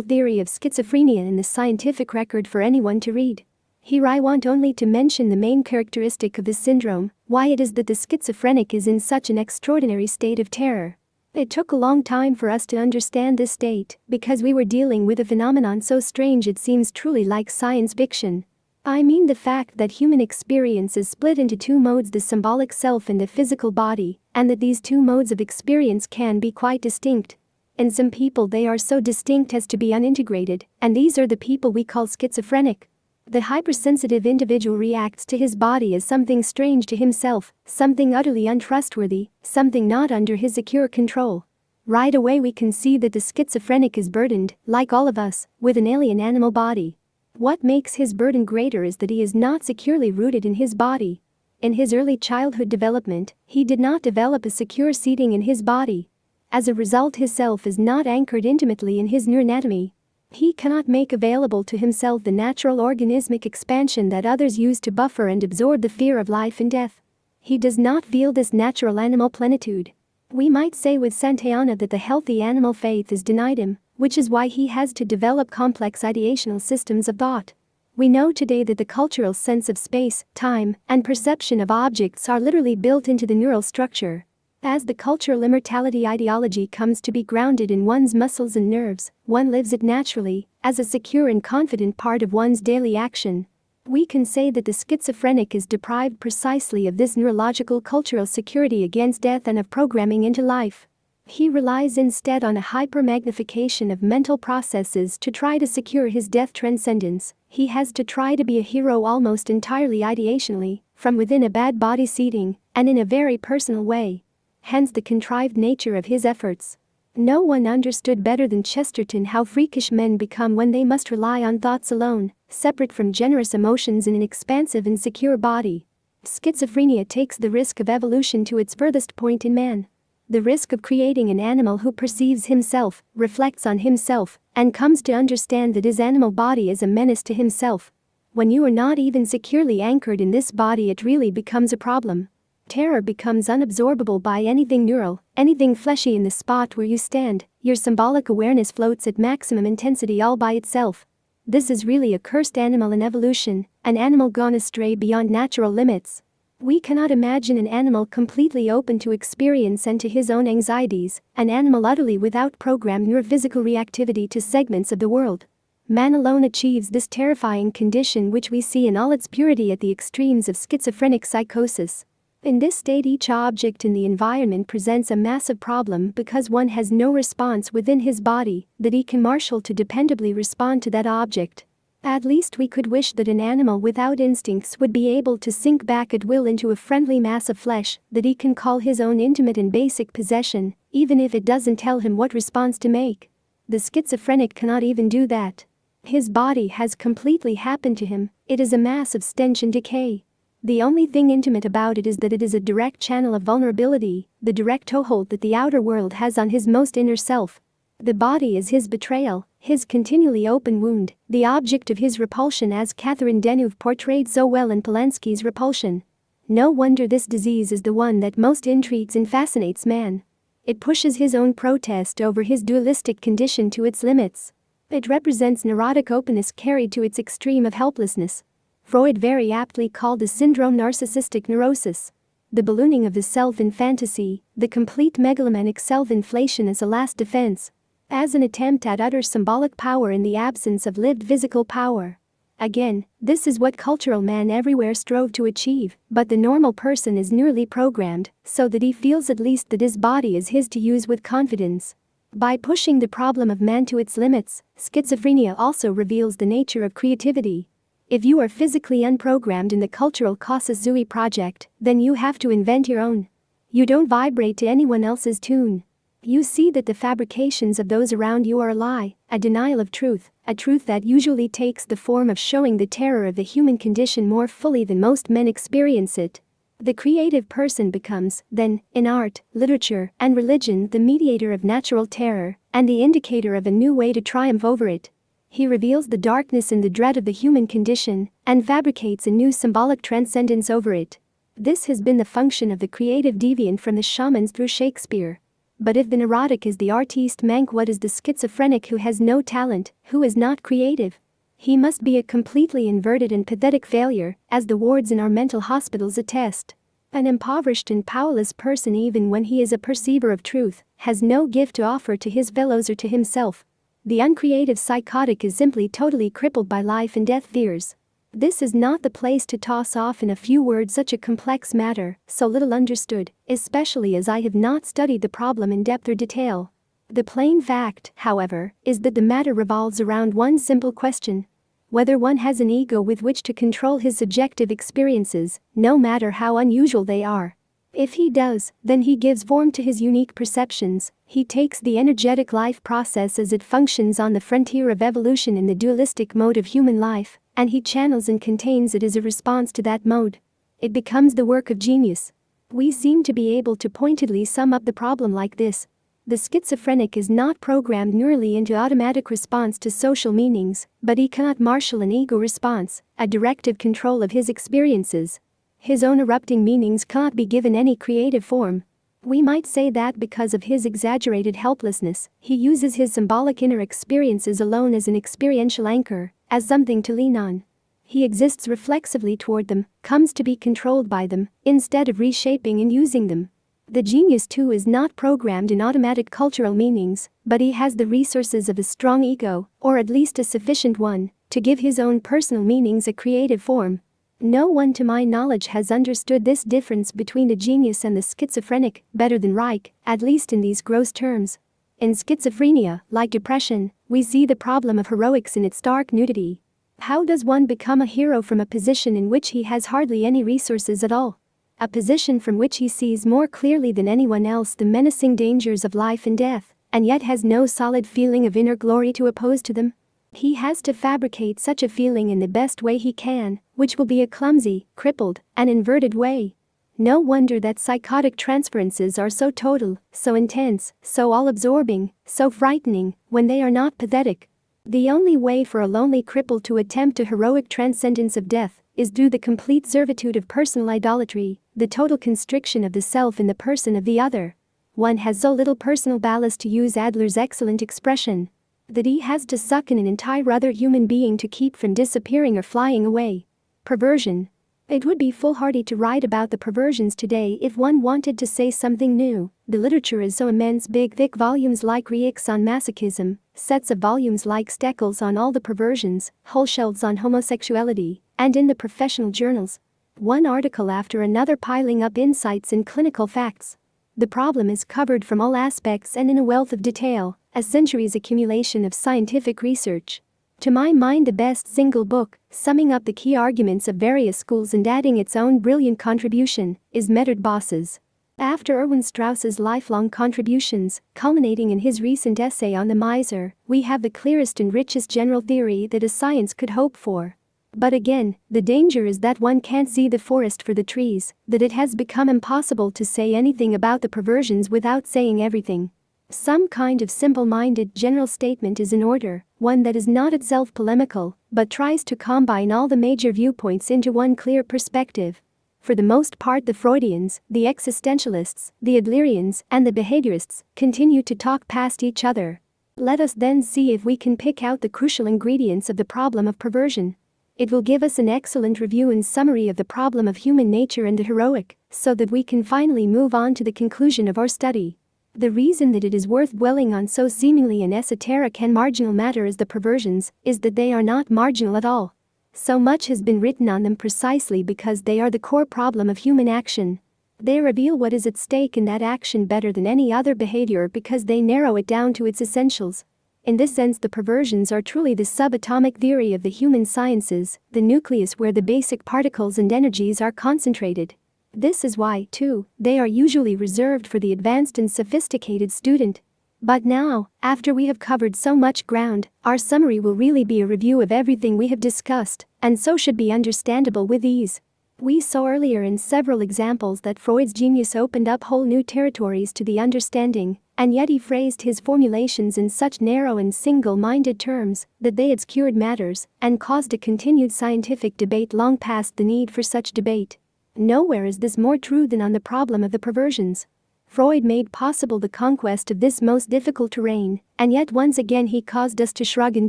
theory of schizophrenia in the scientific record for anyone to read. Here I want only to mention the main characteristic of this syndrome, why it is that the schizophrenic is in such an extraordinary state of terror. It took a long time for us to understand this state, because we were dealing with a phenomenon so strange it seems truly like science fiction. I mean the fact that human experience is split into two modes, the symbolic self and the physical body, and that these two modes of experience can be quite distinct. In some people they are so distinct as to be unintegrated, and these are the people we call schizophrenic. The hypersensitive individual reacts to his body as something strange to himself, something utterly untrustworthy, something not under his secure control. Right away we can see that the schizophrenic is burdened, like all of us, with an alien animal body. What makes his burden greater is that he is not securely rooted in his body. In his early childhood development, he did not develop a secure seating in his body. As a result, his self is not anchored intimately in his neuroanatomy. He cannot make available to himself the natural organismic expansion that others use to buffer and absorb the fear of life and death. He does not feel this natural animal plenitude. We might say with Santayana that the healthy animal faith is denied him, which is why he has to develop complex ideational systems of thought. We know today that the cultural sense of space, time, and perception of objects are literally built into the neural structure. As the cultural immortality ideology comes to be grounded in one's muscles and nerves, one lives it naturally, as a secure and confident part of one's daily action. We can say that the schizophrenic is deprived precisely of this neurological cultural security against death and of programming into life. He relies instead on a hyper-magnification of mental processes to try to secure his death transcendence. He has to try to be a hero almost entirely ideationally, from within a bad body seating, and in a very personal way. Hence the contrived nature of his efforts. No one understood better than Chesterton how freakish men become when they must rely on thoughts alone, separate from generous emotions in an expansive and secure body. Schizophrenia takes the risk of evolution to its furthest point in man. The risk of creating an animal who perceives himself, reflects on himself, and comes to understand that his animal body is a menace to himself. When you are not even securely anchored in this body, it really becomes a problem. Terror becomes unabsorbable by anything neural, anything fleshy in the spot where you stand. Your symbolic awareness floats at maximum intensity all by itself. This is really a cursed animal in evolution, an animal gone astray beyond natural limits. We cannot imagine an animal completely open to experience and to his own anxieties, an animal utterly without programmed neurophysical reactivity to segments of the world. Man alone achieves this terrifying condition, which we see in all its purity at the extremes of schizophrenic psychosis. In this state, each object in the environment presents a massive problem because one has no response within his body that he can marshal to dependably respond to that object. At least we could wish that an animal without instincts would be able to sink back at will into a friendly mass of flesh that he can call his own intimate and basic possession, even if it doesn't tell him what response to make. The schizophrenic cannot even do that. His body has completely happened to him. It is a mass of stench and decay. The only thing intimate about it is that it is a direct channel of vulnerability, the direct toehold that the outer world has on his most inner self. The body is his betrayal, his continually open wound, the object of his repulsion, as Catherine Deneuve portrayed so well in Polanski's Repulsion. No wonder this disease is the one that most intrigues and fascinates man. It pushes his own protest over his dualistic condition to its limits. It represents neurotic openness carried to its extreme of helplessness. Freud very aptly called the syndrome narcissistic neurosis. The ballooning of the self in fantasy, the complete megalomaniac self-inflation as a last defense. As an attempt at utter symbolic power in the absence of lived physical power. Again, this is what cultural man everywhere strove to achieve, but the normal person is nearly programmed, so that he feels at least that his body is his to use with confidence. By pushing the problem of man to its limits, schizophrenia also reveals the nature of creativity. If you are physically unprogrammed in the cultural Kasa-Zui project, then you have to invent your own. You don't vibrate to anyone else's tune. You see that the fabrications of those around you are a lie, a denial of truth, a truth that usually takes the form of showing the terror of the human condition more fully than most men experience it. The creative person becomes, then, in art, literature, and religion, the mediator of natural terror and the indicator of a new way to triumph over it. He reveals the darkness and the dread of the human condition and fabricates a new symbolic transcendence over it. This has been the function of the creative deviant from the shamans through Shakespeare. But if the neurotic is the artiste manque, what is the schizophrenic who has no talent, who is not creative? He must be a completely inverted and pathetic failure, as the wards in our mental hospitals attest. An impoverished and powerless person, even when he is a perceiver of truth, has no gift to offer to his fellows or to himself. The uncreative psychotic is simply totally crippled by life and death fears. This is not the place to toss off in a few words such a complex matter, so little understood, especially as I have not studied the problem in depth or detail. The plain fact, however, is that the matter revolves around one simple question: whether one has an ego with which to control his subjective experiences, no matter how unusual they are. If he does, then he gives form to his unique perceptions, he takes the energetic life process as it functions on the frontier of evolution in the dualistic mode of human life, and he channels and contains it as a response to that mode. It becomes the work of genius. We seem to be able to pointedly sum up the problem like this: the schizophrenic is not programmed neurally into automatic response to social meanings, but he cannot marshal an ego response, a directive control of his experiences. His own erupting meanings cannot be given any creative form. We might say that because of his exaggerated helplessness, he uses his symbolic inner experiences alone as an experiential anchor, as something to lean on. He exists reflexively toward them, comes to be controlled by them, instead of reshaping and using them. The genius too is not programmed in automatic cultural meanings, but he has the resources of a strong ego, or at least a sufficient one, to give his own personal meanings a creative form. No one to my knowledge has understood this difference between the genius and the schizophrenic better than Reich, at least in these gross terms. In schizophrenia, like depression, we see the problem of heroics in its stark nudity. How does one become a hero from a position in which he has hardly any resources at all? A position from which he sees more clearly than anyone else the menacing dangers of life and death, and yet has no solid feeling of inner glory to oppose to them? He has to fabricate such a feeling in the best way he can, which will be a clumsy, crippled, and inverted way. No wonder that psychotic transferences are so total, so intense, so all-absorbing, so frightening, when they are not pathetic. The only way for a lonely cripple to attempt a heroic transcendence of death is through the complete servitude of personal idolatry, the total constriction of the self in the person of the other. One has so little personal ballast, to use Adler's excellent expression, that he has to suck in an entire other human being to keep from disappearing or flying away. Perversion. It would be foolhardy to write about the perversions today if one wanted to say something new. The literature is so immense, big thick volumes like Reich's on masochism, sets of volumes like Steckel's on all the perversions, whole shelves on homosexuality, and in the professional journals, one article after another piling up insights and clinical facts. The problem is covered from all aspects and in a wealth of detail, a century's accumulation of scientific research. To my mind, the best single book, summing up the key arguments of various schools and adding its own brilliant contribution, is Mettered Bosses. After Erwin Strauss's lifelong contributions, culminating in his recent essay on the miser, we have the clearest and richest general theory that a science could hope for. But again, the danger is that one can't see the forest for the trees, that it has become impossible to say anything about the perversions without saying everything. Some kind of simple-minded general statement is in order, one that is not itself polemical, but tries to combine all the major viewpoints into one clear perspective. For the most part, the Freudians, the existentialists, the Adlerians, and the behaviorists continue to talk past each other. Let us then see if we can pick out the crucial ingredients of the problem of perversion. It will give us an excellent review and summary of the problem of human nature and the heroic, so that we can finally move on to the conclusion of our study. The reason that it is worth dwelling on so seemingly an esoteric and marginal matter as the perversions is that they are not marginal at all. So much has been written on them precisely because they are the core problem of human action. They reveal what is at stake in that action better than any other behavior because they narrow it down to its essentials. In this sense, the perversions are truly the subatomic theory of the human sciences, the nucleus where the basic particles and energies are concentrated. This is why, too, they are usually reserved for the advanced and sophisticated student. But now, after we have covered so much ground, our summary will really be a review of everything we have discussed, and so should be understandable with ease. We saw earlier in several examples that Freud's genius opened up whole new territories to the understanding, and yet he phrased his formulations in such narrow and single-minded terms that they obscured matters and caused a continued scientific debate long past the need for such debate. Nowhere is this more true than on the problem of the perversions. Freud made possible the conquest of this most difficult terrain, and yet once again he caused us to shrug in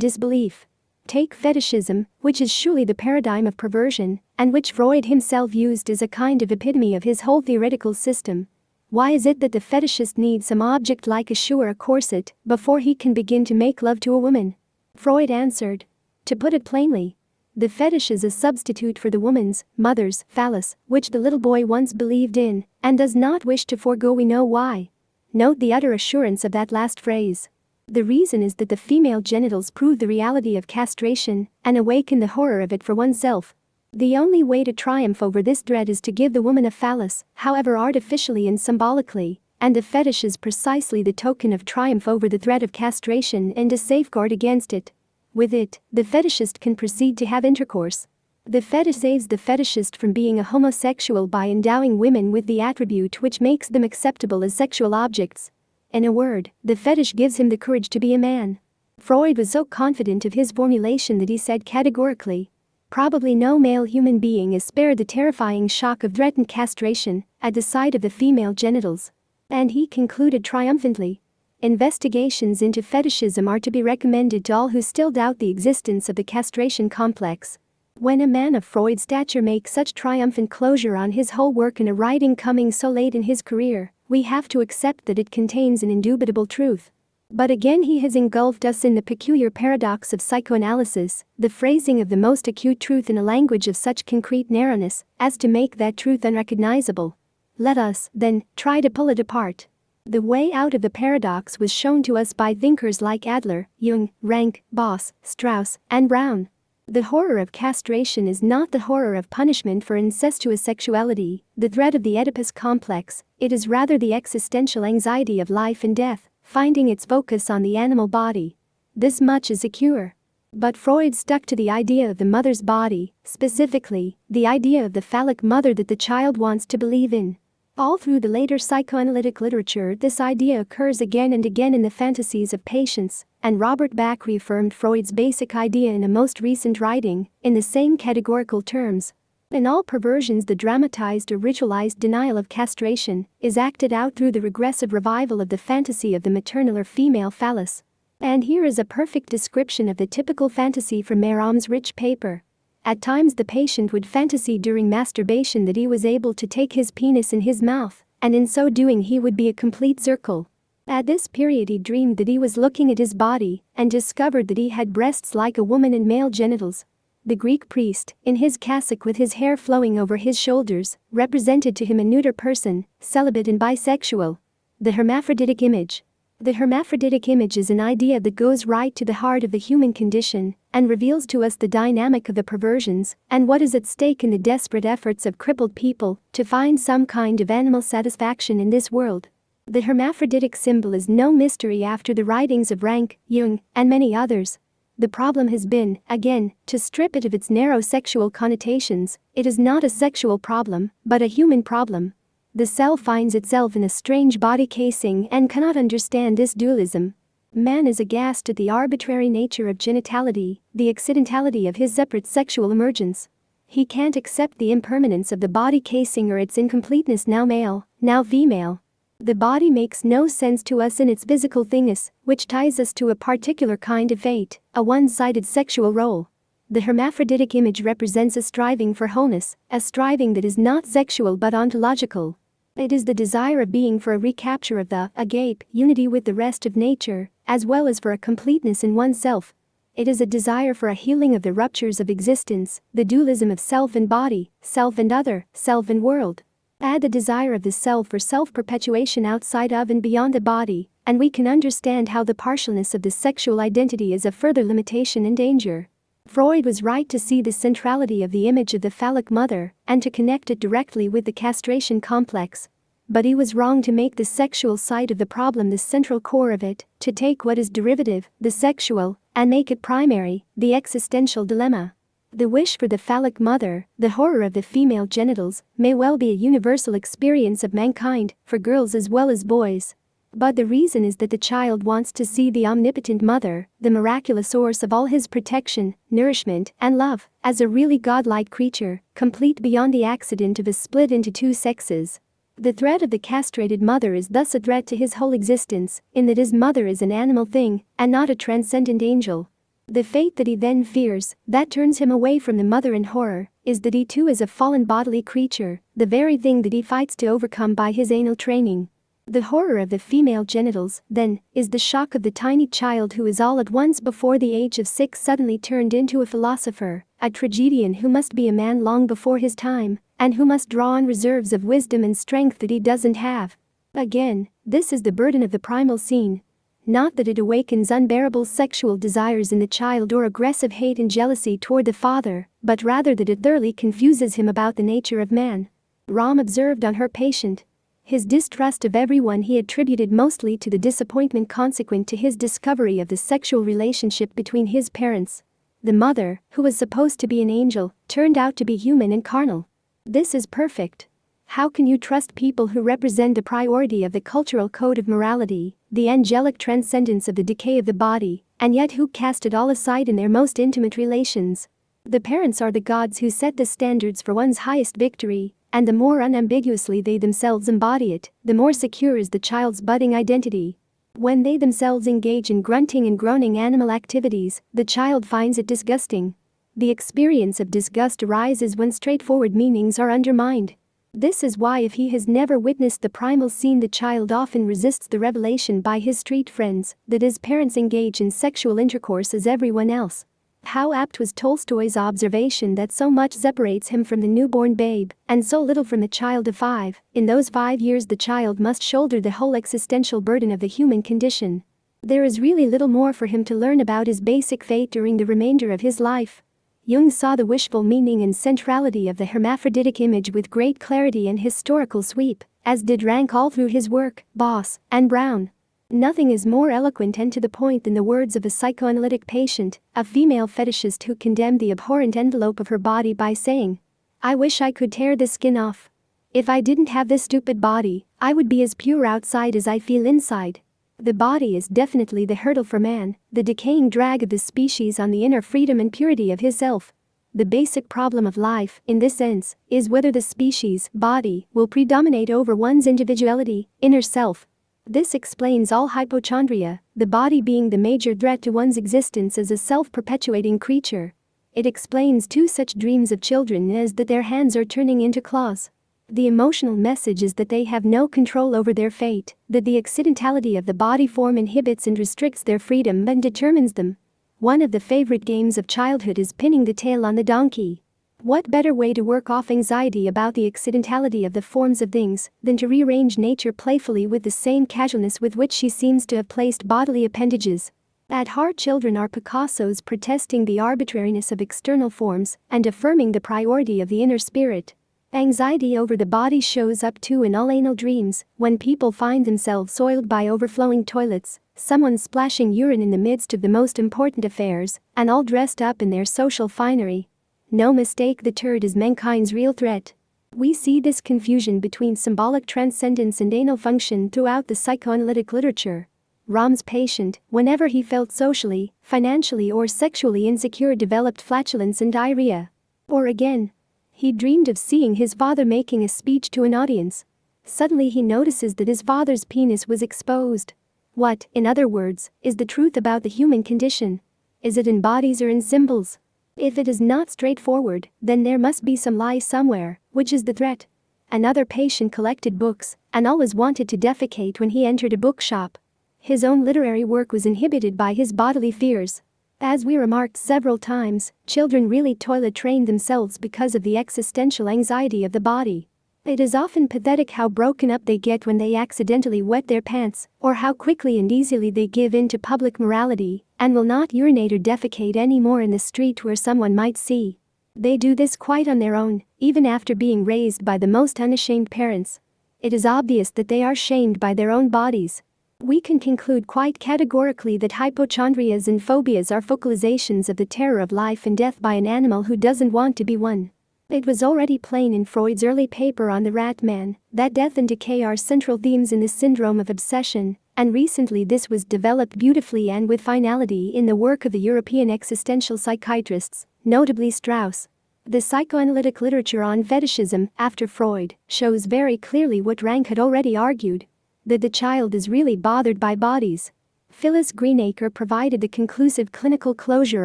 disbelief. Take fetishism, which is surely the paradigm of perversion, and which Freud himself used as a kind of epitome of his whole theoretical system. Why is it that the fetishist needs some object like a shoe or a corset before he can begin to make love to a woman? Freud answered. To put it plainly, the fetish is a substitute for the woman's, mother's, phallus, which the little boy once believed in, and does not wish to forego. We know why. Note the utter assurance of that last phrase. The reason is that the female genitals prove the reality of castration and awaken the horror of it for oneself. The only way to triumph over this dread is to give the woman a phallus, however artificially and symbolically, and the fetish is precisely the token of triumph over the threat of castration and a safeguard against it. With it, the fetishist can proceed to have intercourse. The fetish saves the fetishist from being a homosexual by endowing women with the attribute which makes them acceptable as sexual objects. In a word, the fetish gives him the courage to be a man. Freud was so confident of his formulation that he said categorically, probably no male human being is spared the terrifying shock of threatened castration at the sight of the female genitals. And he concluded triumphantly, investigations into fetishism are to be recommended to all who still doubt the existence of the castration complex. When a man of Freud's stature makes such triumphant closure on his whole work in a writing coming so late in his career, we have to accept that it contains an indubitable truth. But again he has engulfed us in the peculiar paradox of psychoanalysis, the phrasing of the most acute truth in a language of such concrete narrowness as to make that truth unrecognizable. Let us, then, try to pull it apart. The way out of the paradox was shown to us by thinkers like Adler, Jung, Rank, Boss, Strauss, and Brown. The horror of castration is not the horror of punishment for incestuous sexuality, the dread of the Oedipus complex, it is rather the existential anxiety of life and death, finding its focus on the animal body. This much is a cure. But Freud stuck to the idea of the mother's body, specifically, the idea of the phallic mother that the child wants to believe in. All through the later psychoanalytic literature this idea occurs again and again in the fantasies of patients, and Robert Bach reaffirmed Freud's basic idea in a most recent writing, in the same categorical terms. In all perversions the dramatized or ritualized denial of castration is acted out through the regressive revival of the fantasy of the maternal or female phallus. And here is a perfect description of the typical fantasy from Mehram's rich paper. At times the patient would fantasy during masturbation that he was able to take his penis in his mouth, and in so doing he would be a complete circle. At this period he dreamed that he was looking at his body and discovered that he had breasts like a woman and male genitals. The Greek priest, in his cassock with his hair flowing over his shoulders, represented to him a neuter person, celibate and bisexual. The hermaphroditic image. The hermaphroditic image is an idea that goes right to the heart of the human condition and reveals to us the dynamic of the perversions and what is at stake in the desperate efforts of crippled people to find some kind of animal satisfaction in this world. The hermaphroditic symbol is no mystery after the writings of Rank, Jung, and many others. The problem has been, again, to strip it of its narrow sexual connotations. It is not a sexual problem, but a human problem. The cell finds itself in a strange body casing and cannot understand this dualism. Man is aghast at the arbitrary nature of genitality, the accidentality of his separate sexual emergence. He can't accept the impermanence of the body casing or its incompleteness, now male, now female. The body makes no sense to us in its physical thingness, which ties us to a particular kind of fate, a one-sided sexual role. The hermaphroditic image represents a striving for wholeness, a striving that is not sexual but ontological. It is the desire of being for a recapture of the agape unity with the rest of nature, as well as for a completeness in oneself. It is a desire for a healing of the ruptures of existence, the dualism of self and body, self and other, self and world. Add the desire of the self for self-perpetuation outside of and beyond the body, and we can understand how the partialness of the sexual identity is a further limitation and danger. Freud was right to see the centrality of the image of the phallic mother and to connect it directly with the castration complex. but he was wrong to make the sexual side of the problem the central core of it, to take what is derivative, the sexual, and make it primary, the existential dilemma. The wish for the phallic mother, the horror of the female genitals, may well be a universal experience of mankind, for girls as well as boys. But the reason is that the child wants to see the omnipotent mother, the miraculous source of all his protection, nourishment, and love, as a really godlike creature, complete beyond the accident of a split into two sexes. The threat of the castrated mother is thus a threat to his whole existence, in that his mother is an animal thing, and not a transcendent angel. The fate that he then fears, that turns him away from the mother in horror, is that he too is a fallen bodily creature, the very thing that he fights to overcome by his anal training. The horror of the female genitals, then, is the shock of the tiny child who is all at once before the age of 6 suddenly turned into a philosopher, a tragedian who must be a man long before his time, and who must draw on reserves of wisdom and strength that he doesn't have. Again, this is the burden of the primal scene. Not that it awakens unbearable sexual desires in the child or aggressive hate and jealousy toward the father, but rather that it thoroughly confuses him about the nature of man. Ram observed on her patient. His distrust of everyone he attributed mostly to the disappointment consequent to his discovery of the sexual relationship between his parents. The mother, who was supposed to be an angel, turned out to be human and carnal. This is perfect. How can you trust people who represent the priority of the cultural code of morality, the angelic transcendence of the decay of the body, and yet who cast it all aside in their most intimate relations? The parents are the gods who set the standards for one's highest victory, and the more unambiguously they themselves embody it, the more secure is the child's budding identity. When they themselves engage in grunting and groaning animal activities, the child finds it disgusting. The experience of disgust arises when straightforward meanings are undermined. This is why if he has never witnessed the primal scene, the child often resists the revelation by his street friends that his parents engage in sexual intercourse as everyone else. How apt was Tolstoy's observation that so much separates him from the newborn babe, and so little from the child of 5. In those 5 years the child must shoulder the whole existential burden of the human condition. There is really little more for him to learn about his basic fate during the remainder of his life. Jung saw the wishful meaning and centrality of the hermaphroditic image with great clarity and historical sweep, as did Rank all through his work, Boss, and Brown. Nothing is more eloquent and to the point than the words of a psychoanalytic patient, a female fetishist who condemned the abhorrent envelope of her body by saying, "I wish I could tear the skin off. If I didn't have this stupid body, I would be as pure outside as I feel inside." The body is definitely the hurdle for man, the decaying drag of the species on the inner freedom and purity of his self. The basic problem of life, in this sense, is whether the species, body, will predominate over one's individuality, inner self. This explains all hypochondria, the body being the major threat to one's existence as a self-perpetuating creature. It explains too such dreams of children as that their hands are turning into claws. The emotional message is that they have no control over their fate, that the accidentality of the body form inhibits and restricts their freedom and determines them. One of the favorite games of childhood is pinning the tail on the donkey. What better way to work off anxiety about the accidentality of the forms of things than to rearrange nature playfully with the same casualness with which she seems to have placed bodily appendages? At heart, children are Picassos protesting the arbitrariness of external forms and affirming the priority of the inner spirit. Anxiety over the body shows up too in all anal dreams, when people find themselves soiled by overflowing toilets, someone splashing urine in the midst of the most important affairs, and all dressed up in their social finery. No mistake, the turd is mankind's real threat. We see this confusion between symbolic transcendence and anal function throughout the psychoanalytic literature. Ram's patient, whenever he felt socially, financially or sexually insecure, developed flatulence and diarrhea. Or again, he dreamed of seeing his father making a speech to an audience. Suddenly he notices that his father's penis was exposed. What, in other words, is the truth about the human condition? Is it in bodies or in symbols? If it is not straightforward, then there must be some lie somewhere. Which is the threat? Another patient collected books and always wanted to defecate when he entered a bookshop. His own literary work was inhibited by his bodily fears. As we remarked several times, children really toilet train themselves because of the existential anxiety of the body. It is often pathetic how broken up they get when they accidentally wet their pants, or how quickly and easily they give in to public morality and will not urinate or defecate anymore in the street where someone might see. They do this quite on their own, even after being raised by the most unashamed parents. It is obvious that they are shamed by their own bodies. We can conclude quite categorically that hypochondrias and phobias are focalizations of the terror of life and death by an animal who doesn't want to be one. It was already plain in Freud's early paper on the rat man that death and decay are central themes in the syndrome of obsession, and recently this was developed beautifully and with finality in the work of the European existential psychiatrists, notably Strauss. The psychoanalytic literature on fetishism, after Freud, shows very clearly what Rank had already argued: that the child is really bothered by bodies. Phyllis Greenacre provided the conclusive clinical closure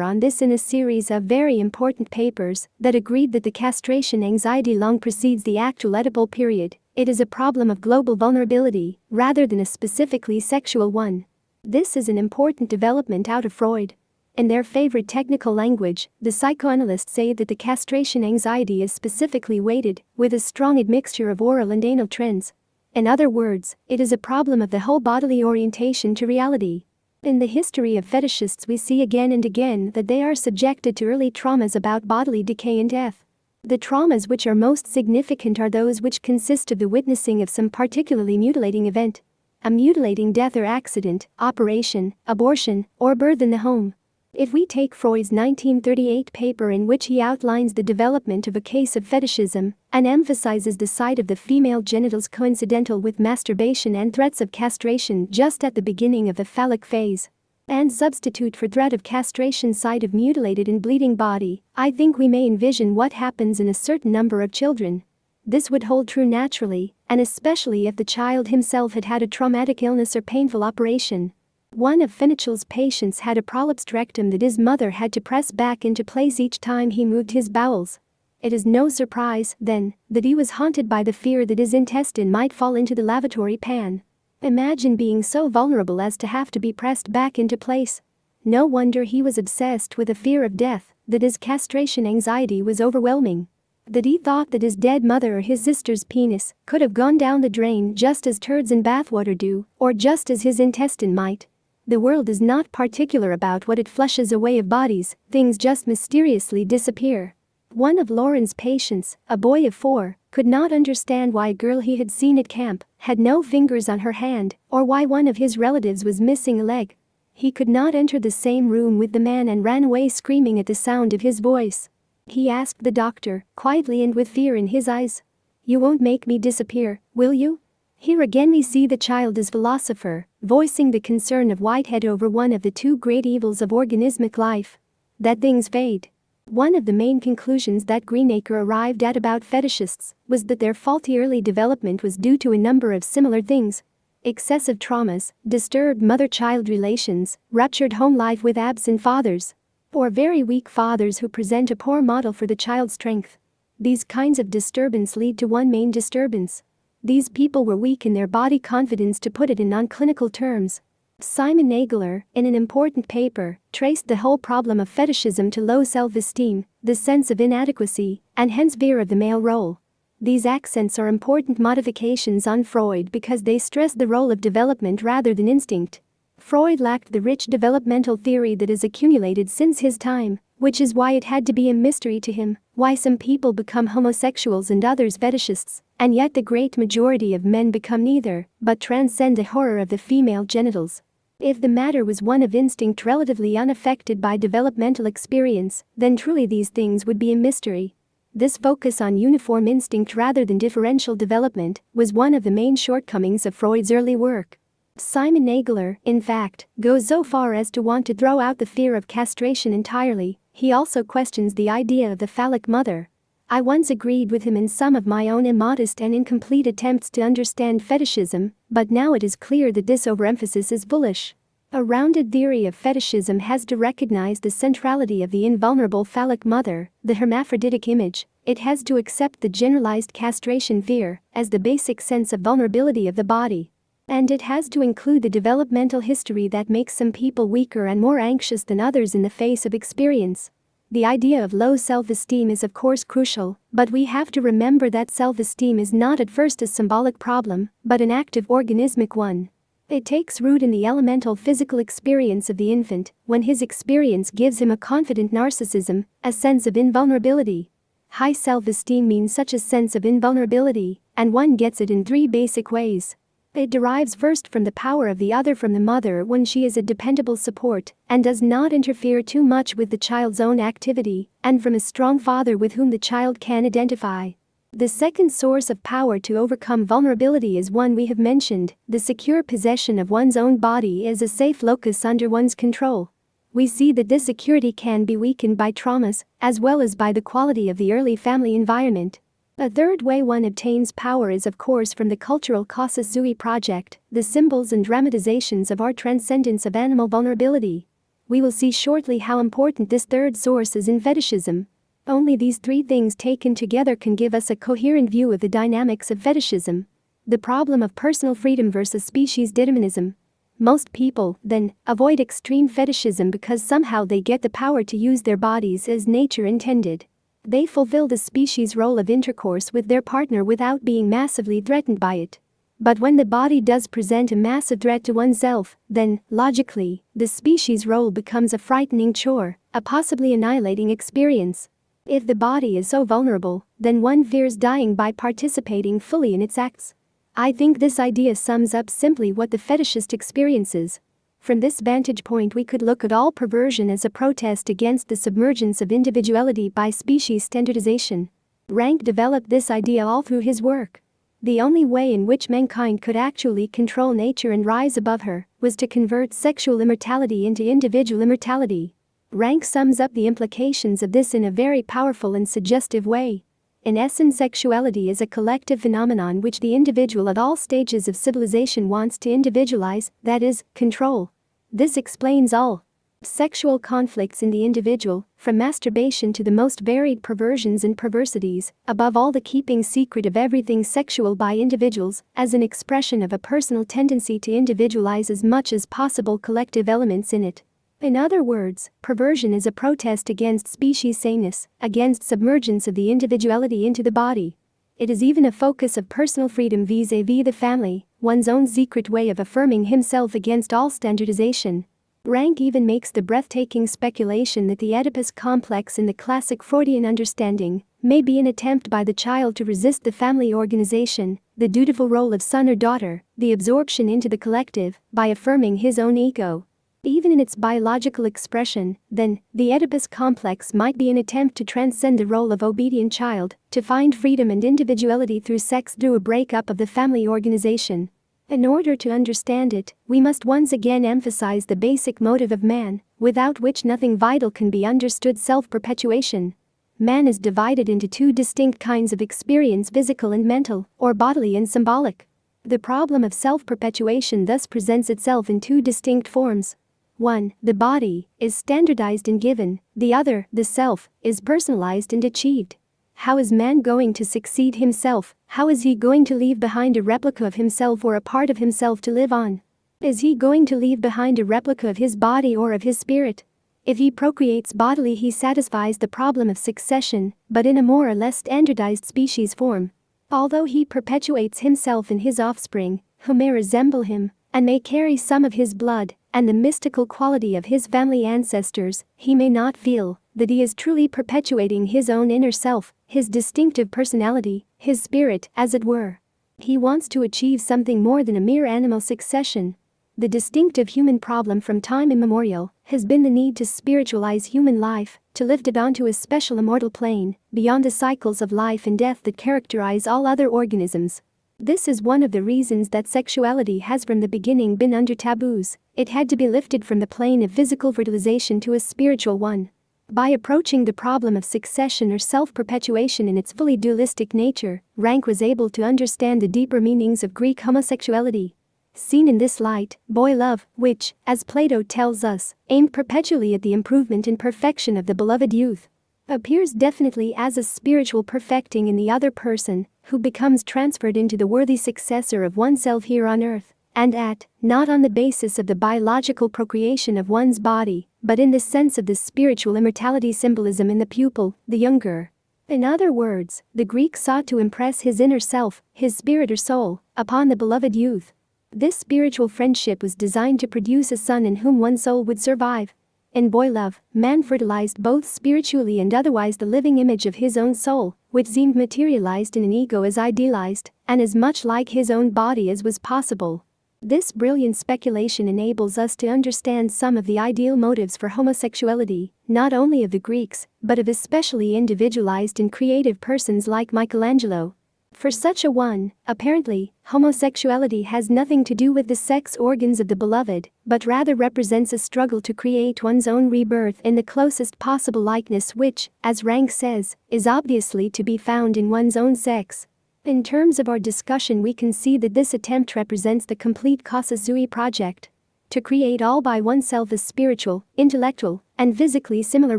on this in a series of very important papers that agreed that the castration anxiety long precedes the actual Oedipal period. It is a problem of global vulnerability rather than a specifically sexual one. This is an important development out of Freud. In their favorite technical language, the psychoanalysts say that the castration anxiety is specifically weighted with a strong admixture of oral and anal trends. In other words, it is a problem of the whole bodily orientation to reality. In the history of fetishists, we see again and again that they are subjected to early traumas about bodily decay and death. The traumas which are most significant are those which consist of the witnessing of some particularly mutilating event. A mutilating death or accident, operation, abortion, or birth in the home. If we take Freud's 1938 paper in which he outlines the development of a case of fetishism and emphasizes the sight of the female genitals coincidental with masturbation and threats of castration just at the beginning of the phallic phase, and substitute for threat of castration sight of mutilated and bleeding body, I think we may envision what happens in a certain number of children. This would hold true naturally, and especially if the child himself had had a traumatic illness or painful operation. One of Finichel's patients had a prolapsed rectum that his mother had to press back into place each time he moved his bowels. It is no surprise, then, that he was haunted by the fear that his intestine might fall into the lavatory pan. Imagine being so vulnerable as to have to be pressed back into place. No wonder he was obsessed with a fear of death, that his castration anxiety was overwhelming. That he thought that his dead mother or his sister's penis could have gone down the drain just as turds in bathwater do, or just as his intestine might. The world is not particular about what it flushes away of bodies, things just mysteriously disappear. One of Lauren's patients, a boy of 4, could not understand why a girl he had seen at camp had no fingers on her hand, or why one of his relatives was missing a leg. He could not enter the same room with the man and ran away screaming at the sound of his voice. He asked the doctor, quietly and with fear in his eyes, "You won't make me disappear, will you?" Here again we see the child as philosopher, voicing the concern of Whitehead over one of the two great evils of organismic life: that things fade. One of the main conclusions that Greenacre arrived at about fetishists was that their faulty early development was due to a number of similar things: excessive traumas, disturbed mother-child relations, ruptured home life with absent fathers, or very weak fathers who present a poor model for the child's strength. These kinds of disturbance lead to one main disturbance. These people were weak in their body confidence, to put it in non-clinical terms. Simon Nagler, in an important paper, traced the whole problem of fetishism to low self-esteem, the sense of inadequacy, and hence fear of the male role. These accents are important modifications on Freud because they stress the role of development rather than instinct. Freud lacked the rich developmental theory that has accumulated since his time, which is why it had to be a mystery to him why some people become homosexuals and others fetishists, and yet the great majority of men become neither, but transcend the horror of the female genitals. If the matter was one of instinct relatively unaffected by developmental experience, then truly these things would be a mystery. This focus on uniform instinct rather than differential development was one of the main shortcomings of Freud's early work. Simon Nagler, in fact, goes so far as to want to throw out the fear of castration entirely. He also questions the idea of the phallic mother. I once agreed with him in some of my own immodest and incomplete attempts to understand fetishism, but now it is clear that this overemphasis is bullish. A rounded theory of fetishism has to recognize the centrality of the invulnerable phallic mother, the hermaphroditic image. It has to accept the generalized castration fear as the basic sense of vulnerability of the body. And it has to include the developmental history that makes some people weaker and more anxious than others in the face of experience. The idea of low self-esteem is of course crucial, but we have to remember that self-esteem is not at first a symbolic problem, but an active organismic one. It takes root in the elemental physical experience of the infant, when his experience gives him a confident narcissism, a sense of invulnerability. High self-esteem means such a sense of invulnerability, and one gets it in three basic ways. It derives first from the power of the other, from the mother when she is a dependable support and does not interfere too much with the child's own activity, and from a strong father with whom the child can identify. The second source of power to overcome vulnerability is one we have mentioned: the secure possession of one's own body as a safe locus under one's control. We see that this security can be weakened by traumas, as well as by the quality of the early family environment. A third way one obtains power is, of course, from the cultural Casa Sui project, the symbols and dramatizations of our transcendence of animal vulnerability. We will see shortly how important this third source is in fetishism. Only these three things taken together can give us a coherent view of the dynamics of fetishism. The problem of personal freedom versus species determinism. Most people, then, avoid extreme fetishism because somehow they get the power to use their bodies as nature intended. They fulfill the species role of intercourse with their partner without being massively threatened by it. But when the body does present a massive threat to oneself, then, logically, the species role becomes a frightening chore, a possibly annihilating experience. If the body is so vulnerable, then one fears dying by participating fully in its acts. I think this idea sums up simply what the fetishist experiences. From this vantage point, we could look at all perversion as a protest against the submergence of individuality by species standardization. Rank developed this idea all through his work. The only way in which mankind could actually control nature and rise above her was to convert sexual immortality into individual immortality. Rank sums up the implications of this in a very powerful and suggestive way. In essence, sexuality is a collective phenomenon which the individual at all stages of civilization wants to individualize, that is, control. This explains all sexual conflicts in the individual, from masturbation to the most varied perversions and perversities, above all the keeping secret of everything sexual by individuals, as an expression of a personal tendency to individualize as much as possible collective elements in it. In other words, perversion is a protest against species sameness, against submergence of the individuality into the body. It is even a focus of personal freedom vis-a-vis the family, one's own secret way of affirming himself against all standardization. Rank even makes the breathtaking speculation that the Oedipus complex in the classic Freudian understanding may be an attempt by the child to resist the family organization, the dutiful role of son or daughter, the absorption into the collective, by affirming his own ego. Even in its biological expression, then, the Oedipus complex might be an attempt to transcend the role of obedient child, to find freedom and individuality through sex, through a breakup of the family organization. In order to understand it, we must once again emphasize the basic motive of man, without which nothing vital can be understood: self-perpetuation. Man is divided into two distinct kinds of experience: physical and mental, or bodily and symbolic. The problem of self-perpetuation thus presents itself in two distinct forms. One, the body, is standardized and given; the other, the self, is personalized and achieved. How is man going to succeed himself? How is he going to leave behind a replica of himself or a part of himself to live on? Is he going to leave behind a replica of his body or of his spirit? If he procreates bodily, he satisfies the problem of succession, but in a more or less standardized species form. Although he perpetuates himself in his offspring, who may resemble him, and may carry some of his blood and the mystical quality of his family ancestors, he may not feel that he is truly perpetuating his own inner self, his distinctive personality, his spirit, as it were. He wants to achieve something more than a mere animal succession. The distinctive human problem from time immemorial has been the need to spiritualize human life, to lift it onto a special immortal plane, beyond the cycles of life and death that characterize all other organisms. This is one of the reasons that sexuality has from the beginning been under taboos. It had to be lifted from the plane of physical fertilization to a spiritual one. By approaching the problem of succession or self-perpetuation in its fully dualistic nature, Rank was able to understand the deeper meanings of Greek homosexuality. Seen in this light, boy love, which, as Plato tells us, aimed perpetually at the improvement and perfection of the beloved youth, appears definitely as a spiritual perfecting in the other person, who becomes transferred into the worthy successor of oneself here on earth, and not on the basis of the biological procreation of one's body, but in the sense of the spiritual immortality symbolism in the pupil, the younger. In other words, the Greek sought to impress his inner self, his spirit or soul, upon the beloved youth. This spiritual friendship was designed to produce a son in whom one soul would survive. In boy love, man fertilized both spiritually and otherwise the living image of his own soul, which seemed materialized in an ego as idealized and as much like his own body as was possible. This brilliant speculation enables us to understand some of the ideal motives for homosexuality, not only of the Greeks, but of especially individualized and creative persons like Michelangelo. For such a one, apparently, homosexuality has nothing to do with the sex organs of the beloved, but rather represents a struggle to create one's own rebirth in the closest possible likeness which, as Rank says, is obviously to be found in one's own sex. In terms of our discussion, we can see that this attempt represents the complete Kasazui project. To create all by oneself a spiritual, intellectual, and physically similar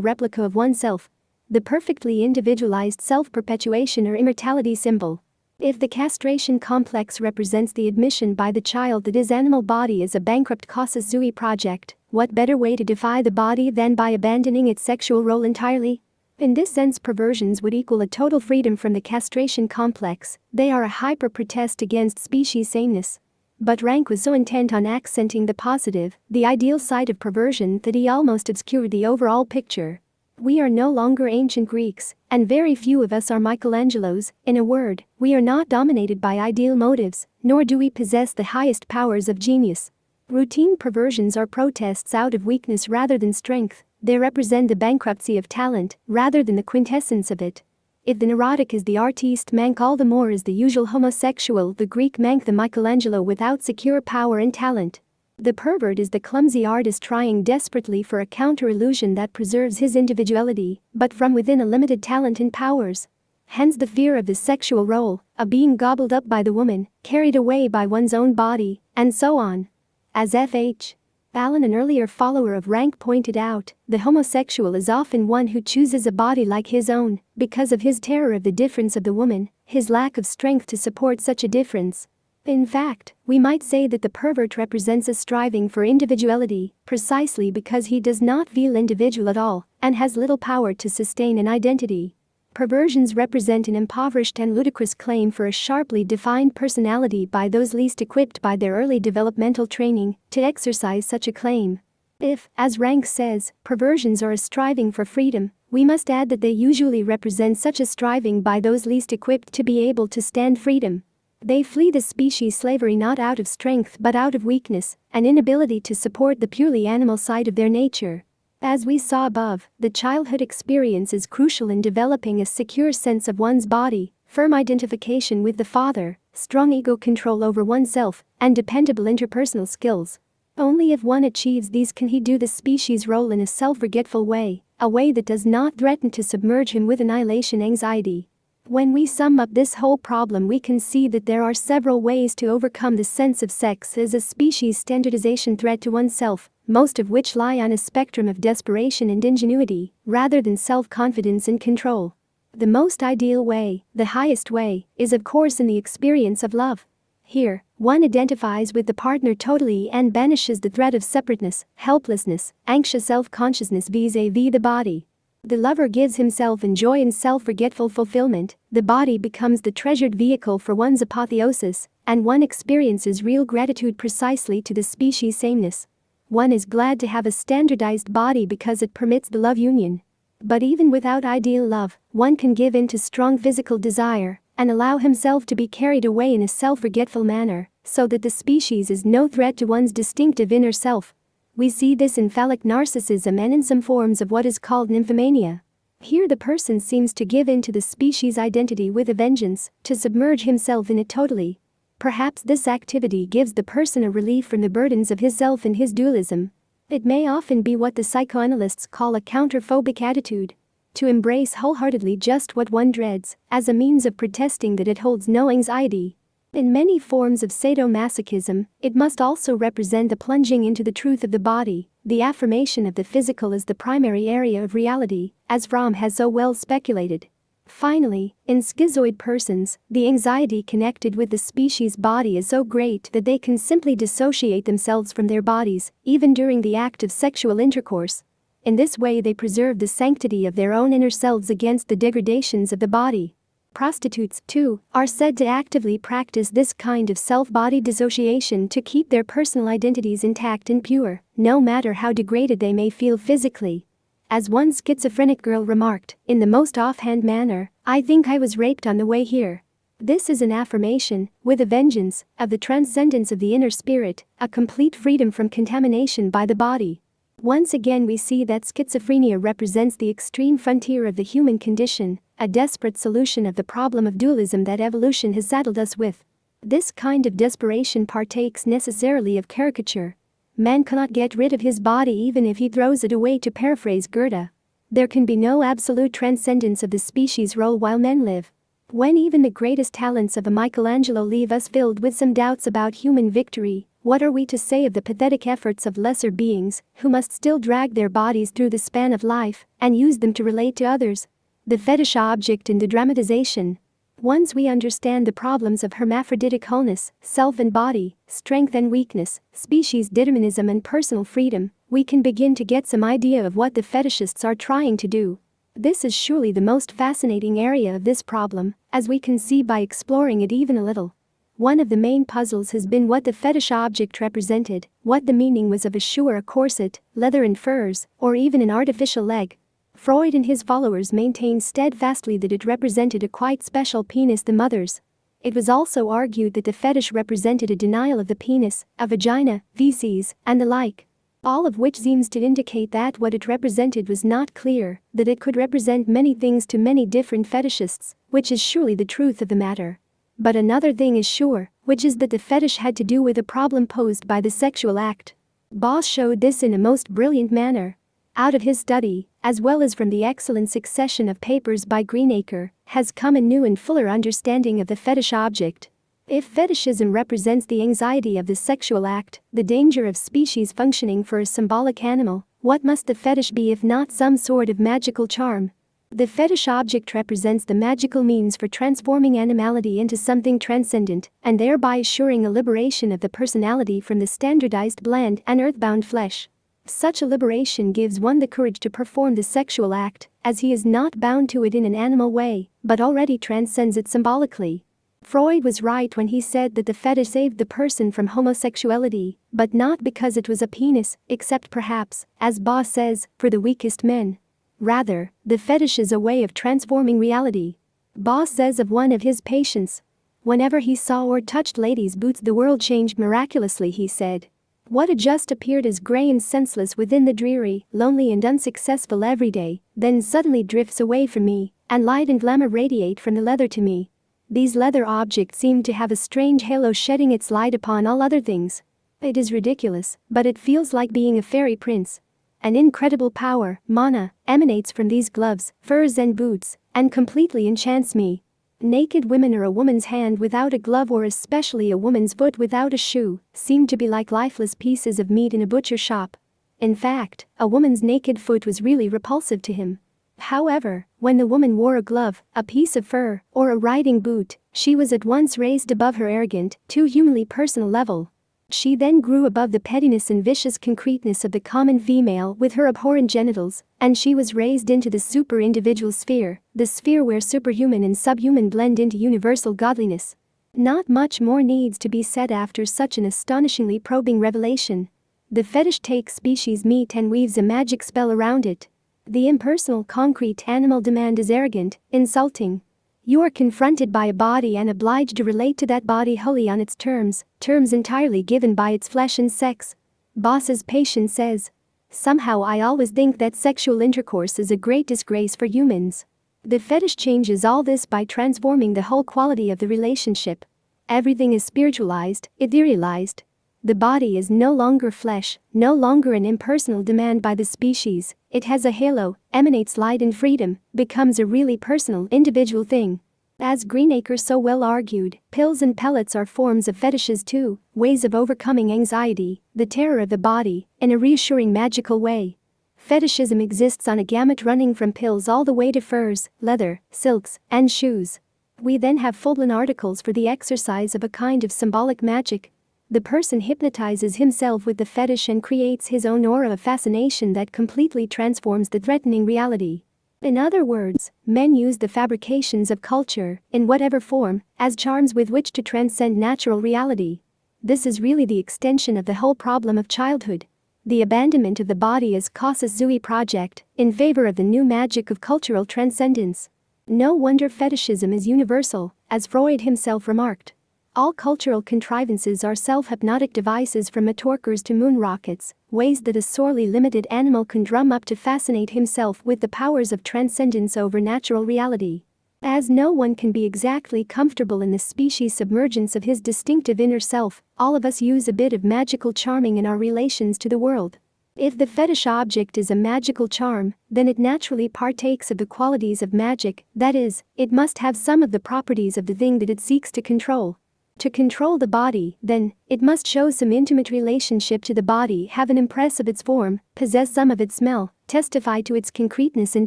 replica of oneself. The perfectly individualized self-perpetuation or immortality symbol. If the castration complex represents the admission by the child that his animal body is a bankrupt Kasazui project, what better way to defy the body than by abandoning its sexual role entirely? In this sense, perversions would equal a total freedom from the castration complex. They are a hyper-protest against species sameness. But Rank was so intent on accenting the positive, the ideal side of perversion that he almost obscured the overall picture. We are no longer ancient Greeks, and very few of us are Michelangelos. In a word, we are not dominated by ideal motives, nor do we possess the highest powers of genius. Routine perversions are protests out of weakness rather than strength. They represent the bankruptcy of talent, rather than the quintessence of it. If the neurotic is the artiste manque, all the more is the usual homosexual the Greek manque, the Michelangelo without secure power and talent. The pervert is the clumsy artist trying desperately for a counter-illusion that preserves his individuality, but from within a limited talent and powers. Hence the fear of the sexual role, of being gobbled up by the woman, carried away by one's own body, and so on. As F.H. Allen, an earlier follower of Rank, pointed out, the homosexual is often one who chooses a body like his own, because of his terror of the difference of the woman, his lack of strength to support such a difference. In fact, we might say that the pervert represents a striving for individuality, precisely because he does not feel individual at all, and has little power to sustain an identity. Perversions represent an impoverished and ludicrous claim for a sharply defined personality by those least equipped by their early developmental training to exercise such a claim. If, as Rank says, perversions are a striving for freedom, we must add that they usually represent such a striving by those least equipped to be able to stand freedom. They flee the species slavery not out of strength but out of weakness, an inability to support the purely animal side of their nature. As we saw above, the childhood experience is crucial in developing a secure sense of one's body, firm identification with the father, strong ego control over oneself, and dependable interpersonal skills. Only if one achieves these can he do the species role in a self-forgetful way, a way that does not threaten to submerge him with annihilation anxiety. When we sum up this whole problem, we can see that there are several ways to overcome the sense of sex as a species standardization threat to oneself, most of which lie on a spectrum of desperation and ingenuity, rather than self-confidence and control. The most ideal way, the highest way, is of course in the experience of love. Here, one identifies with the partner totally and banishes the threat of separateness, helplessness, anxious self-consciousness vis-a-vis the body. The lover gives himself in joy and self-forgetful fulfillment, the body becomes the treasured vehicle for one's apotheosis, and one experiences real gratitude precisely to the species sameness. One is glad to have a standardized body because it permits the love union. But even without ideal love, one can give in to strong physical desire and allow himself to be carried away in a self-forgetful manner, so that the species is no threat to one's distinctive inner self. We see this in phallic narcissism and in some forms of what is called nymphomania. Here the person seems to give in to the species identity with a vengeance, to submerge himself in it totally. Perhaps this activity gives the person a relief from the burdens of his self and his dualism. It may often be what the psychoanalysts call a counterphobic attitude. To embrace wholeheartedly just what one dreads, as a means of protesting that it holds no anxiety. In many forms of sadomasochism, it must also represent the plunging into the truth of the body, the affirmation of the physical as the primary area of reality, as Fromm has so well speculated. Finally, in schizoid persons, the anxiety connected with the species body is so great that they can simply dissociate themselves from their bodies, even during the act of sexual intercourse. In this way they preserve the sanctity of their own inner selves against the degradations of the body. Prostitutes, too, are said to actively practice this kind of self-body dissociation to keep their personal identities intact and pure, no matter how degraded they may feel physically. As one schizophrenic girl remarked, in the most offhand manner, "I think I was raped on the way here." This is an affirmation, with a vengeance, of the transcendence of the inner spirit, a complete freedom from contamination by the body. Once again we see that schizophrenia represents the extreme frontier of the human condition, a desperate solution of the problem of dualism that evolution has saddled us with. This kind of desperation partakes necessarily of caricature. Man cannot get rid of his body even if he throws it away, to paraphrase Goethe. There can be no absolute transcendence of the species role while men live. When even the greatest talents of a Michelangelo leave us filled with some doubts about human victory, what are we to say of the pathetic efforts of lesser beings, who must still drag their bodies through the span of life and use them to relate to others? The fetish object in the dramatization. Once we understand the problems of hermaphroditic wholeness, self and body, strength and weakness, species determinism and personal freedom, we can begin to get some idea of what the fetishists are trying to do. This is surely the most fascinating area of this problem, as we can see by exploring it even a little. One of the main puzzles has been what the fetish object represented, what the meaning was of a shoe or a corset, leather and furs, or even an artificial leg. Freud and his followers maintained steadfastly that it represented a quite special penis, the mother's. It was also argued that the fetish represented a denial of the penis, a vagina, feces, and the like. All of which seems to indicate that what it represented was not clear, that it could represent many things to many different fetishists, which is surely the truth of the matter. But another thing is sure, which is that the fetish had to do with a problem posed by the sexual act. Boss showed this in a most brilliant manner. Out of his study, as well as from the excellent succession of papers by Greenacre, has come a new and fuller understanding of the fetish object. If fetishism represents the anxiety of the sexual act, the danger of species functioning for a symbolic animal, what must the fetish be if not some sort of magical charm? The fetish object represents the magical means for transforming animality into something transcendent, and thereby assuring a liberation of the personality from the standardized bland and earthbound flesh. Such a liberation gives one the courage to perform the sexual act, as he is not bound to it in an animal way, but already transcends it symbolically. Freud was right when he said that the fetish saved the person from homosexuality, but not because it was a penis, except perhaps, as Boss says, for the weakest men. Rather, the fetish is a way of transforming reality. Boss says of one of his patients, "Whenever he saw or touched ladies' boots, the world changed miraculously," he said. What had just appeared as grey and senseless within the dreary, lonely and unsuccessful everyday, then suddenly drifts away from me, and light and glamour radiate from the leather to me. These leather objects seem to have a strange halo shedding its light upon all other things. It is ridiculous, but it feels like being a fairy prince. An incredible power, mana, emanates from these gloves, furs and boots, and completely enchants me. Naked women or a woman's hand without a glove, or especially a woman's foot without a shoe, seem to be like lifeless pieces of meat in a butcher shop. In fact, a woman's naked foot was really repulsive to him. However, when the woman wore a glove, a piece of fur, or a riding boot, she was at once raised above her arrogant, too humanly personal level. She then grew above the pettiness and vicious concreteness of the common female with her abhorrent genitals, and she was raised into the super-individual sphere, the sphere where superhuman and subhuman blend into universal godliness. Not much more needs to be said after such an astonishingly probing revelation. The fetish takes species meat and weaves a magic spell around it. The impersonal concrete animal demand is arrogant, insulting. You are confronted by a body and obliged to relate to that body wholly on its terms entirely given by its flesh and sex. Boss's patient says, "Somehow I always think that sexual intercourse is a great disgrace for humans." The fetish changes all this by transforming the whole quality of the relationship. Everything is spiritualized, etherealized. The body is no longer flesh, no longer an impersonal demand by the species. It has a halo, emanates light and freedom, becomes a really personal, individual thing. As Greenacre so well argued, pills and pellets are forms of fetishes too, ways of overcoming anxiety, the terror of the body, in a reassuring magical way. Fetishism exists on a gamut running from pills all the way to furs, leather, silks, and shoes. We then have full-blown articles for the exercise of a kind of symbolic magic. The person hypnotizes himself with the fetish and creates his own aura of fascination that completely transforms the threatening reality. In other words, men use the fabrications of culture, in whatever form, as charms with which to transcend natural reality. This is really the extension of the whole problem of childhood. The abandonment of the body as casus sui project, in favor of the new magic of cultural transcendence. No wonder fetishism is universal, as Freud himself remarked. All cultural contrivances are self-hypnotic devices from metorkers to moon rockets, ways that a sorely limited animal can drum up to fascinate himself with the powers of transcendence over natural reality. As no one can be exactly comfortable in the species submergence of his distinctive inner self, all of us use a bit of magical charming in our relations to the world. If the fetish object is a magical charm, then it naturally partakes of the qualities of magic, that is, it must have some of the properties of the thing that it seeks to control. To control the body, then, it must show some intimate relationship to the body, have an impress of its form, possess some of its smell, testify to its concreteness and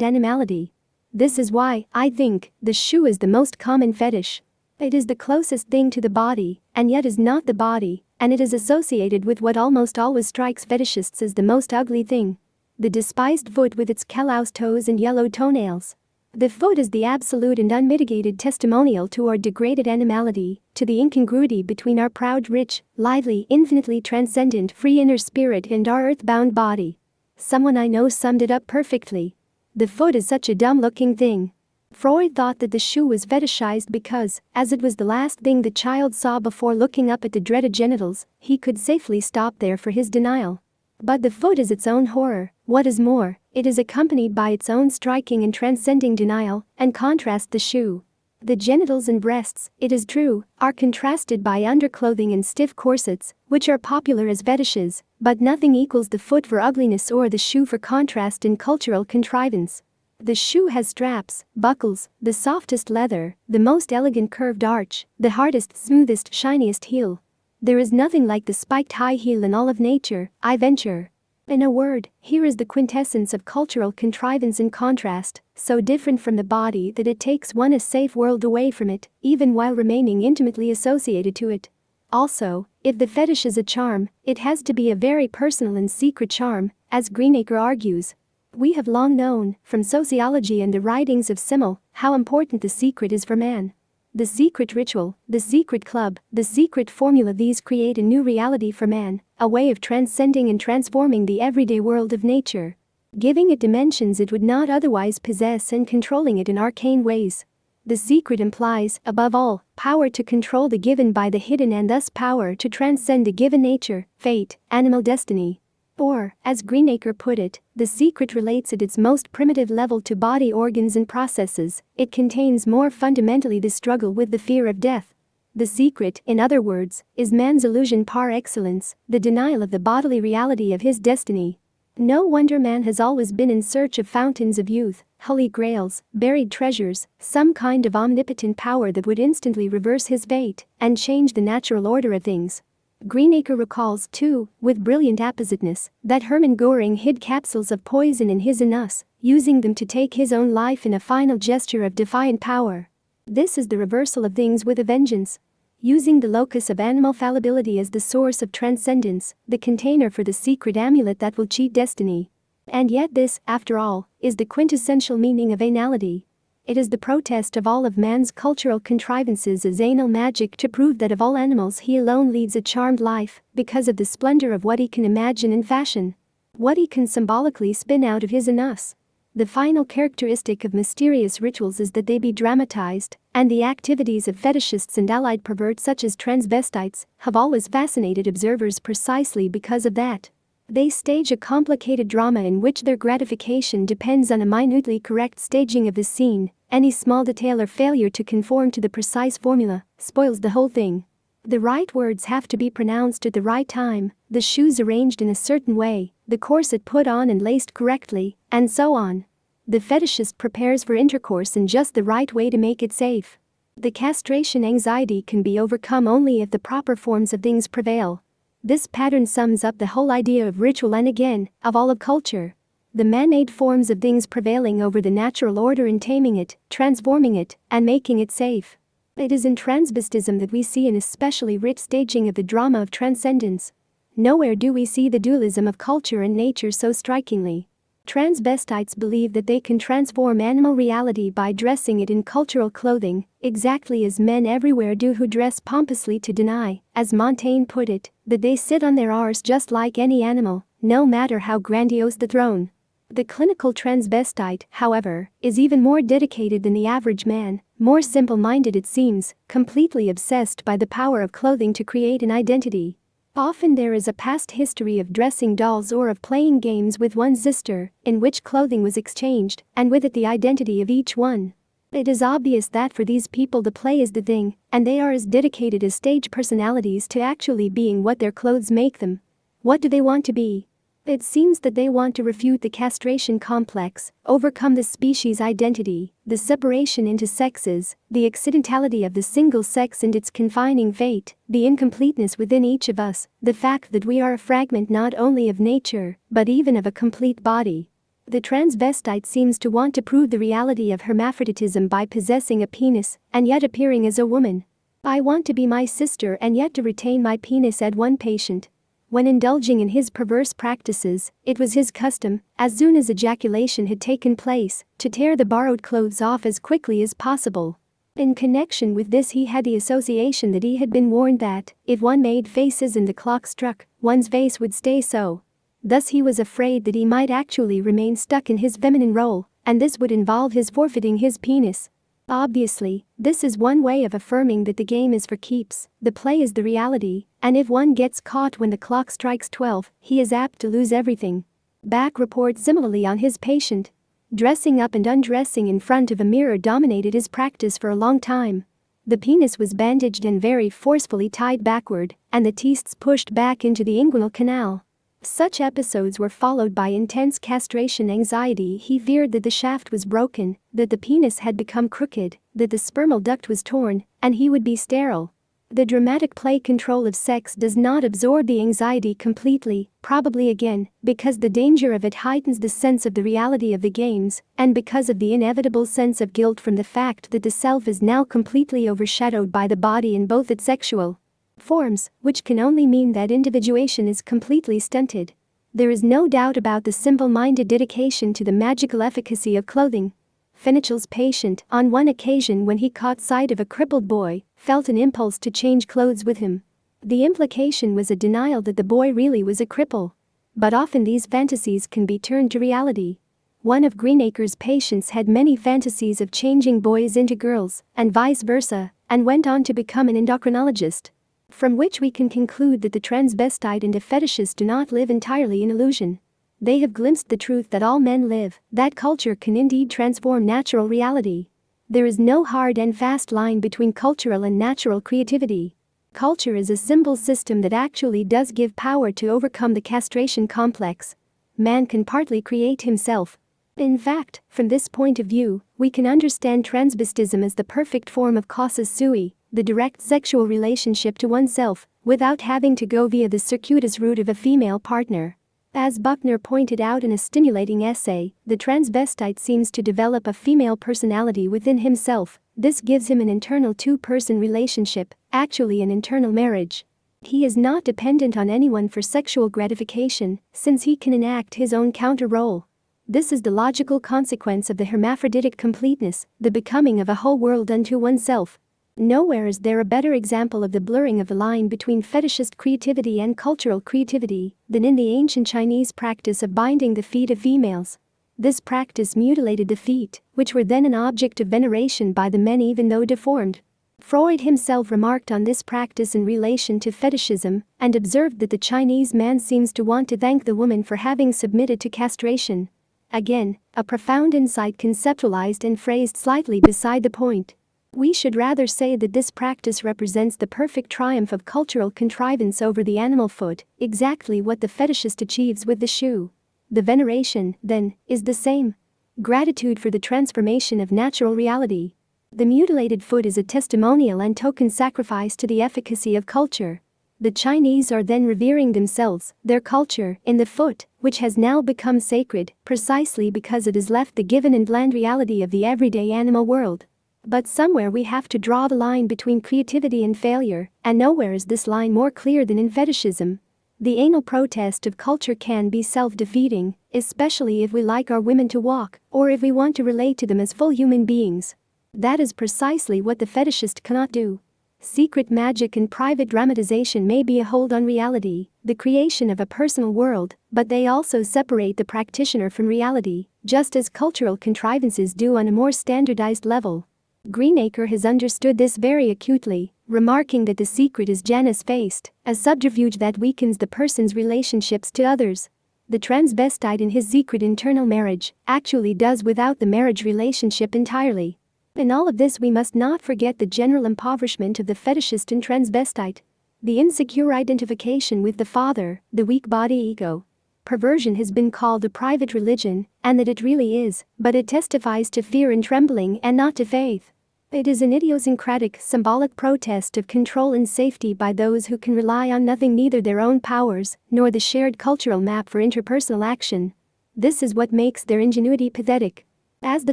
animality. This is why, I think, the shoe is the most common fetish. It is the closest thing to the body, and yet is not the body, and it is associated with what almost always strikes fetishists as the most ugly thing. The despised foot with its calloused toes and yellow toenails. The foot is the absolute and unmitigated testimonial to our degraded animality, to the incongruity between our proud, rich, lively, infinitely transcendent, free inner spirit and our earthbound body. Someone I know summed it up perfectly. The foot is such a dumb-looking thing. Freud thought that the shoe was fetishized because, as it was the last thing the child saw before looking up at the dreaded genitals, he could safely stop there for his denial. But the foot is its own horror. What is more, it is accompanied by its own striking and transcending denial, and contrast the shoe. The genitals and breasts, it is true, are contrasted by underclothing and stiff corsets, which are popular as fetishes, but nothing equals the foot for ugliness or the shoe for contrast in cultural contrivance. The shoe has straps, buckles, the softest leather, the most elegant curved arch, the hardest, smoothest, shiniest heel. There is nothing like the spiked high heel in all of nature, I venture. In a word, here is the quintessence of cultural contrivance and contrast, so different from the body that it takes one a safe world away from it, even while remaining intimately associated to it. Also, if the fetish is a charm, it has to be a very personal and secret charm, as Greenacre argues. We have long known, from sociology and the writings of Simmel, how important the secret is for man. The secret ritual, the secret club, the secret formula, these create a new reality for man, a way of transcending and transforming the everyday world of nature. Giving it dimensions it would not otherwise possess and controlling it in arcane ways. The secret implies, above all, power to control the given by the hidden and thus power to transcend the given nature, fate, animal destiny. Or, as Greenacre put it, the secret relates at its most primitive level to body organs and processes, it contains more fundamentally the struggle with the fear of death. The secret, in other words, is man's illusion par excellence, the denial of the bodily reality of his destiny. No wonder man has always been in search of fountains of youth, holy grails, buried treasures, some kind of omnipotent power that would instantly reverse his fate and change the natural order of things. Greenacre recalls, too, with brilliant appositeness, that Hermann Göring hid capsules of poison in his and us, using them to take his own life in a final gesture of defiant power. This is the reversal of things with a vengeance. Using the locus of animal fallibility as the source of transcendence, the container for the secret amulet that will cheat destiny. And yet this, after all, is the quintessential meaning of anality. It is the protest of all of man's cultural contrivances as anal magic to prove that of all animals he alone leads a charmed life, because of the splendor of what he can imagine and fashion. What he can symbolically spin out of his and us. The final characteristic of mysterious rituals is that they be dramatized, and the activities of fetishists and allied perverts such as transvestites have always fascinated observers precisely because of that. They stage a complicated drama in which their gratification depends on a minutely correct staging of the scene. Any small detail or failure to conform to the precise formula spoils the whole thing. The right words have to be pronounced at the right time, the shoes arranged in a certain way, the corset put on and laced correctly, and so on. The fetishist prepares for intercourse in just the right way to make it safe. The castration anxiety can be overcome only if the proper forms of things prevail. This pattern sums up the whole idea of ritual and again, of all of culture. The man-made forms of things prevailing over the natural order in taming it, transforming it, and making it safe. It is in transvestism that we see an especially rich staging of the drama of transcendence. Nowhere do we see the dualism of culture and nature so strikingly. Transvestites believe that they can transform animal reality by dressing it in cultural clothing, exactly as men everywhere do who dress pompously to deny, as Montaigne put it, that they sit on their arse just like any animal, no matter how grandiose the throne. The clinical transvestite, however, is even more dedicated than the average man, more simple-minded it seems, completely obsessed by the power of clothing to create an identity. Often there is a past history of dressing dolls or of playing games with one's sister, in which clothing was exchanged, and with it the identity of each one. It is obvious that for these people the play is the thing, and they are as dedicated as stage personalities to actually being what their clothes make them. What do they want to be? It seems that they want to refute the castration complex, overcome the species identity, the separation into sexes, the accidentality of the single sex and its confining fate, the incompleteness within each of us, the fact that we are a fragment not only of nature, but even of a complete body. The transvestite seems to want to prove the reality of hermaphroditism by possessing a penis and yet appearing as a woman. I want to be my sister and yet to retain my penis, said one patient. When indulging in his perverse practices, it was his custom, as soon as ejaculation had taken place, to tear the borrowed clothes off as quickly as possible. In connection with this he had the association that he had been warned that, if one made faces and the clock struck, one's face would stay so. Thus he was afraid that he might actually remain stuck in his feminine role, and this would involve his forfeiting his penis. Obviously, this is one way of affirming that the game is for keeps, the play is the reality, and if one gets caught when the clock strikes 12, he is apt to lose everything. Back reports similarly on his patient. Dressing up and undressing in front of a mirror dominated his practice for a long time. The penis was bandaged and very forcefully tied backward, and the teats pushed back into the inguinal canal. Such episodes were followed by intense castration anxiety. He feared that the shaft was broken, that the penis had become crooked, that the spermal duct was torn, and he would be sterile. The dramatic play control of sex does not absorb the anxiety completely, probably again, because the danger of it heightens the sense of the reality of the games, and because of the inevitable sense of guilt from the fact that the self is now completely overshadowed by the body in both its sexual forms, which can only mean that individuation is completely stunted. There is no doubt about the simple-minded dedication to the magical efficacy of clothing. Finichel's patient, on one occasion when he caught sight of a crippled boy, felt an impulse to change clothes with him. The implication was a denial that the boy really was a cripple. But often these fantasies can be turned to reality. One of Greenacre's patients had many fantasies of changing boys into girls, and vice versa, and went on to become an endocrinologist. From which we can conclude that the transvestite and the fetishist do not live entirely in illusion. They have glimpsed the truth that all men live, that culture can indeed transform natural reality. There is no hard and fast line between cultural and natural creativity. Culture is a symbol system that actually does give power to overcome the castration complex. Man can partly create himself. In fact, from this point of view, we can understand transvestism as the perfect form of casus sui, the direct sexual relationship to oneself, without having to go via the circuitous route of a female partner. As Buckner pointed out in a stimulating essay, the transvestite seems to develop a female personality within himself. This gives him an internal two-person relationship, actually an internal marriage. He is not dependent on anyone for sexual gratification, since he can enact his own counter-role. This is the logical consequence of the hermaphroditic completeness, the becoming of a whole world unto oneself. Nowhere is there a better example of the blurring of the line between fetishist creativity and cultural creativity than in the ancient Chinese practice of binding the feet of females. This practice mutilated the feet, which were then an object of veneration by the men even though deformed. Freud himself remarked on this practice in relation to fetishism and observed that the Chinese man seems to want to thank the woman for having submitted to castration. Again, a profound insight conceptualized and phrased slightly beside the point. We should rather say that this practice represents the perfect triumph of cultural contrivance over the animal foot, exactly what the fetishist achieves with the shoe. The veneration, then, is the same. Gratitude for the transformation of natural reality. The mutilated foot is a testimonial and token sacrifice to the efficacy of culture. The Chinese are then revering themselves, their culture, in the foot, which has now become sacred, precisely because it has left the given and bland reality of the everyday animal world. But somewhere we have to draw the line between creativity and failure, and nowhere is this line more clear than in fetishism. The anal protest of culture can be self-defeating, especially if we like our women to walk, or if we want to relate to them as full human beings. That is precisely what the fetishist cannot do. Secret magic and private dramatization may be a hold on reality, the creation of a personal world, but they also separate the practitioner from reality, just as cultural contrivances do on a more standardized level. Greenacre has understood this very acutely, remarking that the secret is Janus-faced, a subterfuge that weakens the person's relationships to others. The transvestite in his secret internal marriage actually does without the marriage relationship entirely. In all of this we must not forget the general impoverishment of the fetishist and transvestite. The insecure identification with the father, the weak body ego. Perversion has been called a private religion, and that it really is, but it testifies to fear and trembling and not to faith. It is an idiosyncratic, symbolic protest of control and safety by those who can rely on nothing, neither their own powers, nor the shared cultural map for interpersonal action. This is what makes their ingenuity pathetic. As the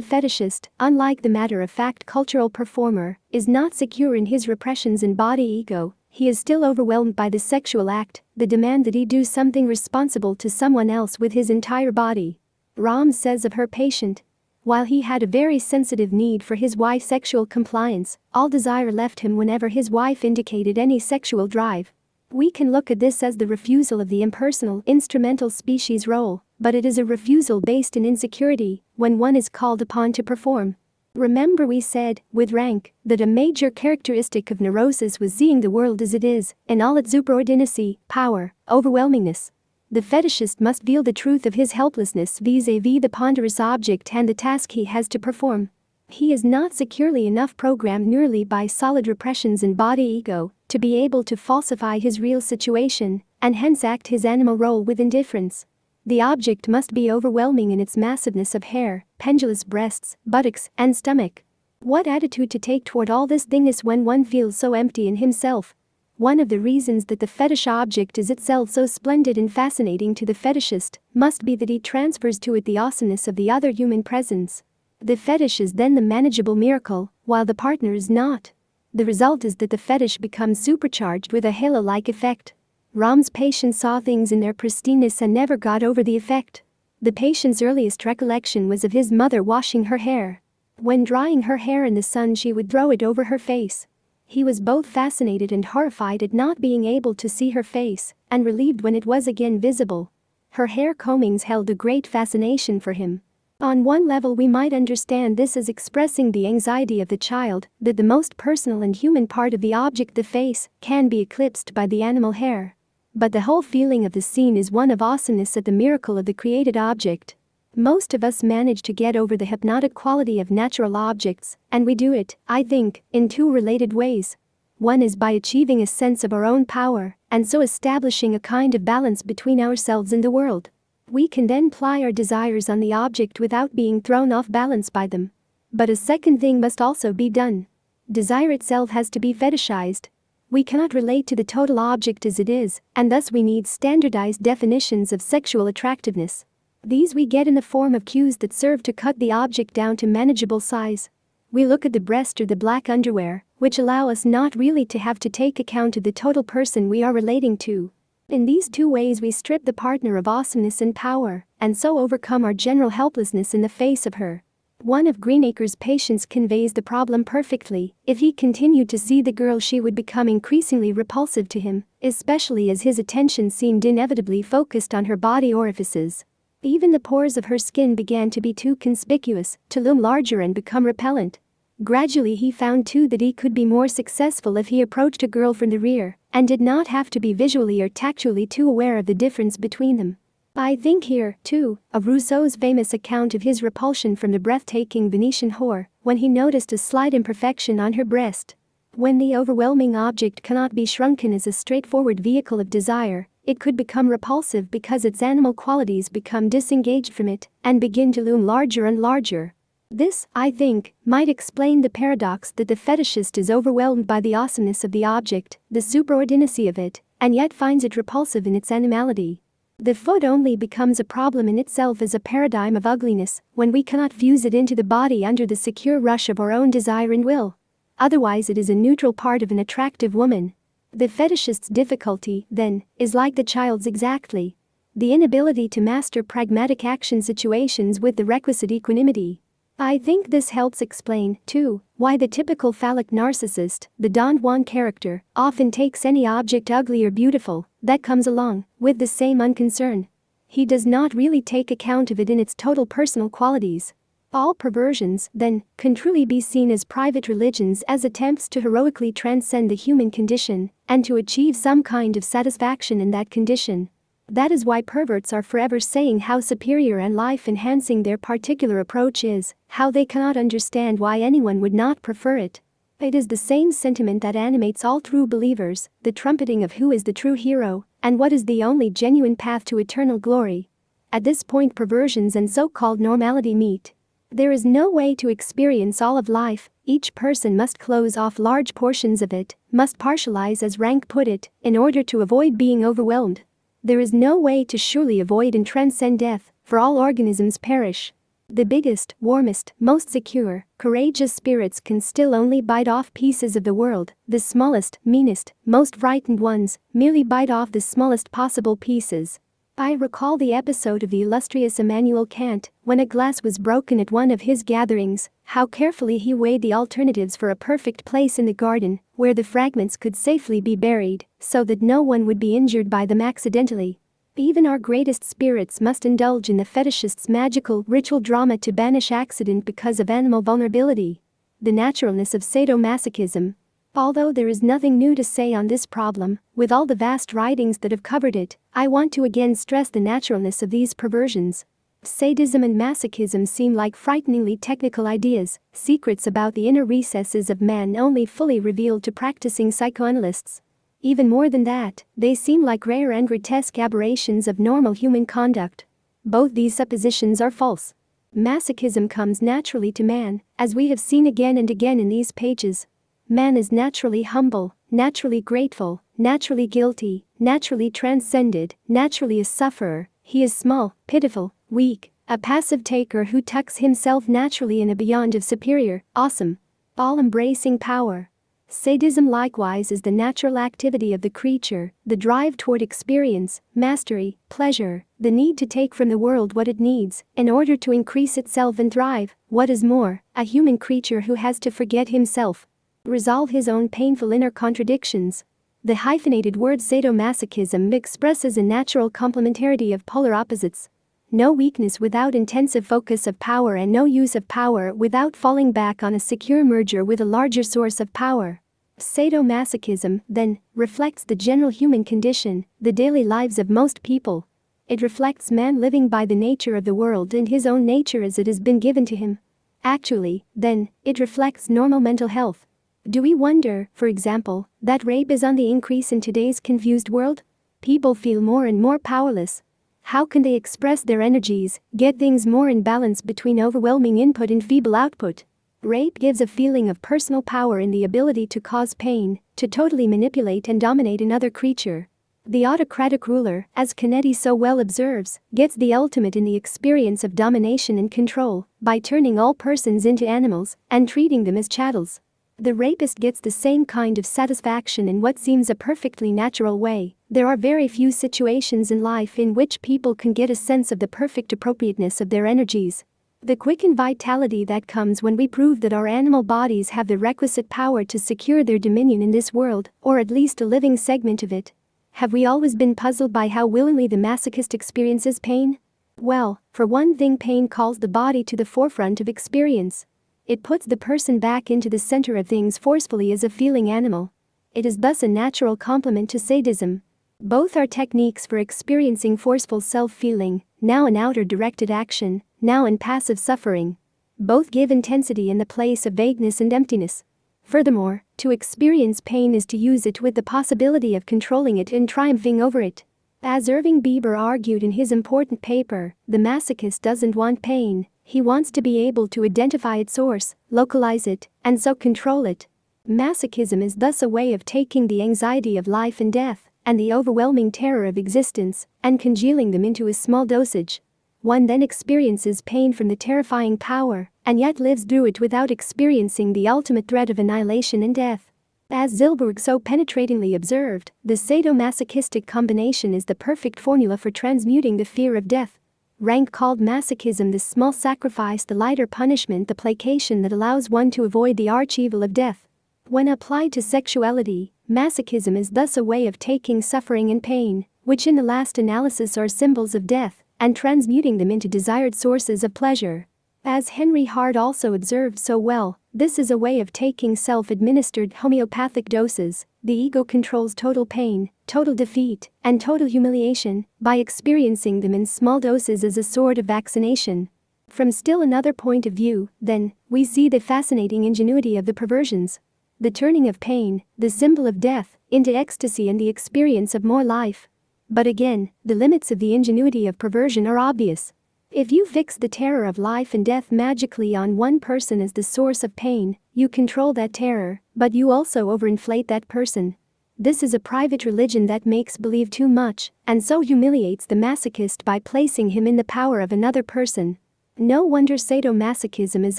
fetishist, unlike the matter-of-fact cultural performer, is not secure in his repressions and body ego, he is still overwhelmed by the sexual act, the demand that he do something responsible to someone else with his entire body. Ram says of her patient, while he had a very sensitive need for his wife's sexual compliance, all desire left him whenever his wife indicated any sexual drive. We can look at this as the refusal of the impersonal, instrumental species role, but it is a refusal based in insecurity when one is called upon to perform. Remember we said, with rank, that a major characteristic of neurosis was seeing the world as it is, in all its superordinacy, power, overwhelmingness. The fetishist must feel the truth of his helplessness vis-a-vis the ponderous object and the task he has to perform. He is not securely enough programmed merely by solid repressions and body ego to be able to falsify his real situation, and hence act his animal role with indifference. The object must be overwhelming in its massiveness of hair, pendulous breasts, buttocks, and stomach. What attitude to take toward all this thingness when one feels so empty in himself? One of the reasons that the fetish object is itself so splendid and fascinating to the fetishist must be that he transfers to it the awesomeness of the other human presence. The fetish is then the manageable miracle, while the partner is not. The result is that the fetish becomes supercharged with a halo-like effect. Ram's patient saw things in their pristineness and never got over the effect. The patient's earliest recollection was of his mother washing her hair. When drying her hair in the sun, she would throw it over her face. He was both fascinated and horrified at not being able to see her face, and relieved when it was again visible. Her hair combings held a great fascination for him. On one level we might understand this as expressing the anxiety of the child that the most personal and human part of the object, the face, can be eclipsed by the animal hair. But the whole feeling of the scene is one of awesomeness at the miracle of the created object. Most of us manage to get over the hypnotic quality of natural objects, and we do it, I think, in two related ways. One is by achieving a sense of our own power, and so establishing a kind of balance between ourselves and the world. We can then ply our desires on the object without being thrown off balance by them. But a second thing must also be done. Desire itself has to be fetishized. We cannot relate to the total object as it is, and thus we need standardized definitions of sexual attractiveness. These we get in the form of cues that serve to cut the object down to manageable size. We look at the breast or the black underwear, which allow us not really to have to take account of the total person we are relating to. In these two ways we strip the partner of awesomeness and power, and so overcome our general helplessness in the face of her. One of Greenacre's patients conveys the problem perfectly. If he continued to see the girl, she would become increasingly repulsive to him, especially as his attention seemed inevitably focused on her body orifices. Even the pores of her skin began to be too conspicuous, to loom larger and become repellent. Gradually he found too that he could be more successful if he approached a girl from the rear, and did not have to be visually or tactually too aware of the difference between them. I think here, too, of Rousseau's famous account of his repulsion from the breathtaking Venetian whore, when he noticed a slight imperfection on her breast. When the overwhelming object cannot be shrunken as a straightforward vehicle of desire, it could become repulsive because its animal qualities become disengaged from it and begin to loom larger and larger. This, I think, might explain the paradox that the fetishist is overwhelmed by the awesomeness of the object, the superordinacy of it, and yet finds it repulsive in its animality. The foot only becomes a problem in itself as a paradigm of ugliness when we cannot fuse it into the body under the secure rush of our own desire and will. Otherwise it is a neutral part of an attractive woman. The fetishist's difficulty, then, is like the child's exactly. The inability to master pragmatic action situations with the requisite equanimity. I think this helps explain, too, why the typical phallic narcissist, the Don Juan character, often takes any object ugly or beautiful that comes along with the same unconcern. He does not really take account of it in its total personal qualities. All perversions, then, can truly be seen as private religions, as attempts to heroically transcend the human condition and to achieve some kind of satisfaction in that condition. That is why perverts are forever saying how superior and life-enhancing their particular approach is, how they cannot understand why anyone would not prefer it. It is the same sentiment that animates all true believers, the trumpeting of who is the true hero and what is the only genuine path to eternal glory. At this point, perversions and so-called normality meet. There is no way to experience all of life. Each person must close off large portions of it, must partialize, as Rank put it, in order to avoid being overwhelmed. There is no way to surely avoid and transcend death, for all organisms perish. The biggest, warmest, most secure, courageous spirits can still only bite off pieces of the world. The smallest, meanest, most frightened ones merely bite off the smallest possible pieces. I recall the episode of the illustrious Immanuel Kant, when a glass was broken at one of his gatherings, how carefully he weighed the alternatives for a perfect place in the garden, where the fragments could safely be buried, so that no one would be injured by them accidentally. Even our greatest spirits must indulge in the fetishist's magical ritual drama to banish accident because of animal vulnerability. The naturalness of sadomasochism. Although there is nothing new to say on this problem, with all the vast writings that have covered it, I want to again stress the naturalness of these perversions. Sadism and masochism seem like frighteningly technical ideas, secrets about the inner recesses of man only fully revealed to practicing psychoanalysts. Even more than that, they seem like rare and grotesque aberrations of normal human conduct. Both these suppositions are false. Masochism comes naturally to man, as we have seen again and again in these pages. Man is naturally humble, naturally grateful, naturally guilty, naturally transcended, naturally a sufferer. He is small, pitiful, weak, a passive taker who tucks himself naturally in a beyond of superior, awesome, all-embracing power. Sadism likewise is the natural activity of the creature, the drive toward experience, mastery, pleasure, the need to take from the world what it needs in order to increase itself and thrive. What is more, a human creature who has to forget himself, resolve his own painful inner contradictions. The hyphenated word sadomasochism expresses a natural complementarity of polar opposites. No weakness without intensive focus of power, and no use of power without falling back on a secure merger with a larger source of power. Sadomasochism, then, reflects the general human condition, the daily lives of most people. It reflects man living by the nature of the world and his own nature as it has been given to him. Actually, then, it reflects normal mental health. Do we wonder, for example, that rape is on the increase in today's confused world? People feel more and more powerless. How can they express their energies, get things more in balance between overwhelming input and feeble output? Rape gives a feeling of personal power in the ability to cause pain, to totally manipulate and dominate another creature. The autocratic ruler, as Canetti so well observes, gets the ultimate in the experience of domination and control by turning all persons into animals and treating them as chattels. The rapist gets the same kind of satisfaction in what seems a perfectly natural way. There are very few situations in life in which people can get a sense of the perfect appropriateness of their energies. The quickened vitality that comes when we prove that our animal bodies have the requisite power to secure their dominion in this world, or at least a living segment of it. Have we always been puzzled by how willingly the masochist experiences pain? Well, for one thing, pain calls the body to the forefront of experience. It puts the person back into the center of things forcefully as a feeling animal. It is thus a natural complement to sadism. Both are techniques for experiencing forceful self-feeling, now in outer directed action, now in passive suffering. Both give intensity in the place of vagueness and emptiness. Furthermore, to experience pain is to use it with the possibility of controlling it and triumphing over it. As Irving Bieber argued in his important paper, the masochist doesn't want pain. He wants to be able to identify its source, localize it, and so control it. Masochism is thus a way of taking the anxiety of life and death and the overwhelming terror of existence and congealing them into a small dosage. One then experiences pain from the terrifying power and yet lives through it without experiencing the ultimate threat of annihilation and death. As Zilberg so penetratingly observed, the sadomasochistic combination is the perfect formula for transmuting the fear of death. Rank called masochism the small sacrifice, the lighter punishment, the placation that allows one to avoid the arch-evil of death. When applied to sexuality, masochism is thus a way of taking suffering and pain, which in the last analysis are symbols of death, and transmuting them into desired sources of pleasure. As Henry Hard also observed so well, this is a way of taking self-administered homeopathic doses. The ego controls total pain, total defeat, and total humiliation by experiencing them in small doses as a sort of vaccination. From still another point of view, then, we see the fascinating ingenuity of the perversions. The turning of pain, the symbol of death, into ecstasy and the experience of more life. But again, the limits of the ingenuity of perversion are obvious. If you fix the terror of life and death magically on one person as the source of pain, you control that terror, but you also overinflate that person. This is a private religion that makes believe too much, and so humiliates the masochist by placing him in the power of another person. No wonder sadomasochism is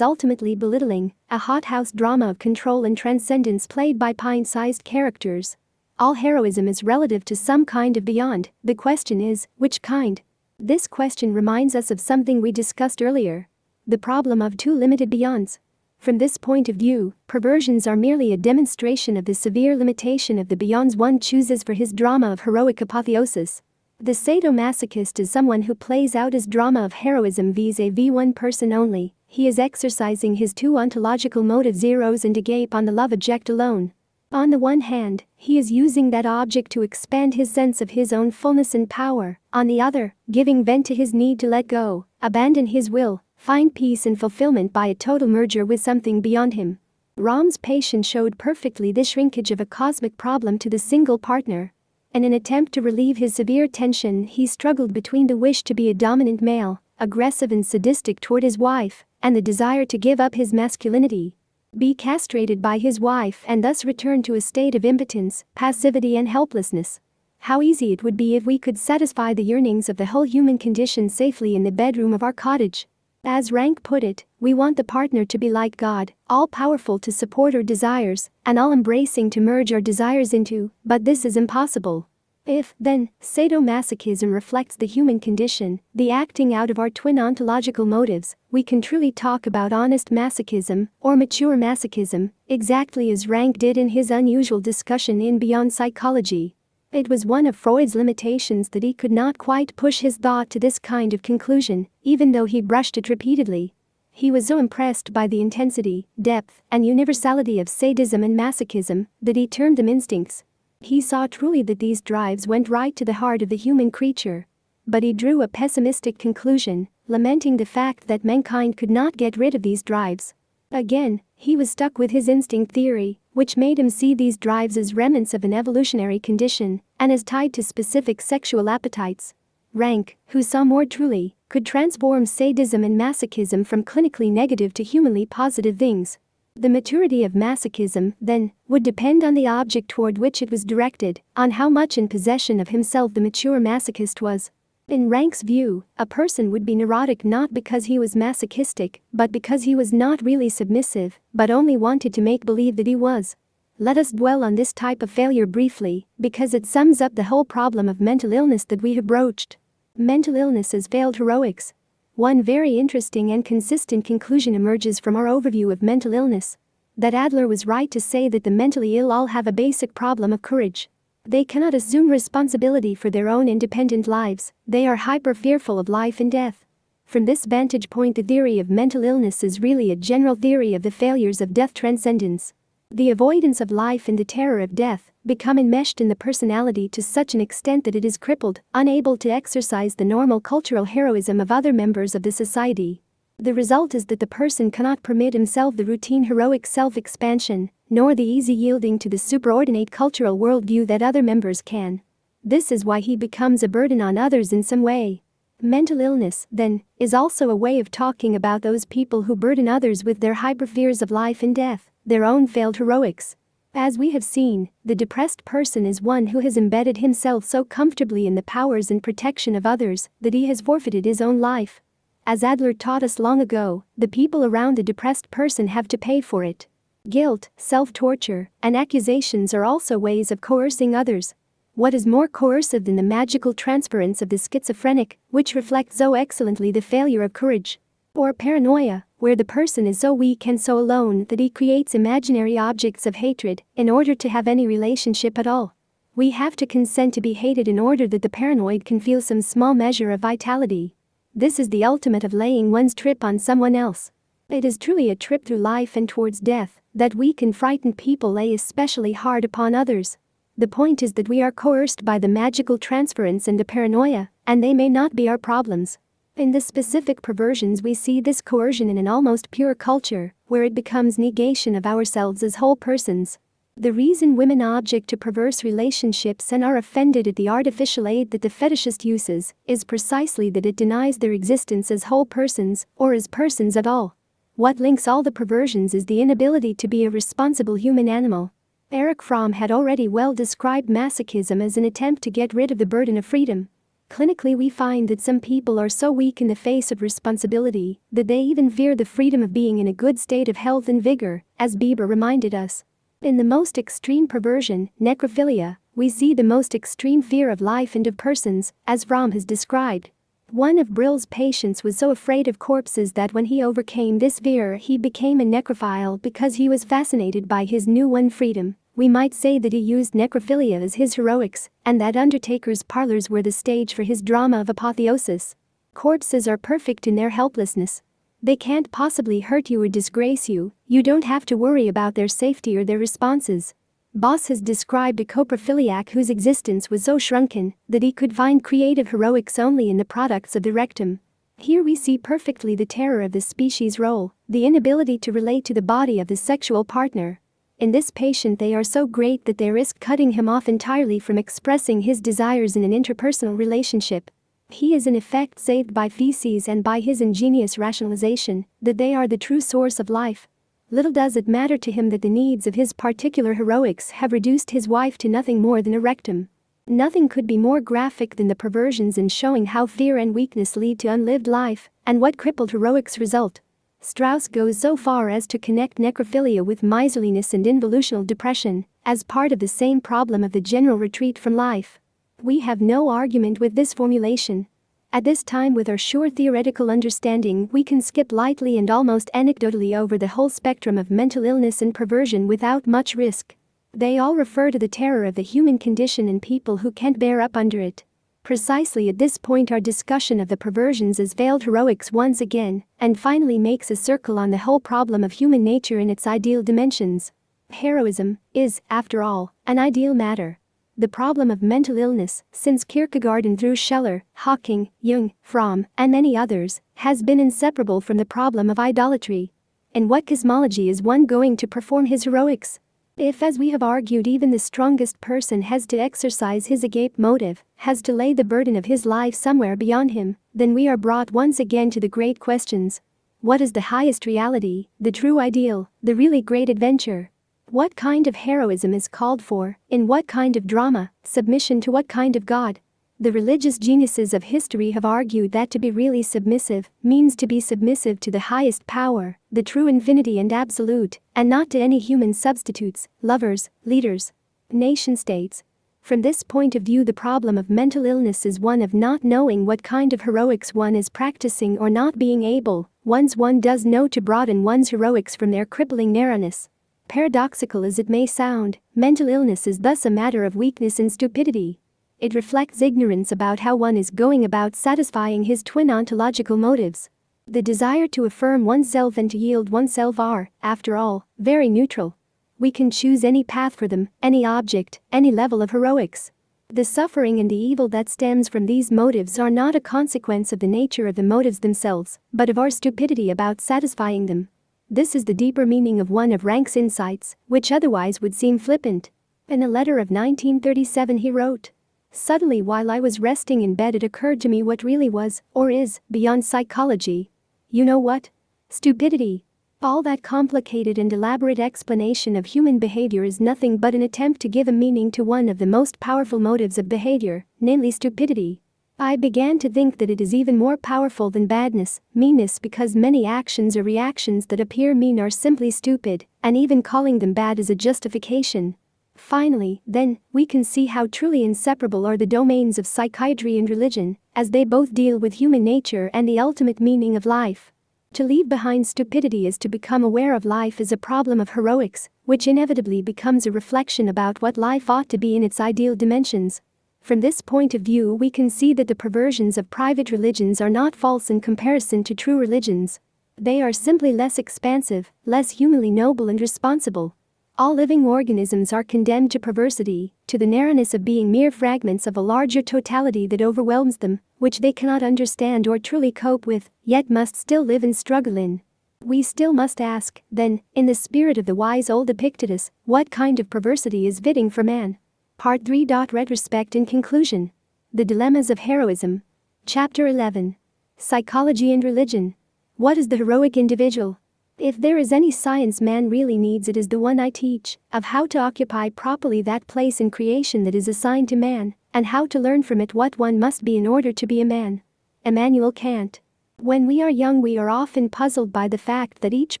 ultimately belittling, a hothouse drama of control and transcendence played by pint-sized characters. All heroism is relative to some kind of beyond, the question is, which kind? This question reminds us of something we discussed earlier. The problem of too limited beyonds. From this point of view, perversions are merely a demonstration of the severe limitation of the beyonds one chooses for his drama of heroic apotheosis. The sadomasochist is someone who plays out his drama of heroism vis-a-vis one person only. He is exercising his two ontological motive zeros and agape on the love object alone. On the one hand, he is using that object to expand his sense of his own fullness and power. On the other, giving vent to his need to let go, abandon his will, find peace and fulfillment by a total merger with something beyond him. Rahm's Patient showed perfectly the shrinkage of a cosmic problem to the single partner. In an attempt to relieve his severe tension, he struggled between the wish to be a dominant male, aggressive and sadistic toward his wife, and the desire to give up his masculinity, be castrated by his wife and thus return to a state of impotence, passivity and helplessness. How easy it would be if we could satisfy the yearnings of the whole human condition safely in the bedroom of our cottage. As Rank put it, we want the partner to be like God, all-powerful to support our desires, and all-embracing to merge our desires into, but this is impossible. If, then, sadomasochism reflects the human condition, the acting out of our twin ontological motives, we can truly talk about honest masochism, or mature masochism, exactly as Rank did in his unusual discussion in Beyond Psychology. It was one of Freud's limitations that he could not quite push his thought to this kind of conclusion, even though he brushed it repeatedly. He was so impressed by the intensity, depth, and universality of sadism and masochism that he termed them instincts. He saw truly that these drives went right to the heart of the human creature. But he drew a pessimistic conclusion, lamenting the fact that mankind could not get rid of these drives. Again, he was stuck with his instinct theory, which made him see these drives as remnants of an evolutionary condition, and as tied to specific sexual appetites. Rank, who saw more truly, could transform sadism and masochism from clinically negative to humanly positive things. The maturity of masochism, then, would depend on the object toward which it was directed, on how much in possession of himself the mature masochist was. In Rank's view, a person would be neurotic not because he was masochistic, but because he was not really submissive, but only wanted to make believe that he was. Let us dwell on this type of failure briefly, because it sums up the whole problem of mental illness that we have broached. Mental illness as failed heroics. One very interesting and consistent conclusion emerges from our overview of mental illness. That Adler was right to say that the mentally ill all have a basic problem of courage. They cannot assume responsibility for their own independent lives, they are hyper-fearful of life and death. From this vantage point, the theory of mental illness is really a general theory of the failures of death transcendence. The avoidance of life and the terror of death become enmeshed in the personality to such an extent that it is crippled, unable to exercise the normal cultural heroism of other members of the society. The result is that the person cannot permit himself the routine heroic self-expansion, nor the easy yielding to the superordinate cultural worldview that other members can. This is why he becomes a burden on others in some way. Mental illness, then, is also a way of talking about those people who burden others with their hyper-fears of life and death, their own failed heroics. As we have seen, the depressed person is one who has embedded himself so comfortably in the powers and protection of others that he has forfeited his own life. As Adler taught us long ago, the people around the depressed person have to pay for it. Guilt, self-torture, and accusations are also ways of coercing others. What is more coercive than the magical transference of the schizophrenic, which reflects so excellently the failure of courage? Or paranoia, where the person is so weak and so alone that he creates imaginary objects of hatred in order to have any relationship at all. We have to consent to be hated in order that the paranoid can feel some small measure of vitality. This is the ultimate of laying one's trip on someone else. It is truly a trip through life and towards death that weak and frightened people lay especially hard upon others. The point is that we are coerced by the magical transference and the paranoia, and they may not be our problems. In the specific perversions we see this coercion in an almost pure culture, where it becomes negation of ourselves as whole persons. The reason women object to perverse relationships and are offended at the artificial aid that the fetishist uses is precisely that it denies their existence as whole persons, or as persons at all. What links all the perversions is the inability to be a responsible human animal. Erich Fromm had already well described masochism as an attempt to get rid of the burden of freedom. Clinically, we find that some people are so weak in the face of responsibility that they even fear the freedom of being in a good state of health and vigor, as Bieber reminded us. In the most extreme perversion, necrophilia, we see the most extreme fear of life and of persons, as Fromm has described. One of Brill's patients was so afraid of corpses that when he overcame this fear he became a necrophile because he was fascinated by his new won freedom. We might say that he used necrophilia as his heroics, and that undertakers' parlors were the stage for his drama of apotheosis. Corpses are perfect in their helplessness. They can't possibly hurt you or disgrace you, you don't have to worry about their safety or their responses. Boss has described a coprophiliac whose existence was so shrunken that he could find creative heroics only in the products of the rectum. Here we see perfectly the terror of the species role, the inability to relate to the body of the sexual partner. In this patient they are so great that they risk cutting him off entirely from expressing his desires in an interpersonal relationship. He is in effect saved by feces and by his ingenious rationalization that they are the true source of life. Little does it matter to him that the needs of his particular heroics have reduced his wife to nothing more than a rectum. Nothing could be more graphic than the perversions in showing how fear and weakness lead to unlived life, and what crippled heroics result. Strauss goes so far as to connect necrophilia with miserliness and involutional depression, as part of the same problem of the general retreat from life. We have no argument with this formulation. At this time, with our sure theoretical understanding, we can skip lightly and almost anecdotally over the whole spectrum of mental illness and perversion without much risk. They all refer to the terror of the human condition and people who can't bear up under it. Precisely at this point our discussion of the perversions as veiled heroics once again, and finally makes a circle on the whole problem of human nature in its ideal dimensions. Heroism is, after all, an ideal matter. The problem of mental illness, since Kierkegaard and through Scheller, Hawking, Jung, Fromm, and many others, has been inseparable from the problem of idolatry. In what cosmology is one going to perform his heroics? If, as we have argued, even the strongest person has to exercise his agape motive, has to lay the burden of his life somewhere beyond him, then we are brought once again to the great questions. What is the highest reality, the true ideal, the really great adventure? What kind of heroism is called for, in what kind of drama, submission to what kind of God? The religious geniuses of history have argued that to be really submissive means to be submissive to the highest power, the true infinity and absolute, and not to any human substitutes, lovers, leaders, nation-states. From this point of view, the problem of mental illness is one of not knowing what kind of heroics one is practicing or not being able, once one does know, to broaden one's heroics from their crippling narrowness. Paradoxical as it may sound, mental illness is thus a matter of weakness and stupidity. It reflects ignorance about how one is going about satisfying his twin ontological motives. The desire to affirm oneself and to yield oneself are, after all, very neutral. We can choose any path for them, any object, any level of heroics. The suffering and the evil that stems from these motives are not a consequence of the nature of the motives themselves, but of our stupidity about satisfying them. This is the deeper meaning of one of Ranke's insights, which otherwise would seem flippant. In a letter of 1937 he wrote, "Suddenly while I was resting in bed it occurred to me what really was, or is, beyond psychology. You know what? Stupidity. All that complicated and elaborate explanation of human behavior is nothing but an attempt to give a meaning to one of the most powerful motives of behavior, namely stupidity. I began to think that it is even more powerful than badness, meanness, because many actions or reactions that appear mean are simply stupid, and even calling them bad is a justification. Finally, then, we can see how truly inseparable are the domains of psychiatry and religion, as they both deal with human nature and the ultimate meaning of life. To leave behind stupidity is to become aware of life as a problem of heroics, which inevitably becomes a reflection about what life ought to be in its ideal dimensions. From this point of view, we can see that the perversions of private religions are not false in comparison to true religions. They are simply less expansive, less humanly noble and responsible. All living organisms are condemned to perversity, to the narrowness of being mere fragments of a larger totality that overwhelms them, which they cannot understand or truly cope with, yet must still live and struggle in. We still must ask, then, in the spirit of the wise old Epictetus, what kind of perversity is fitting for man? Part 3. Retrospect and conclusion. The dilemmas of heroism. Chapter 11. Psychology and religion. What is the heroic individual? If there is any science man really needs, it is the one I teach, of how to occupy properly that place in creation that is assigned to man, and how to learn from it what one must be in order to be a man. Immanuel Kant. When we are young, we are often puzzled by the fact that each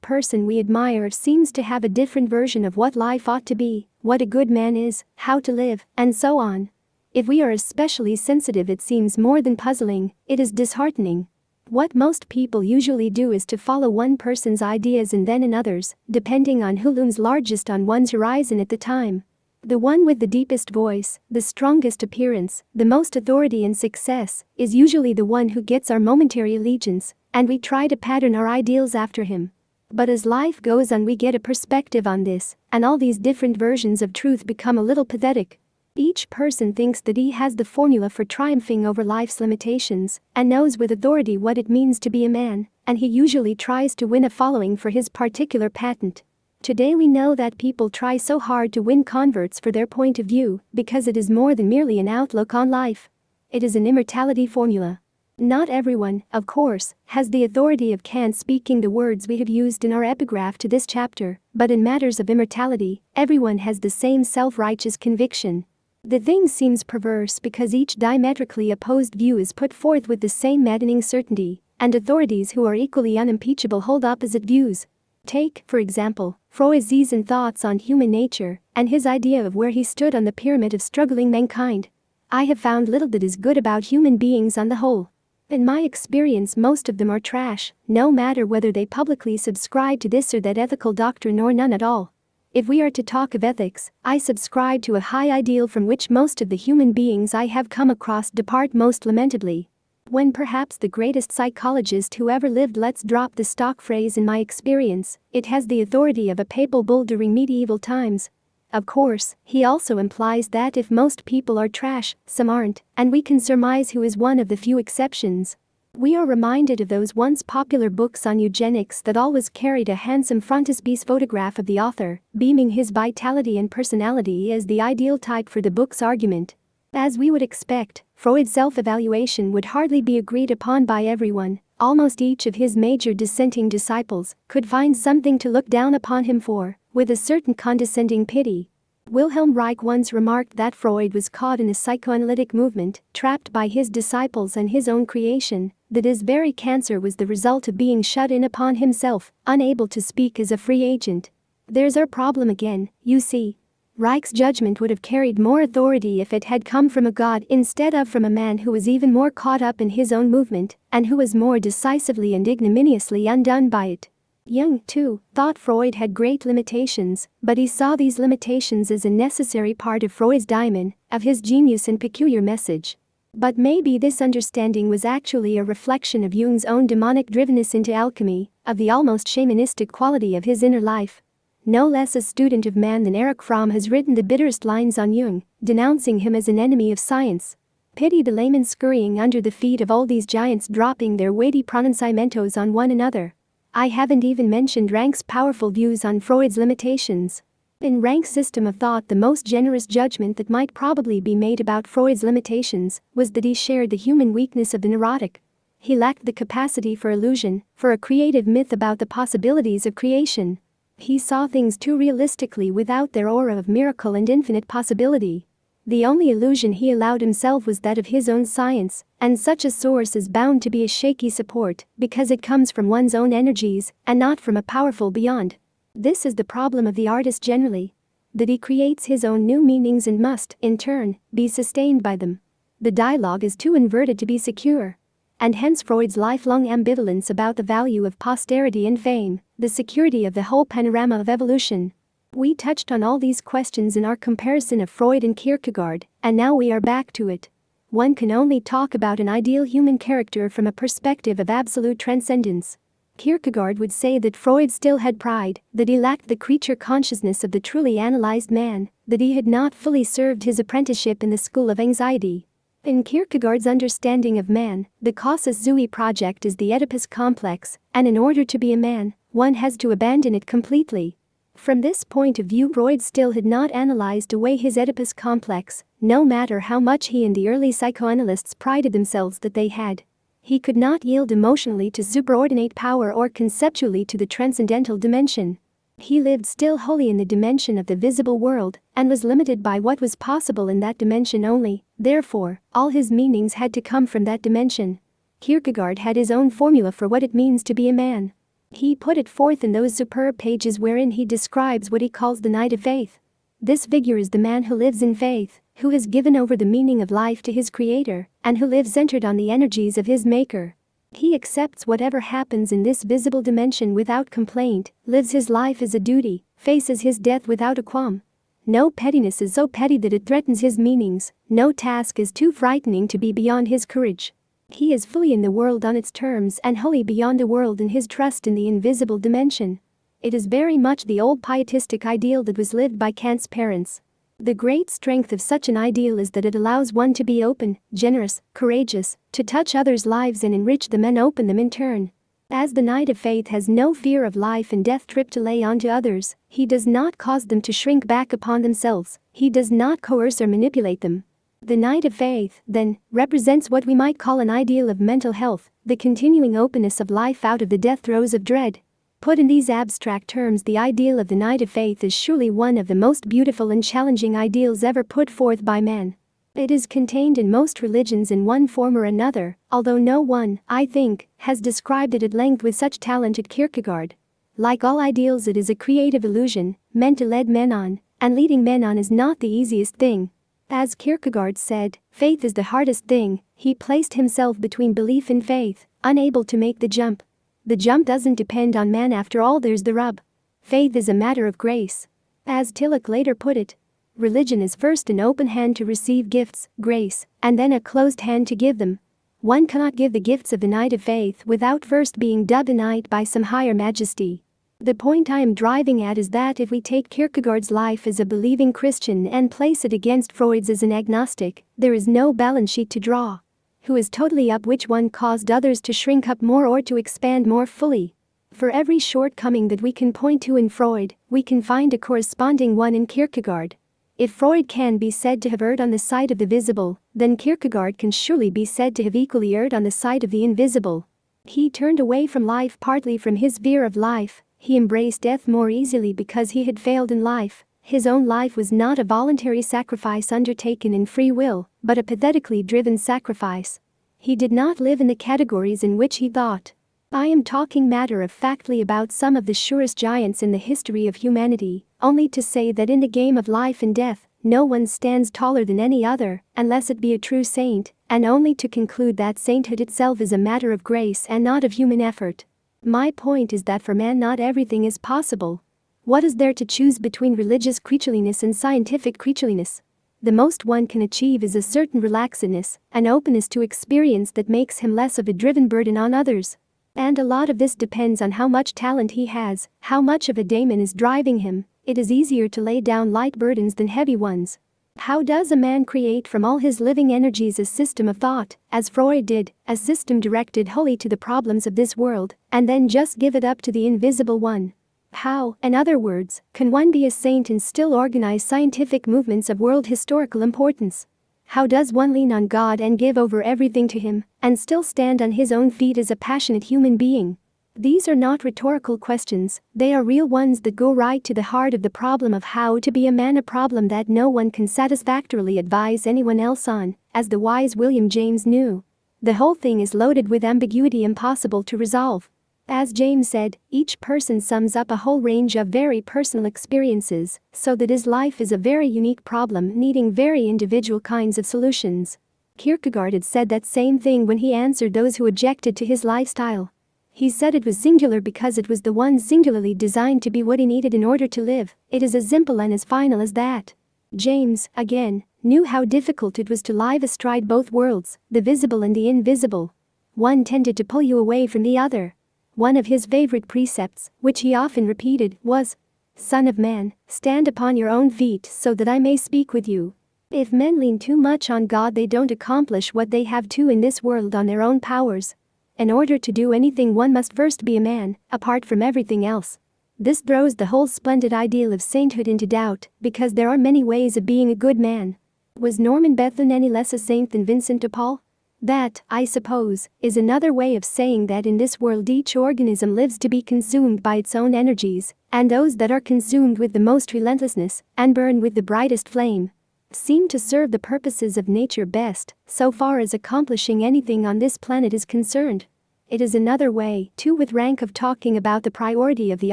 person we admire seems to have a different version of what life ought to be, what a good man is, how to live, and so on. If we are especially sensitive, it seems more than puzzling, it is disheartening. What most people usually do is to follow one person's ideas and then another's, depending on who looms largest on one's horizon at the time. The one with the deepest voice, the strongest appearance, the most authority and success, is usually the one who gets our momentary allegiance, and we try to pattern our ideals after him. But as life goes on, we get a perspective on this, and all these different versions of truth become a little pathetic. Each person thinks that he has the formula for triumphing over life's limitations, and knows with authority what it means to be a man, and he usually tries to win a following for his particular patent. Today we know that people try so hard to win converts for their point of view, because it is more than merely an outlook on life. It is an immortality formula. Not everyone, of course, has the authority of Kant speaking the words we have used in our epigraph to this chapter, but in matters of immortality, everyone has the same self-righteous conviction. The thing seems perverse because each diametrically opposed view is put forth with the same maddening certainty, and authorities who are equally unimpeachable hold opposite views. Take, for example, Freud's and thoughts on human nature, and his idea of where he stood on the pyramid of struggling mankind. I have found little that is good about human beings on the whole. In my experience, most of them are trash, no matter whether they publicly subscribe to this or that ethical doctrine or none at all. If we are to talk of ethics, I subscribe to a high ideal from which most of the human beings I have come across depart most lamentably. When perhaps the greatest psychologist who ever lived lets drop the stock phrase in my experience, it has the authority of a papal bull during medieval times. Of course, he also implies that if most people are trash, some aren't, and we can surmise who is one of the few exceptions. We are reminded of those once popular books on eugenics that always carried a handsome frontispiece photograph of the author, beaming his vitality and personality as the ideal type for the book's argument. As we would expect, Freud's self-evaluation would hardly be agreed upon by everyone. Almost each of his major dissenting disciples could find something to look down upon him for, with a certain condescending pity. Wilhelm Reich once remarked that Freud was caught in a psychoanalytic movement, trapped by his disciples and his own creation, that his very cancer was the result of being shut in upon himself, unable to speak as a free agent. There's our problem again, you see. Reich's judgment would have carried more authority if it had come from a god instead of from a man who was even more caught up in his own movement, and who was more decisively and ignominiously undone by it. Jung, too, thought Freud had great limitations, but he saw these limitations as a necessary part of Freud's daemon, of his genius and peculiar message. But maybe this understanding was actually a reflection of Jung's own demonic drivenness into alchemy, of the almost shamanistic quality of his inner life. No less a student of man than Erich Fromm has written the bitterest lines on Jung, denouncing him as an enemy of science. Pity the layman scurrying under the feet of all these giants, dropping their weighty pronunciamentos on one another. I haven't even mentioned Ranke's powerful views on Freud's limitations. In Ranke's system of thought, the most generous judgment that might probably be made about Freud's limitations was that he shared the human weakness of the neurotic. He lacked the capacity for illusion, for a creative myth about the possibilities of creation. He saw things too realistically without their aura of miracle and infinite possibility. The only illusion he allowed himself was that of his own science, and such a source is bound to be a shaky support because it comes from one's own energies and not from a powerful beyond. This is the problem of the artist generally. That he creates his own new meanings and must, in turn, be sustained by them. The dialogue is too inverted to be secure. And hence Freud's lifelong ambivalence about the value of posterity and fame, the security of the whole panorama of evolution. We touched on all these questions in our comparison of Freud and Kierkegaard, and now we are back to it. One can only talk about an ideal human character from a perspective of absolute transcendence. Kierkegaard would say that Freud still had pride, that he lacked the creature consciousness of the truly analyzed man, that he had not fully served his apprenticeship in the school of anxiety. In Kierkegaard's understanding of man, the casus sui project is the Oedipus complex, and in order to be a man, one has to abandon it completely. From this point of view, Freud still had not analyzed away his Oedipus complex, no matter how much he and the early psychoanalysts prided themselves that they had. He could not yield emotionally to superordinate power or conceptually to the transcendental dimension. He lived still wholly in the dimension of the visible world and was limited by what was possible in that dimension only, therefore, all his meanings had to come from that dimension. Kierkegaard had his own formula for what it means to be a man. He put it forth in those superb pages wherein he describes what he calls the Knight of Faith. This figure is the man who lives in faith, who has given over the meaning of life to his Creator, and who lives centered on the energies of his Maker. He accepts whatever happens in this visible dimension without complaint, lives his life as a duty, faces his death without a qualm. No pettiness is so petty that it threatens his meanings, no task is too frightening to be beyond his courage. He is fully in the world on its terms and wholly beyond the world in his trust in the invisible dimension. It is very much the old pietistic ideal that was lived by Kant's parents. The great strength of such an ideal is that it allows one to be open, generous, courageous, to touch others' lives and enrich them and open them in turn. As the Knight of Faith has no fear of life and death trip to lay onto others, he does not cause them to shrink back upon themselves, he does not coerce or manipulate them. The Knight of Faith, then, represents what we might call an ideal of mental health, the continuing openness of life out of the death throes of dread. Put in these abstract terms, the ideal of the Knight of Faith is surely one of the most beautiful and challenging ideals ever put forth by man. It is contained in most religions in one form or another, although no one, I think, has described it at length with such talent as Kierkegaard. Like all ideals, it is a creative illusion, meant to lead men on, and leading men on is not the easiest thing. As Kierkegaard said, faith is the hardest thing. He placed himself between belief and faith, unable to make the jump. The jump doesn't depend on man after all, there's the rub. Faith is a matter of grace. As Tillich later put it, religion is first an open hand to receive gifts, grace, and then a closed hand to give them. One cannot give the gifts of the Knight of Faith without first being dubbed a knight by some higher majesty. The point I am driving at is that if we take Kierkegaard's life as a believing Christian and place it against Freud's as an agnostic, there is no balance sheet to draw. Who is totally up? Which one caused others to shrink up more or to expand more fully? For every shortcoming that we can point to in Freud, we can find a corresponding one in Kierkegaard. If Freud can be said to have erred on the side of the visible, then Kierkegaard can surely be said to have equally erred on the side of the invisible. He turned away from life partly from his fear of life. He embraced death more easily because he had failed in life. His own life was not a voluntary sacrifice undertaken in free will, but a pathetically driven sacrifice. He did not live in the categories in which he thought. I am talking matter-of-factly about some of the surest giants in the history of humanity, only to say that in the game of life and death, no one stands taller than any other, unless it be a true saint, and only to conclude that sainthood itself is a matter of grace and not of human effort. My point is that for man not everything is possible. What is there to choose between religious creatureliness and scientific creatureliness? The most one can achieve is a certain relaxedness, an openness to experience that makes him less of a driven burden on others. And a lot of this depends on how much talent he has, how much of a daemon is driving him. It is easier to lay down light burdens than heavy ones. How does a man create from all his living energies a system of thought, as Freud did, a system directed wholly to the problems of this world, and then just give it up to the invisible one? How, in other words, can one be a saint and still organize scientific movements of world historical importance? How does one lean on God and give over everything to Him, and still stand on his own feet as a passionate human being? These are not rhetorical questions, they are real ones that go right to the heart of the problem of how to be a man, a problem that no one can satisfactorily advise anyone else on, as the wise William James knew. The whole thing is loaded with ambiguity impossible to resolve. As James said, each person sums up a whole range of very personal experiences, so that his life is a very unique problem needing very individual kinds of solutions. Kierkegaard had said that same thing when he answered those who objected to his lifestyle. He said it was singular because it was the one singularly designed to be what he needed in order to live. It is as simple and as final as that. James, again, knew how difficult it was to live astride both worlds, the visible and the invisible. One tended to pull you away from the other. One of his favorite precepts, which he often repeated, was, "Son of man, stand upon your own feet so that I may speak with you." If men lean too much on God, they don't accomplish what they have to in this world on their own powers. In order to do anything, one must first be a man, apart from everything else. This throws the whole splendid ideal of sainthood into doubt, because there are many ways of being a good man. Was Norman Bethlen any less a saint than Vincent de Paul? That, I suppose, is another way of saying that in this world each organism lives to be consumed by its own energies, and those that are consumed with the most relentlessness, and burn with the brightest flame, seem to serve the purposes of nature best, so far as accomplishing anything on this planet is concerned. It is another way, too, with rank of talking about the priority of the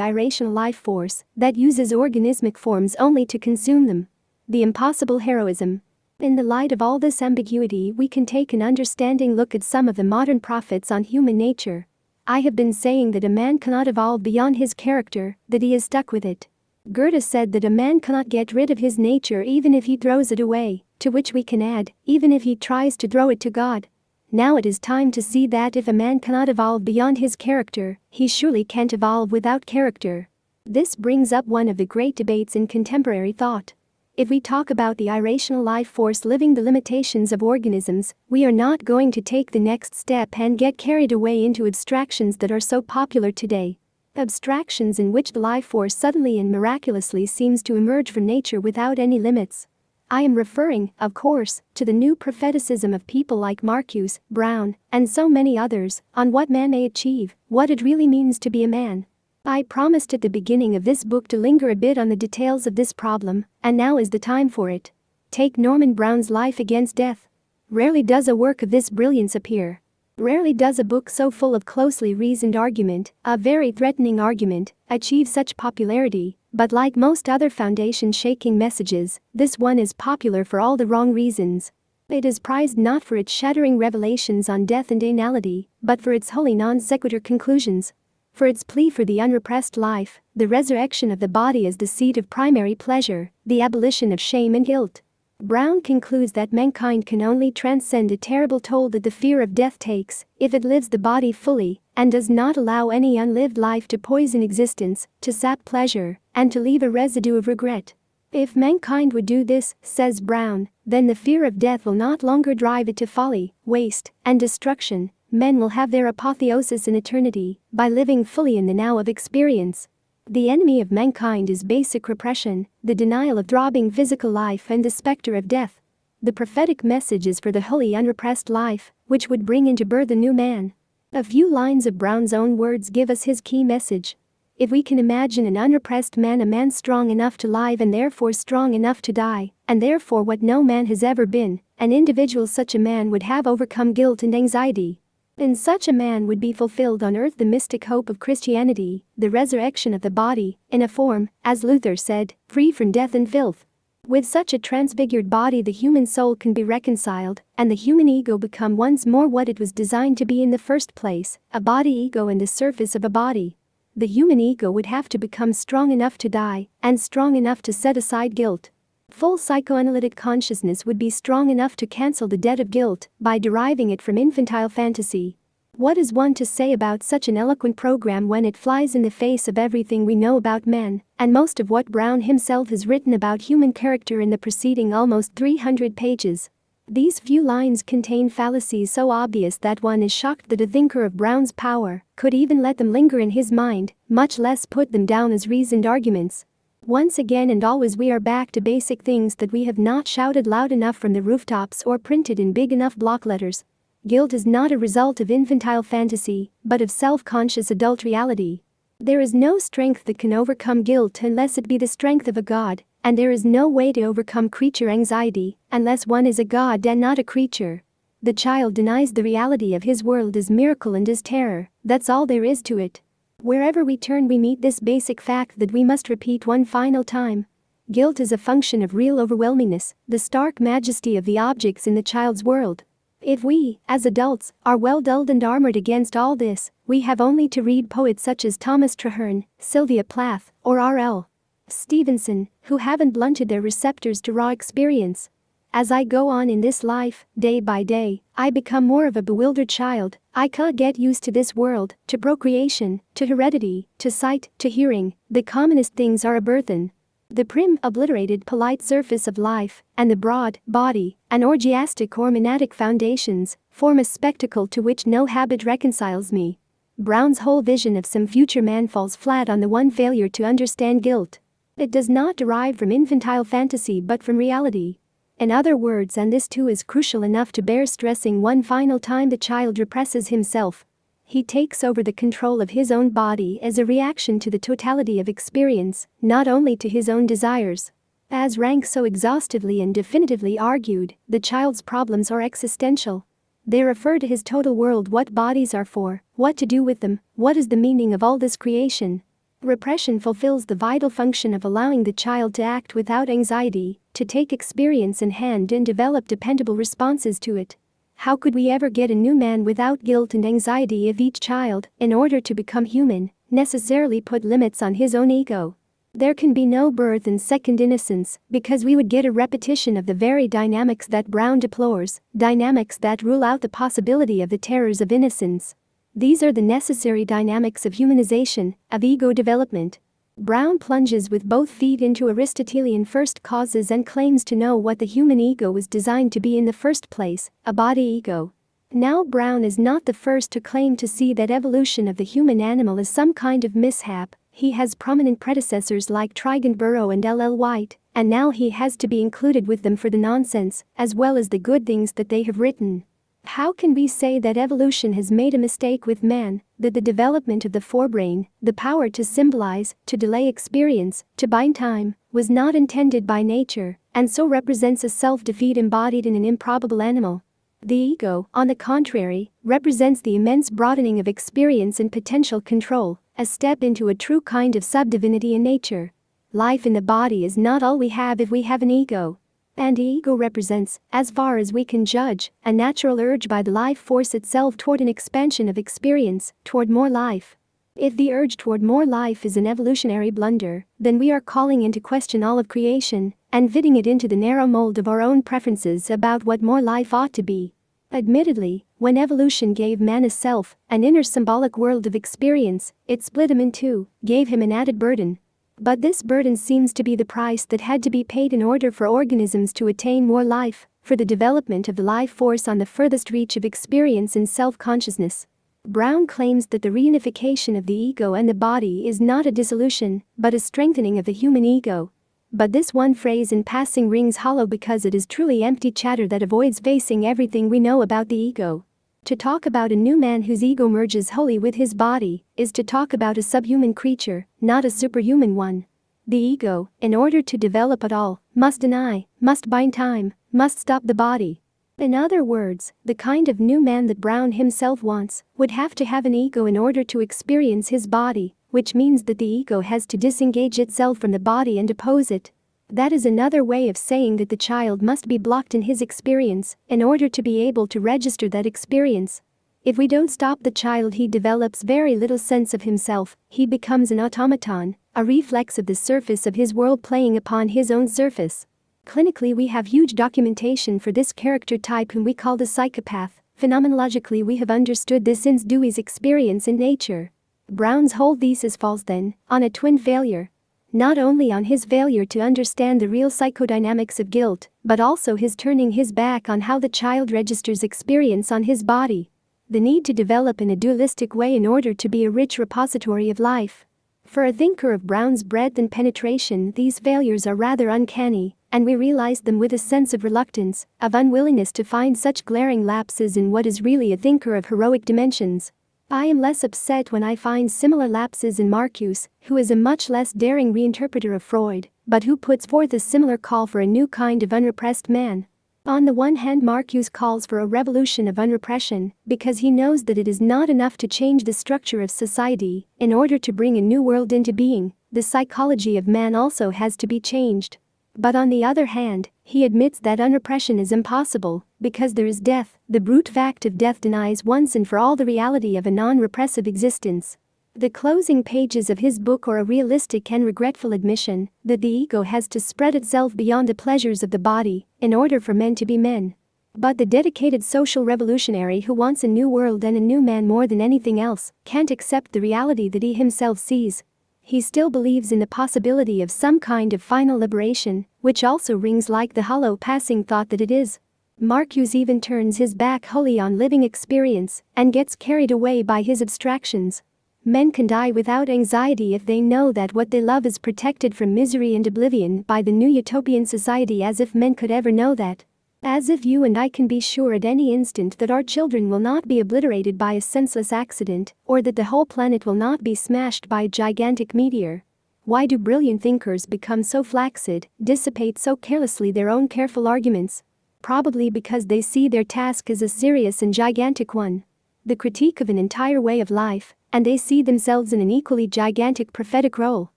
irrational life force that uses organismic forms only to consume them. The impossible heroism. In the light of all this ambiguity, we can take an understanding look at some of the modern prophets on human nature. I have been saying that a man cannot evolve beyond his character, that he is stuck with it. Goethe said that a man cannot get rid of his nature even if he throws it away, to which we can add, even if he tries to throw it to God. Now it is time to see that if a man cannot evolve beyond his character, he surely can't evolve without character. This brings up one of the great debates in contemporary thought. If we talk about the irrational life force living the limitations of organisms, we are not going to take the next step and get carried away into abstractions that are so popular today. Abstractions in which the life force suddenly and miraculously seems to emerge from nature without any limits. I am referring, of course, to the new propheticism of people like Marcuse, Brown, and so many others, on what man may achieve, what it really means to be a man. I promised at the beginning of this book to linger a bit on the details of this problem, and now is the time for it. Take Norman Brown's Life Against Death. Rarely does a work of this brilliance appear. Rarely does a book so full of closely reasoned argument, a very threatening argument, achieve such popularity, but like most other foundation-shaking messages, this one is popular for all the wrong reasons. It is prized not for its shattering revelations on death and anality, but for its wholly non-sequitur conclusions. For its plea for the unrepressed life, the resurrection of the body as the seat of primary pleasure, the abolition of shame and guilt. Brown concludes that mankind can only transcend a terrible toll that the fear of death takes if it lives the body fully and does not allow any unlived life to poison existence, to sap pleasure, and to leave a residue of regret. If mankind would do this, says Brown, then the fear of death will not longer drive it to folly, waste, and destruction. Men will have their apotheosis in eternity by living fully in the now of experience. The enemy of mankind is basic repression, the denial of throbbing physical life, and the specter of death. The prophetic message is for the wholly unrepressed life, which would bring into birth a new man. A few lines of Brown's own words give us his key message. If we can imagine an unrepressed man, a man strong enough to live and therefore strong enough to die, and therefore what no man has ever been, an individual such a man would have overcome guilt and anxiety. In such a man would be fulfilled on earth the mystic hope of Christianity, the resurrection of the body, in a form, as Luther said, free from death and filth. With such a transfigured body the human soul can be reconciled, and the human ego become once more what it was designed to be in the first place, a body ego in the surface of a body. The human ego would have to become strong enough to die, and strong enough to set aside guilt. Full psychoanalytic consciousness would be strong enough to cancel the debt of guilt by deriving it from infantile fantasy. What is one to say about such an eloquent program when it flies in the face of everything we know about men, and most of what Brown himself has written about human character in the preceding almost 300 pages? These few lines contain fallacies so obvious that one is shocked that a thinker of Brown's power could even let them linger in his mind, much less put them down as reasoned arguments. Once again and always we are back to basic things that we have not shouted loud enough from the rooftops or printed in big enough block letters. Guilt is not a result of infantile fantasy, but of self-conscious adult reality. There is no strength that can overcome guilt unless it be the strength of a god, and there is no way to overcome creature anxiety unless one is a god and not a creature. The child denies the reality of his world as miracle and as terror, that's all there is to it. Wherever we turn we meet this basic fact that we must repeat one final time. Guilt is a function of real overwhelmingness, the stark majesty of the objects in the child's world. If we, as adults, are well dulled and armored against all this, we have only to read poets such as Thomas Traherne, Sylvia Plath, or R.L. Stevenson, who haven't blunted their receptors to raw experience. As I go on in this life, day by day, I become more of a bewildered child. I can't get used to this world, to procreation, to heredity, to sight, to hearing. The commonest things are a burthen. The prim, obliterated, polite surface of life, and the broad, body, and orgiastic or monadic foundations, form a spectacle to which no habit reconciles me. Brown's whole vision of some future man falls flat on the one failure to understand guilt. It does not derive from infantile fantasy but from reality. In other words, and this too is crucial enough to bear stressing one final time, the child represses himself. He takes over the control of his own body as a reaction to the totality of experience, not only to his own desires. As Rank so exhaustively and definitively argued, the child's problems are existential. They refer to his total world, what bodies are for, what to do with them, what is the meaning of all this creation. Repression fulfills the vital function of allowing the child to act without anxiety, to take experience in hand and develop dependable responses to it. How could we ever get a new man without guilt and anxiety if each child, in order to become human, necessarily put limits on his own ego? There can be no birth and second innocence, because we would get a repetition of the very dynamics that Brown deplores, dynamics that rule out the possibility of the terrors of innocence. These are the necessary dynamics of humanization, of ego development. Brown plunges with both feet into Aristotelian first causes and claims to know what the human ego was designed to be in the first place, a body ego. Now Brown is not the first to claim to see that evolution of the human animal is some kind of mishap. He has prominent predecessors like Trigant Burrow and L.L. White, and now he has to be included with them for the nonsense, as well as the good things that they have written. How can we say that evolution has made a mistake with man, that the development of the forebrain, the power to symbolize, to delay experience, to bind time, was not intended by nature, and so represents a self-defeat embodied in an improbable animal? The ego, on the contrary, represents the immense broadening of experience and potential control, a step into a true kind of subdivinity in nature. Life in the body is not all we have if we have an ego. And the ego represents, as far as we can judge, a natural urge by the life force itself toward an expansion of experience, toward more life. If the urge toward more life is an evolutionary blunder, then we are calling into question all of creation and fitting it into the narrow mold of our own preferences about what more life ought to be. Admittedly, when evolution gave man a self, an inner symbolic world of experience, it split him in two, gave him an added burden. But this burden seems to be the price that had to be paid in order for organisms to attain more life, for the development of the life force on the furthest reach of experience and self-consciousness. Brown claims that the reunification of the ego and the body is not a dissolution, but a strengthening of the human ego. But this one phrase in passing rings hollow because it is truly empty chatter that avoids facing everything we know about the ego. To talk about a new man whose ego merges wholly with his body is to talk about a subhuman creature, not a superhuman one. The ego, in order to develop at all, must deny, must bind time, must stop the body. In other words, the kind of new man that Brown himself wants would have to have an ego in order to experience his body, which means that the ego has to disengage itself from the body and oppose it. That is another way of saying that the child must be blocked in his experience in order to be able to register that experience. If we don't stop the child, he develops very little sense of himself. He becomes an automaton, a reflex of the surface of his world playing upon his own surface. Clinically, we have huge documentation for this character type whom we call the psychopath. Phenomenologically, we have understood this since Dewey's experience in nature. Brown's whole thesis falls then on a twin failure. Not only on his failure to understand the real psychodynamics of guilt, but also his turning his back on how the child registers experience on his body. The need to develop in a dualistic way in order to be a rich repository of life. For a thinker of Brown's breadth and penetration, these failures are rather uncanny, and we realize them with a sense of reluctance, of unwillingness to find such glaring lapses in what is really a thinker of heroic dimensions. I am less upset when I find similar lapses in Marcuse, who is a much less daring reinterpreter of Freud, but who puts forth a similar call for a new kind of unrepressed man. On the one hand, Marcuse calls for a revolution of unrepression because he knows that it is not enough to change the structure of society in order to bring a new world into being. The psychology of man also has to be changed. But on the other hand, he admits that unrepression is impossible because there is death. The brute fact of death denies once and for all the reality of a non-repressive existence. The closing pages of his book are a realistic and regretful admission that the ego has to spread itself beyond the pleasures of the body in order for men to be men. But the dedicated social revolutionary who wants a new world and a new man more than anything else can't accept the reality that he himself sees. He still believes in the possibility of some kind of final liberation, which also rings like the hollow passing thought that it is. Marcuse even turns his back wholly on living experience and gets carried away by his abstractions. Men can die without anxiety if they know that what they love is protected from misery and oblivion by the new utopian society, as if men could ever know that. As if you and I can be sure at any instant that our children will not be obliterated by a senseless accident, or that the whole planet will not be smashed by a gigantic meteor. Why do brilliant thinkers become so flaccid, dissipate so carelessly their own careful arguments? Probably because they see their task as a serious and gigantic one. The critique of an entire way of life, and they see themselves in an equally gigantic prophetic role.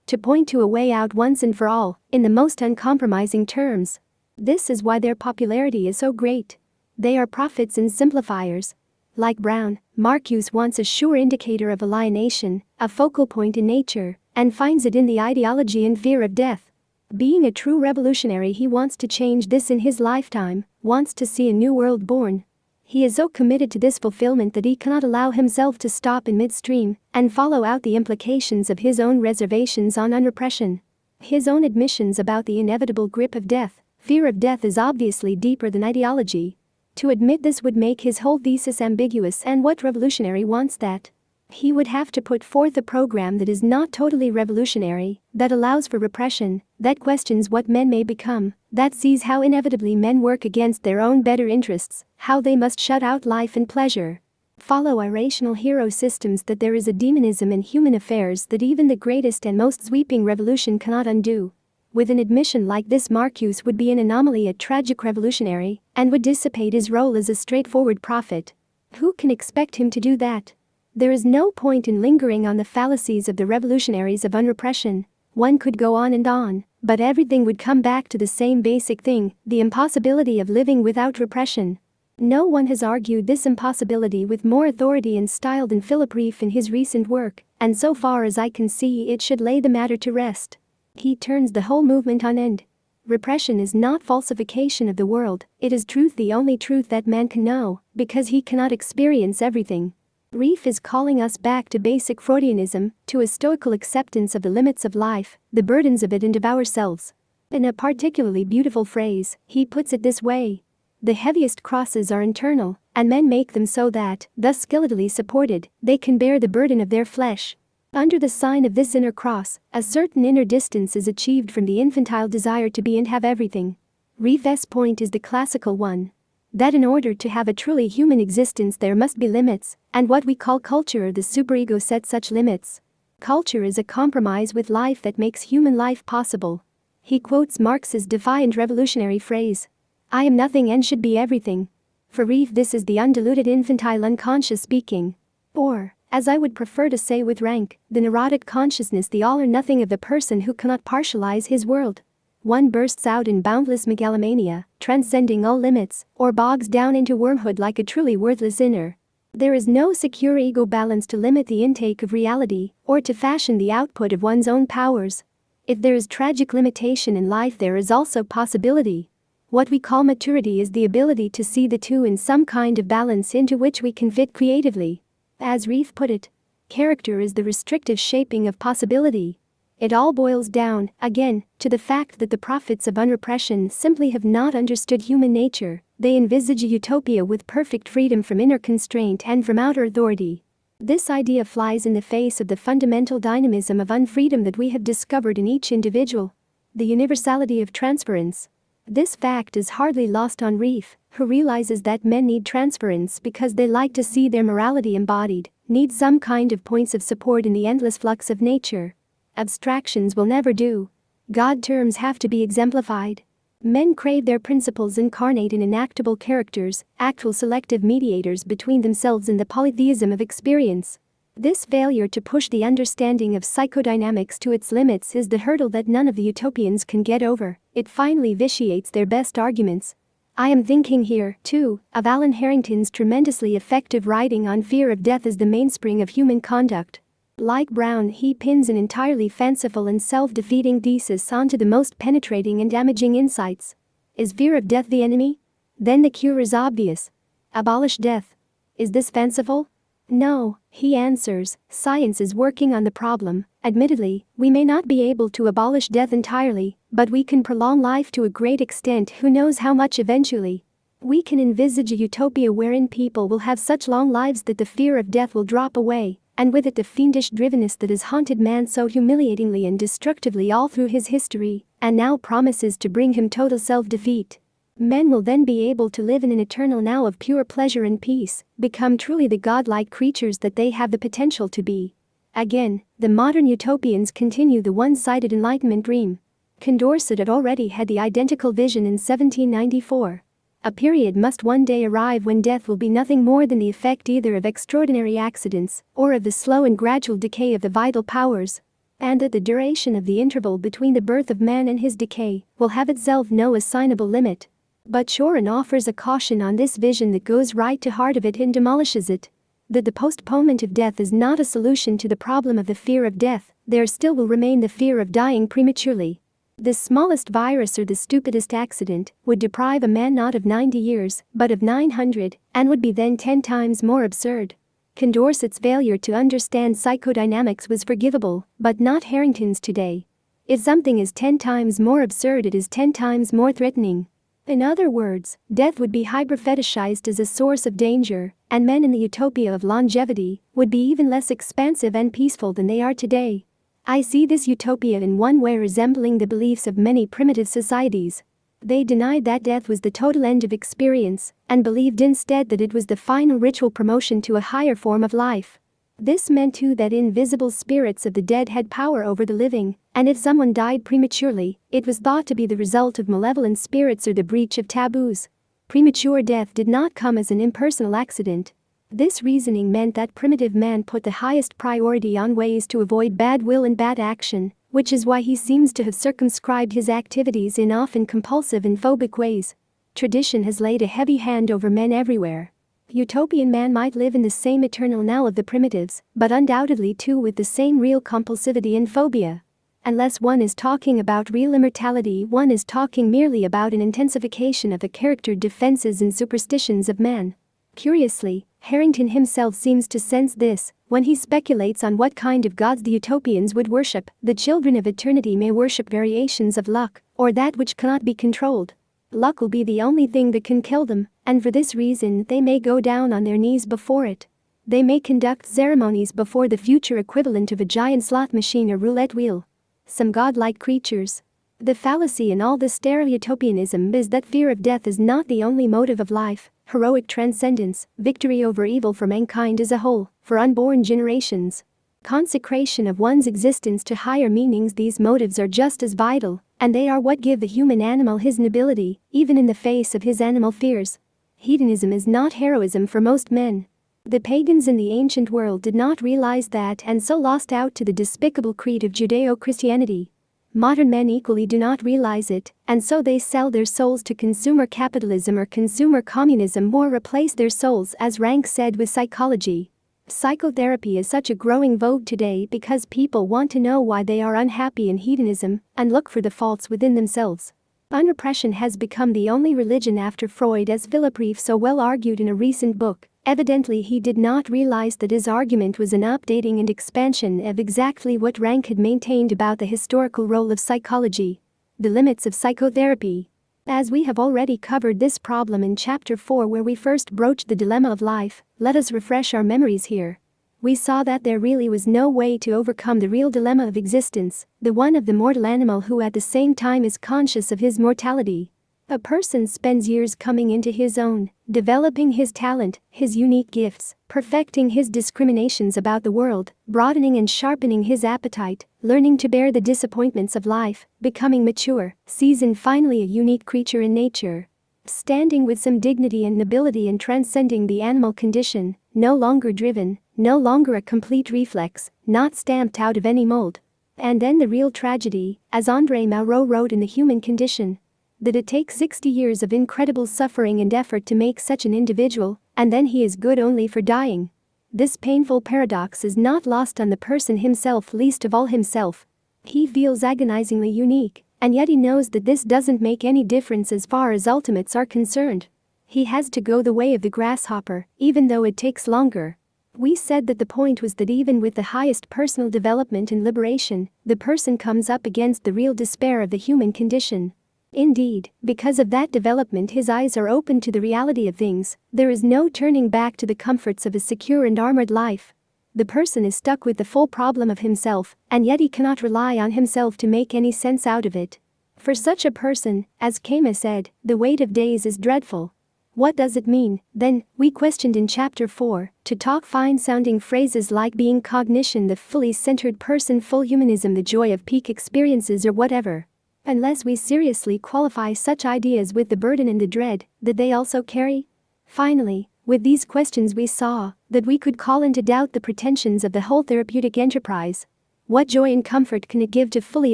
To point to a way out once and for all, in the most uncompromising terms. This is why their popularity is so great. They are prophets and simplifiers. Like Brown, Marcuse wants a sure indicator of alienation, a focal point in nature, and finds it in the ideology and fear of death. Being a true revolutionary, he wants to change this in his lifetime, wants to see a new world born. He is so committed to this fulfillment that he cannot allow himself to stop in midstream and follow out the implications of his own reservations on unrepression. His own admissions about the inevitable grip of death. Fear of death is obviously deeper than ideology. To admit this would make his whole thesis ambiguous, and what revolutionary wants that? He would have to put forth a program that is not totally revolutionary, that allows for repression, that questions what men may become, that sees how inevitably men work against their own better interests, how they must shut out life and pleasure. Follow irrational hero systems, that there is a demonism in human affairs that even the greatest and most sweeping revolution cannot undo. With an admission like this, Marcuse would be an anomaly, a tragic revolutionary, and would dissipate his role as a straightforward prophet. Who can expect him to do that? There is no point in lingering on the fallacies of the revolutionaries of unrepression. One could go on, but everything would come back to the same basic thing, the impossibility of living without repression. No one has argued this impossibility with more authority and style than Philip Rieff in his recent work, and so far as I can see, it should lay the matter to rest. He turns the whole movement on end. Repression is not falsification of the world, it is truth, the only truth that man can know, because he cannot experience everything. Rieff is calling us back to basic Freudianism, to a stoical acceptance of the limits of life, the burdens of it, and of ourselves. In a particularly beautiful phrase, he puts it this way: the heaviest crosses are internal, and men make them so that, thus skeletally supported, they can bear the burden of their flesh. Under the sign of this inner cross, a certain inner distance is achieved from the infantile desire to be and have everything. Rieff's point is the classical one. That in order to have a truly human existence there must be limits, and what we call culture, the superego, sets such limits. Culture is a compromise with life that makes human life possible. He quotes Marx's defiant revolutionary phrase, "I am nothing and should be everything." For Rieff, this is the undiluted infantile unconscious speaking. Or, as I would prefer to say with rank, the neurotic consciousness, the all or nothing of the person who cannot partialize his world. One bursts out in boundless megalomania, transcending all limits, or bogs down into wormhood like a truly worthless inner. There is no secure ego balance to limit the intake of reality, or to fashion the output of one's own powers. If there is tragic limitation in life, there is also possibility. What we call maturity is the ability to see the two in some kind of balance into which we can fit creatively. As Rieff put it, character is the restrictive shaping of possibility. It all boils down, again, to the fact that the prophets of unrepression simply have not understood human nature. They envisage a utopia with perfect freedom from inner constraint and from outer authority. This idea flies in the face of the fundamental dynamism of unfreedom that we have discovered in each individual. The universality of transference. This fact is hardly lost on Reef, who realizes that men need transference because they like to see their morality embodied, need some kind of points of support in the endless flux of nature. Abstractions will never do. God terms have to be exemplified. Men crave their principles incarnate in enactable characters, actual selective mediators between themselves and the polytheism of experience. This failure to push the understanding of psychodynamics to its limits is the hurdle that none of the utopians can get over. It finally vitiates their best arguments. I am thinking here, too, of Alan Harrington's tremendously effective writing on fear of death as the mainspring of human conduct. Like Brown, he pins an entirely fanciful and self-defeating thesis onto the most penetrating and damaging insights. Is fear of death the enemy? Then the cure is obvious. Abolish death. Is this fanciful? No, he answers, science is working on the problem. Admittedly, we may not be able to abolish death entirely, but we can prolong life to a great extent, who knows how much eventually. We can envisage a utopia wherein people will have such long lives that the fear of death will drop away, and with it the fiendish drivenness that has haunted man so humiliatingly and destructively all through his history, and now promises to bring him total self-defeat. Men will then be able to live in an eternal now of pure pleasure and peace, become truly the godlike creatures that they have the potential to be. Again, the modern utopians continue the one-sided Enlightenment dream. Condorcet had already had the identical vision in 1794. A period must one day arrive when death will be nothing more than the effect either of extraordinary accidents or of the slow and gradual decay of the vital powers, and that the duration of the interval between the birth of man and his decay will have itself no assignable limit. But Shoren offers a caution on this vision that goes right to heart of it and demolishes it. That the postponement of death is not a solution to the problem of the fear of death, there still will remain the fear of dying prematurely. The smallest virus or the stupidest accident would deprive a man not of 90 years, but of 900, and would be then 10 times more absurd. Condorcet's failure to understand psychodynamics was forgivable, but not Harrington's today. If something is 10 times more absurd, it is 10 times more threatening. In other words, death would be hyper-fetishized as a source of danger, and men in the utopia of longevity would be even less expansive and peaceful than they are today. I see this utopia in one way resembling the beliefs of many primitive societies. They denied that death was the total end of experience, and believed instead that it was the final ritual promotion to a higher form of life. This meant too that invisible spirits of the dead had power over the living, and if someone died prematurely, it was thought to be the result of malevolent spirits or the breach of taboos. Premature death did not come as an impersonal accident. This reasoning meant that primitive man put the highest priority on ways to avoid bad will and bad action, which is why he seems to have circumscribed his activities in often compulsive and phobic ways. Tradition has laid a heavy hand over men everywhere. Utopian man might live in the same eternal now of the primitives, but undoubtedly too with the same real compulsivity and phobia. Unless one is talking about real immortality, one is talking merely about an intensification of the character defenses and superstitions of man. Curiously, Harrington himself seems to sense this when he speculates on what kind of gods the utopians would worship. The children of eternity may worship variations of luck, or that which cannot be controlled. Luck will be the only thing that can kill them, and for this reason they may go down on their knees before it. They may conduct ceremonies before the future equivalent of a giant slot machine or roulette wheel. Some godlike creatures. The fallacy in all this stereotypianism is that fear of death is not the only motive of life. Heroic transcendence, victory over evil for mankind as a whole, for unborn generations. Consecration of one's existence to higher meanings, these motives are just as vital, and they are what give the human animal his nobility, even in the face of his animal fears. Hedonism is not heroism for most men. The pagans in the ancient world did not realize that and so lost out to the despicable creed of Judeo-Christianity. Modern men equally do not realize it, and so they sell their souls to consumer capitalism or consumer communism or replace their souls, as Rank said, with psychology. Psychotherapy is such a growing vogue today because people want to know why they are unhappy in hedonism and look for the faults within themselves. Unrepression has become the only religion after Freud, as Philip Reef so well argued in a recent book. Evidently he did not realize that his argument was an updating and expansion of exactly what Rank had maintained about the historical role of psychology. The limits of psychotherapy. As we have already covered this problem in Chapter 4 where we first broached the dilemma of life, let us refresh our memories here. We saw that there really was no way to overcome the real dilemma of existence, the one of the mortal animal who at the same time is conscious of his mortality. A person spends years coming into his own, developing his talent, his unique gifts, perfecting his discriminations about the world, broadening and sharpening his appetite, learning to bear the disappointments of life, becoming mature, seasoned, finally a unique creature in nature. Standing with some dignity and nobility and transcending the animal condition, no longer driven, no longer a complete reflex, not stamped out of any mold. And then the real tragedy, as André Malraux wrote in The Human Condition, that it takes 60 years of incredible suffering and effort to make such an individual, and then he is good only for dying. This painful paradox is not lost on the person himself, least of all himself. He feels agonizingly unique, and yet he knows that this doesn't make any difference as far as ultimates are concerned. He has to go the way of the grasshopper, even though it takes longer. We said that the point was that even with the highest personal development and liberation, the person comes up against the real despair of the human condition. Indeed, because of that development his eyes are open to the reality of things, there is no turning back to the comforts of a secure and armored life. The person is stuck with the full problem of himself, and yet he cannot rely on himself to make any sense out of it. For such a person, as Camus said, the weight of days is dreadful. What does it mean, then, we questioned in Chapter 4, to talk fine-sounding phrases like being cognition, the fully centered person, full humanism, the joy of peak experiences, or whatever? Unless we seriously qualify such ideas with the burden and the dread that they also carry? Finally, with these questions we saw that we could call into doubt the pretensions of the whole therapeutic enterprise. What joy and comfort can it give to fully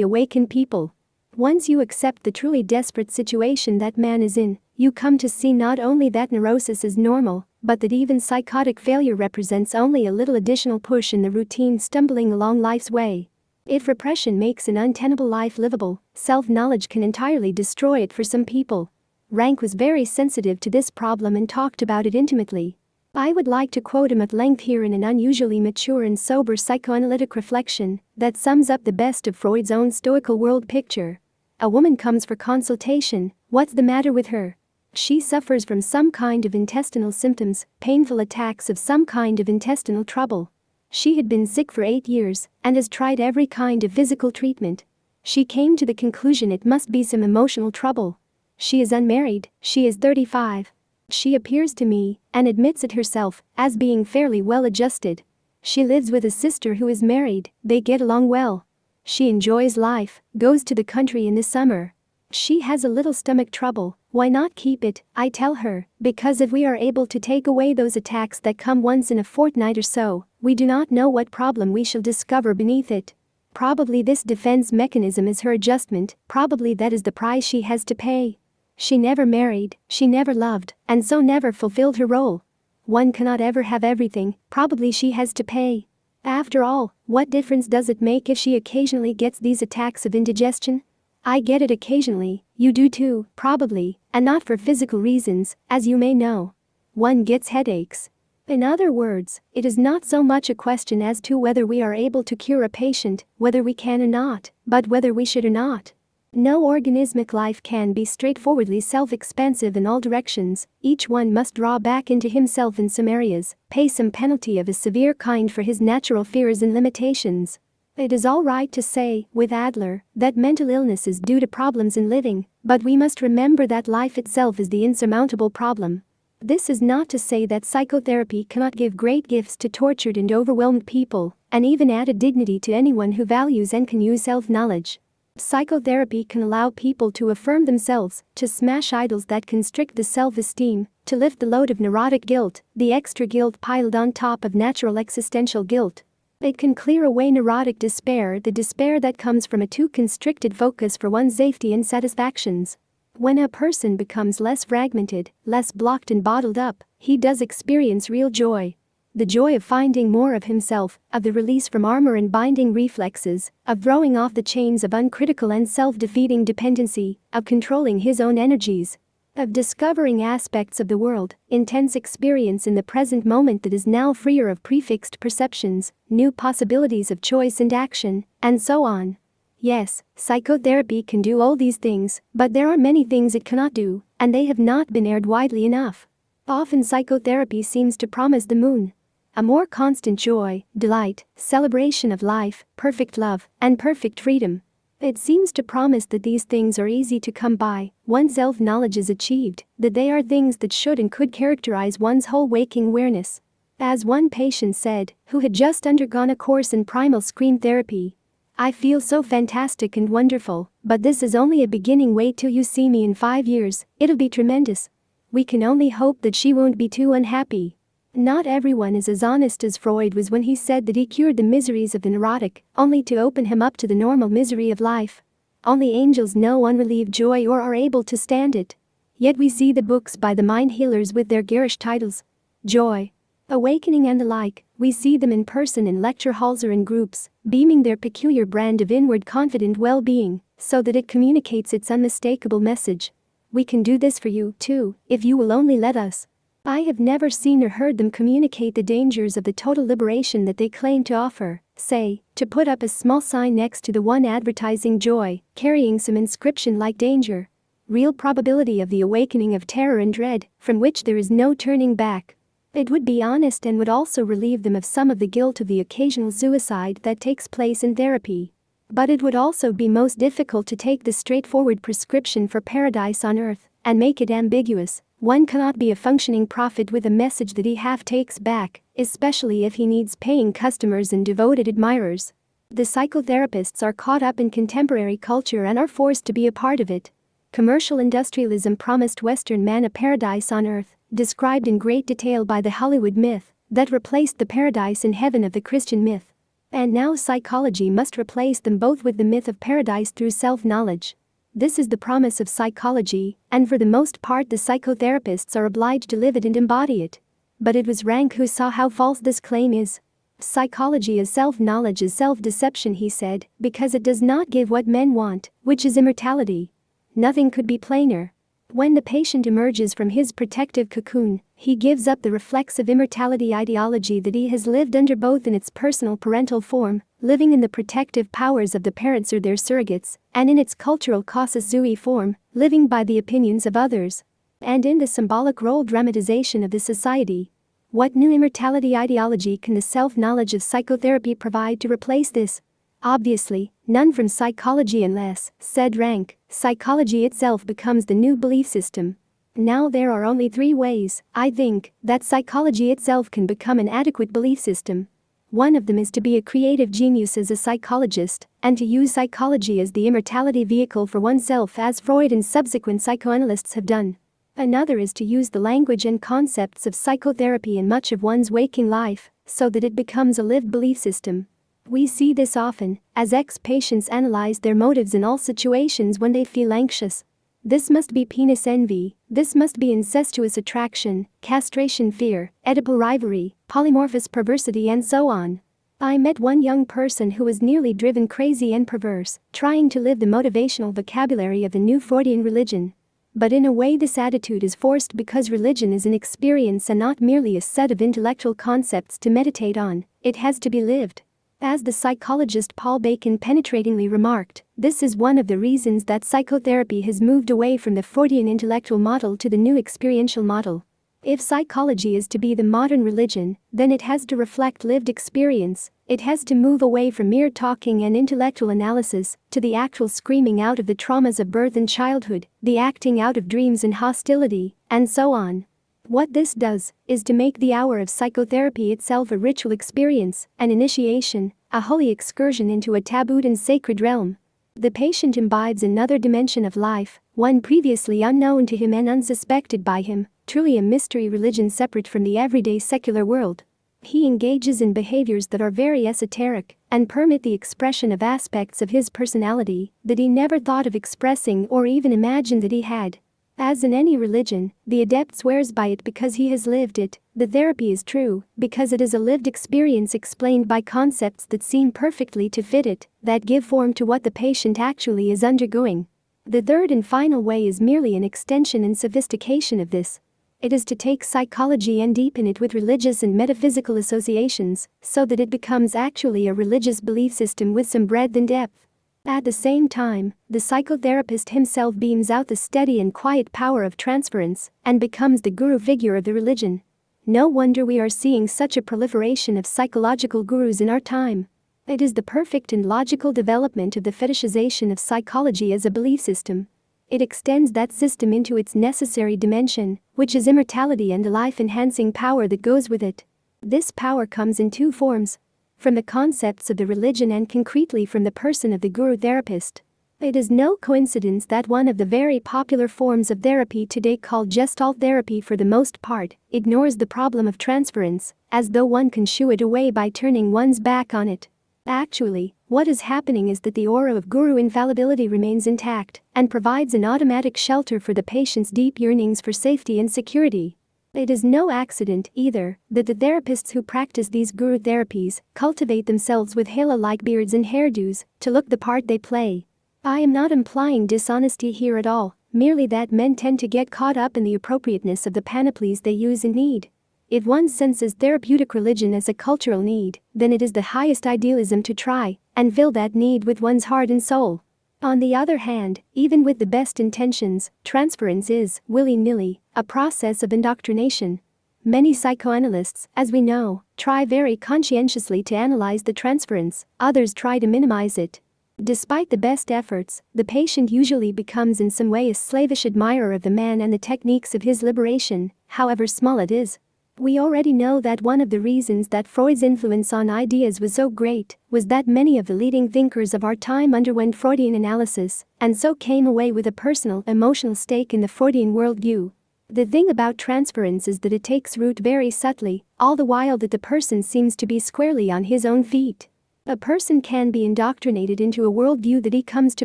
awakened people? Once you accept the truly desperate situation that man is in, you come to see not only that neurosis is normal, but that even psychotic failure represents only a little additional push in the routine stumbling along life's way. If repression makes an untenable life livable, self-knowledge can entirely destroy it for some people. Rank was very sensitive to this problem and talked about it intimately. I would like to quote him at length here in an unusually mature and sober psychoanalytic reflection that sums up the best of Freud's own stoical world picture. A woman comes for consultation. What's the matter with her? She suffers from some kind of intestinal symptoms, painful attacks of some kind of intestinal trouble. She had been sick for 8 years and has tried every kind of physical treatment. She came to the conclusion it must be some emotional trouble. She is unmarried, she is 35. She appears to me, and admits it herself, as being fairly well adjusted. She lives with a sister who is married, they get along well. She enjoys life, goes to the country in the summer. She has a little stomach trouble. Why not keep it, I tell her, because if we are able to take away those attacks that come once in a fortnight or so, we do not know what problem we shall discover beneath it. Probably this defense mechanism is her adjustment, probably that is the price she has to pay. She never married, she never loved, and so never fulfilled her role. One cannot ever have everything, probably she has to pay. After all, what difference does it make if she occasionally gets these attacks of indigestion? I get it occasionally, you do too, probably, and not for physical reasons, as you may know. One gets headaches. In other words, it is not so much a question as to whether we are able to cure a patient, whether we can or not, but whether we should or not. No organismic life can be straightforwardly self-expansive in all directions. Each one must draw back into himself in some areas, pay some penalty of a severe kind for his natural fears and limitations. It is all right to say, with Adler, that mental illness is due to problems in living, but we must remember that life itself is the insurmountable problem. This is not to say that psychotherapy cannot give great gifts to tortured and overwhelmed people, and even added dignity to anyone who values and can use self-knowledge. Psychotherapy can allow people to affirm themselves, to smash idols that constrict the self-esteem, to lift the load of neurotic guilt, the extra guilt piled on top of natural existential guilt. It can clear away neurotic despair, the despair that comes from a too constricted focus for one's safety and satisfactions. When a person becomes less fragmented, less blocked and bottled up, he does experience real joy. The joy of finding more of himself, of the release from armor and binding reflexes, of throwing off the chains of uncritical and self-defeating dependency, of controlling his own energies, of discovering aspects of the world, intense experience in the present moment that is now freer of prefixed perceptions, new possibilities of choice and action, and so on. Yes, psychotherapy can do all these things, but there are many things it cannot do, and they have not been aired widely enough. Often psychotherapy seems to promise the moon. A more constant joy, delight, celebration of life, perfect love, and perfect freedom. It seems to promise that these things are easy to come by once self-knowledge is achieved, that they are things that should and could characterize one's whole waking awareness. As one patient said, who had just undergone a course in primal scream therapy, "I feel so fantastic and wonderful, but this is only a beginning. Wait till you see me in 5 years, it'll be tremendous." We can only hope that she won't be too unhappy. Not everyone is as honest as Freud was when he said that he cured the miseries of the neurotic, only to open him up to the normal misery of life. Only angels know unrelieved joy or are able to stand it. Yet we see the books by the mind healers with their garish titles, Joy, Awakening and the like. We see them in person in lecture halls or in groups, beaming their peculiar brand of inward confident well-being, so that it communicates its unmistakable message. We can do this for you, too, if you will only let us. I have never seen or heard them communicate the dangers of the total liberation that they claim to offer, say, to put up a small sign next to the one advertising joy, carrying some inscription like danger. Real probability of the awakening of terror and dread, from which there is no turning back. It would be honest and would also relieve them of some of the guilt of the occasional suicide that takes place in therapy. But it would also be most difficult to take the straightforward prescription for paradise on earth and make it ambiguous. One cannot be a functioning prophet with a message that he half takes back, especially if he needs paying customers and devoted admirers. The psychotherapists are caught up in contemporary culture and are forced to be a part of it. Commercial industrialism promised Western man a paradise on earth, described in great detail by the Hollywood myth, that replaced the paradise in heaven of the Christian myth. And now psychology must replace them both with the myth of paradise through self-knowledge. This is the promise of psychology, and for the most part the psychotherapists are obliged to live it and embody it. But it was Rank who saw how false this claim is. Psychology as self-knowledge is self-deception, he said, because it does not give what men want, which is immortality. Nothing could be plainer. When the patient emerges from his protective cocoon, he gives up the reflexive immortality ideology that he has lived under both in its personal parental form, living in the protective powers of the parents or their surrogates, and in its cultural casus sui form, living by the opinions of others, and in the symbolic role dramatization of the society. What new immortality ideology can the self-knowledge of psychotherapy provide to replace this? Obviously, none from psychology unless, said Rank, psychology itself becomes the new belief system. Now there are only 3 ways, I think, that psychology itself can become an adequate belief system. One of them is to be a creative genius as a psychologist, and to use psychology as the immortality vehicle for oneself as Freud and subsequent psychoanalysts have done. Another is to use the language and concepts of psychotherapy in much of one's waking life, so that it becomes a lived belief system. We see this often, as ex-patients analyze their motives in all situations when they feel anxious. This must be penis envy, this must be incestuous attraction, castration fear, Oedipal rivalry, polymorphous perversity and so on. I met one young person who was nearly driven crazy and perverse, trying to live the motivational vocabulary of the new Freudian religion. But in a way this attitude is forced because religion is an experience and not merely a set of intellectual concepts to meditate on, it has to be lived. As the psychologist Paul Bacon penetratingly remarked, this is one of the reasons that psychotherapy has moved away from the Freudian intellectual model to the new experiential model. If psychology is to be the modern religion, then it has to reflect lived experience, it has to move away from mere talking and intellectual analysis to the actual screaming out of the traumas of birth and childhood, the acting out of dreams and hostility, and so on. What this does is to make the hour of psychotherapy itself a ritual experience, an initiation, a holy excursion into a tabooed and sacred realm. The patient imbibes another dimension of life, one previously unknown to him and unsuspected by him, truly a mystery religion separate from the everyday secular world. He engages in behaviors that are very esoteric and permit the expression of aspects of his personality that he never thought of expressing or even imagined that he had. As in any religion, the adept swears by it because he has lived it. The therapy is true because it is a lived experience explained by concepts that seem perfectly to fit it, that give form to what the patient actually is undergoing. The third and final way is merely an extension and sophistication of this. It is to take psychology and deepen it with religious and metaphysical associations, so that it becomes actually a religious belief system with some breadth and depth. At the same time, the psychotherapist himself beams out the steady and quiet power of transference and becomes the guru figure of the religion. No wonder we are seeing such a proliferation of psychological gurus in our time. It is the perfect and logical development of the fetishization of psychology as a belief system. It extends that system into its necessary dimension, which is immortality and the life-enhancing power that goes with it. This power comes in two forms: from the concepts of the religion and concretely from the person of the guru therapist. It is no coincidence that one of the very popular forms of therapy today, called Gestalt therapy, for the most part, ignores the problem of transference, as though one can shoo it away by turning one's back on it. Actually, what is happening is that the aura of guru infallibility remains intact and provides an automatic shelter for the patient's deep yearnings for safety and security. It is no accident, either, that the therapists who practice these guru therapies cultivate themselves with halo-like beards and hairdos to look the part they play. I am not implying dishonesty here at all, merely that men tend to get caught up in the appropriateness of the panoplies they use in need. If one senses therapeutic religion as a cultural need, then it is the highest idealism to try and fill that need with one's heart and soul. On the other hand, even with the best intentions, transference is, willy-nilly, a process of indoctrination. Many psychoanalysts, as we know, try very conscientiously to analyze the transference, others try to minimize it. Despite the best efforts, the patient usually becomes in some way a slavish admirer of the man and the techniques of his liberation, however small it is. We already know that one of the reasons that Freud's influence on ideas was so great was that many of the leading thinkers of our time underwent Freudian analysis and so came away with a personal, emotional stake in the Freudian worldview. The thing about transference is that it takes root very subtly, all the while that the person seems to be squarely on his own feet. A person can be indoctrinated into a worldview that he comes to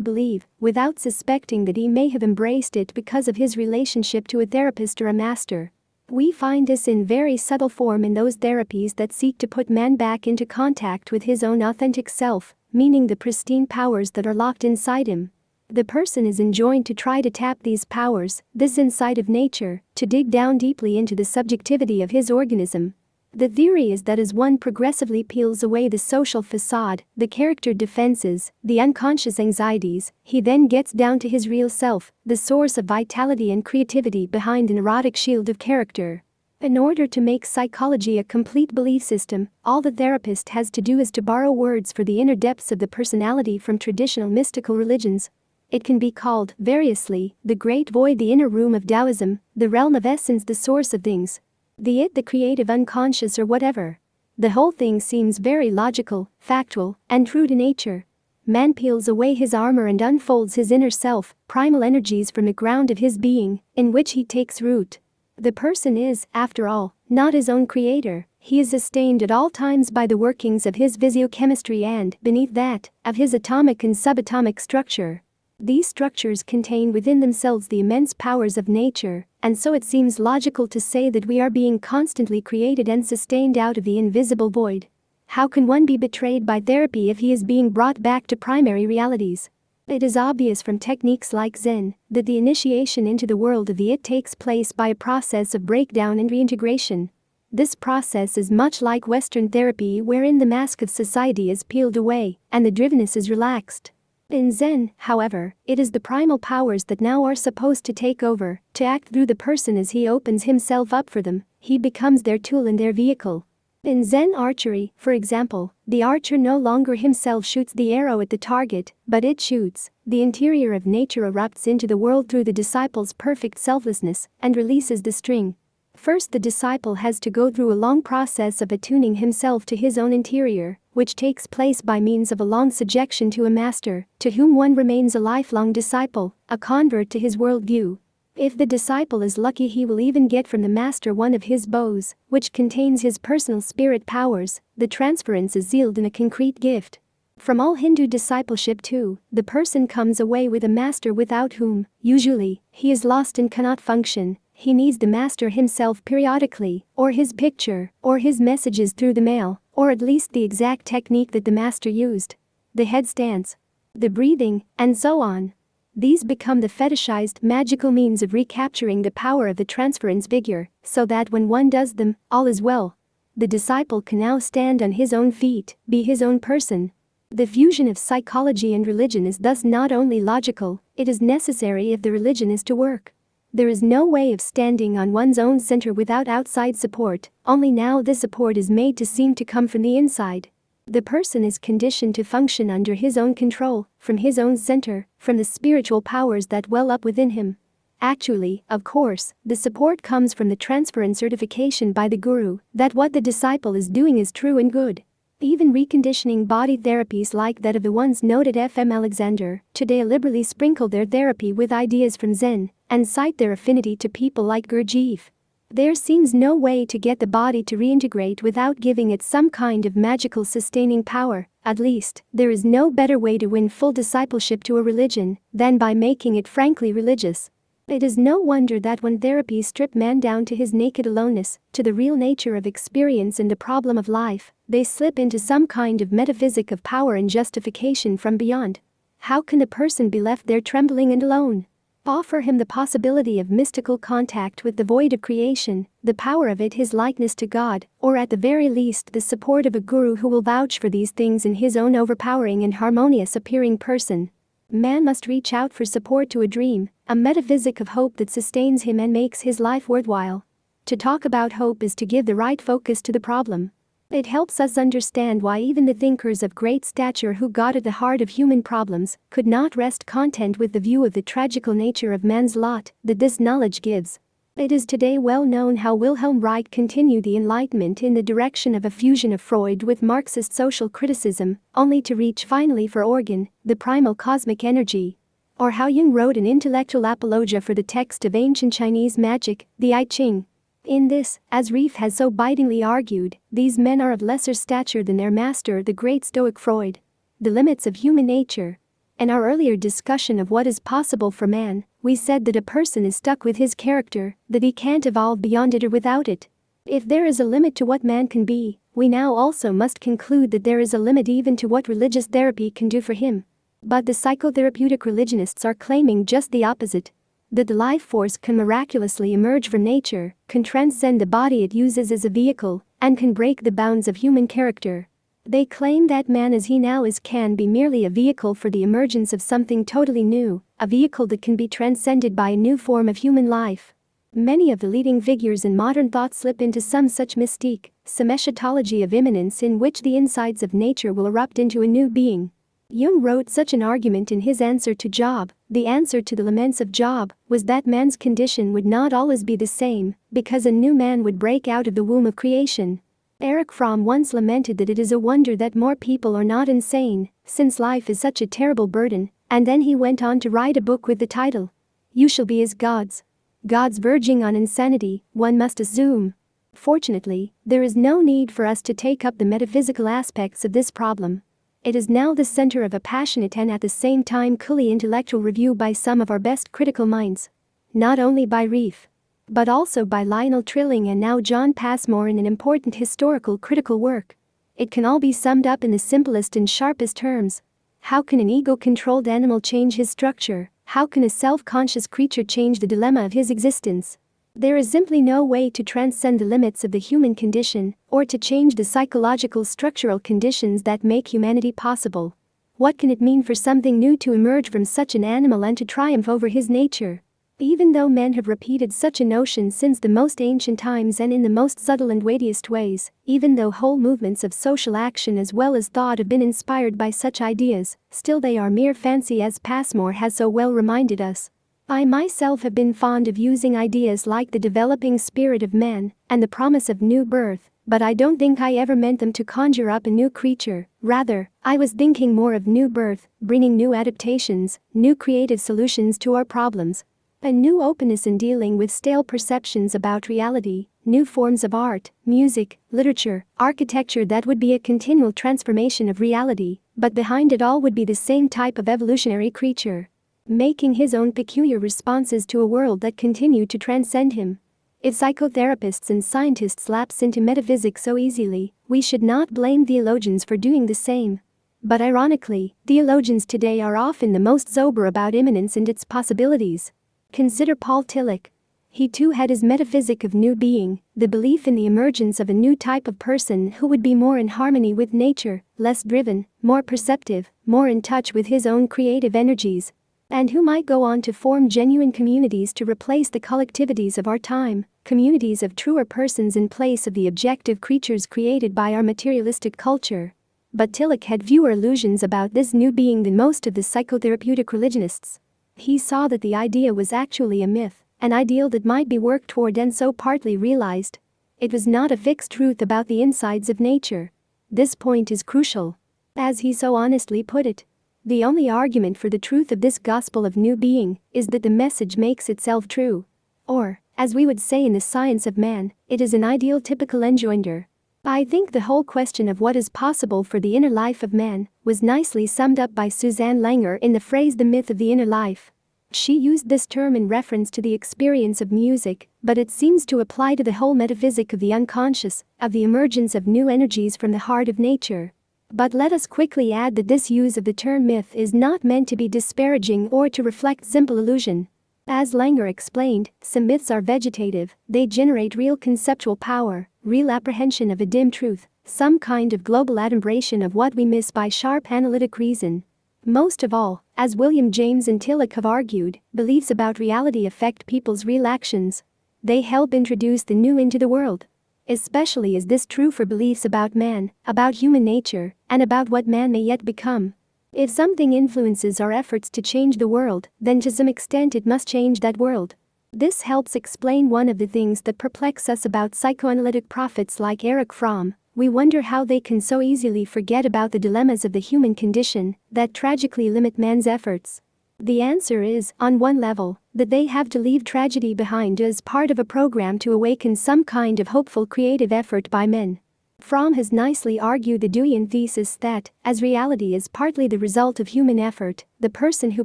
believe without suspecting that he may have embraced it because of his relationship to a therapist or a master. We find this in very subtle form in those therapies that seek to put man back into contact with his own authentic self, meaning the pristine powers that are locked inside him. The person is enjoined to try to tap these powers, this insight of nature, to dig down deeply into the subjectivity of his organism. The theory is that as one progressively peels away the social facade, the character defenses, the unconscious anxieties, he then gets down to his real self, the source of vitality and creativity behind an erotic shield of character. In order to make psychology a complete belief system, all the therapist has to do is to borrow words for the inner depths of the personality from traditional mystical religions. It can be called, variously, the great void, the inner room of Taoism, the realm of essence, the source of things. The it, the creative unconscious, or whatever. The whole thing seems very logical, factual, and true to nature. Man peels away his armor and unfolds his inner self, primal energies from the ground of his being, in which he takes root. The person is, after all, not his own creator. He is sustained at all times by the workings of his physiochemistry and, beneath that, of his atomic and subatomic structure. These structures contain within themselves the immense powers of nature, and so it seems logical to say that we are being constantly created and sustained out of the invisible void. How can one be betrayed by therapy if he is being brought back to primary realities? It is obvious from techniques like Zen that the initiation into the world of the it takes place by a process of breakdown and reintegration. This process is much like Western therapy, wherein the mask of society is peeled away and the drivenness is relaxed. In Zen, however, it is the primal powers that now are supposed to take over, to act through the person as he opens himself up for them. He becomes their tool and their vehicle. In Zen archery, for example, the archer no longer himself shoots the arrow at the target, but it shoots. The interior of nature erupts into the world through the disciple's perfect selflessness and releases the string. First, the disciple has to go through a long process of attuning himself to his own interior, which takes place by means of a long subjection to a master, to whom one remains a lifelong disciple, a convert to his worldview. If the disciple is lucky, he will even get from the master one of his bows, which contains his personal spirit powers. The transference is sealed in a concrete gift. From all Hindu discipleship too, the person comes away with a master without whom, usually, he is lost and cannot function. He needs the master himself periodically, or his picture, or his messages through the mail, or at least the exact technique that the master used. The headstands, the breathing, and so on. These become the fetishized, magical means of recapturing the power of the transference figure, so that when one does them, all is well. The disciple can now stand on his own feet, be his own person. The fusion of psychology and religion is thus not only logical, it is necessary if the religion is to work. There is no way of standing on one's own center without outside support, only now this support is made to seem to come from the inside. The person is conditioned to function under his own control, from his own center, from the spiritual powers that well up within him. Actually, of course, the support comes from the transfer and certification by the guru that what the disciple is doing is true and good. Even reconditioning body therapies like that of the once noted F.M. Alexander today liberally sprinkle their therapy with ideas from Zen and cite their affinity to people like Gurdjieff. There seems no way to get the body to reintegrate without giving it some kind of magical sustaining power. At least, there is no better way to win full discipleship to a religion than by making it frankly religious. It is no wonder that when therapies strip man down to his naked aloneness, to the real nature of experience and the problem of life, they slip into some kind of metaphysic of power and justification from beyond. How can the person be left there trembling and alone? Offer him the possibility of mystical contact with the void of creation, the power of it, his likeness to God, or at the very least the support of a guru who will vouch for these things in his own overpowering and harmonious appearing person. Man must reach out for support to a dream, a metaphysic of hope that sustains him and makes his life worthwhile. To talk about hope is to give the right focus to the problem. It helps us understand why even the thinkers of great stature who got at the heart of human problems could not rest content with the view of the tragical nature of man's lot that this knowledge gives. It is today well known how Wilhelm Reich continued the Enlightenment in the direction of a fusion of Freud with Marxist social criticism, only to reach finally for organ, the primal cosmic energy. Or how Jung wrote an intellectual apologia for the text of ancient Chinese magic, the I Ching. In this, as Reif has so bitingly argued, these men are of lesser stature than their master, the great Stoic Freud. The limits of human nature. In our earlier discussion of what is possible for man, we said that a person is stuck with his character, that he can't evolve beyond it or without it. If there is a limit to what man can be, we now also must conclude that there is a limit even to what religious therapy can do for him. But the psychotherapeutic religionists are claiming just the opposite. That the life force can miraculously emerge from nature, can transcend the body it uses as a vehicle, and can break the bounds of human character. They claim that man as he now is can be merely a vehicle for the emergence of something totally new, a vehicle that can be transcended by a new form of human life. Many of the leading figures in modern thought slip into some such mystique, some eschatology of immanence in which the insides of nature will erupt into a new being. Jung wrote such an argument in his answer to Job. The answer to the laments of Job was that man's condition would not always be the same, because a new man would break out of the womb of creation. Erich Fromm once lamented that it is a wonder that more people are not insane, since life is such a terrible burden, and then he went on to write a book with the title, You Shall Be as Gods. Gods verging on insanity, one must assume. Fortunately, there is no need for us to take up the metaphysical aspects of this problem. It is now the center of a passionate and at the same time coolly intellectual review by some of our best critical minds. Not only by Reif, but also by Lionel Trilling and now John Passmore in an important historical critical work. It can all be summed up in the simplest and sharpest terms. How can an ego-controlled animal change his structure? How can a self-conscious creature change the dilemma of his existence? There is simply no way to transcend the limits of the human condition, or to change the psychological structural conditions that make humanity possible. What can it mean for something new to emerge from such an animal and to triumph over his nature? Even though men have repeated such a notion since the most ancient times and in the most subtle and weightiest ways, even though whole movements of social action as well as thought have been inspired by such ideas, still they are mere fancy, as Passmore has so well reminded us. I myself have been fond of using ideas like the developing spirit of man and the promise of new birth, but I don't think I ever meant them to conjure up a new creature. Rather, I was thinking more of new birth, bringing new adaptations, new creative solutions to our problems. A new openness in dealing with stale perceptions about reality, new forms of art, music, literature, architecture that would be a continual transformation of reality, but behind it all would be the same type of evolutionary creature, making his own peculiar responses to a world that continued to transcend him. If psychotherapists and scientists lapse into metaphysics so easily, we should not blame theologians for doing the same. But ironically, theologians today are often the most sober about immanence and its possibilities. Consider Paul Tillich. He too had his metaphysic of new being, the belief in the emergence of a new type of person who would be more in harmony with nature, less driven, more perceptive, more in touch with his own creative energies. and who might go on to form genuine communities to replace the collectivities of our time, communities of truer persons in place of the objective creatures created by our materialistic culture. But Tillich had fewer illusions about this new being than most of the psychotherapeutic religionists. He saw that the idea was actually a myth, an ideal that might be worked toward and so partly realized. It was not a fixed truth about the insides of nature. This point is crucial. As he so honestly put it, the only argument for the truth of this gospel of new being is that the message makes itself true. Or, as we would say in the science of man, it is an ideal typical enjoinder. I think the whole question of what is possible for the inner life of man was nicely summed up by Suzanne Langer in the phrase the myth of the inner life. She used this term in reference to the experience of music, but it seems to apply to the whole metaphysic of the unconscious, of the emergence of new energies from the heart of nature. But let us quickly add that this use of the term myth is not meant to be disparaging or to reflect simple illusion. As Langer explained, some myths are vegetative, they generate real conceptual power, real apprehension of a dim truth, some kind of global adumbration of what we miss by sharp analytic reason. Most of all, as William James and Tillich have argued, beliefs about reality affect people's real actions. They help introduce the new into the world. Especially is this true for beliefs about man, about human nature, and about what man may yet become. If something influences our efforts to change the world, then to some extent it must change that world. This helps explain one of the things that perplex us about psychoanalytic prophets like Erich Fromm. We wonder how they can so easily forget about the dilemmas of the human condition that tragically limit man's efforts. The answer is, on one level, that they have to leave tragedy behind as part of a program to awaken some kind of hopeful creative effort by men. Fromm has nicely argued the Deweyan thesis that, as reality is partly the result of human effort, the person who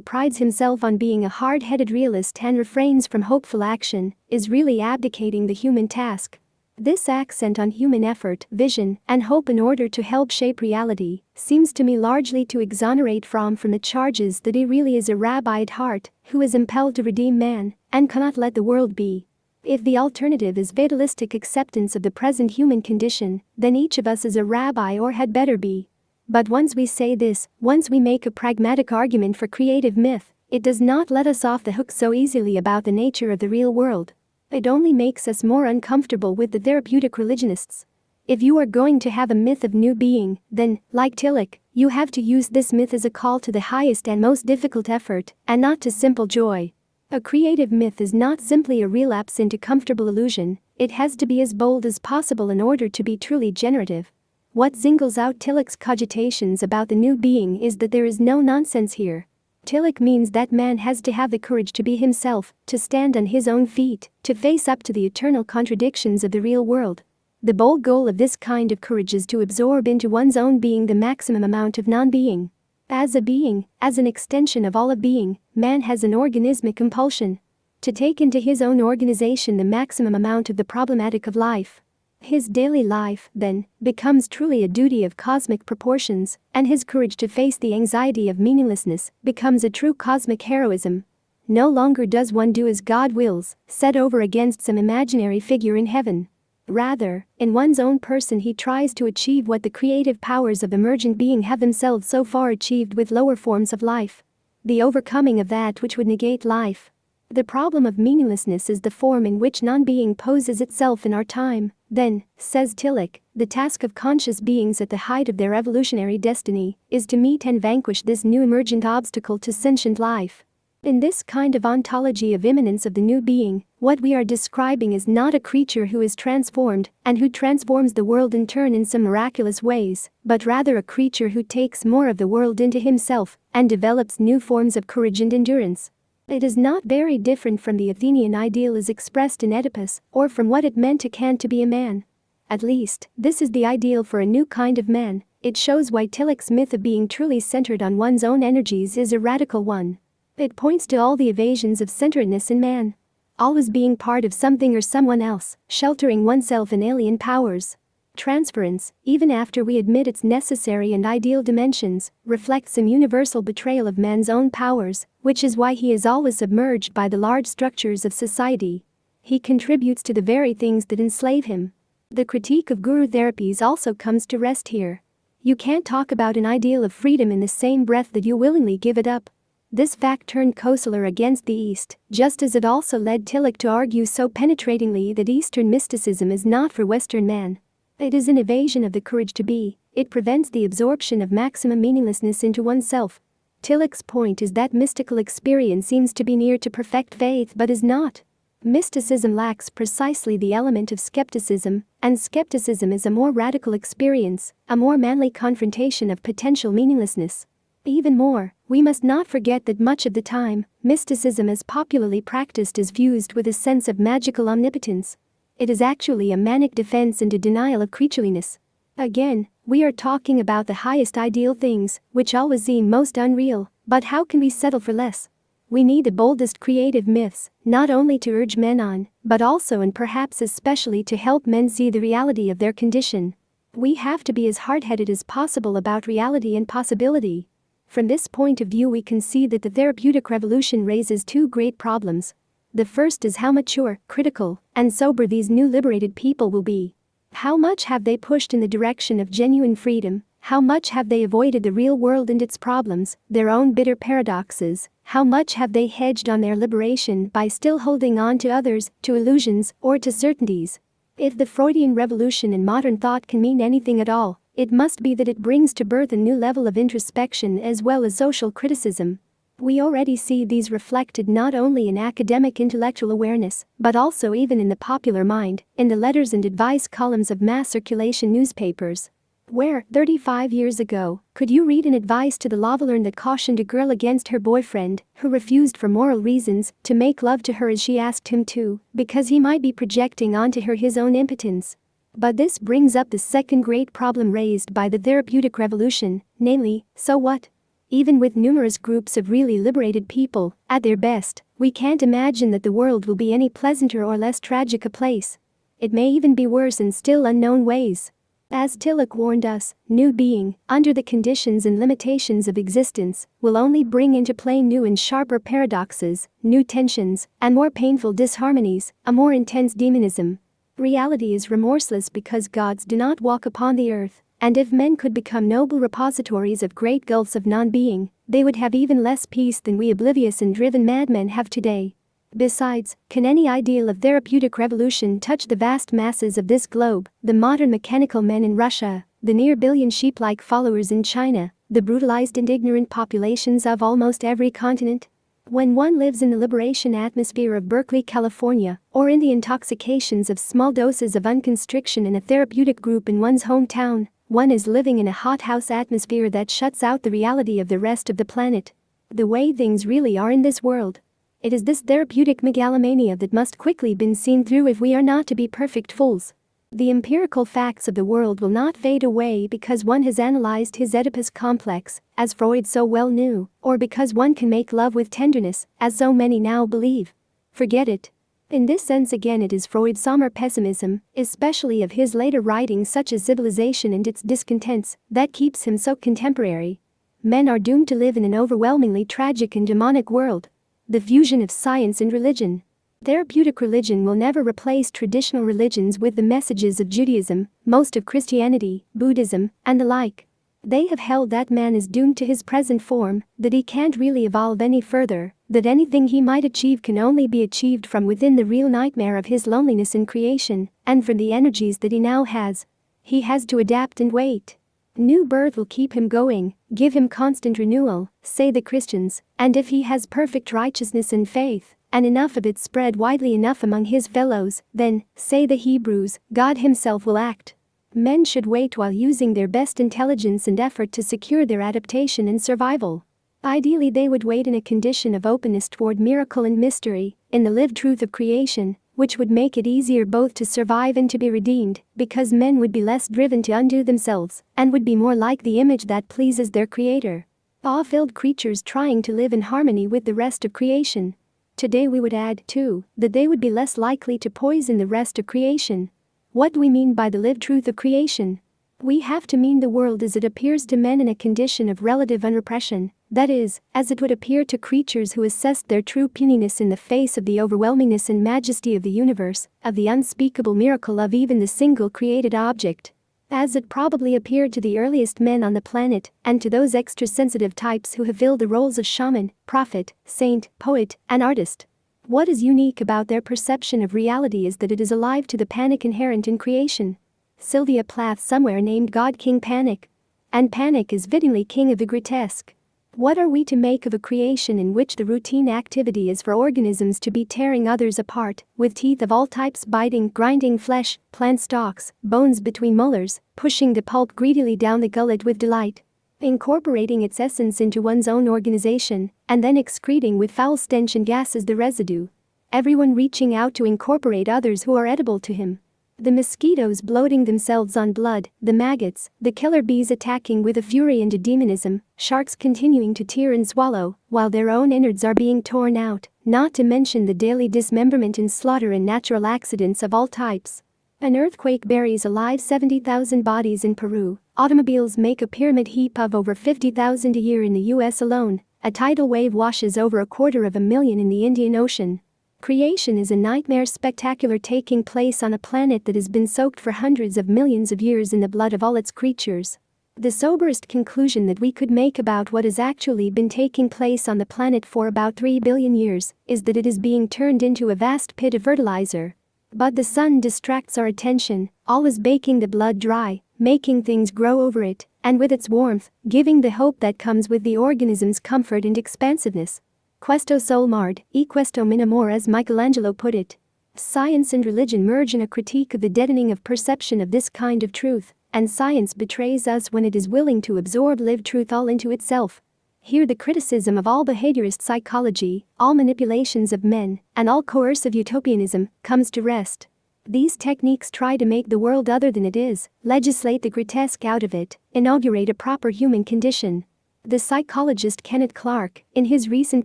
prides himself on being a hard-headed realist and refrains from hopeful action is really abdicating the human task. This accent on human effort, vision, and hope in order to help shape reality seems to me largely to exonerate Fromm from the charges that he really is a rabbi at heart who is impelled to redeem man and cannot let the world be. If the alternative is fatalistic acceptance of the present human condition, then each of us is a rabbi or had better be. But once we say this, once we make a pragmatic argument for creative myth, it does not let us off the hook so easily about the nature of the real world. It only makes us more uncomfortable with the therapeutic religionists. If you are going to have a myth of new being, then, like Tillich, you have to use this myth as a call to the highest and most difficult effort, and not to simple joy. A creative myth is not simply a relapse into comfortable illusion, it has to be as bold as possible in order to be truly generative. What singles out Tillich's cogitations about the new being is that there is no nonsense here. Tillich means that man has to have the courage to be himself, to stand on his own feet, to face up to the eternal contradictions of the real world. The bold goal of this kind of courage is to absorb into one's own being the maximum amount of non-being. As a being, as an extension of all of being, man has an organismic compulsion to take into his own organization the maximum amount of the problematic of life. His daily life, then, becomes truly a duty of cosmic proportions, and his courage to face the anxiety of meaninglessness becomes a true cosmic heroism. No longer does one do as God wills, set over against some imaginary figure in heaven. Rather, in one's own person he tries to achieve what the creative powers of emergent being have themselves so far achieved with lower forms of life. The overcoming of that which would negate life. The problem of meaninglessness is the form in which non-being poses itself in our time. Then, says Tillich, the task of conscious beings at the height of their evolutionary destiny is to meet and vanquish this new emergent obstacle to sentient life. In this kind of ontology of immanence of the new being, what we are describing is not a creature who is transformed and who transforms the world in turn in some miraculous ways, but rather a creature who takes more of the world into himself and develops new forms of courage and endurance. It is not very different from the Athenian ideal as expressed in Oedipus, or from what it meant to Kant to be a man. At least, this is the ideal for a new kind of man. It shows why Tillich's myth of being truly centered on one's own energies is a radical one. It points to all the evasions of centeredness in man. Always being part of something or someone else, sheltering oneself in alien powers. Transference, even after we admit its necessary and ideal dimensions, reflects some universal betrayal of man's own powers, which is why he is always submerged by the large structures of society. He contributes to the very things that enslave him. The critique of guru therapies also comes to rest here. You can't talk about an ideal of freedom in the same breath that you willingly give it up. This fact turned Koestler against the East, just as it also led Tillich to argue so penetratingly that Eastern mysticism is not for Western man. It is an evasion of the courage to be, it prevents the absorption of maximum meaninglessness into oneself. Tillich's point is that mystical experience seems to be near to perfect faith but is not. Mysticism lacks precisely the element of skepticism, and skepticism is a more radical experience, a more manly confrontation of potential meaninglessness. Even more, we must not forget that much of the time, mysticism as popularly practiced is fused with a sense of magical omnipotence. It is actually a manic defense and a denial of creatureliness. Again, we are talking about the highest ideal things, which always seem most unreal, but how can we settle for less? We need the boldest creative myths, not only to urge men on, but also and perhaps especially to help men see the reality of their condition. We have to be as hard-headed as possible about reality and possibility. From this point of view, we can see that the therapeutic revolution raises two great problems. The first is how mature, critical, and sober these new liberated people will be. How much have they pushed in the direction of genuine freedom? How much have they avoided the real world and its problems, their own bitter paradoxes? How much have they hedged on their liberation by still holding on to others, to illusions, or to certainties? If the Freudian revolution in modern thought can mean anything at all, it must be that it brings to birth a new level of introspection as well as social criticism. We already see these reflected not only in academic intellectual awareness, but also even in the popular mind, in the letters and advice columns of mass circulation newspapers. Where, 35 years ago, could you read an advice to the lovelorn that cautioned a girl against her boyfriend, who refused for moral reasons to make love to her as she asked him to, because he might be projecting onto her his own impotence? But this brings up the second great problem raised by the therapeutic revolution, namely, so what? Even with numerous groups of really liberated people, at their best, we can't imagine that the world will be any pleasanter or less tragic a place. It may even be worse in still unknown ways. As Tillich warned us, new being, under the conditions and limitations of existence, will only bring into play new and sharper paradoxes, new tensions, and more painful disharmonies, a more intense demonism. Reality is remorseless because gods do not walk upon the earth, and if men could become noble repositories of great gulfs of non-being, they would have even less peace than we oblivious and driven madmen have today. Besides, can any ideal of therapeutic revolution touch the vast masses of this globe, the modern mechanical men in Russia, the near billion sheep-like followers in China, the brutalized and ignorant populations of almost every continent? When one lives in the liberation atmosphere of Berkeley, California, or in the intoxications of small doses of unconstriction in a therapeutic group in one's hometown, one is living in a hothouse atmosphere that shuts out the reality of the rest of the planet. The way things really are in this world. It is this therapeutic megalomania that must quickly be seen through if we are not to be perfect fools. The empirical facts of the world will not fade away because one has analyzed his Oedipus complex, as Freud so well knew, or because one can make love with tenderness, as so many now believe. Forget it. In this sense again it is Freud's somber pessimism, especially of his later writings such as Civilization and its Discontents, that keeps him so contemporary. Men are doomed to live in an overwhelmingly tragic and demonic world. The fusion of science and religion. Therapeutic religion will never replace traditional religions with the messages of Judaism, most of Christianity, Buddhism, and the like. They have held that man is doomed to his present form, that he can't really evolve any further, that anything he might achieve can only be achieved from within the real nightmare of his loneliness in creation, and from the energies that he now has. He has to adapt and wait. New birth will keep him going, give him constant renewal, say the Christians, and if he has perfect righteousness and faith, and enough of it spread widely enough among his fellows, then, say the Hebrews, God himself will act. Men should wait while using their best intelligence and effort to secure their adaptation and survival. Ideally they would wait in a condition of openness toward miracle and mystery, in the lived truth of creation, which would make it easier both to survive and to be redeemed, because men would be less driven to undo themselves, and would be more like the image that pleases their Creator. Awe-filled creatures trying to live in harmony with the rest of creation. Today we would add, too, that they would be less likely to poison the rest of creation. What do we mean by the lived truth of creation? We have to mean the world as it appears to men in a condition of relative unrepression, that is, as it would appear to creatures who assessed their true puniness in the face of the overwhelmingness and majesty of the universe, of the unspeakable miracle of even the single created object. as it probably appeared to the earliest men on the planet and to those extra-sensitive types who have filled the roles of shaman, prophet, saint, poet, and artist. What is unique about their perception of reality is that it is alive to the panic inherent in creation. Sylvia Plath somewhere named God King Panic. And Panic is fittingly king of the grotesque. What are we to make of a creation in which the routine activity is for organisms to be tearing others apart, with teeth of all types biting, grinding flesh, plant stalks, bones between molars, pushing the pulp greedily down the gullet with delight, incorporating its essence into one's own organization, and then excreting with foul stench and gases the residue. Everyone reaching out to incorporate others who are edible to him. The mosquitoes bloating themselves on blood, the maggots, the killer bees attacking with a fury into demonism, sharks continuing to tear and swallow, while their own innards are being torn out, not to mention the daily dismemberment and slaughter and natural accidents of all types. An earthquake buries alive 70,000 bodies in Peru, automobiles make a pyramid heap of over 50,000 a year in the US alone, a tidal wave washes over 250,000 in the Indian Ocean. Creation is a nightmare spectacular taking place on a planet that has been soaked for hundreds of millions of years in the blood of all its creatures. The soberest conclusion that we could make about what has actually been taking place on the planet for about 3 billion years is that it is being turned into a vast pit of fertilizer. But the sun distracts our attention, always baking the blood dry, making things grow over it, and with its warmth, giving the hope that comes with the organism's comfort and expansiveness. Questo sol mard, e questo minamor, as Michelangelo put it. Science and religion merge in a critique of the deadening of perception of this kind of truth, and science betrays us when it is willing to absorb lived truth all into itself. Here the criticism of all behaviorist psychology, all manipulations of men, and all coercive utopianism comes to rest. These techniques try to make the world other than it is, legislate the grotesque out of it, inaugurate a proper human condition. The psychologist Kenneth Clark, in his recent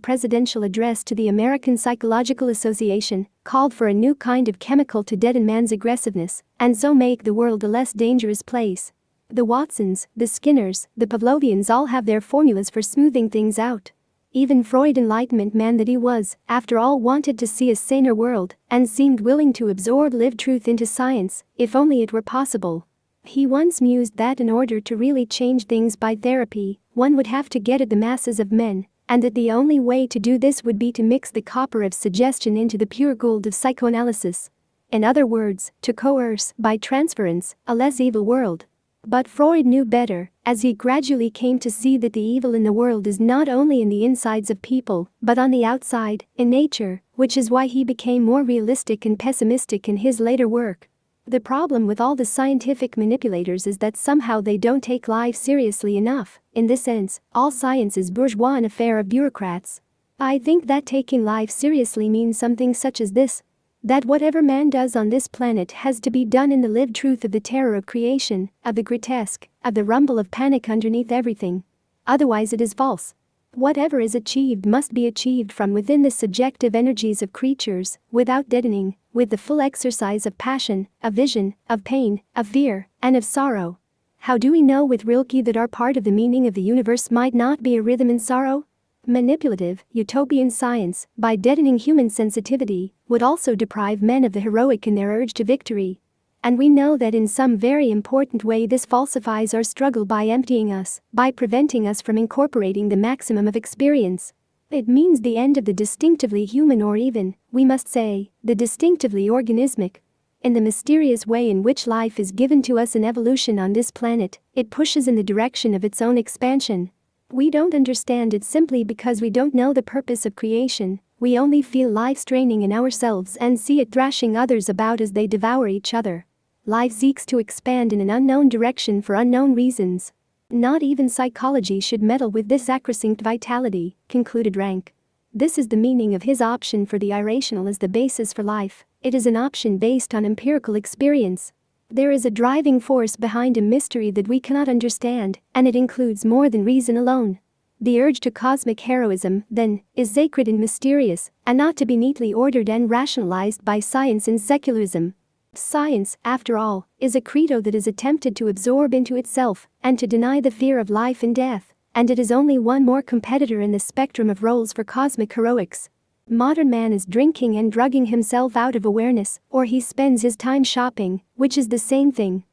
presidential address to the American Psychological Association, called for a new kind of chemical to deaden man's aggressiveness and so make the world a less dangerous place. The Watsons, the Skinners, the Pavlovians all have their formulas for smoothing things out. Even Freud, Enlightenment man that he was, after all, wanted to see a saner world and seemed willing to absorb lived truth into science, if only it were possible. He once mused that in order to really change things by therapy, one would have to get at the masses of men, and that the only way to do this would be to mix the copper of suggestion into the pure gold of psychoanalysis. In other words, to coerce, by transference, a less evil world. But Freud knew better, as he gradually came to see that the evil in the world is not only in the insides of people, but on the outside, in nature, which is why he became more realistic and pessimistic in his later work. The problem with all the scientific manipulators is that somehow they don't take life seriously enough. In this sense, all science is bourgeois, an affair of bureaucrats. I think that taking life seriously means something such as this: that whatever man does on this planet has to be done in the lived truth of the terror of creation, of the grotesque, of the rumble of panic underneath everything. Otherwise it is false. Whatever is achieved must be achieved from within the subjective energies of creatures, without deadening, with the full exercise of passion, of vision, of pain, of fear, and of sorrow. How do we know with Rilke that our part of the meaning of the universe might not be a rhythm in sorrow? Manipulative, utopian science, by deadening human sensitivity, would also deprive men of the heroic in their urge to victory. And we know that in some very important way this falsifies our struggle by emptying us, by preventing us from incorporating the maximum of experience. It means the end of the distinctively human, or even, we must say, the distinctively organismic. In the mysterious way in which life is given to us in evolution on this planet, it pushes in the direction of its own expansion. We don't understand it simply because we don't know the purpose of creation. We only feel life straining in ourselves and see it thrashing others about as they devour each other. Life seeks to expand in an unknown direction for unknown reasons. Not even psychology should meddle with this sacrosanct vitality, concluded Rank. This is the meaning of his option for the irrational as the basis for life. It is an option based on empirical experience. There is a driving force behind a mystery that we cannot understand, and it includes more than reason alone. The urge to cosmic heroism, then, is sacred and mysterious, and not to be neatly ordered and rationalized by science and secularism. Science, after all, is a credo that is attempted to absorb into itself and to deny the fear of life and death, and it is only one more competitor in the spectrum of roles for cosmic heroics. Modern man is drinking and drugging himself out of awareness, or he spends his time shopping, which is the same thing.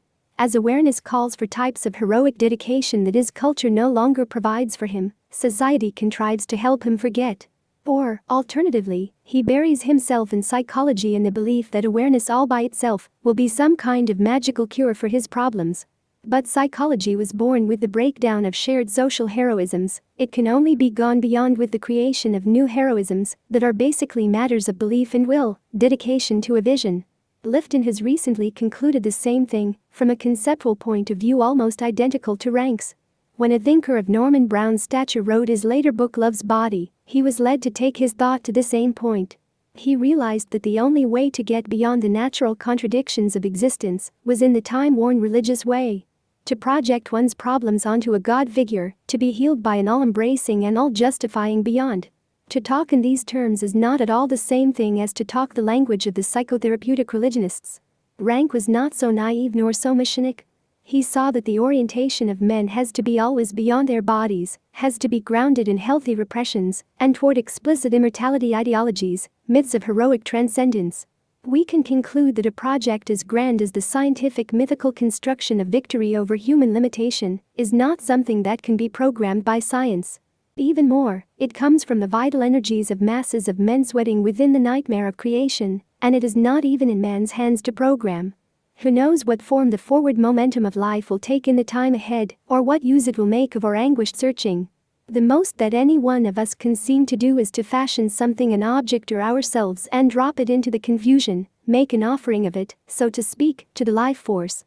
As awareness calls for types of heroic dedication that his culture no longer provides for him, society contrives to help him forget. Or, alternatively, he buries himself in psychology in the belief that awareness all by itself will be some kind of magical cure for his problems. But psychology was born with the breakdown of shared social heroisms. It can only be gone beyond with the creation of new heroisms that are basically matters of belief and will, dedication to a vision. Lifton has recently concluded the same thing, from a conceptual point of view almost identical to Rank's. When a thinker of Norman Brown's stature wrote his later book Love's Body, he was led to take his thought to the same point. He realized that the only way to get beyond the natural contradictions of existence was in the time-worn religious way. To project one's problems onto a God figure, to be healed by an all-embracing and all-justifying beyond. To talk in these terms is not at all the same thing as to talk the language of the psychotherapeutic religionists. Rank was not so naive nor so messianic. He saw that the orientation of men has to be always beyond their bodies, has to be grounded in healthy repressions, and toward explicit immortality ideologies, myths of heroic transcendence. We can conclude that a project as grand as the scientific mythical construction of victory over human limitation is not something that can be programmed by science. Even more, it comes from the vital energies of masses of men sweating within the nightmare of creation, and it is not even in man's hands to program. Who knows what form the forward momentum of life will take in the time ahead, or what use it will make of our anguished searching. The most that any one of us can seem to do is to fashion something, an object or ourselves, and drop it into the confusion, make an offering of it, so to speak, to the life force.